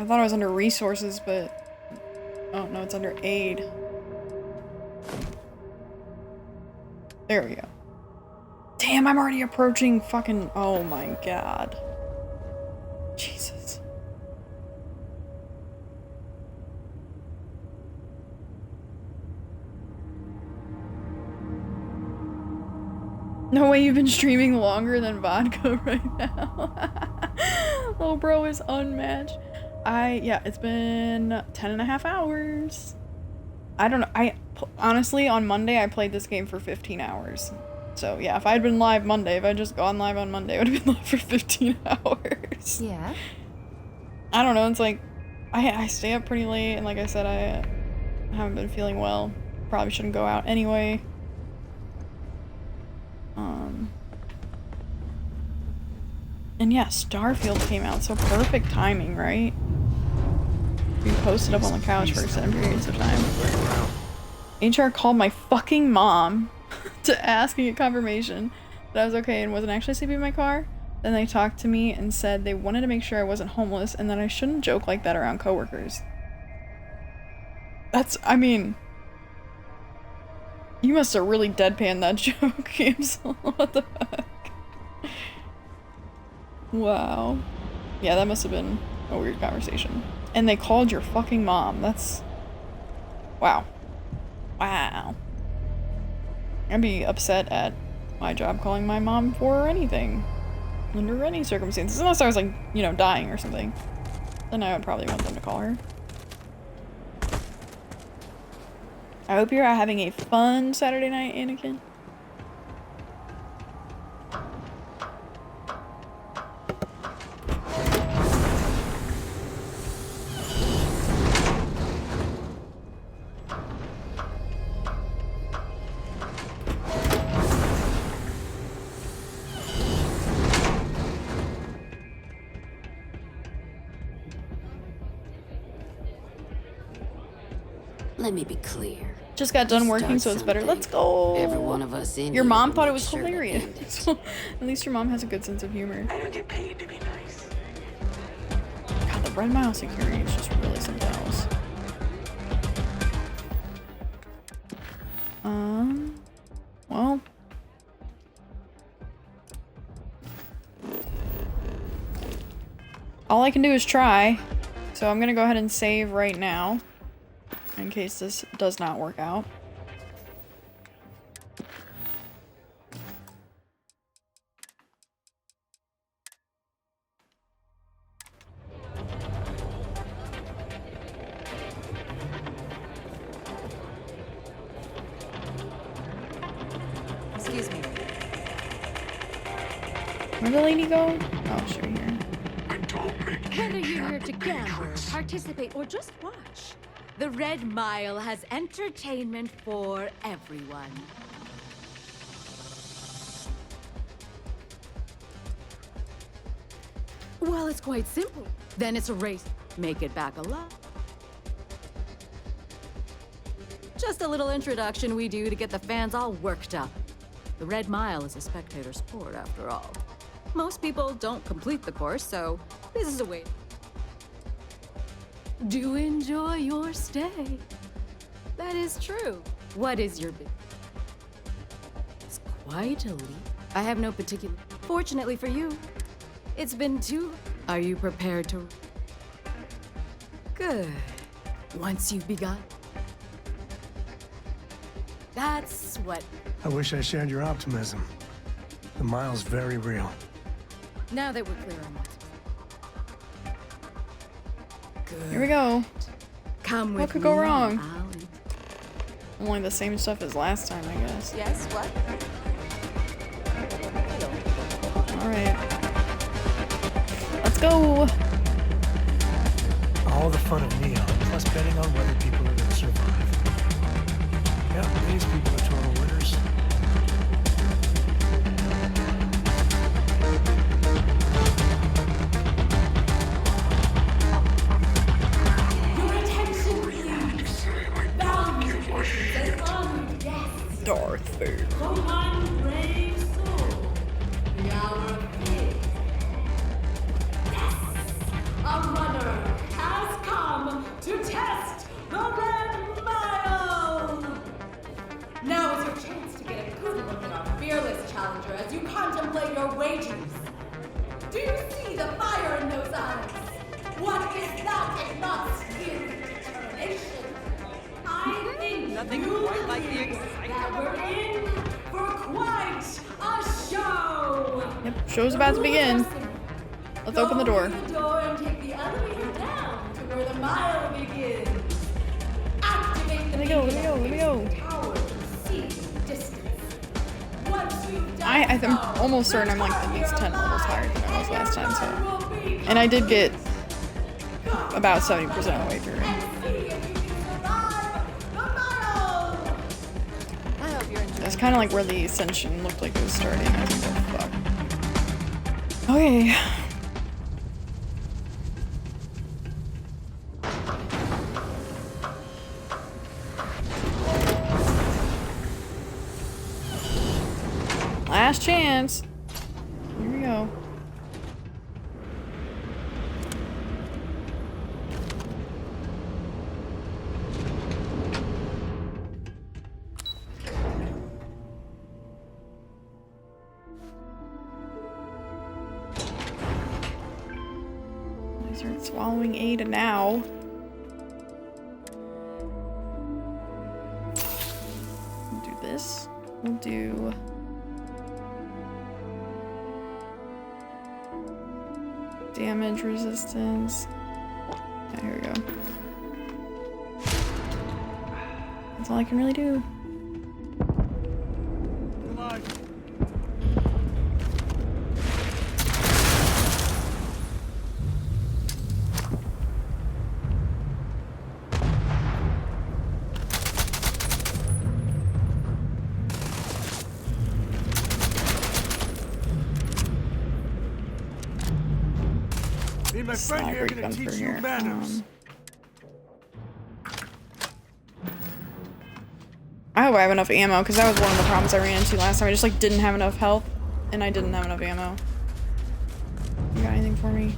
thought it was under resources, but oh no, it's under aid. There we go. Damn, I'm already approaching fucking, oh my god. Jesus. No way you've been streaming longer than vodka right now. Little bro is unmatched. Yeah, it's been 10 and a half hours. I don't know. Honestly, on Monday, I played this game for 15 hours. So yeah, if I'd been live Monday, if I'd just gone live on Monday, I would have been live for 15 hours. Yeah? I don't know, it's like, I stay up pretty late, and like I said, I haven't been feeling well. Probably shouldn't go out anyway. And yeah, Starfield came out, so perfect timing, right? We posted up on the couch for extended periods of time. HR called my fucking mom to ask me a confirmation that I was okay and wasn't actually sleeping in my car. Then they talked to me and said they wanted to make sure I wasn't homeless and that I shouldn't joke like that around coworkers. That's, I mean, you must have really deadpanned that joke, Gamsel. What the fuck? Wow. Yeah, that must have been a weird conversation. And they called your fucking mom. That's... Wow. Wow. I'd be upset at my job calling my mom for anything. Under any circumstances. Unless I was like, you know, dying or something. Then I would probably want them to call her. I hope you're having a fun Saturday night, Anakin. Let me be clear. Just got done working, so it's better. Let's go. Every one of us in your here mom will thought it make was sure to hilarious. At least your mom has a good sense of humor. I don't get paid to be nice. God, the Red Mile security is just really something else. Well. All I can do is try. So I'm gonna go ahead and save right now. In case this does not work out. Excuse me. Where'd the lady go? Oh, she's right here. Whether you're here to gamble, participate, or just watch, the Red Mile has entertainment for everyone. Well, it's quite simple. Then it's a race. Make it back alive. Just a little introduction we do to get the fans all worked up. The Red Mile is a spectator sport, after all. Most people don't complete the course, so this is a way. Do enjoy your stay. That is true. What is your big? It's quite a leap. I have no particular. Fortunately for you, it's been too. Are you prepared to? Good. Once you've begun. That's what. I wish I shared your optimism. The mile's very real. Now that we're clear on that. Good. Here we go. Come with what could go me, wrong? Ollie. Only the same stuff as last time, I guess. Yes, what? Alright. Let's go! All the fun of Neon, plus betting on whether people are going to survive. Yeah, these people are total winners. Darth Vader. Come on, brave soul. The hour of peace. Yes! A runner has Red Mile! Now is your chance to get a good look at our fearless challenger as you contemplate your wagers. Do you see the fire in those eyes? What is that if not skill determination? I think Nothing you quite like the believe excitement. that we're in for quite a show. Yep, show's about to begin. Let's open the door. Go through the door and take the elevator down to where the mile begins. Activate the Let me go. tower to see the distance. Once you've done I'm almost certain I'm like at least 10 levels higher than I was last time, so. And I did get about 70% of the way through. That's kind of like where the ascension looked like it was starting. I was like, oh, fuck. Okay. Last chance. Here we go. I start swallowing Ada now. We'll do this. We'll do damage resistance. Yeah, here we go. That's all I can really do. Come on. Me and my friend here are gonna teach you manners. I hope I have enough ammo, because that was one of the problems I ran into last time. I just like didn't have enough health, and I didn't have enough ammo. You got anything for me?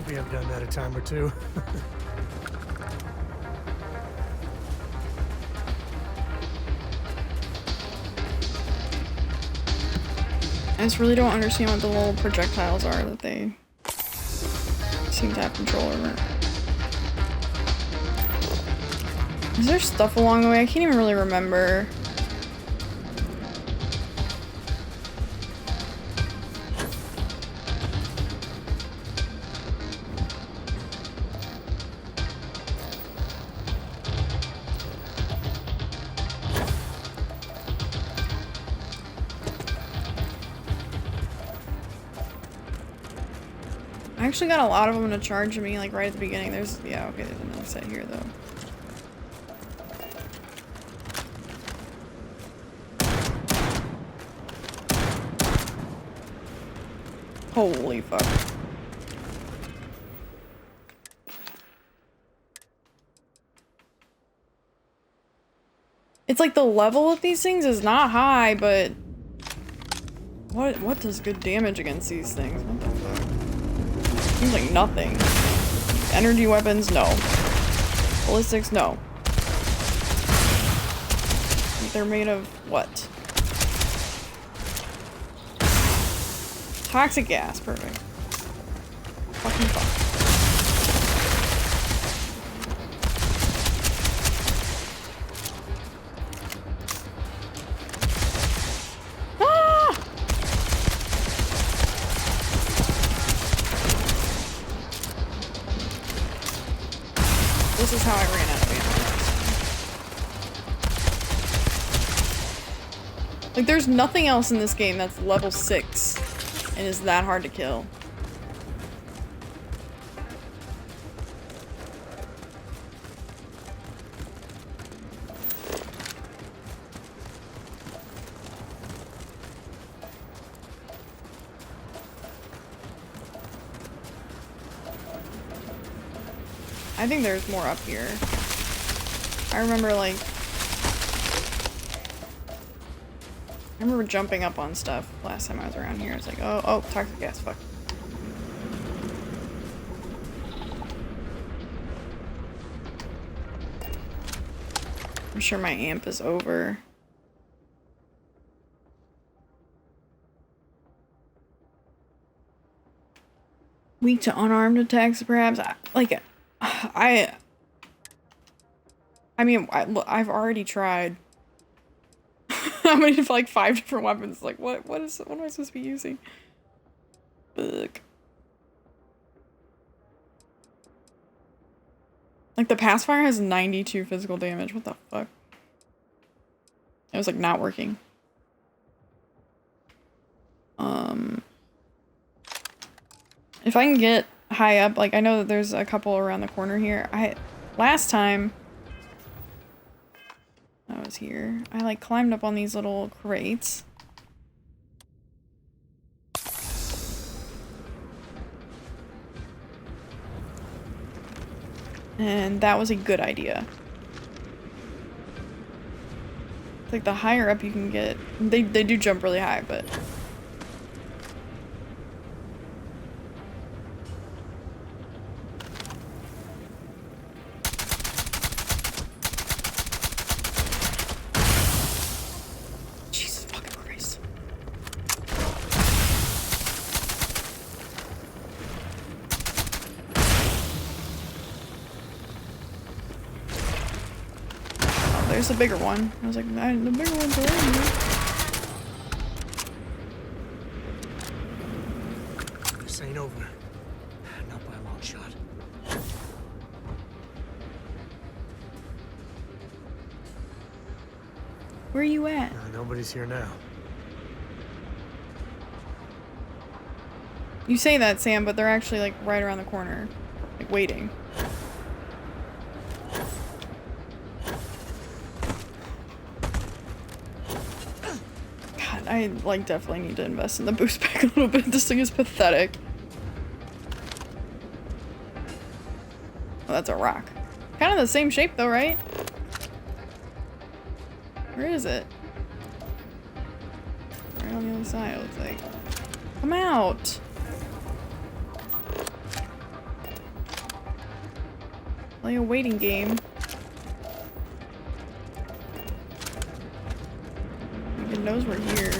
We have done that a time or two. I just really don't understand what the little projectiles are that they seem to have control over. Is there stuff along the way? I can't even really remember. I actually got a lot of them to charge me, like right at the beginning. There's, yeah, okay, there's another set here though. Holy fuck. It's like the level of these things is not high, but what does good damage against these things? What the fuck? Seems like nothing. Energy weapons, no. Ballistics, no. They're made of what? Toxic gas, perfect. Fucking fuck. Ah! This is how I ran out of ammo. Like, there's nothing else in this game that's level 6 and is that hard to kill. I think there's more up here. I remember, like... I remember jumping up on stuff last time I was around here. It's like, oh, toxic gas, fuck. I'm sure my amp is over. Weak to unarmed attacks, perhaps? I mean, I've already tried. I mean, like 5 different weapons. Like, what am I supposed to be using? Ugh. Like, the pacifier has 92 physical damage. What the fuck? It was like not working. If I can get high up, like I know that there's a couple around the corner here. Last time I was here, I like climbed up on these little crates. And that was a good idea. It's like the higher up you can get, they do jump really high, but there's a bigger one. I was like, the bigger one's already here. This ain't over. Not by a long shot. Where are you at? Nobody's here now. You say that, Sam, but they're actually like right around the corner. Like waiting. I like definitely need to invest in the boost pack a little bit. This thing is pathetic. Oh, that's a rock. Kind of the same shape though, right? Where is it? Right on the other side, it looks like. Come out! Play a waiting game. It knows we're here.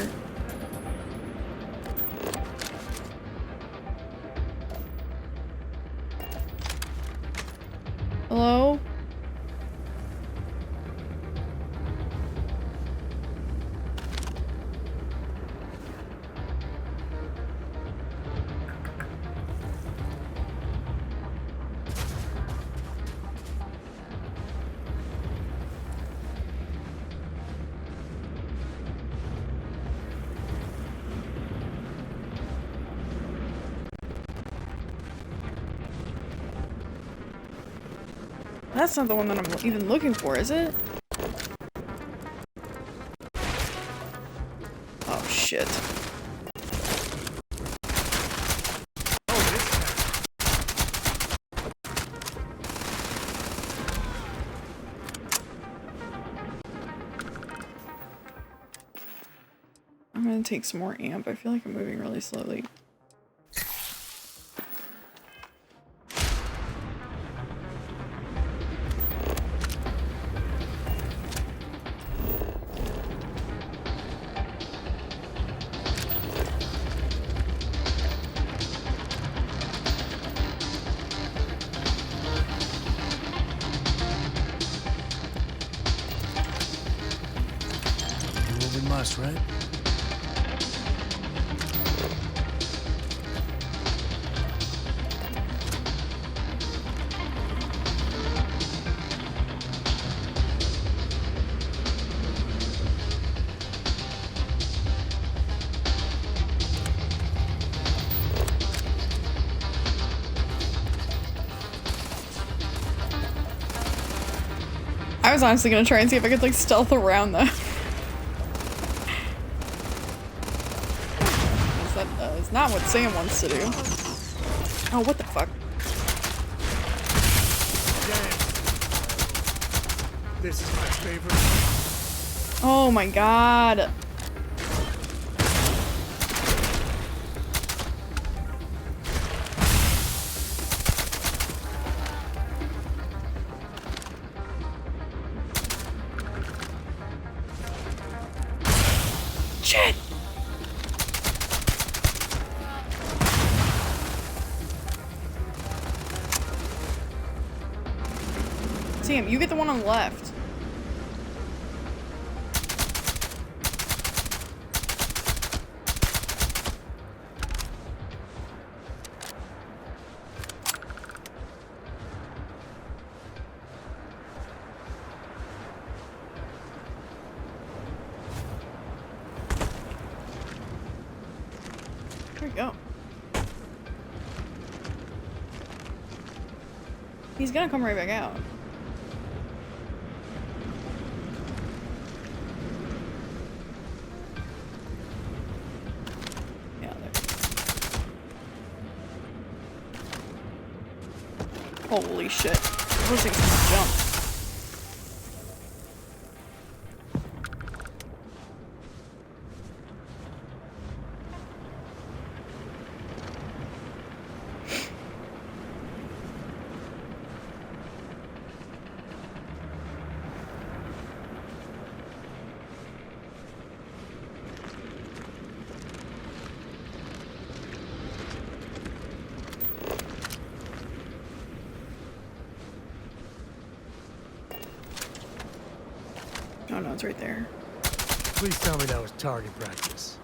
That's not the one that I'm even looking for, is it? Oh, shit. I'm gonna take some more amp. I feel like I'm moving really slowly. Do what we must, right? I was honestly gonna try and see if I could like stealth around them. That is not what Sam wants to do. Oh, what the fuck? This is my favorite. Oh my god. Shit! Sam, you get the one on the left. There we go. He's gonna come right back out. Yeah, there. Holy shit. Those things can jump. Oh no, it's right there. Please tell me that was target practice.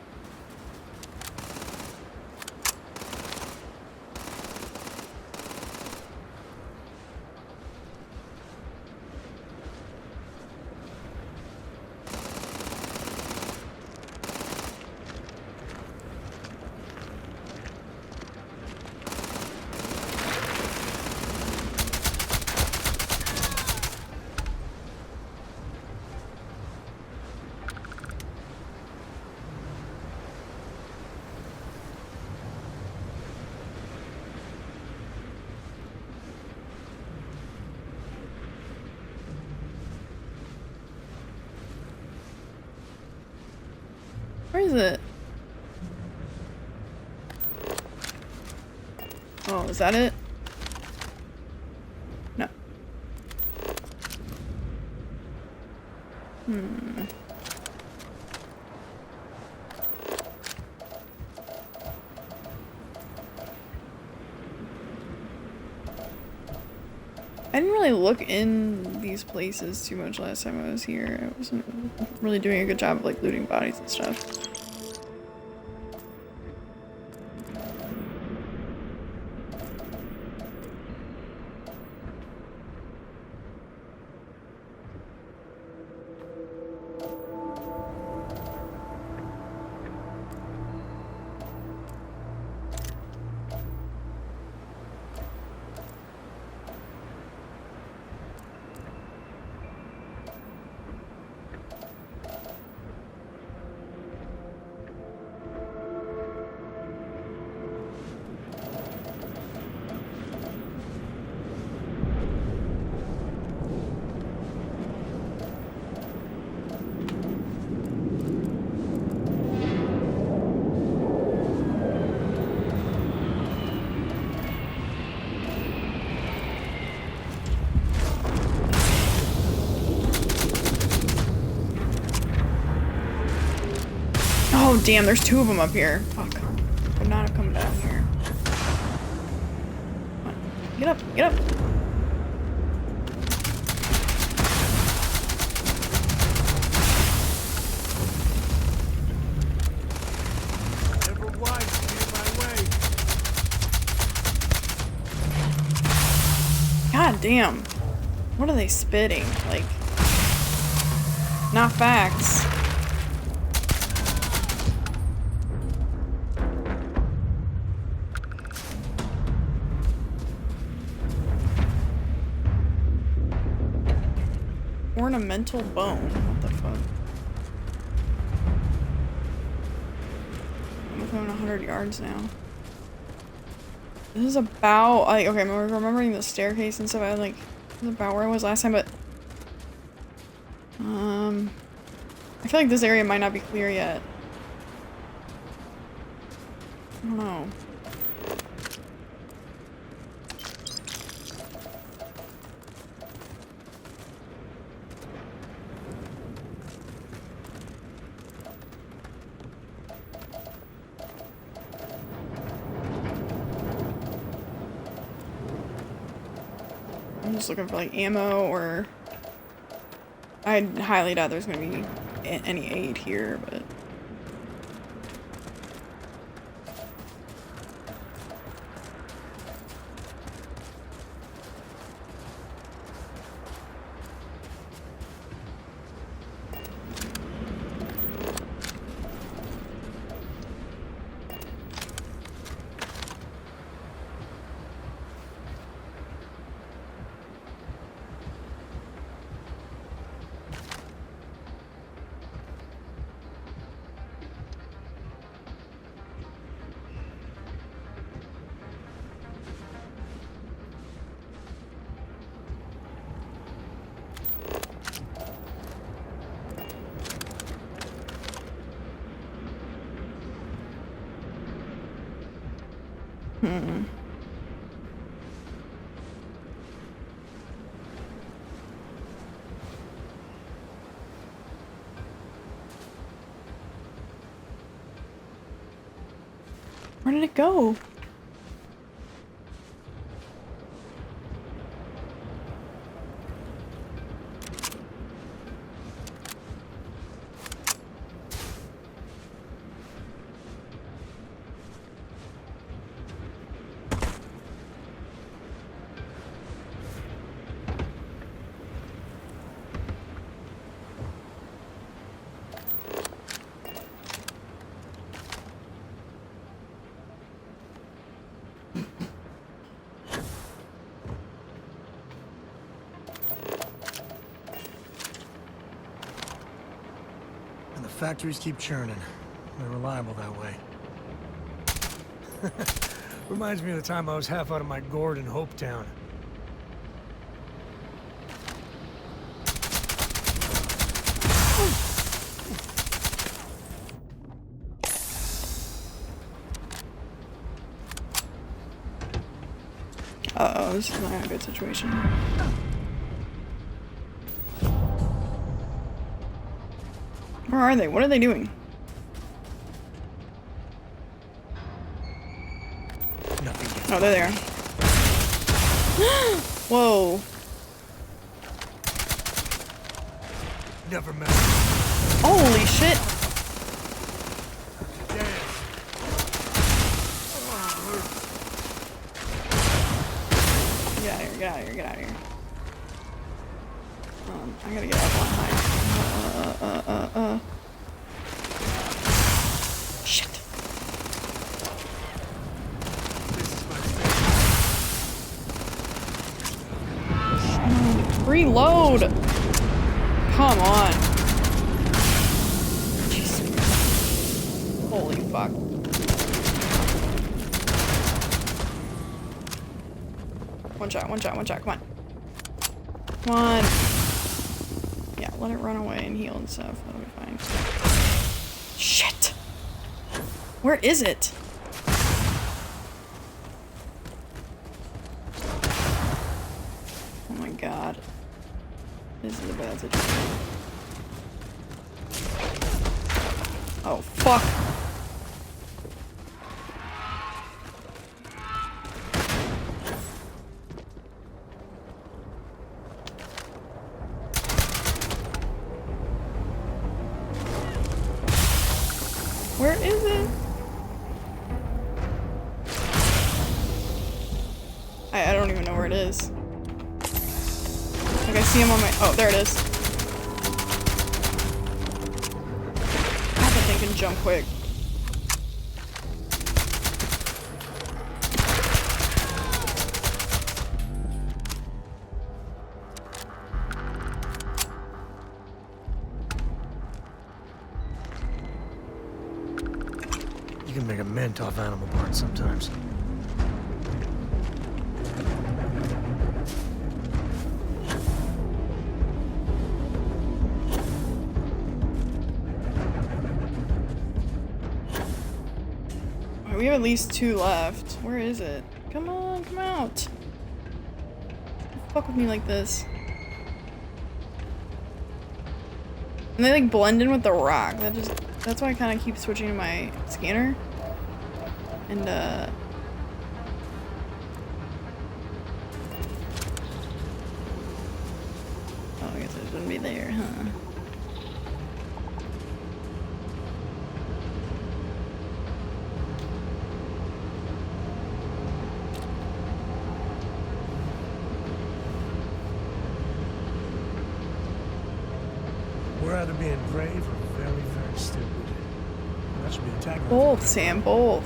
Where is it? Oh, is that it? No. I didn't really look in these places too much last time I was here. I wasn't really doing a good job of like looting bodies and stuff. Oh, damn, there's two of them up here. Fuck. Would not have come down here. Come on. Get up, get up. Never wise to be in my way. God damn. What are they spitting? Like, not facts. Ornamental bone. What the fuck? I'm within 100 yards now. This is about, like, okay, I'm remembering the staircase and stuff. I like, this is about where I was last time, but I feel like this area might not be clear yet. I don't know. I'm just looking for like ammo, or I highly doubt there's gonna be any aid here, but where did it go? Factories keep churning. They're reliable that way. Reminds me of the time I was half out of my gourd in Hopetown. Uh-oh, this is not a good situation. Where are they? What are they doing? Oh, they're there. Whoa. Never met. Holy shit. Get out of here, get out of here, get out of here. I gotta get up on high. Shit. Reload! Come on. Jesus. Holy fuck. One shot, one shot, one shot, come on. Come on. Yeah, let it run away and heal and stuff. That'll be fine. Shit! Where is it? Oh my god. This is a bad situation. Oh, fuck. Where is it? I don't even know where it is. Like I see him on my, oh, there it is. God, that thing can jump quick. You can make a mint off animal parts sometimes. Alright, we have at least 2 left. Where is it? Come on, come out. Don't fuck with me like this. And they like blend in with the rock. That's why I kind of keep switching to my scanner. And oh, I guess it wouldn't be there, huh? We're either being brave or very, very stupid. That should be a tagline. Both, Sam, both.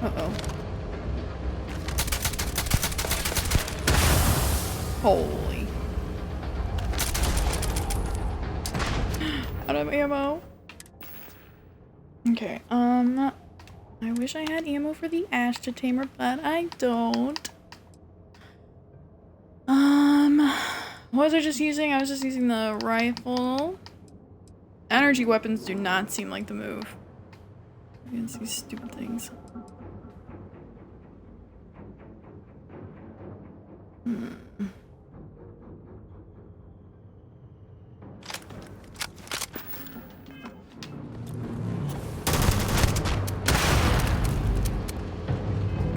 Uh-oh. Holy. Out of ammo. Okay, I wish I had ammo for the Ashta Tamer, but I don't. What was I just using? I was just using the rifle. Energy weapons do not seem like the move against these stupid things.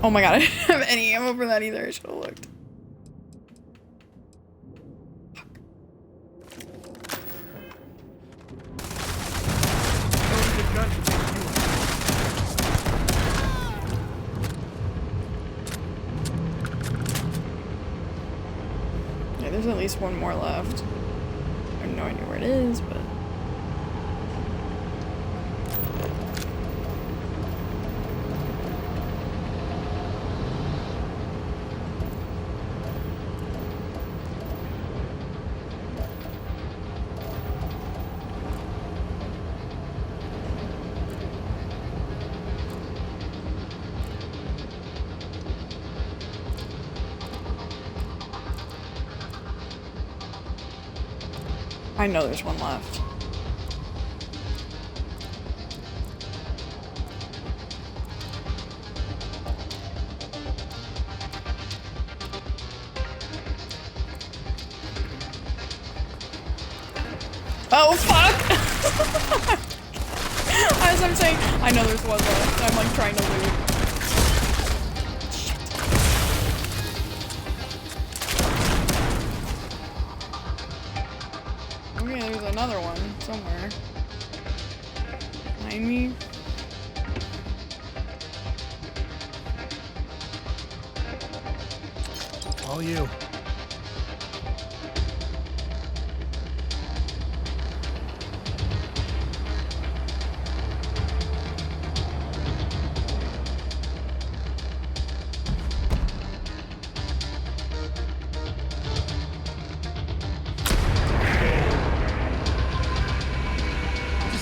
Oh my god, I didn't have any ammo for that either. I should have looked. Yeah, there's at least one more left. I have no idea where it is, but... I know there's one left. Oh fuck! As I'm saying, I know there's one left. I'm like trying to loot. Okay, there's another one somewhere. Behind me. All you.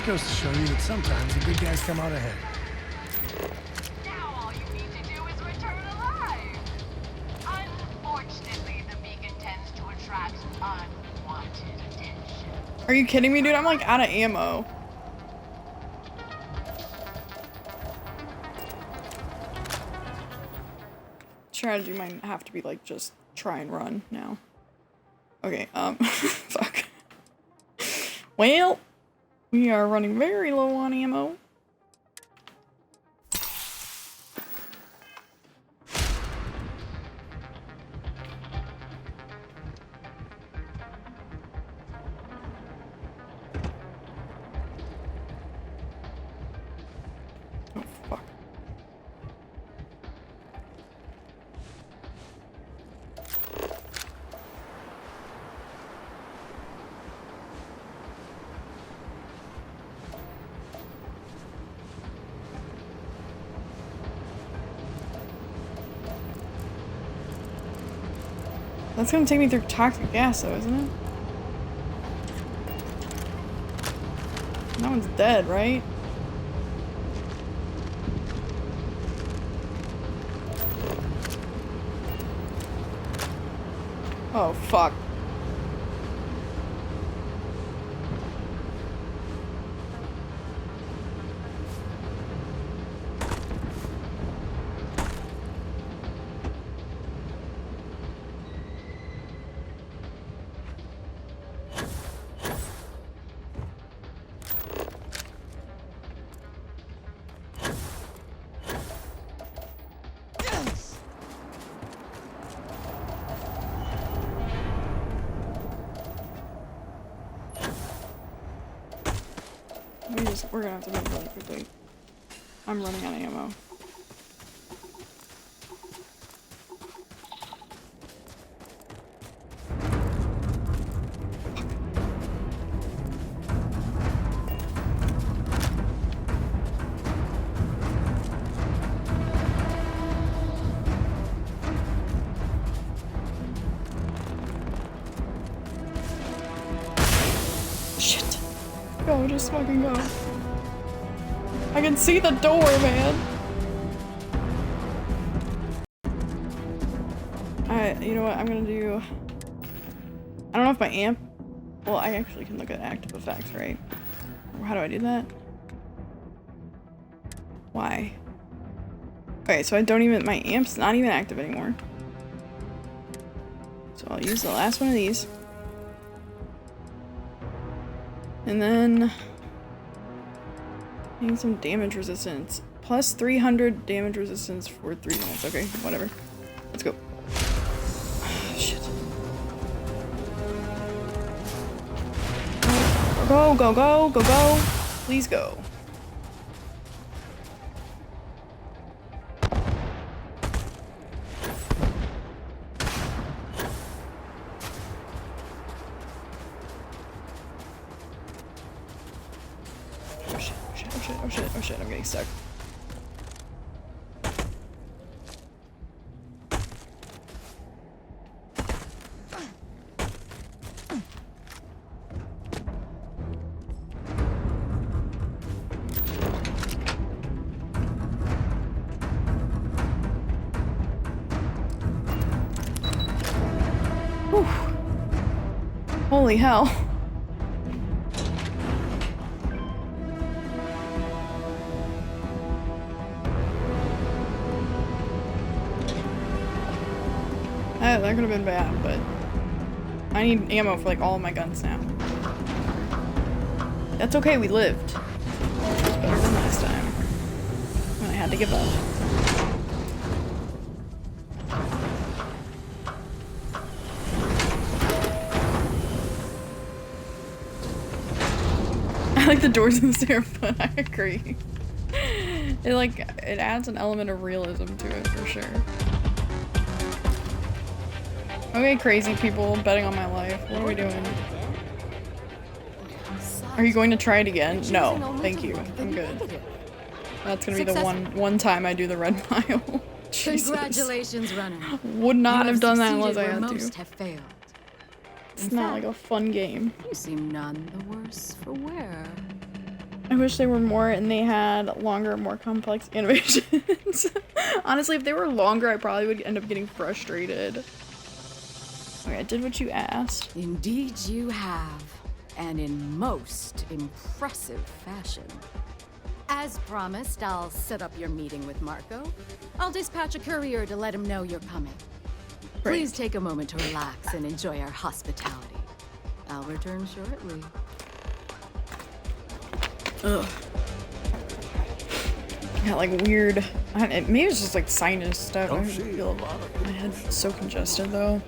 Goes to show you that sometimes the good guys come out ahead. Now all you need to do is return alive. Unfortunately, the beacon tends to attract unwanted attention. Are you kidding me, dude? I'm like out of ammo. Strategy might have to be like just try and run now. Okay, fuck. Well, we are running very low on ammo. That's gonna take me through toxic gas though, isn't it? That one's dead, right? Oh, fuck. We're gonna have to move really quickly. I'm running out of ammo. Shit. Go, just fucking go. I can see the door, man. Alright, you know what I'm gonna do? I don't know if my amp... Well, I actually can look at active effects, right? How do I do that? Why? Okay, so I don't even... My amp's not even active anymore. So I'll use the last one of these. And then... I need some damage resistance. Plus 300 damage resistance for 3 minutes. Okay, whatever. Let's go. Shit. Go, go, go, go, go. Please go. Oh shit, I'm getting stuck. Whew. Holy hell. That could have been bad, but I need ammo for like all of my guns now. That's okay, we lived. It was better than last time when I had to give up. I like the doors in this area, but I agree. It adds an element of realism to it for sure. Okay, crazy people betting on my life. What are we doing? Are you going to try it again? No, thank you. I'm good. That's gonna be the one time I do the red mile. Congratulations, runner. Would not have done that unless I had most to. have failed. It's not like a fun game. You seem none the worse for wear. I wish they were more and they had longer, more complex animations. Honestly, if they were longer, I probably would end up getting frustrated. Okay, I did what you asked. Indeed you have, and in most impressive fashion. As promised, I'll set up your meeting with Marco. I'll dispatch a courier to let him know you're coming. Great. Please take a moment to relax and enjoy our hospitality. I'll return shortly. Ugh. Got like weird, maybe it's just like sinus stuff. I feel my head's so congested though.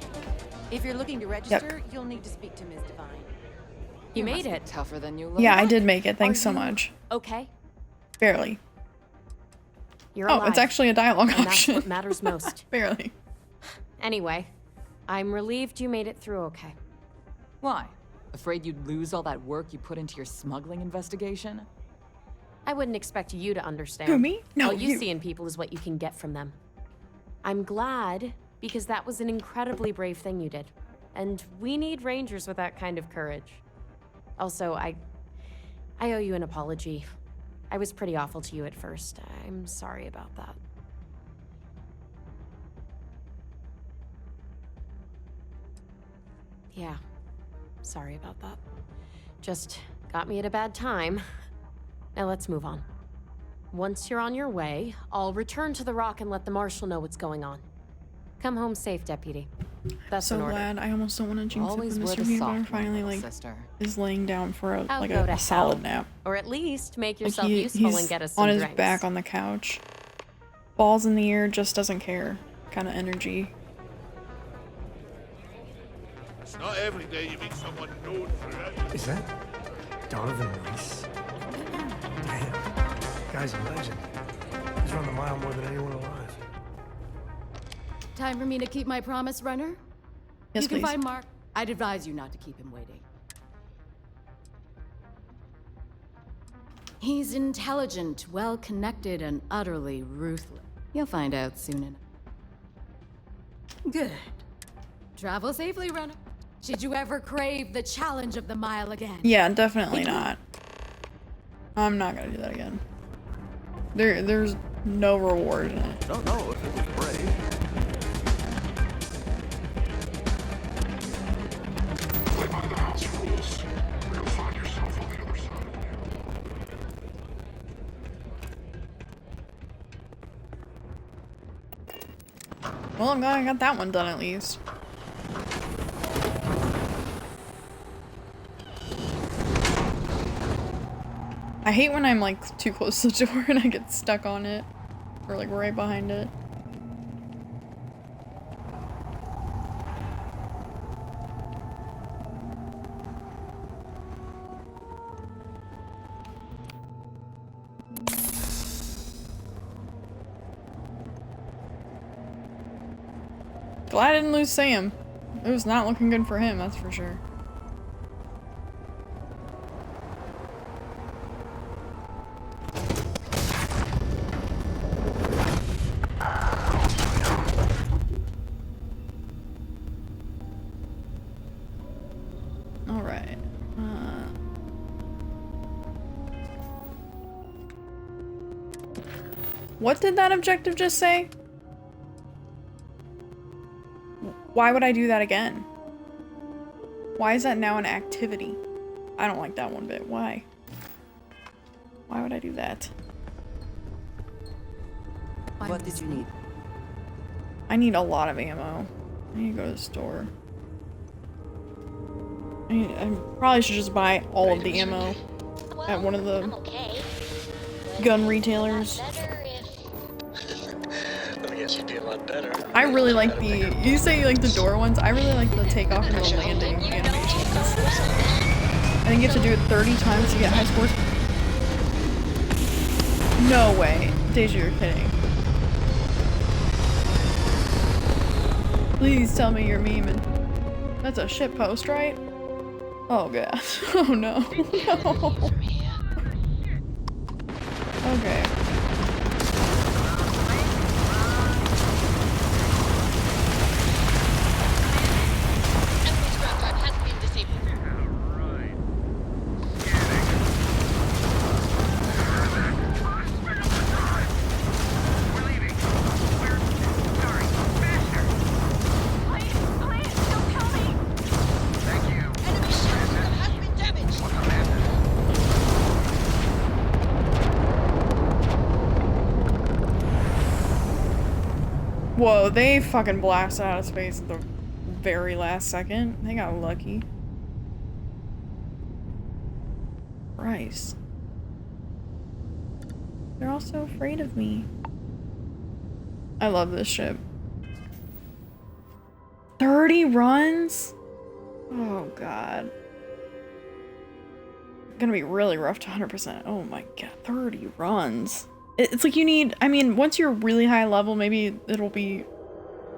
If you're looking to register, you'll need to speak to Ms. Divine. You made it. Tougher than you look. Yeah, I did make it. Thanks so much. Okay. Barely. You're oh, alive. it's actually a dialogue and option. That's what matters most. Barely. Anyway, I'm relieved you made it through okay. Why? Afraid you'd lose all that work you put into your smuggling investigation? I wouldn't expect you to understand. Who, me? No, All you you. see in people is what you can get from them. I'm glad because that was an incredibly brave thing you did. And we need rangers with that kind of courage. Also, I owe you an apology. I was pretty awful to you at first. I'm sorry about that. Yeah, sorry about that. Just got me at a bad time. Now let's move on. Once you're on your way, I'll return to the Rock and let the Marshal know what's going on. Come home safe, Deputy. That's So an order. glad. I almost don't want to jinx it, Always but wear Mr. the Peanut soft Butter one, finally little like sister. is laying down for I'll like go a to solid hell. nap. Or at least make Like yourself useful he's and get us on some his drinks. back on the couch, balls in the air, just doesn't care kind of energy. It's not every day you meet someone known for it. Is that Donovan Reese? Damn. Guy's a legend. He's run the mile more than anyone alive. Time for me to keep my promise, runner? Yes, you can please. find Mark. I'd advise you not to keep him waiting. He's intelligent, well-connected, and utterly ruthless. You'll find out soon enough. Good. Travel safely, runner. Should you ever crave the challenge of the mile again? Yeah, definitely not. I'm not gonna do that again. There's no reward in it. Don't know if it was brave. Play by the house rules, or you'll find yourself on the other side. Well, I'm glad I got that one done at least. I hate when I'm like too close to the door and I get stuck on it. Or like right behind it. Glad I didn't lose Sam. It was not looking good for him, that's for sure. Alright. What did that objective just say? Why would I do that again? Why is that now an activity? I don't like that one bit. Why? Why would I do that? What did you need? I need a lot of ammo. I need to go to the store. I probably should just buy all of the ammo at one of the gun retailers. Let me guess, you'd be a lot better. I really like the, you say you like the door ones, I really like the takeoff and the landing animations. I think you have to do it 30 times to get high scores. No way. Deja, you're kidding. Please tell me you're memeing. That's a shit post, right? Oh god. Oh no. No. Okay. Whoa, they fucking blasted out of space at the very last second. They got lucky. Christ. They're all so afraid of me. I love this ship. 30 runs? Oh god. Gonna be really rough to 100%. Oh my god, 30 runs. It's like you need, I mean, once you're really high level, maybe it'll be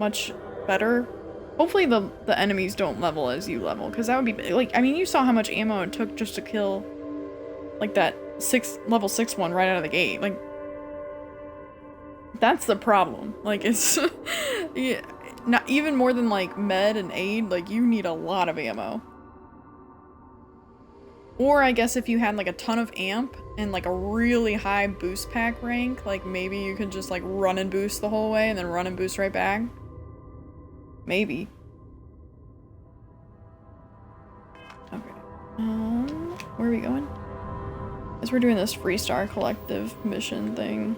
much better. Hopefully the enemies don't level as you level, because that would be, like, I mean, you saw how much ammo it took just to kill, like, that level 6 one right out of the gate. Like, that's the problem. Like, it's, yeah, not even more than like med and aid, like you need a lot of ammo. Or I guess if you had like a ton of amp and like a really high boost pack rank, like maybe you could just like run and boost the whole way and then run and boost right back. Maybe. Okay. Where are we going? As we're doing this Freestar Collective mission thing.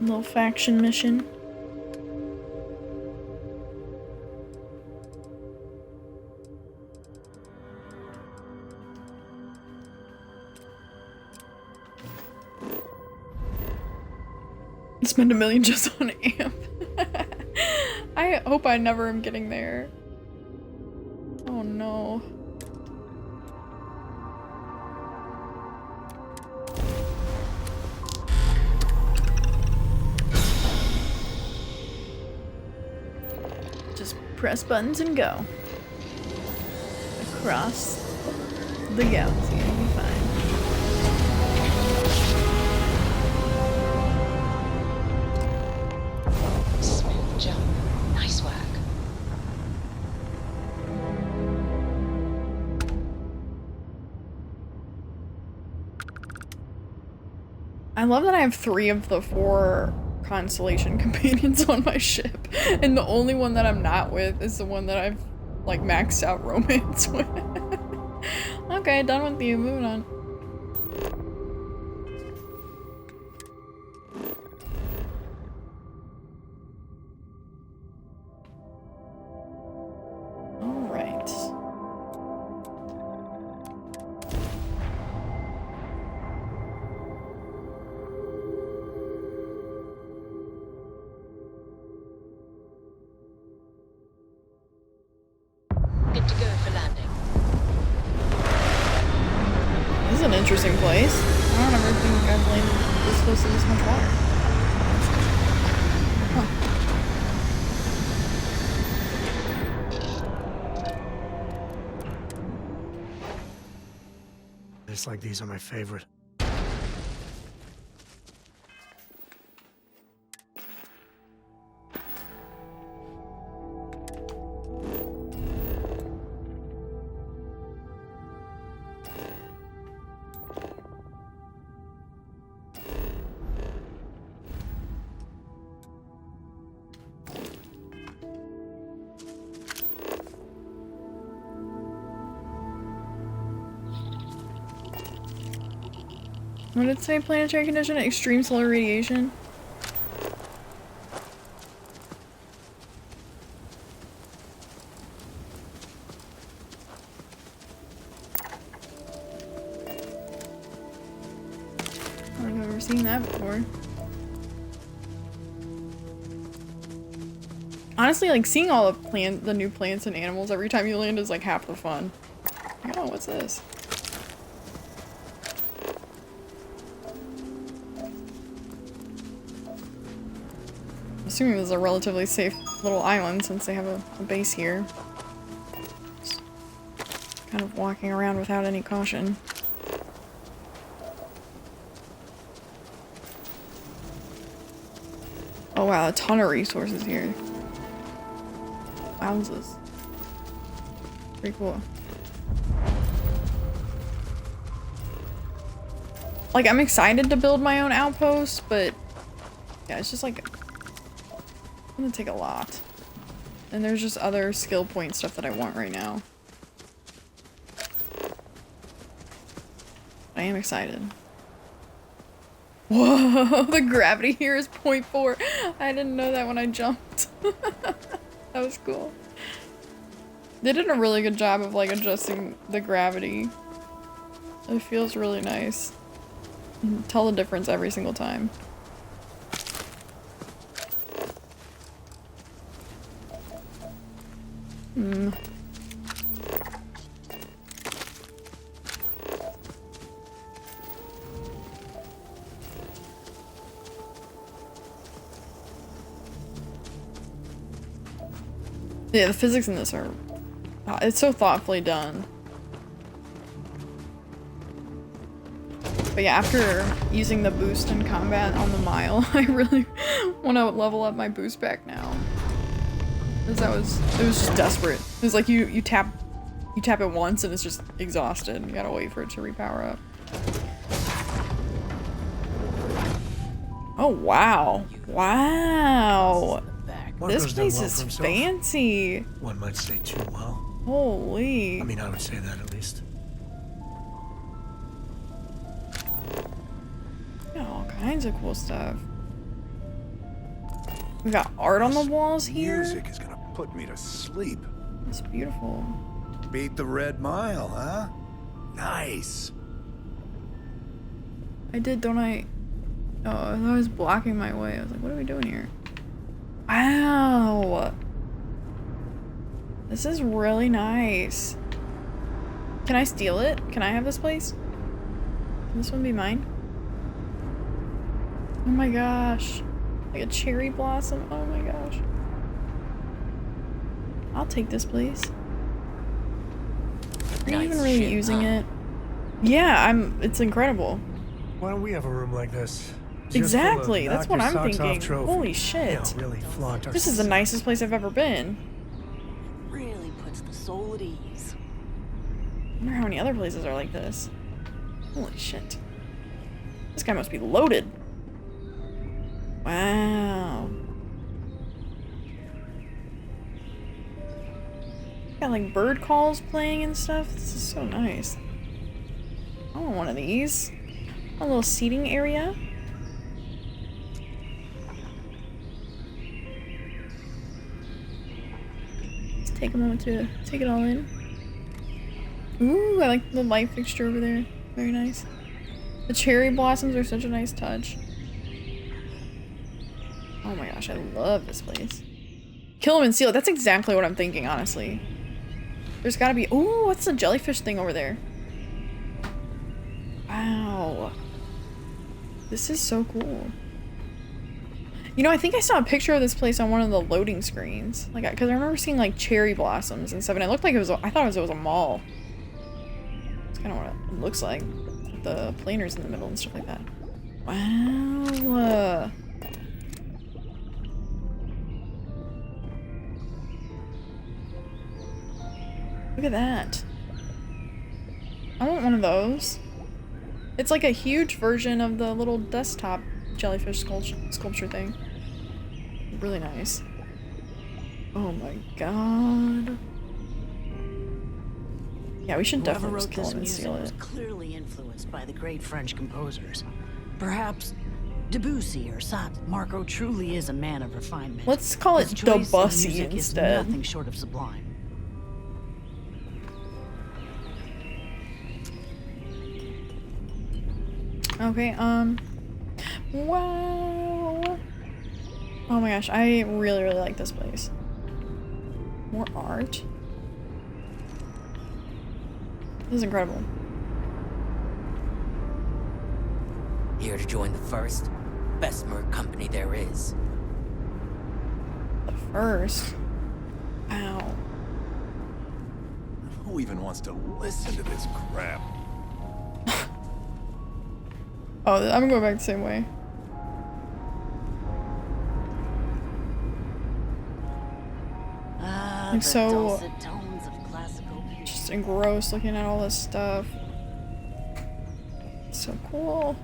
Little faction mission. Spend $1 million just on amp. I hope I never am getting there. Oh no. Just press buttons and go. Across the galaxy, it'll be fine. Smooth jump. Nice work. I love that I have 3 of the 4 constellation companions on my ship, and the only one that I'm not with is the one that I've like maxed out romance with. Okay, done with you, moving on. All right. Good to go for landing. This is an interesting place. I don't ever think I've landed this close to this much water. Huh. It's like these are my favorite. What did it say? Planetary condition? Extreme solar radiation? I don't think I've ever seen that before. Honestly, like seeing all the new plants and animals every time you land is like half the fun. Like, oh, what's this? Assuming this is a relatively safe little island since they have a base here. Just kind of walking around without any caution. Oh wow, a ton of resources here. Wowzers. Pretty cool. Like, I'm excited to build my own outpost, but yeah, it's just like it's gonna take a lot. And there's just other skill point stuff that I want right now. I am excited. Whoa, the gravity here is 0.4. I didn't know that when I jumped. That was cool. They did a really good job of like adjusting the gravity. It feels really nice. You can tell the difference every single time. Yeah, the physics in this are... it's so thoughtfully done. But yeah, after using the boost in combat on the mile, I really want to level up my boost back now. Cause it was just desperate. It was like you tap it once and it's just exhausted. You gotta wait for it to repower up. Oh wow. Wow. This place is fancy. One might say too well. Holy. I mean, I would say that at least. Yeah, all kinds of cool stuff. We got art on the walls here. Music is gonna put me to sleep. It's beautiful. Beat the Red Mile, huh? Nice. I did, don't I? Oh, I thought I was blocking my way. I was like, what are we doing here? Wow. This is really nice. Can I steal it? Can I have this place? Can this one be mine? Oh my gosh. Like a cherry blossom. Oh my gosh. I'll take this, please. Are you even really using it? Yeah, it's incredible. Why don't we have a room like this? Exactly, that's what I'm thinking. Holy shit. Really flaunt This is the nicest place I've ever been. Really puts the soul at ease. I wonder how many other places are like this. Holy shit. This guy must be loaded. Wow. Got like bird calls playing and stuff. This is so nice. I want one of these. A little seating area. Let's take a moment to take it all in. Ooh, I like the light fixture over there. Very nice. The cherry blossoms are such a nice touch. Oh my gosh, I love this place. Kill him and seal it. That's exactly what I'm thinking, honestly. There's gotta be... Ooh, what's the jellyfish thing over there? Wow. This is so cool. You know, I think I saw a picture of this place on one of the loading screens. Like, because I remember seeing like cherry blossoms and stuff, and it looked like it was... I thought it was a mall. That's kind of what it looks like. The planers in the middle and stuff like that. Wow. Look at that. I want one of those. It's like a huge version of the little desktop jellyfish sculpture thing. Really nice. Oh my god. Yeah, we should definitely just kill him and steal it. Was clearly influenced by the great French composers. Perhaps Debussy or Sade. Marco truly is a man of refinement. Let's call it Debussy instead. Nothing short of sublime. Okay, wow. Oh my gosh, I really, really like this place. More art. This is incredible. Here to join the first, best merc company there is. The first? Wow. Who even wants to listen to this crap? Oh, I'm gonna go back the same way. I'm so just engrossed looking at all this stuff. It's so cool.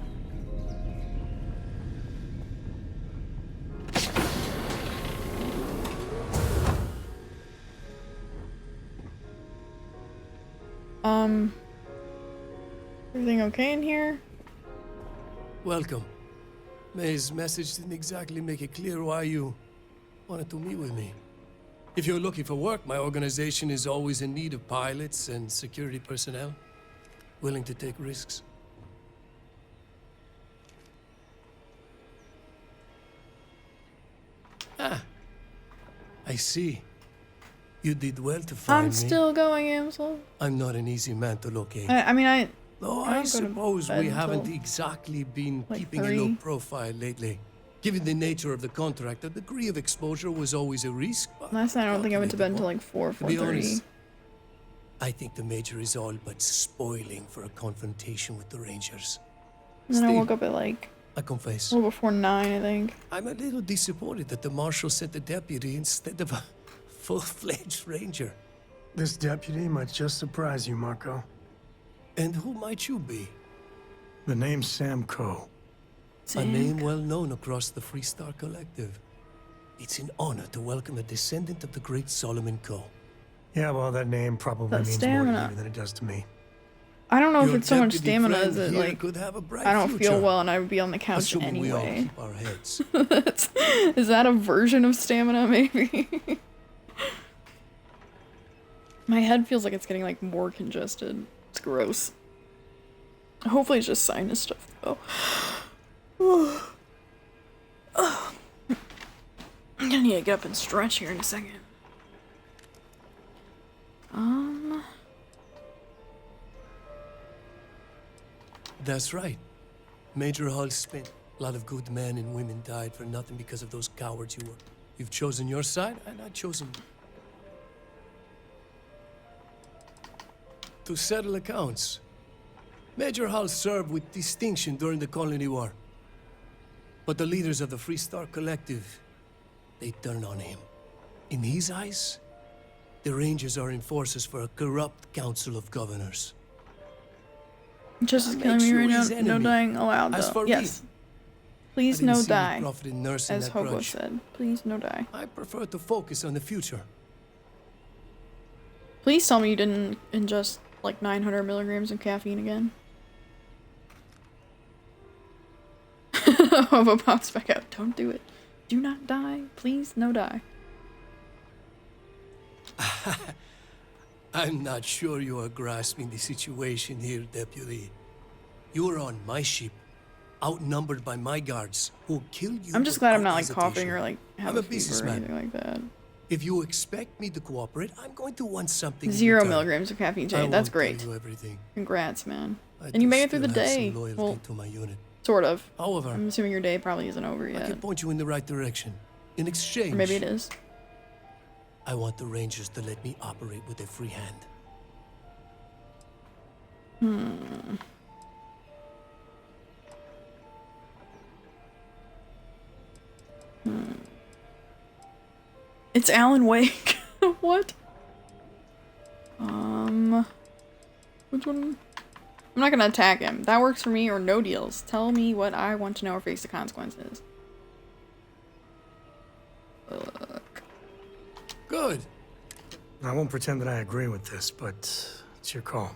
Everything okay in here? Welcome. May's message didn't exactly make it clear why you wanted to meet with me. If you're looking for work, my organization is always in need of pilots and security personnel, willing to take risks. Ah, I see. You did well to find me. I'm still going, Amsel. I'm not an easy man to locate. I mean, Though I suppose we haven't exactly been like keeping a low profile lately. Given the nature of the contract, a degree of exposure was always a risk. Last night I don't think I went to bed until like 4:30. I think the Major is all but spoiling for a confrontation with the Rangers. And then I woke up at like I confess, a little before 9, I think. I'm a little disappointed that the Marshal sent the deputy instead of a full-fledged ranger. This deputy might just surprise you, Marco. And who might you be? The name's Sam Coe. A name well known across the Freestar Collective. It's an honor to welcome a descendant of the great Solomon Coe. Yeah, well, that name probably That means stamina. more to you than it does to me. I don't know if Your it's so much deputy stamina friend as it, here like, could have a bright I don't feel future. well and I would be on the couch Assuming we all anyway. keep our heads. Is that a version of stamina, maybe? My head feels like it's getting, like, more congested. It's gross. Hopefully it's just sinus stuff, though. I'm gonna need to get up and stretch here in a second. That's right. Major Hull spent. A lot of good men and women died for nothing because of those cowards you were. You've chosen your side, and I've chosen to settle accounts. Major Hull served with distinction during the Colony War. But the leaders of the Freestar Collective, they turned on him. In his eyes, the Rangers are enforcers for a corrupt council of governors. Just is I killing make me sure right now. he's No enemy. dying allowed, As though. for Yes. me, Please I didn't no see any die. profit in nursing As that Hobo grudge. said. Please no die. I prefer to focus on the future. Please tell me you didn't ingest like 900 milligrams of caffeine again. Hobo pops back out. Don't do it. Do not die. Please no die. I'm not sure you are grasping the situation here, Deputy. You are on my ship, outnumbered by my guards, who'll kill you. I'm just glad I'm not like without coughing hesitation. or like have I'm a a fever or businessman. anything like that. If you expect me to cooperate, I'm going to want something in 0 return. milligrams of caffeine, I Jay. That's won't tell great. you everything. Congrats, man. I And you do made it through the still have day. some loyalty Well, to my unit. sort of. However, I'm assuming your day probably isn't over I yet. can point you in the right direction. In exchange, Or maybe it is. I want the Rangers to let me operate with a free hand. It's Alan Wake. What? Which one? I'm not gonna attack him. That works for me or no deals. Tell me what I want to know or face the consequences. Good. I won't pretend that I agree with this, but it's your call.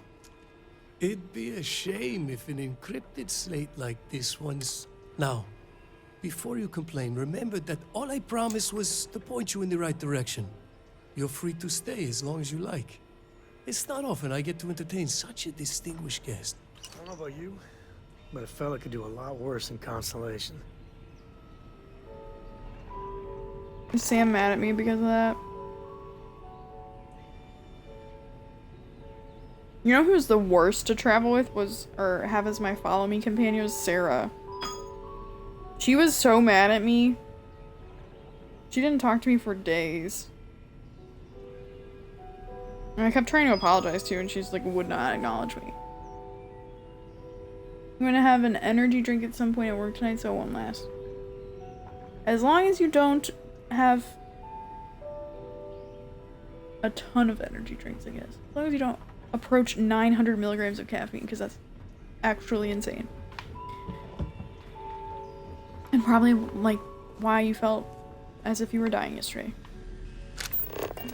It'd be a shame if an encrypted slate like this one's... Now, before you complain, remember that all I promised was to point you in the right direction. You're free to stay as long as you like. It's not often I get to entertain such a distinguished guest. I don't know about you, but a fella could do a lot worse in Constellation. Is Sam mad at me because of that? You know who's the worst to travel with or have as my follow me companion was Sarah. She was so mad at me. She didn't talk to me for days. And I kept trying to apologize to her and she's like would not acknowledge me. I'm gonna have an energy drink at some point at work tonight so it won't last. As long as you don't have a ton of energy drinks, I guess. As long as you don't approach 900 milligrams of caffeine, because that's actually insane. And probably, like, why you felt as if you were dying yesterday.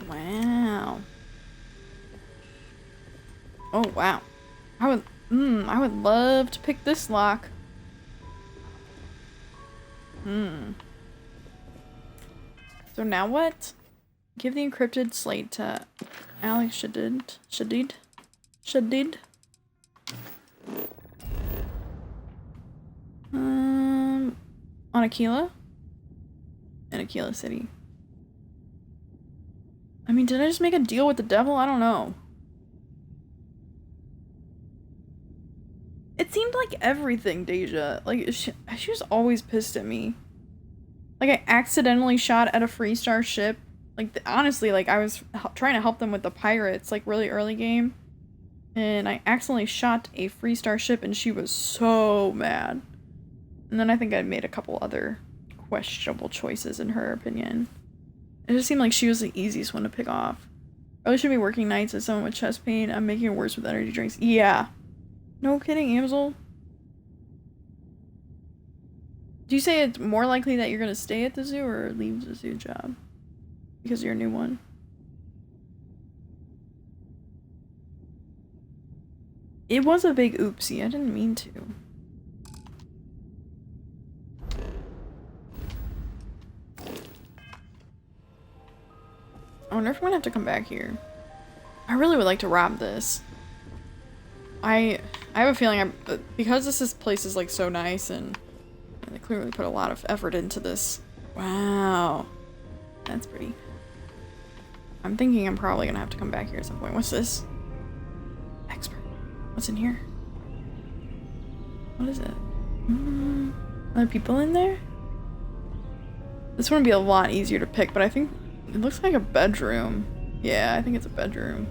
Wow. Oh, wow. I would love to pick this lock. So now what? Give the encrypted slate to Alex Shadid. On Aquila? In Aquila City. I mean, did I just make a deal with the devil? I don't know. It seemed like everything, Deja. Like, she was always pissed at me. Like, I accidentally shot at a Freestar ship. Like, honestly, like, I was trying to help them with the pirates, like, really early game. And I accidentally shot a Freestar ship, and she was so mad. And then I think I made a couple other questionable choices in her opinion. It just seemed like she was the easiest one to pick off. Probably should be working nights as someone with chest pain. I'm making it worse with energy drinks. Yeah. No kidding, Amsel. Do you say it's more likely that you're gonna stay at the zoo or leave the zoo job? Because you're a new one. It was a big oopsie. I didn't mean to. I wonder if I'm gonna have to come back here. I really would like to rob this. I have a feeling because this place is like so nice and they clearly put a lot of effort into this. Wow. That's pretty. I'm thinking I'm probably gonna have to come back here at some point. What's this? Expert. What's in here? What is it? Are there people in there? This one would be a lot easier to pick, but I think it looks like a bedroom. Yeah, I think it's a bedroom.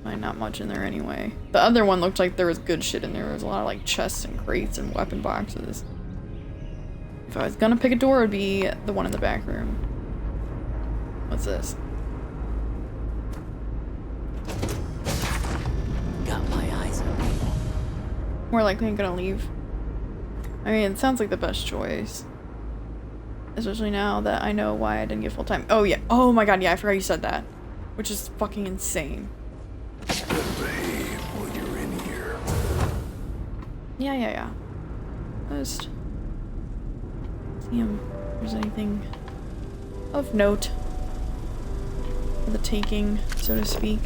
Not much in there anyway. The other one looked like there was good shit in there. There was a lot of like chests and crates and weapon boxes. If I was gonna pick a door, it would be the one in the back room. What's this? Got my eyes on you. More likely I'm gonna leave. I mean, it sounds like the best choice. Especially now that I know why I didn't get full time. Oh yeah. Oh my god, yeah, I forgot you said that. Which is fucking insane. Behave while you're in here. Yeah. Just see if there's anything of note for the taking, so to speak.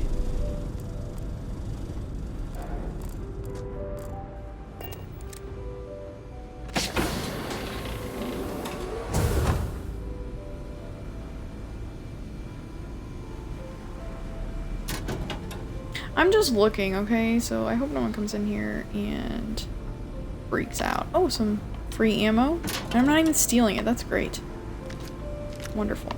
I'm just looking, okay? So I hope no one comes in here and freaks out. Oh, some free ammo. And I'm not even stealing it. That's great. Wonderful.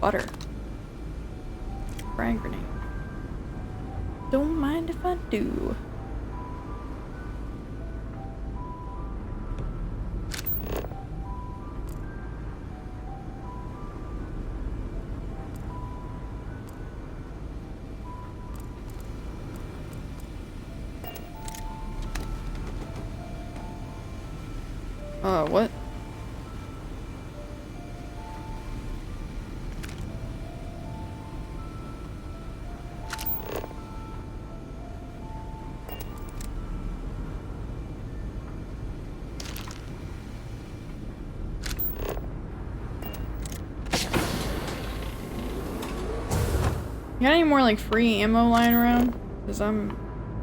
Butter. Frag grenade. Don't mind if I do. What? You got any more like free ammo lying around? Because I'm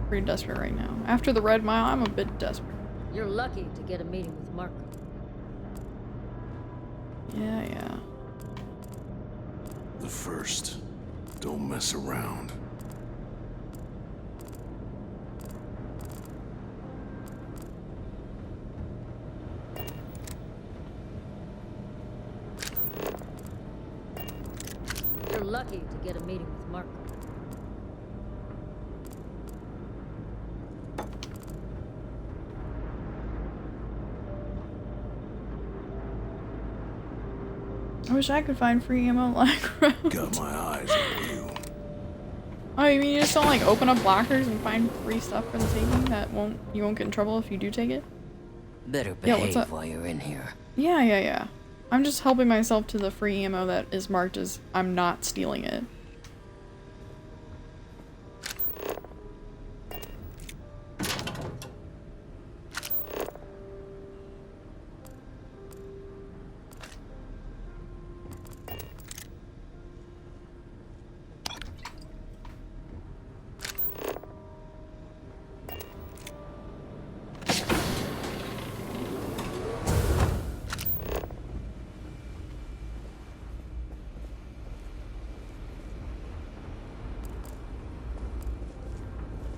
pretty desperate right now. After the Red Mile, I'm a bit desperate. You're lucky to get a meeting with Marco. Yeah. The first. Don't mess around. You're lucky to get a meeting with Marco. I wish I could find free ammo lying around. Got my eyes on you. Oh, you mean you just don't like open up lockers and find free stuff for the taking that you won't get in trouble if you do take it? Better Yeah, what's behave up? while you're in here. Yeah. I'm just helping myself to the free ammo that is marked as I'm not stealing it.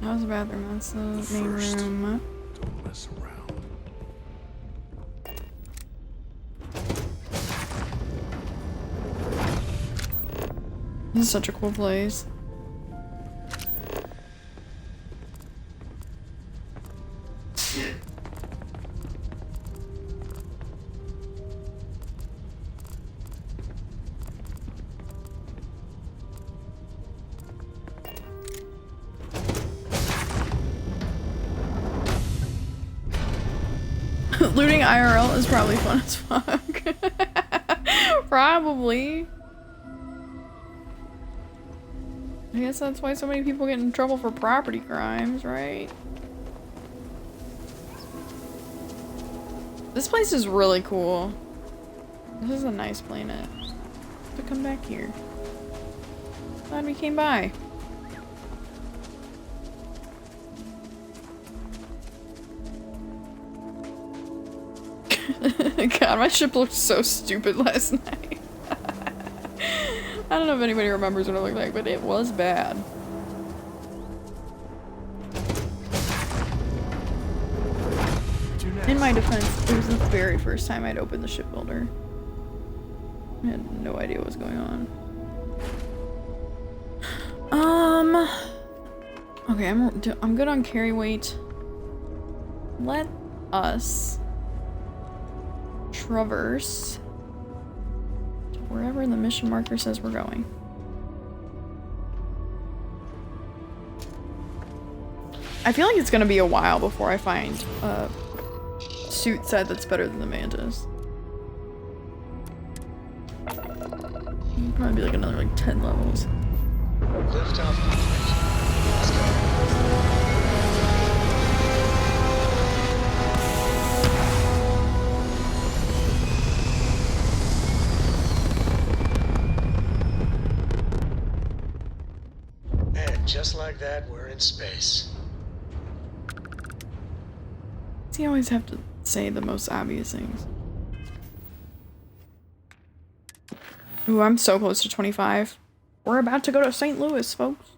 That was the bathroom. That's the main room. Don't mess around. This is such a cool place. Looting IRL is probably fun as fuck. Probably. I guess that's why so many people get in trouble for property crimes, right? This place is really cool. This is a nice planet. To come back here. Glad we came by. God, my ship looked so stupid last night. I don't know if anybody remembers what it looked like, but it was bad. In my defense, it was the very first time I'd opened the shipbuilder. I had no idea what was going on. Okay, I'm good on carry weight. Let us traverse to wherever the mission marker says we're going. I feel like it's gonna be a while before I find a suit set that's better than the Mantis. It'll probably be like another like 10 levels. Lift off complete. Let's go. And just like that, we're in space. You always have to say the most obvious things. Ooh, I'm so close to 25. We're about to go to St. Louis, folks.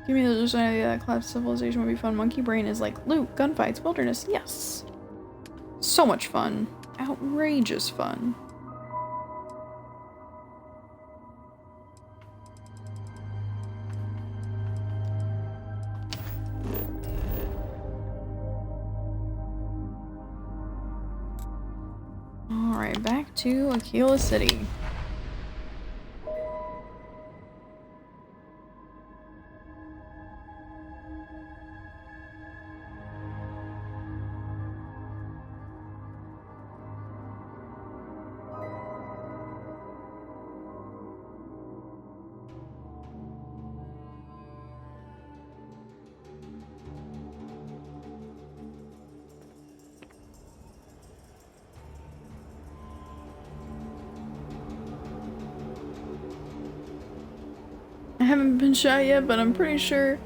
Give me the just idea that collapsed civilization would be fun. Monkey brain is like loot, gunfights, wilderness. Yes. So much fun. Outrageous fun. Alright, back to Aquila City. I haven't been shot yet, but I'm pretty sure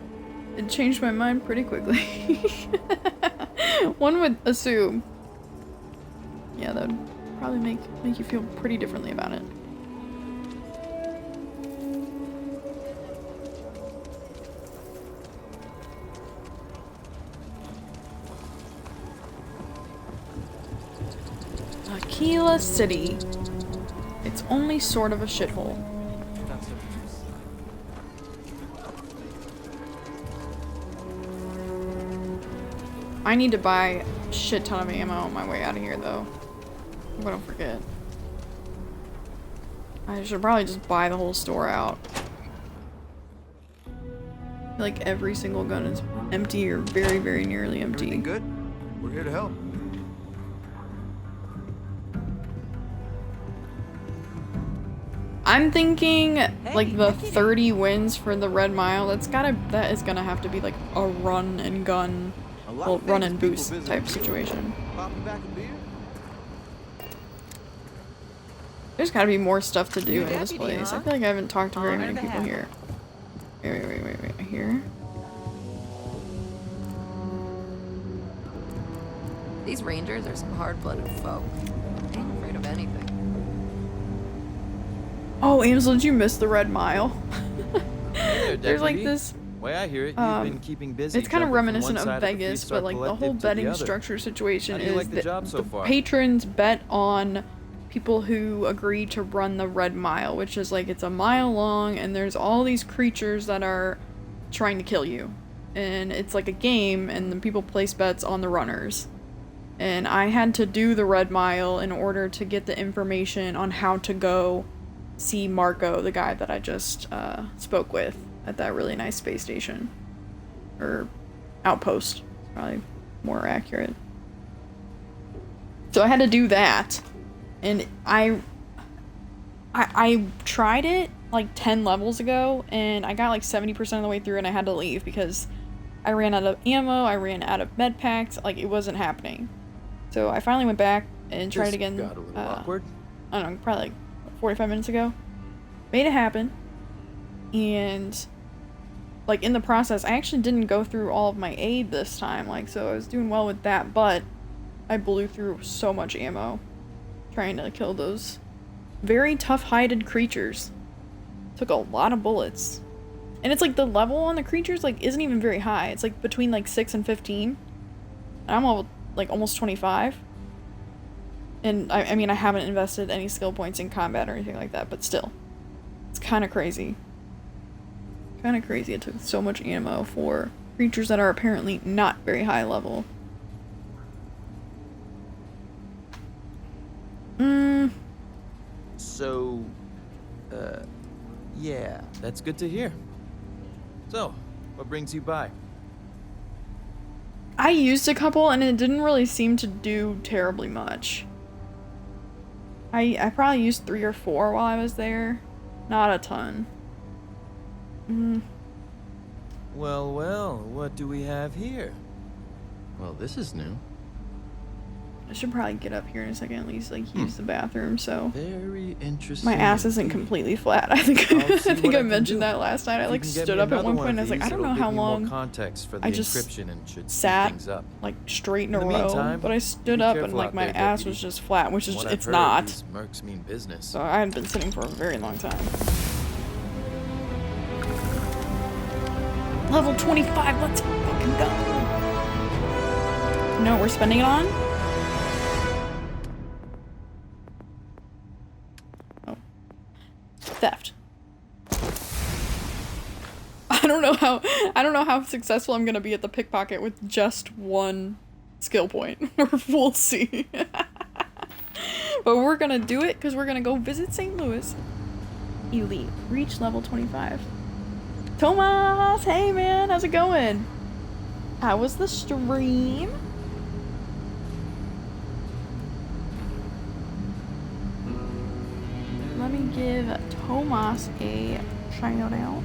it changed my mind pretty quickly. One would assume. Yeah, that would probably make you feel pretty differently about it. Aquila City. It's only sort of a shithole. I need to buy a shit ton of ammo on my way out of here, though. I'm gonna forget. I should probably just buy the whole store out. I feel like every single gun is empty or very, very nearly empty. Everything good? We're here to help. I'm thinking like the 30 wins for the Red Mile. That is gonna have to be like a run and gun. Well, run and boost type situation. There's gotta be more stuff to do in this place. I feel like I haven't talked to very many people here. Wait. Here? These rangers are some hard-blooded folk. They ain't afraid of anything. Oh, Amsel, did you miss the Red Mile? Hey there, There's like Deputy. this. Way I hear it, you've been keeping busy. It's kind of jumping from reminiscent one of side the Vegas, Free Star but like the Collective whole to betting other. structure situation How do you is like the that job so far? patrons bet on people who agree to run the Red Mile, which is like it's a mile long and there's all these creatures that are trying to kill you. And it's like a game and then people place bets on the runners. And I had to do the Red Mile in order to get the information on how to go see Marco, the guy that I just spoke with. at that really nice space station. Or outpost, probably more accurate. So I had to do that. And I tried it like 10 levels ago, and I got like 70% of the way through and I had to leave because I ran out of ammo, I ran out of med packs, like it wasn't happening. So I finally went back and tried it again. Got a little awkward. I don't know, probably like 45 minutes ago. Made it happen. And like in the process, I actually didn't go through all of my aid this time, like, so I was doing well with that, but I blew through so much ammo trying to kill those very tough-hided creatures. Took a lot of bullets. And it's like the level on the creatures like isn't even very high. It's like between like 6 and 15. And I'm all like almost 25. And I mean I haven't invested any skill points in combat or anything like that, but still. It's kind of crazy. Kind of crazy it took so much ammo for creatures that are apparently not very high level. So, yeah, that's good to hear. So, what brings you by? I used a couple and it didn't really seem to do terribly much. I probably used 3 or 4 while I was there. Not a ton. Well, well, what do we have here? Well, this is new. I should probably get up here in a second, at least like use the bathroom, so very interesting. my ass isn't completely flat. I think I mentioned that last night. I like stood up at one point and I was like, I don't know how long I just sat like straight in a row, but I stood up and like my ass was just flat, which is it's not. Mercs mean business. So I hadn't been sitting for a very long time. Level 25, let's fucking go. You know what we're spending it on? Theft. I don't know how successful I'm gonna be at the pickpocket with just 1 skill point. We'll see. But we're gonna do it because we're gonna go visit St. Louis. Elite. Reach level 25. Tomas! Hey man, how's it going? How was the stream? Let me give Tomas a shout out.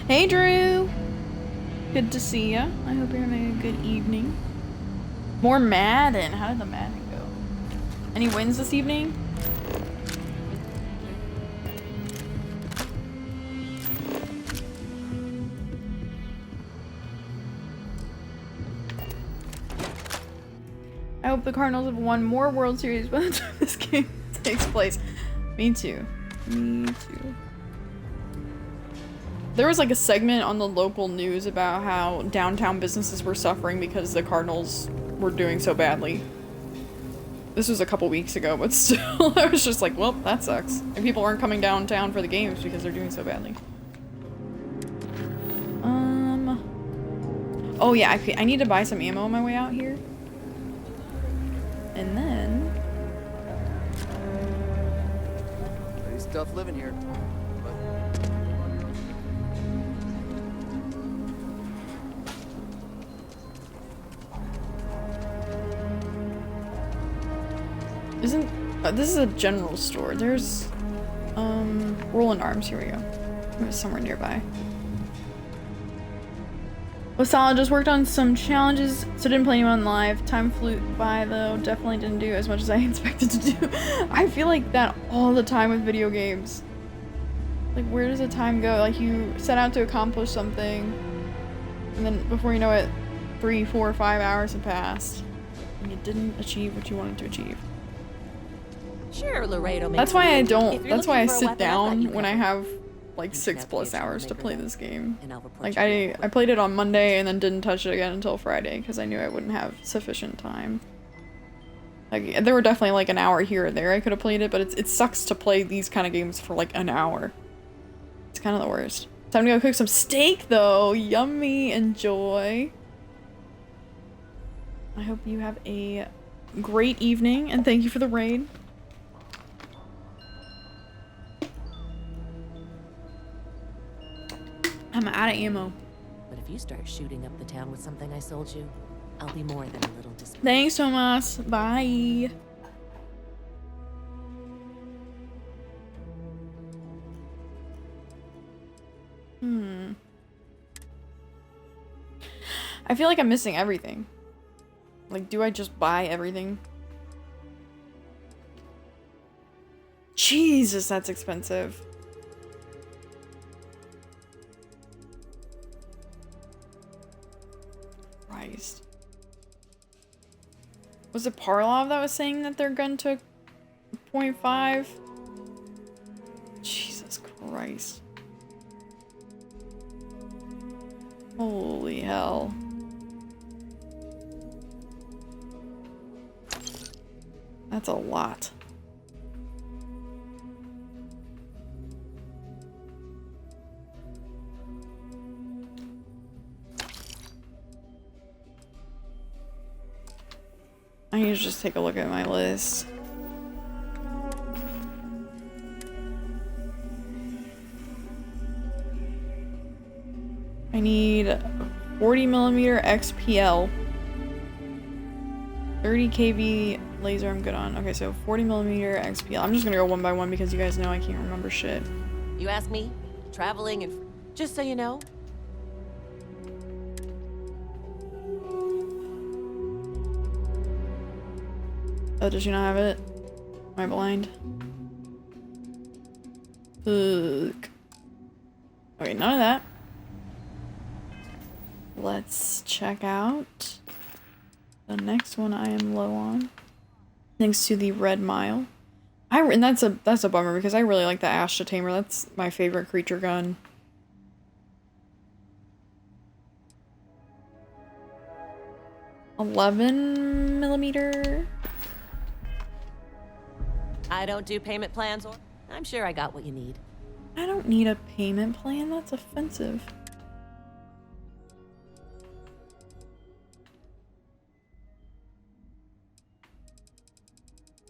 Hey Drew! Good to see ya. I hope you're having a good evening. More Madden. How did the Madden go? Any wins this evening? I hope the Cardinals have won more World Series by the time this game takes place. Me too. Me too. There was like a segment on the local news about how downtown businesses were suffering because the Cardinals were doing so badly. This was a couple weeks ago, but still, I was just like, well, that sucks. And people aren't coming downtown for the games because they're doing so badly. Oh yeah, I need to buy some ammo on my way out here. And then... Pretty tough living here. Isn't... this is a general store. There's... Roland Arms. Here we go. It was somewhere nearby. Was solid, just worked on some challenges, so didn't play anyone live. Time flew by though, definitely didn't do as much as I expected to do. I feel like that all the time with video games. Like, where does the time go? Like, you set out to accomplish something, and then before you know it, 3, 4, 5 hours have passed, and you didn't achieve what you wanted to achieve. Sure, Laredo. That's why I don't, that's why I sit down when I have like 6+ hours to play this game. Like I played it on Monday and then didn't touch it again until Friday because I knew I wouldn't have sufficient time. Like there were definitely like an hour here or there I could have played it, but it sucks to play these kind of games for like an hour. It's kind of the worst. Time to go cook some steak though. Yummy. Enjoy. I hope you have a great evening and thank you for the raid. I'm out of ammo. But if you start shooting up the town with something I sold you, I'll be more than a little displeased. Thanks, Tomas. Bye. I feel like I'm missing everything. Like, do I just buy everything? Jesus, that's expensive. Christ. Was it Parlov that was saying that their gun took 0.5? Jesus Christ. Holy hell. That's a lot. I need to just take a look at my list. I need 40mm XPL. 30 kV laser I'm good on. Okay, so 40mm XPL. I'm just gonna go one by one because you guys know I can't remember shit. You ask me? Traveling and... Just so you know. Oh, does she not have it? Am I blind? Fuck. Okay, none of that. Let's check out the next one I am low on. Thanks to the Red Mile. And that's a bummer because I really like the Ashta Tamer. That's my favorite creature gun. $11mm. I don't do payment plans, or I'm sure I got what you need. I don't need a payment plan. That's offensive.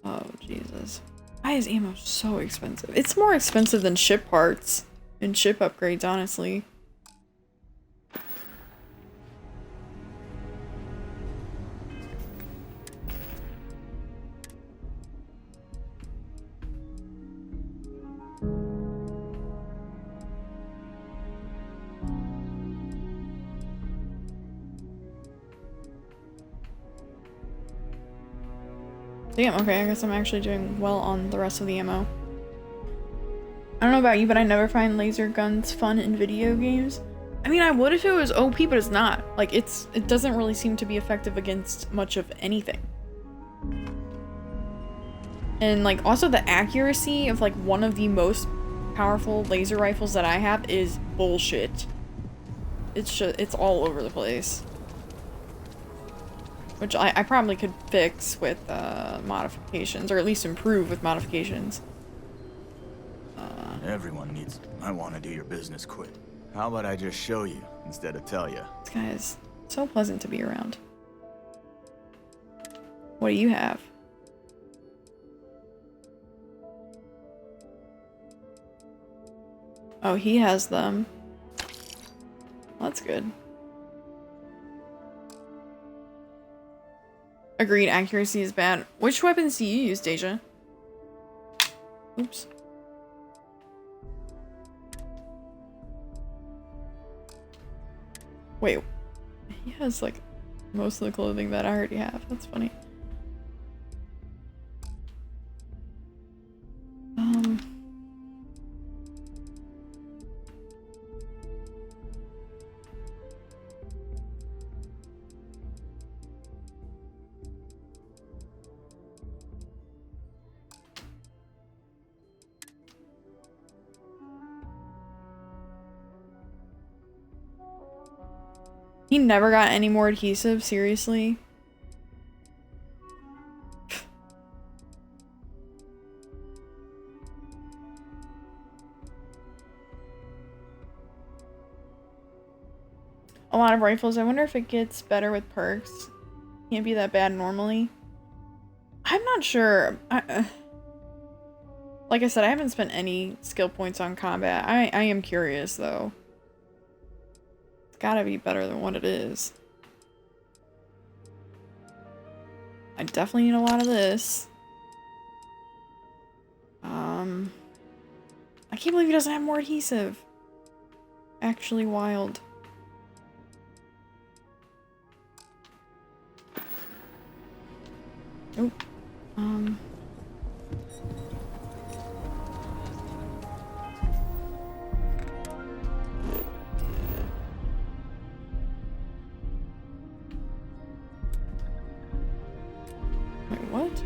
Oh, Jesus. Why is ammo so expensive? It's more expensive than ship parts and ship upgrades, honestly. Damn, okay, I guess I'm actually doing well on the rest of the ammo. I don't know about you, but I never find laser guns fun in video games. I mean, I would if it was OP, but it's not. Like, it doesn't really seem to be effective against much of anything. And, like, also the accuracy of, like, one of the most powerful laser rifles that I have is bullshit. It's all over the place. Which I probably could fix with modifications, or at least improve with modifications. Everyone needs... I want to do your business quick. How about I just show you instead of tell you? This guy is so pleasant to be around. What do you have? Oh, he has them. That's good. Agreed, accuracy is bad. Which weapons do you use, Deja? Oops. Wait. He has, like, most of the clothing that I already have. That's funny. He never got any more adhesive, seriously? A lot of rifles. I wonder if it gets better with perks. Can't be that bad normally. I'm not sure. Like I said, I haven't spent any skill points on combat. I am curious, though. gotta be better than what it is. I definitely need a lot of this. I can't believe he doesn't have more adhesive. Actually wild. Oh. Wait, what?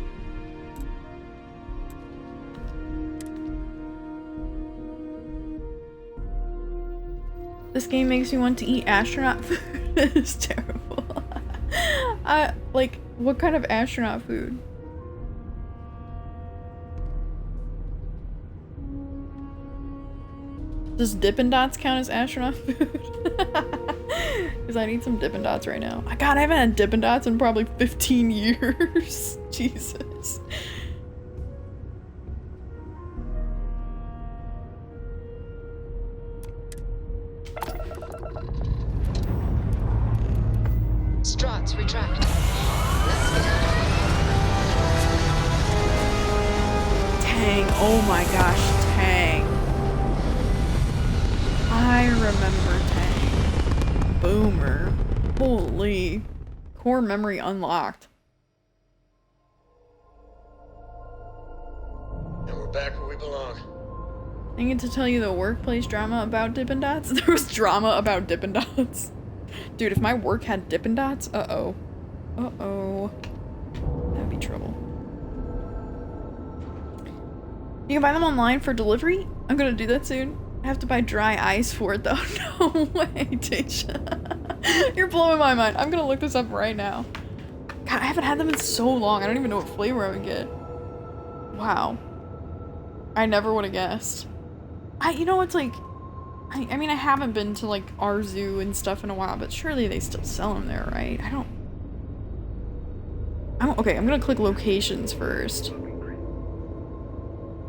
This game makes me want to eat astronaut food. It's terrible. Like, what kind of astronaut food? Does Dippin' Dots count as astronaut food? Because I need some Dippin' Dots right now. God, I haven't had Dippin' Dots in probably 15 years. Jesus. Struts retract. Let's get out of Tang. Oh my gosh, Tang. I remember Tang. Boomer. Holy. Core memory unlocked. And we're back where we belong. I get to tell you the workplace drama about Dippin' Dots. There was drama about Dippin' Dots. Dude, if my work had Dippin' Dots, uh-oh. Uh-oh. That'd be trouble. You can buy them online for delivery? I'm gonna do that soon. I have to buy dry ice for it though. No way, Tasha. You're blowing my mind. I'm gonna look this up right now. God, I haven't had them in so long. I don't even know what flavor I would get. Wow. I never would have guessed. You know, it's like, I mean, I haven't been to like our zoo and stuff in a while, but surely they still sell them there, right? Okay, I'm gonna click locations first.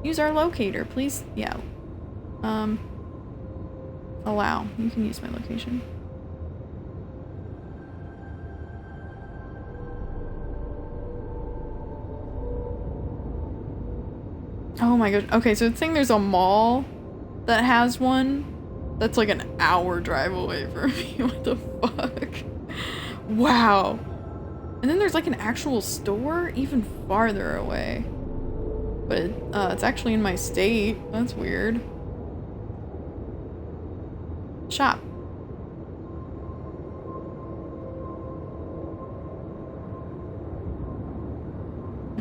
Use our locator, please. Yeah. Allow. You can use my location. Oh my god. Okay, so it's saying there's a mall that has one that's like an hour drive away from me. What the fuck? Wow. And then there's like an actual store even farther away. But it's actually in my state. That's weird. Shop.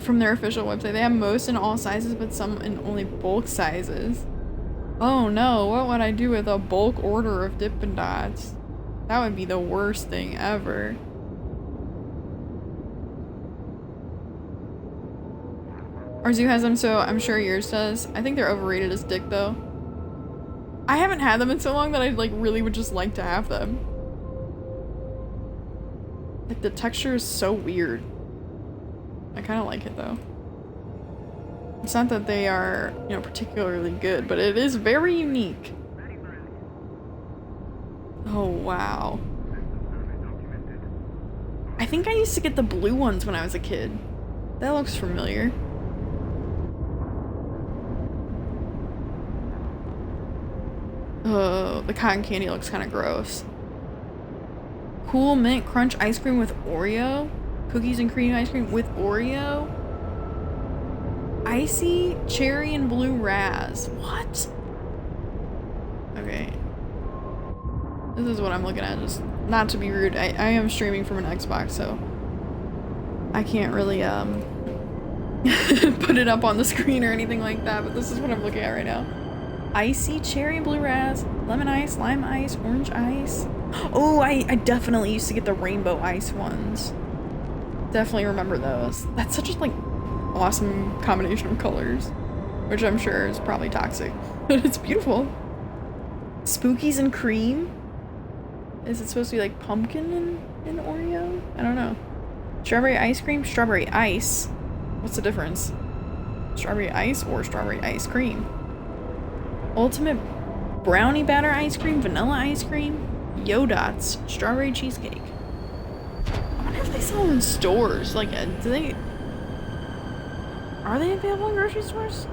From their official website, they have most in all sizes, but some in only bulk sizes. Oh no, what would I do with a bulk order of Dippin' Dots? That would be the worst thing ever. Our zoo has them, so I'm sure yours does. I think they're overrated as dick, though. I haven't had them in so long that I like really would just like to have them. Like the texture is so weird. I kind of like it though. It's not that they are, you know, particularly good, but it is very unique. Oh wow. I think I used to get the blue ones when I was a kid. That looks familiar. The cotton candy looks kind of gross. Cool mint crunch ice cream with Oreo. Cookies and cream ice cream with Oreo. Icy cherry and blue raz. What? Okay. This is what I'm looking at. Just not to be rude. I am streaming from an Xbox, so I can't really put it up on the screen or anything like that, but this is what I'm looking at right now. Icy cherry and blue raz, lemon ice, lime ice, orange ice. Oh, I definitely used to get the rainbow ice ones. Definitely remember those. That's such a like awesome combination of colors, which I'm sure is probably toxic, but it's beautiful. Spookies and cream. Is it supposed to be like pumpkin and Oreo? I don't know. Strawberry ice cream, strawberry ice. What's the difference? Strawberry ice or strawberry ice cream? Ultimate brownie batter ice cream, vanilla ice cream. Yodots strawberry cheesecake. I wonder if they sell them in stores. Like, are they available in grocery stores?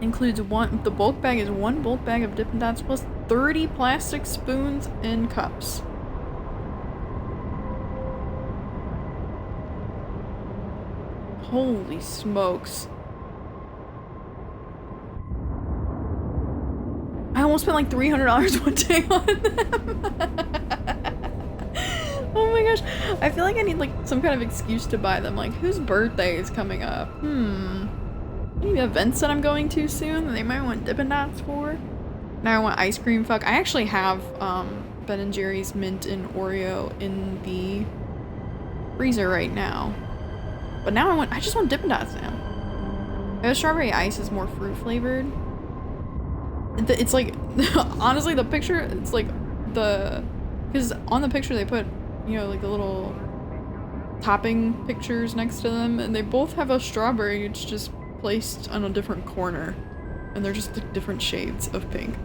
Includes the bulk bag is 1 bulk bag of Dippin' Dots plus 30 plastic spoons and cups. Holy smokes. I almost spent like $300 one day on them. Oh my gosh. I feel like I need like some kind of excuse to buy them. Like, whose birthday is coming up? Any events that I'm going to soon that they might want Dippin' Dots for? Now I want ice cream fuck. I actually have Ben & Jerry's mint and Oreo in the freezer right now. But now I just want Dippin' Dots now. The strawberry ice is more fruit flavored. It's like, honestly, the picture, it's like because on the picture they put, you know, like the little topping pictures next to them, and they both have a strawberry. It's just placed on a different corner, and they're just like different shades of pink.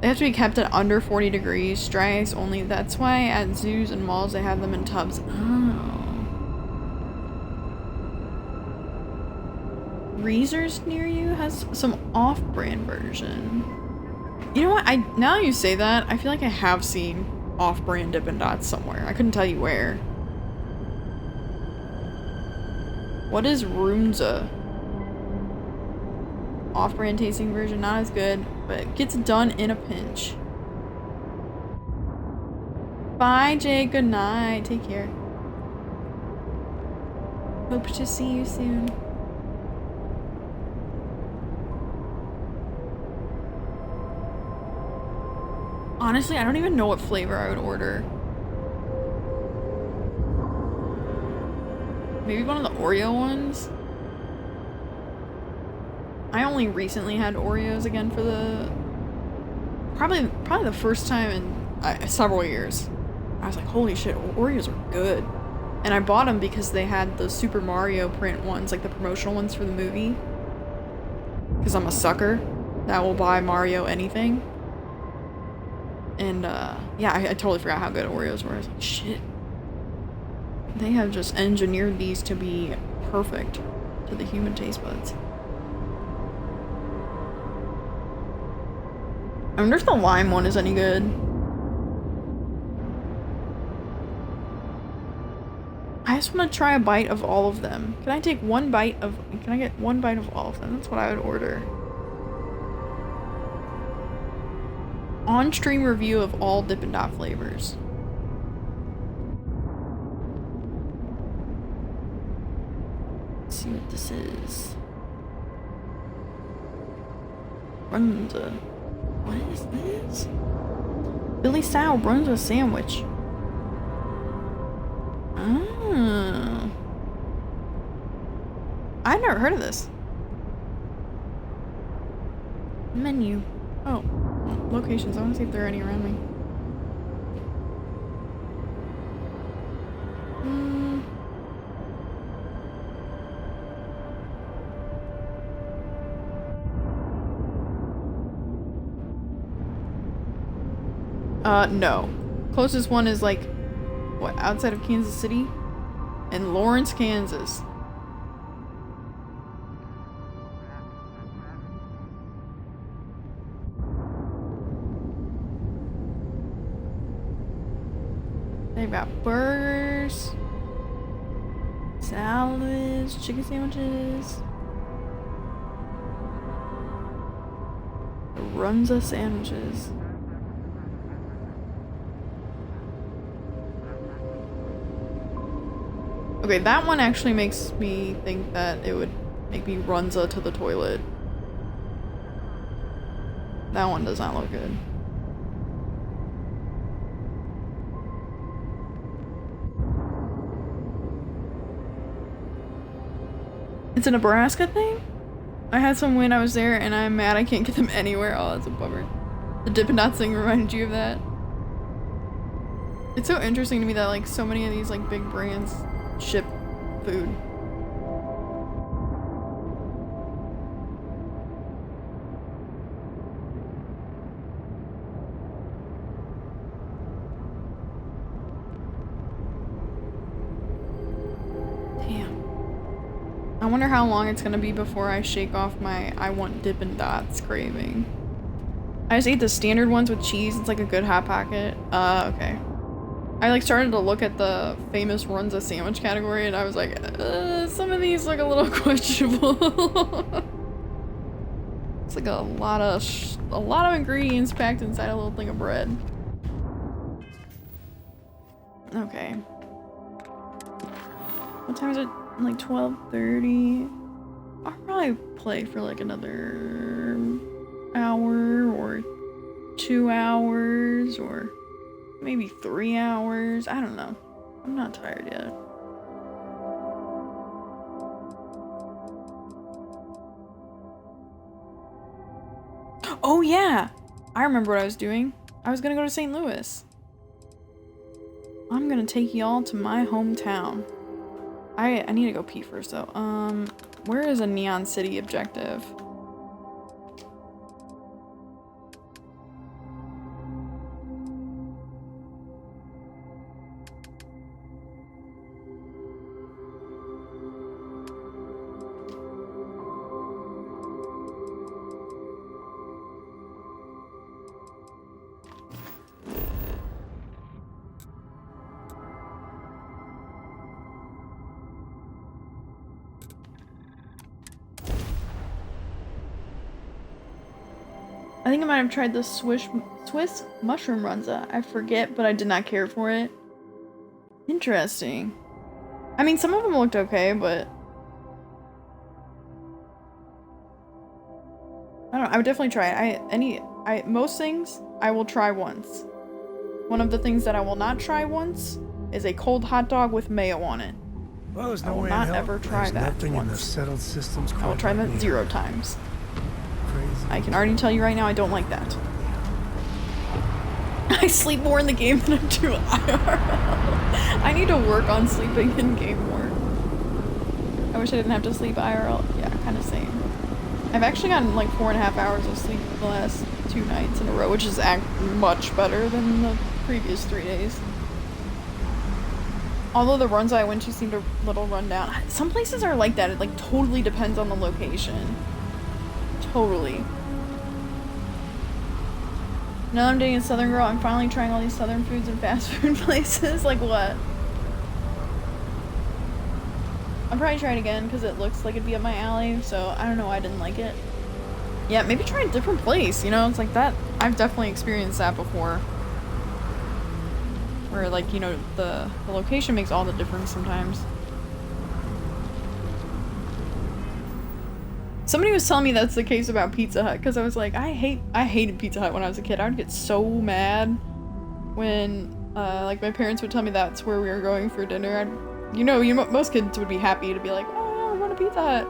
They have to be kept at under 40 degrees, dry ice only. That's why at zoos and malls they have them in tubs. Oh. Reese's near you has some off-brand version. You know what? Now you say that, I feel like I have seen off-brand Dippin' Dots somewhere. I couldn't tell you where. What is Runza? Off-brand tasting version, not as good, but it gets done in a pinch. Bye, Jay. Good night. Take care. Hope to see you soon. Honestly, I don't even know what flavor I would order. Maybe one of the Oreo ones? I only recently had Oreos again for the... Probably the first time in several years. I was like, holy shit, Oreos are good. And I bought them because they had the Super Mario print ones, like the promotional ones for the movie. Because I'm a sucker that will buy Mario anything. And, yeah, I totally forgot how good Oreos were. I was like, shit. They have just engineered these to be perfect to the human taste buds. I wonder if the lime one is any good. I just want to try a bite of all of them. Can I get one bite of all of them? That's what I would order. On-stream review of all Dippin' Dot flavors. Let's see what this is. Brunza. What is this? Philly style Brunza sandwich. Ah. I've never heard of this. Menu. Oh. Locations. I want to see if there are any around me. No. Closest one is like, what, outside of Kansas City? In Lawrence, Kansas. They've got burgers, salads, chicken sandwiches, Runza sandwiches. Okay, that one actually makes me think that it would make me Runza to the toilet. That one does not look good. It's a Nebraska thing? I had some when I was there and I'm mad I can't get them anywhere. Oh, that's a bummer. The Dippin' Dots thing reminded you of that? It's so interesting to me that like so many of these like big brands ship food. I wonder how long it's gonna be before I shake off my I want Dippin' Dots craving. I just ate the standard ones with cheese. It's like a good hot pocket. Okay. I like started to look at the famous Runza sandwich category and I was like, some of these look a little questionable. It's like a lot of ingredients packed inside a little thing of bread. Okay. What time is it? Like 12:30. I'll probably play for like another hour or 2 hours or maybe 3 hours. I don't know. I'm not tired yet. Oh yeah! I remember what I was doing. I was gonna go to St. Louis. I'm gonna take y'all to my hometown. I need to go pee first though. Where is a Neon City objective? I think I might have tried the Swiss mushroom runza. I forget, but I did not care for it. Interesting. I mean, some of them looked okay, but I don't know. I would definitely try it. Most things I will try once. One of the things that I will not try once is a cold hot dog with mayo on it. Well, there's I no will way not in hell. ever try There's that nothing in the once. settled systems. I will try quite that like 0 times. Crazy. I can already tell you right now I don't like that. I sleep more in the game than I do IRL. I need to work on sleeping in game more. I wish I didn't have to sleep IRL. Yeah, kind of same. I've actually gotten like 4.5 hours of sleep the last 2 nights in a row, which is much better than the previous 3 days. Although the runs I went to seemed a little run down. Some places are like that. It like totally depends on the location. Totally. Now I'm dating a southern girl. I'm finally trying all these southern foods and fast food places. Like what? I'll probably try it again because it looks like it'd be up my alley. So I don't know why I didn't like it. Yeah, maybe try a different place. You know, it's like that. I've definitely experienced that before. Where like, you know, the location makes all the difference sometimes. Somebody was telling me that's the case about Pizza Hut because I was like, I hated Pizza Hut when I was a kid. I would get so mad when like my parents would tell me that's where we were going for dinner. Most kids would be happy to be like, oh, we're going to Pizza Hut.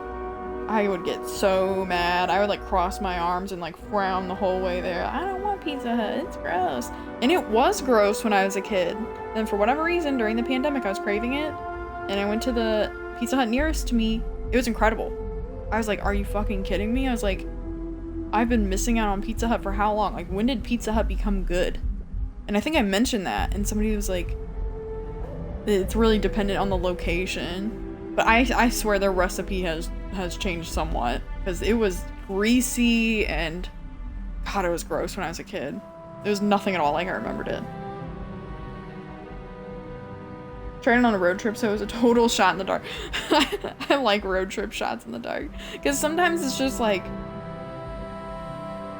I would get so mad. I would like cross my arms and like frown the whole way there. I don't want Pizza Hut. It's gross. And it was gross when I was a kid. Then for whatever reason during the pandemic I was craving it and I went to the Pizza Hut nearest to me. It was incredible. I was like, are you fucking kidding me? I was like, I've been missing out on Pizza Hut for how long? Like, when did Pizza Hut become good? And I think I mentioned that, and somebody was like, it's really dependent on the location. But I swear their recipe has changed somewhat, because it was greasy, and God, it was gross when I was a kid. It was nothing at all like I remembered it. Tried it on a road trip, so it was a total shot in the dark. I like road trip shots in the dark because sometimes it's just like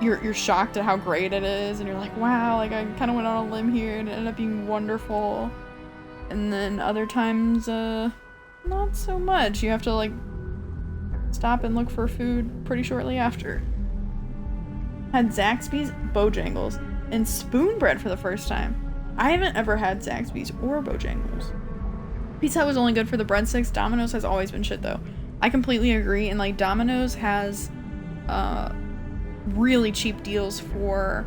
you're shocked at how great it is and you're like, wow, like I kind of went on a limb here and it ended up being wonderful. And then other times not so much. You have to like stop and look for food pretty shortly after. Had Zaxby's, Bojangles, and spoon bread for the first time. I haven't ever had Zaxby's or Bojangles. Pizza Hut was only good for the breadsticks. Domino's has always been shit though. I completely agree, and like Domino's has really cheap deals for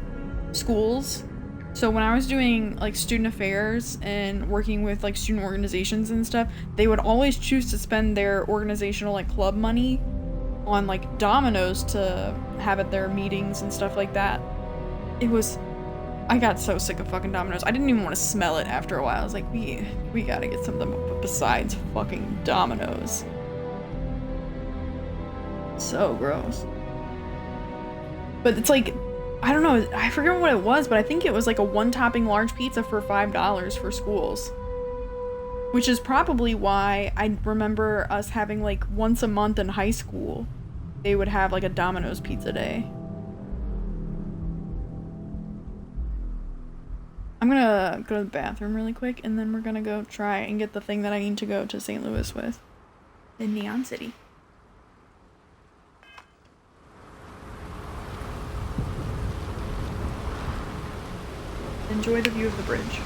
schools. So when I was doing like student affairs and working with like student organizations and stuff, they would always choose to spend their organizational like club money on like Domino's to have at their meetings and stuff like that. I got so sick of fucking Domino's. I didn't even want to smell it after a while. I was like, we gotta get something besides fucking Domino's. So gross. But it's like, I don't know, I forget what it was, but I think it was like a one-topping large pizza for $5 for schools. Which is probably why I remember us having like once a month in high school, they would have like a Domino's pizza day. I'm gonna go to the bathroom really quick, and then we're gonna go try and get the thing that I need to go to St. Louis with in Neon City. Enjoy the view of the bridge.